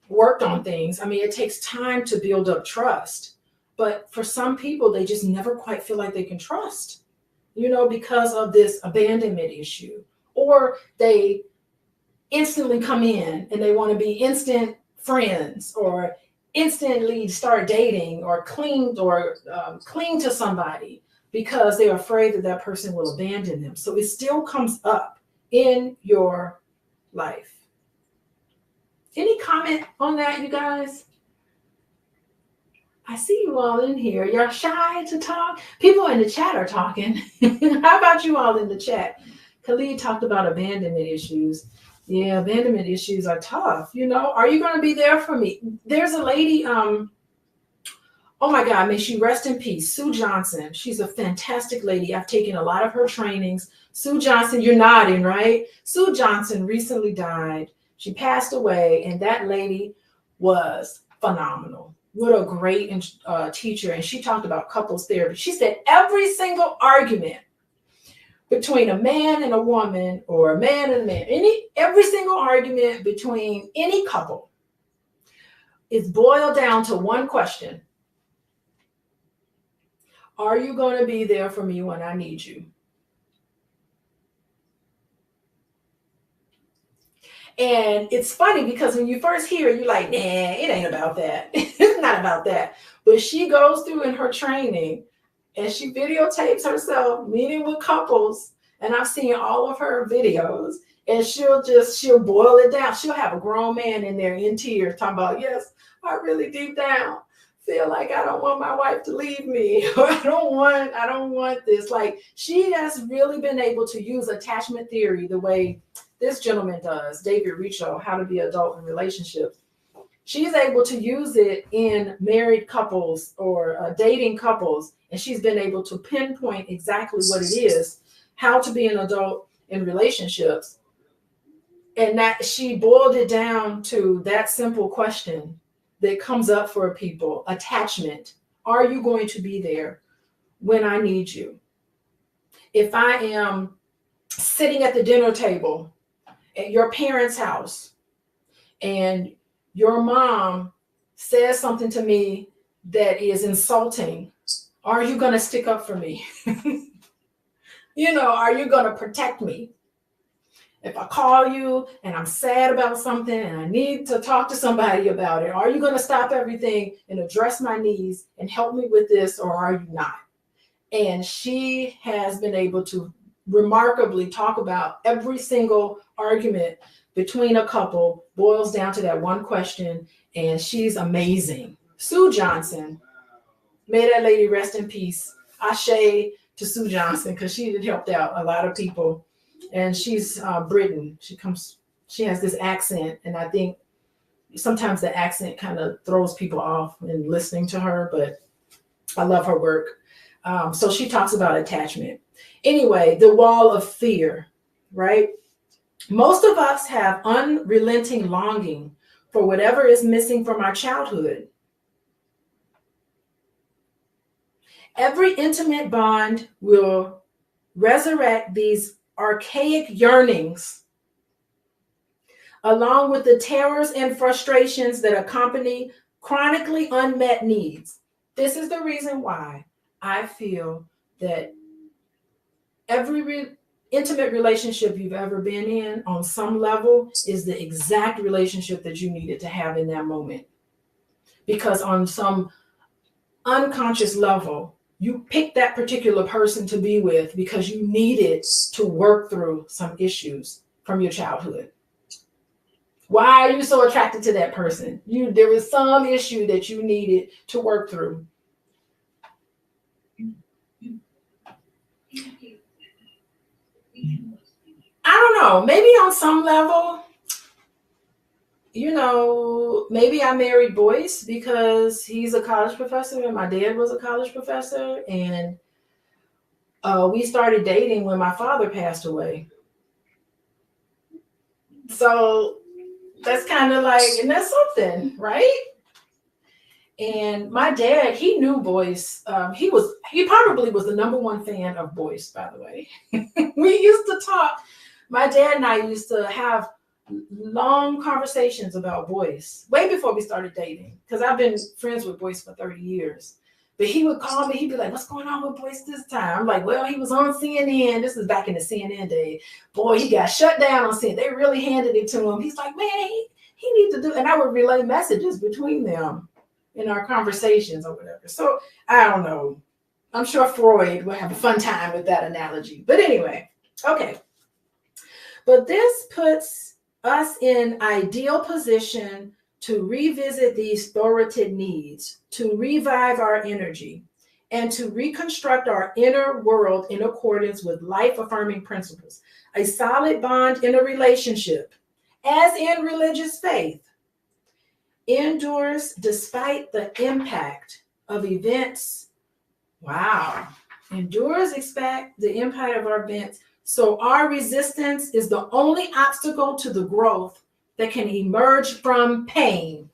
worked on things. I mean, it takes time to build up trust. But for some people, they just never quite feel like they can trust, you know, because of this abandonment issue. Or they instantly come in and they want to be instant friends or instantly start dating or cling to somebody because they're afraid that that person will abandon them. So it still comes up in your life. Any comment on that, you guys? I see you all in here. You're shy to talk. People in the chat are talking. How about you all in the chat? Khalid talked about abandonment issues. Yeah, abandonment issues are tough. You know, are you going to be there for me? There's a lady, oh my God, may she rest in peace, Sue Johnson. She's a fantastic lady. I've taken a lot of her trainings. Sue Johnson, you're nodding, right? Sue Johnson recently died. She passed away, and that lady was phenomenal. What a great teacher. And she talked about couples therapy. She said every single argument between a man and a woman or a man and a man, every single argument between any couple is boiled down to one question. Are you going to be there for me when I need you? And it's funny because when you first hear it, you're like, nah, it ain't about that. It's not about that. But she goes through in her training and she videotapes herself meeting with couples. And I've seen all of her videos and she'll boil it down. She'll have a grown man in there in tears talking about, yes, I really deep down feel like I don't want my wife to leave me. Or I don't want this. Like she has really been able to use attachment theory the way this gentleman does, David Richo, How to Be Adult in Relationships. She's able to use it in married couples or dating couples, and she's been able to pinpoint exactly what it is, how to be an adult in relationships. And that she boiled it down to that simple question that comes up for people, attachment. Are you going to be there when I need you? If I am sitting at the dinner table at your parents' house and your mom says something to me that is insulting, are you going to stick up for me? You know, are you going to protect me? If I call you and I'm sad about something and I need to talk to somebody about it, are you going to stop everything and address my needs and help me with this, or are you not? And she has been able to remarkably talk about every single argument between a couple boils down to that one question, and she's amazing. Sue Johnson, may that lady rest in peace. Ashe to Sue Johnson, because she had helped out a lot of people. And she's Britain. She has this accent, and I think sometimes the accent kind of throws people off in listening to her, but I love her work. So she talks about attachment. Anyway, the wall of fear, right? Most of us have unrelenting longing for whatever is missing from our childhood. Every intimate bond will resurrect these archaic yearnings, along with the terrors and frustrations that accompany chronically unmet needs. This is the reason why I feel that every intimate relationship you've ever been in on some level is the exact relationship that you needed to have in that moment. Because on some unconscious level, you picked that particular person to be with because you needed to work through some issues from your childhood. Why are you so attracted to that person? There was some issue that you needed to work through. I don't know, maybe on some level, you know, maybe I married Boyce because he's a college professor and my dad was a college professor. And we started dating when my father passed away. So that's kind of like, and that's something, right? And my dad, he knew Boyce. He probably was the #1 fan of Boyce, by the way. We used to talk. My dad and I used to have long conversations about Boyce way before we started dating, because I've been friends with Boyce for 30 years. But he would call me, he'd be like, what's going on with Boyce this time? I'm like, well, he was on CNN. This is back in the CNN day. Boy, he got shut down on CNN. They really handed it to him. He's like, man, he needs to do, and I would relay messages between them in our conversations or whatever. So I don't know. I'm sure Freud would have a fun time with that analogy. But anyway, okay. But this puts us in ideal position to revisit these thwarted needs, to revive our energy, and to reconstruct our inner world in accordance with life-affirming principles. A solid bond in a relationship, as in religious faith, endures despite the impact of events. Wow. Endures expect the impact of our events. So our resistance is the only obstacle to the growth that can emerge from pain.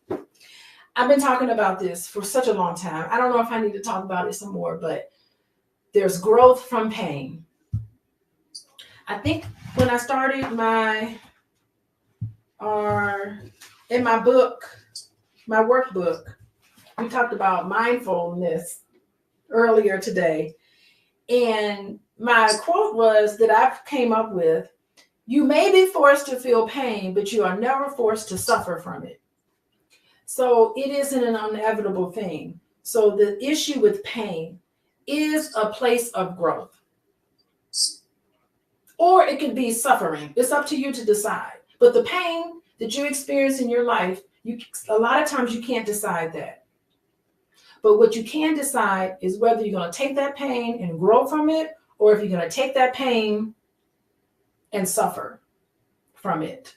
I've been talking about this for such a long time. I don't know if I need to talk about it some more, but there's growth from pain. I think when I started in my book, my workbook, we talked about mindfulness earlier today. And my quote was that I came up with, you may be forced to feel pain, but you are never forced to suffer from it. So it isn't an inevitable thing. So the issue with pain is a place of growth. Or it could be suffering. It's up to you to decide. But the pain that you experience in your life, a lot of times you can't decide that. But what you can decide is whether you're going to take that pain and grow from it, or if you're going to take that pain and suffer from it.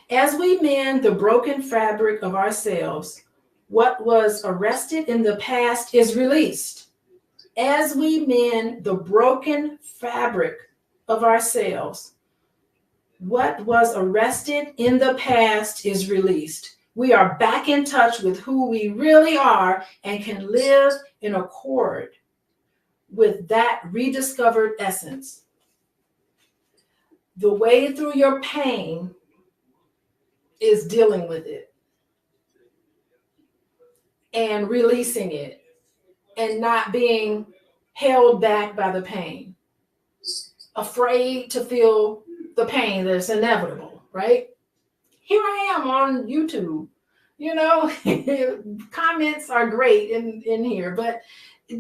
As we mend the broken fabric of ourselves, what was arrested in the past is released. As we mend the broken fabric of ourselves, what was arrested in the past is released. We are back in touch with who we really are and can live in accord with that rediscovered essence. The way through your pain is dealing with it and releasing it and not being held back by the pain, afraid to feel the pain that's inevitable, right? Here I am on YouTube, you know, comments are great in here, but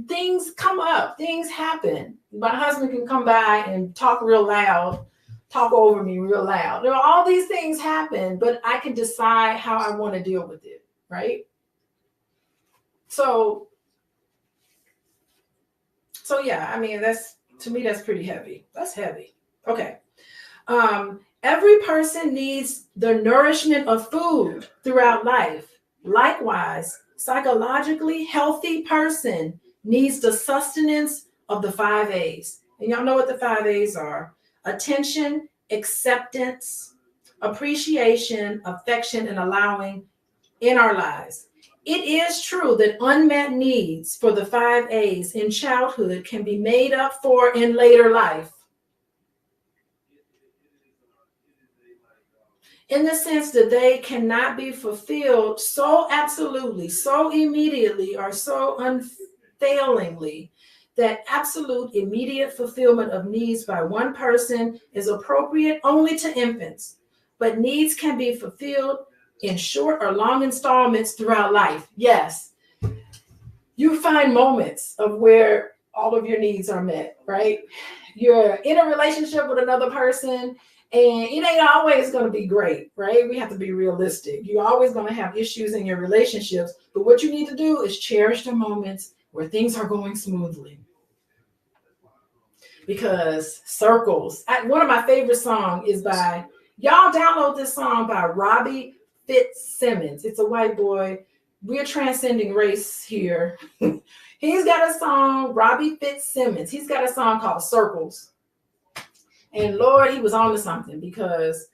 things come up, things happen. My husband can come by and talk real loud, talk over me real loud. You know, all these things happen, but I can decide how I want to deal with it, right? So yeah, I mean, to me, that's pretty heavy. That's heavy. Okay. Every person needs the nourishment of food throughout life. Likewise, psychologically healthy person needs the sustenance of the 5 A's. And y'all know what the 5 A's are: attention, acceptance, appreciation, affection, and allowing in our lives. It is true that unmet needs for the 5 A's in childhood can be made up for in later life. in the sense that they cannot be fulfilled so absolutely, so immediately, or so unfailingly that absolute immediate fulfillment of needs by one person is appropriate only to infants, but needs can be fulfilled in short or long installments throughout life. Yes, you find moments of where all of your needs are met, right? You're in a relationship with another person, and it ain't always going to be great, right? We have to be realistic. You're always going to have issues in your relationships, but what you need to do is cherish the moments where things are going smoothly. Because circles, one of my favorite songs is by, y'all download this song by Robbie Fitzsimmons. It's a white boy. We're transcending race here. He's got a song, Robbie Fitzsimmons. He's got a song called Circles. And Lord, he was on to something, because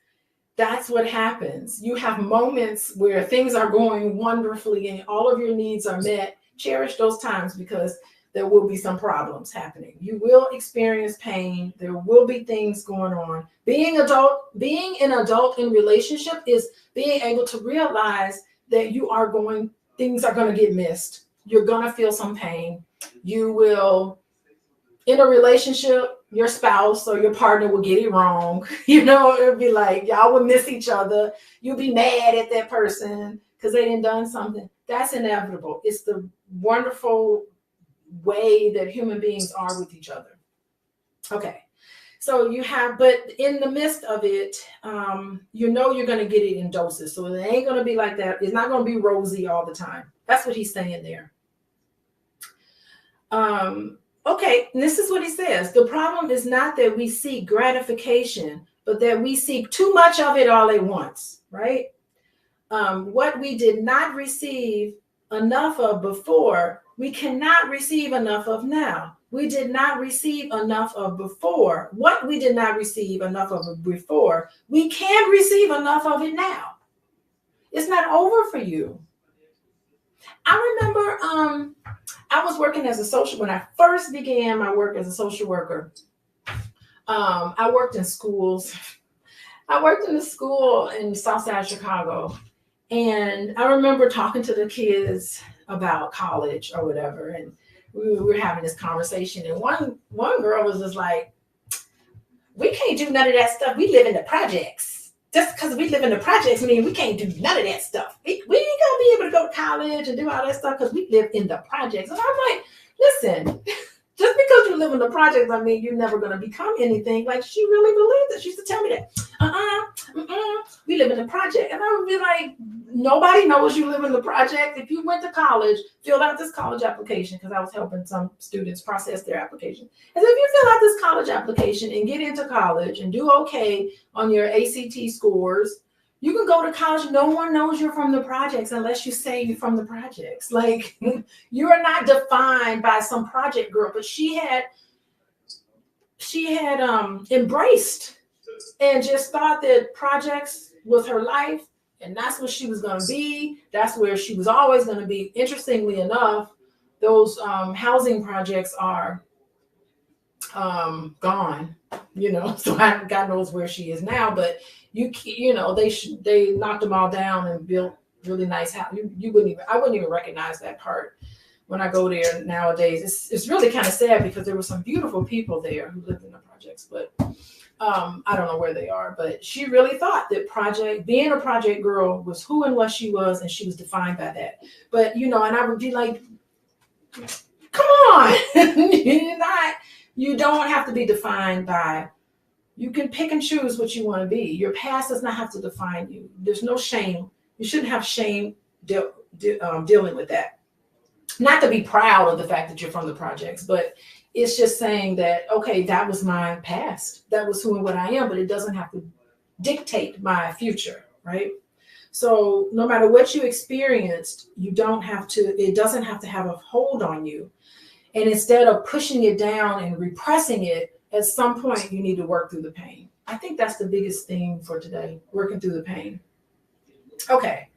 that's what happens. You have moments where things are going wonderfully and all of your needs are met. Cherish those times, because there will be some problems happening. You will experience pain. There will be things going on. Being an adult in relationship is being able to realize that things are going to get missed. You're going to feel some pain. You will, in a relationship, your spouse or your partner will get it wrong. It'll be like, y'all will miss each other. You'll be mad at that person because they done something. That's inevitable. It's the wonderful way that human beings are with each other. Okay. So but in the midst of it, you're going to get it in doses. So it ain't going to be like that. It's not going to be rosy all the time. That's what he's saying there. Okay, and this is what he says. The problem is not that we seek gratification, but that we seek too much of it all at once, right? What we did not receive enough of before, we cannot receive enough of now. We did not receive enough of before. What we did not receive enough of before, we can receive enough of it now. It's not over for you. I remember I was working as a social, when I first began my work as a social worker, I worked in schools. I worked in a school in South Side Chicago. And I remember talking to the kids about college or whatever. And we were having this conversation. And one girl was just like, we can't do none of that stuff. We live in the projects. Just because we live in the projects, I mean, we can't do none of that stuff. We ain't going to be able to go to college and do all that stuff because we live in the projects. And I'm like, listen, just because you live in the projects, I mean, you're never going to become anything. Like, she really believed that. She used to tell me that. We live in the project. And I would be like, nobody knows you live in the project. If you went to college, filled out this college application, because I was helping some students process their application. And so if you fill out this college application and get into college and do okay on your ACT scores, you can go to college. No one knows you're from the projects unless you say you're from the projects. Like, you are not defined by some project girl, but she had embraced and just thought that projects was her life. And that's what she was going to be. That's where she was always going to be. Interestingly enough, those housing projects are gone, so God knows where she is now. But they knocked them all down and built really nice house. I wouldn't even recognize that part when I go there nowadays. It's really kind of sad because there were some beautiful people there who lived in the projects, but I don't know where they are. But she really thought that being a project girl was who and what she was, and she was defined by that. But and I would be like, come on, you don't have to be defined by. You can pick and choose what you want to be. Your past does not have to define you. There's no shame. You shouldn't have shame dealing with that. Not to be proud of the fact that you're from the projects, but it's just saying that, okay, that was my past. That was who and what I am, but it doesn't have to dictate my future, right? So no matter what you experienced, it doesn't have to have a hold on you. And instead of pushing it down and repressing it, at some point you need to work through the pain. I think that's the biggest thing for today, working through the pain. Okay.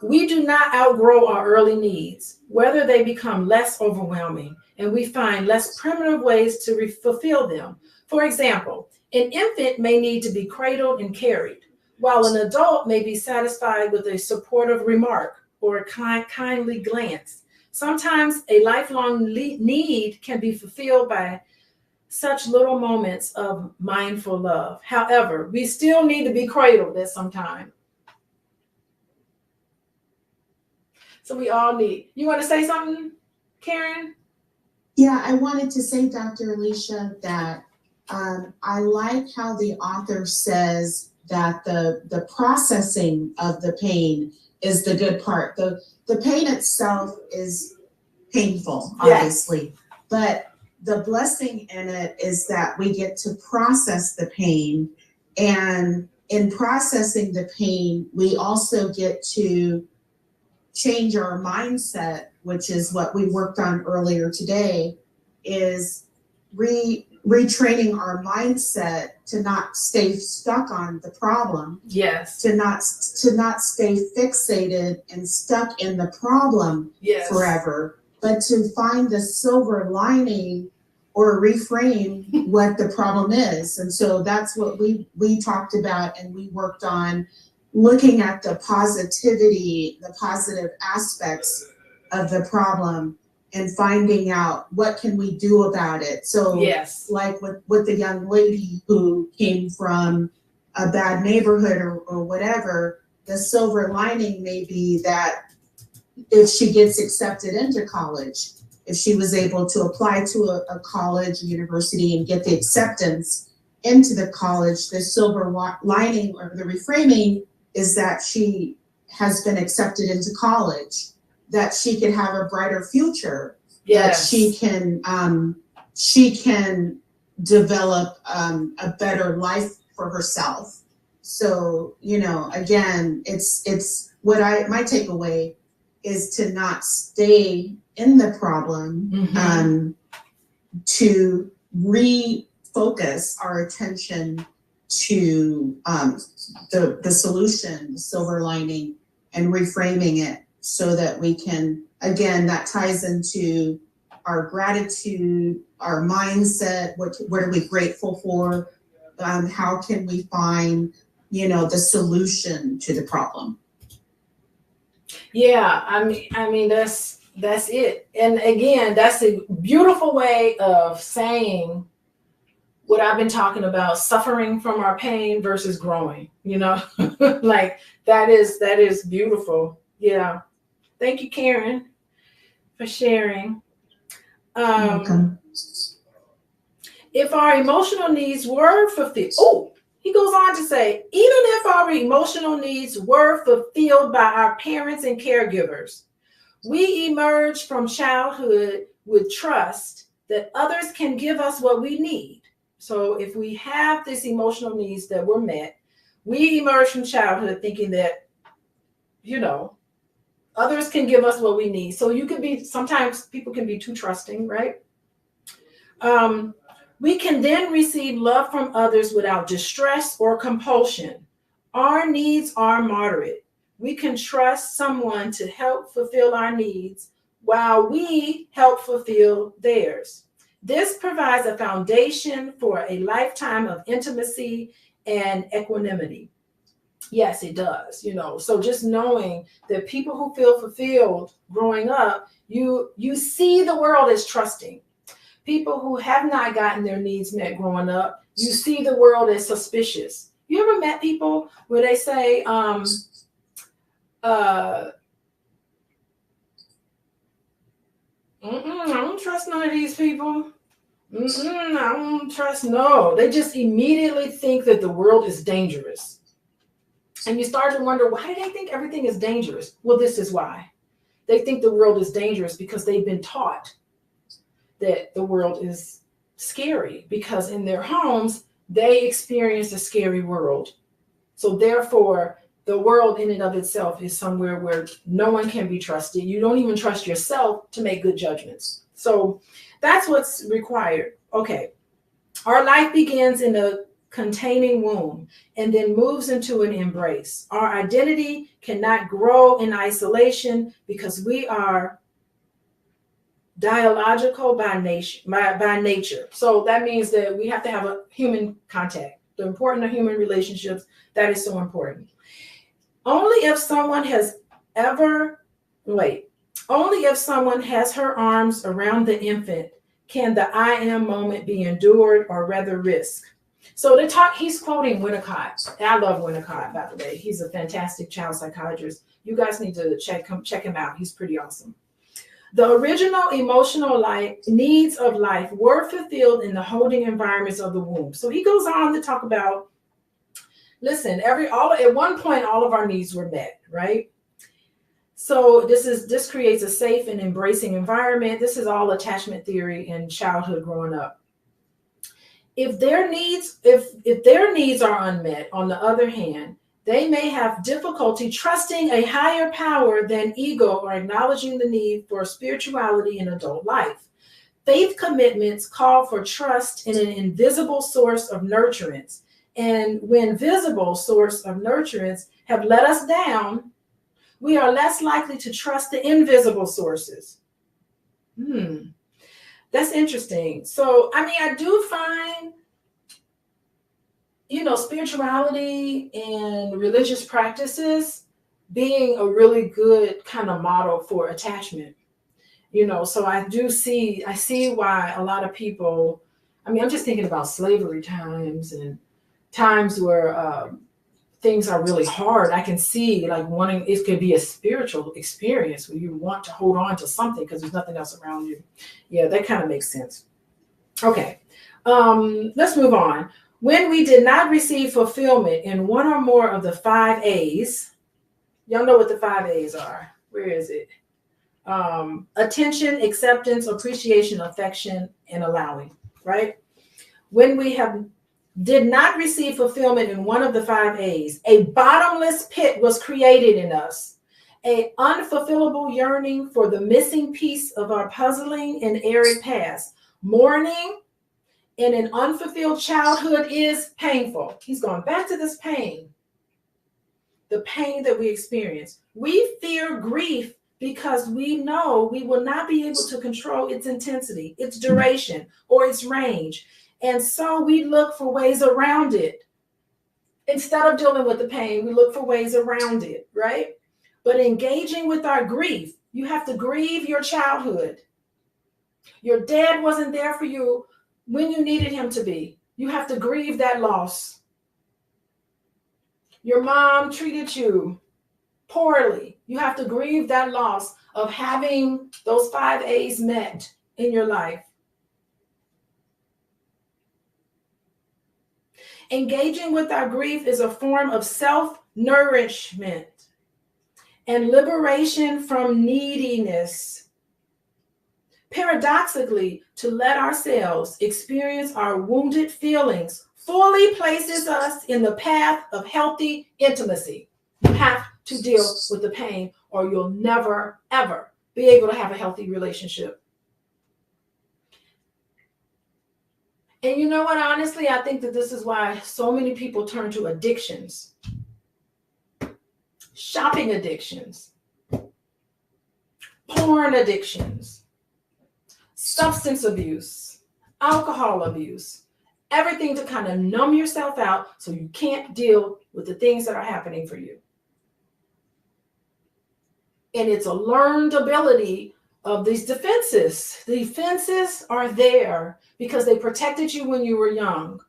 We do not outgrow our early needs, whether they become less overwhelming and we find less primitive ways to fulfill them. For example, an infant may need to be cradled and carried, while an adult may be satisfied with a supportive remark or a kindly glance. Sometimes a lifelong need can be fulfilled by such little moments of mindful love. However, we still need to be cradled at some time. So we all need. You want to say something, Karen? Yeah, I wanted to say, Dr. Alicia, that I like how the author says that the processing of the pain is the good part. The pain itself is painful, obviously, yes, but the blessing in it is that we get to process the pain, and in processing the pain, we also get to change our mindset, which is what we worked on earlier today, is retraining our mindset to not stay stuck on the problem. Yes. To not stay fixated and stuck in the problem, yes, forever, but to find the silver lining or reframe what the problem is. And so that's what we talked about, and we worked on looking at the positivity, the positive aspects of the problem, and finding out what can we do about it. So yes, like with the young lady who came from a bad neighborhood or whatever, the silver lining may be that if she gets accepted into college, if she was able to apply to a college, a university, and get the acceptance into the college, the silver lining or the reframing is that she has been accepted into college, that she can have a brighter future, yes, that she can develop a better life for herself. So, you know, again, it's what my takeaway is to not stay in the problem, mm-hmm, to refocus our attention to the solution, the silver lining, and reframing it so that we can, again, that ties into our gratitude, our mindset, what are we grateful for, how can we find, you know, the solution to the problem. Yeah, I mean that's it. And again, that's a beautiful way of saying what I've been talking about, suffering from our pain versus growing, you know, like that is beautiful. Yeah. Thank you, Karen, for sharing. Welcome. If our emotional needs were fulfilled, he goes on to say, even if our emotional needs were fulfilled by our parents and caregivers, we emerge from childhood with trust that others can give us what we need. So if we have these emotional needs that were met, we emerge from childhood thinking that, you know, others can give us what we need. So you could be, sometimes people can be too trusting, right? We can then receive love from others without distress or compulsion. Our needs are moderate. We can trust someone to help fulfill our needs while we help fulfill theirs. This provides a foundation for a lifetime of intimacy and equanimity. Yes, it does, you know. So just knowing that people who feel fulfilled growing up, you see the world as trusting. People who have not gotten their needs met growing up, you see the world as suspicious. You ever met people where they say, I don't trust none of these people. I don't trust, no. They just immediately think that the world is dangerous. And you start to wonder, why do they think everything is dangerous? Well, this is why. They think the world is dangerous because they've been taught that the world is scary, because in their homes, they experience a scary world. So therefore, the world in and of itself is somewhere where no one can be trusted. You don't even trust yourself to make good judgments. So that's what's required. Okay. Our life begins in a containing womb and then moves into an embrace. Our identity cannot grow in isolation because we are dialogical by nature. So that means that we have to have a human contact. The importance of human relationships, that is so important. Only if someone has her arms around the infant can the I am moment be endured or rather risk. So he's quoting Winnicott. I love Winnicott, by the way. He's a fantastic child psychiatrist. You guys need to check him out. He's pretty awesome. The original emotional needs of life were fulfilled in the holding environments of the womb. So he goes on to talk about, listen, at one point, all of our needs were met, right? So this creates a safe and embracing environment. This is all attachment theory and childhood growing up. If their needs are unmet, on the other hand, they may have difficulty trusting a higher power than ego or acknowledging the need for spirituality in adult life. Faith commitments call for trust in an invisible source of nurturance. And when visible source of nurturance have let us down, we are less likely to trust the invisible sources. That's interesting. So, I mean, I do find, spirituality and religious practices being a really good kind of model for attachment. So I see why a lot of people, I mean, I'm just thinking about slavery times and times where things are really hard. I can see it could be a spiritual experience where you want to hold on to something because there's nothing else around you. Yeah, that kind of makes sense. Okay, let's move on. When we did not receive fulfillment in one or more of the 5 A's, y'all know what the 5 A's are. Where is it? Attention, acceptance, appreciation, affection, and allowing, right? When we did not receive fulfillment in one of the 5 A's, a bottomless pit was created in us, an unfulfillable yearning for the missing piece of our puzzling and arid past. Mourning in an unfulfilled childhood is painful. He's going back to this pain, the pain that we experience. We fear grief because we know we will not be able to control its intensity, its duration, or its range. And so we look for ways around it. Instead of dealing with the pain, we look for ways around it, right? But engaging with our grief, you have to grieve your childhood. Your dad wasn't there for you when you needed him to be. You have to grieve that loss. Your mom treated you poorly. You have to grieve that loss of having those 5 A's met in your life. Engaging with our grief is a form of self-nourishment and liberation from neediness. Paradoxically, to let ourselves experience our wounded feelings fully places us in the path of healthy intimacy. You have to deal with the pain, or you'll never, ever be able to have a healthy relationship. And you know what? Honestly, I think that this is why so many people turn to addictions, shopping addictions, porn addictions, substance abuse, alcohol abuse, everything to kind of numb yourself out so you can't deal with the things that are happening for you. And it's a learned ability of these defenses. The defenses are there because they protected you when you were young.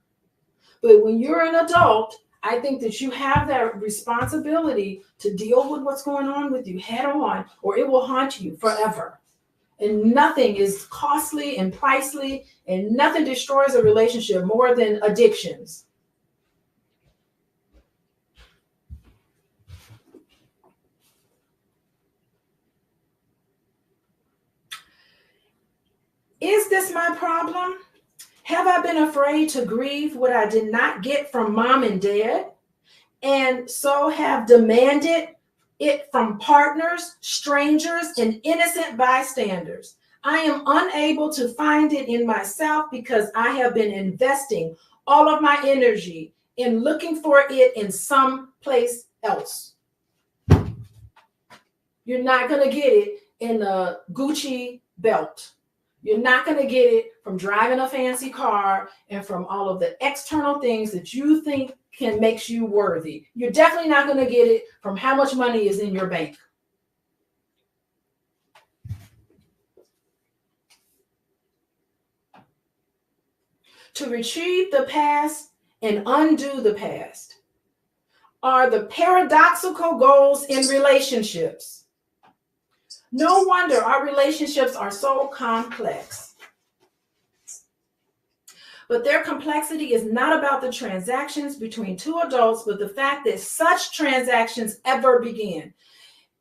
But when you're an adult, I think that you have that responsibility to deal with what's going on with you head on, or it will haunt you forever. And nothing is costly and pricey, and nothing destroys a relationship more than addictions. Is this my problem? Have I been afraid to grieve what I did not get from mom and dad, and so have demanded it from partners, strangers, and innocent bystanders? I am unable to find it in myself because I have been investing all of my energy in looking for it in some place else. You're not going to get it in a Gucci belt. You're not going to get it from driving a fancy car and from all of the external things that you think can make you worthy. You're definitely not going to get it from how much money is in your bank. To retrieve the past and undo the past are the paradoxical goals in relationships. No wonder our relationships are so complex. But their complexity is not about the transactions between two adults, but the fact that such transactions ever begin.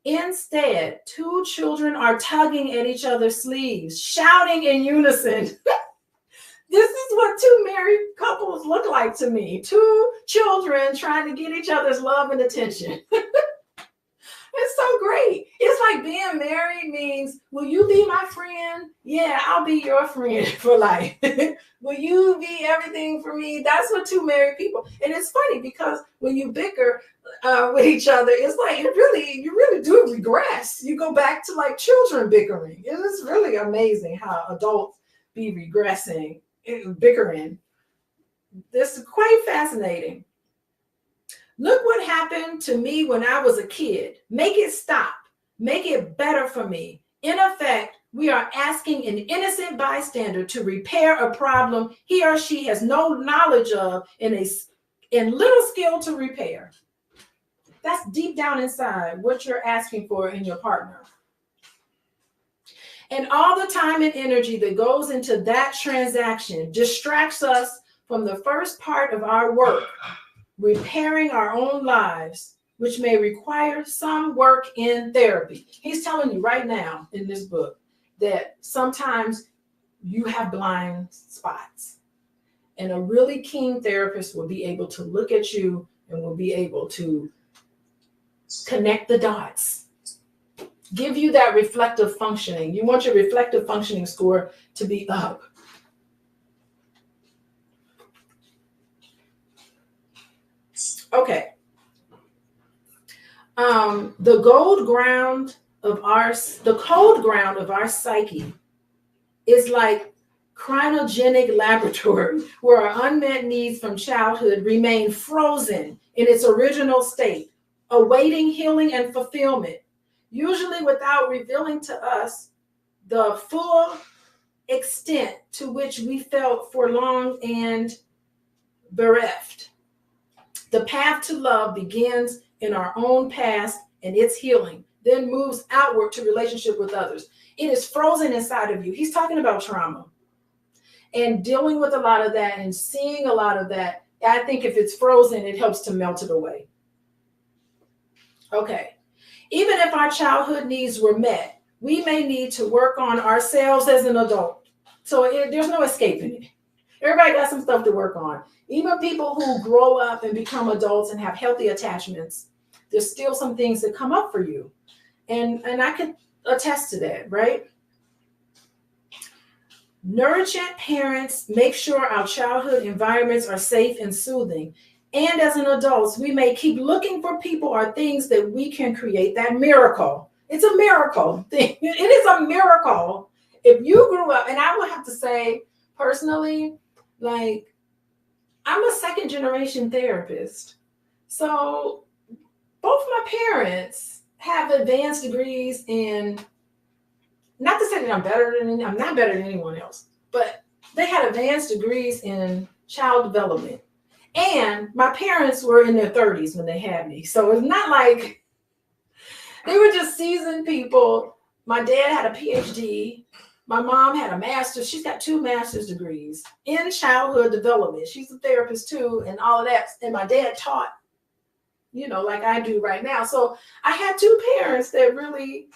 Instead, two children are tugging at each other's sleeves, shouting in unison. This is what two married couples look like to me. Two children trying to get each other's love and attention. It's so great. It's like being married means, will you be my friend? Yeah, I'll be your friend for life. Will you be everything for me? That's what two married people. And it's funny because when you bicker with each other, it's like you really do regress. You go back to like children bickering. It is really amazing how adults be regressing, bickering. This is quite fascinating. Look what happened to me when I was a kid. Make it stop. Make it better for me. In effect, we are asking an innocent bystander to repair a problem he or she has no knowledge of and little skill to repair. That's deep down inside what you're asking for in your partner. And all the time and energy that goes into that transaction distracts us from the first part of our work, repairing our own lives, which may require some work in therapy. He's telling you right now in this book that sometimes you have blind spots. And a really keen therapist will be able to look at you and will be able to connect the dots. Give you that reflective functioning. You want your reflective functioning score to be up. Okay. The code ground of our psyche is like cryogenic laboratory where our unmet needs from childhood remain frozen in its original state, awaiting healing and fulfillment, usually without revealing to us the full extent to which we felt forlorn and bereft. The path to love begins in our own past and its healing, then moves outward to relationship with others. It is frozen inside of you. He's talking about trauma and dealing with a lot of that and seeing a lot of that. I think if it's frozen, it helps to melt it away. Okay. Even if our childhood needs were met, we may need to work on ourselves as an adult. So there's no escaping it. Everybody got some stuff to work on. Even people who grow up and become adults and have healthy attachments, there's still some things that come up for you. And I can attest to that, right? Nurturant parents make sure our childhood environments are safe and soothing. And as an adult, we may keep looking for people or things that we can create that miracle. It's a miracle thing. It is a miracle. If you grew up, and I would have to say personally, like, I'm a second generation therapist. So both my parents have advanced degrees in, not to say that I'm not better than anyone else, but they had advanced degrees in child development. And my parents were in their 30s when they had me. So it's not like they were just seasoned people. My dad had a PhD. My mom had a master's. She's got 2 master's degrees in childhood development. She's a therapist too, and all of that. And my dad taught, like I do right now. So I had 2 parents that really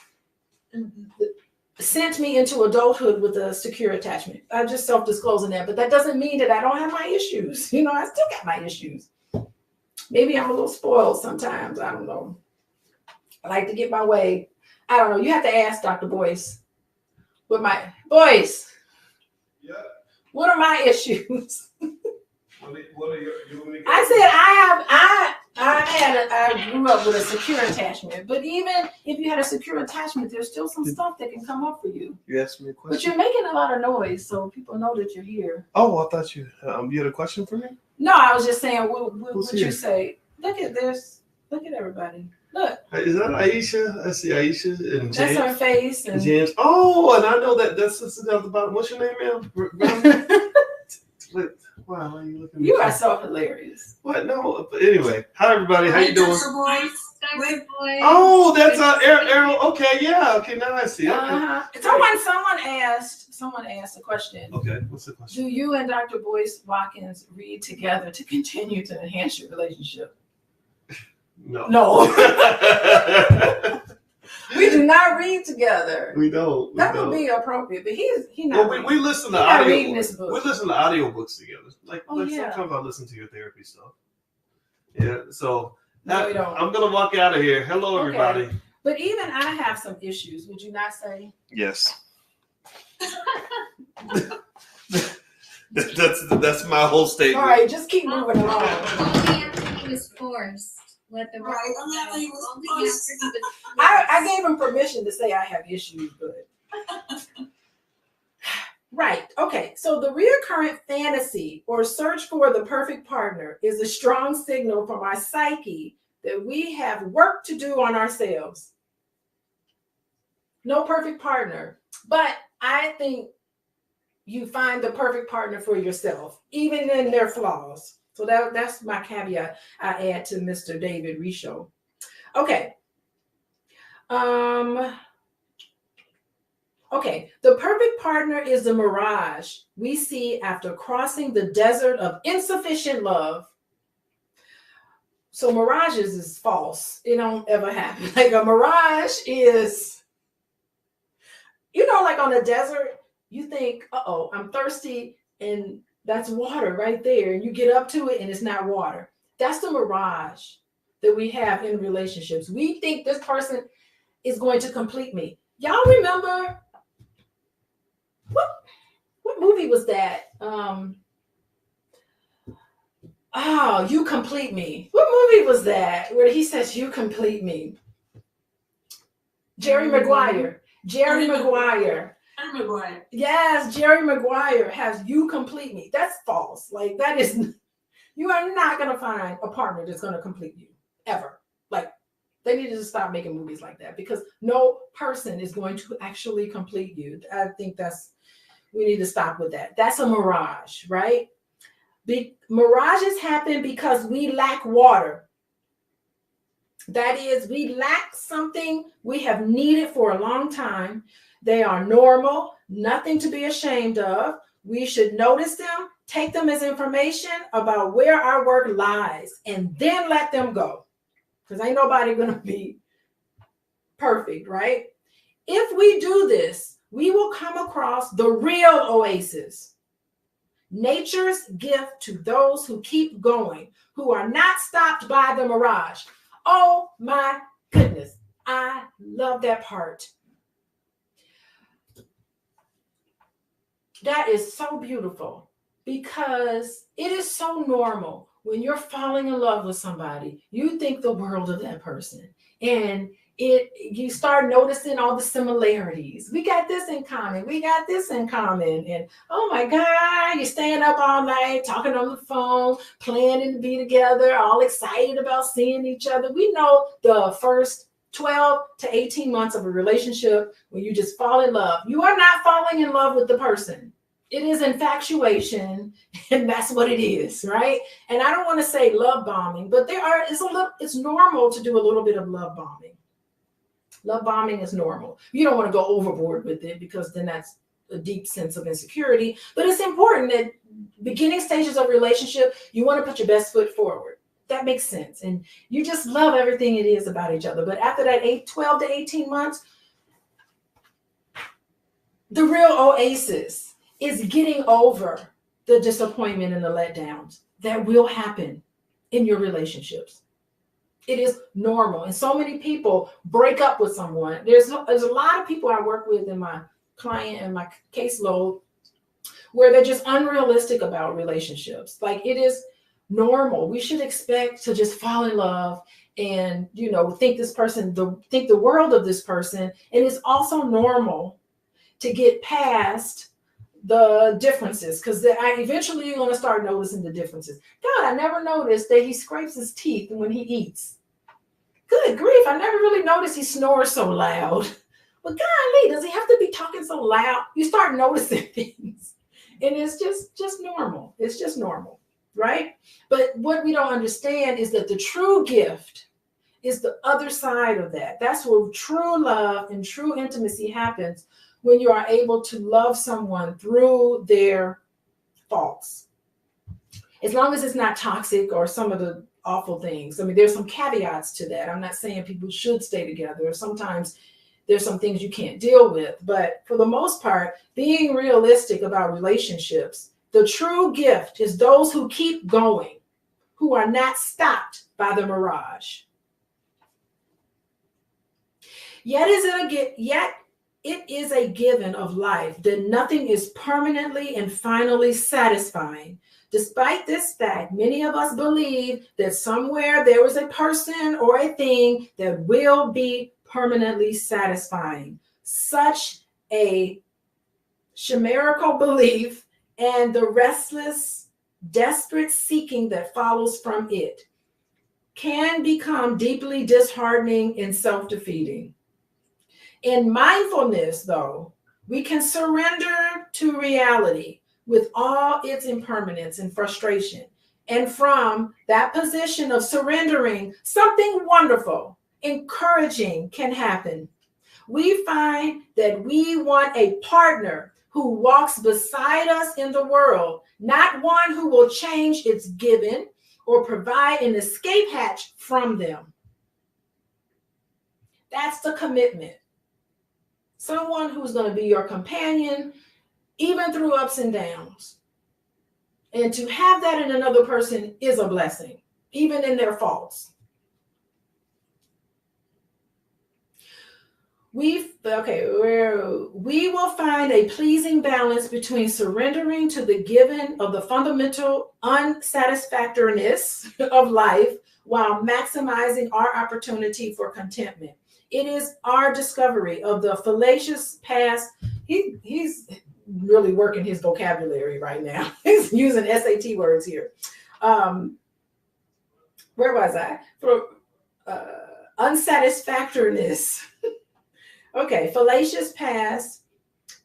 sent me into adulthood with a secure attachment. I'm just self-disclosing that, but that doesn't mean that I don't have my issues. I still got my issues. Maybe I'm a little spoiled sometimes. I don't know. I like to get my way. I don't know. You have to ask Dr. Boyce. Boyce. Yeah. What are my issues? What are your I said I I grew up with a secure attachment. But even if you had a secure attachment, there's still some stuff that can come up for you. You asked me a question. But you're making a lot of noise, so people know that you're here. Oh, I thought you had a question for me? No, I was just saying, what you say? Look at this. Look at everybody. Look. Is that Aisha? I see Aisha and James. That's her face. And James. Oh, and I know that's at the bottom. What's your name, ma'am? Wow, why are you looking at me? You are so hilarious. What? No, but anyway. Hi, everybody. How you doing? Boyce. Oh, that's Errol. Okay, yeah. Okay, now I see. Okay. Someone asked a question. Okay, what's the question? Do you and Dr. Boyce Watkins read together to continue to enhance your relationship? No. We do not read together. We don't. That would be appropriate, but he's not. Well, we listen to not audio. reading this book. We listen to audiobooks together. Like yeah. sometimes I listen to your therapy stuff. Yeah. So No, we don't. I'm gonna walk out of here. Hello, Okay. everybody. But even I have some issues. Would you not say? Yes. That's my whole statement. All right, just keep moving along. Only after he was forced. Let the Right, world I'm not know. like, Only after he was I gave him permission to say I have issues, but right. Okay. So the recurrent fantasy or search for the perfect partner is a strong signal for my psyche that we have work to do on ourselves. No perfect partner, but I think you find the perfect partner for yourself, even in their flaws. So that's my caveat I add to Mr. David Richo. Okay. Okay, the perfect partner is the mirage we see after crossing the desert of insufficient love. So mirages is false. It don't ever happen. Like a mirage is, like on a desert, you think, uh-oh, I'm thirsty, and that's water right there. And you get up to it and it's not water. That's the mirage that we have in relationships. We think this person is going to complete me. Y'all remember what movie was that? You Complete Me. What movie was that where he says you complete me? Jerry Maguire. Yes, Jerry Maguire has you complete me. That's false. Like that is, you are not going to find a partner that's going to complete you ever. Like they need to stop making movies like that because no person is going to actually complete you. I think we need to stop with that. That's a mirage, right? Mirages happen because we lack water. That is, we lack something we have needed for a long time. They are normal, nothing to be ashamed of. We should notice them, take them as information about where our work lies, and then let them go. Because ain't nobody going to be perfect, right? If we do this, we will come across the real oasis. Nature's gift to those who keep going, who are not stopped by the mirage. Oh my goodness. I love that part. That is so beautiful because it is so normal when you're falling in love with somebody, you think the world of that person. And you start noticing all the similarities. We got this in common. We got this in common. And oh my God, you're staying up all night, talking on the phone, planning to be together, all excited about seeing each other. We know the first 12 to 18 months of a relationship when you just fall in love. You are not falling in love with the person. It is infatuation, and that's what it is, right? And I don't want to say love bombing, but it's normal to do a little bit of love bombing. Love bombing is normal. You don't want to go overboard with it because then that's a deep sense of insecurity. But it's important that beginning stages of relationship, you want to put your best foot forward. That makes sense. And you just love everything it is about each other. But after that 12 to 18 months, the real oasis is getting over the disappointment and the letdowns that will happen in your relationships. It is normal. And so many people break up with someone. There's a lot of people I work with in my client and my caseload where they're just unrealistic about relationships. Like it is normal. We should expect to just fall in love and think the world of this person. And it's also normal to get past the differences, because eventually you're going to start noticing the differences. God, I never noticed that he scrapes his teeth when he eats. Good grief, I never really noticed he snores so loud. But golly, does he have to be talking so loud? You start noticing things, and it's just normal. It's just normal, right? But what we don't understand is that the true gift is the other side of that. That's where true love and true intimacy happens, when you are able to love someone through their faults. As long as it's not toxic or some of the awful things. I mean, there's some caveats to that. I'm not saying people should stay together. Sometimes there's some things you can't deal with. But for the most part, being realistic about relationships, the true gift is those who keep going, who are not stopped by the mirage. Yet it is a given of life that nothing is permanently and finally satisfying. Despite this fact, many of us believe that somewhere there is a person or a thing that will be permanently satisfying. Such a chimerical belief and the restless, desperate seeking that follows from it can become deeply disheartening and self-defeating. In mindfulness, though, we can surrender to reality with all its impermanence and frustration. And from that position of surrendering, something wonderful, encouraging can happen. We find that we want a partner who walks beside us in the world, not one who will change its given or provide an escape hatch from them. That's the commitment. Someone who's going to be your companion, even through ups and downs. And to have that in another person is a blessing, even in their faults. We will find a pleasing balance between surrendering to the given of the fundamental unsatisfactoriness of life while maximizing our opportunity for contentment. It is our discovery of the fallacious past. He's really working his vocabulary right now. He's using SAT words here. Where was I? For unsatisfactoriness. Okay, fallacious past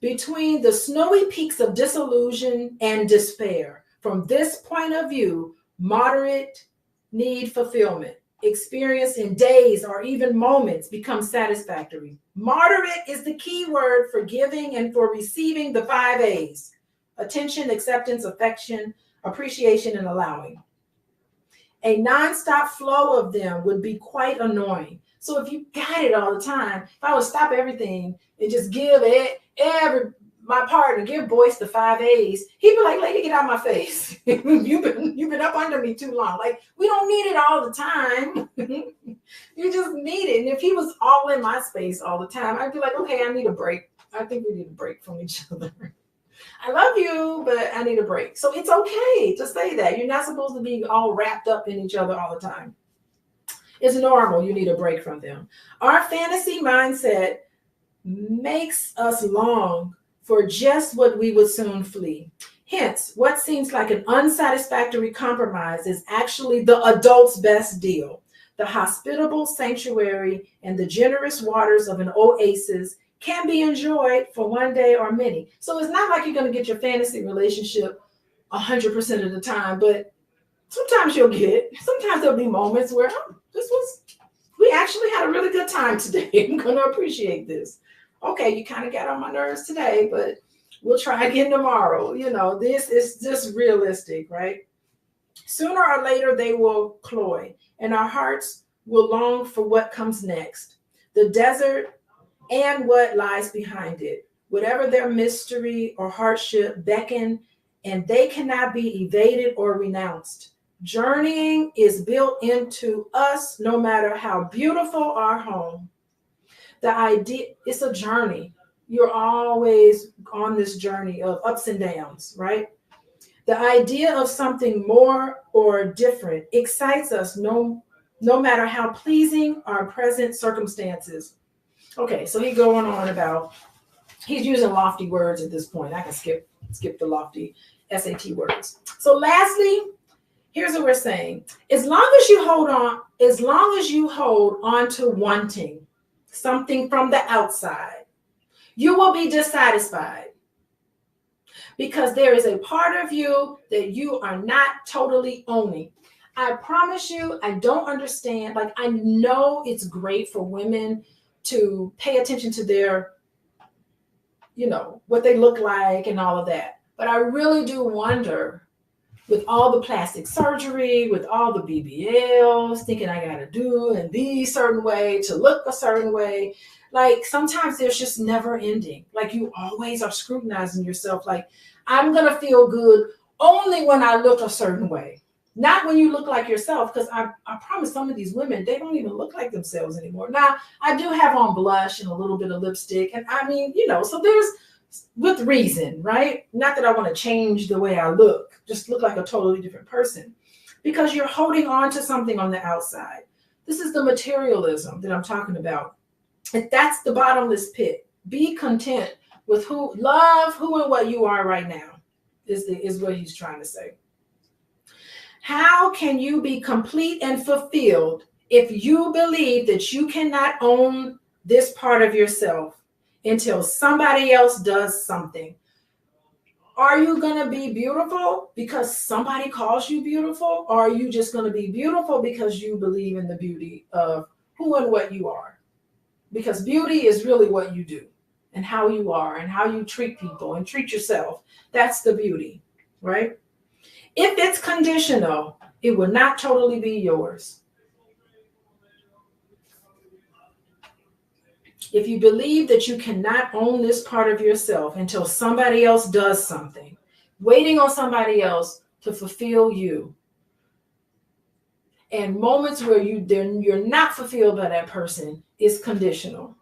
between the snowy peaks of disillusion and despair. From this point of view, moderate need fulfillment experienced in days or even moments becomes satisfactory. Moderate is the key word for giving and for receiving the 5 A's: attention, acceptance, affection, appreciation, and allowing. A nonstop flow of them would be quite annoying. So if you got it all the time, if I would stop everything and just give my partner, give Boyce the 5 A's, he'd be like, lady, get out of my face. You've been up under me too long. Like, we don't need it all the time. You just need it. And if he was all in my space all the time, I'd be like, okay, I need a break. I think we need a break from each other. I love you, but I need a break. So it's okay to say that. You're not supposed to be all wrapped up in each other all the time. It's normal. You need a break from them. Our fantasy mindset makes us long for just what we would soon flee. Hence, what seems like an unsatisfactory compromise is actually the adult's best deal. The hospitable sanctuary and the generous waters of an oasis can be enjoyed for one day or many. So it's not like you're going to get your fantasy relationship 100% of the time, but sometimes you'll get it. Sometimes there'll be moments where, we actually had a really good time today. I'm going to appreciate this. Okay, you kind of got on my nerves today, but we'll try again tomorrow. This is just realistic, right? Sooner or later, they will cloy, and our hearts will long for what comes next. The desert and what lies behind it. Whatever their mystery or hardship beckon, and they cannot be evaded or renounced. Journeying is built into us, no matter how beautiful our home. The idea, it's a journey. You're always on this journey of ups and downs, right? The idea of something more or different excites us no no matter how pleasing our present circumstances. Okay, so he's going on about, he's using lofty words at this point. I can skip the lofty SAT words. So lastly, here's what we're saying. As long as you hold on to wanting something from the outside, you will be dissatisfied, because there is a part of you that you are not totally owning. I promise you, I don't understand. Like, I know it's great for women to pay attention to their, what they look like and all of that. But I really do wonder, with all the plastic surgery, with all the BBLs, thinking I got to do and be a certain way to look a certain way. Like, sometimes there's just never ending. Like, you always are scrutinizing yourself. Like, I'm going to feel good only when I look a certain way, not when you look like yourself. Because I promise some of these women, they don't even look like themselves anymore. Now, I do have on blush and a little bit of lipstick. And I mean, so there's, with reason, right? Not that I want to change the way I look, just look like a totally different person, because you're holding on to something on the outside. This is the materialism that I'm talking about. And that's the bottomless pit. Be content with who and what you are right now, is what he's trying to say. How can you be complete and fulfilled if you believe that you cannot own this part of yourself until somebody else does something? Are you going to be beautiful because somebody calls you beautiful? Or are you just going to be beautiful because you believe in the beauty of who and what you are? Because beauty is really what you do and how you are and how you treat people and treat yourself. That's the beauty, right? If it's conditional, it will not totally be yours. If you believe that you cannot own this part of yourself until somebody else does something, waiting on somebody else to fulfill you, and moments where you're not fulfilled by that person, is conditional.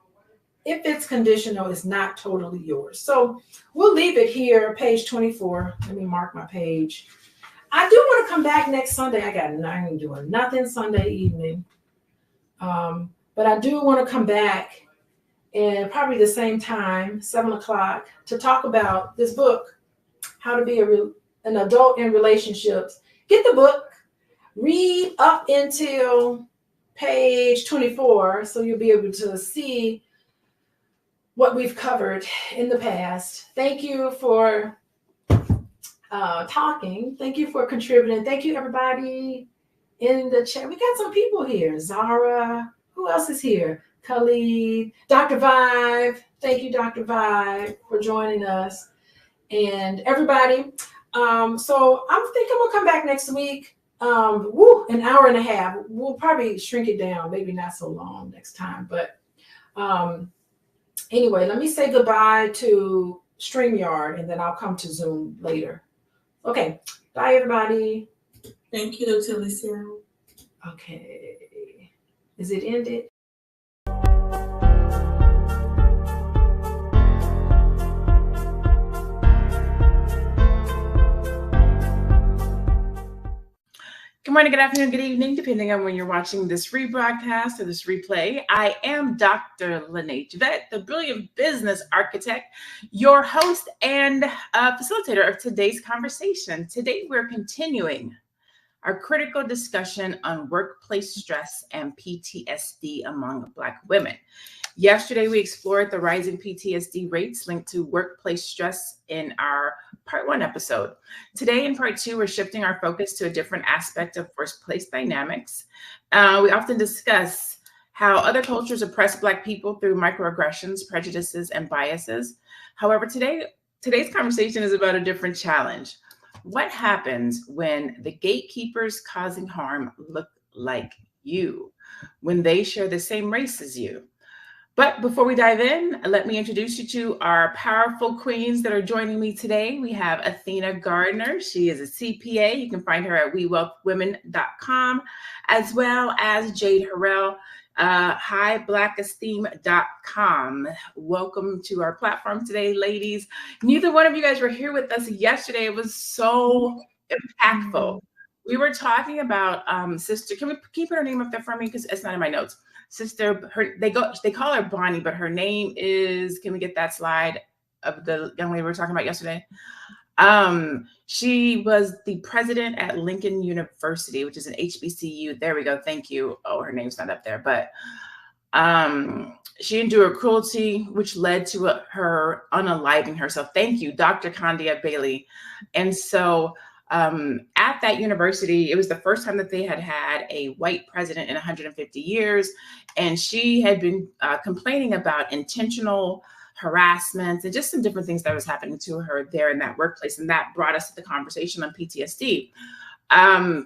If it's conditional, it's not totally yours. So we'll leave it here, page 24. Let me mark my page. I do want to come back next Sunday. I ain't doing nothing Sunday evening. But I do want to come back, and probably the same time, 7:00, to talk about this book, How to Be an Adult in Relationships. Get the book, read up until page 24, so you'll be able to see what we've covered in the past. Thank you for talking. Thank you for contributing. Thank you, everybody in the chat. We got some people here. Zara. Who else is here? Khalid. Dr. Vive. Thank you, Dr. Vive, for joining us. And everybody. So I think I'm going to come back next week. An hour and a half. We'll probably shrink it down. Maybe not so long next time. But anyway, let me say goodbye to StreamYard, and then I'll come to Zoom later. Okay. Bye, everybody. Thank you, Dr. Alicia. Okay. Is it ended? Good morning, good afternoon, good evening, depending on when you're watching this rebroadcast or this replay. I am Dr. Lene Javette, the brilliant business architect, your host and facilitator of today's conversation. Today, we're continuing our critical discussion on workplace stress and PTSD among Black women. Yesterday, we explored the rising PTSD rates linked to workplace stress in our part 1 episode. Today, in part 2, we're shifting our focus to a different aspect of workplace dynamics. We often discuss how other cultures oppress Black people through microaggressions, prejudices, and biases. However, today's conversation is about a different challenge. What happens when the gatekeepers causing harm look like you, when they share the same race as you? But before we dive in, let me introduce you to our powerful queens that are joining me today. We have Athena Gardner. She is a CPA. You can find her at wewealthwomen.com, as well as Jade Harrell, highblackesteem.com. Welcome to our platform today, ladies. Neither one of you guys were here with us yesterday. It was so impactful. We were talking about sister. Can we put her name up there for me? Because it's not in my notes. Sister, they call her Bonnie, but her name is, can we get that slide of the young lady we were talking about yesterday? She was the president at Lincoln University, which is an HBCU. There we go. Thank you. Oh, her name's not up there, but she endured cruelty, which led to her unaliving herself. Thank you, Dr. Candia Bailey. And so at that university, it was the first time that they had a white president in 150 years. And she had been complaining about intentional harassment and just some different things that was happening to her there in that workplace. And that brought us to the conversation on PTSD,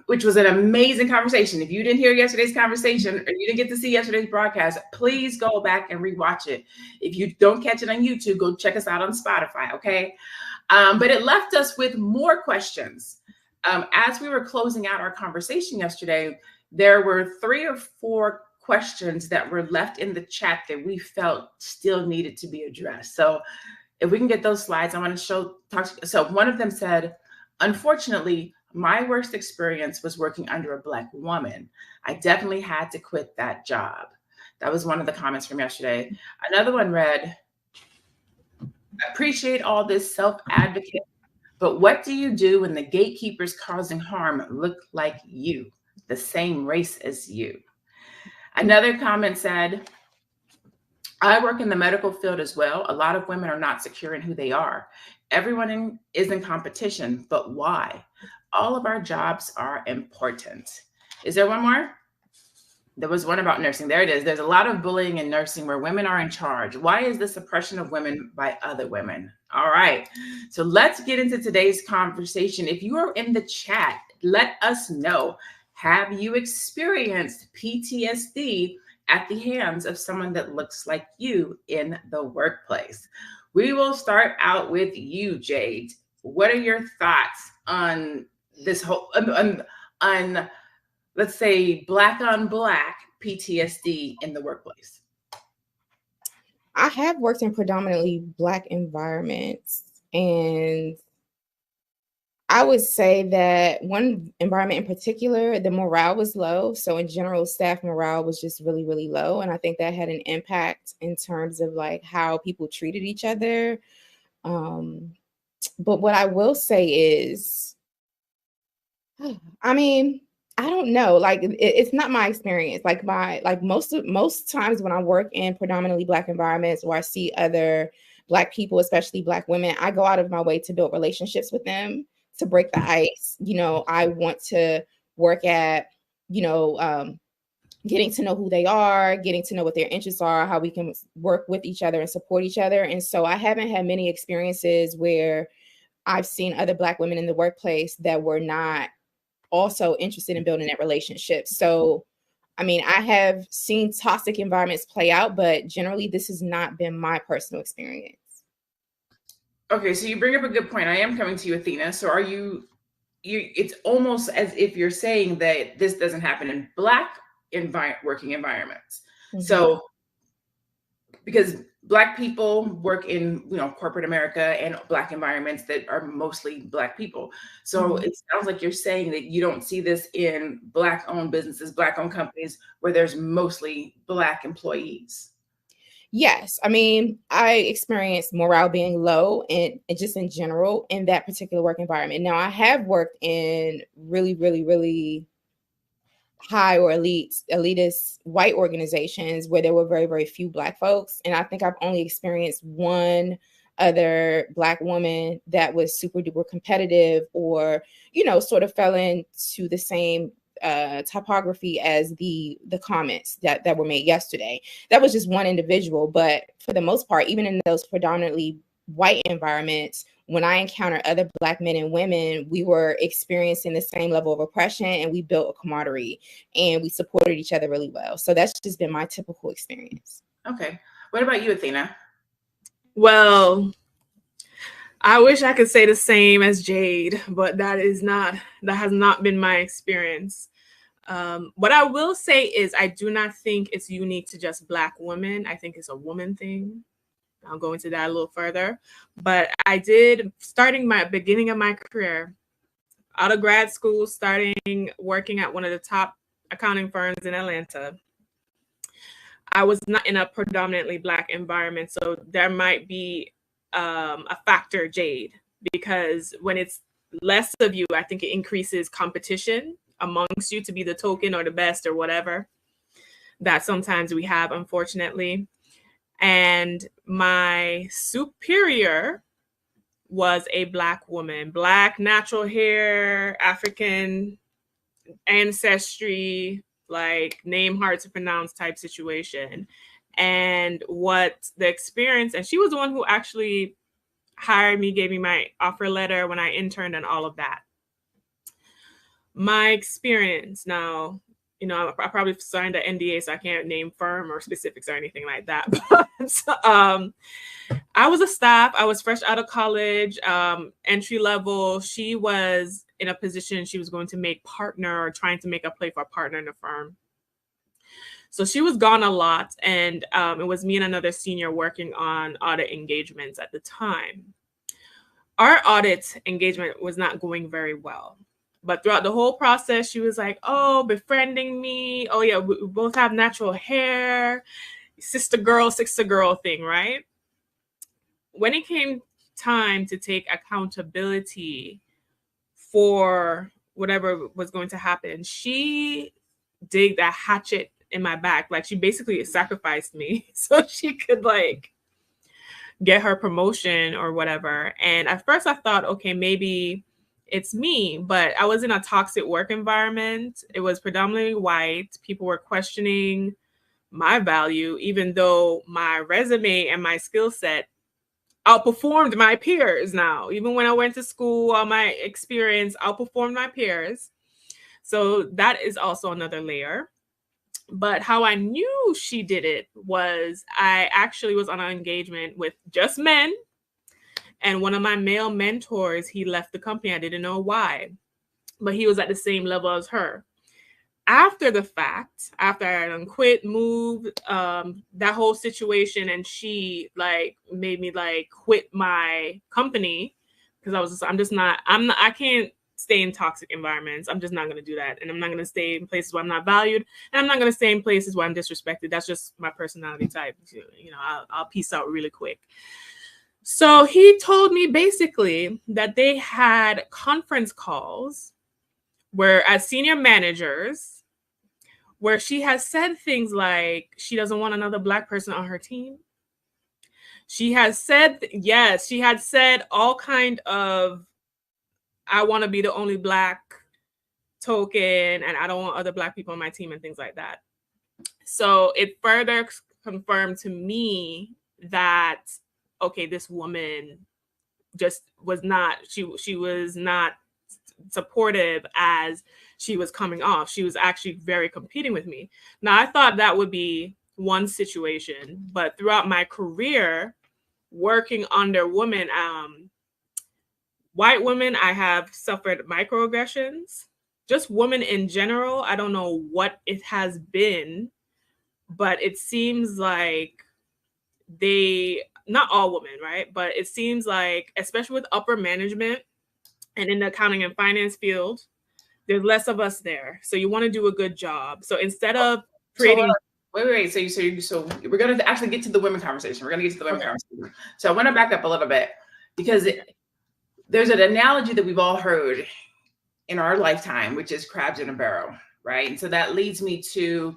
which was an amazing conversation. If you didn't hear yesterday's conversation or you didn't get to see yesterday's broadcast, please go back and rewatch it. If you don't catch it on YouTube, go check us out on Spotify, okay? But it left us with more questions. As we were closing out our conversation yesterday, there were 3 or 4 questions that were left in the chat that we felt still needed to be addressed. So if we can get those slides, I want to so one of them said, unfortunately, my worst experience was working under a Black woman. I definitely had to quit that job. That was one of the comments from yesterday. Another one read, appreciate all this self-advocate, but what do you do when the gatekeepers causing harm look like you, the same race as you? Another comment said, I work in the medical field as well. A lot of women are not secure in who they are. Everyone is in competition, but why? All of our jobs are important. Is there one more? There was one about nursing. There it is. There's a lot of bullying in nursing where women are in charge. Why is the suppression of women by other women? All right. So let's get into today's conversation. If you are in the chat, let us know. Have you experienced PTSD at the hands of someone that looks like you in the workplace? We will start out with you, Jade. What are your thoughts on this whole, on let's say, Black on Black PTSD in the workplace? I have worked in predominantly Black environments, and I would say that one environment in particular, the morale was low. So in general, staff morale was just really, really low. And I think that had an impact in terms of like how people treated each other. But what I will say is, I mean, I don't know, like it's not my experience. Like most times when I work in predominantly Black environments or I see other Black people, especially Black women, I go out of my way to build relationships with them, to break the ice. You know, I want to work at, getting to know who they are, getting to know what their interests are, how we can work with each other and support each other. And so I haven't had many experiences where I've seen other Black women in the workplace that were not also interested in building that relationship. So, I mean, I have seen toxic environments play out, but generally this has not been my personal experience. Okay, so you bring up a good point. I am coming to you, Athena. So are you it's almost as if you're saying that this doesn't happen in Black working environments. Mm-hmm. So because Black people work in, corporate America and Black environments that are mostly Black people. So it sounds like you're saying that you don't see this in Black-owned businesses, Black-owned companies where there's mostly Black employees. Yes. I mean, I experienced morale being low and just in general in that particular work environment. Now, I have worked in really, really, really high or elitist white organizations where there were very, very few Black folks. And I think I've only experienced one other Black woman that was super duper competitive or, sort of fell into the same typography as the comments that were made yesterday. That was just one individual. But for the most part, even in those predominantly white environments, when I encountered other Black men and women, we were experiencing the same level of oppression and we built a camaraderie and we supported each other really well. So that's just been my typical experience. Okay. What about you, Athena? Well, I wish I could say the same as Jade, but that has not been my experience. What I will say is I do not think it's unique to just Black women. I think it's a woman thing. I'll go into that a little further. But I did, starting my beginning of my career, out of grad school, starting working at one of the top accounting firms in Atlanta. I was not in a predominantly Black environment, so there might be a factor, Jade, because when it's less of you, I think it increases competition amongst you to be the token or the best or whatever that sometimes we have, unfortunately. And my superior was a Black woman, Black, natural hair, African ancestry, like name hard to pronounce type situation. And what the experience, and she was the one who actually hired me, gave me my offer letter when I interned and all of that. My experience now, you know, I probably signed an NDA, so I can't name firm or specifics or anything like that. But I was a staff. I was fresh out of college, entry level. She was in a position she was going to make partner or trying to make a play for a partner in the firm. So she was gone a lot. And it was me and another senior working on audit engagements at the time. Our audit engagement was not going very well. But throughout the whole process, she was like, oh, befriending me. Oh, yeah, we both have natural hair. Sister girl thing, right? When it came time to take accountability for whatever was going to happen, she digged a hatchet in my back. Like, she basically sacrificed me so she could like get her promotion or whatever. And at first I thought, okay, maybe it's me, but I was in a toxic work environment. It was predominantly white. People were questioning my value, even though my resume and my skill set outperformed my peers now. Even when I went to school, all my experience outperformed my peers. So that is also another layer. But how I knew she did it was I actually was on an engagement with just men. And one of my male mentors, he left the company. I didn't know why, but he was at the same level as her. After the fact, after I done quit, moved, that whole situation, and she like made me like quit my company because I can't stay in toxic environments. I'm just not going to do that. And I'm not going to stay in places where I'm not valued. And I'm not going to stay in places where I'm disrespected. That's just my personality type. You know, I'll peace out really quick. So he told me basically that they had conference calls where as senior managers, where she has said things like she doesn't want another Black person on her team. She has said, yes, she had said all kind of, I want to be the only Black token and I don't want other Black people on my team and things like that. So it further confirmed to me that, okay, this woman just was not, she was not supportive as she was coming off. She was actually very competing with me. Now, I thought that would be one situation, but throughout my career working under women, white women, I have suffered microaggressions. Just women in general, I don't know what it has been, but it seems like not all women, right? But it seems like, especially with upper management and in the accounting and finance field, there's less of us there. So you want to do a good job. So instead of creating... Wait. So we're going to actually get to the women conversation. We're going to get to the women conversation. So I want to back up a little bit because there's an analogy that we've all heard in our lifetime, which is crabs in a barrel, right? And so that leads me to,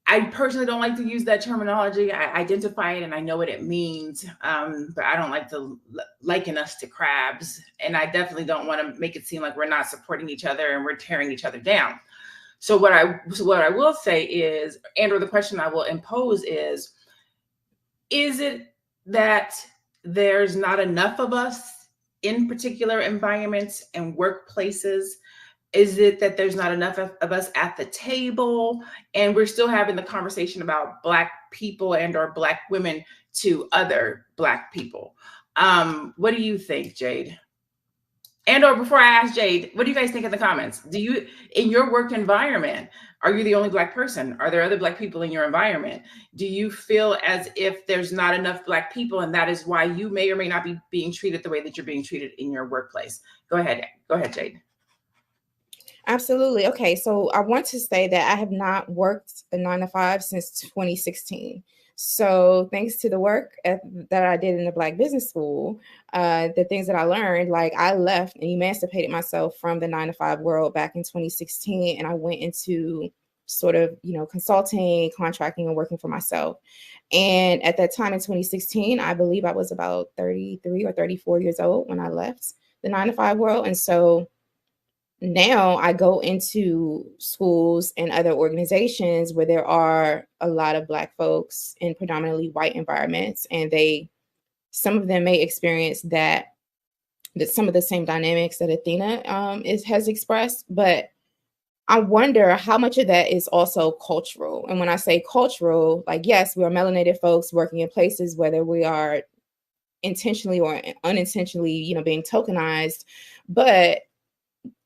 I personally don't like to use that terminology. I identify it and I know what it means, but I don't like to liken us to crabs. And I definitely don't want to make it seem like we're not supporting each other and we're tearing each other down. So what I will say is, Andrew, the question I will impose is it that there's not enough of us in particular environments and workplaces? Is it that there's not enough of us at the table and we're still having the conversation about Black people and or Black women to other Black people? What do you think, Jade? And or before I ask Jade, what do you guys think in the comments? Do you, in your work environment, are you the only Black person? Are there other Black people in your environment? Do you feel as if there's not enough Black people and that is why you may or may not be being treated the way that you're being treated in your workplace? Go ahead, Jade. Absolutely. Okay, so I want to say that I have not worked a 9 to 5 since 2016. So thanks to the work that I did in the Black Business School, the things that I learned, like I left and emancipated myself from the 9 to 5 world back in 2016, and I went into sort of, consulting, contracting, and working for myself. And at that time in 2016, I believe I was about 33 or 34 years old when I left the 9 to 5 world. And so now I go into schools and other organizations where there are a lot of Black folks in predominantly white environments, and some of them may experience that some of the same dynamics that Athena has expressed, but I wonder how much of that is also cultural. And when I say cultural, like, yes, we are melanated folks working in places, whether we are intentionally or unintentionally, being tokenized, but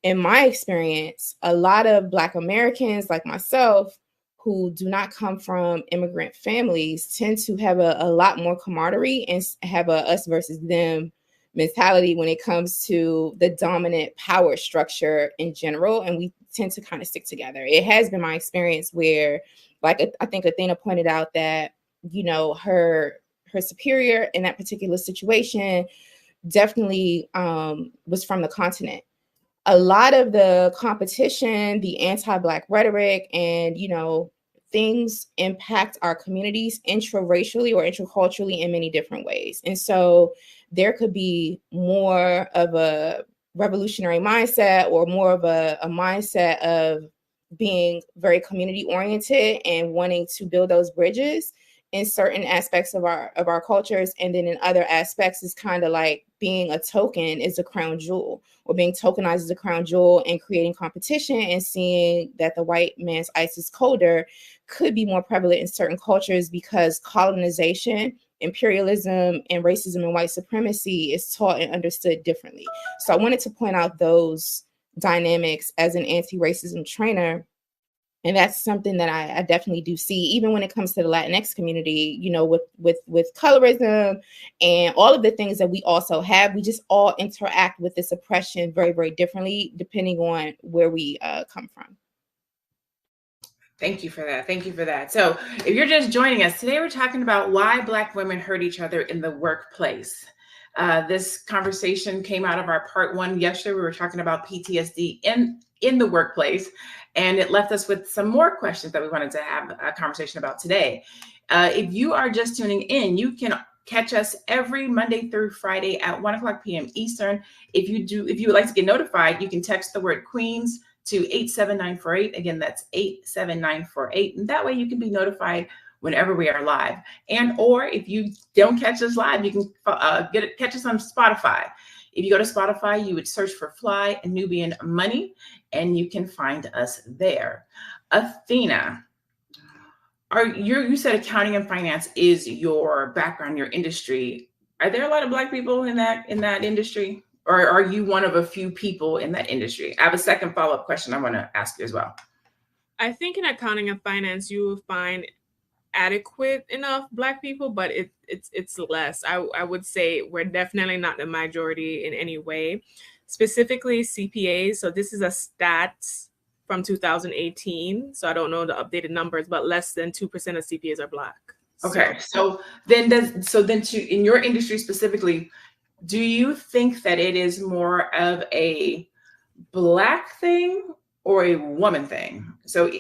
in my experience, a lot of Black Americans like myself who do not come from immigrant families tend to have a lot more camaraderie and have a us versus them mentality when it comes to the dominant power structure in general. And we tend to kind of stick together. It has been my experience where, like, I think Athena pointed out that, her superior in that particular situation definitely was from the continent. A lot of the competition, the anti-Black rhetoric, and, things impact our communities intra-racially or intraculturally in many different ways. And so there could be more of a revolutionary mindset or more of a mindset of being very community oriented and wanting to build those bridges in certain aspects of our cultures. And then in other aspects, it's kind of like being a token is a crown jewel, or being tokenized as a crown jewel, and creating competition and seeing that the white man's ice is colder could be more prevalent in certain cultures because colonization, imperialism, and racism and white supremacy is taught and understood differently. So I wanted to point out those dynamics as an anti-racism trainer. And that's something that I definitely do see, even when it comes to the Latinx community, with colorism and all of the things that we also have. We just all interact with this oppression very, very differently, depending on where we come from. Thank you for that. Thank you for that. So if you're just joining us, today we're talking about why Black women hurt each other in the workplace. This conversation came out of our part 1 yesterday. We were talking about PTSD in the workplace, and it left us with some more questions that we wanted to have a conversation about today. If you are just tuning in, you can catch us every Monday through Friday at 1:00 p.m. Eastern. If you would like to get notified, you can text the word Queens to 87948. Again, that's 87948. And that way you can be notified whenever we are live. And or if you don't catch us live, you can catch us on Spotify. If you go to Spotify, you would search for Fly Nubian Money, and you can find us there. Athena, you said accounting and finance is your background, your industry. Are there a lot of Black people in that industry? Or are you one of a few people in that industry? I have a second follow-up question I want to ask you as well. I think in accounting and finance, you will find adequate enough Black people, but it's less. I would say we're definitely not the majority in any way. Specifically CPAs. So this is a stats from 2018. So I don't know the updated numbers, but less than 2% of CPAs are Black. Okay. So then in your industry specifically, do you think that it is more of a Black thing or a woman thing? So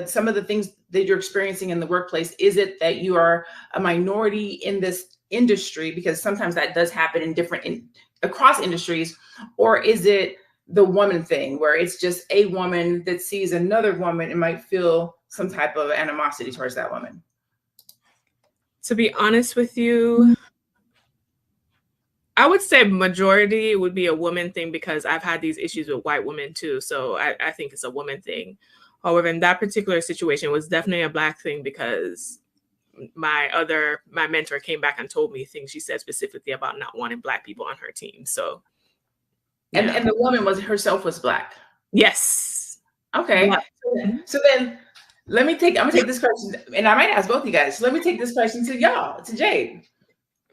some of the things that you're experiencing in the workplace, is it that you are a minority in this industry? Because sometimes that does happen across industries. Or is it the woman thing where it's just a woman that sees another woman and might feel some type of animosity towards that woman? To be honest with you, I would say majority would be a woman thing because I've had these issues with white women too. So I think it's a woman thing. However, in that particular situation, it was definitely a Black thing because my mentor came back and told me things she said specifically about not wanting Black people on her team. So And the woman herself was Black. Yes. Okay. Yeah. So then I'm gonna take this question, and I might ask both of you guys. Let me take this question to y'all, to Jade.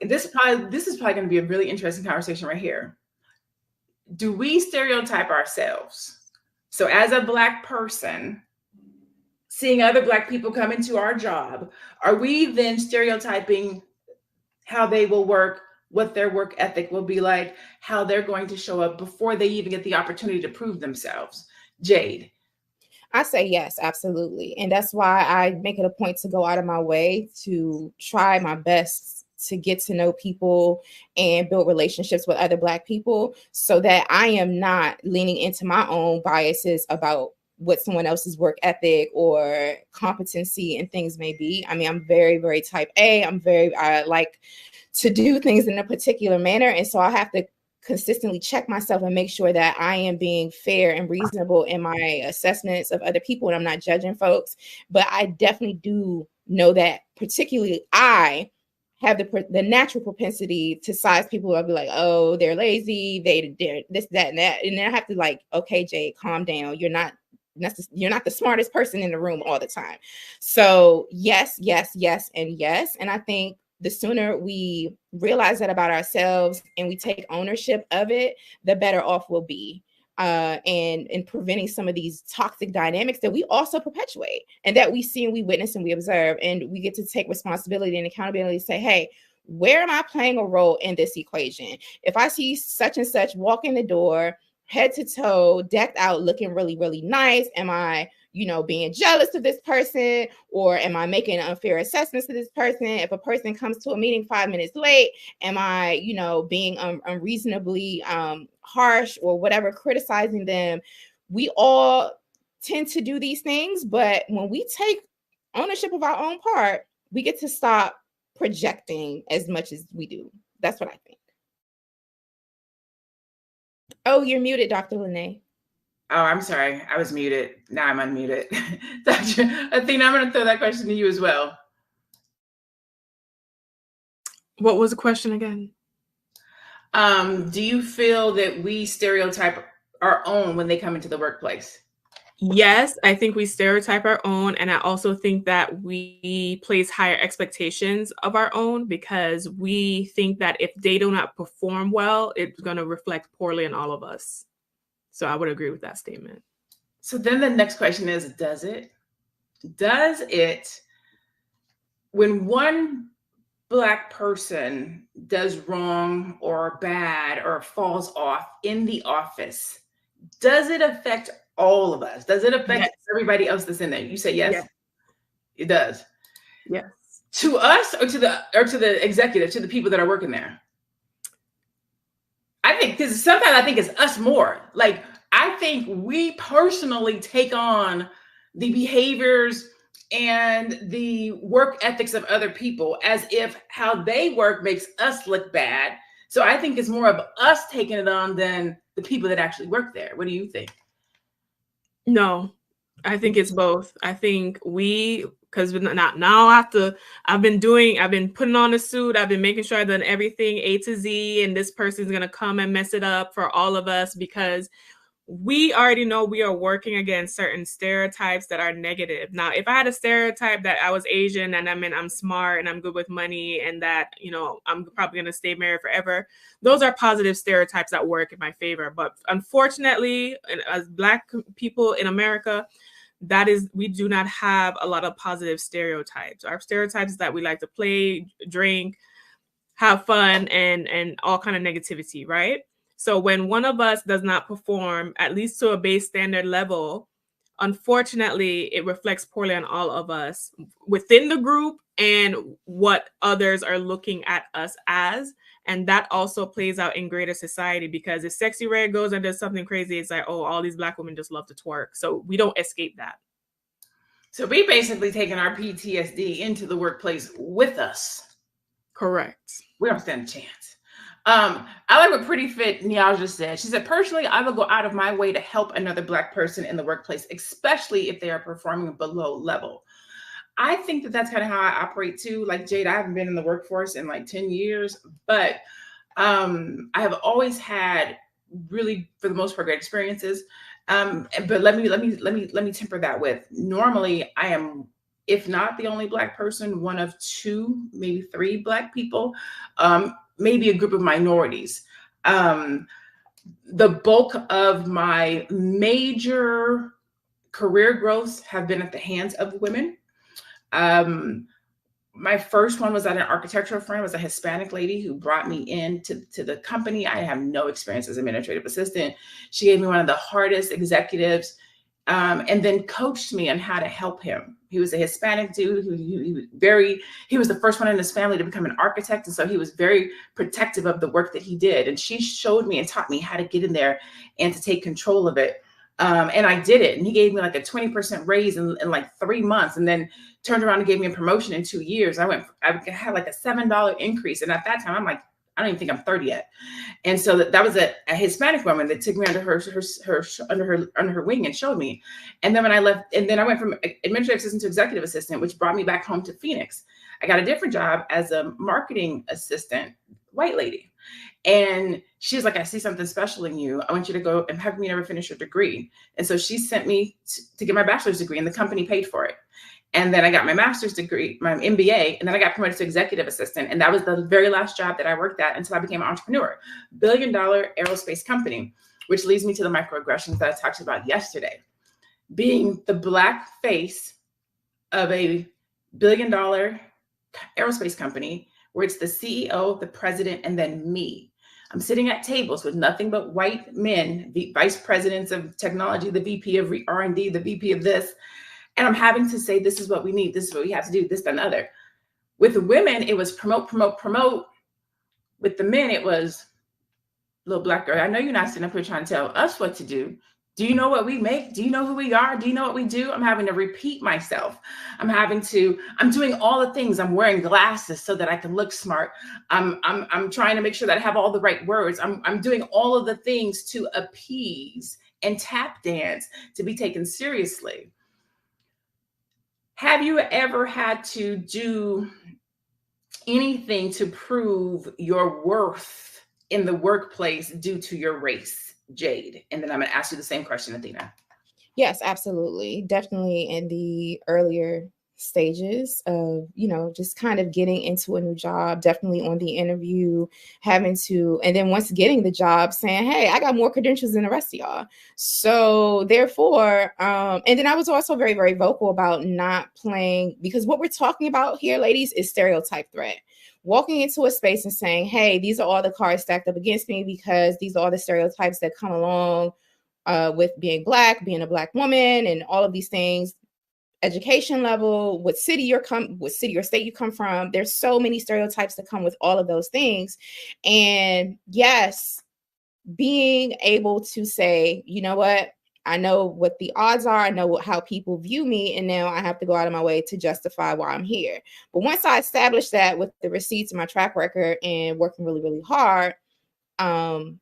This is probably going to be a really interesting conversation right here. Do we stereotype ourselves? So as a Black person, seeing other Black people come into our job, are we then stereotyping how they will work, what their work ethic will be like, how they're going to show up before they even get the opportunity to prove themselves? Jade. I say yes, absolutely. And that's why I make it a point to go out of my way to try my best to get to know people and build relationships with other Black people, so that I am not leaning into my own biases about what someone else's work ethic or competency and things may be. I mean, I'm very, very type A. I like to do things in a particular manner. And so I have to consistently check myself and make sure that I am being fair and reasonable in my assessments of other people, and I'm not judging folks. But I definitely do know that particularly I have the natural propensity to size people up, be like, oh, they're lazy, they're this, that, and that. And then I have to like, okay, Jade, calm down. You're not the smartest person in the room all the time. So yes, yes, yes, and yes. And I think the sooner we realize that about ourselves and we take ownership of it, the better off we'll be. And in preventing some of these toxic dynamics that we also perpetuate and that we see and we witness and we observe. And we get to take responsibility and accountability to say, hey, where am I playing a role in this equation? If I see such and such walk in the door, head to toe, decked out, looking really, really nice, am I being jealous of this person, or am I making unfair assessments to this person? If a person comes to a meeting 5 minutes late, am I, being unreasonably harsh or whatever, criticizing them? We all tend to do these things, but when we take ownership of our own part, we get to stop projecting as much as we do. That's what I think. Oh, you're muted, Dr. Lene. Oh, I'm sorry. I was muted. Now I'm unmuted. Dr. Athena, I'm going to throw that question to you as well. What was the question again? Do you feel that we stereotype our own when they come into the workplace? Yes, I think we stereotype our own. And I also think that we place higher expectations of our own because we think that if they do not perform well, it's going to reflect poorly on all of us. So I would agree with that statement. So then the next question is, does it? Does it, when one Black person does wrong or bad or falls off in the office, does it affect all of us? Does it affect everybody else that's in there? You say yes? It does. Yes. To us or to the executive, to the people that are working there? I think, because sometimes I think it's us more. Like, I think we personally take on the behaviors and the work ethics of other people as if how they work makes us look bad. So I think it's more of us taking it on than the people that actually work there. What do you think? No, I think it's both. I think because now I've been putting on a suit. I've been making sure I've done everything A to Z, and this person's going to come and mess it up for all of us because we already know we are working against certain stereotypes that are negative. Now, if I had a stereotype that I was Asian and I'm smart and I'm good with money and that, I'm probably going to stay married forever, those are positive stereotypes that work in my favor. But unfortunately, as Black people in America, we do not have a lot of positive stereotypes. Our stereotypes is that we like to play, drink, have fun, and all kind of negativity, right? So when one of us does not perform, at least to a base standard level, unfortunately, it reflects poorly on all of us within the group and what others are looking at us as. And that also plays out in greater society because if Sexy Red goes and does something crazy, it's like, oh, all these Black women just love to twerk. So we don't escape that. So we basically taking our PTSD into the workplace with us. Correct. We don't stand a chance. I like what Pretty Fit Niall just said. She said, personally, I will go out of my way to help another Black person in the workplace, especially if they are performing below level. I think that that's kind of how I operate too. Like Jade, I haven't been in the workforce in like 10 years, but I have always had really, for the most part, great experiences. But let me temper that with, normally I am, if not the only Black person, one of two, maybe three Black people, maybe a group of minorities. The bulk of my major career growths have been at the hands of women. My first one was at an architectural firm. It was a Hispanic lady who brought me into the company. I have no experience as administrative assistant. She gave me one of the hardest executives, and then coached me on how to help him. He was a Hispanic dude he was the first one in his family to become an architect. And so he was very protective of the work that he did. And she showed me and taught me how to get in there and to take control of it. And I did it. And he gave me like a 20% raise in like 3 months, and then turned around and gave me a promotion in 2 years. I had like a $7 increase. And at that time, I'm like, I don't even think I'm 30 yet. And so that was a Hispanic woman that took me under her wing and showed me. And then when I left, and then I went from administrative assistant to executive assistant, which brought me back home to Phoenix. I got a different job as a marketing assistant, white lady. And she's like, I see something special in you. I want you to go, and have me never finish your degree. And so she sent me to get my bachelor's degree, and the company paid for it. And then I got my master's degree, my MBA, and then I got promoted to executive assistant. And that was the very last job that I worked at until I became an entrepreneur. $1 billion aerospace company, which leads me to the microaggressions that I talked about yesterday. Being the Black face of a $1 billion aerospace company, where it's the CEO, the president, and then me. I'm sitting at tables with nothing but white men, the vice presidents of technology, the VP of R&D, the VP of this. And I'm having to say, this is what we need. This is what we have to do, this, that, and other. With the women, it was promote, promote, promote. With the men, it was, little Black girl, I know you're not sitting up here trying to tell us what to do. Do you know what we make? Do you know who we are? Do you know what we do? I'm having to repeat myself. I'm doing all the things. I'm wearing glasses so that I can look smart. I'm trying to make sure that I have all the right words. I'm doing all of the things to appease and tap dance to be taken seriously. Have you ever had to do anything to prove your worth in the workplace due to your race, Jade? And then I'm going to ask you the same question, Athena. Yes, absolutely. Definitely in the earlier stages of, just kind of getting into a new job, definitely on the interview, having to, and then once getting the job saying, hey, I got more credentials than the rest of y'all. So therefore, and then I was also very, very vocal about not playing, because what we're talking about here, ladies, is stereotype threat. Walking into a space and saying, hey, these are all the cards stacked up against me because these are all the stereotypes that come along with being Black, being a Black woman, and all of these things. Education level, what city or state you come from. There's so many stereotypes that come with all of those things. And yes, being able to say, you know what, I know what the odds are. I know how people view me. And now I have to go out of my way to justify why I'm here. But once I established that with the receipts and my track record and working really, really hard, I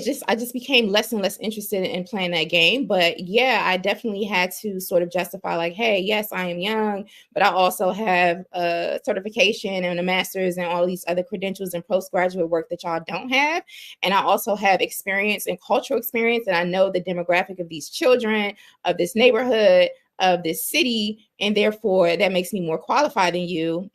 just became less and less interested in playing that game. But yeah, I definitely had to sort of justify like, hey, yes, I am young, but I also have a certification and a master's and all these other credentials and postgraduate work that y'all don't have. And I also have experience and cultural experience. And I know the demographic of these children, of this neighborhood, of this city. And therefore, that makes me more qualified than you,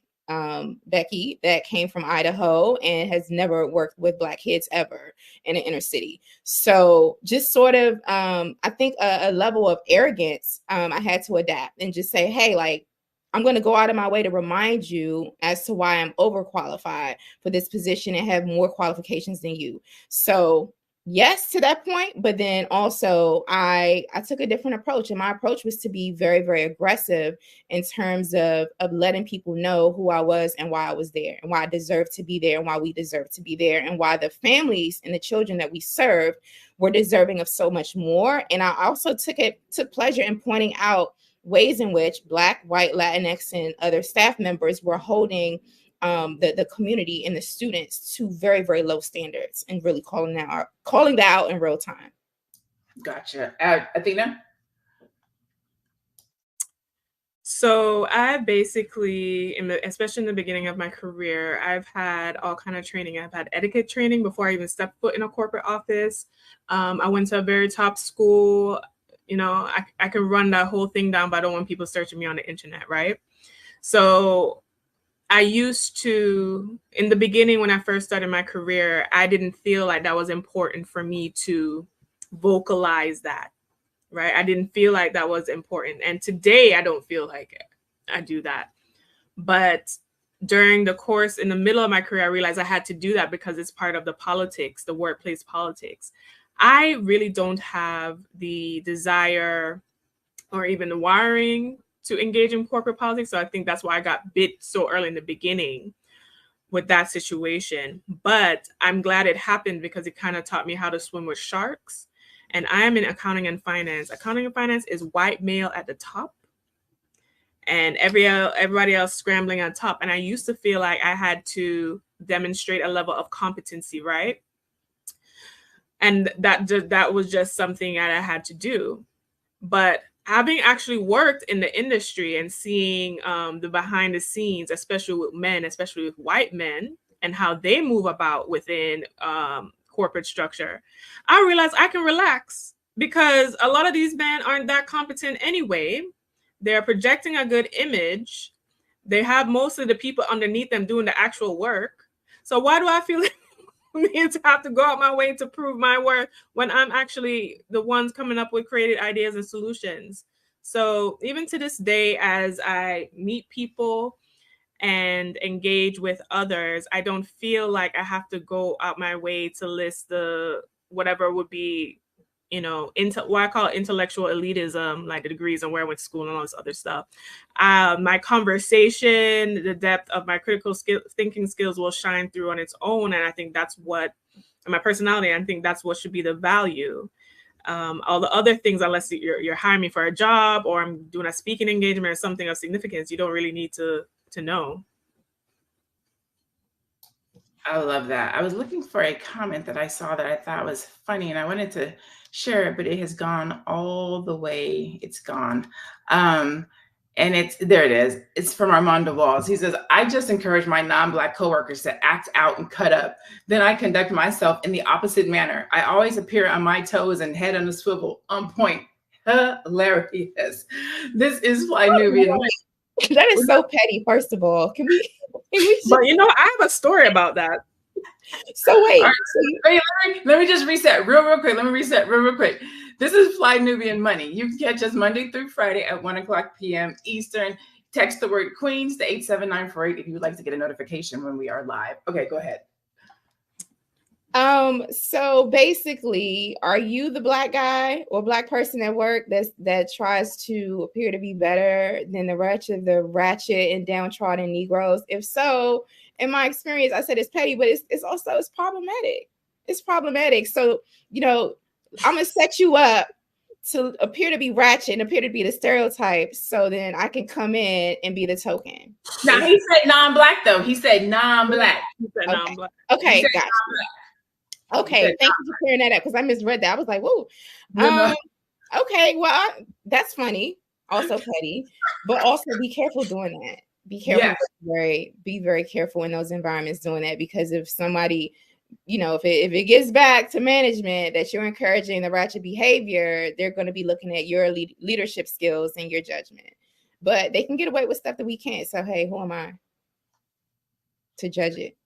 Becky, that came from Idaho and has never worked with Black kids ever in an inner city. So just sort of, I think a level of arrogance, I had to adapt and just say, hey, like, I'm going to go out of my way to remind you as to why I'm overqualified for this position and have more qualifications than you. So yes, to that point, but then also I took a different approach, and my approach was to be very, very aggressive in terms of letting people know who I was and why I was there and why I deserved to be there and why we deserved to be there and why the families and the children that we served were deserving of so much more. And I also took pleasure in pointing out ways in which Black, white, Latinx, and other staff members were holding the community and the students to very, very low standards and really calling that out in real time. Gotcha. Athena? So I basically, especially in the beginning of my career, I've had all kind of training. I've had etiquette training before I even stepped foot in a corporate office. I went to a very top school. You know, I can run that whole thing down, but I don't want people searching me on the internet, right? So I used to, in the beginning when I first started my career, I didn't feel like that was important for me to vocalize that. Right. I didn't feel like that was important. And today I don't feel like I do that. But during the course, in the middle of my career, I realized I had to do that because it's part of the politics, the workplace politics. I really don't have the desire or even the wiring to engage in corporate politics. So I think that's why I got bit so early in the beginning with that situation. But I'm glad it happened because it kind of taught me how to swim with sharks. And I am in accounting and finance. Accounting and finance is white male at the top and everybody else scrambling on top. And I used to feel like I had to demonstrate a level of competency, right? And that was just something that I had to do. But having actually worked in the industry and seeing the behind the scenes, especially with men, especially with white men, and how they move about within corporate structure, I realized I can relax because a lot of these men aren't that competent anyway. They're projecting a good image. They have most of the people underneath them doing the actual work. So why do I feel like I need to have to go out my way to prove my worth when I'm actually the ones coming up with creative ideas and solutions? So even to this day, as I meet people and engage with others, I don't feel like I have to go out my way to list the whatever would be, you know, into what I call intellectual elitism, like the degrees and where I went to school and all this other stuff. My conversation, the depth of my critical thinking skills will shine through on its own. And I think that's what, my personality, I think that's what should be the value. All the other things, unless you're hiring me for a job or I'm doing a speaking engagement or something of significance, you don't really need to know. I love that. I was looking for a comment that I saw that I thought was funny and I wanted to share it, but it has gone all the way. It's gone. And there it is. It's from Armando Walls. He says, I just encourage my non-Black coworkers to act out and cut up. Then I conduct myself in the opposite manner. I always appear on my toes and head on a swivel, on point. Hilarious. This is Fly Nubian. That is so petty, first of all. Can we But you know, I have a story about that. So wait. Right, let me just reset real quick. Let me reset real quick. This is Fly Nubian Money. You can catch us Monday through Friday at 1:00 p.m. Eastern. Text the word Queens to 87948 if you would like to get a notification when we are live. Okay, go ahead. So basically, are you the Black guy or Black person at work that tries to appear to be better than the ratchet and downtrodden Negroes? If so, in my experience, I said it's petty, but it's also problematic. It's problematic. So, you know, I'm gonna set you up to appear to be ratchet and appear to be the stereotype, so then I can come in and be the token. Now he said non-Black though. He said non-Black. He said non-Black. Okay, got it. Okay, thank you for clearing that up because I misread that. I was like, whoa. Okay, well, that's funny. Also petty, but also be careful doing that. Be careful. Yes. Be very careful in those environments doing that, because if somebody, you know, if it gets back to management that you're encouraging the ratchet behavior, they're going to be looking at your leadership skills and your judgment. But they can get away with stuff that we can't. So, hey, who am I to judge it?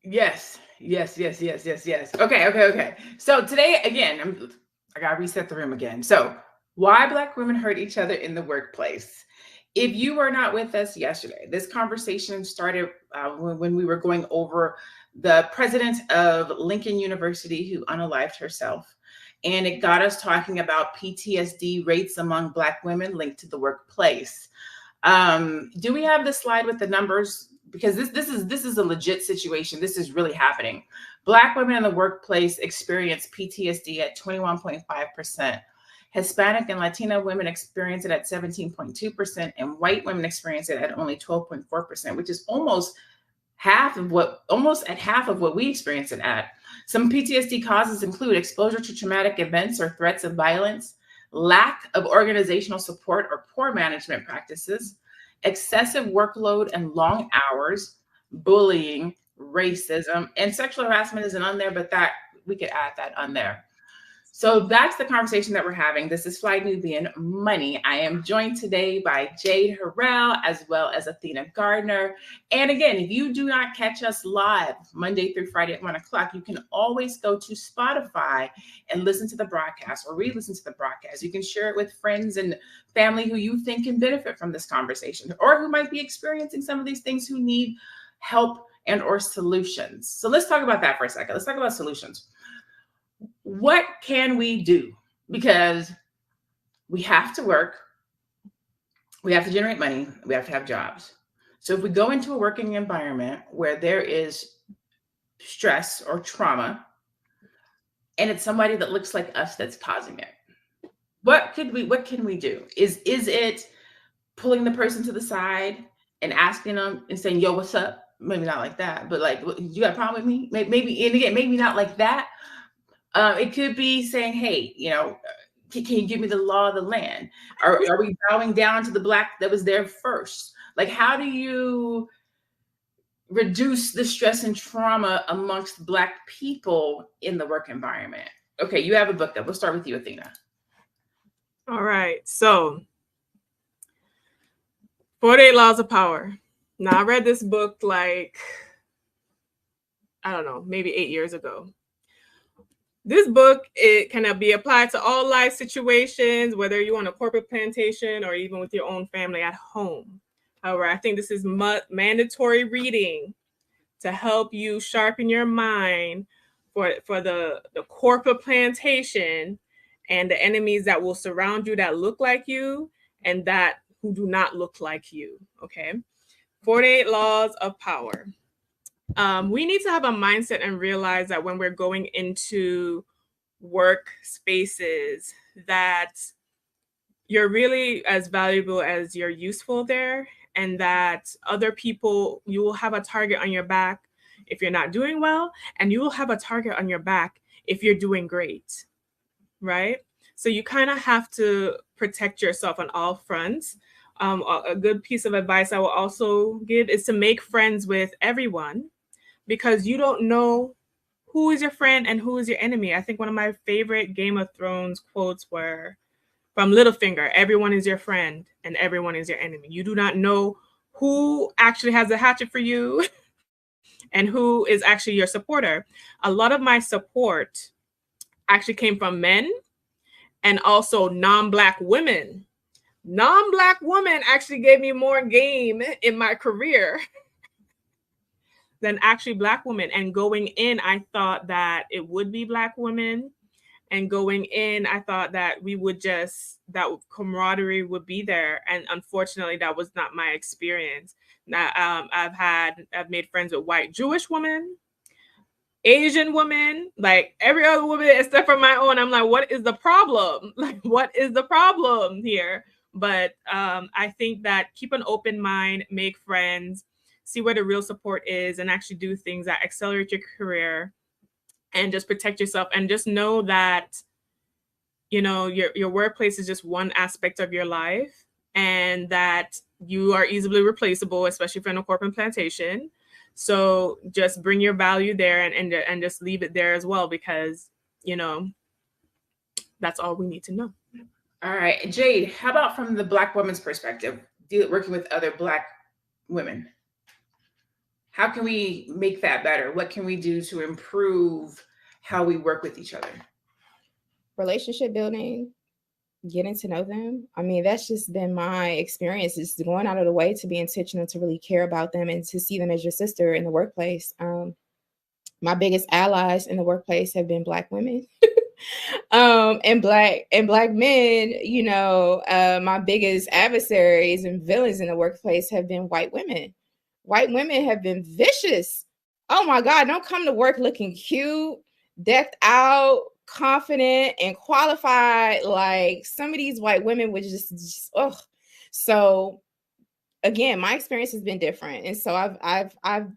Yes. Okay. So today, again, I got to reset the room again. So why Black women hurt each other in the workplace. If you were not with us yesterday, this conversation started when we were going over the president of Lincoln University who unalived herself. And it got us talking about PTSD rates among Black women linked to the workplace. Do we have the slide with the numbers? Because this is a legit situation. This is really happening. Black women in the workplace experience PTSD at 21.5%. Hispanic and Latina women experience it at 17.2%, and white women experience it at only 12.4%, which is almost at half of what we experience it at. Some PTSD causes include exposure to traumatic events or threats of violence, lack of organizational support or poor management practices, excessive workload and long hours, bullying, racism, and sexual harassment isn't on there, but that we could add that on there. So that's the conversation that we're having. This is Fly Nubian Money. I am joined today by Jade Harrell as well as Athena Gardner. And again, if you do not catch us live Monday through Friday at 1 o'clock, you can always go to Spotify and listen to the broadcast or re-listen to the broadcast. You can share it with friends and family who you think can benefit from this conversation or who might be experiencing some of these things who need help and or solutions. So let's talk about that for a second. Let's talk about solutions. What can we do? Because we have to work, we have to generate money, we have to have jobs. So if we go into a working environment where there is stress or trauma, and it's somebody that looks like us that's causing it, what can we do? Is it pulling the person to the side and asking them and saying, yo, what's up? Maybe not like that, but like, you got a problem with me? Maybe, and again, maybe not like that. It could be saying, hey, you know, can you give me the law of the land? Are we bowing down to the Black that was there first? Like, how do you reduce the stress and trauma amongst Black people in the work environment? Okay, you have a book up. We'll start with you, Athena. All right. So 48 Laws of Power. Now, I read this book like, I don't know, maybe 8 years ago. This book, it can be applied to all life situations, whether you're on a corporate plantation or even with your own family at home. However, I think this is mandatory reading to help you sharpen your mind for the corporate plantation and the enemies that will surround you that look like you and that who do not look like you, okay? 48 Laws of Power. We need to have a mindset and realize that when we're going into work spaces, that you're really as valuable as you're useful there, and that other people, you will have a target on your back if you're not doing well, and you will have a target on your back if you're doing great, right? So you kind of have to protect yourself on all fronts. A good piece of advice I will also give is to make friends with everyone, because you don't know who is your friend and who is your enemy. I think one of my favorite Game of Thrones quotes were from Littlefinger: everyone is your friend and everyone is your enemy. You do not know who actually has a hatchet for you and who is actually your supporter. A lot of my support actually came from men and also non-Black women. Non-Black women actually gave me more game in my career than actually Black women. And going in, I thought that it would be Black women. And going in, I thought that we would that camaraderie would be there. And unfortunately, that was not my experience. Now, I've made friends with white Jewish women, Asian women, like every other woman except for my own. I'm like, what is the problem? Like, what is the problem here? But I think that keep an open mind, make friends, see where the real support is, and actually do things that accelerate your career and just protect yourself. And just know that, you know, your workplace is just one aspect of your life, and that you are easily replaceable, especially if you're in a corporate plantation. So just bring your value there and just leave it there as well, because, you know, that's all we need to know. All right, Jade, how about from the Black woman's perspective, working with other Black women? How can we make that better? What can we do to improve how we work with each other? Relationship building, getting to know them. I mean, that's just been my experience, is going out of the way to be intentional, to really care about them and to see them as your sister in the workplace. My biggest allies in the workplace have been Black women. And black men, you know, my biggest adversaries and villains in the workplace have been white women. White women have been vicious. Oh my God, don't come to work looking cute, decked out, confident, and qualified. Like, some of these white women would just oh. So again, my experience has been different. And so I've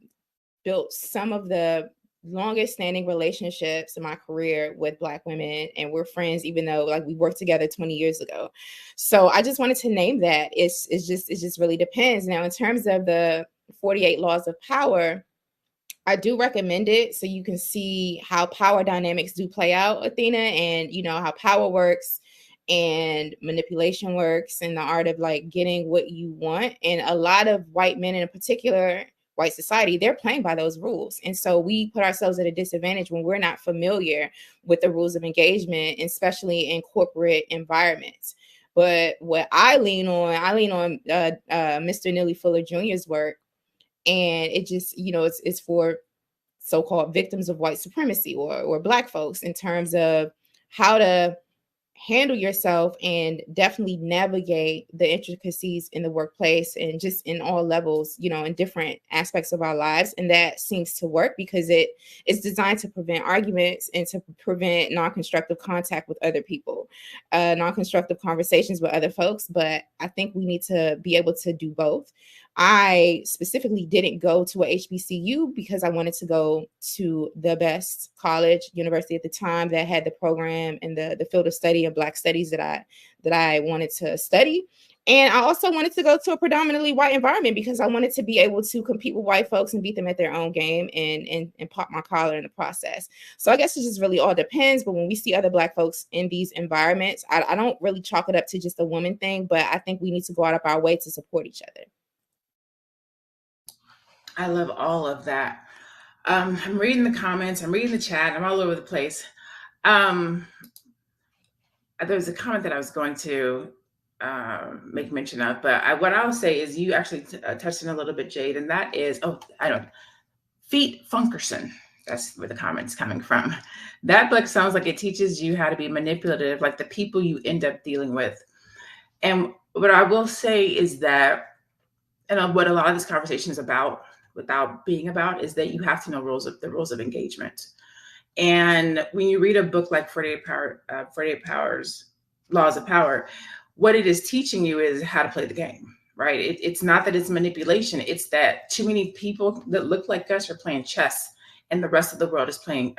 built some of the longest standing relationships in my career with Black women, and we're friends even though like we worked together 20 years ago. So I just wanted to name that. It just really depends. Now, in terms of the 48 laws of power, I do recommend it so you can see how power dynamics do play out, Athena, and you know how power works and manipulation works and the art of like getting what you want. And a lot of white men in particular, white society, they're playing by those rules. And so we put ourselves at a disadvantage when we're not familiar with the rules of engagement, especially in corporate environments. But what I lean on Mr. Neely Fuller Jr.'s work. And it just, you know, it's for so-called victims of white supremacy or Black folks in terms of how to handle yourself and definitely navigate the intricacies in the workplace and just in all levels, you know, in different aspects of our lives. And that seems to work because it is designed to prevent arguments and to prevent non-constructive contact with other people, non-constructive conversations with other folks. But I think we need to be able to do both. I specifically didn't go to a HBCU because I wanted to go to the best college, university at the time that had the program and the field of study of Black studies that I wanted to study. And I also wanted to go to a predominantly white environment because I wanted to be able to compete with white folks and beat them at their own game and pop my collar in the process. So I guess it just really all depends. But when we see other Black folks in these environments, I don't really chalk it up to just a woman thing, but I think we need to go out of our way to support each other. I love all of that. I'm reading the comments, I'm reading the chat, I'm all over the place. There was a comment that I was going to make mention of, but what I'll say is you actually touched on a little bit, Jade, and that is, Feet Funkerson. That's where the comment's coming from. That book sounds like it teaches you how to be manipulative, like the people you end up dealing with. And what I will say is that, and what a lot of this conversation is about, without being about, is that you have to know the rules of engagement. And when you read a book like 48 Laws of Power, what it is teaching you is how to play the game, right? It's not that it's manipulation. It's that too many people that look like us are playing chess and the rest of the world is playing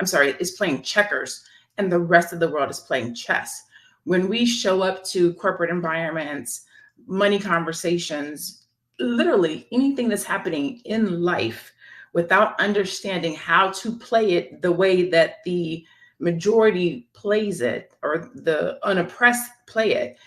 checkers and the rest of the world is playing chess. When we show up to corporate environments, money conversations, literally anything that's happening in life without understanding how to play it the way that the majority plays it or the unoppressed play it,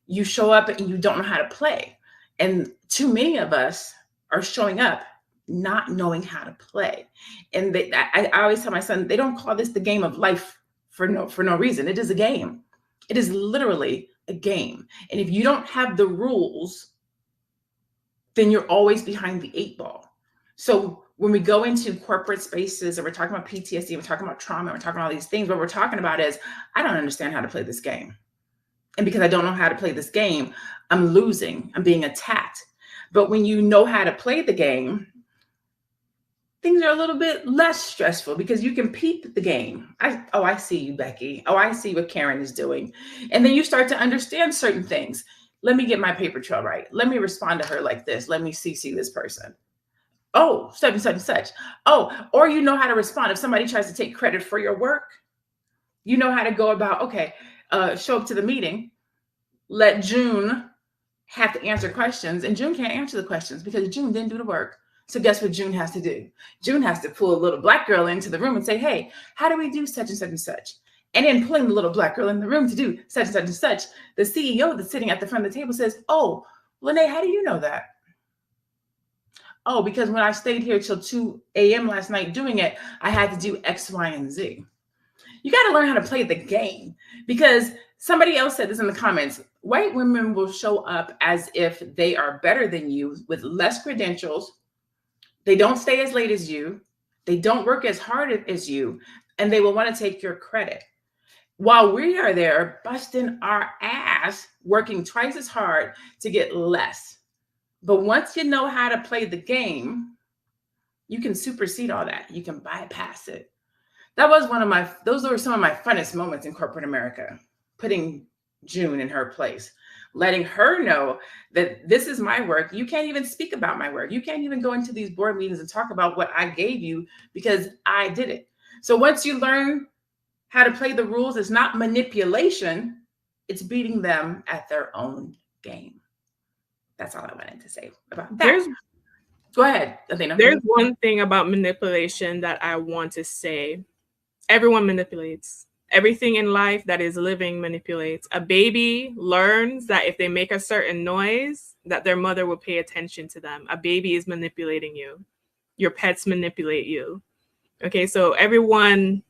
you show up and you don't know how to play. And too many of us are showing up not knowing how to play. And I always tell my son, they don't call this the game of life for no reason. It is a game. It is literally a game. And if you don't have the rules, then you're always behind the 8 ball. So when we go into corporate spaces and we're talking about PTSD, we're talking about trauma, we're talking about all these things, what we're talking about is, I don't understand how to play this game. And because I don't know how to play this game, I'm losing, I'm being attacked. But when you know how to play the game, things are a little bit less stressful because you can peep the game. I see you, Becky. Oh, I see what Karen is doing. And then you start to understand certain things. Let me get my paper trail right. Let me respond to her like this. Let me CC this person. Oh, such and such and such. Oh, or you know how to respond. If somebody tries to take credit for your work, you know how to go about, okay, show up to the meeting, let June have to answer questions, and June can't answer the questions because June didn't do the work. So guess what June has to do? June has to pull a little Black girl into the room and say, hey, how do we do such and such and such? And then pulling the little Black girl in the room to do such and such and such, the CEO that's sitting at the front of the table says, oh, Lene, how do you know that? Oh, because when I stayed here till 2 a.m. last night doing it, I had to do X, Y, and Z. You got to learn how to play the game, because somebody else said this in the comments. White women will show up as if they are better than you with less credentials. They don't stay as late as you. They don't work as hard as you, and they will want to take your credit. While we are there busting our ass, working twice as hard to get less. But once you know how to play the game, you can supersede all that. You can bypass it. Those were some of my funnest moments in corporate America, putting June in her place, letting her know that this is my work. You can't even speak about my work. You can't even go into these board meetings and talk about what I gave you because I did it. So once you learn how to play the rules, it's not manipulation, it's beating them at their own game. That's all I wanted to say about that. Go ahead, Athena. There's one thing about manipulation that I want to say. Everyone manipulates. Everything in life that is living manipulates. A baby learns that if they make a certain noise, that their mother will pay attention to them. A baby is manipulating you. Your pets manipulate you. Okay, so everyone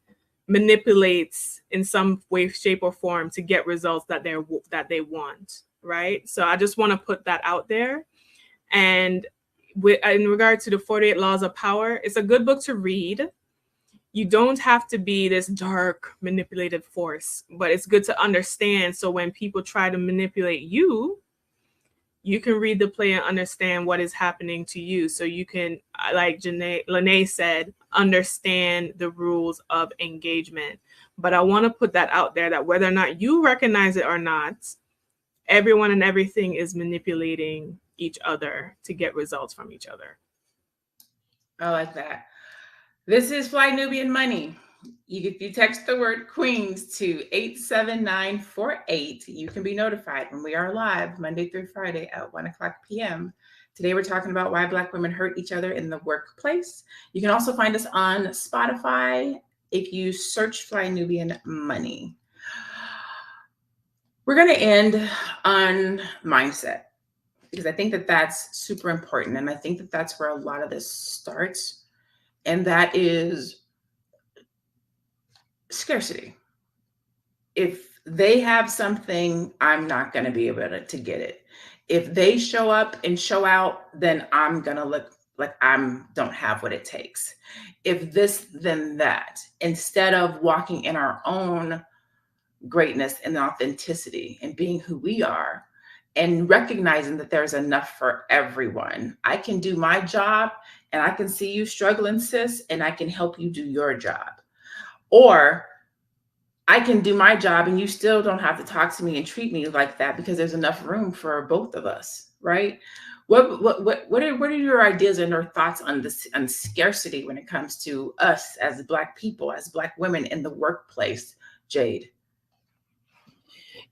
manipulates in some way, shape, or form to get results that they want, right? So I just want to put that out there. And in regard to the 48 Laws of Power, it's a good book to read. You don't have to be this dark, manipulative force, but it's good to understand. So when people try to manipulate you, you can read the play and understand what is happening to you. So you can, like Lene said, understand the rules of engagement. But I want to put that out there that whether or not you recognize it or not, everyone and everything is manipulating each other to get results from each other. I like that. This is Fly Nubian Money. If you text the word Queens to 87948, you can be notified when we are live Monday through Friday at 1:00 p.m. Today, we're talking about why Black women hurt each other in the workplace. You can also find us on Spotify if you search Fly Nubian Money. We're going to end on mindset because I think that that's super important. And I think that that's where a lot of this starts. And that is scarcity. If they have something, I'm not going to be able to get it. If they show up and show out, then I'm going to look like I don't have what it takes. If this, then that. Instead of walking in our own greatness and authenticity and being who we are and recognizing that there's enough for everyone. I can do my job and I can see you struggling, sis, and I can help you do your job. Or I can do my job and you still don't have to talk to me and treat me like that because there's enough room for both of us, right? What are your ideas and your thoughts on this, on scarcity when it comes to us as Black people, as Black women in the workplace, Jade?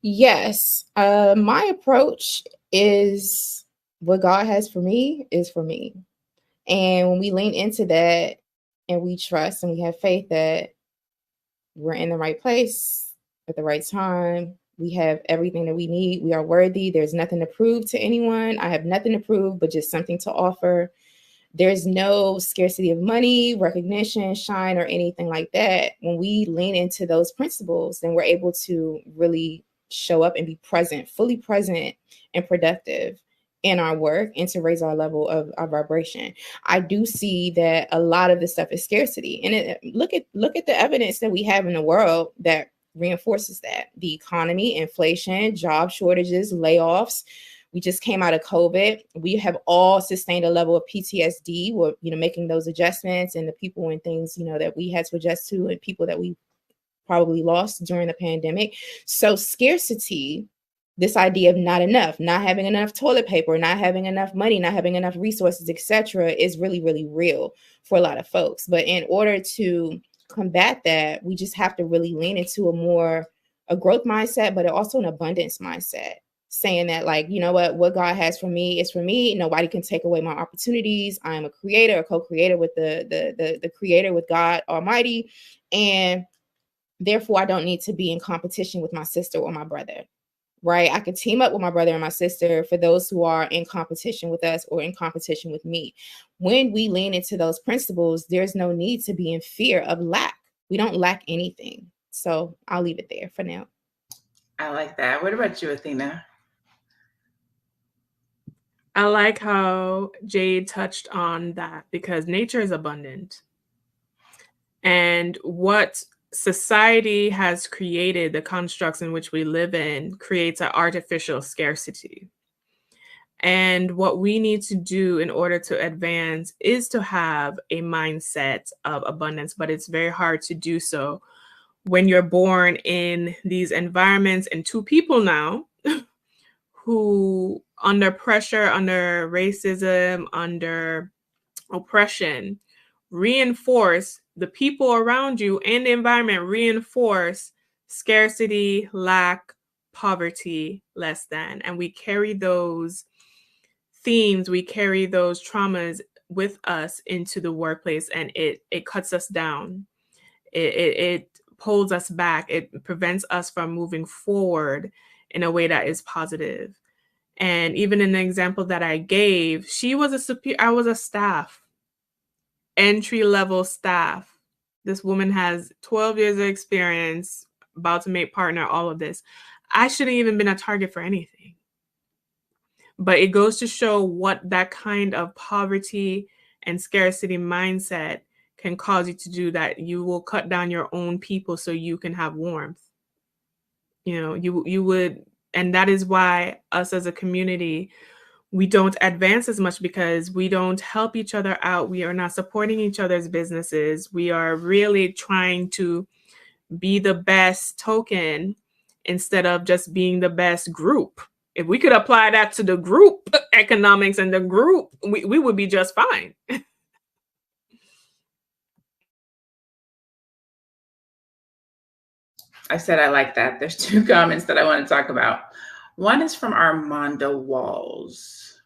Yes, my approach is what God has for me is for me. And when we lean into that and we trust and we have faith that we're in the right place at the right time, we have everything that we need, we are worthy, there's nothing to prove to anyone. I have nothing to prove, but just something to offer. There's no scarcity of money, recognition, shine, or anything like that. When we lean into those principles, then we're able to really show up and be present, fully present and productive in our work and to raise our level of our vibration. I do see that a lot of this stuff is scarcity. And look at the evidence that we have in the world that reinforces that. The economy, inflation, job shortages, layoffs. We just came out of COVID. We have all sustained a level of PTSD. We're, making those adjustments, and the people and things, that we had to adjust to, and people that we probably lost during the pandemic. So scarcity, this idea of not enough, not having enough toilet paper, not having enough money, not having enough resources, etc., is really, really real for a lot of folks. But in order to combat that, we just have to really lean into a growth mindset, but also an abundance mindset. Saying that, like, what God has for me is for me. Nobody can take away my opportunities. I am a creator, a co-creator with the creator, with God Almighty. And therefore, I don't need to be in competition with my sister or my brother, right? I could team up with my brother and my sister for those who are in competition with us or in competition with me. When we lean into those principles, there's no need to be in fear of lack. We don't lack anything. So I'll leave it there for now. I like that. What about you, Athena? I like how Jade touched on that because nature is abundant. And what society has created, the constructs in which we live in, creates an artificial scarcity. And what we need to do in order to advance is to have a mindset of abundance, but it's very hard to do so when you're born in these environments. And two people now who, under pressure, under racism, under oppression, reinforce, the people around you and the environment reinforce scarcity, lack, poverty, less than. And we carry those themes, we carry those traumas with us into the workplace, and it cuts us down. It pulls us back. It prevents us from moving forward in a way that is positive. And even in the example that I gave, she was a superior, I was a staff, entry-level staff. This woman has 12 years of experience, about to make partner, all of this. I shouldn't even been a target for anything. But it goes to show what that kind of poverty and scarcity mindset can cause you to do, that you will cut down your own people so you can have warmth. You know, you would, and that is why us as a community, we don't advance as much, because we don't help each other out. We are not supporting each other's businesses. We are really trying to be the best token instead of just being the best group. If we could apply that to the group economics and the group, we would be just fine. I said I like that. There's two comments that I want to talk about. One is from Armando Walls.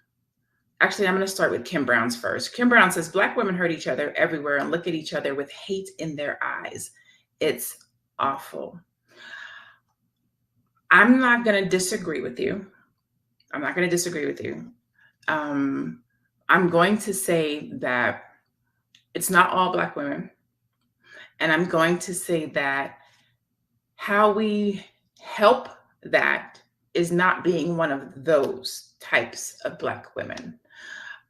Actually, I'm going to start with Kim Brown's first. Kim Brown says, Black women hurt each other everywhere and look at each other with hate in their eyes. It's awful. I'm not going to disagree with you. I'm going to say that it's not all Black women. And I'm going to say that how we help that is not being one of those types of Black women.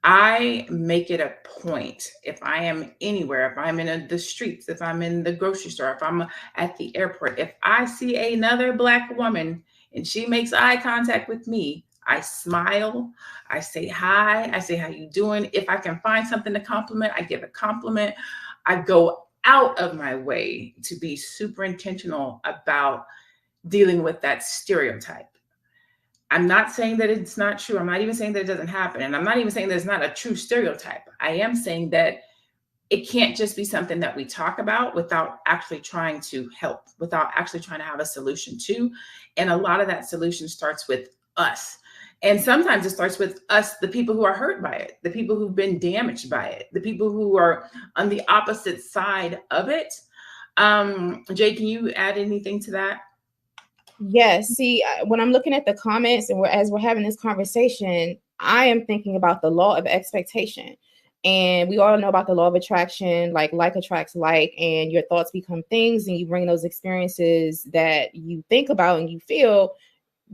I make it a point, if I am anywhere, if I'm in the streets, if I'm in the grocery store, if I'm at the airport, if I see another Black woman and she makes eye contact with me, I smile, I say hi, I say, how you doing? If I can find something to compliment, I give a compliment. I go out of my way to be super intentional about dealing with that stereotype. I'm not saying that it's not true. I'm not even saying that it doesn't happen. And I'm not even saying that it's not a true stereotype. I am saying that it can't just be something that we talk about without actually trying to help, without actually trying to have a solution to. And a lot of that solution starts with us. And sometimes it starts with us, the people who are hurt by it, the people who've been damaged by it, the people who are on the opposite side of it. Jay, can you add anything to that? Yes. See, when I'm looking at the comments and as we're having this conversation, I am thinking about the law of expectation. And we all know about the law of attraction, like attracts like, and your thoughts become things, and you bring those experiences that you think about and you feel,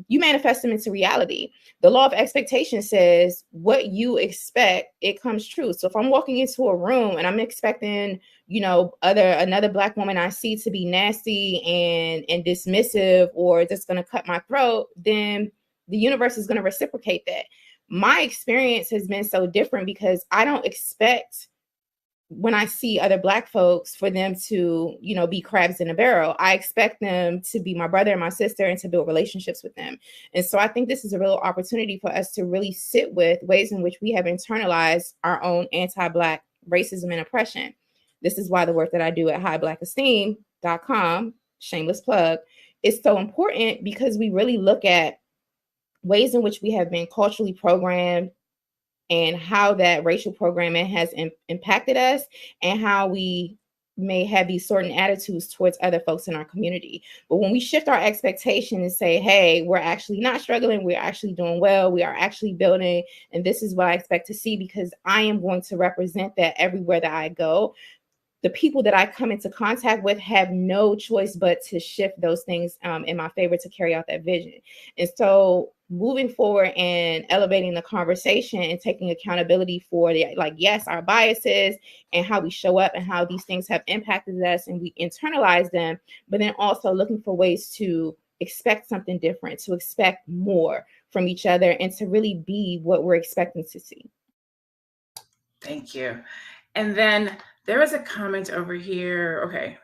you manifest them into reality. The law of expectation says what you expect, it comes true. So if I'm walking into a room and I'm expecting, another Black woman I see to be nasty and dismissive, or just going to cut my throat, then the universe is going to reciprocate that. My experience has been so different because I don't expect, when I see other Black folks, for them to, be crabs in a barrel. I expect them to be my brother and my sister and to build relationships with them. And so I think this is a real opportunity for us to really sit with ways in which we have internalized our own anti-Black racism and oppression. This is why the work that I do at highblackesteem.com, shameless plug, is so important, because we really look at ways in which we have been culturally programmed and how that racial programming has impacted us, and how we may have these certain attitudes towards other folks in our community. But when we shift our expectation and say, hey, we're actually not struggling, we're actually doing well, we are actually building, and this is what I expect to see, because I am going to represent that everywhere that I go, the people that I come into contact with have no choice but to shift those things in my favor to carry out that vision. And so moving forward and elevating the conversation and taking accountability for our biases and how we show up and how these things have impacted us and we internalize them, but then also looking for ways to expect something different, to expect more from each other, and to really be what we're expecting to see. Thank you. And then there is a comment over here. Okay.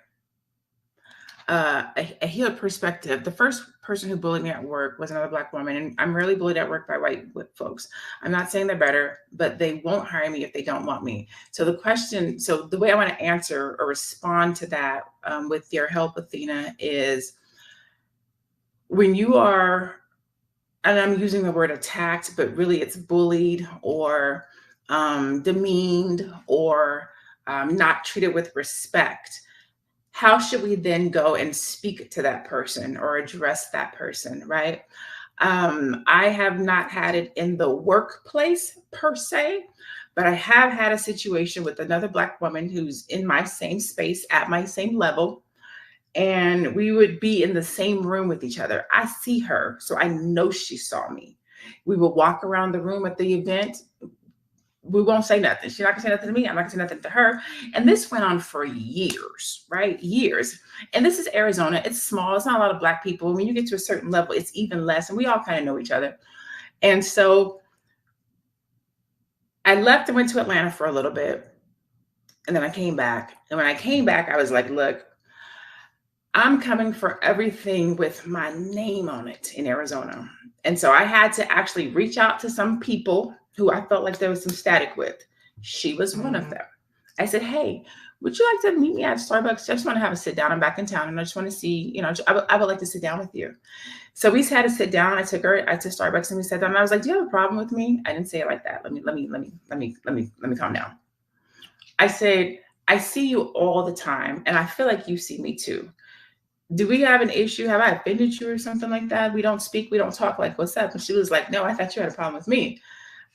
A healed perspective. The first person who bullied me at work was another Black woman. And I'm rarely bullied at work by white folks. I'm not saying they're better, but they won't hire me if they don't want me. So the way I want to answer or respond to that with your help, Athena, is when you are, and I'm using the word attacked, but really it's bullied or demeaned or not treated with respect. How should we then go and speak to that person or address that person, right? I have not had it in the workplace per se, but I have had a situation with another Black woman who's in my same space at my same level. And we would be in the same room with each other. I see her, so I know she saw me. We would walk around the room at the event. We won't say nothing. She's not gonna say nothing to me. I'm not gonna say nothing to her. And this went on for years, right? Years. And this is Arizona. It's small. It's not a lot of Black people. When you get to a certain level, it's even less. And we all kind of know each other. And so I left and went to Atlanta for a little bit. And then I came back. And when I came back, I was like, look, I'm coming for everything with my name on it in Arizona. And so I had to actually reach out to some people who I felt like there was some static with. She was one of them. I said, hey, would you like to meet me at Starbucks? I just want to have a sit down. I'm back in town and I just want to see, I would like to sit down with you. So we had to sit down. I took her to Starbucks and we sat down. And I was like, do you have a problem with me? I didn't say it like that. Let me calm down. I said, I see you all the time and I feel like you see me too. Do we have an issue? Have I offended you or something like that? We don't speak, we don't talk, like, what's up? And she was like, no, I thought you had a problem with me.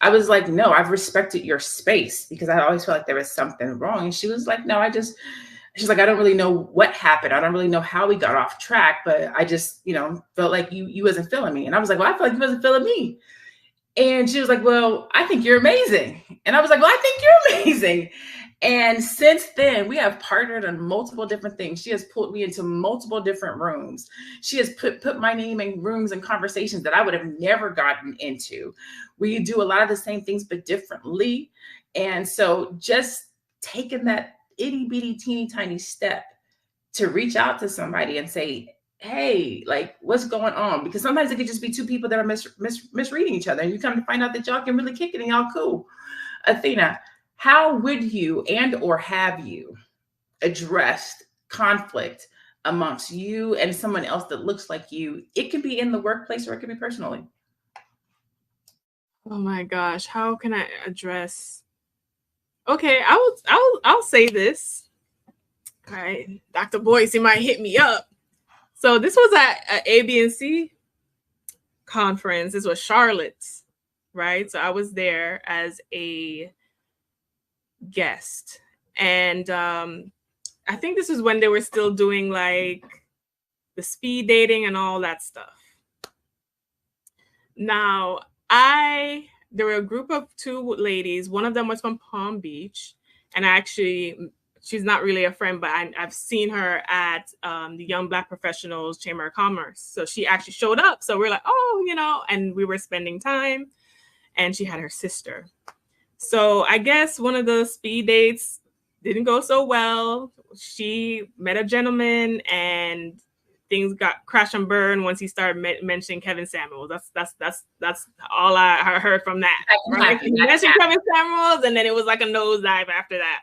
I was like, no, I've respected your space because I always felt like there was something wrong. And she was like, no, she's like, I don't really know what happened. I don't really know how we got off track, but I just, felt like you wasn't feeling me. And I was like, well, I feel like you wasn't feeling me. And she was like, well, I think you're amazing. And I was like, well, I think you're amazing. And since then, we have partnered on multiple different things. She has pulled me into multiple different rooms. She has put my name in rooms and conversations that I would have never gotten into. We do a lot of the same things, but differently. And so just taking that itty bitty teeny tiny step to reach out to somebody and say, hey, like, what's going on? Because sometimes it could just be two people that are misreading each other. And you come to find out that y'all can really kick it and y'all cool. Athena, how would you or have you addressed conflict amongst you and someone else that looks like you? It could be in the workplace or it could be personally. Oh my gosh, how can I address? Okay, I'll say this. All right, Dr. Boyce, he might hit me up. So this was at ABC conference. This was Charlotte's, right? So I was there as a guest. And I think this is when they were still doing like the speed dating and all that stuff. Now, there were a group of two ladies. One of them was from Palm Beach. And she's not really a friend, but I've seen her at the Young Black Professionals Chamber of Commerce. So she actually showed up. So we're like, oh, and we were spending time. And she had her sister. So I guess one of the speed dates didn't go so well. She met a gentleman and things got crash and burn once he started mentioning Kevin Samuels. That's all I heard from that. Right? He mentioned Kevin Samuels and then it was like a nosedive after that.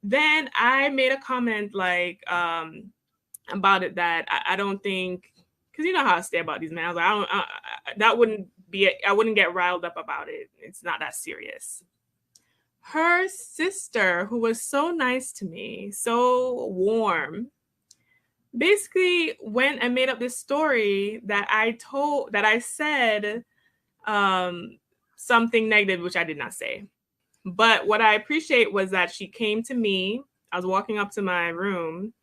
Then I made a comment like about it that I don't think, because you know how I stay about these men. I was like, I wouldn't get riled up about it. It's not that serious. Her sister, who was so nice to me, so warm, basically went and made up this story that I said something negative, which I did not say. But what I appreciate was that she came to me. I was walking up to my room.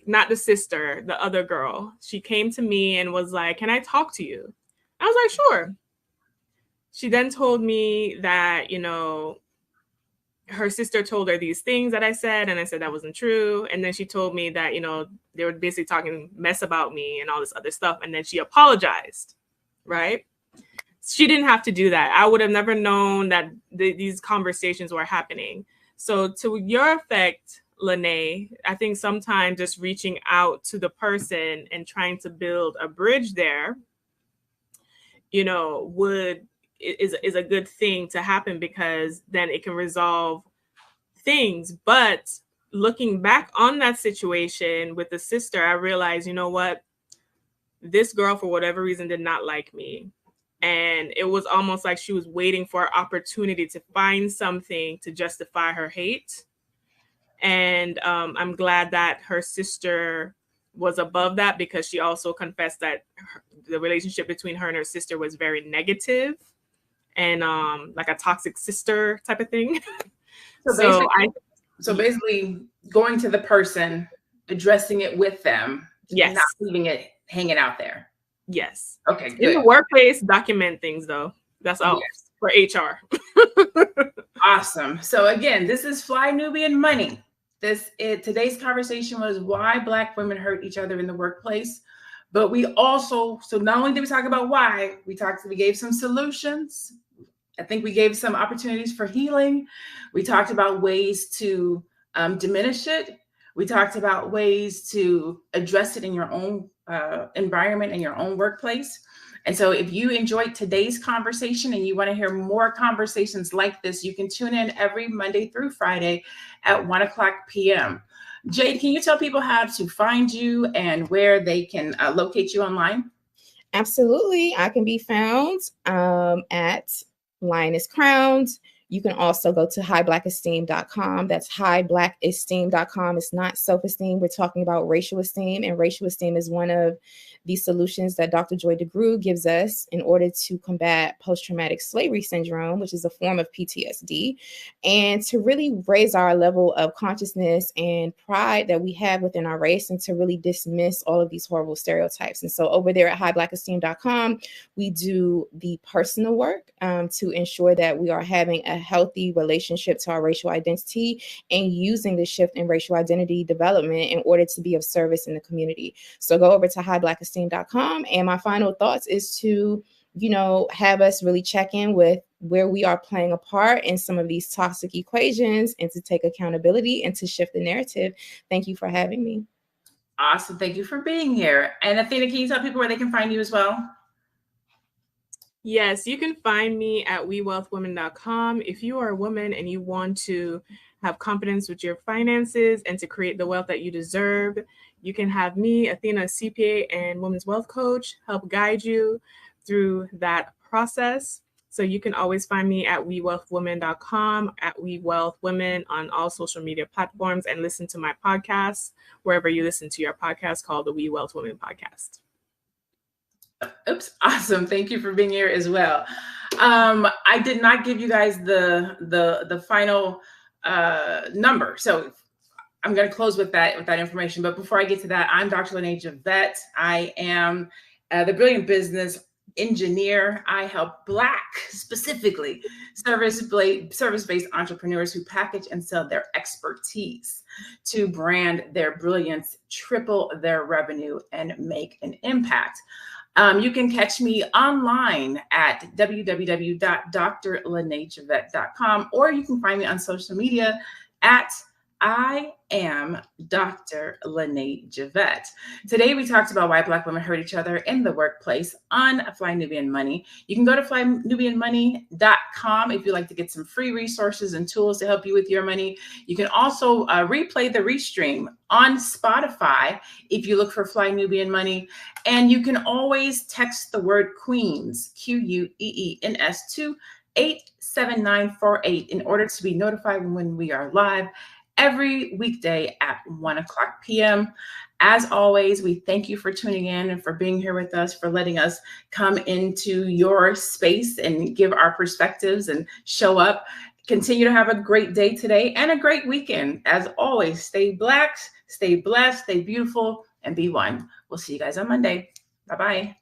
Not the sister, the other girl. She came to me and was like, can I talk to you? I was like, sure. She then told me that, her sister told her these things that I said, and I said that wasn't true. And then she told me that, they were basically talking mess about me and all this other stuff. And then she apologized, right? She didn't have to do that. I would have never known that these conversations were happening. So to your effect, Lene. I think sometimes just reaching out to the person and trying to build a bridge there, you know, is a good thing to happen, because then it can resolve things. But looking back on that situation with the sister, I realized, you know what, this girl, for whatever reason, did not like me. And it was almost like she was waiting for an opportunity to find something to justify her hate. And I'm glad that her sister was above that, because she also confessed that the relationship between her and her sister was very negative and like a toxic sister type of thing. So basically going to the person, addressing it with them, yes, not leaving it hanging out there. Yes. Okay, good. In the workplace, document things though. That's all for HR. Awesome. So again, this is Fly Nubian Money. Today's conversation was why Black women hurt each other in the workplace. But we also, so not only did we talk about why, we gave some solutions. I think we gave some opportunities for healing. We talked about ways to diminish it. We talked about ways to address it in your own environment, in your own workplace. And so if you enjoyed today's conversation and you want to hear more conversations like this, you can tune in every Monday through Friday at 1:00 p.m. Jade, can you tell people how to find you and where they can locate you online? Absolutely. I can be found at Lioness Crowned. You can also go to highblackesteem.com. That's highblackesteem.com. It's not self-esteem. We're talking about racial esteem, and racial esteem is one of the solutions that Dr. Joy DeGruy gives us in order to combat post-traumatic slavery syndrome, which is a form of PTSD, and to really raise our level of consciousness and pride that we have within our race, and to really dismiss all of these horrible stereotypes. And so over there at highblackesteem.com, we do the personal work to ensure that we are having a healthy relationship to our racial identity and using the shift in racial identity development in order to be of service in the community. So go over to highblackesteem.com. And my final thoughts is to, have us really check in with where we are playing a part in some of these toxic equations, and to take accountability and to shift the narrative. Thank you for having me. Awesome. Thank you for being here. And Athena, can you tell people where they can find you as well? Yes, you can find me at wewealthwomen.com. If you are a woman and you want to have confidence with your finances and to create the wealth that you deserve, you can have me, Athena, CPA and women's wealth coach, help guide you through that process. So you can always find me at wewealthwomen.com, at wewealthwomen on all social media platforms, and listen to my podcast wherever you listen to your podcast, called the We Wealth Women Podcast. Oops. Awesome. Thank you for being here as well. I did not give you guys the final number. So I'm going to close with that information. But before I get to that, I'm Dr. Lene Javette. I am the Brilliant Business Engineer. I help Black, specifically service-based entrepreneurs who package and sell their expertise to brand their brilliance, triple their revenue, and make an impact. You can catch me online at www.drlenejavette.com, or you can find me on social media at I am Dr. Lene Javette. Today, we talked about why Black women hurt each other in the workplace on Fly Nubian Money. You can go to flynubianmoney.com if you'd like to get some free resources and tools to help you with your money. You can also replay the restream on Spotify if you look for Fly Nubian Money. And you can always text the word Queens, QUEENS, to 87948 in order to be notified when we are live every weekday at 1:00 p.m. As always, we thank you for tuning in and for being here with us, for letting us come into your space and give our perspectives and show up. Continue to have a great day today and a great weekend. As always, stay Black, stay blessed, stay beautiful, and be one. We'll see you guys on Monday. Bye-bye.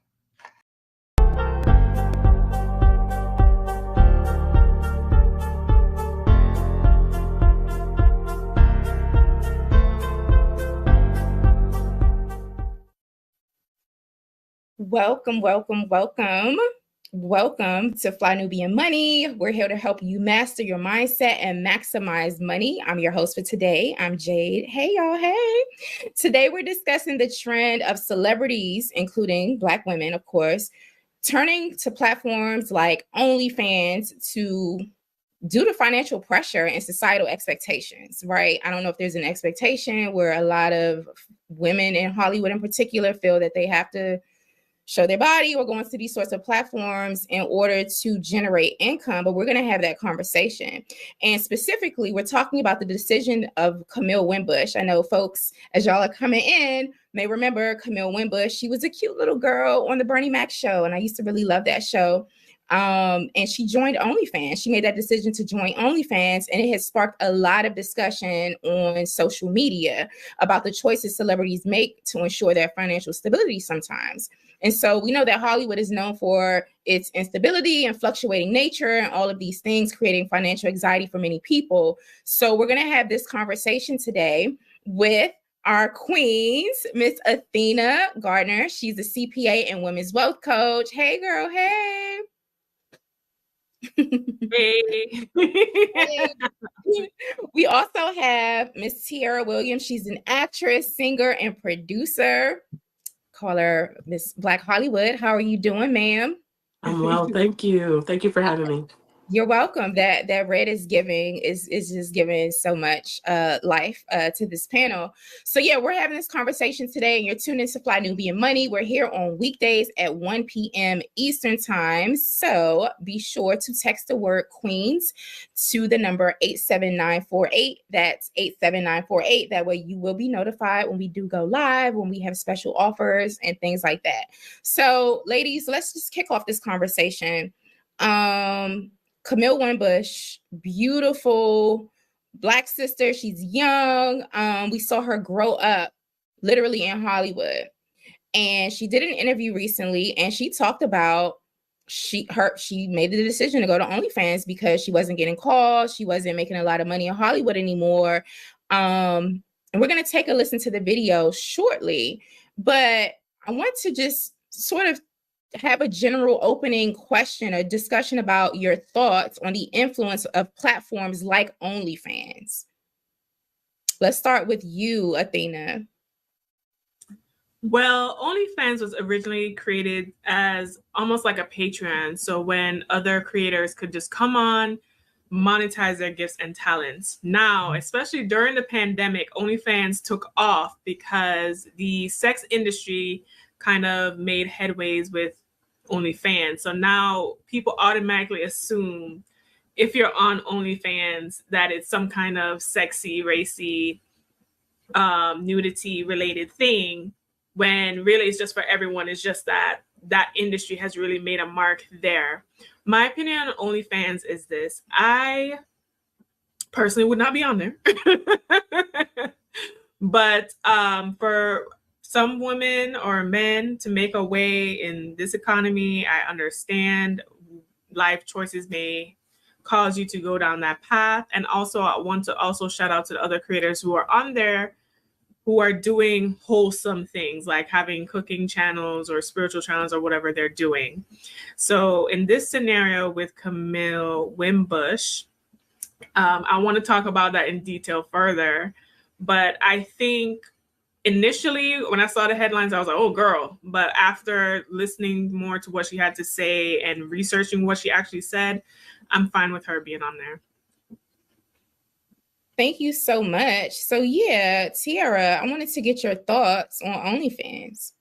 Welcome, welcome, welcome. Welcome to Fly Nubian Money. We're here to help you master your mindset and maximize money. I'm your host for today. I'm Jade. Hey, y'all. Hey. Today, we're discussing the trend of celebrities, including Black women, of course, turning to platforms like OnlyFans due to financial pressure and societal expectations, right? I don't know if there's an expectation where a lot of women in Hollywood in particular feel that they have to show their body or go into these sorts of platforms in order to generate income, but we're going to have that conversation. And specifically, we're talking about the decision of Camille Wimbush. I know folks, as y'all are coming in, may remember Camille Wimbush. She was a cute little girl on the Bernie Mac show, and I used to really love that show. And she joined OnlyFans. She made that decision to join OnlyFans, and it has sparked a lot of discussion on social media about the choices celebrities make to ensure their financial stability sometimes. And so we know that Hollywood is known for its instability and fluctuating nature and all of these things creating financial anxiety for many people. So we're going to have this conversation today with our queens, Miss Athena Gardner. She's a CPA and women's wealth coach. Hey, girl. Hey. Hey. We also have Miss Tiara Williams. She's an actress, singer, and producer. Call her Miss Black Hollywood. How are you doing, ma'am? I'm well, thank you. Thank you for having me. You're welcome. That red is just giving so much life to this panel. So yeah, we're having this conversation today, and you're tuned into Fly Nubian Money. We're here on weekdays at 1 p.m. Eastern time. So be sure to text the word Queens to the number 87948. That's 87948. That way you will be notified when we do go live, when we have special offers and things like that. So ladies, let's just kick off this conversation. Camille Wimbush, beautiful Black sister. She's young. We saw her grow up literally in Hollywood. And she did an interview recently, and she talked about she made the decision to go to OnlyFans because she wasn't getting calls. She wasn't making a lot of money in Hollywood anymore. And we're going to take a listen to the video shortly. But I want to just sort of have a general opening question, a discussion about your thoughts on the influence of platforms like OnlyFans. Let's start with you, Athena. Well, OnlyFans was originally created as almost like a Patreon. So when other creators could just come on, monetize their gifts and talents. Now, especially during the pandemic, OnlyFans took off because the sex industry kind of made headways with OnlyFans. So now people automatically assume if you're on OnlyFans that it's some kind of sexy, racy, nudity related thing, when really it's just for everyone. It's just that industry has really made a mark there. My opinion on OnlyFans is this. I personally would not be on there. But for some women or men to make a way in this economy, I understand life choices may cause you to go down that path. And also I want to also shout out to the other creators who are on there who are doing wholesome things like having cooking channels or spiritual channels or whatever they're doing. So in this scenario with Camille Wimbush, I want to talk about that in detail further. But I think initially, when I saw the headlines, I was like, oh, girl. But after listening more to what she had to say and researching what she actually said, I'm fine with her being on there. Thank you so much. So yeah, Tiara, I wanted to get your thoughts on OnlyFans.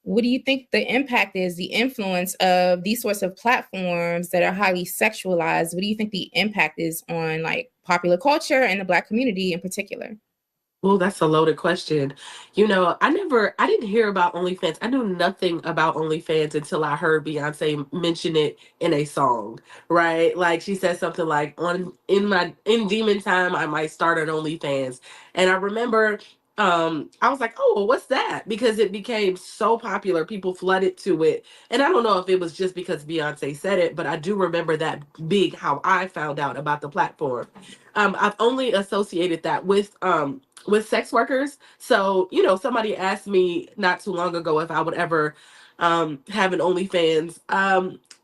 What do you think the impact is, the influence of these sorts of platforms that are highly sexualized? What do you think the impact is on like popular culture and the Black community in particular? Well, that's a loaded question. You know, I didn't hear about OnlyFans. I knew nothing about OnlyFans until I heard Beyonce mention it in a song, right? Like she said something like in demon time, I might start an OnlyFans. And I remember I was like, oh, well, what's that? Because it became so popular. People flooded to it. And I don't know if it was just because Beyonce said it, but I do remember that big how I found out about the platform. I've only associated that with sex workers. So, you know, somebody asked me not too long ago if I would ever have an OnlyFans.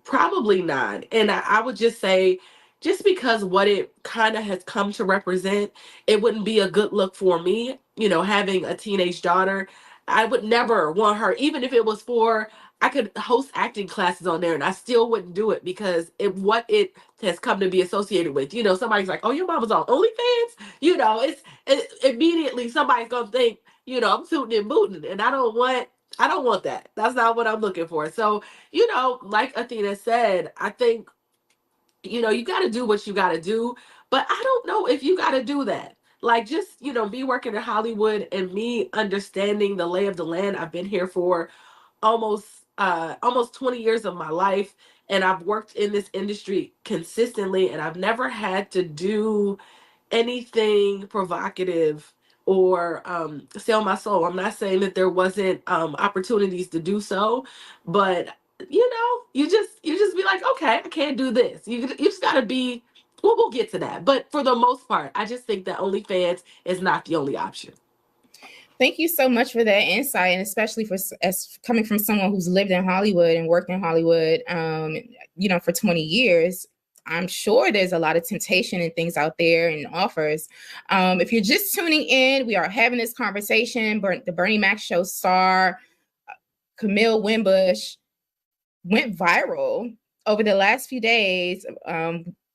Probably not. And I would just say, just because what it kind of has come to represent, it wouldn't be a good look for me. You know, having a teenage daughter, I would never want her, even if it was for, I could host acting classes on there and I still wouldn't do it because what it has come to be associated with. You know, somebody's like, oh, your mom was on OnlyFans? You know, immediately somebody's going to think, you know, I'm suiting and booting, and I don't want that. That's not what I'm looking for. So, you know, like Athena said, I think, you know, you got to do what you got to do, but I don't know if you got to do that. Like, just, you know, me working in Hollywood and me understanding the lay of the land. I've been here for almost 20 years of my life, and I've worked in this industry consistently, and I've never had to do anything provocative or sell my soul. I'm not saying that there wasn't opportunities to do so, but you know, you just be like, okay, I can't do this. You just gotta be. Well, we'll get to that. But for the most part, I just think that OnlyFans is not the only option. Thank you so much for that insight, and especially for as coming from someone who's lived in Hollywood and worked in Hollywood, you know, for 20 years. I'm sure there's a lot of temptation and things out there and offers. If you're just tuning in, we are having this conversation. The Bernie Mac show star Camille Wimbush went viral over the last few days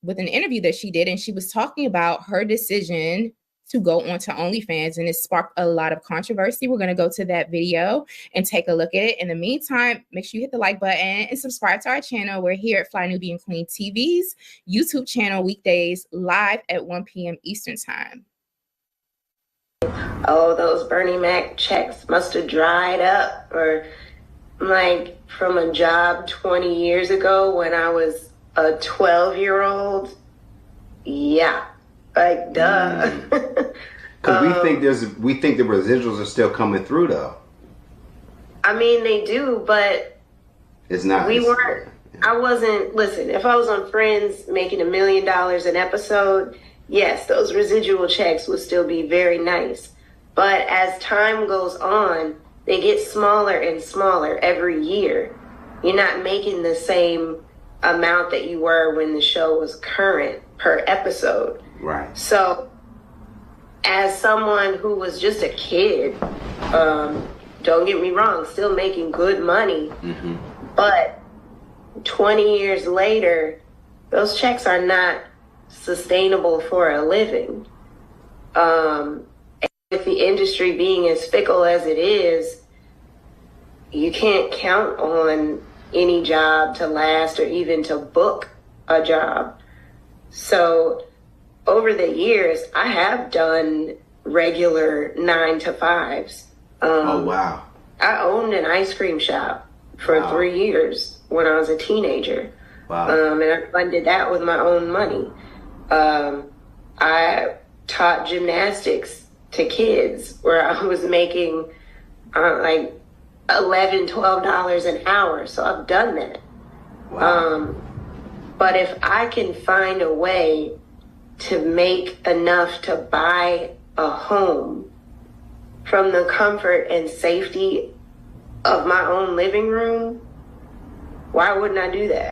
with an interview that she did, and she was talking about her decision to go onto OnlyFans, and it sparked a lot of controversy. We're going to go to that video and take a look at it. In the meantime, make sure you hit the like button and subscribe to our channel. We're here at Fly Nubian Queen TV's YouTube channel, weekdays live at 1 p.m. Eastern Time. Oh, those Bernie Mac checks must have dried up, or like from a job 20 years ago when I was a 12-year-old. Yeah. Like, duh. Because we think the residuals are still coming through, though. I mean, they do, but it's not. I wasn't. Listen, if I was on Friends making $1 million an episode, yes, those residual checks would still be very nice. But as time goes on, they get smaller and smaller every year. You're not making the same amount that you were when the show was current per episode. Right. So, as someone who was just a kid, don't get me wrong, still making good money, but 20 years later, those checks are not sustainable for a living. With the industry being as fickle as it is, you can't count on any job to last or even to book a job. So, over the years, I have done regular 9-to-5s. Oh, wow. I owned an ice cream shop for 3 years when I was a teenager. Wow. And I funded that with my own money. I taught gymnastics to kids where I was making like $11, $12 an hour. So I've done that. Wow. But if I can find a way to make enough to buy a home from the comfort and safety of my own living room, why wouldn't I do that?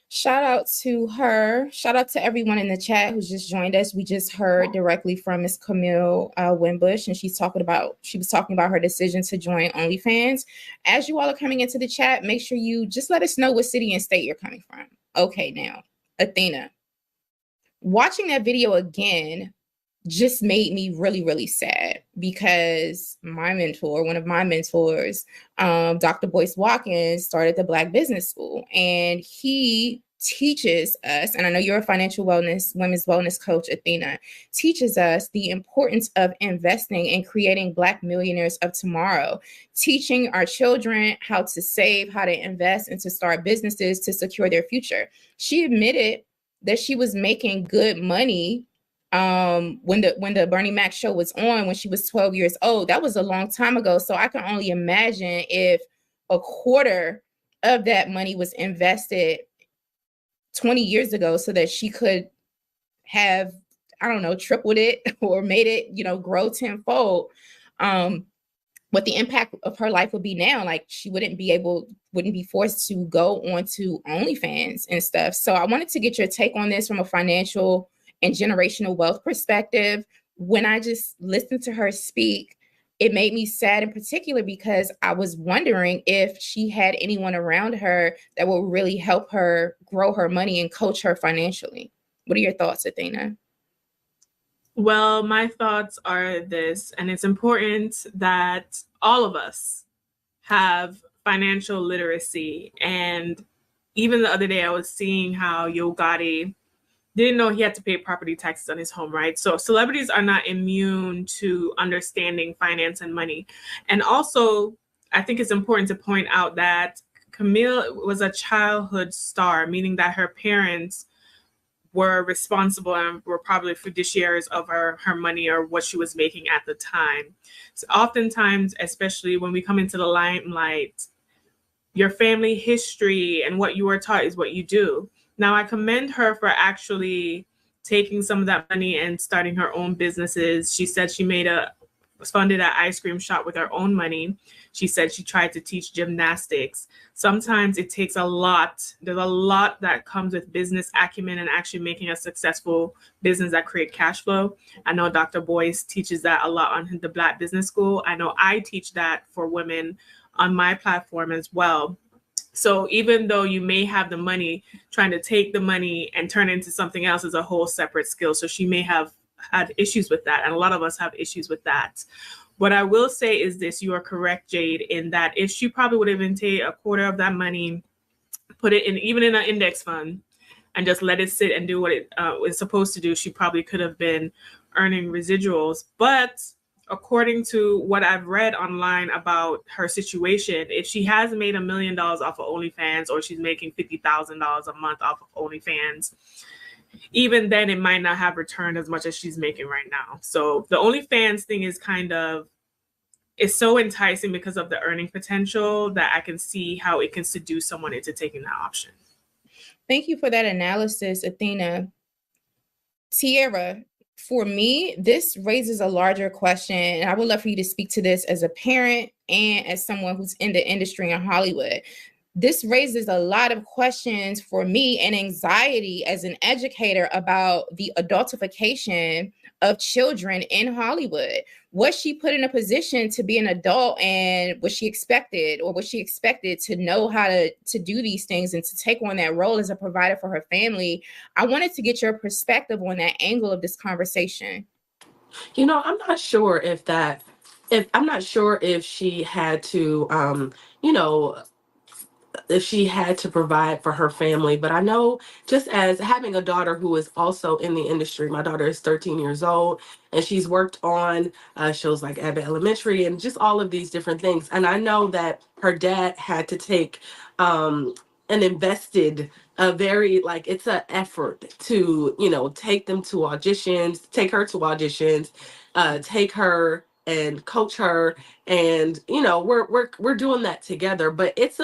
Shout out to her. Shout out to everyone in the chat who's just joined us. We just heard directly from Miss Camille Wimbush, and she was talking about her decision to join OnlyFans. As you all are coming into the chat, make sure you just let us know what city and state you're coming from. Okay, now, Athena. Watching that video again just made me really, really sad because one of my mentors, Dr. Boyce Watkins, started the Black Business School, and he teaches us, and I know you're a financial women's wellness coach, Athena, teaches us the importance of investing and creating Black millionaires of tomorrow, teaching our children how to save, how to invest, and to start businesses to secure their future. She admitted that she was making good money when the Bernie Mac show was on when she was 12 years old. That was a long time ago. So I can only imagine if a quarter of that money was invested 20 years ago so that she could have, I don't know, tripled it or made it, grow tenfold. But what the impact of her life would be now. Like she wouldn't be forced to go on to OnlyFans and stuff. So I wanted to get your take on this from a financial and generational wealth perspective. When I just listened to her speak, it made me sad in particular because I was wondering if she had anyone around her that will really help her grow her money and coach her financially. What are your thoughts, Athena? Well, my thoughts are this, and it's important that all of us have financial literacy. And even the other day, I was seeing how Yo Gotti didn't know he had to pay property taxes on his home, right? So celebrities are not immune to understanding finance and money. And also, I think it's important to point out that Camille was a childhood star, meaning that her parents were responsible and were probably fiduciaries of her money or what she was making at the time. So oftentimes, especially when we come into the limelight, your family history and what you were taught is what you do. Now, I commend her for actually taking some of that money and starting her own businesses. She said she funded an ice cream shop with her own money. She said she tried to teach gymnastics. Sometimes it takes a lot. There's a lot that comes with business acumen and actually making a successful business that create cash flow. I know Dr. Boyce teaches that a lot on the Black Business School. I know I teach that for women on my platform as well. So even though you may have the money, trying to take the money and turn it into something else is a whole separate skill. So she may have had issues with that. And a lot of us have issues with that. What I will say is this: you are correct, Jade, in that if she probably would have been take a quarter of that money, put it in, even in an index fund, and just let it sit and do what it was supposed to do, she probably could have been earning residuals. But according to what I've read online about her situation, if she has made $1 million off of OnlyFans, or she's making $50,000 a month off of OnlyFans, even then it might not have returned as much as she's making right now. So the OnlyFans thing is it's so enticing because of the earning potential that I can see how it can seduce someone into taking that option. Thank you for that analysis, Athena. Tierra, for me, this raises a larger question, and I would love for you to speak to this as a parent and as someone who's in the industry in Hollywood. This raises a lot of questions for me and anxiety as an educator about the adultification of children in Hollywood. Was she put in a position to be an adult, and was she expected to know how to do these things and to take on that role as a provider for her family? I wanted to get your perspective on that angle of this conversation. I'm not sure if she had to, if she had to provide for her family. But I know, just as having a daughter who is also in the industry, my daughter is 13 years old, and she's worked on shows like Abbott Elementary and just all of these different things. And I know that her dad had to take and invested a very, it's an effort to, take them to auditions, take her to auditions, take her and coach her. And, we're doing that together, but it's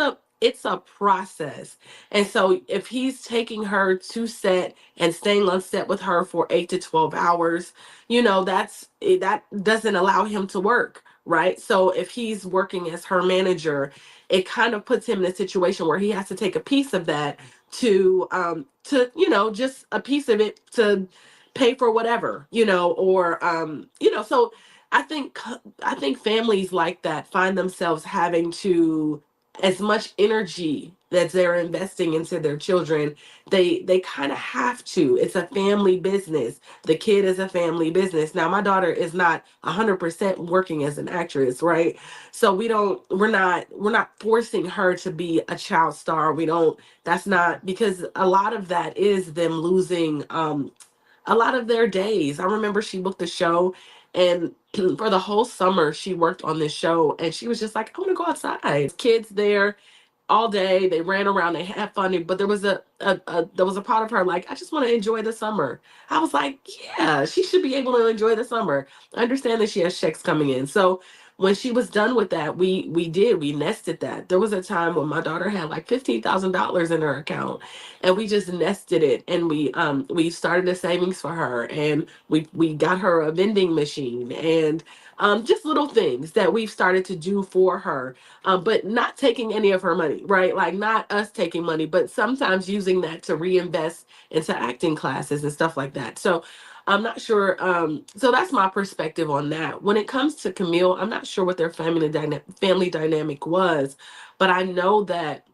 a process. And so if he's taking her to set and staying on set with her for 8 to 12 hours, that doesn't allow him to work, right? So if he's working as her manager, it kind of puts him in a situation where he has to take a piece of that to just a piece of it to pay for whatever, so I think families like that find themselves having to, as much energy that they're investing into their children, they kind of have to. It's a family business. The kid is a family business. Now, my daughter is not 100% working as an actress, right? So we're not forcing her to be a child star. That's not, because a lot of that is them losing a lot of their days. I remember she booked a show, and for the whole summer she worked on this show, and she was just like, I want to go outside. Kids there all day, they ran around, they had fun, but there was a part of her like, I just want to enjoy the summer. I was like, yeah, she should be able to enjoy the summer. I understand that she has checks coming in. So when she was done with that, we nested that. There was a time when my daughter had like $15,000 in her account, and we just nested it, and we started a savings for her, and we got her a vending machine, and just little things that we've started to do for her, but not taking any of her money, right? Like not us taking money, but sometimes using that to reinvest into acting classes and stuff like that. So I'm not sure. So that's my perspective on that. When it comes to Camille, I'm not sure what their family dynamic was, but I know that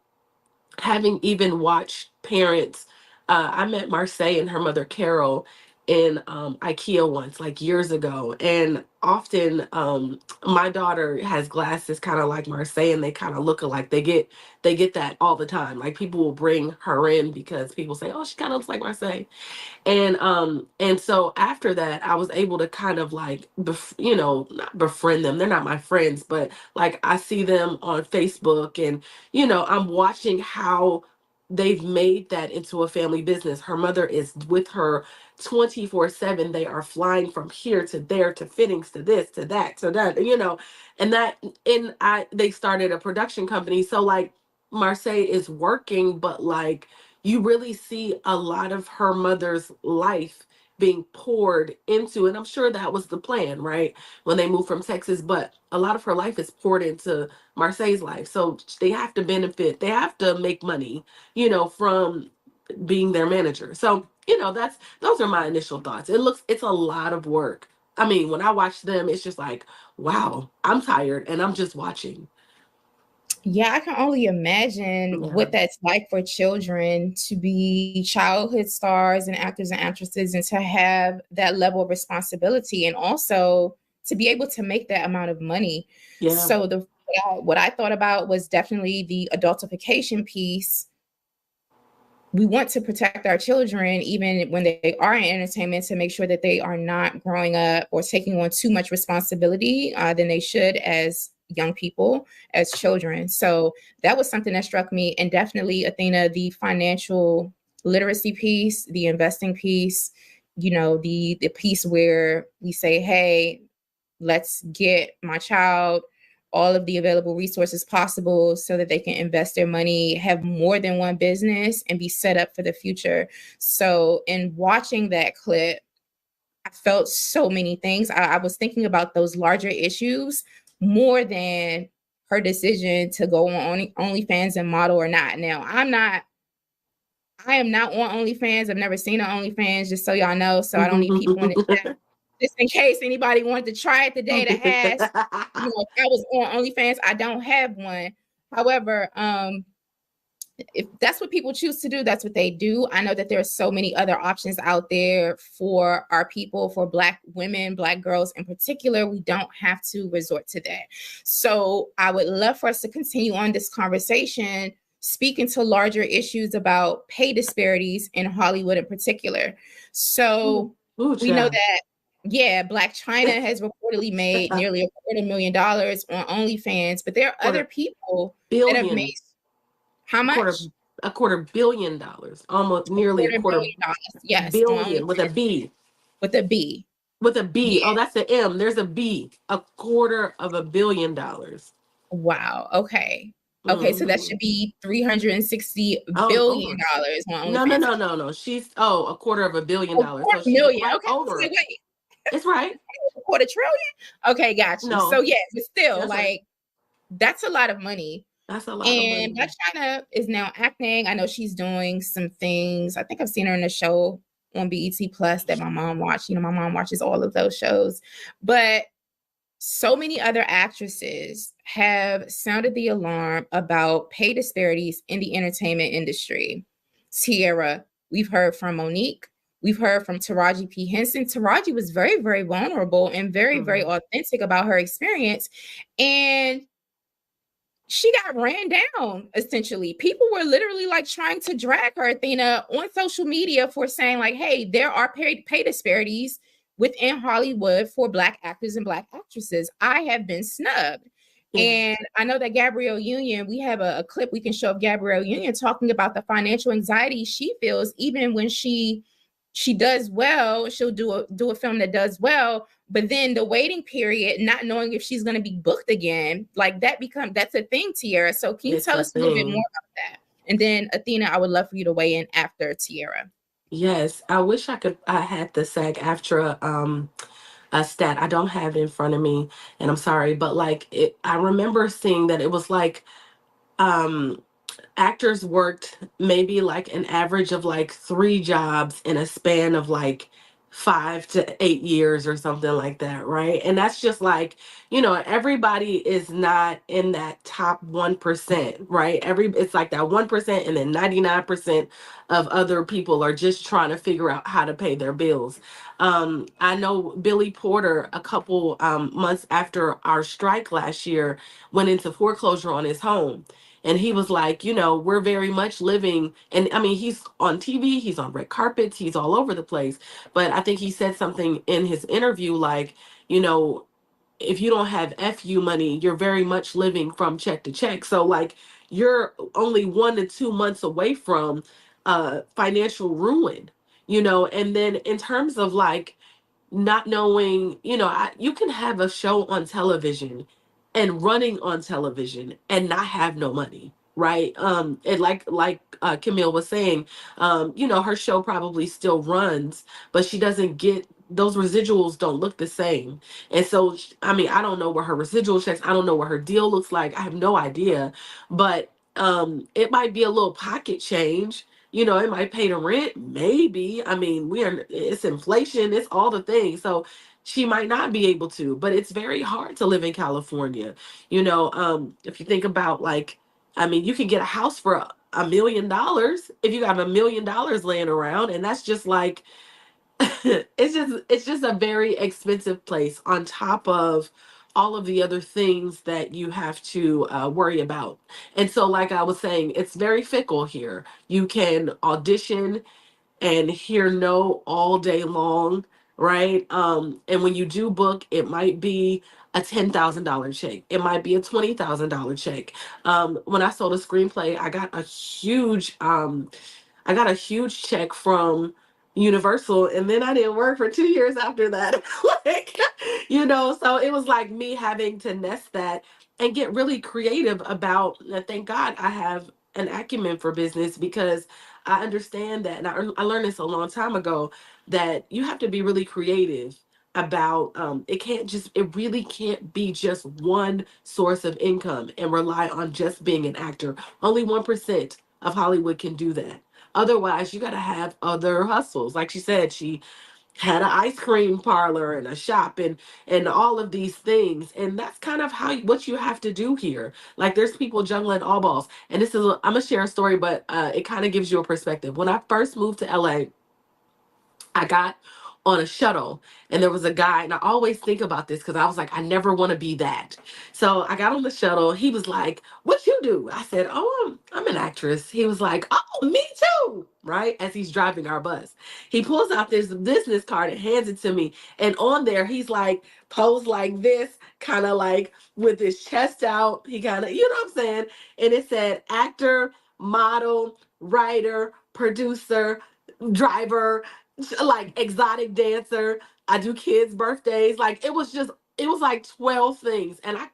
having even watched parents, I met Marseille and her mother Carol in IKEA once, like years ago, and often my daughter has glasses kind of like Marseille, and they kind of look alike. They get that all the time. Like people will bring her in because people say, "Oh, she kind of looks like Marseille." And so after that, I was able to kind of like not befriend them. They're not my friends, but like I see them on Facebook, and I'm watching how they've made that into a family business. Her mother is with her 24/7. They are flying from here to there to fittings to this to that to that, and that and I they started a production company. So like Marseille is working, but like you really see a lot of her mother's life being poured into, and I'm sure that was the plan, right? When they moved from Texas, but a lot of her life is poured into Marseille's life. So they have to benefit, they have to make money, from being their manager. So, those are my initial thoughts. It's a lot of work. I mean, when I watch them, it's just like, wow, I'm tired and I'm just watching. Yeah, I can only imagine Yeah. what that's like for children to be childhood stars and actors and actresses, and to have that level of responsibility, and also to be able to make that amount of money. Yeah. So what I thought about was definitely the adultification piece. We want to protect our children, even when they are in entertainment, to make sure that they are not growing up or taking on too much responsibility than they should as young people, as children. So that was something that struck me. And definitely, Athena, the financial literacy piece, the investing piece, the piece where we say, hey, let's get my child all of the available resources possible so that they can invest their money, have more than one business, and be set up for the future. So in watching that clip, I felt so many things. I was thinking about those larger issues more than her decision to go on OnlyFans and model or not. Now, I am not on OnlyFans. I've never seen an OnlyFans, just so y'all know. So I don't need people in the chat. Just in case anybody wanted to try it today to ask, if I was on OnlyFans. I don't have one. However, if that's what people choose to do, that's what they do. I know that there are so many other options out there for our people, for Black women, Black girls in particular. We don't have to resort to that. So I would love for us to continue on this conversation, speaking to larger issues about pay disparities in Hollywood in particular. So we know that, Blac Chyna has reportedly made nearly $250,000 on OnlyFans, but there are other people that have made how much? $250 million, almost nearly a quarter billion dollars. Yes, billion with a B. With a B. With a B. Yeah. Oh, that's the M. There's a B. $250 million. Wow. Okay. Okay, so that should be $360 billion on OnlyFans. No. She's $250 million. $250 million. Right Okay. over. Wait. It's right. $250 billion? Okay, got you. No. So yeah, but still, That's right. that's a lot of money. That's a lot And of money. Blac Chyna is now acting. I know she's doing some things. I think I've seen her in a show on BET Plus that my mom watched. My mom watches all of those shows. But so many other actresses have sounded the alarm about pay disparities in the entertainment industry. Tierra, we've heard from Monique. We've heard from Taraji P. Henson. Taraji was very, very vulnerable and very, very authentic about her experience. And she got ran down, essentially. People were literally trying to drag her, Athena, on social media for saying hey, there are pay disparities within Hollywood for Black actors and Black actresses. I have been snubbed. Yeah. And I know that Gabrielle Union, we have a clip we can show of Gabrielle Union talking about the financial anxiety she feels even when she does well. She'll do a film that does well, But then the waiting period, not knowing if she's going to be booked again, like that's a thing, Tiara. So can you tell us a little bit more about that? And then Athena, I would love for you to weigh in after Tiara. Yes, I wish I had the SAG-AFTRA a stat. I don't have it in front of me, and I'm sorry, but like I remember seeing that it was like um actors worked maybe like an average of like 3 jobs in a span of like 5 to 8 years or something like that, right? And that's just like, everybody is not in that top 1%, right? It's like that 1%, and then 99% of other people are just trying to figure out how to pay their bills. I know Billy Porter, a couple months after our strike last year, went into foreclosure on his home. And he was like, we're very much living, and I mean, he's on TV, he's on red carpets, he's all over the place. But I think he said something in his interview like, you know, if you don't have FU money, you're very much living from check to check. So like you're only 1 to 2 months away from financial ruin, and then in terms of like not knowing, you can have a show on television and running on television and not have no money, right? And like Camille was saying, her show probably still runs, but she doesn't get those residuals don't look the same. And so, I mean, I don't know where her residual checks, I don't know what her deal looks like. I have no idea, but it might be a little pocket change. It might pay the rent, maybe. I mean, it's inflation, it's all the things. So she might not be able to, but it's very hard to live in California. If you think about like, I mean, you can get a house for $1 million if you got $1 million laying around, and that's just like it's just a very expensive place on top of all of the other things that you have to worry about. And so, like I was saying, it's very fickle here. You can audition and hear no all day long, right? And when you do book, it might be a $10,000 check. It might be a $20,000 check. When I sold a screenplay, I got a huge check from Universal, and then I didn't work for 2 years after that. Like, so it was like me having to nest that and get really creative about, and thank God I have an acumen for business, because I understand that, and I learned this a long time ago, that you have to be really creative about it really can't be just one source of income and rely on just being an actor. Only 1% of Hollywood can do that. Otherwise, you got to have other hustles. Like she said, she had an ice cream parlor and a shop and all of these things, and that's kind of what you have to do here. Like there's people juggling all balls, and I'm gonna share a story, but it kind of gives you a perspective. When I first moved to LA, I got on a shuttle, and there was a guy, and I always think about this because I was like, I never want to be that. So I got on the shuttle. He was like, "What you do?" I said, "Oh, I'm an actress." He was like, "Oh, me too." Right as he's driving our bus, he pulls out this business card and hands it to me, and on there he's like posed like this, kind of like with his chest out. He kind of, you know what I'm saying? And it said actor, model, writer, producer, driver, like exotic dancer. I do kids' birthdays. Like it was like 12 things. And I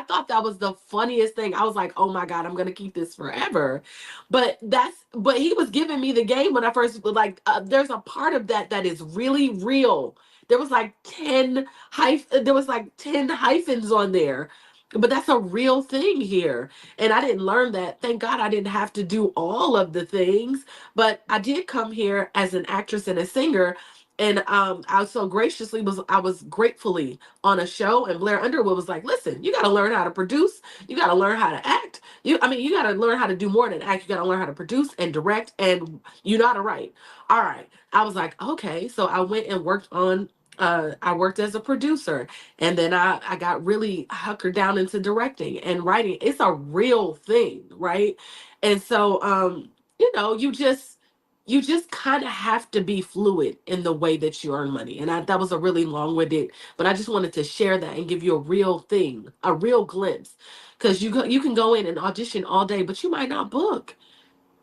thought that was the funniest thing. I was like, oh my God, I'm gonna keep this forever. But he was giving me the game when I first, like, there's a part of that is really real. There was like 10 hyphens on there. But that's a real thing here. And I didn't learn that. Thank God I didn't have to do all of the things. But I did come here as an actress and a singer, and I was so graciously I was gratefully on a show, and Blair Underwood was like, "Listen, you got to learn how to produce. You got to learn how to act. You got to learn how to do more than act. You got to learn how to produce and direct, and you know how to write." All right, I was like, okay, so I went and worked on. I worked as a producer, and then I got really hunkered down into directing and writing. It's a real thing, right? And so you just kind of have to be fluid in the way that you earn money. And that was a really long-winded, but I just wanted to share that and give you a real thing, a real glimpse, because you can go in and audition all day, but you might not book.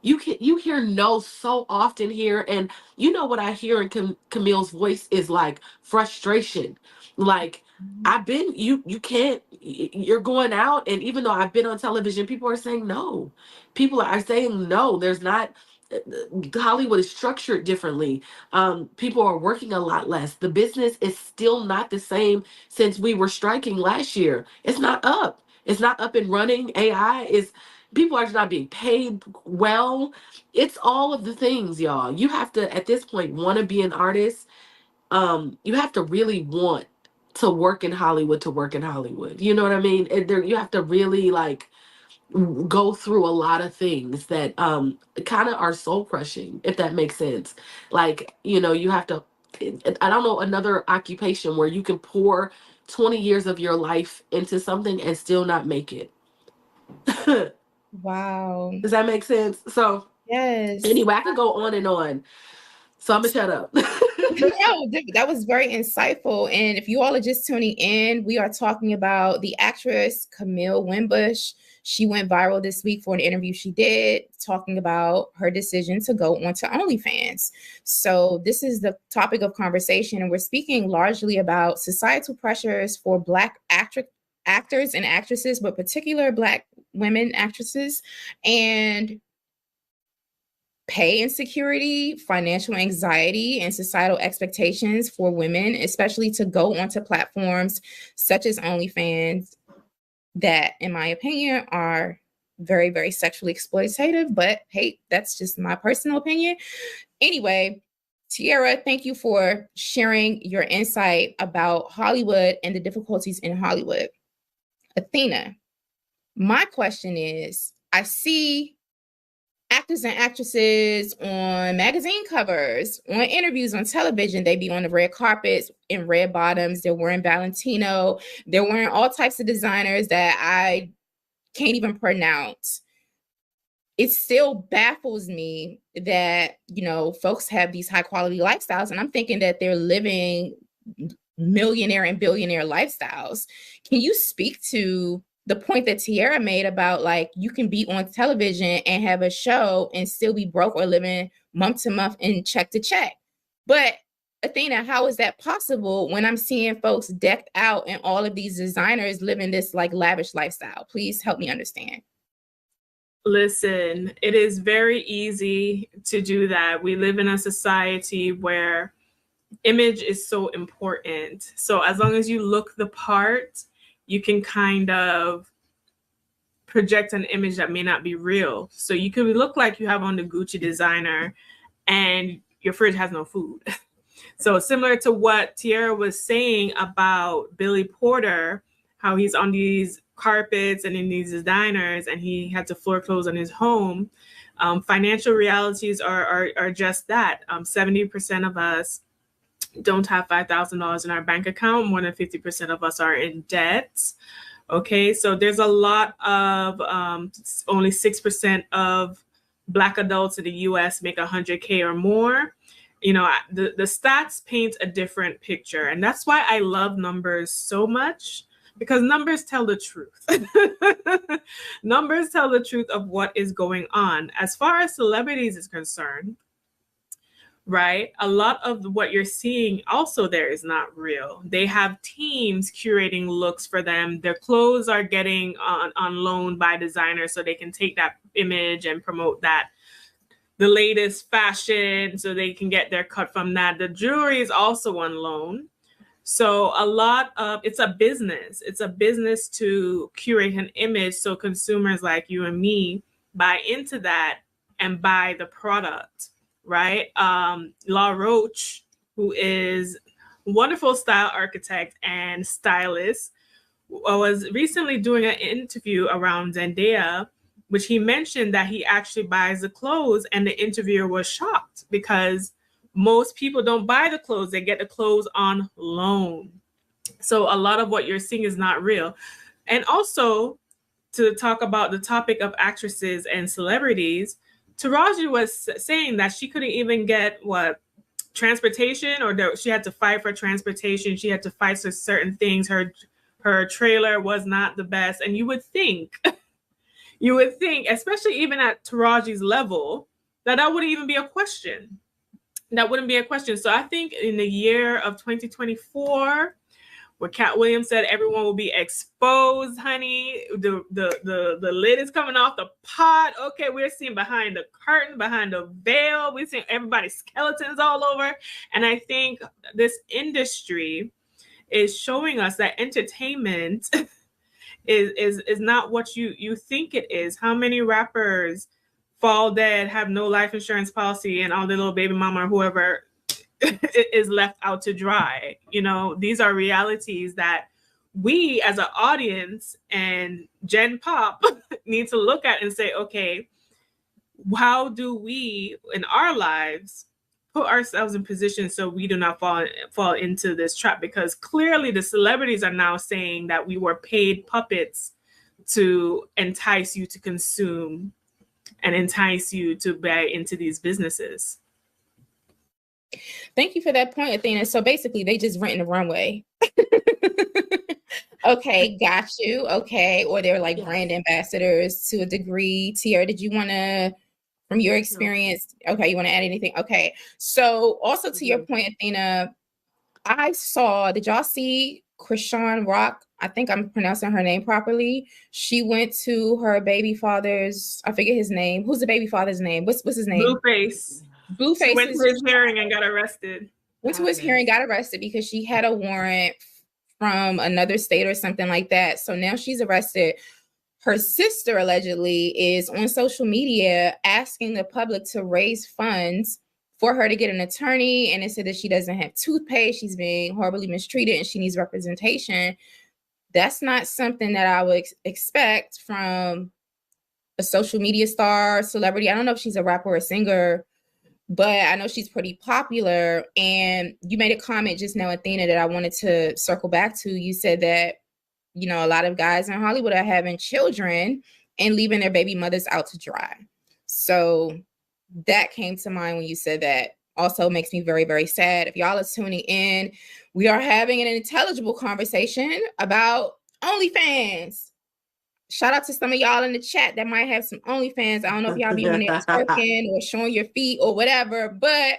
You hear no so often here, and you know what I hear in Camille's voice is like frustration. Like, I've been you can't you're going out, and even though I've been on television, people are saying no. People are saying no. There's not Hollywood is structured differently. People are working a lot less. The business is still not the same since we were striking last year. It's not up. It's not up and running. AI is People are not being paid well. It's all of the things, y'all. You have to, at this point, want to be an artist. You have to really want to work in Hollywood to work in Hollywood. You know what I mean? You have to really like go through a lot of things that kind of are soul crushing, if that makes sense. Like, you have to, I don't know, another occupation where you can pour 20 years of your life into something and still not make it. Wow. Does that make sense? So yes. Anyway, I could go on and on. So I'm gonna shut up. No, that was very insightful. And if you all are just tuning in, we are talking about the actress Camille Winbush. She went viral this week for an interview she did, talking about her decision to go onto OnlyFans. So this is the topic of conversation, and we're speaking largely about societal pressures for Black actors and actresses, but particular Black women actresses, and pay insecurity, financial anxiety, and societal expectations for women, especially to go onto platforms such as OnlyFans that, in my opinion, are very, very sexually exploitative. But hey, that's just my personal opinion. Anyway, Tiara, thank you for sharing your insight about Hollywood and the difficulties in Hollywood. Athena, my question is, I see actors and actresses on magazine covers, on interviews on television. They be on the red carpets in red bottoms. They're wearing Valentino. They're wearing all types of designers that I can't even pronounce. It still baffles me that, folks have these high quality lifestyles, and I'm thinking that they're living millionaire and billionaire lifestyles. Can you speak to the point that Tiara made about, like, you can be on television and have a show and still be broke or living month to month and check to check? But Athena, how is that possible when I'm seeing folks decked out and all of these designers living this like lavish lifestyle? Please help me understand. Listen, it is very easy to do that. We live in a society where image is so important. So as long as you look the part, you can kind of project an image that may not be real. So you could look like you have on the Gucci designer and your fridge has no food. So similar to what Tiara was saying about Billy Porter, how he's on these carpets and in these designers and he had to floor clothes on his home. Financial realities are just that. 70% of us don't have $5,000 in our bank account. More than 50% of us are in debt. Okay, so there's a lot of only 6% of Black adults in the US make 100K or more. The stats paint a different picture. And that's why I love numbers so much, because numbers tell the truth. Numbers tell the truth of what is going on. As far as celebrities is concerned, right? A lot of what you're seeing also there is not real. They have teams curating looks for them. Their clothes are getting on loan by designers so they can take that image and promote that, the latest fashion, so they can get their cut from that. The jewelry is also on loan. So it's a business. It's a business to curate an image so consumers like you and me buy into that and buy the product. Right? La Roche, who is a wonderful style architect and stylist, was recently doing an interview around Zendaya, which he mentioned that he actually buys the clothes, and the interviewer was shocked because most people don't buy the clothes. They get the clothes on loan. So a lot of what you're seeing is not real. And also, to talk about the topic of actresses and celebrities, Taraji was saying that she couldn't even get transportation, or that she had to fight for transportation. She had to fight for certain things. Her trailer was not the best. And you would think you would think, especially even at Taraji's level, that wouldn't even be a question. That wouldn't be a question. So I think in the year of 2024, where Cat Williams said everyone will be exposed, honey, the lid is coming off the pot. Okay, we're seeing behind the curtain, behind the veil. We're seeing everybody's skeletons all over. And I think this industry is showing us that entertainment is not what you think it is. How many rappers fall dead, have no life insurance policy, and all their little baby mama or whoever is left out to dry? You know, these are realities that we as an audience and Gen Pop need to look at and say, okay, how do we in our lives put ourselves in position so we do not fall into this trap? Because clearly the celebrities are now saying that we were paid puppets to entice you to consume and entice you to buy into these businesses. Thank you for that point, Athena. So basically, they just renting the runway. Okay, got you. Okay, or they're like brand ambassadors to a degree. Tiara, did you want to, from your experience? Okay, you want to add anything? Okay, so also to your point, Athena, did y'all see Krishan Rock? I think I'm pronouncing her name properly. She went to her baby father's, I forget his name. Who's the baby father's name? What's his name? Blueface. Blueface. She went to his hearing and got arrested. Went to his hearing, got arrested because she had a warrant from another state or something like that. So now she's arrested. Her sister allegedly is on social media asking the public to raise funds for her to get an attorney. And it said that she doesn't have toothpaste. She's being horribly mistreated and she needs representation. That's not something that I would expect from a social media star, celebrity. I don't know if she's a rapper or a singer, but I know she's pretty popular. And you made a comment just now, Athena, that I wanted to circle back to. You said that, you know, a lot of guys in Hollywood are having children and leaving their baby mothers out to dry. So that came to mind when you said that. Also makes me very, very sad. If y'all are tuning in, we are having an intelligible conversation about OnlyFans. Shout out to some of y'all in the chat that might have some OnlyFans. I don't know if y'all be on there twerking or showing your feet or whatever, but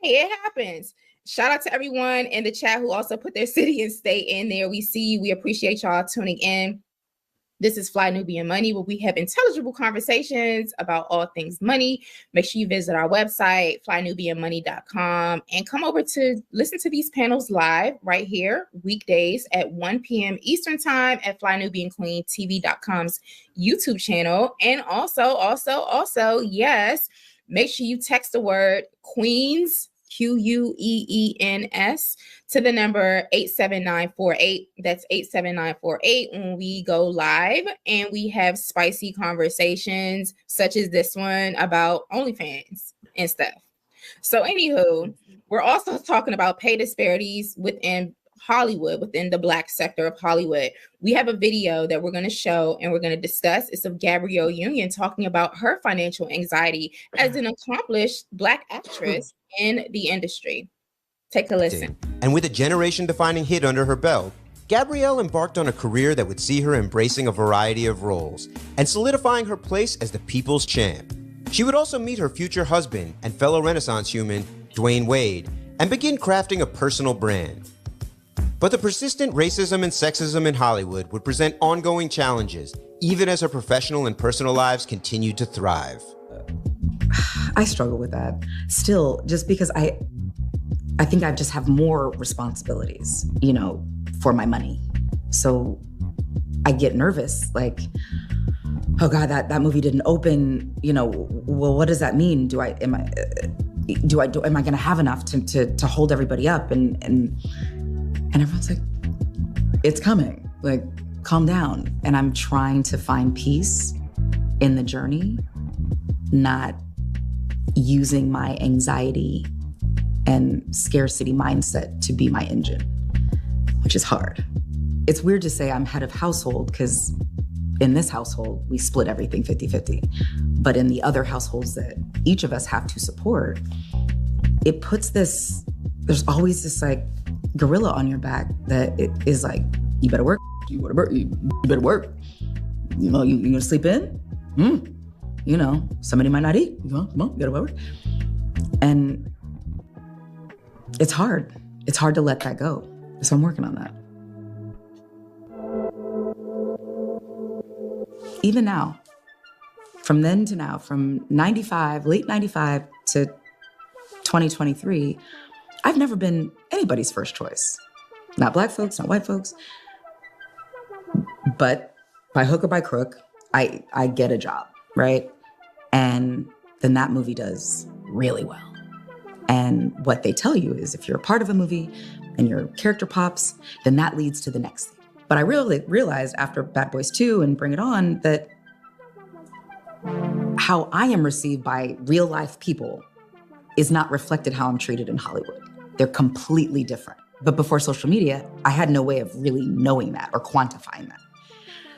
hey, it happens. Shout out to everyone in the chat who also put their city and state in there. We see you. We appreciate y'all tuning in. This is Fly Nubian Money, where we have intelligible conversations about all things money. Make sure you visit our website, flynubianmoney.com, and come over to listen to these panels live right here, weekdays at 1 p.m. Eastern Time at flynubianqueentv.com's YouTube channel. And also, yes, make sure you text the word Queens, QUEENS, to the number 87948. That's 87948 when we go live and we have spicy conversations such as this one about OnlyFans and stuff. So anywho, we're also talking about pay disparities within Hollywood, within the Black sector of Hollywood. We have a video that we're going to show and we're going to discuss. It's of Gabrielle Union talking about her financial anxiety as an accomplished Black actress in the industry. Take a listen. And with a generation-defining hit under her belt, Gabrielle embarked on a career that would see her embracing a variety of roles and solidifying her place as the people's champ. She would also meet her future husband and fellow Renaissance human, Dwayne Wade, and begin crafting a personal brand. But the persistent racism and sexism in Hollywood would present ongoing challenges, even as her professional and personal lives continued to thrive. I struggle with that still, just because I think I just have more responsibilities, you know, for my money. So I get nervous, like, oh God, that movie didn't open, you know, well, what does that mean? Am I gonna have enough to hold everybody up? And everyone's like, it's coming, like, calm down. And I'm trying to find peace in the journey, not using my anxiety and scarcity mindset to be my engine, which is hard. It's weird to say I'm head of household because in this household, we split everything 50-50. But in the other households that each of us have to support, it puts this, there's always this like gorilla on your back that it is like, you better work, you better work, you better work. You gonna sleep in? Somebody might not eat. Come on, get over. And it's hard. It's hard to let that go. So I'm working on that. Even now, from then to now, from late 95 to 2023, I've never been anybody's first choice. Not Black folks, not white folks. But by hook or by crook, I get a job, right? And then that movie does really well. And what they tell you is if you're a part of a movie and your character pops, then that leads to the next thing. But I really realized after Bad Boys 2 and Bring It On that how I am received by real life people is not reflected how I'm treated in Hollywood. They're completely different. But before social media, I had no way of really knowing that or quantifying that.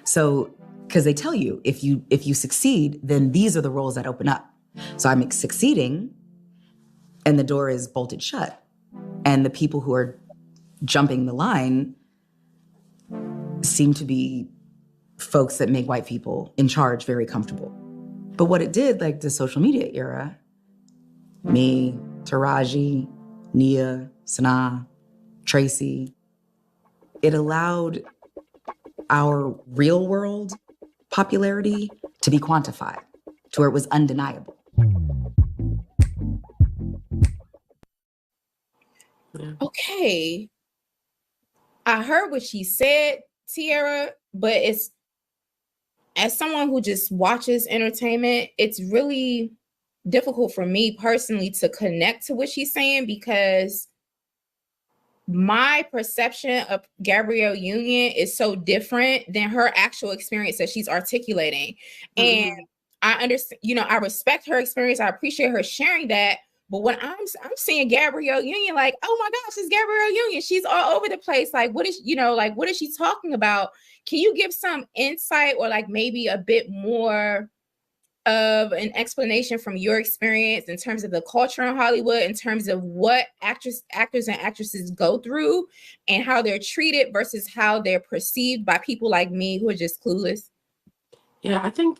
So, because they tell you, if you succeed, then these are the roles that open up. So I'm succeeding and the door is bolted shut. And the people who are jumping the line seem to be folks that make white people in charge very comfortable. But what it did, like the social media era, me, Taraji, Nia, Sanaa, Tracy, it allowed our real world popularity to be quantified to where it was undeniable. Okay. I heard what she said, Tiara, but it's, as someone who just watches entertainment, it's really difficult for me personally to connect to what she's saying because my perception of Gabrielle Union is so different than her actual experience that she's articulating. And I understand, I respect her experience. I appreciate her sharing that. But when I'm seeing Gabrielle Union, like, oh my gosh, it's Gabrielle Union. She's all over the place. Like, what is she talking about? Can you give some insight or like maybe a bit more of an explanation from your experience in terms of the culture in Hollywood, in terms of what actors and actresses go through and how they're treated versus how they're perceived by people like me who are just clueless? Yeah, I think,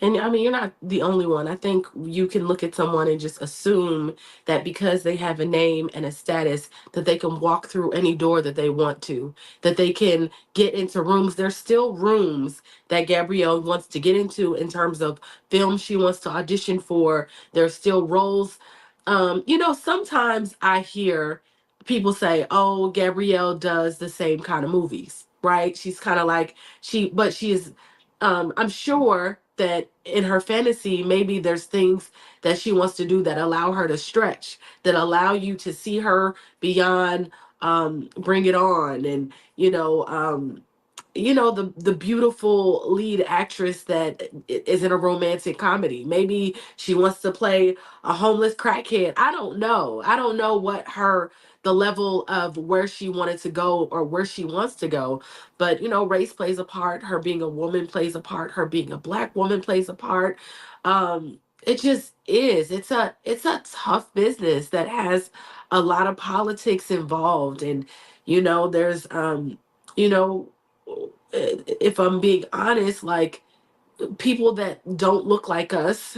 and I mean, you're not the only one. I think you can look at someone and just assume that because they have a name and a status, that they can walk through any door that they want to, that they can get into rooms. There's still rooms that Gabrielle wants to get into in terms of films she wants to audition for. There's still roles. Sometimes I hear people say, oh, Gabrielle does the same kind of movies, right? She's kind of like, but she is, I'm sure that in her fantasy, maybe there's things that she wants to do that allow her to stretch, that allow you to see her beyond Bring It On, and the beautiful lead actress that is in a romantic comedy. Maybe she wants to play a homeless crackhead. I don't know. I don't know what the level of where she wanted to go or where she wants to go. But race plays a part. Her being a woman plays a part. Her being a Black woman plays a part. It just is. It's a tough business that has a lot of politics involved, and there's if I'm being honest, like people that don't look like us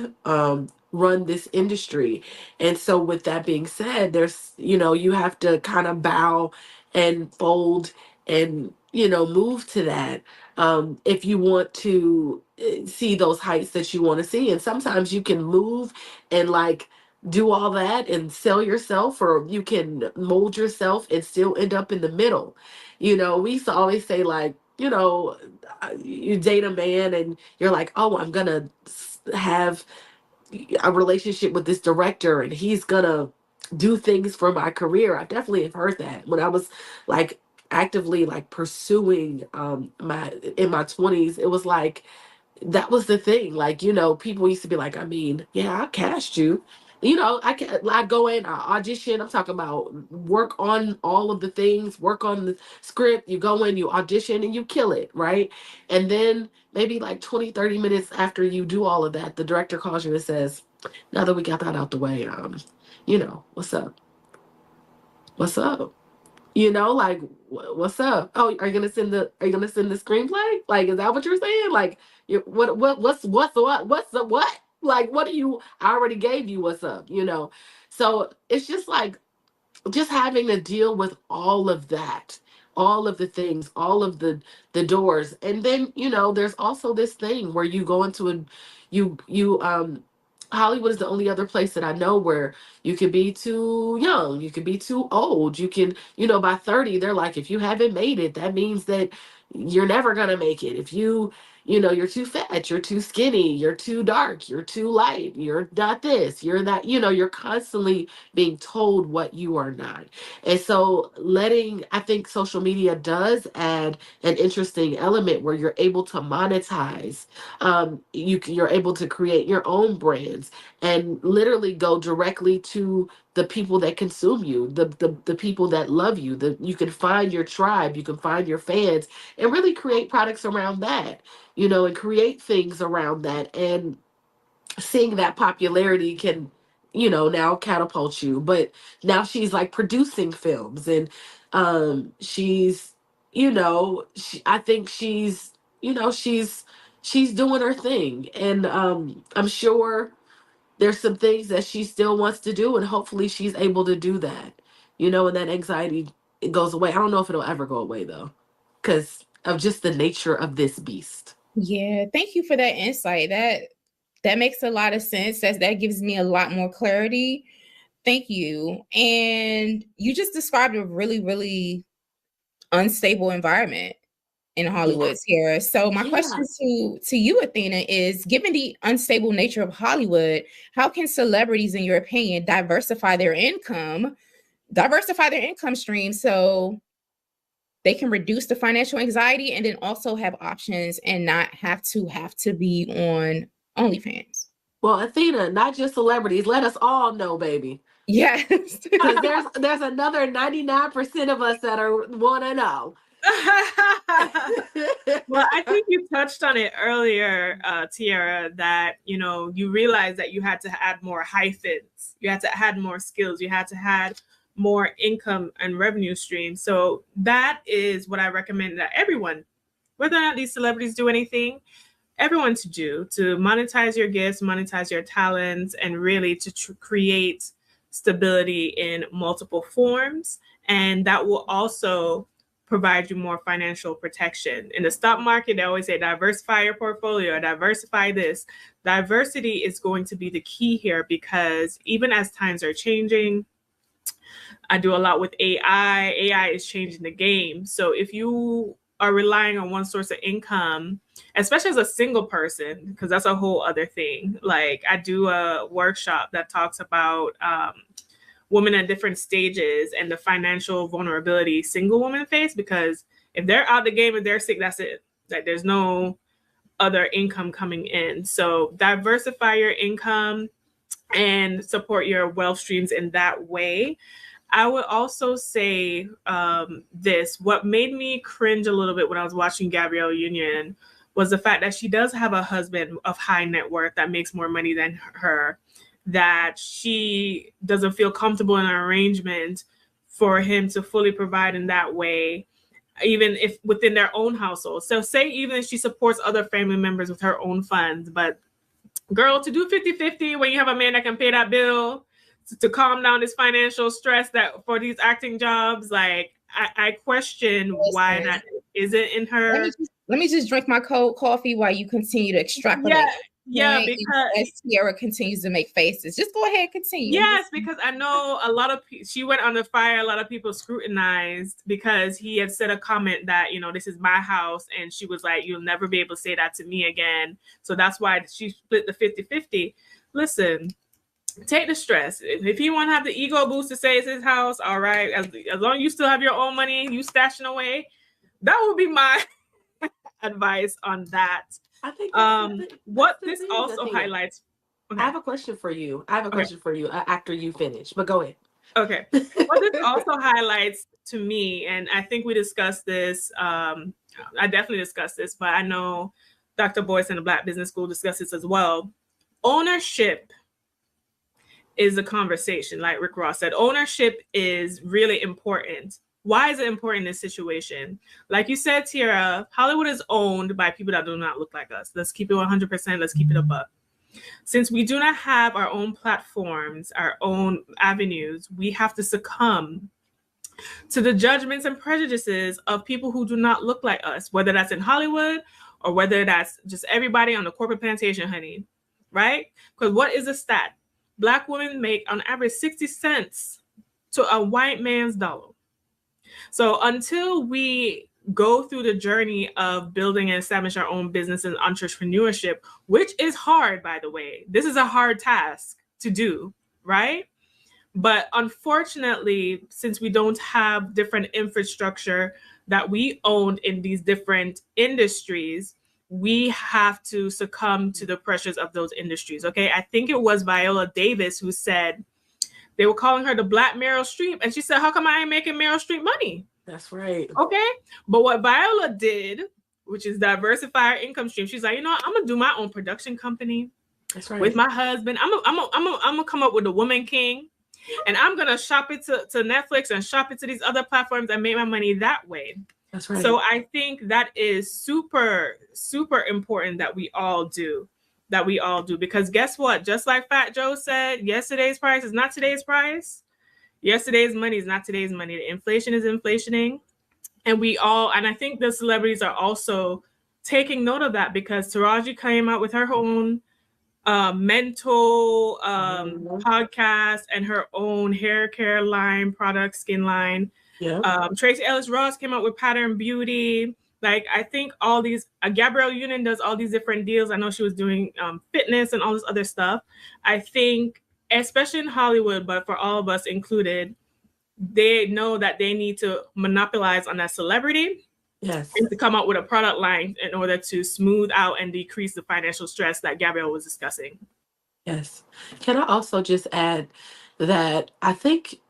run this industry. And so with that being said, there's, you have to kind of bow and fold and, move to that if you want to see those heights that you want to see. And sometimes you can move and like do all that and sell yourself, or you can mold yourself and still end up in the middle. We used to always say like, you date a man and you're like, oh, I'm gonna have a relationship with this director and he's gonna do things for my career. I definitely have heard that when I was like actively like pursuing my in my 20s. It was like that was the thing. Like, people used to be like, I mean, yeah, I cast you. I go in, I audition. I'm talking about work on all of the things, work on the script. You go in, you audition, and you kill it, right? And then maybe like 20, 30 minutes after you do all of that, the director calls you and says, now that we got that out the way, what's up? What's up? You know, like, what's up? Oh, are you gonna send the screenplay? Like, is that what you're saying? Like, what's the what? Like, what do you? I already gave you what's up. You know, so it's just like just having to deal with all of that, all of the things, all of the doors. And then, you know, there's also this thing where you go into a you Hollywood is the only other place that I know where you could be too young, you could be too old, you can, you know, by 30 they're like, if you haven't made it, that means that you're never gonna make it. If you know, you're too fat, you're too skinny, you're too dark, you're too light, you're not this, you're that, you know, you're constantly being told what you are not. And so I think social media does add an interesting element where you're able to monetize. You're able to create your own brands and literally go directly to the people that consume you, the people that love you. You can find your tribe, you can find your fans, and really create products around that, you know, and create things around that. And seeing that popularity can, you know, now catapult you. But now she's like producing films, and she's, you know, I think she's, you know, she's doing her thing. And I'm sure there's some things that she still wants to do, and hopefully she's able to do that, you know, and that anxiety, it goes away. I don't know if it'll ever go away though, because of just the nature of this beast. Yeah, thank you for that insight. That makes a lot of sense. That gives me a lot more clarity. Thank you. And you just described a really, really unstable environment in Hollywood, Tierra. So my question to you, Athena, is given the unstable nature of Hollywood, how can celebrities, in your opinion, diversify their income stream so they can reduce the financial anxiety and then also have options and not have to be on OnlyFans? Well, Athena, not just celebrities, let us all know, baby. Yes. Because there's another 99% of us that are wanna know. Well, I think you touched on it earlier, Tiara, that, you know, you realized that you had to add more hyphens, you had to add more skills, you had to add more income and revenue streams. So that is what I recommend that everyone, whether or not these celebrities do anything, everyone to do, to monetize your gifts, monetize your talents, and really to create stability in multiple forms. And that will also provide you more financial protection. In the stock market, they always say diversify your portfolio, diversify this. Diversity is going to be the key here, because even as times are changing, I do a lot with AI. AI is changing the game. So if you are relying on one source of income, especially as a single person, because that's a whole other thing. Like, I do a workshop that talks about women at different stages and the financial vulnerability single women face, because if they're out the game and they're sick, that's it. Like, there's no other income coming in. So diversify your income and support your wealth streams in that way. I would also say this. What made me cringe a little bit when I was watching Gabrielle Union was the fact that she does have a husband of high net worth that makes more money than her, that she doesn't feel comfortable in an arrangement for him to fully provide in that way, even if within their own household. So say even if she supports other family members with her own funds, but girl, to do 50-50 when you have a man that can pay that bill, to calm down this financial stress that for these acting jobs, like I question why that isn't in her. Let me just drink my cold coffee while you continue to extrapolate. Yeah, because as Tiara continues to make faces, just go ahead, continue. Yes, because I know a lot of she went under fire. A lot of people scrutinized because he had said a comment that, you know, this is my house, and she was like, you'll never be able to say that to me again. So that's why she split the 50-50. Listen, take the stress. If he want to have the ego boost to say it's his house, all right. As long as you still have your own money, you stashing away, that would be my advice on that. I think what this also highlights. Okay. I have a question for you. After you finish, but go ahead. Okay. What this also highlights to me, and I think we discussed this, I definitely discussed this, but I know Dr. Boyce and the Black Business School discussed this as well. Ownership is a conversation, like Rick Ross said. Ownership is really important Why is it important in this situation? Like you said, Tiara, Hollywood is owned by people that do not look like us. Let's keep it 100%. Let's keep it a buck. Since we do not have our own platforms, our own avenues, we have to succumb to the judgments and prejudices of people who do not look like us, whether that's in Hollywood or whether that's just everybody on the corporate plantation, honey, right? Because what is a stat? Black women make on average 60 cents to a white man's dollar. So until we go through the journey of building and establish our own business and entrepreneurship, which is hard, by the way, this is a hard task to do, right? But unfortunately, since we don't have different infrastructure that we own in these different industries, we have to succumb to the pressures of those industries. Okay. I think it was Viola Davis who said they were calling her the Black Meryl Streep. And she said, how come I ain't making Meryl Streep money? That's right. Okay. But what Viola did, which is diversify her income stream, she's like, you know what? I'm going to do my own production company. That's right. With my husband. I'm gonna come up with a Woman King. And I'm going to shop it to Netflix and shop it to these other platforms and make my money that way. That's right. So I think that is super, super important that we all do. Because guess what? Just like Fat Joe said, yesterday's price is not today's price. Yesterday's money is not today's money. The inflation is inflationing. And I think the celebrities are also taking note of that, because Taraji came out with her own mental podcast and her own hair care line, product, skin line. Yeah. Tracy Ellis Ross came out with Pattern Beauty. Like, I think all these, Gabrielle Union does all these different deals. I know she was doing fitness and all this other stuff. I think, especially in Hollywood, but for all of us included, they know that they need to monopolize on that celebrity. Yes. And to come up with a product line in order to smooth out and decrease the financial stress that Gabrielle was discussing. Yes. Can I also just add that I think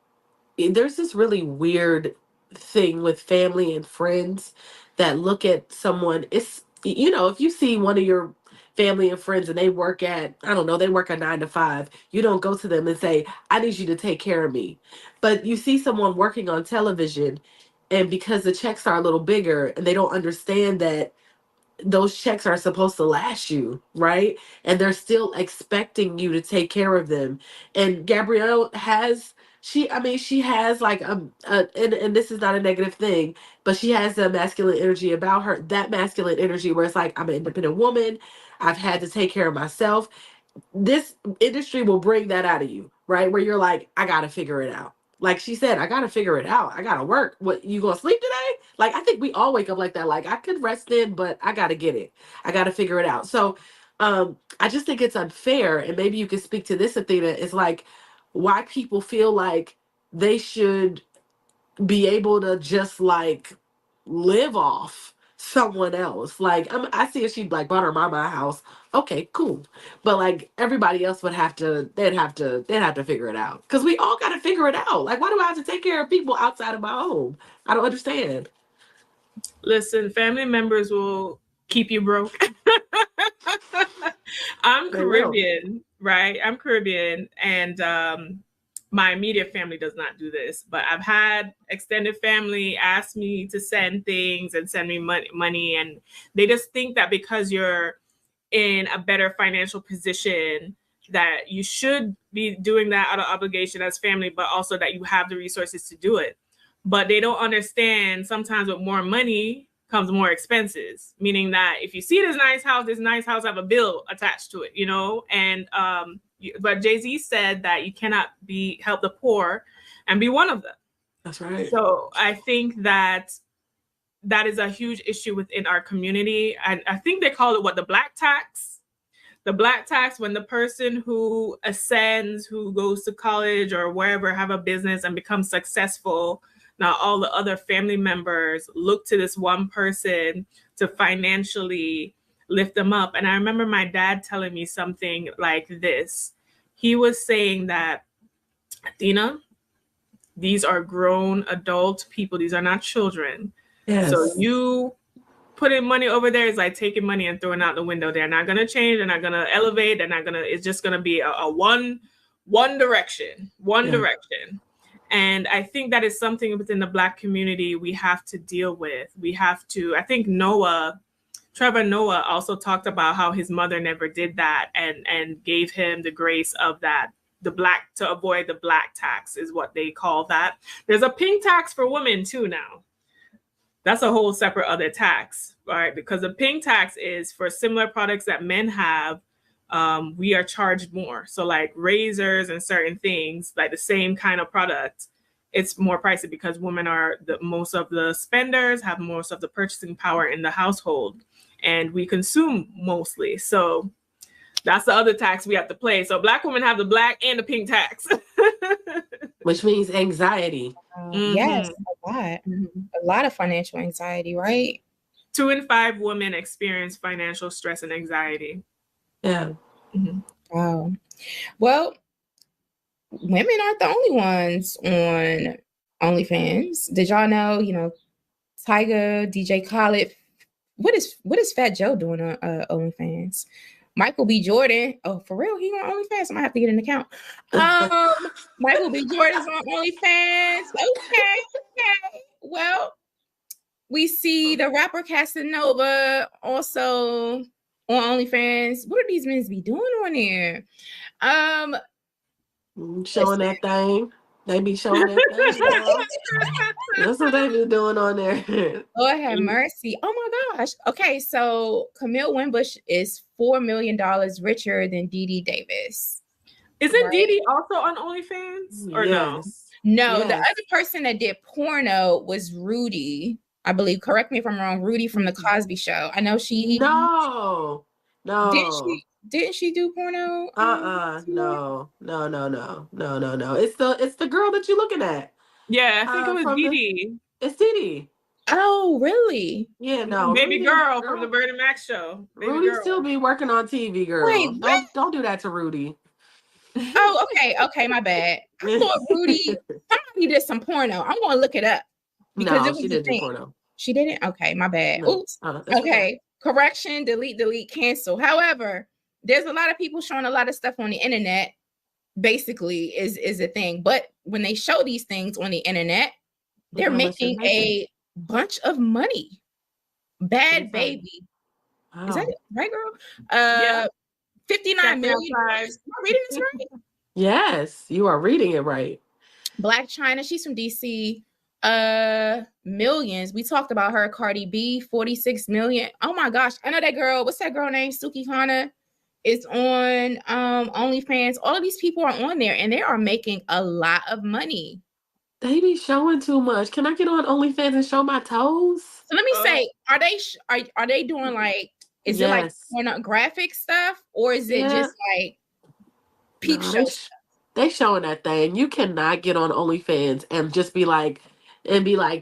there's this really weird thing with family and friends that look at someone. It's, if you see one of your family and friends and they work at, I don't know, they work a 9 to 5, you don't go to them and say, I need you to take care of me. But you see someone working on television, and because the checks are a little bigger and they don't understand that those checks are supposed to last you, right? And they're still expecting you to take care of them. And Gabrielle has, she has like, and this is not a negative thing, but she has a masculine energy about her, that masculine energy where it's like, I'm an independent woman. I've had to take care of myself. This industry will bring that out of you, right? Where you're like, I got to figure it out. Like she said, I got to figure it out. I got to work. What, you going to sleep today? Like, I think we all wake up like that. Like, I could rest in, but I got to get it. I got to figure it out. So I just think it's unfair. And maybe you can speak to this, Athena. It's like why people feel like they should be able to just like live off someone else. Like, I see if she like bought her mama a house. Okay, cool. But like everybody else would have to, they'd have to figure it out. Because we all got to figure it out. Like, why do I have to take care of people outside of my home? I don't understand. Listen, family members will keep you broke. I'm Caribbean, right? I'm Caribbean, and my immediate family does not do this, but I've had extended family ask me to send things and send me money, and they just think that because you're in a better financial position that you should be doing that out of obligation as family, but also that you have the resources to do it. But they don't understand sometimes with more money comes more expenses, meaning that if you see this nice house have a bill attached to it, and but Jay-Z said that you cannot help the poor and be one of them. That's right. So I think that is a huge issue within our community. And I think they call it the black tax. The black tax, when the person who ascends, who goes to college or wherever, have a business and becomes successful, now all the other family members look to this one person to financially lift them up. And I remember my dad telling me something like this. He was saying that, Athena, these are grown adult people. These are not children. Yes. So you putting money over there is like taking money and throwing out the window. They're not going to change. They're not going to elevate. It's just going to be a one direction. And I think that is something within the Black community we have to deal with. We have to, I think Trevor Noah also talked about how his mother never did that and gave him the grace of that. To avoid the black tax is what they call that. There's a pink tax for women too now. That's a whole separate other tax, right? Because the pink tax is for similar products that men have, we are charged more. So like razors and certain things, like the same kind of product, it's more pricey because women are most of the spenders, have most of the purchasing power in the household, and we consume mostly. So that's the other tax we have to pay. So Black women have the black and the pink tax. Which means anxiety. Yes, a lot of financial anxiety, right? 2 in 5 women experience financial stress and anxiety. Yeah. Wow. Well, women aren't the only ones on OnlyFans. Did y'all know, Tyga, DJ Khaled, what is Fat Joe doing on OnlyFans? Michael B. Jordan. Oh, for real? He on OnlyFans? I might have to get an account. Michael B. Jordan's on OnlyFans. Okay. Well, we see the rapper Casanova also on OnlyFans. What do these men be doing on there? Showing that thing. They be showing that thing. That's what they be doing on there. Lord have mercy. Oh my gosh. Okay, so Camille Wimbush is $4 million richer than Dee Dee Davis. Isn't Dee Dee also on OnlyFans? Or no? No, the other person that did porno was Rudy. I believe, correct me if I'm wrong, Rudy from the Cosby Show. I know she No. Didn't she do porno? No. It's the girl that you're looking at. Yeah, I think it was Dee Dee. It's Dee Dee. Oh, really? Yeah, no. Baby girl from the Bernie Mac show. Rudy still be working on TV, girl. Wait, what? Don't do that to Rudy. Oh, okay, my bad. I thought Rudy, somebody did some porno. I'm gonna look it up. Because it was she didn't do porno. She didn't? Okay, my bad. No. Oops. Okay. Correction, delete, cancel. However, there's a lot of people showing a lot of stuff on the internet, basically, is a thing. But when they show these things on the internet, they're making a bunch of money. Bad Baby. Wow. Is that it? Right, girl? 59 million. Am I reading this right? Yes, you are reading it right. Black China, she's from DC. Millions. We talked about her. Cardi B, 46 million. Oh my gosh, I know that girl. What's that girl name? Suki Hana is on OnlyFans. All of these people are on there and they are making a lot of money. They be showing too much. Can I get on OnlyFans and show my toes? So let me say, are they doing like, is it like pornographic stuff, or is it just like peep show stuff? They showing that thing. You cannot get on OnlyFans and just be like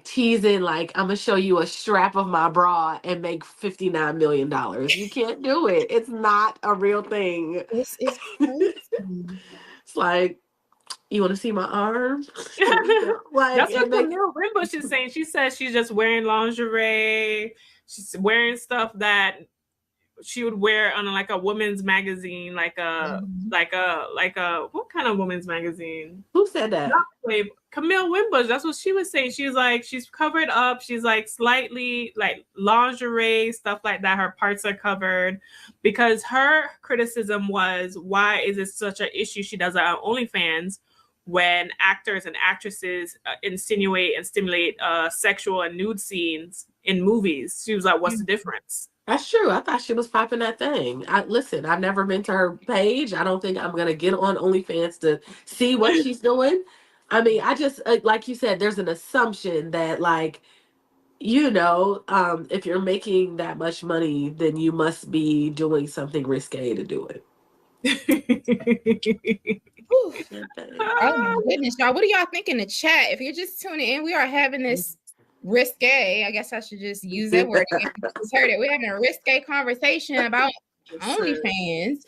teasing, like, I'm gonna show you a strap of my bra and make $59 million. You can't do it. It's not a real thing. This is crazy. It's like, you want to see my arm? That's what Camille Wimbush is saying. She says she's just wearing lingerie. She's wearing stuff that she would wear on like a women's magazine, like a what kind of women's magazine? Who said that? Camille Wimbush. That's what she was saying. She's like, she's covered up. She's like slightly like lingerie, stuff like that. Her parts are covered, because her criticism was, why is it such an issue she does it on OnlyFans when actors and actresses insinuate and stimulate sexual and nude scenes in movies? She was like, what's the difference? That's true. I thought she was popping that thing. Listen, I've never been to her page. I don't think I'm going to get on OnlyFans to see what she's doing. I mean, I just, like you said, there's an assumption that, like, if you're making that much money, then you must be doing something risque to do it. Oh my goodness, y'all. What do y'all think in the chat? If you're just tuning in, we are having this risque. I guess I should just use that word. If you just heard it. We're having a risque conversation about OnlyFans.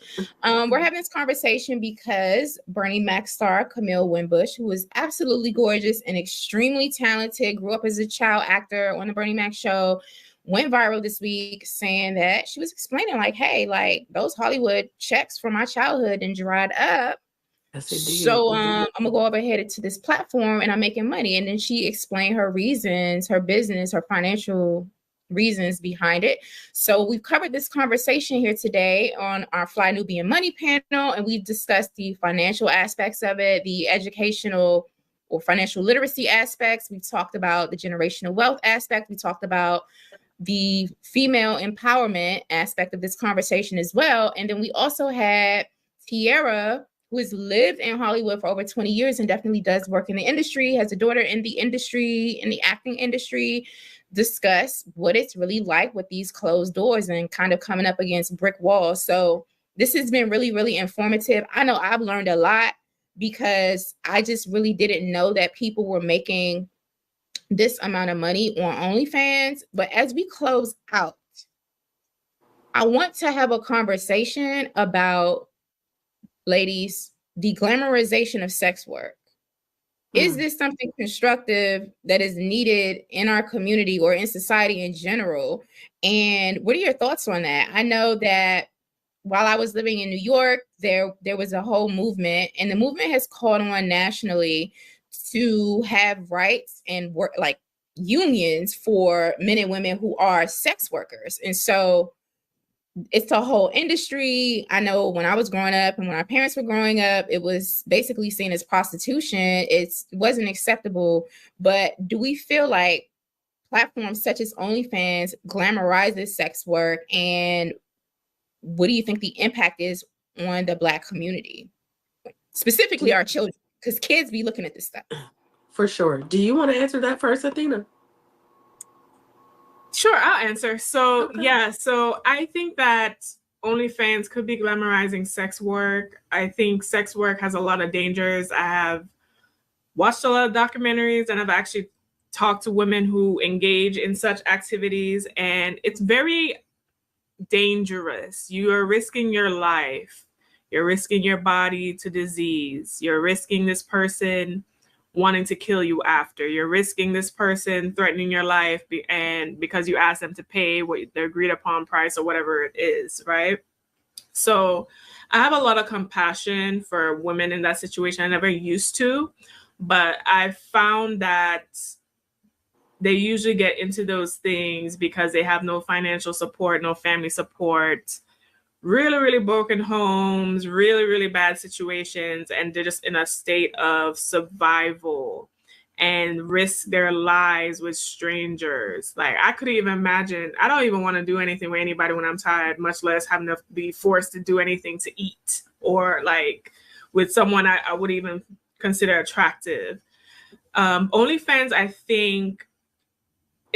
We're having this conversation because Bernie Mac star Camille Wimbush, who is absolutely gorgeous and extremely talented, grew up as a child actor on the Bernie Mac show, went viral this week saying that she was explaining like, hey, like those Hollywood checks from my childhood and dried up. Yes, indeed. So I'm gonna go over ahead to this platform and I'm making money. And then she explained her reasons, her business, her financial reasons behind it. So we've covered this conversation here today on our Fly Nubian Money panel, and we've discussed the financial aspects of it, the educational or financial literacy aspects. We've talked about the generational wealth aspect. We talked about the female empowerment aspect of this conversation as well. And then we also had Tiara, who has lived in Hollywood for over 20 years and definitely does work in the industry, has a daughter in the industry, in the acting industry, discuss what it's really like with these closed doors and kind of coming up against brick walls. So this has been really, really informative. I know I've learned a lot because I just really didn't know that people were making this amount of money on OnlyFans. But as we close out, I want to have a conversation about, ladies, the glamorization of sex work. Is this something constructive that is needed in our community or in society in general? And what are your thoughts on that? I know that while I was living in New York, there was a whole movement, and the movement has caught on nationally to have rights and work like unions for men and women who are sex workers. And so it's a whole industry. I know when I was growing up and when our parents were growing up, it was basically seen as prostitution. It wasn't acceptable. But do we feel like platforms such as OnlyFans glamorizes sex work? And what do you think the impact is on the Black community, specifically our children? Because kids be looking at this stuff. For sure. Do you want to answer that first, Athena? Sure, I'll answer. So, yeah, so I think that OnlyFans could be glamorizing sex work. I think sex work has a lot of dangers. I have watched a lot of documentaries and I've actually talked to women who engage in such activities, and it's very dangerous. You are risking your life. You're risking your body to disease. You're risking this person wanting to kill you after. You're risking this person threatening your life and because you ask them to pay what their agreed upon price or whatever it is, right? So I have a lot of compassion for women in that situation. I never used to, but I've found that they usually get into those things because they have no financial support, no family support, really, really broken homes, really, really bad situations, and they're just in a state of survival and risk their lives with strangers. Like, I couldn't even imagine, I don't even want to do anything with anybody when I'm tired, much less having to be forced to do anything to eat or like with someone I would even consider attractive. OnlyFans, I think,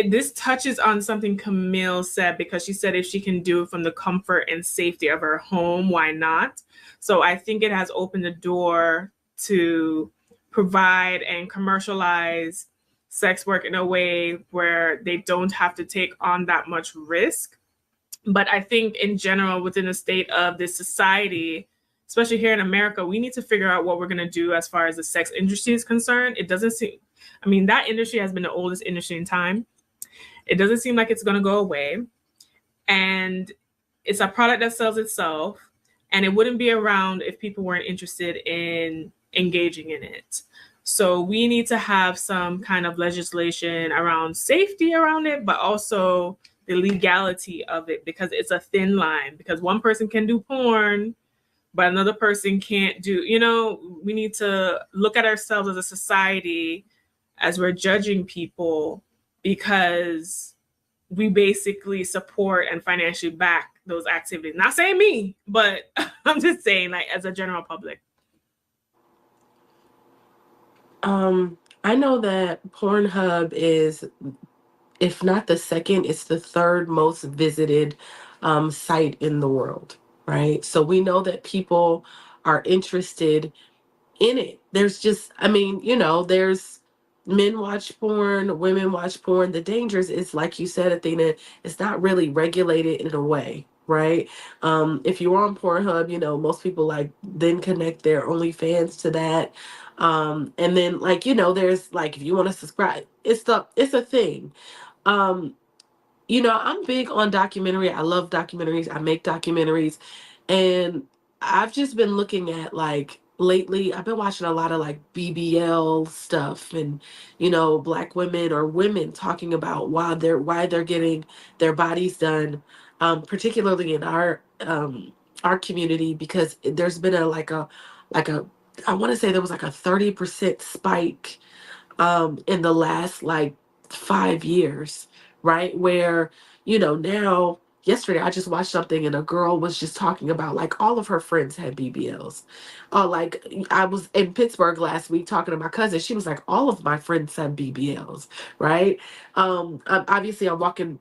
this touches on something Camille said, because she said if she can do it from the comfort and safety of her home, why not? So I think it has opened the door to provide and commercialize sex work in a way where they don't have to take on that much risk. But I think in general, within the state of this society, especially here in America, we need to figure out what we're going to do as far as the sex industry is concerned. It doesn't seem, I mean, that industry has been the oldest industry in time. It doesn't seem like it's going to go away. And it's a product that sells itself. And it wouldn't be around if people weren't interested in engaging in it. So we need to have some kind of legislation around safety around it, but also the legality of it, because it's a thin line. Because one person can do porn, but another person can't do, you know, we need to look at ourselves as a society as we're judging people, because we basically support and financially back those activities. Not saying me, but I'm just saying, like, as a general public. I know that Pornhub is, if not the second, it's the third most visited site in the world, right? So we know that people are interested in it. There's just, I mean, you know, there's men watch porn, women watch porn. The dangers is, like you said, Athena, it's not really regulated in a way, right? If you're on Pornhub, you know, most people like then connect their OnlyFans to that. And then, like, you know, there's like, if you want to subscribe, it's a thing. You know, I'm big on documentary. I love documentaries. I make documentaries. And I've just been looking at like lately I've been watching a lot of like BBL stuff, and black women or women talking about why they're getting their bodies done, particularly in our community, because there's been a I want to say there was like a 30% spike in the last like 5 years, right? Where, now yesterday I just watched something and a girl was just talking about like all of her friends had BBLs. Like I was in Pittsburgh last week talking to my cousin. She was like, all of my friends have BBLs, right? Obviously I'm walking,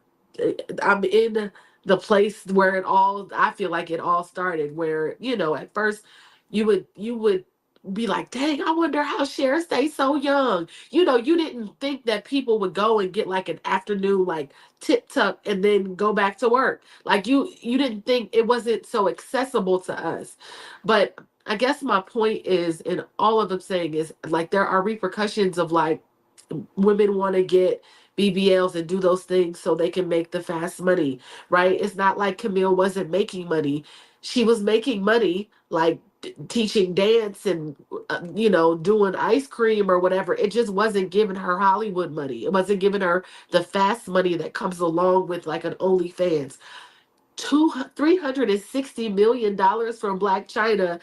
I'm in the place where I feel like it all started, where, at first you would be like, dang, I wonder how Cher stays so young. You didn't think that people would go and get like an afternoon like tip tuck and then go back to work. Like you didn't think it wasn't so accessible to us. But I guess my point is, and all of them saying is like there are repercussions of like women want to get BBLs and do those things so they can make the fast money, right? It's not like Camille wasn't making money. She was making money like teaching dance and doing ice cream or whatever. It just wasn't giving her Hollywood money. It wasn't giving her the fast money that comes along with like an OnlyFans. $360 million from Black China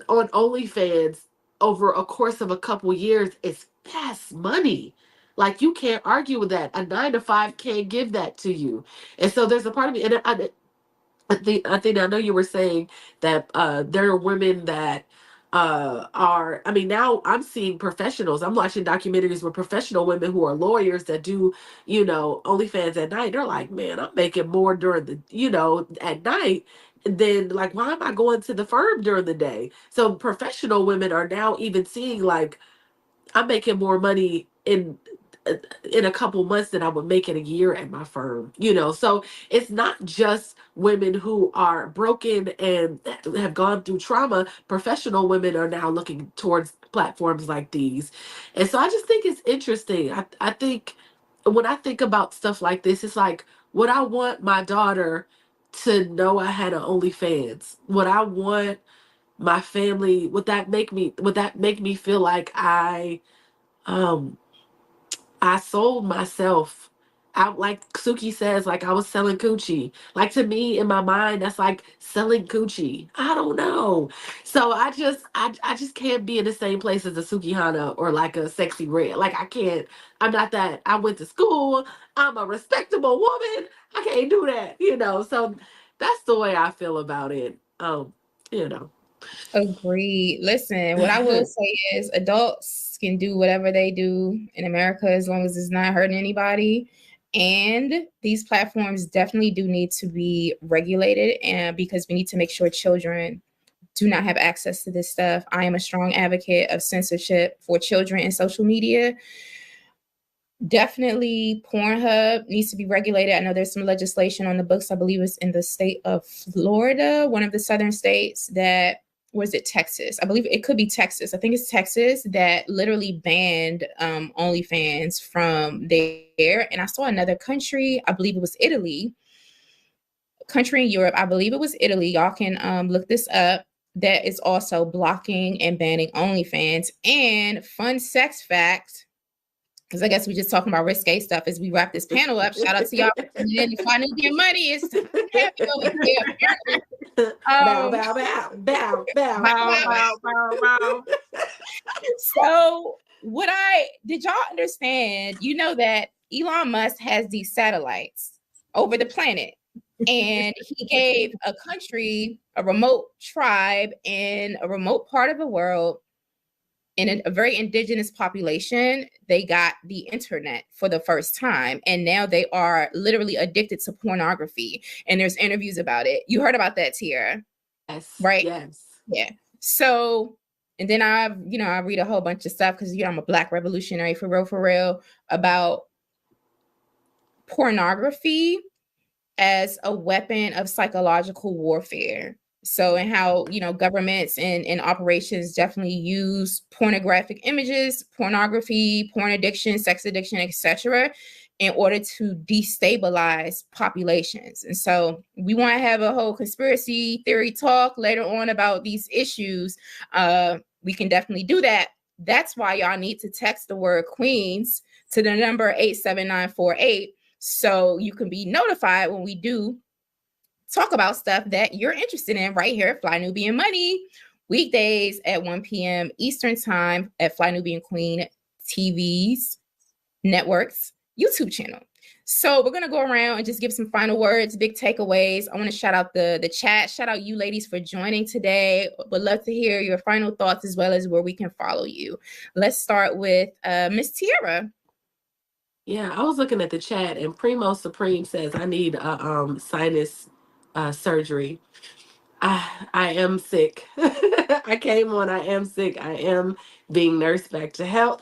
on OnlyFans over a course of a couple years is fast money. Like you can't argue with that. A 9 to 5 can't give that to you. And so there's a part of me, and I think I know you were saying that there are women that are. I mean, now I'm seeing professionals. I'm watching documentaries with professional women who are lawyers that do, OnlyFans at night. They're like, man, I'm making more during the, at night than like, why am I going to the firm during the day? So professional women are now even seeing like, I'm making more money in a couple months than I would make in a year at my firm. So it's not just women who are broken and have gone through trauma. Professional women are now looking towards platforms like these. And so I just think it's interesting. I think when I think about stuff like this, it's like, would I want my daughter to know I had an OnlyFans? Would I want my family, would that make me feel like um I sold myself out, like Suki says, like I was selling coochie. Like to me, in my mind, that's like selling coochie. I don't know. So I just can't be in the same place as a Suki Hana or like a Sexy Red. Like I can't. I'm not that. I went to school. I'm a respectable woman. I can't do that. So that's the way I feel about it. You know. Agreed. Listen, what I will say is adults can do whatever they do in America as long as it's not hurting anybody. And these platforms definitely do need to be regulated, and because we need to make sure children do not have access to this stuff. I am a strong advocate of censorship for children in social media. Definitely Pornhub needs to be regulated. I know there's some legislation on the books. I believe it's in the state of Florida, one of the southern states that, was it Texas? I believe it could be Texas. I think it's Texas that literally banned OnlyFans from there. And I saw another country, I believe it was Italy, country in Europe, I believe it was Italy. Y'all can look this up. That is also blocking and banning OnlyFans. And fun sex fact, because I guess we're just talking about risque stuff as we wrap this panel up. Shout out to y'all. If I Nubian Money is happy over here. Bow, bow, bow, bow, bow, bow, bow, bow. So did y'all understand, that Elon Musk has these satellites over the planet, and he gave a country, a remote tribe in a remote part of the world, in a very indigenous population, they got the internet for the first time. And now they are literally addicted to pornography. And there's interviews about it. You heard about that, Tiara? Yes. Right? Yes. Yeah. So, and then I read a whole bunch of stuff because, I'm a Black revolutionary for real, about pornography as a weapon of psychological warfare. So, and how, governments and operations definitely use pornographic images, pornography, porn addiction, sex addiction, etc., in order to destabilize populations. And so we want to have a whole conspiracy theory talk later on about these issues. We can definitely do that. That's why y'all need to text the word Queens to the number 87948 so you can be notified when we do talk about stuff that you're interested in right here at Fly Nubian Money, weekdays at 1 p.m. Eastern Time at Fly Nubian Queen TV's networks YouTube channel. So we're going to go around and just give some final words, big takeaways. I want to shout out the chat. Shout out you ladies for joining today. Would love to hear your final thoughts as well as where we can follow you. Let's start with Miss Tiara. Yeah, I was looking at the chat and Primo Supreme says I need a sinus surgery. I am sick. I came on. I am sick. I am being nursed back to health.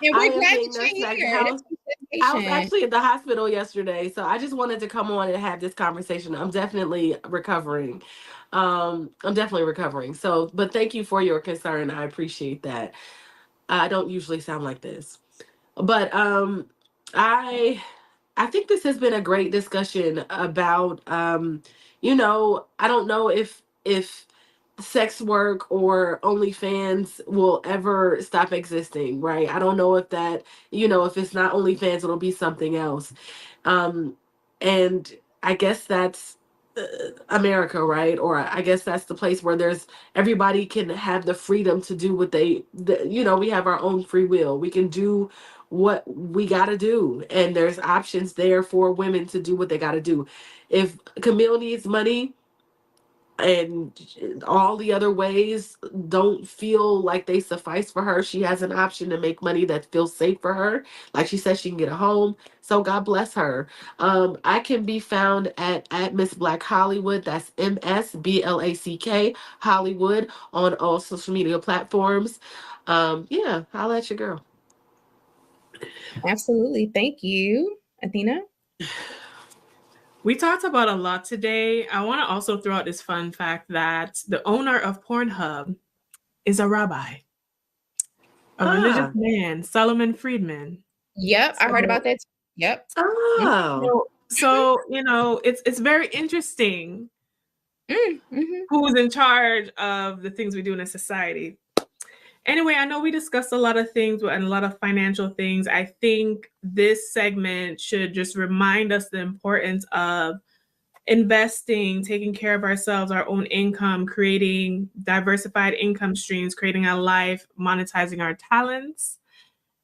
And I we're am glad being that nursed you're back to here. health. I was actually at the hospital yesterday, so I just wanted to come on and have this conversation. I'm definitely recovering. So, but thank you for your concern. I appreciate that. I don't usually sound like this, but I think this has been a great discussion about I don't know if sex work or OnlyFans will ever stop existing, right? I don't know if that, if it's not OnlyFans, it'll be something else. And I guess that's America, right? Or I guess that's the place where everybody can have the freedom to do what we have our own free will. We can do what we got to do, and there's options there for women to do what they got to do. If Camille needs money and all the other ways don't feel like they suffice for her, she has an option to make money that feels safe for her. Like she said, she can get a home. So God bless her. I can be found at Miss Black Hollywood. That's MSBLACK Hollywood on all social media platforms. Yeah, holla at your girl. Absolutely. Thank you, Athena. We talked about a lot today. I want to also throw out this fun fact that the owner of Pornhub is a rabbi, a religious man, Solomon Friedman. Yep, I heard about that. Yep. Oh. So it's very interesting who's in charge of the things we do in a society. Anyway, I know we discussed a lot of things and a lot of financial things. I think this segment should just remind us the importance of investing, taking care of ourselves, our own income, creating diversified income streams, creating a life, monetizing our talents.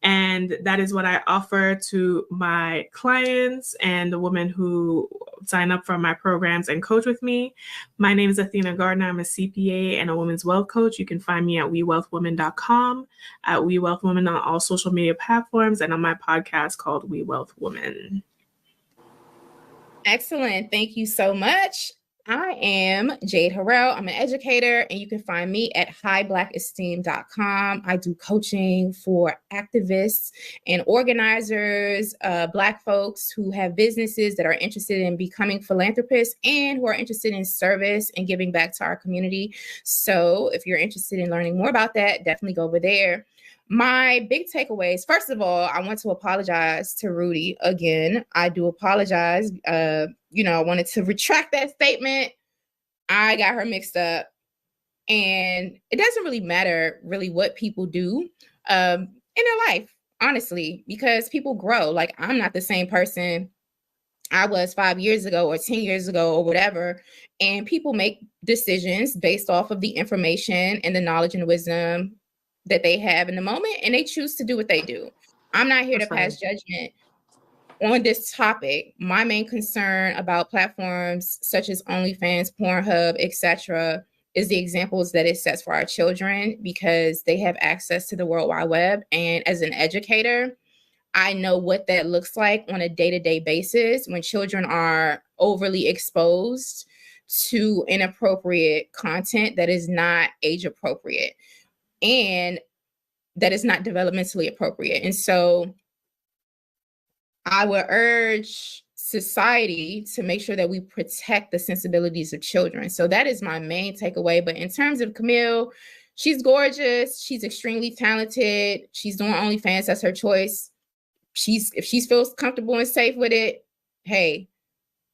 And that is what I offer to my clients and the women who sign up for my programs and coach with me. My name is Athena Gardner. I'm a CPA and a women's wealth coach. You can find me at wewealthwomen.com, at We Wealth Women on all social media platforms, and on my podcast called We Wealth Women. Excellent. Thank you so much. I am Jade Harrell. I'm an educator, and you can find me at highblackesteem.com. I do coaching for activists and organizers, Black folks who have businesses that are interested in becoming philanthropists and who are interested in service and giving back to our community. So if you're interested in learning more about that, definitely go over there. My big takeaways, first of all, I want to apologize to Rudy again. I do apologize. I wanted to retract that statement. I got her mixed up. And it doesn't really matter really what people do in their life, honestly, because people grow. Like, I'm not the same person I was 5 years ago or 10 years ago or whatever. And people make decisions based off of the information and the knowledge and wisdom that they have in the moment, and they choose to do what they do. I'm not here to pass judgment on this topic. My main concern about platforms such as OnlyFans, Pornhub, etc., is the examples that it sets for our children, because they have access to the World Wide Web. And as an educator, I know what that looks like on a day-to-day basis when children are overly exposed to inappropriate content that is not age appropriate and that is not developmentally appropriate. And so I would urge society to make sure that we protect the sensibilities of children. So that is my main takeaway. But in terms of Camille, she's gorgeous. She's extremely talented. She's doing OnlyFans. That's her choice. if she feels comfortable and safe with it, hey,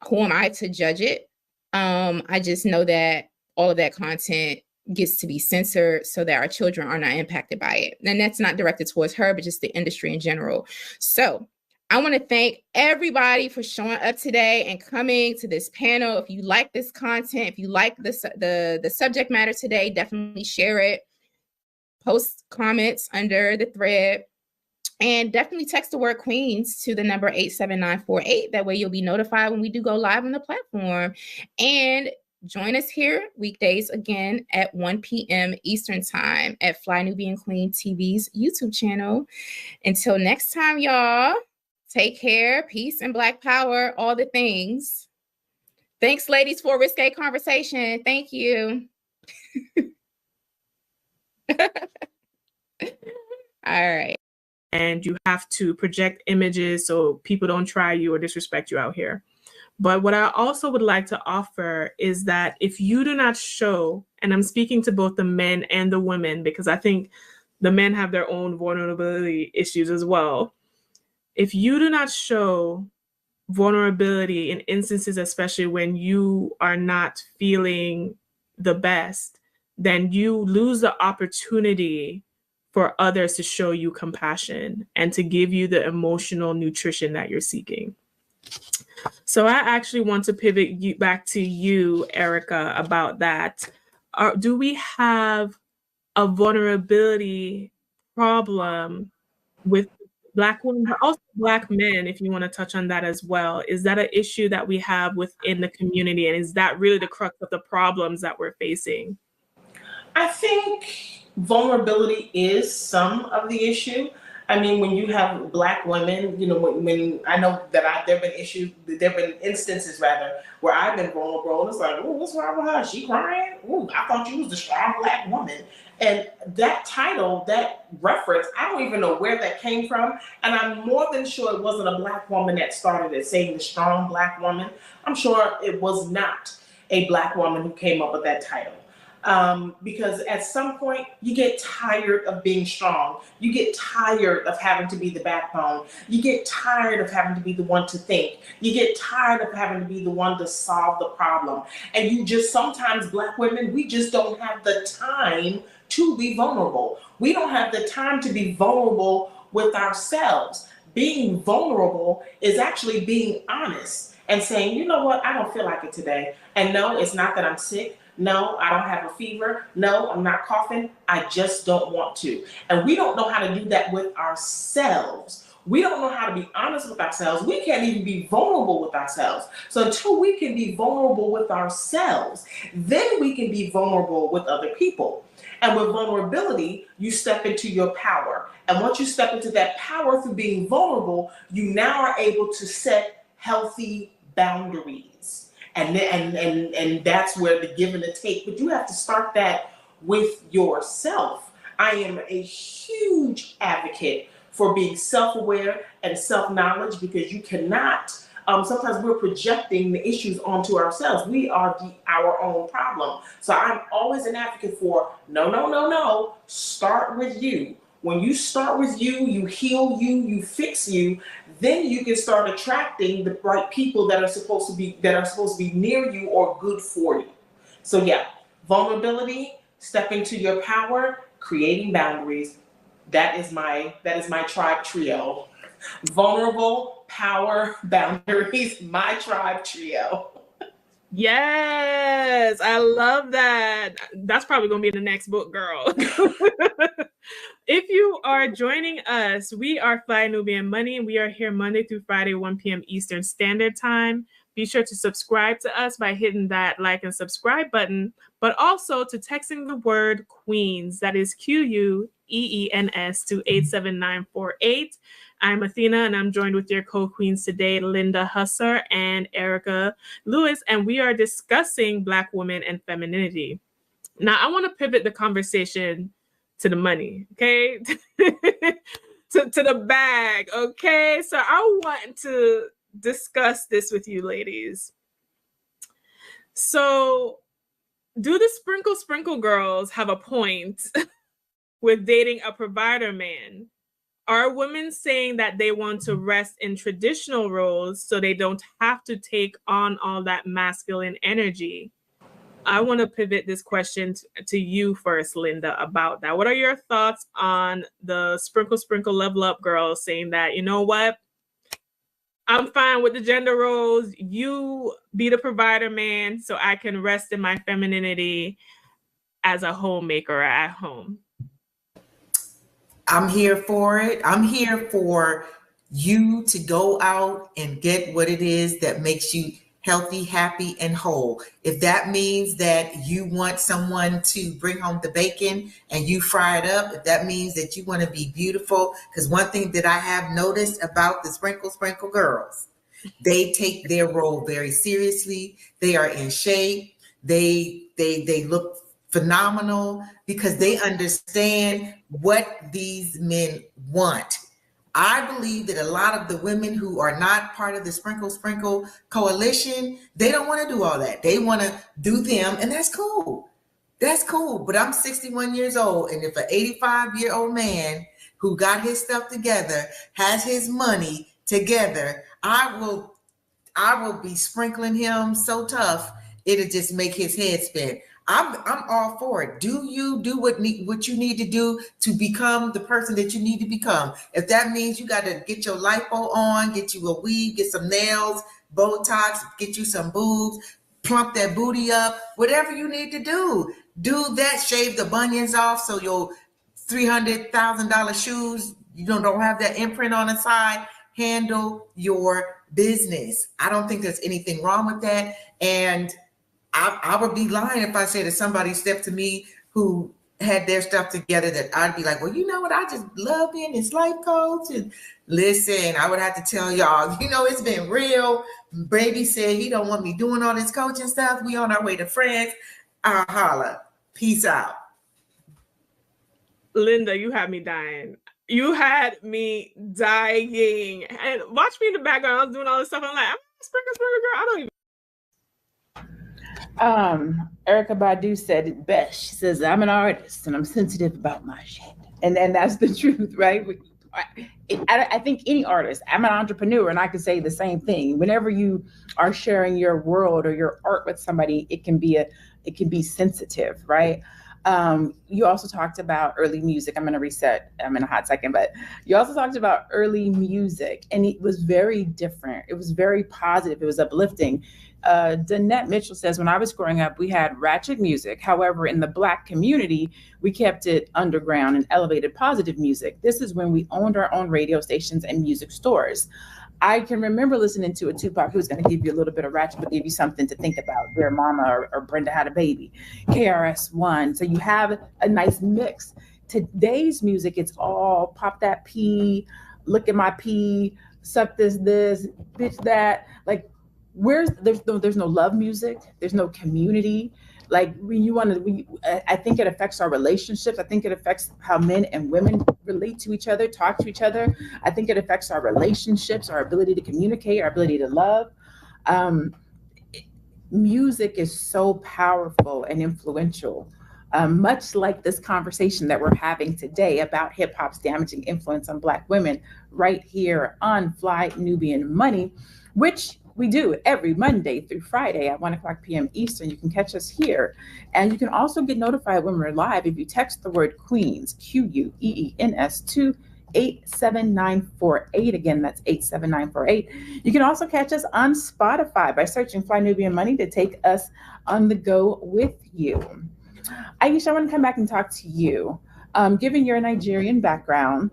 who am I to judge it? I just know that all of that content gets to be censored so that our children are not impacted by it. And that's not directed towards her, but just the industry in general. So I want to thank everybody for showing up today and coming to this panel. If you like this content, if you like the subject matter today, definitely share it. Post comments under the thread. And definitely text the word Queens to the number 87948. That way you'll be notified when we do go live on the platform. And join us here weekdays again at 1 p.m. Eastern Time at Fly Nubian Queen TV's YouTube channel. Until next time, y'all, take care, peace and Black power, all the things. Thanks, ladies, for a risque conversation. Thank you. All right. And you have to project images so people don't try you or disrespect you out here. But what I also would like to offer is that if you do not show, and I'm speaking to both the men and the women, because I think the men have their own vulnerability issues as well. If you do not show vulnerability in instances, especially when you are not feeling the best, then you lose the opportunity for others to show you compassion and to give you the emotional nutrition that you're seeking. So I actually want to pivot you back to you, Erica, about that. Do we have a vulnerability problem with Black women, but also Black men, if you want to touch on that as well? Is that an issue that we have within the community? And is that really the crux of the problems that we're facing? I think vulnerability is some of the issue. I mean, when you have Black women, you know, when I know that there've been instances rather where I've been vulnerable, and it's like, oh, what's wrong with her? She crying? Oh, I thought you was the strong Black woman. And that title, that reference, I don't even know where that came from. And I'm more than sure it wasn't a Black woman that started it, saying the strong Black woman. I'm sure it was not a Black woman who came up with that title. Because at some point you get tired of being strong. You get tired of having to be the backbone. You get tired of having to be the one to think. You get tired of having to be the one to solve the problem. And you just, sometimes Black women, we just don't have the time to be vulnerable. We don't have the time to be vulnerable with ourselves. Being vulnerable is actually being honest and saying, you know what, I don't feel like it today. And no, it's not that I'm sick. No, I don't have a fever. No, I'm not coughing. I just don't want to. And we don't know how to do that with ourselves. We don't know how to be honest with ourselves. We can't even be vulnerable with ourselves. So until we can be vulnerable with ourselves, then we can be vulnerable with other people. And with vulnerability, you step into your power. And once you step into that power through being vulnerable, you now are able to set healthy boundaries. And that's where the give and the take, but you have to start that with yourself. I am a huge advocate for being self-aware and self-knowledge, because you cannot, sometimes we're projecting the issues onto ourselves. We are our own problem. So I'm always an advocate for no, start with you. When you start with you, you heal you, you fix you, then you can start attracting the right people that are supposed to be near you or good for you. So yeah, vulnerability, stepping to your power, creating boundaries. That is my tribe trio. Vulnerable, power, boundaries, my tribe trio. Yes, I love that. That's probably going to be the next book, girl. If you are joining us, we are Fly Nubian Money, and we are here Monday through Friday, 1 p.m. Eastern Standard Time. Be sure to subscribe to us by hitting that like and subscribe button, but also to texting the word Queens, that is QUEENS, to 87948. I'm Athena, and I'm joined with your co-queens today, Linda Husser and Erica Lewis, and we are discussing Black women and femininity. Now, I want to pivot the conversation to the money, okay? to the bag, okay? So I want to discuss this with you ladies. So do the sprinkle girls have a point with dating a provider man Are women saying that they want to rest in traditional roles so they don't have to take on all that masculine energy? I want to pivot this question to you first, Linda, about that. What are your thoughts on the sprinkle, sprinkle, level up girls saying that, you know what? I'm fine with the gender roles. You be the provider man so I can rest in my femininity as a homemaker at home. I'm here for it. I'm here for you to go out and get what it is that makes you healthy, happy, and whole. If that means that you want someone to bring home the bacon and you fry it up, if that means that you want to be beautiful, because one thing that I have noticed about the sprinkle, sprinkle girls, they take their role very seriously. They are in shape. They look phenomenal because they understand what these men want. I believe that a lot of the women who are not part of the Sprinkle Sprinkle Coalition, they don't want to do all that. They want to do them, and that's cool. That's cool. But I'm 61 years old, and if an 85-year-old man who got his stuff together, has his money together, I will be sprinkling him so tough it'll just make his head spin. I'm all for it. Do you do what you need to do to become the person that you need to become? If that means you got to get your lipo on, get you a weave, get some nails, Botox, get you some boobs, plump that booty up, whatever you need to do that. Shave the bunions off so your $300,000 shoes, you don't have that imprint on the side. Handle your business. I don't think there's anything wrong with that. And I would be lying if I said that somebody stepped to me who had their stuff together that I'd be like, well, you know what? I just love being this life coach. And listen, I would have to tell y'all, it's been real. Baby said he don't want me doing all this coaching stuff. We on our way to France. I'll holla. Peace out. Linda, you had me dying. You had me dying. And watch me in the background. I was doing all this stuff. I'm like, I'm a sprinkle girl. I don't even. Erykah Badu said it best. She says, I'm an artist and I'm sensitive about my shit. And that's the truth, right? I think any artist, I'm an entrepreneur and I can say the same thing. Whenever you are sharing your world or your art with somebody, it can be sensitive, right? You also talked about early music. I'm going to reset. I'm in a hot second, but you also talked about early music and it was very different. It was very positive. It was uplifting. Danette Mitchell says, when I was growing up, we had ratchet music. However, in the Black community, we kept it underground and elevated positive music. This is when we owned our own radio stations and music stores. I can remember listening to a Tupac who's going to give you a little bit of ratchet, but give you something to think about. Dear Mama or Brenda Had a Baby, KRS-One. So you have a nice mix. Today's music, it's all pop that P, look at my P, suck this, bitch that. Like, there's no love music. There's no community. Like I think it affects our relationships. I think it affects how men and women relate to each other, talk to each other. I think it affects our relationships, our ability to communicate, our ability to love. Music is so powerful and influential. Much like this conversation that we're having today about hip hop's damaging influence on Black women, right here on Fly Nubian Money, which we do every Monday through Friday at 1:00 p.m. Eastern. You can catch us here. And you can also get notified when we're live if you text the word Queens, QUEENS, to 87948. Again, that's 87948. You can also catch us on Spotify by searching Fly Nubian Money to take us on the go with you. Aisha, I want to come back and talk to you. Given your Nigerian background,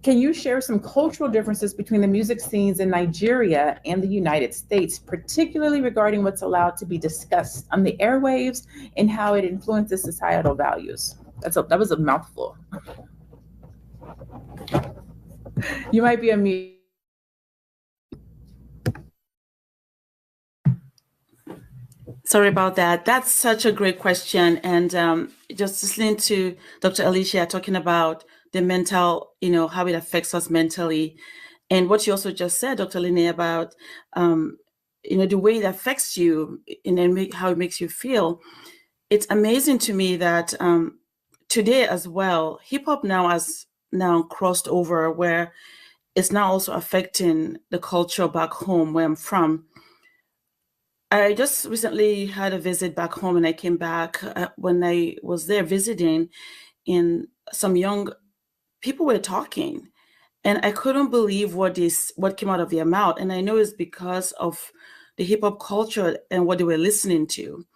can you share some cultural differences between the music scenes in Nigeria and the United States, particularly regarding what's allowed to be discussed on the airwaves and how it influences societal values? That was a mouthful. You might be a mute. Sorry about that. That's such a great question. And just listening to Dr. Alicia talking about the mental, how it affects us mentally. And what you also just said, Dr. Linnea, about, the way it affects you and then how it makes you feel. It's amazing to me that today as well, hip hop now has now crossed over where it's now also affecting the culture back home where I'm from. I just recently had a visit back home, and I came back when I was there visiting, and some young people were talking, and I couldn't believe what came out of their mouth. And I know it's because of the hip hop culture and what they were listening to.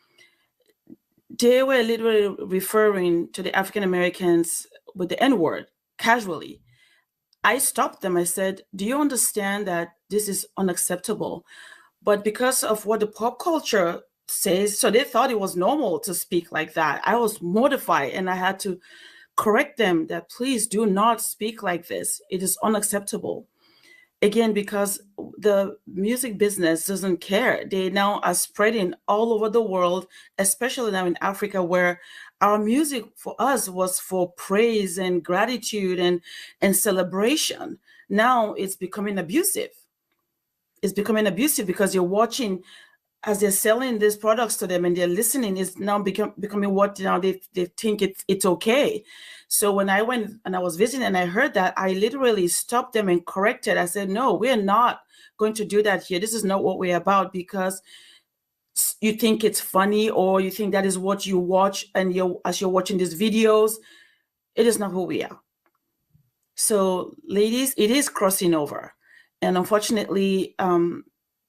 They were literally referring to the African Americans with the N word casually. I stopped them. I said, "Do you understand that this is unacceptable?" But because of what the pop culture says, so they thought it was normal to speak like that. I was mortified, and I had to correct them that please do not speak like this. It is unacceptable. Again, because the music business doesn't care. They now are spreading all over the world, especially now in Africa, where our music for us was for praise and gratitude and celebration. Now it's becoming abusive. It's becoming abusive because you're watching as they're selling these products to them, and they're listening. Is now becoming what now they think it's okay. So when I went and I was visiting and I heard that, I literally stopped them and corrected. I said, "No, we're not going to do that here. This is not what we're about, because you think it's funny, or you think that is what you watch, and as you're watching these videos, it is not who we are." So ladies, it is crossing over. And unfortunately,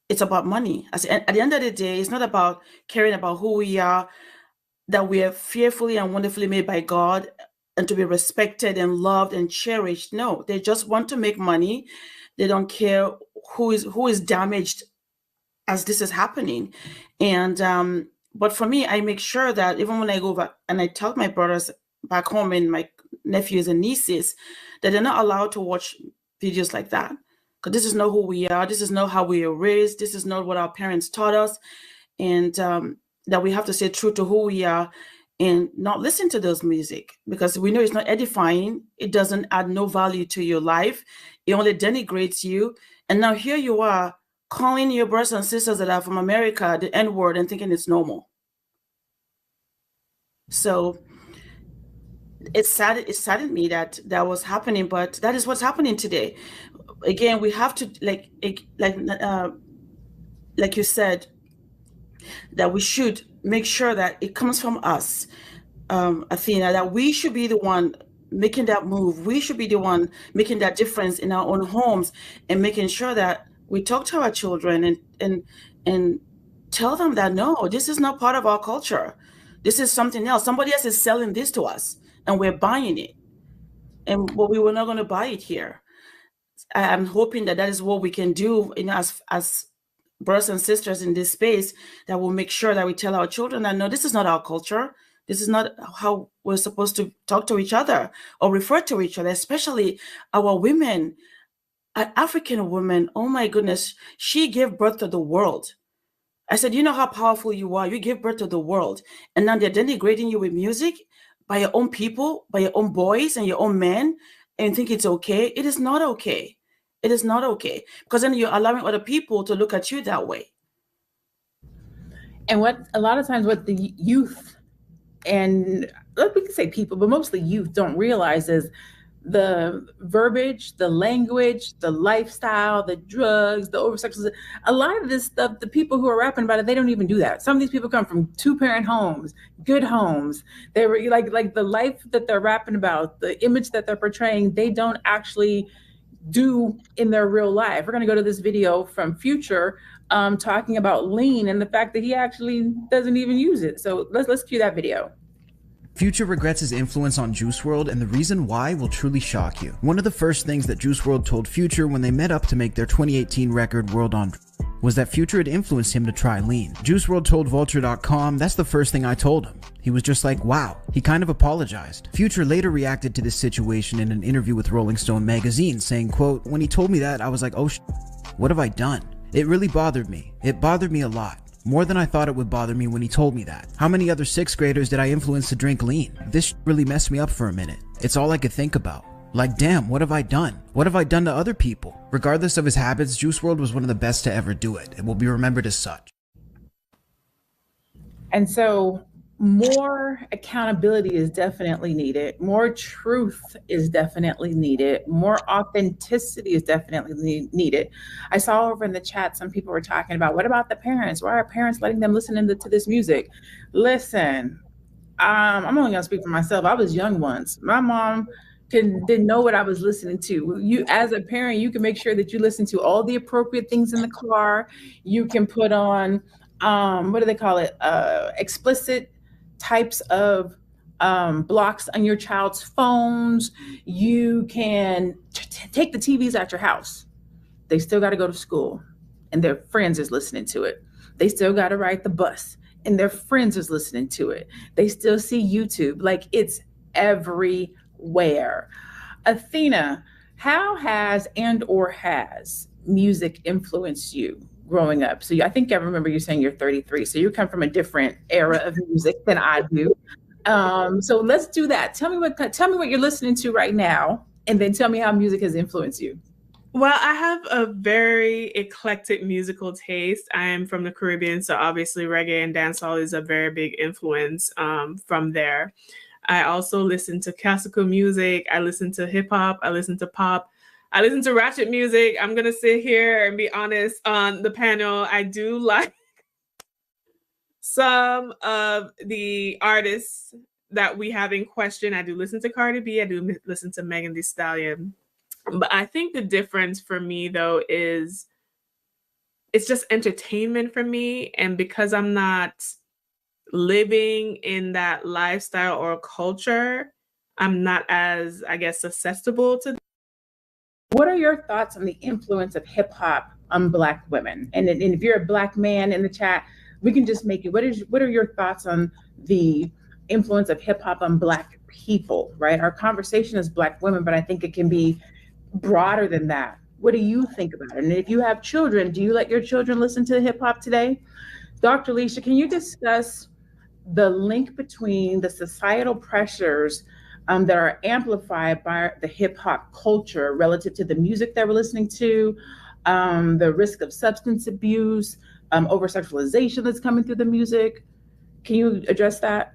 it's about money. At the end of the day, it's not about caring about who we are, that we are fearfully and wonderfully made by God and to be respected and loved and cherished. No, they just want to make money. They don't care who is damaged as this is happening. And but for me, I make sure that even when I go back and I tell my brothers back home and my nephews and nieces that they're not allowed to watch videos like that. Because this is not who we are. This is not how we were raised. This is not what our parents taught us. And that we have to stay true to who we are and not listen to those music, because we know it's not edifying. It doesn't add no value to your life. It only denigrates you. And now here you are calling your brothers and sisters that are from America the N word and thinking it's normal. So it saddened me that was happening, but that is what's happening today. Again, we have to like you said, that we should make sure that it comes from us, Athena, that we should be the one making that move. We should be the one making that difference in our own homes and making sure that we talk to our children and tell them that no, this is not part of our culture. This is something else. Somebody else is selling this to us and we're buying it. And we were not going to buy it here. I'm hoping that is what we can do, as brothers and sisters in this space, that will make sure that we tell our children that no, this is not our culture. This is not how we're supposed to talk to each other or refer to each other, especially our women. An African woman, oh my goodness, she gave birth to the world. I said, you know how powerful you are. You give birth to the world. And now they're denigrating you with music by your own people, by your own boys and your own men, and think it's okay. It is not okay. It is not okay, because then you're allowing other people to look at you that way. And what a lot of times what the youth, and we can say people, but mostly youth, don't realize is the verbiage, the language, the lifestyle, the drugs, the oversexualization. A lot of this stuff, the people who are rapping about it, they don't even do that. Some of these people come from 2-parent homes, good homes. They were like the life that they're rapping about, the image that they're portraying, they don't actually do in their real life. We're going to go to this video from Future talking about lean and the fact that he actually doesn't even use it. So let's cue that video. Future regrets his influence on Juice WRLD, and the reason why will truly shock you. One of the first things that Juice WRLD told Future when they met up to make their 2018 record World on was that Future had influenced him to try lean. Juice WRLD told Vulture.com, "That's the first thing I told him." He was just like, wow. He kind of apologized. Future later reacted to this situation in an interview with Rolling Stone magazine, saying, quote, "When he told me that, I was like, oh what have I done? It really bothered me. It bothered me a lot. More than I thought it would bother me when he told me that. How many other 6th graders did I influence to drink lean? This really messed me up for a minute. It's all I could think about. Like, damn, what have I done? What have I done to other people?" Regardless of his habits, Juice WRLD was one of the best to ever do it. It will be remembered as such. And so more accountability is definitely needed. More truth is definitely needed. More authenticity is definitely needed. I saw over in the chat, some people were talking about, what about the parents? Why are parents letting them listen to this music? Listen, I'm only gonna speak for myself. I was young once. My mom didn't know what I was listening to. You, as a parent, you can make sure that you listen to all the appropriate things in the car. You can put on, what do they call it? Explicit types of blocks on your child's phones. You can take the TVs out your house. They still got to go to school, and their friends is listening to it. They still got to ride the bus, and their friends is listening to it. They still see YouTube. Like, it's everywhere. Athena, how has music influenced you growing up? So I think I remember you saying you're 33. So you come from a different era of music than I do. So let's do that. Tell me what you're listening to right now, and then tell me how music has influenced you. Well, I have a very eclectic musical taste. I am from the Caribbean, so obviously reggae and dancehall is a very big influence from there. I also listen to classical music. I listen to hip hop. I listen to pop. I listen to ratchet music. I'm going to sit here and be honest on the panel. I do like some of the artists that we have in question. I do listen to Cardi B. I do listen to Megan Thee Stallion. But I think the difference for me, though, is it's just entertainment for me. And because I'm not living in that lifestyle or culture, I'm not as, I guess, susceptible to. What are your thoughts on the influence of hip hop on Black women? And if you're a Black man in the chat, we can just make it. What are your thoughts on the influence of hip hop on Black people, right? Our conversation is Black women, but I think it can be broader than that. What do you think about it? And if you have children, do you let your children listen to hip hop today? Dr. Alicia, can you discuss the link between the societal pressures that are amplified by the hip hop culture relative to the music that we're listening to, the risk of substance abuse, over sexualization that's coming through the music? Can you address that?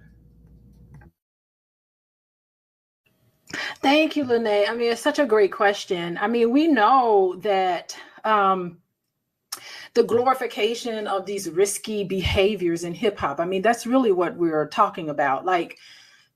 Thank you, Lene. I mean, it's such a great question. I mean, we know that the glorification of these risky behaviors in hip hop, I mean, that's really what we're talking about. Like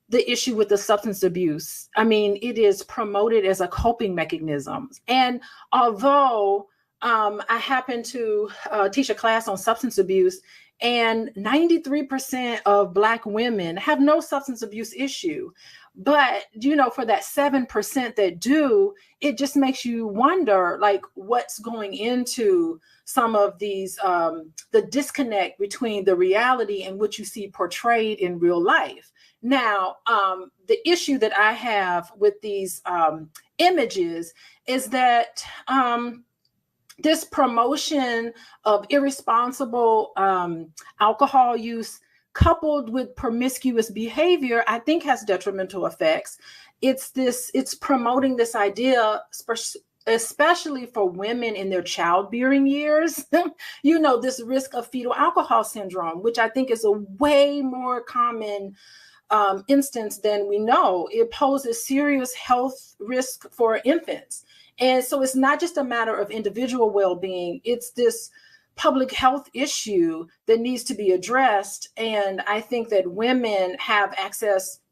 the issue with the substance abuse. I mean, it is promoted as a coping mechanism. And although I happen to teach a class on substance abuse, and 93% of Black women have no substance abuse issue. But, you know, for that 7% that do, it just makes you wonder, like, what's going into some of these, the disconnect between the reality and what you see portrayed in real life. Now, the issue that I have with these images is that this promotion of irresponsible alcohol use coupled with promiscuous behavior, I think has detrimental effects. It's promoting this idea, especially for women in their childbearing years, you know, this risk of fetal alcohol syndrome, which I think is a way more common instance than we know. It poses serious health risk for infants. And so it's not just a matter of individual well-being, it's this public health issue that needs to be addressed. And I think that women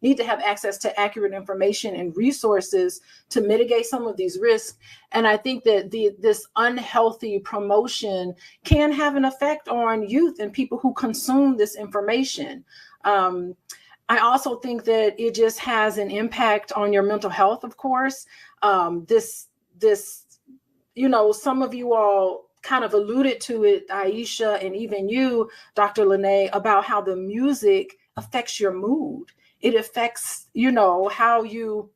need to have access to accurate information and resources to mitigate some of these risks. And I think that this unhealthy promotion can have an effect on youth and people who consume this information. I also think that it just has an impact on your mental health, of course. This, you know, some of you all kind of alluded to it, Aisha, and even you, Dr. Lene, about how the music affects your mood. It affects, you know, how you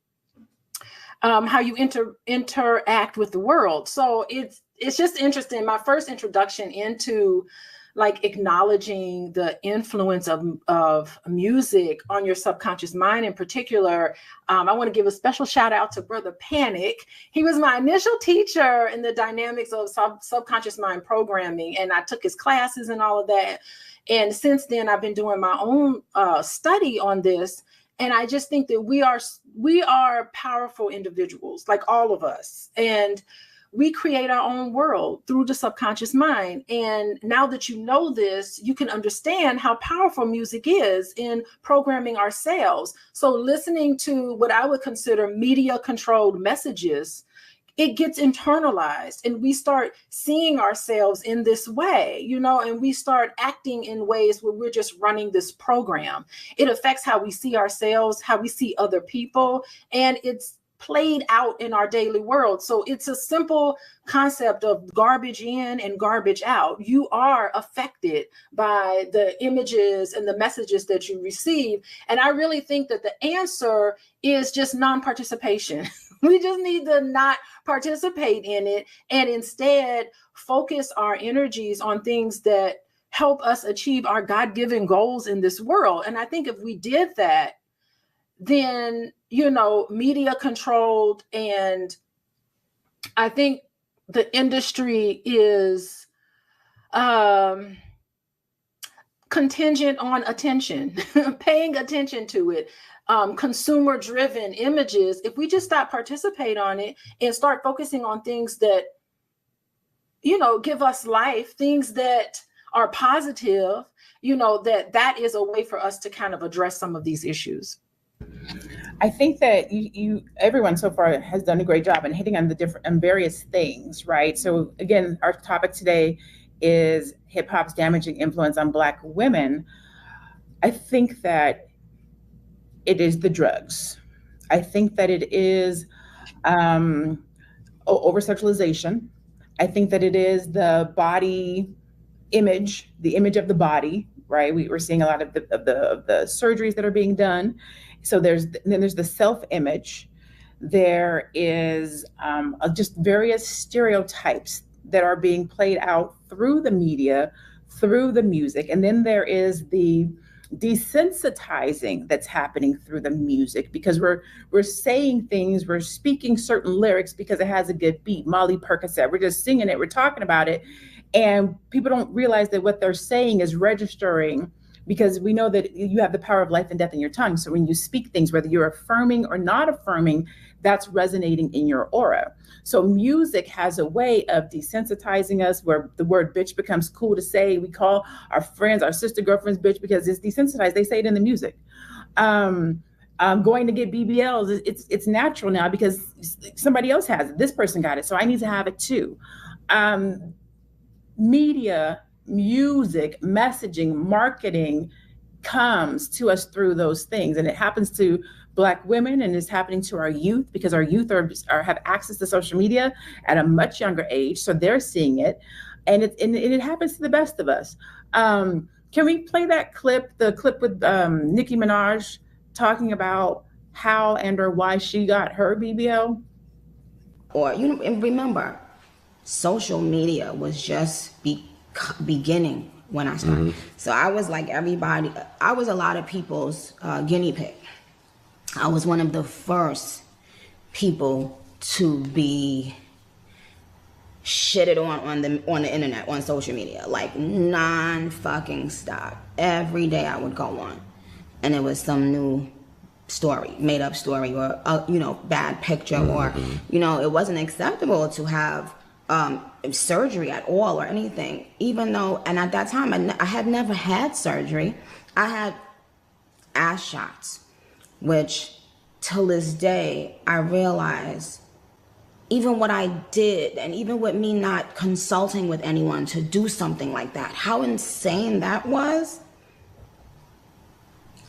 interact with the world. So it's just interesting. My first introduction into like acknowledging the influence of music on your subconscious mind in particular. I want to give a special shout out to Brother Panic. He was my initial teacher in the dynamics of subconscious mind programming, and I took his classes and all of that. And since then, I've been doing my own study on this. And I just think that we are powerful individuals, like all of us. And we create our own world through the subconscious mind. And now that you know this, you can understand how powerful music is in programming ourselves. So listening to what I would consider media controlled messages, it gets internalized and we start seeing ourselves in this way, and we start acting in ways where we're just running this program. It affects how we see ourselves, how we see other people, and it's played out in our daily world. So it's a simple concept of garbage in and garbage out. You are affected by the images and the messages that you receive. And I really think that the answer is just non-participation. We just need to not participate in it and instead focus our energies on things that help us achieve our God-given goals in this world. And I think if we did that, then, media controlled, and I think the industry is contingent on attention, paying attention to it, consumer driven images. If we just stop participate on it and start focusing on things that, give us life, things that are positive, that is a way for us to kind of address some of these issues. I think that everyone so far has done a great job in hitting on the different various things, right? So again, our topic today is hip hop's damaging influence on Black women. I think that it is the drugs. I think that it is over sexualization. I think that it is the body image, the image of the body, right? We're seeing a lot of the surgeries that are being done. So there's the self-image. There is just various stereotypes that are being played out through the media, through the music. And then there is the desensitizing that's happening through the music, because we're saying things, we're speaking certain lyrics because it has a good beat. Molly Percocet, we're just singing it, we're talking about it. And people don't realize that what they're saying is registering, because we know that you have the power of life and death in your tongue. So when you speak things, whether you're affirming or not affirming, that's resonating in your aura. So music has a way of desensitizing us, where the word bitch becomes cool to say. We call our friends, our sister girlfriends bitch because it's desensitized. They say it in the music. Going to get BBLs, it's natural now because somebody else has it. This person got it, so I need to have it too. Media, music, messaging, marketing comes to us through those things, and it happens to Black women, and it's happening to our youth because our youth have access to social media at a much younger age, so they're seeing it, and it happens to the best of us. Can we play that clip? The clip with Nicki Minaj talking about how and or why she got her BBL. Or and remember, social media was just beginning when I started. So I was like everybody. I was a lot of people's guinea pig. I was one of the first people to be shitted on the internet, on social media, like non-fucking stop. Every day I would go on, and it was some new story, made up story, or bad picture, or it wasn't acceptable to have surgery at all or anything, even though, and at that time I had never had surgery. I had ass shots, which till this day I realize, even what I did, and even with me not consulting with anyone to do something like that, how insane that was.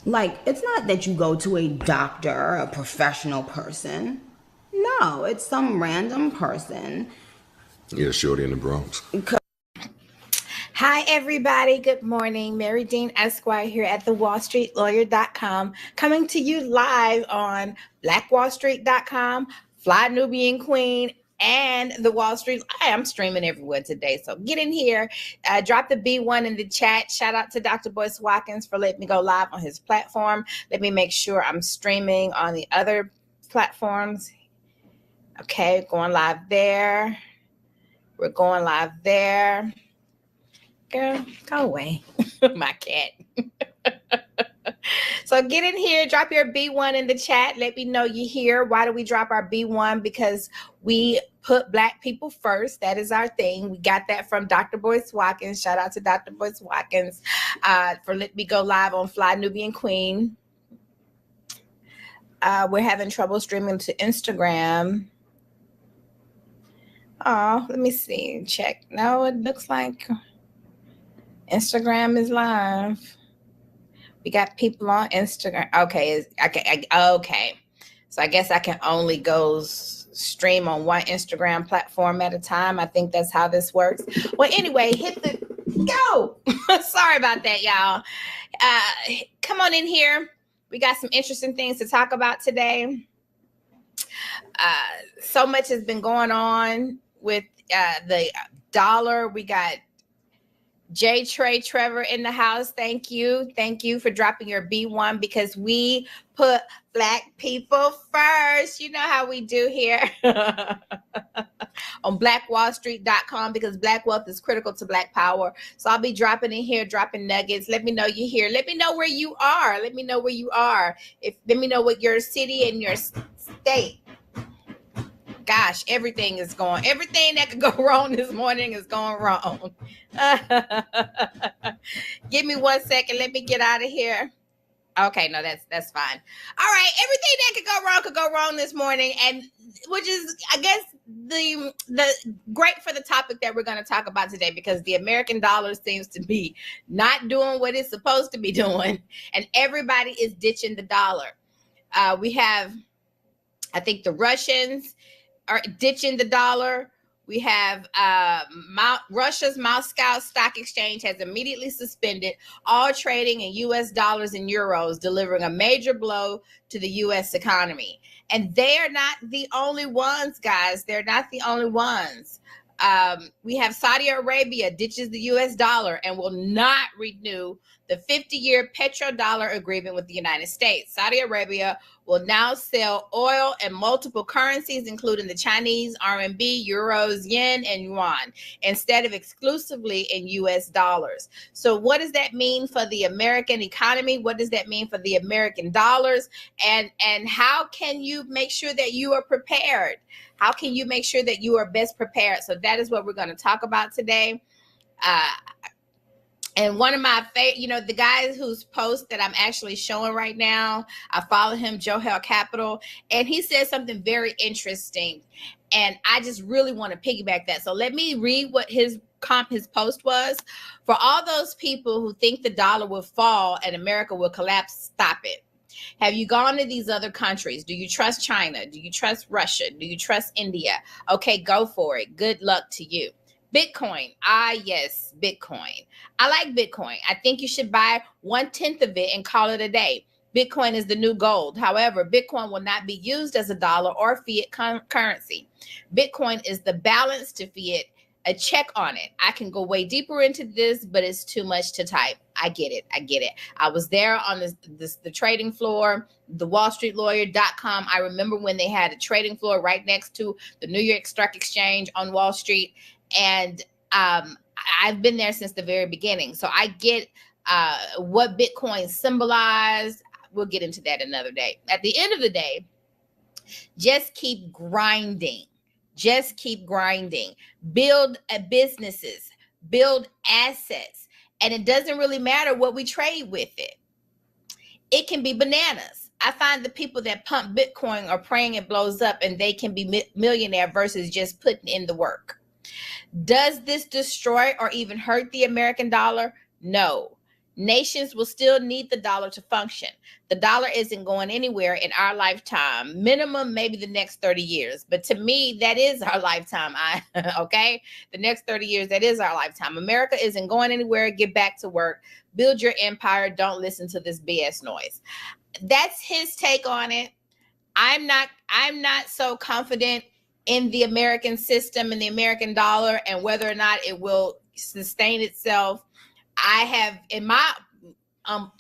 Like, it's not that you go to a doctor, a professional person. No, it's some random person. Yeah, shorty in the Bronx. Hi, everybody. Good morning. Mary Dean Esquire here at thewallstreetlawyer.com, coming to you live on blackwallstreet.com, Fly Nubian Queen, and the Wall Street. I'm streaming everywhere today, so get in here. Drop the B1 in the chat. Shout out to Dr. Boyce Watkins for letting me go live on his platform. Let me make sure I'm streaming on the other platforms. Okay, going live there. We're going live there. Girl, go away. My cat. So get in here, drop your B1 in the chat. Let me know you're here. Why do we drop our B1? Because we put Black people first. That is our thing. We got that from Dr. Boyce Watkins. Shout out to Dr. Boyce Watkins for letting me go live on Fly Nubian Queen. We're having trouble streaming to Instagram. Oh, let me see. Check. No, it looks like Instagram is live. We got people on Instagram. Okay, okay. So I guess I can only go stream on one Instagram platform at a time. I think that's how this works. Well, anyway, hit the go. Sorry about that, y'all. Come on in here. We got some interesting things to talk about today. So much has been going on with the dollar. We got J. Trey Trevor in the house. Thank you. Thank you for dropping your B1 because we put Black people first. You know how we do here on blackwallstreet.com because Black wealth is critical to Black power. So I'll be dropping in here, dropping nuggets. Let me know you're here. Let me know where you are. Let me know where you are. Let me know what your city and your state. Gosh, everything that could go wrong this morning is going wrong. Give me 1 second. Let me get out of here. Okay, no, that's fine. All right, everything that could go wrong this morning, and which is, I guess, the great for the topic that we're going to talk about today because the American dollar seems to be not doing what it's supposed to be doing, and everybody is ditching the dollar. We have, I think, the Russians are ditching the dollar. We have Russia's Moscow Stock Exchange has immediately suspended all trading in U.S. dollars and euros, delivering a major blow to the U.S. economy. And they are not the only ones, guys. They're not the only ones. We have Saudi Arabia ditches the U.S. dollar and will not renew the 50-year petrodollar agreement with the United States. Saudi Arabia will now sell oil in multiple currencies, including the Chinese, RMB, euros, yen, and yuan, instead of exclusively in U.S. dollars. So what does that mean for the American economy? What does that mean for the American dollars? And how can you make sure that you are prepared? How can you make sure that you are best prepared? So that is what we're going to talk about today. And one of my favorite, the guys whose post that I'm actually showing right now, I follow him, Joe Hell Capital, and he said something very interesting. And I just really want to piggyback that. So let me read what his post was. For all those people who think the dollar will fall and America will collapse, stop it. Have you gone to these other countries? Do you trust China? Do you trust Russia? Do you trust India? Okay, go for it. Good luck to you. Bitcoin. Yes, Bitcoin. I like Bitcoin. I think you should buy 1/10 of it and call it a day. Bitcoin is the new gold. However, Bitcoin will not be used as a dollar or fiat currency. Bitcoin is the balance to fiat, a check on it. I can go way deeper into this, but it's too much to type. I get it. I was there on the trading floor, the wallstreetlawyer.com. I remember when they had a trading floor right next to the New York Stock Exchange on Wall Street. And I've been there since the very beginning. So I get what Bitcoin symbolized. We'll get into that another day. At the end of the day, just keep grinding. Just keep grinding. Build businesses. Build assets. And it doesn't really matter what we trade with it. It can be bananas. I find the people that pump Bitcoin are praying it blows up and they can be millionaire versus just putting in the work. Does this destroy or even hurt the American dollar? No. Nations will still need the dollar to function. The dollar isn't going anywhere in our lifetime. Minimum, maybe the next 30 years. But to me, that is our lifetime. Okay? The next 30 years, that is our lifetime. America isn't going anywhere. Get back to work. Build your empire. Don't listen to this BS noise. That's his take on it. I'm not so confident in the American system and the American dollar and whether or not it will sustain itself. I have, in my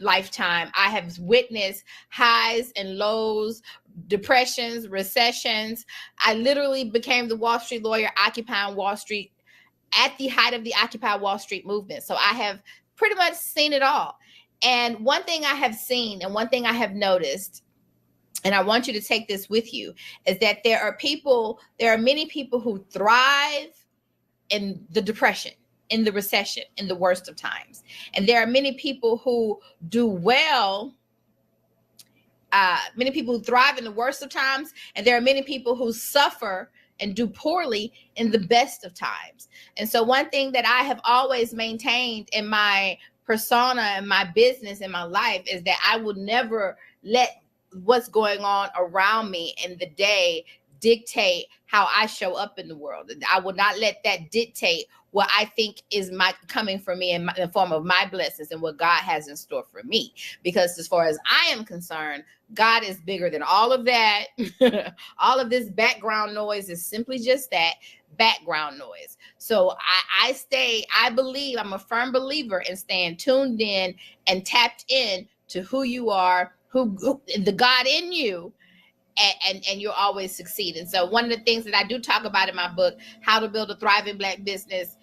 lifetime, I have witnessed highs and lows, depressions, recessions. I literally became the Wall Street lawyer, occupying Wall Street at the height of the Occupy Wall Street movement. So I have pretty much seen it all. And one thing I have seen and one thing I have noticed, and I want you to take this with you, is that there are many people who thrive in the depression, in the recession, in the worst of times. And there are many people who do well. Many people who thrive in the worst of times, and there are many people who suffer and do poorly in the best of times. And so one thing that I have always maintained in my persona and my business and my life is that I will never let what's going on around me in the day dictate how I show up in the world. I will not let that dictate what I think is coming for me in the form of my blessings and what God has in store for me. Because as far as I am concerned, God is bigger than all of that. All of this background noise is simply just that, background noise. So I'm a firm believer in staying tuned in and tapped in to who you are, who the God in you, and you'll always succeed. And so one of the things that I do talk about in my book, How to Build a Thriving Black Business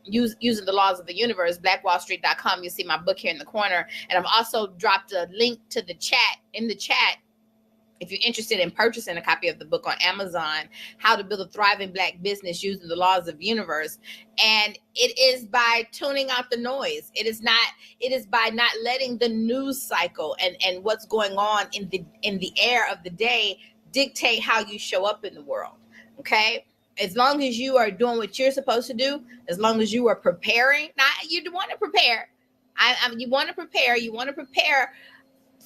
Using the Laws of the Universe, blackwallstreet.com. You see my book here in the corner. And I've also dropped a link to the chat in the chat. If you're interested in purchasing a copy of the book on Amazon, How to Build a Thriving Black Business Using the Laws of the Universe. And it is by tuning out the noise. It is by not letting the news cycle and what's going on in the air of the day dictate how you show up in the world. Okay? As long as you are doing what you're supposed to do, as long as you are preparing, you want to prepare. You want to prepare. You want to prepare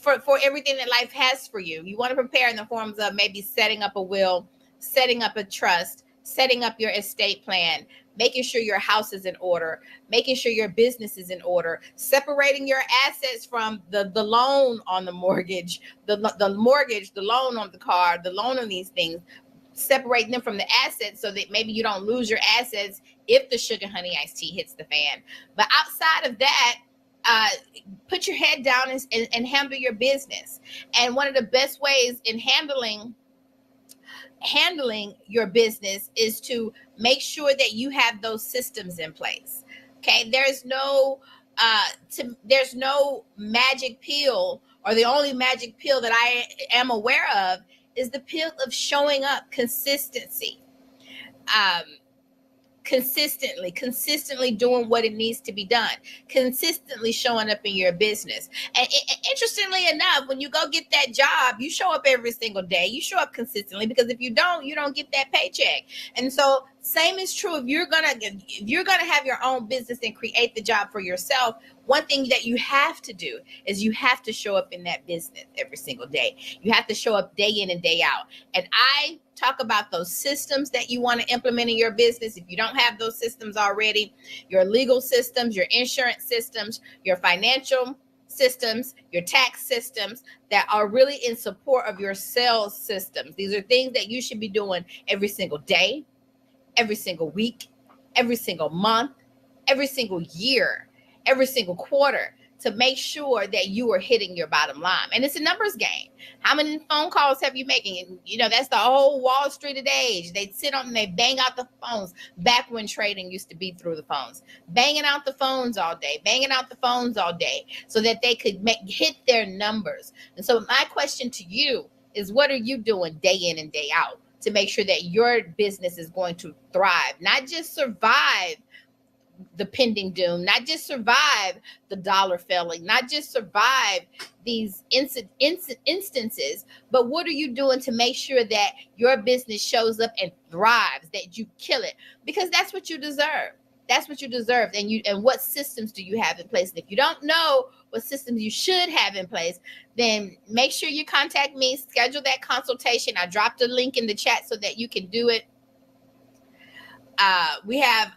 for everything that life has for you. You want to prepare in the forms of maybe setting up a will, setting up a trust, setting up your estate plan, making sure your house is in order, making sure your business is in order, separating your assets from the loan on the mortgage, the mortgage, the loan on the car, the loan on these things, separating them from the assets so that maybe you don't lose your assets if the sugar honey iced tea hits the fan. But outside of that, put your head down and handle your business. And one of the best ways in handling your business is to make sure that you have those systems in place. Okay, there's no magic pill, or the only magic pill that I am aware of is the pill of showing up, consistency. Consistently doing what it needs to be done, consistently showing up in your business. And interestingly enough, when you go get that job, you show up every single day. You show up consistently, because if you don't get that paycheck. And so same is true if you're gonna have your own business and create the job for yourself. One thing that you have to do is you have to show up in that business every single day. You have to show up day in and day out. And I talk about those systems that you want to implement in your business. If you don't have those systems already, your legal systems, your insurance systems, your financial systems, your tax systems that are really in support of your sales systems. These are things that you should be doing every single day, every single week, every single month, every single year, every single quarter, to make sure that you are hitting your bottom line. And it's a numbers game. How many phone calls have you making? And, that's the whole Wall Street of the age. They sit on and they bang out the phones back when trading used to be through the phones. Banging out the phones all day, so that they could hit their numbers. And so my question to you is, what are you doing day in and day out to make sure that your business is going to thrive, not just survive the pending doom, not just survive the dollar failing, not just survive these instances, but what are you doing to make sure that your business shows up and thrives, that you kill it? Because that's what you deserve. That's what you deserve. And what systems do you have in place? And if you don't know what systems you should have in place, then make sure you contact me, schedule that consultation. I dropped a link in the chat so that you can do it. We have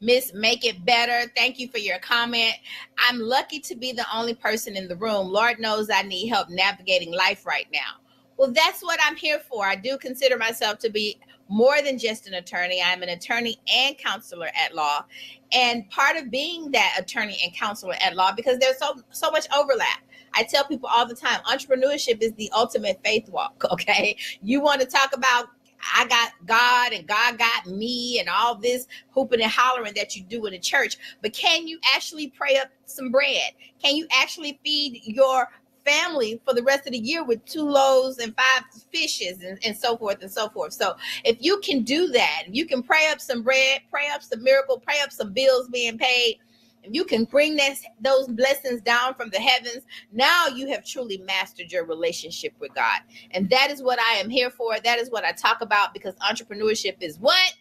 Miss Make It Better. Thank you for your comment. I'm lucky to be the only person in the room. Lord knows I need help navigating life right now. Well, that's what I'm here for. I do consider myself to be more than just an attorney. I'm an attorney and counselor at law. And part of being that attorney and counselor at law, because there's so much overlap. I tell people all the time, entrepreneurship is the ultimate faith walk, okay? You want to talk about I got God and God got me and all this hooping and hollering that you do in the church. But can you actually pray up some bread? Can you actually feed your family for the rest of the year with 2 loaves and 5 fishes and so forth and so forth? So if you can do that, if you can pray up some bread, pray up some miracle, pray up some bills being paid, if you can bring those blessings down from the heavens, now you have truly mastered your relationship with God. And that is what I am here for. That is what I talk about, because entrepreneurship is what?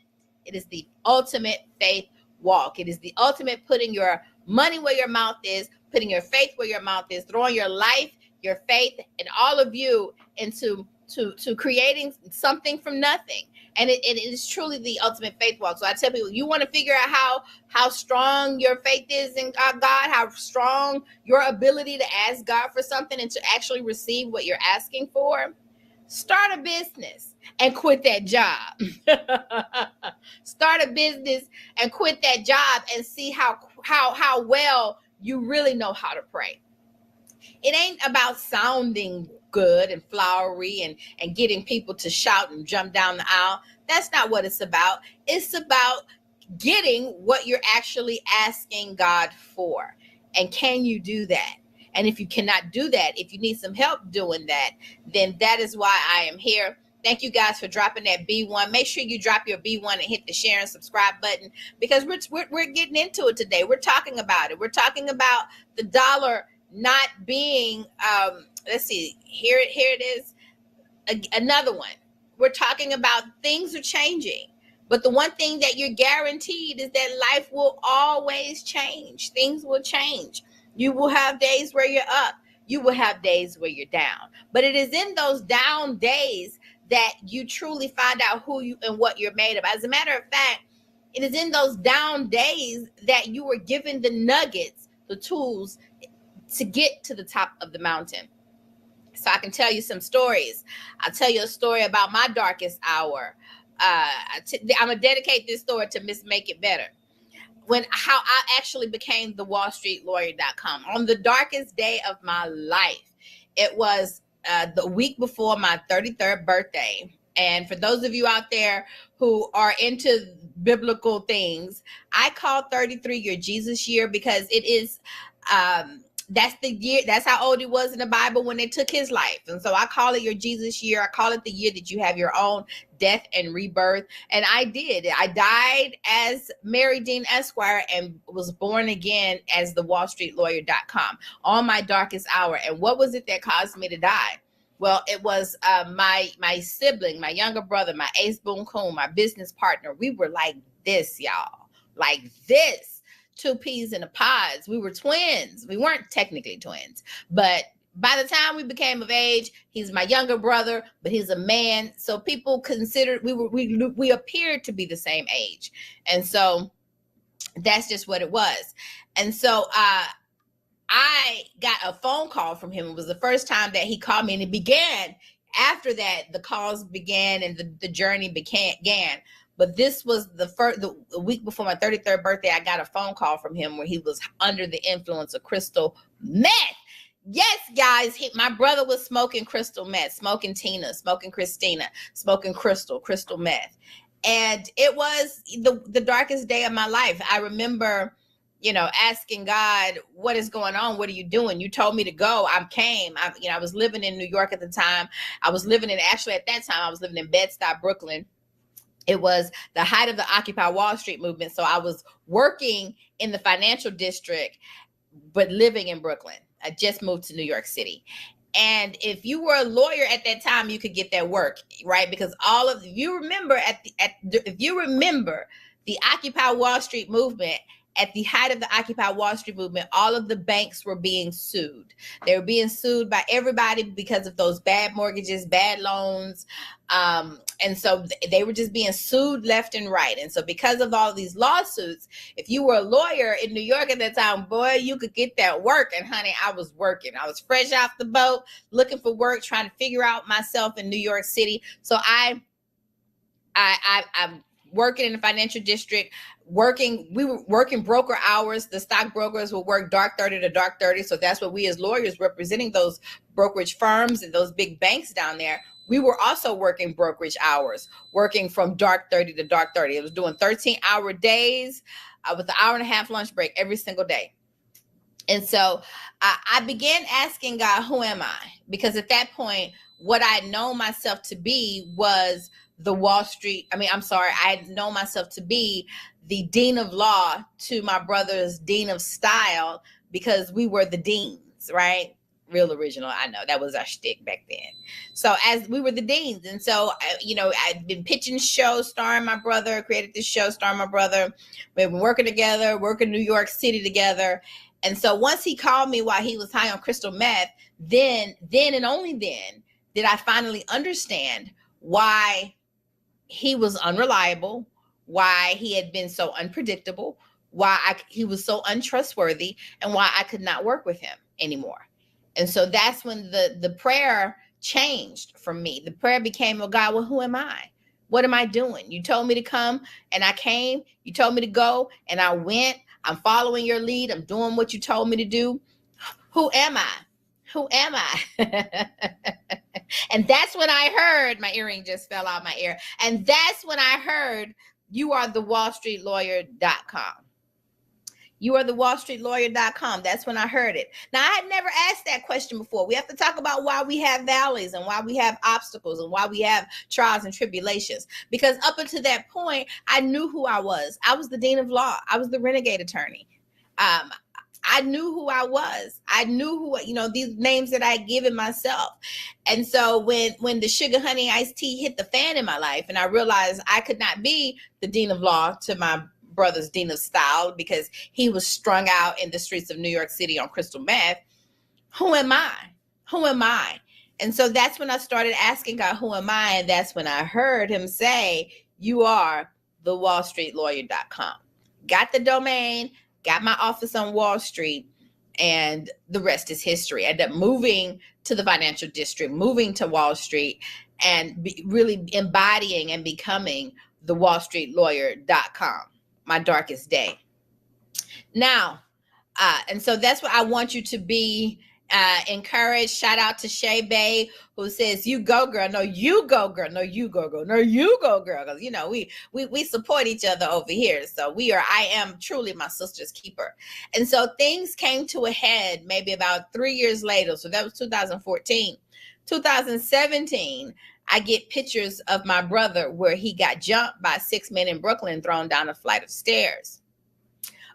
It is the ultimate faith walk. It is the ultimate putting your money where your mouth is, putting your faith where your mouth is, throwing your life, your faith, and all of you into creating something from nothing. And it is truly the ultimate faith walk. So I tell people, you want to figure out how strong your faith is in God, how strong your ability to ask God for something and to actually receive what you're asking for. Start a business and quit that job. Start a business and quit that job and see how well you really know how to pray. It ain't about sounding good and flowery and getting people to shout and jump down the aisle. That's not what it's about. It's about getting what you're actually asking God for. And can you do that? And if you cannot do that, if you need some help doing that, then that is why I am here. Thank you guys for dropping that B1. Make sure you drop your B1 and hit the share and subscribe button, because we're getting into it today. We're talking about it. We're talking about the dollar not being, let's see, here it is, another one. We're talking about things are changing, but the one thing that you're guaranteed is that life will always change. Things will change. You will have days where you're up. You will have days where you're down. But it is in those down days that you truly find out who you and what you're made of. As a matter of fact, it is in those down days that you were given the nuggets, the tools to get to the top of the mountain. So I can tell you some stories. I'll tell you a story about my darkest hour. I'm going to dedicate this story to Miss Make It Better. How I actually became the WallStreetLawyer.com. On the darkest day of my life, it was the week before my 33rd birthday. And for those of you out there who are into biblical things, I call 33 your Jesus year, because it is that's the year, that's how old he was in the Bible when they took his life. And so I call it your Jesus year. I call it the year that you have your own death and rebirth. And I did. I died as Mary Dean Esquire and was born again as the WallStreetLawyer.com on my darkest hour. And what was it that caused me to die? Well, it was my sibling, my younger brother, my ace boon coon, my business partner. We were like this, y'all, like this. 2 peas in a pod. We were twins. We weren't technically twins, but by the time we became of age, he's my younger brother, but he's a man. So people considered we appeared to be the same age. And so that's just what it was. And so I got a phone call from him. It was the first time that he called me, and it began after that. The calls began and the journey began. But this was the week before my 33rd birthday. I got a phone call from him where he was under the influence of crystal meth. Yes, guys, my brother was smoking crystal meth, smoking Tina, smoking Christina, smoking crystal meth. And it was the darkest day of my life. I remember, asking God, what is going on? What are you doing? You told me to go. I came. I was living in New York at the time. At that time, I was living in Bed-Stuy, Brooklyn. It was the height of the Occupy Wall Street movement. So I was working in the financial district, but living in Brooklyn. I just moved to New York City. And if you were a lawyer at that time, you could get that work, right? Because if you remember the Occupy Wall Street movement, at the height of the Occupy Wall Street movement, all of the banks were being sued. They were being sued by everybody because of those bad mortgages, bad loans. And so they were just being sued left and right. And so because of all of these lawsuits, if you were a lawyer in New York at that time, boy, you could get that work. And honey, I was working. I was fresh off the boat, looking for work, trying to figure out myself in New York City. So I'm working in the financial district, we were working broker hours. The stockbrokers will work dark 30 to dark 30. So that's what we as lawyers representing those brokerage firms and those big banks down there, we were also working brokerage hours, working from dark 30 to dark 30. It was doing 13-hour days with an hour and a half lunch break every single day. And so I began asking God, who am I? Because at that point, what I had known myself to be was the Wall Street. I had known myself to be the dean of law to my brother's dean of style, because we were the deans, right? Real original. I know that was our shtick back then. So as we were the deans. And so, I'd been pitching shows starring my brother, created this show starring my brother. We've been working together, working New York City together. And so once he called me while he was high on crystal meth, then and only then did I finally understand why he was unreliable, why he had been so unpredictable, why he was so untrustworthy, and why I could not work with him anymore. And so that's when the prayer changed for me. The prayer became, oh God, well, who am I? What am I doing? You told me to come and I came. You told me to go and I went. I'm following your lead. I'm doing what you told me to do. Who am I? Who am I? And that's when I heard, my earring just fell out my ear. And that's when I heard, you are the WallStreetLawyer.com. You are the WallStreetLawyer.com. That's when I heard it. Now, I had never asked that question before. We have to talk about why we have valleys and why we have obstacles and why we have trials and tribulations. Because up until that point, I knew who I was. I was the dean of law. I was the renegade attorney. I knew who I was. I knew who, these names that I had given myself. And so when the sugar, honey, iced tea hit the fan in my life, and I realized I could not be the dean of law to my brother's dean of style because he was strung out in the streets of New York City on crystal meth. Who am I? Who am I? And so that's when I started asking God, who am I? And that's when I heard him say, you are the WallStreetLawyer.com. Got the domain, got my office on Wall Street, and the rest is history. I ended up moving to the financial district, moving to Wall Street, and really embodying and becoming the WallStreetLawyer.com. My darkest day. Now, and so that's what I want you to be encouraged. Shout out to Shay Bay, who says, you go, girl. No, you go, girl. No, you go, girl. No, you go, girl. Because, we support each other over here. So I am truly my sister's keeper. And so things came to a head maybe about 3 years later. So that was 2014. 2017, I get pictures of my brother where he got jumped by 6 men in Brooklyn, thrown down a flight of stairs.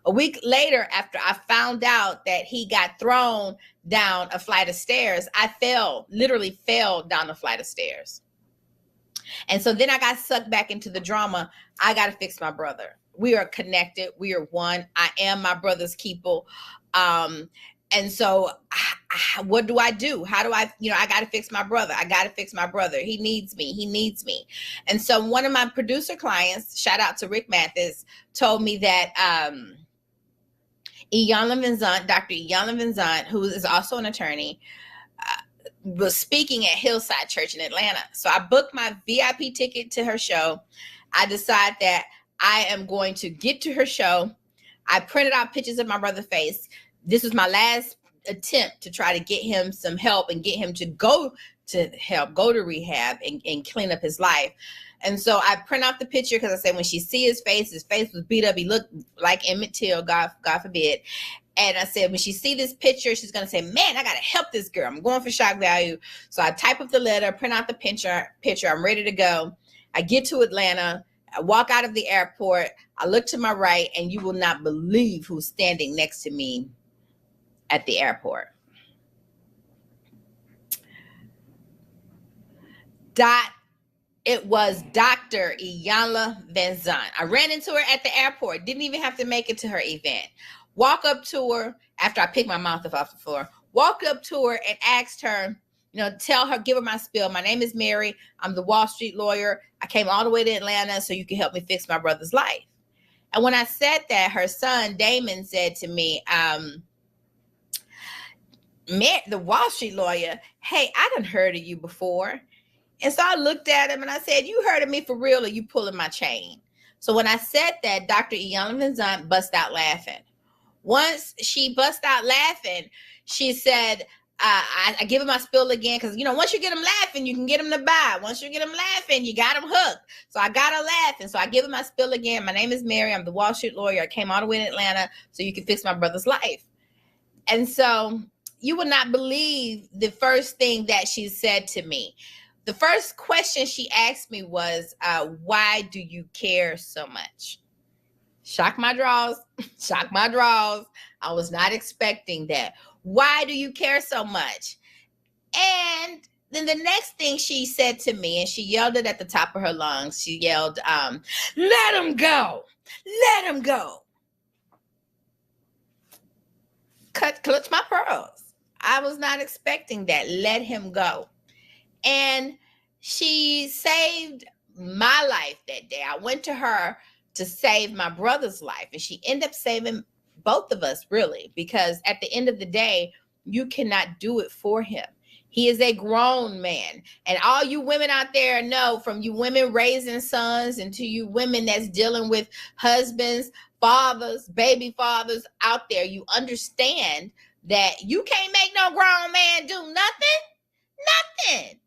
A week later, after I found out that he got thrown down a flight of stairs, I literally fell down a flight of stairs. And so then I got sucked back into the drama. I got to fix my brother. We are connected. We are one. I am my brother's keeper. And so what do I do? How do I got to fix my brother. I got to fix my brother. He needs me. He needs me. And so one of my producer clients, shout out to Rick Mathis, told me that Dr. Iyanla Vanzant, who is also an attorney, was speaking at Hillside Church in Atlanta. So I booked my VIP ticket to her show. I decided that I am going to get to her show. I printed out pictures of my brother's face. This was my last attempt to try to get him some help and get him to go to rehab and clean up his life. And so I print out the picture because I said, when she see his face was beat up. He looked like Emmett Till, God forbid. And I said, when she see this picture, she's going to say, man, I got to help this girl. I'm going for shock value. So I type up the letter, print out the picture. I'm ready to go. I get to Atlanta. I walk out of the airport. I look to my right, and you will not believe who's standing next to me at the airport. It was Dr. Iyanla Vanzant. I ran into her at the airport. Didn't even have to make it to her event. Walk up to her after I picked my mouth up off the floor. Walked up to her and asked her, tell her, give her my spiel. My name is Mary. I'm the Wall Street lawyer. I came all the way to Atlanta so you can help me fix my brother's life. And when I said that, her son, Damon, said to me, the Wall Street lawyer, hey, I done heard of you before. And so I looked at him and I said, you heard of me for real, or you pulling my chain? So when I said that, Dr. Iyanla Vanzant bust out laughing. Once she bust out laughing, she said, I give him my spill again because, once you get them laughing, you can get them to buy. Once you get them laughing, you got them hooked. So I got her laughing. So I give him my spill again. My name is Mary. I'm the Wall Street lawyer. I came all the way in Atlanta so you can fix my brother's life. And so you would not believe the first thing that she said to me. The first question she asked me was, why do you care so much? Shock my draws. Shock my draws. I was not expecting that. Why do you care so much? And then the next thing she said to me, and she yelled it at the top of her lungs, she yelled, let him go. Let him go. Clutch my pearls. I was not expecting that. Let him go. And she saved my life that day. I went to her to save my brother's life, and she ended up saving both of us, really, because at the end of the day, you cannot do it for him. He is a grown man. And all you women out there know, from you women raising sons and to you women that's dealing with husbands, fathers, baby fathers out there, you understand that you can't make no grown man do nothing. Nothing.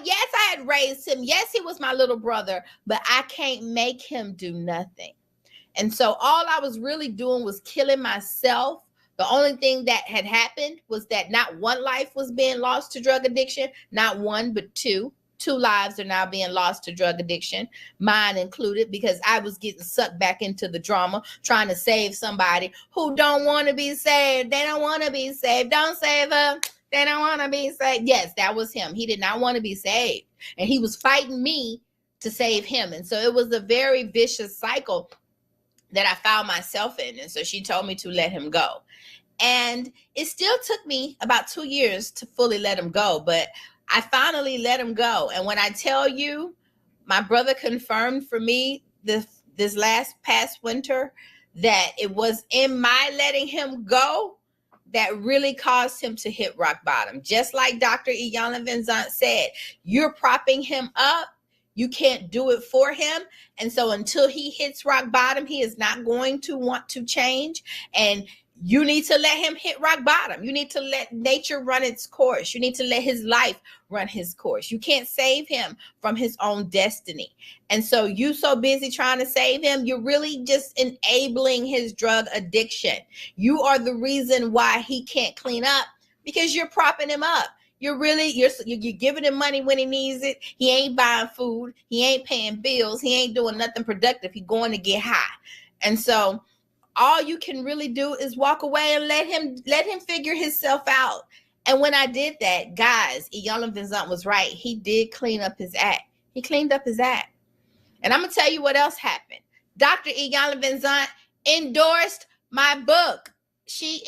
Yes, I had raised him. Yes, he was my little brother, but I can't make him do nothing. And so all I was really doing was killing myself. The only thing that had happened was that not one life was being lost to drug addiction, not one, but two. 2 lives are now being lost to drug addiction, mine included, because I was getting sucked back into the drama, trying to save somebody who don't want to be saved. They don't want to be saved. Don't save them. They don't want to be saved. Yes, that was him. He did not want to be saved. And he was fighting me to save him. And so it was a very vicious cycle that I found myself in. And so she told me to let him go. And it still took me about 2 years to fully let him go, but I finally let him go. And when I tell you, my brother confirmed for me this past winter that it was in my letting him go that really caused him to hit rock bottom. Just like Dr. Iyanla Vanzant said, you're propping him up. You can't do it for him. And so until he hits rock bottom, he is not going to want to change. And you need to let him hit rock bottom. You need to let nature run its course. You need to let his life run his course. You can't save him from his own destiny. And so you so busy trying to save him, you're really just enabling his drug addiction. You are the reason why he can't clean up, because you're propping him up. You're giving him money when he needs it. He ain't buying food. He ain't paying bills. He ain't doing nothing productive. He's going to get high. And so all you can really do is walk away and let him figure himself out. And when I did that, guys, Iyanla Vanzant was right. He did clean up his act. He cleaned up his act. And I'm going to tell you what else happened. Dr. Iyanla Vanzant endorsed my book. She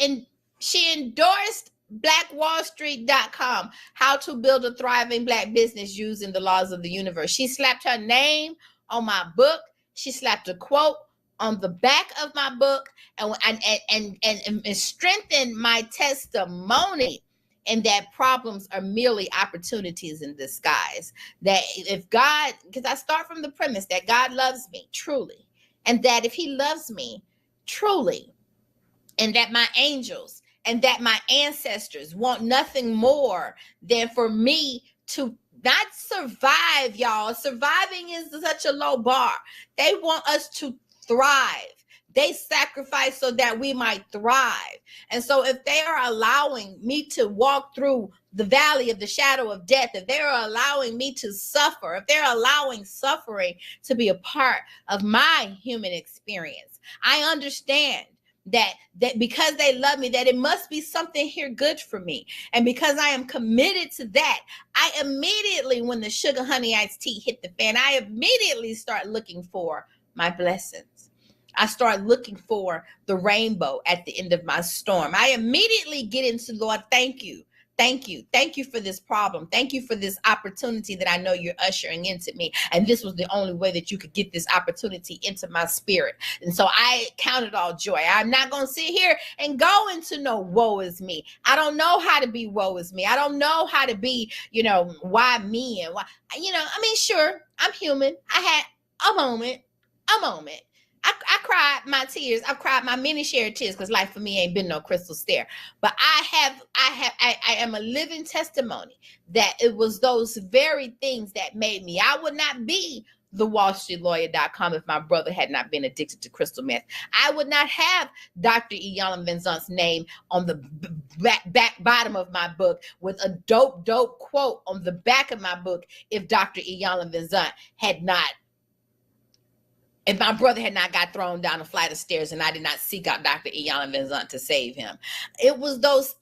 endorsed BlackWallStreet.com, How to Build a Thriving Black Business Using the Laws of the Universe. She slapped her name on my book. She slapped a quote on the back of my book and strengthened my testimony, and that problems are merely opportunities in disguise. That if God, because I start from the premise that God loves me truly, and that if he loves me truly, and that my angels and that my ancestors want nothing more than for me to not survive, y'all. Surviving is such a low bar. They want us to thrive. They sacrifice so that we might thrive. And so if they are allowing me to walk through the valley of the shadow of death, if they're allowing me to suffer, if they're allowing suffering to be a part of my human experience, I understand that because they love me, that it must be something here good for me. And because I am committed to that, I immediately, when the sugar honey iced tea hit the fan, I immediately start looking for my blessings. I start looking for the rainbow at the end of my storm. I immediately get into, Lord, thank you. Thank you. Thank you for this problem. Thank you for this opportunity that I know you're ushering into me. And this was the only way that you could get this opportunity into my spirit. And so I count it all joy. I'm not going to sit here and go into no woe is me. I don't know how to be woe is me. I don't know how to be, why me and why, sure, I'm human. I had a moment. I cried my tears. I've cried my many shared tears because life for me ain't been no crystal stair. But I am a living testimony that it was those very things that made me. I would not be the WallStreetLawyer.com if my brother had not been addicted to crystal meth. I would not have Dr. Iyanla Vanzant's name on the back bottom of my book with a dope quote on the back of my book if Dr. Iyanla Vanzant had not, if my brother had not got thrown down a flight of stairs and I did not seek out Dr. Iyanla Vanzant to save him. It was those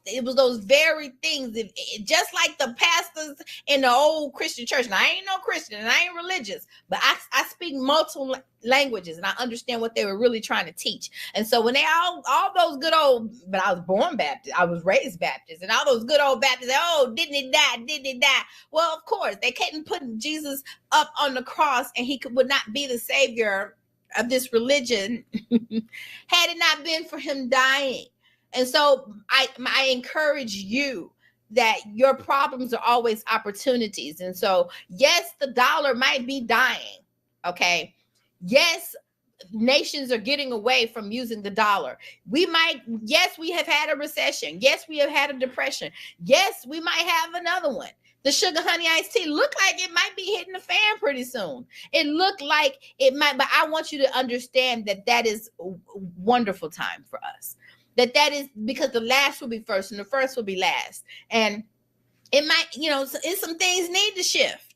very things. Just like the pastors in the old Christian church. Now, I ain't no Christian and I ain't religious, but I speak multiple languages and I understand what they were really trying to teach. And so when they all those good old, but I was born Baptist, I was raised Baptist, and all those good old Baptists, oh, didn't he die? Didn't he die? Well, of course, they couldn't put Jesus up on the cross and he would not be the savior of this religion had it not been for him dying. And so I encourage you that your problems are always opportunities. And so, yes, the dollar might be dying. Okay. Yes, nations are getting away from using the dollar. Yes, we have had a recession. Yes, we have had a depression. Yes, we might have another one. The sugar honey iced tea looked like it might be hitting the fan pretty soon. It looked like it might, but I want you to understand that is a wonderful time for us. That is because the last will be first and the first will be last. And it might, some things need to shift.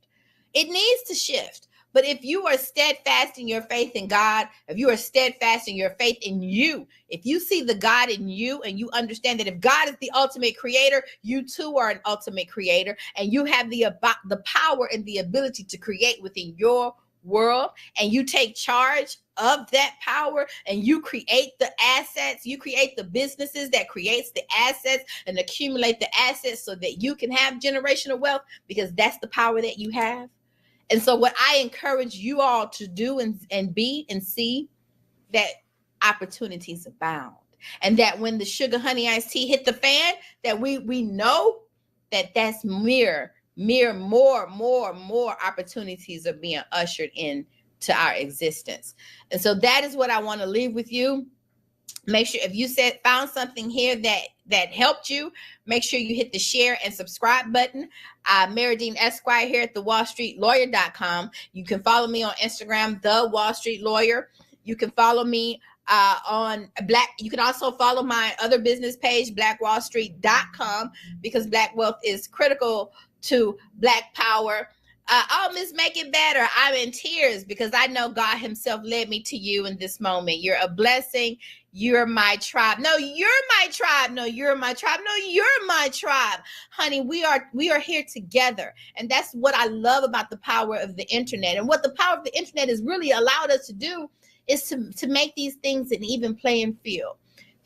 It needs to shift. But if you are steadfast in your faith in God, if you are steadfast in your faith in you, if you see the God in you and you understand that if God is the ultimate creator, you too are an ultimate creator, and you have the power and the ability to create within your world, and you take charge of that power and you create the assets, you create the businesses that creates the assets and accumulate the assets so that you can have generational wealth, because that's the power that you have. And so what I encourage you all to do and be and see, that opportunities abound. And that when the sugar honey iced tea hit the fan, that we know that that's more opportunities are being ushered into our existence. And so that is what I want to leave with you. Make sure if you found something here that helped you, make sure you hit the share and subscribe button. Mary Dean Esquire here at the WallStreetLawyer.com. You can follow me on Instagram, The Wall Street Lawyer. You can follow me on you can also follow my other business page, BlackWallStreet.com, because Black wealth is critical to Black power. Miss Make It Better. I'm in tears because I know God himself led me to you in this moment. You're a blessing. You're my tribe. No, you're my tribe. No, you're my tribe. No, you're my tribe. Honey, we are here together. And that's what I love about the power of the internet. And what the power of the internet has really allowed us to do is to make these things an even playing field.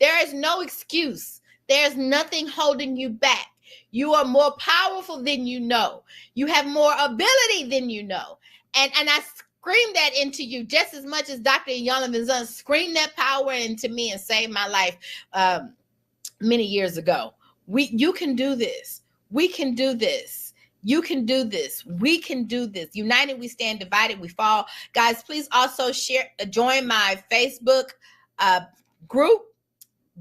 There is no excuse. There's nothing holding you back. You are more powerful than you know. You have more ability than you know. And I scream that into you just as much as Dr. Iyanla Vanzant screamed that power into me and saved my life many years ago. You can do this. We can do this. You can do this. We can do this. United we stand, divided we fall. Guys, please also join my Facebook group,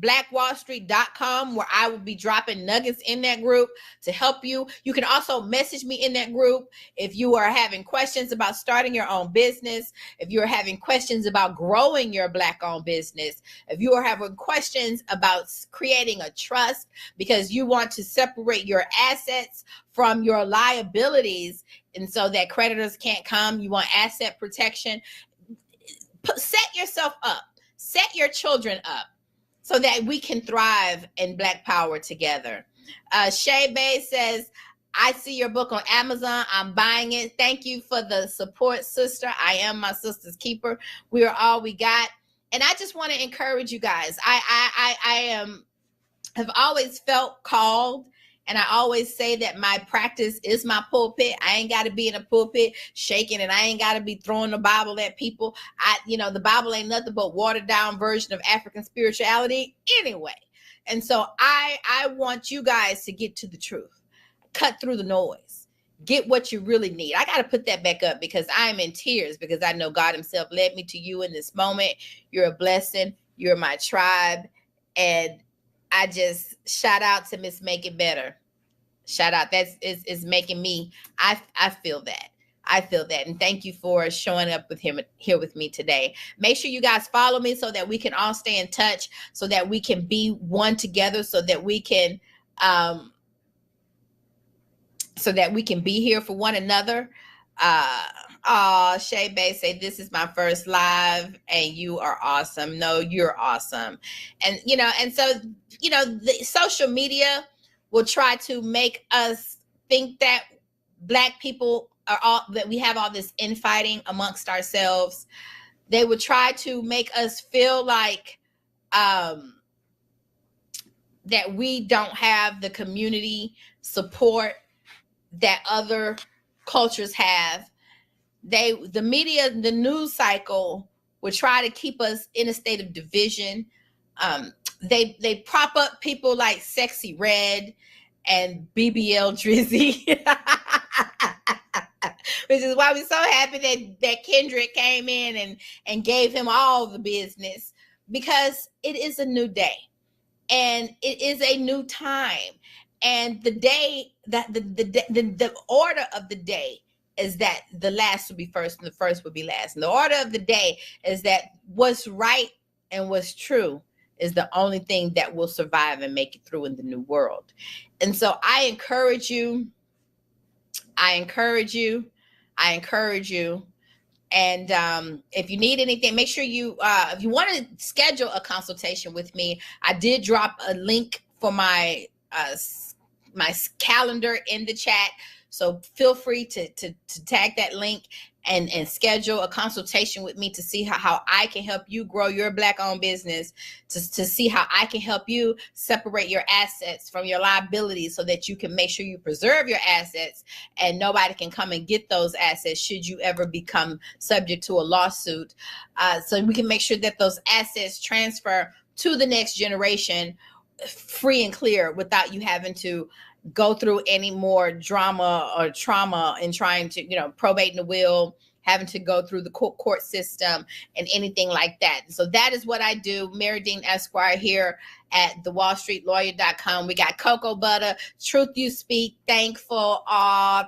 blackwallstreet.com, where I will be dropping nuggets in that group to help you. You can also message me in that group if you are having questions about starting your own business, if you're having questions about growing your Black-owned business, if you are having questions about creating a trust because you want to separate your assets from your liabilities, and so that creditors can't come, you want asset protection. Set yourself up, set your children up, so that we can thrive in Black power together. Shay Bay says, I see your book on Amazon. I'm buying it. Thank you for the support, sister. I am my sister's keeper. We are all we got. And I just want to encourage you guys. I have always felt called, and I always say that my practice is my pulpit. I ain't got to be in a pulpit shaking, and I ain't got to be throwing the Bible at people. The Bible ain't nothing but watered down version of African spirituality anyway. And so I want you guys to get to the truth, cut through the noise, get what you really need. I got to put that back up because I'm in tears because I know God himself led me to you in this moment. You're a blessing. You're my tribe. And I just shout out to Miss Make It Better. Shout out. That's is making me, I feel that. I feel that. And thank you for showing up with him here with me today. Make sure you guys follow me so that we can all stay in touch, so that we can be one together, so that we can be here for one another. Shay Bay say, this is my first live and you are awesome. No, you're awesome. And, so, the social media will try to make us think that Black people that we have all this infighting amongst ourselves. They would try to make us feel like, that we don't have the community support that other cultures have. The media, the news cycle would try to keep us in a state of division. They prop up people like Sexy Red and BBL Drizzy, which is why we're so happy that Kendrick came in and gave him all the business, because it is a new day and it is a new time. And the day that the order of the day is that the last will be first and the first will be last. And the order of the day is that what's right and what's true is the only thing that will survive and make it through in the new world. And so I encourage you. And if you need anything, make sure you, if you want to schedule a consultation with me, I did drop a link for my calendar in the chat. So feel free to tag that link and schedule a consultation with me to see how I can help you grow your Black-owned business, to see how I can help you separate your assets from your liabilities so that you can make sure you preserve your assets and nobody can come and get those assets should you ever become subject to a lawsuit. So we can make sure that those assets transfer to the next generation free and clear without you having to go through any more drama or trauma in trying to, probating the will, having to go through the court system and anything like that. So that is what I do. Mary Dean Esquire here at thewallstreetlawyer.com. We got Cocoa Butter, Truth You Speak, Thankful,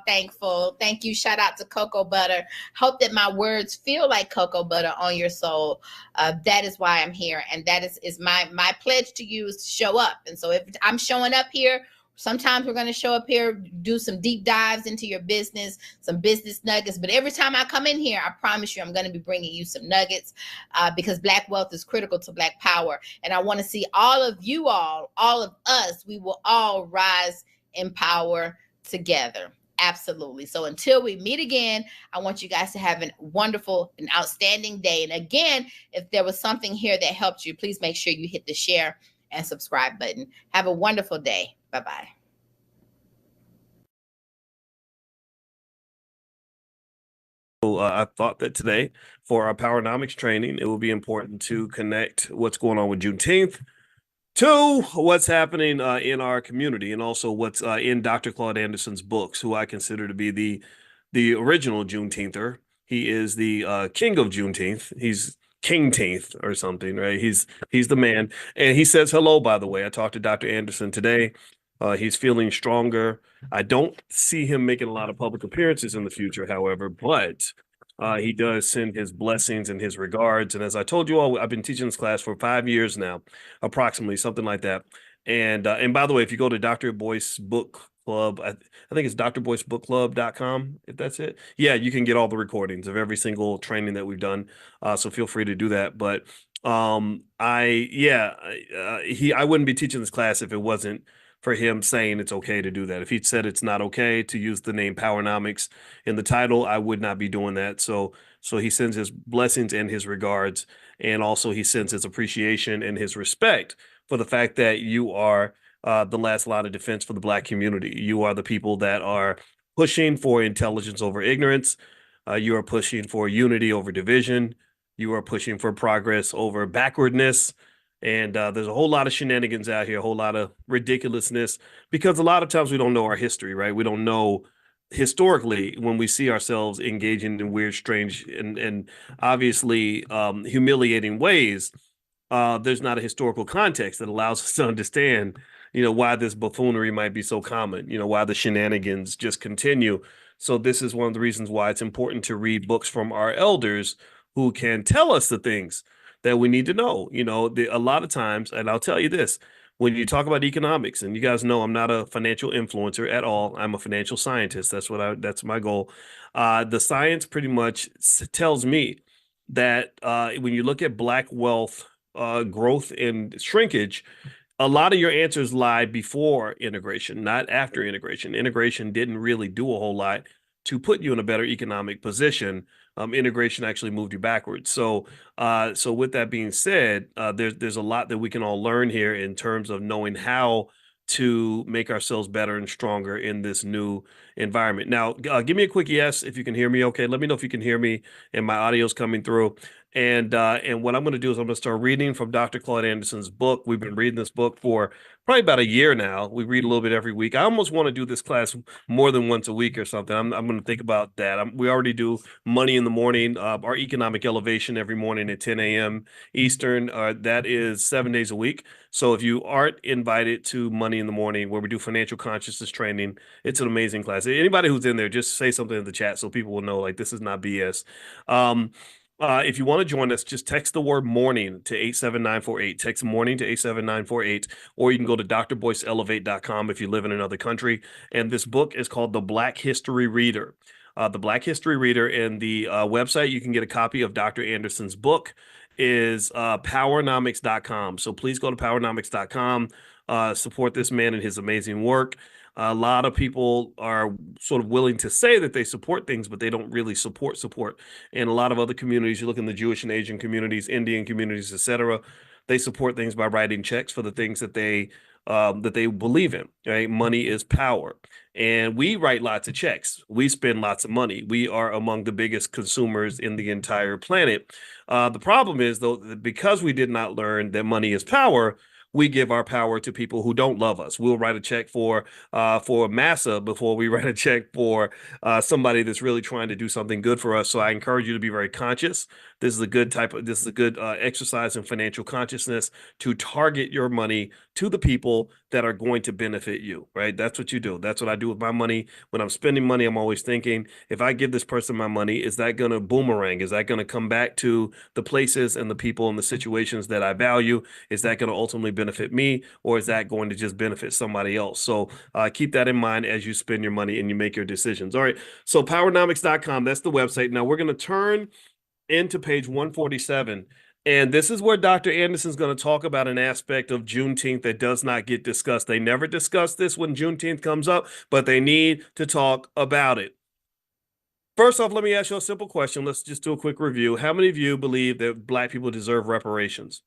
Thankful. Thank you. Shout out to Cocoa Butter. Hope that my words feel like cocoa butter on your soul. That is why I'm here. And that is my pledge to you, is to show up. And so if I'm showing up here, sometimes we're going to show up here, do some deep dives into your business, some business nuggets. But every time I come in here, I promise you, I'm going to be bringing you some nuggets, because Black wealth is critical to Black power. And I want to see all of you all of us, we will all rise in power together. Absolutely. So until we meet again, I want you guys to have a wonderful and outstanding day. And again, if there was something here that helped you, please make sure you hit the share and subscribe button. Have a wonderful day. Bye-bye. I thought that today for our Powernomics training, it will be important to connect what's going on with Juneteenth to what's happening in our community, and also what's in Dr. Claude Anderson's books, who I consider to be the original Juneteenther. He is the king of Juneteenth. He's Kingteenth or something, right? He's the man. And he says hello, by the way. I talked to Dr. Anderson today. He's feeling stronger. I don't see him making a lot of public appearances in the future, however, but he does send his blessings and his regards. And as I told you all, I've been teaching this class for 5 years now, approximately, something like that. And by the way, if you go to Dr. Boyce Book Club, I think it's drboycebookclub.com, if that's it. Yeah, you can get all the recordings of every single training that we've done. So feel free to do that. But I wouldn't be teaching this class if it wasn't for him saying it's okay to do that. If he said it's not okay to use the name Powernomics in the title, I would not be doing that. So he sends his blessings and his regards, and also he sends his appreciation and his respect for the fact that you are the last line of defense for the Black community. You are the people that are pushing for intelligence over ignorance. You are pushing for unity over division. You are pushing for progress over backwardness. And there's a whole lot of shenanigans out here, a whole lot of ridiculousness, because a lot of times we don't know our history, right? We don't know historically, when we see ourselves engaging in weird, strange, and obviously humiliating ways, there's not a historical context that allows us to understand, why this buffoonery might be so common, why the shenanigans just continue. So this is one of the reasons why it's important to read books from our elders who can tell us the things that we need to know. A lot of times, and I'll tell you this, when you talk about economics, and you guys know I'm not a financial influencer at all, I'm a financial scientist. That's my goal. The science pretty much tells me that when you look at Black wealth growth and shrinkage, a lot of your answers lie before integration, not after integration. Integration didn't really do a whole lot to put you in a better economic position. Integration actually moved you backwards. So with that being said, there's a lot that we can all learn here in terms of knowing how to make ourselves better and stronger in this new environment. Now, give me a quick yes if you can hear me. Okay, let me know if you can hear me and my audio's coming through. And what I'm going to do is I'm going to start reading from Dr. Claude Anderson's book. We've been reading this book for probably about a year now. We read a little bit every week. I almost want to do this class more than once a week or something. I'm going to think about that. We already do Money in the Morning, our economic elevation every morning at 10 a.m. Eastern. That is 7 days a week. So if you aren't invited to Money in the Morning, where we do financial consciousness training, it's an amazing class. Anybody who's in there, just say something in the chat so people will know, like, this is not BS. If you want to join us, just text the word morning to 87948. Text morning to 87948, or you can go to drboyceelevate.com if you live in another country. And this book is called The Black History Reader. The Black History Reader, and the website you can get a copy of Dr. Anderson's book is Powernomics.com. So please go to Powernomics.com, support this man and his amazing work. A lot of people are sort of willing to say that they support things, but they don't really support. And a lot of other communities, you look in the Jewish and Asian communities, Indian communities, etc., they support things by writing checks for the things that they believe in. Right? Money is power. And we write lots of checks. We spend lots of money. We are among the biggest consumers in the entire planet. The problem is, though, that because we did not learn that money is power, we give our power to people who don't love us. We'll write a check for massa before we write a check for somebody that's really trying to do something good for us. So I encourage you to be very conscious. This is a good exercise in financial consciousness, to target your money to the people that are going to benefit you, right? That's what you do. That's what I do with my money. When I'm spending money, I'm always thinking, if I give this person my money, is that going to boomerang? Is that going to come back to the places and the people and the situations that I value? Is that going to ultimately benefit me, or is that going to just benefit somebody else? So keep that in mind as you spend your money and you make your decisions. All right. So Powernomics.com, that's the website. Now we're going to turn into page 147. And this is where Dr. Anderson's going to talk about an aspect of Juneteenth that does not get discussed. They never discuss this when Juneteenth comes up, but they need to talk about it. First off, let me ask you a simple question. Let's just do a quick review. How many of you believe that Black people deserve reparations?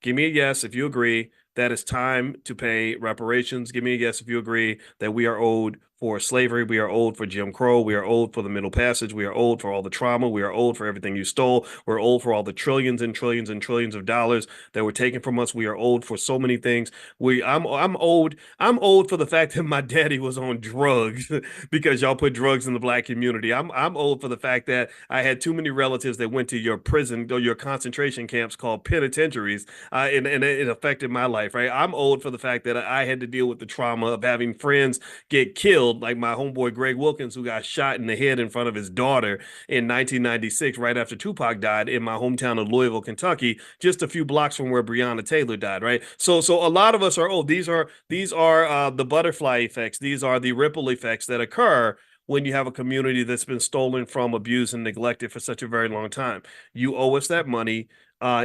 Give me a yes if you agree that it's time to pay reparations. Give me a yes if you agree that we are owed for slavery, we are owed for Jim Crow, we are owed for the Middle Passage, we are owed for all the trauma, we are owed for everything you stole, we're owed for all the trillions and trillions and trillions of dollars that were taken from us. We are owed for so many things. I'm owed for the fact that my daddy was on drugs because y'all put drugs in the Black community. I'm owed for the fact that I had too many relatives that went to your prison or your concentration camps called penitentiaries, and it affected my life, right? I'm owed for the fact that I had to deal with the trauma of having friends get killed, like my homeboy Greg Wilkins, who got shot in the head in front of his daughter in 1996, right after Tupac died, in my hometown of Louisville, Kentucky, just a few blocks from where Breonna Taylor died, right? So a lot of us are, these are the butterfly effects. These are the ripple effects that occur when you have a community that's been stolen from, abused, and neglected for such a very long time. You owe us that money.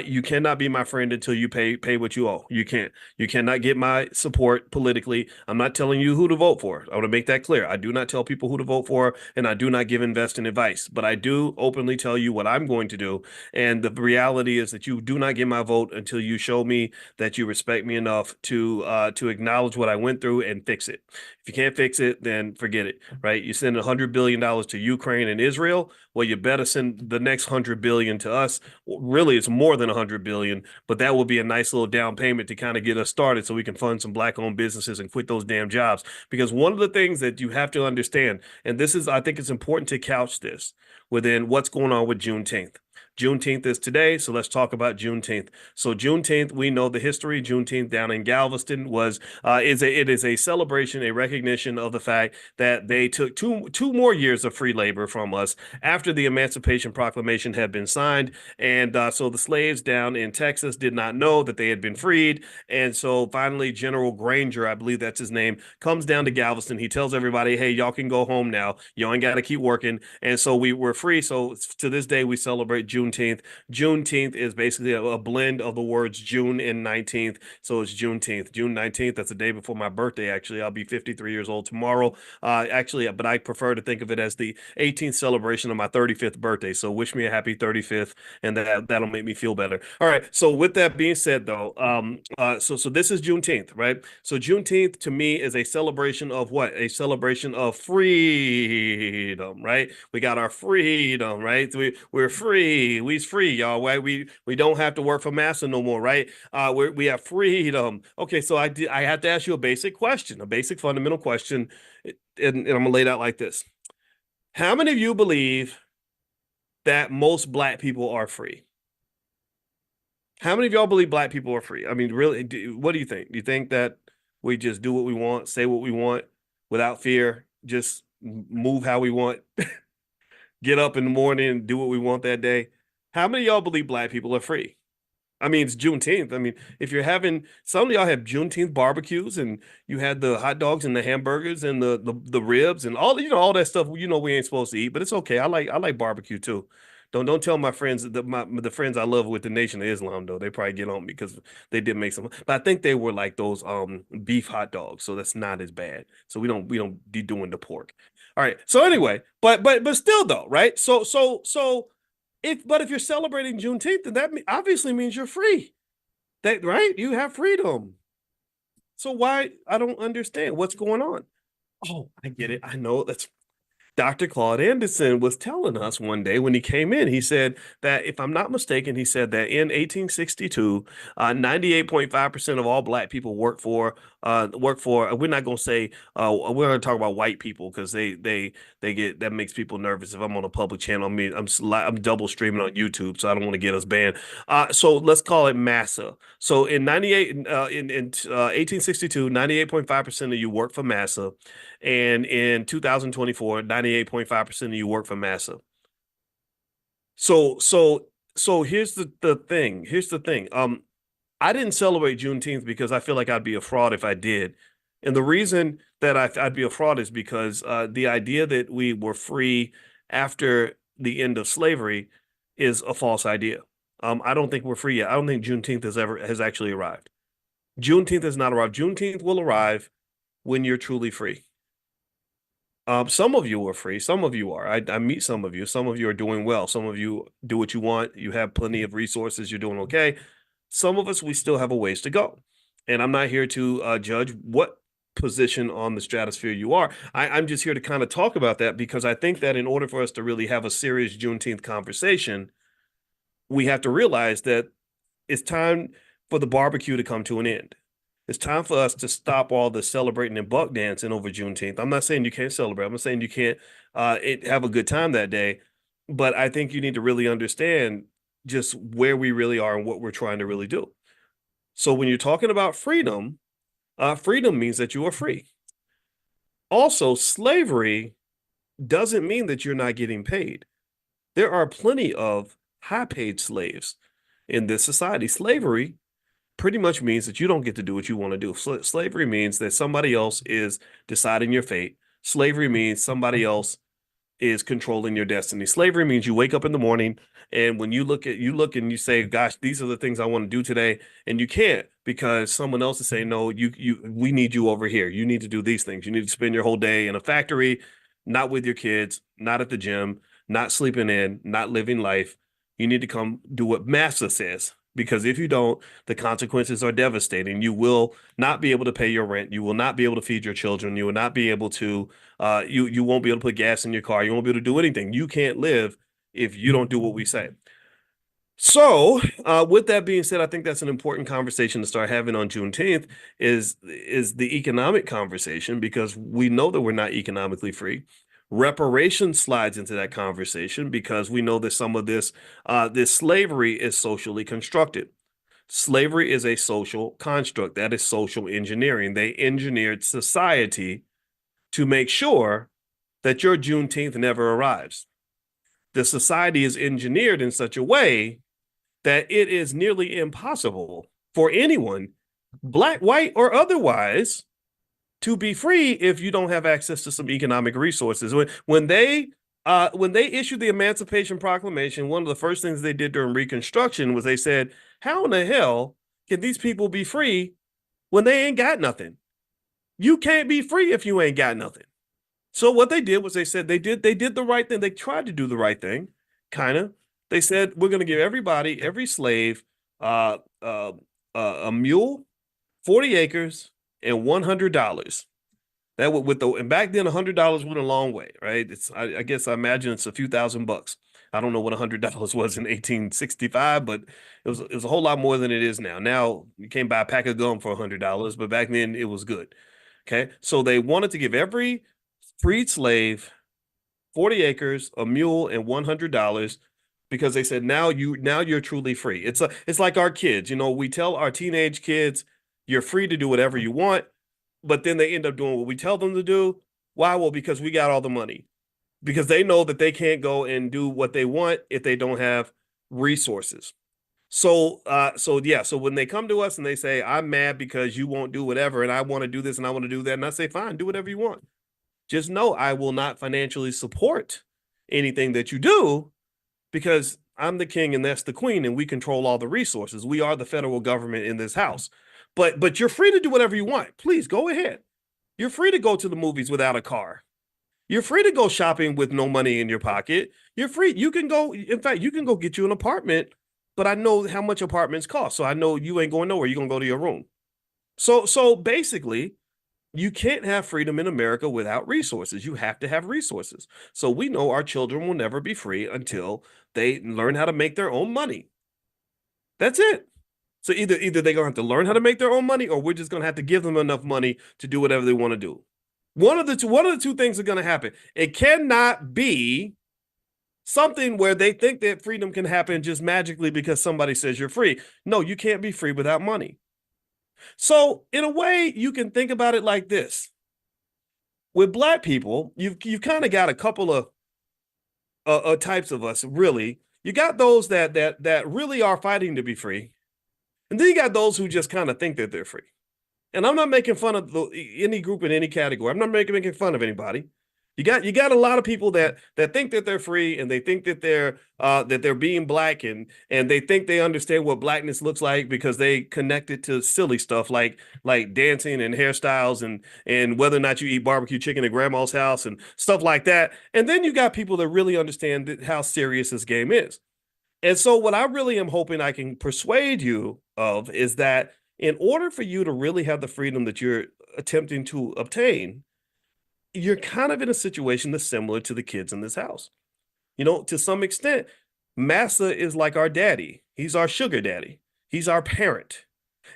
You cannot be my friend until you pay what you owe. You can't. You cannot get my support politically. I'm not telling you who to vote for. I want to make that clear. I do not tell people who to vote for, and I do not give investing advice. But I do openly tell you what I'm going to do. And the reality is that you do not get my vote until you show me that you respect me enough to acknowledge what I went through and fix it. If you can't fix it, then forget it, right? You send $100 billion to Ukraine and Israel. Well, you better send the next $100 billion to us. Really, it's more more than 100 billion, but that will be a nice little down payment to kind of get us started so we can fund some Black-owned businesses and quit those damn jobs. Because one of the things that you have to understand, and this is, I think it's important to couch this within what's going on with Juneteenth. Juneteenth is today, so let's talk about Juneteenth. So Juneteenth, we know the history. Juneteenth down in Galveston it is a celebration, a recognition of the fact that they took two more years of free labor from us after the Emancipation Proclamation had been signed, and so the slaves down in Texas did not know that they had been freed, and so finally General Granger, I believe that's his name, comes down to Galveston. He tells everybody, "Hey, y'all can go home now. Y'all ain't got to keep working," and so we were free. So to this day, we celebrate Juneteenth. Juneteenth is basically a blend of the words June and 19th. So it's Juneteenth. June 19th, that's the day before my birthday, actually. I'll be 53 years old tomorrow. But I prefer to think of it as the 18th celebration of my 35th birthday. So wish me a happy 35th, and that'll make me feel better. All right. So with that being said, though, so this is Juneteenth, right? So Juneteenth to me is a celebration of what? A celebration of freedom, right? We got our freedom, right? We're free. We's free, y'all. Right? We don't have to work for massa no more, right? We have freedom. Okay, so I have to ask you a basic question, a basic fundamental question, and I'm gonna lay it out like this. How many of you believe that most Black people are free? How many of y'all believe Black people are free? I mean, really, what do you think? Do you think that we just do what we want, say what we want without fear, just move how we want, get up in the morning and do what we want that day? How many of y'all believe Black people are free? I mean, it's Juneteenth. I mean, if you're having, some of y'all have Juneteenth barbecues, and you had the hot dogs and the hamburgers and the ribs and all that stuff. We ain't supposed to eat, but it's okay. I like barbecue too. Don't tell my friends that the friends I love with the Nation of Islam, though. They probably get on me because they did make some, but I think they were like those beef hot dogs, so that's not as bad. So we don't be doing the pork. All right. So anyway, but still though, right? So if you're celebrating Juneteenth, then that obviously means you're free. That right? You have freedom. So why? I don't understand what's going on. Oh, I get it. I know that's Dr. Claude Anderson was telling us one day when he came in. He said that, if I'm not mistaken, he said that in 1862, 98.5% of all Black people work for. We're not going to say we're going to talk about white people because they get, that makes people nervous. If I'm on a public channel, I mean, I'm double streaming on YouTube, so I don't want to get us banned. So let's call it massa. So in 1862, 98.5% of you work for massa. And in 2024, 98.5% of you work for massa. So here's the thing. Here's the thing. I didn't celebrate Juneteenth because I feel like I'd be a fraud if I did. And the reason that I'd be a fraud is because the idea that we were free after the end of slavery is a false idea. I don't think we're free yet. I don't think Juneteenth has actually arrived. Juneteenth has not arrived. Juneteenth will arrive when you're truly free. Some of you are free. Some of you are. I meet some of you. Some of you are doing well. Some of you do what you want. You have plenty of resources. You're doing okay. Some of us, we still have a ways to go. And I'm not here to judge what position on the stratosphere you are. I'm just here to kind of talk about that, because I think that in order for us to really have a serious Juneteenth conversation, we have to realize that it's time for the barbecue to come to an end. It's time for us to stop all the celebrating and buck dancing over Juneteenth. I'm not saying you can't celebrate. I'm not saying you can't have a good time that day. But I think you need to really understand just where we really are and what we're trying to really do. So when you're talking about freedom, freedom means that you are free. Also, slavery doesn't mean that you're not getting paid. There are plenty of high-paid slaves in this society. Slavery pretty much means that you don't get to do what you want to do. Slavery means that somebody else is deciding your fate. Slavery means somebody else is controlling your destiny. Slavery means you wake up in the morning, and when you look and you say, gosh, these are the things I want to do today, and you can't, because someone else is saying, no, we need you over here. You need to do these things. You need to spend your whole day in a factory, not with your kids, not at the gym, not sleeping in, not living life. You need to come do what massa says. Because if you don't, the consequences are devastating. You will not be able to pay your rent. You will not be able to feed your children. You will not be able to, you won't be able to put gas in your car. You won't be able to do anything. You can't live if you don't do what we say. So, with that being said, I think that's an important conversation to start having on Juneteenth is the economic conversation, because we know that we're not economically free. Reparations slides into that conversation because we know that some of this slavery is socially constructed. Slavery is a social construct. That is social engineering. They engineered society to make sure that your Juneteenth never arrives. The society is engineered in such a way that it is nearly impossible for anyone, black, white, or otherwise, to be free if you don't have access to some economic resources. When they issued the Emancipation Proclamation, one of the first things they did during Reconstruction was they said, how in the hell can these people be free when they ain't got nothing? You can't be free if you ain't got nothing. So what they did was they said they did the right thing. They tried to do the right thing, kind of. They said, we're going to give every slave, a mule, 40 acres, and $100. That would and back then $100 went a long way, right? I guess I imagine it's a few $1,000. I don't know what $100 was in 1865, but it was a whole lot more than it is now. Now you can't buy a pack of gum for $100, but back then it was good. Okay, so they wanted to give every freed slave 40 acres, a mule, and $100, because they said now you're truly free. It's like our kids. We tell our teenage kids you're free to do whatever you want, but then they end up doing what we tell them to do. Why? Well, because we got all the money. Because they know that they can't go and do what they want if they don't have resources. So when they come to us and they say, I'm mad because you won't do whatever, and I want to do this and I want to do that, and I say, fine, do whatever you want. Just know I will not financially support anything that you do, because I'm the king and that's the queen, and we control all the resources. We are the federal government in this house. But you're free to do whatever you want. Please go ahead. You're free to go to the movies without a car. You're free to go shopping with no money in your pocket. You're free. You can go, in fact, you can go get you an apartment, but I know how much apartments cost. So I know you ain't going nowhere. You're going to go to your room. So basically, you can't have freedom in America without resources. You have to have resources. So we know our children will never be free until they learn how to make their own money. That's it. So either they're going to have to learn how to make their own money, or we're just going to have to give them enough money to do whatever they want to do. One of the two things are going to happen. It cannot be something where they think that freedom can happen just magically because somebody says you're free. No, you can't be free without money. So in a way, you can think about it like this. With Black people, you've kind of got a couple of types of us, really. You got those that really are fighting to be free. And then you got those who just kind of think that they're free. And I'm not making fun of any group in any category. I'm not making fun of anybody. You got a lot of people that think that they're free, and they think that they're being Black, and they think they understand what Blackness looks like because they connect it to silly stuff like dancing and hairstyles and whether or not you eat barbecue chicken at grandma's house and stuff like that. And then you got people that really understand how serious this game is. And so what I really am hoping I can persuade you of is that in order for you to really have the freedom that you're attempting to obtain, you're kind of in a situation that's similar to the kids in this house. To some extent, Massa is like our daddy. He's our sugar daddy. He's our parent.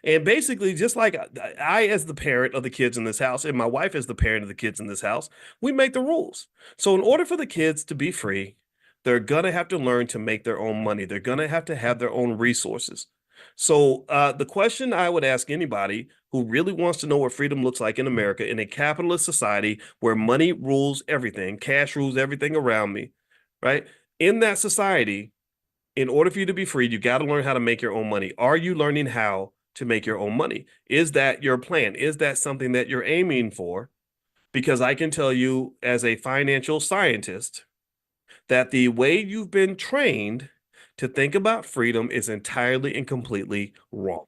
And basically, just like I, as the parent of the kids in this house, and my wife as the parent of the kids in this house, we make the rules. So in order for the kids to be free, they're going to have to learn to make their own money. They're going to have their own resources. So the question I would ask anybody who really wants to know what freedom looks like in America, in a capitalist society where money rules everything, cash rules everything around me, right? In that society, in order for you to be free, you got to learn how to make your own money. Are you learning how to make your own money? Is that your plan? Is that something that you're aiming for? Because I can tell you as a financial scientist that the way you've been trained to think about freedom is entirely and completely wrong.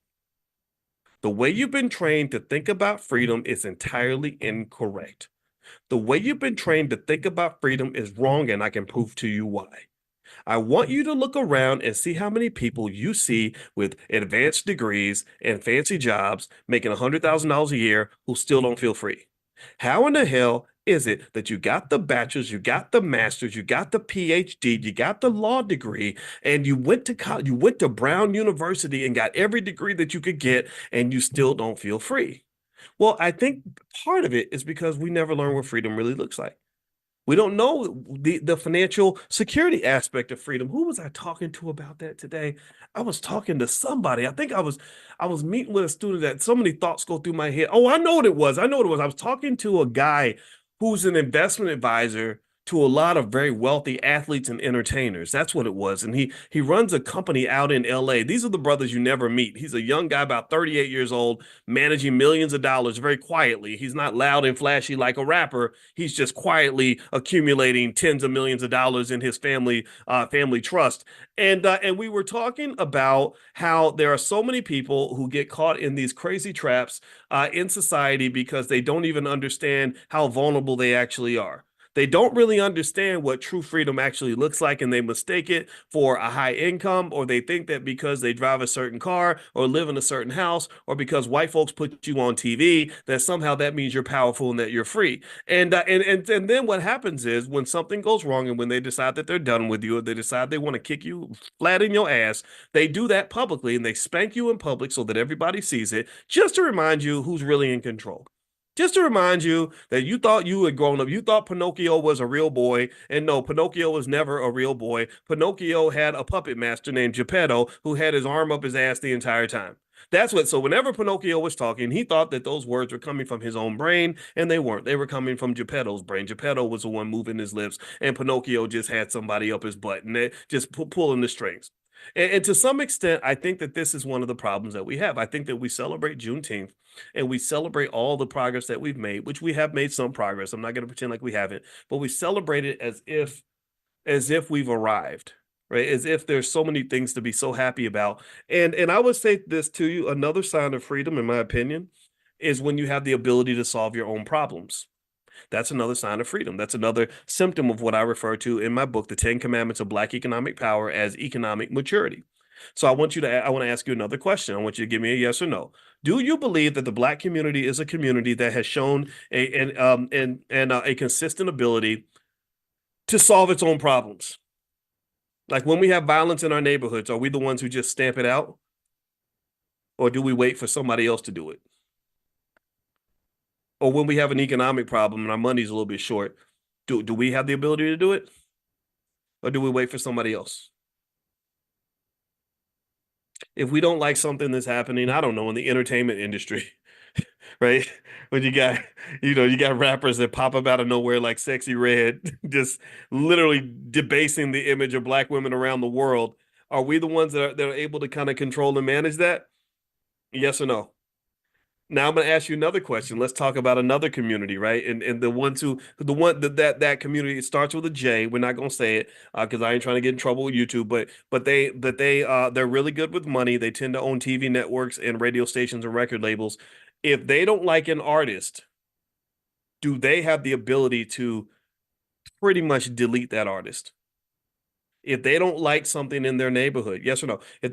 The way you've been trained to think about freedom is entirely incorrect. The way you've been trained to think about freedom is wrong, and I can prove to you why. I want you to look around and see how many people you see with advanced degrees and fancy jobs making $100,000 a year who still don't feel free. How in the hell is it that you got the bachelor's, you got the master's, you got the PhD, you got the law degree, and you went to college, you went to Brown University and got every degree that you could get, and you still don't feel free? Well, I think part of it is because we never learn what freedom really looks like. We don't know the financial security aspect of freedom. Who was I talking to about that today? I was talking to somebody. I think I was meeting with a student that so many thoughts go through my head. Oh, I know what it was. I know what it was. I was talking to a guy who's an investment advisor to a lot of very wealthy athletes and entertainers. That's what it was. And he runs a company out in LA. These are the brothers you never meet. He's a young guy, about 38 years old, managing millions of dollars very quietly. He's not loud and flashy like a rapper. He's just quietly accumulating tens of millions of dollars in his family trust. And we were talking about how there are so many people who get caught in these crazy traps in society because they don't even understand how vulnerable they actually are. They don't really understand what true freedom actually looks like, and they mistake it for a high income, or they think that because they drive a certain car or live in a certain house, or because white folks put you on TV, that somehow that means you're powerful and that you're free. And then what happens is when something goes wrong and when they decide that they're done with you, or they decide they want to kick you flat in your ass, they do that publicly and they spank you in public so that everybody sees it, just to remind you who's really in control. Just to remind you that you thought you had grown up. You thought Pinocchio was a real boy. And no, Pinocchio was never a real boy. Pinocchio had a puppet master named Geppetto who had his arm up his ass the entire time. So whenever Pinocchio was talking, he thought that those words were coming from his own brain, and they weren't. They were coming from Geppetto's brain. Geppetto was the one moving his lips, and Pinocchio just had somebody up his butt and just pulling the strings. And to some extent, I think that this is one of the problems that we have. I think that we celebrate Juneteenth and we celebrate all the progress that we've made, which we have made some progress. I'm not going to pretend like we haven't, but we celebrate it as if we've arrived, right? As if there's so many things to be so happy about. And I would say this to you, another sign of freedom, in my opinion, is when you have the ability to solve your own problems. That's another sign of freedom. That's another symptom of what I refer to in my book, The 10 Commandments of Black Economic Power, as economic maturity. So I want to ask you another question. I want you to give me a yes or no. Do you believe that the Black community is a community that has shown a consistent ability to solve its own problems? Like when we have violence in our neighborhoods, are we the ones who just stamp it out? Or do we wait for somebody else to do it? Or when we have an economic problem and our money's a little bit short, do we have the ability to do it? Or do we wait for somebody else? If we don't like something that's happening, I don't know, in the entertainment industry, right? When you got rappers that pop up out of nowhere like Sexy Red, just literally debasing the image of Black women around the world. Are we the ones that are able to kind of control and manage that? Yes or no? Now I'm going to ask you another question. Let's talk about another community, right? And the ones that community, it starts with a J. We're not going to say it because I ain't trying to get in trouble with YouTube. But they're really good with money. They tend to own TV networks and radio stations and record labels. If they don't like an artist, do they have the ability to pretty much delete that artist? If they don't like something in their neighborhood, yes or no? If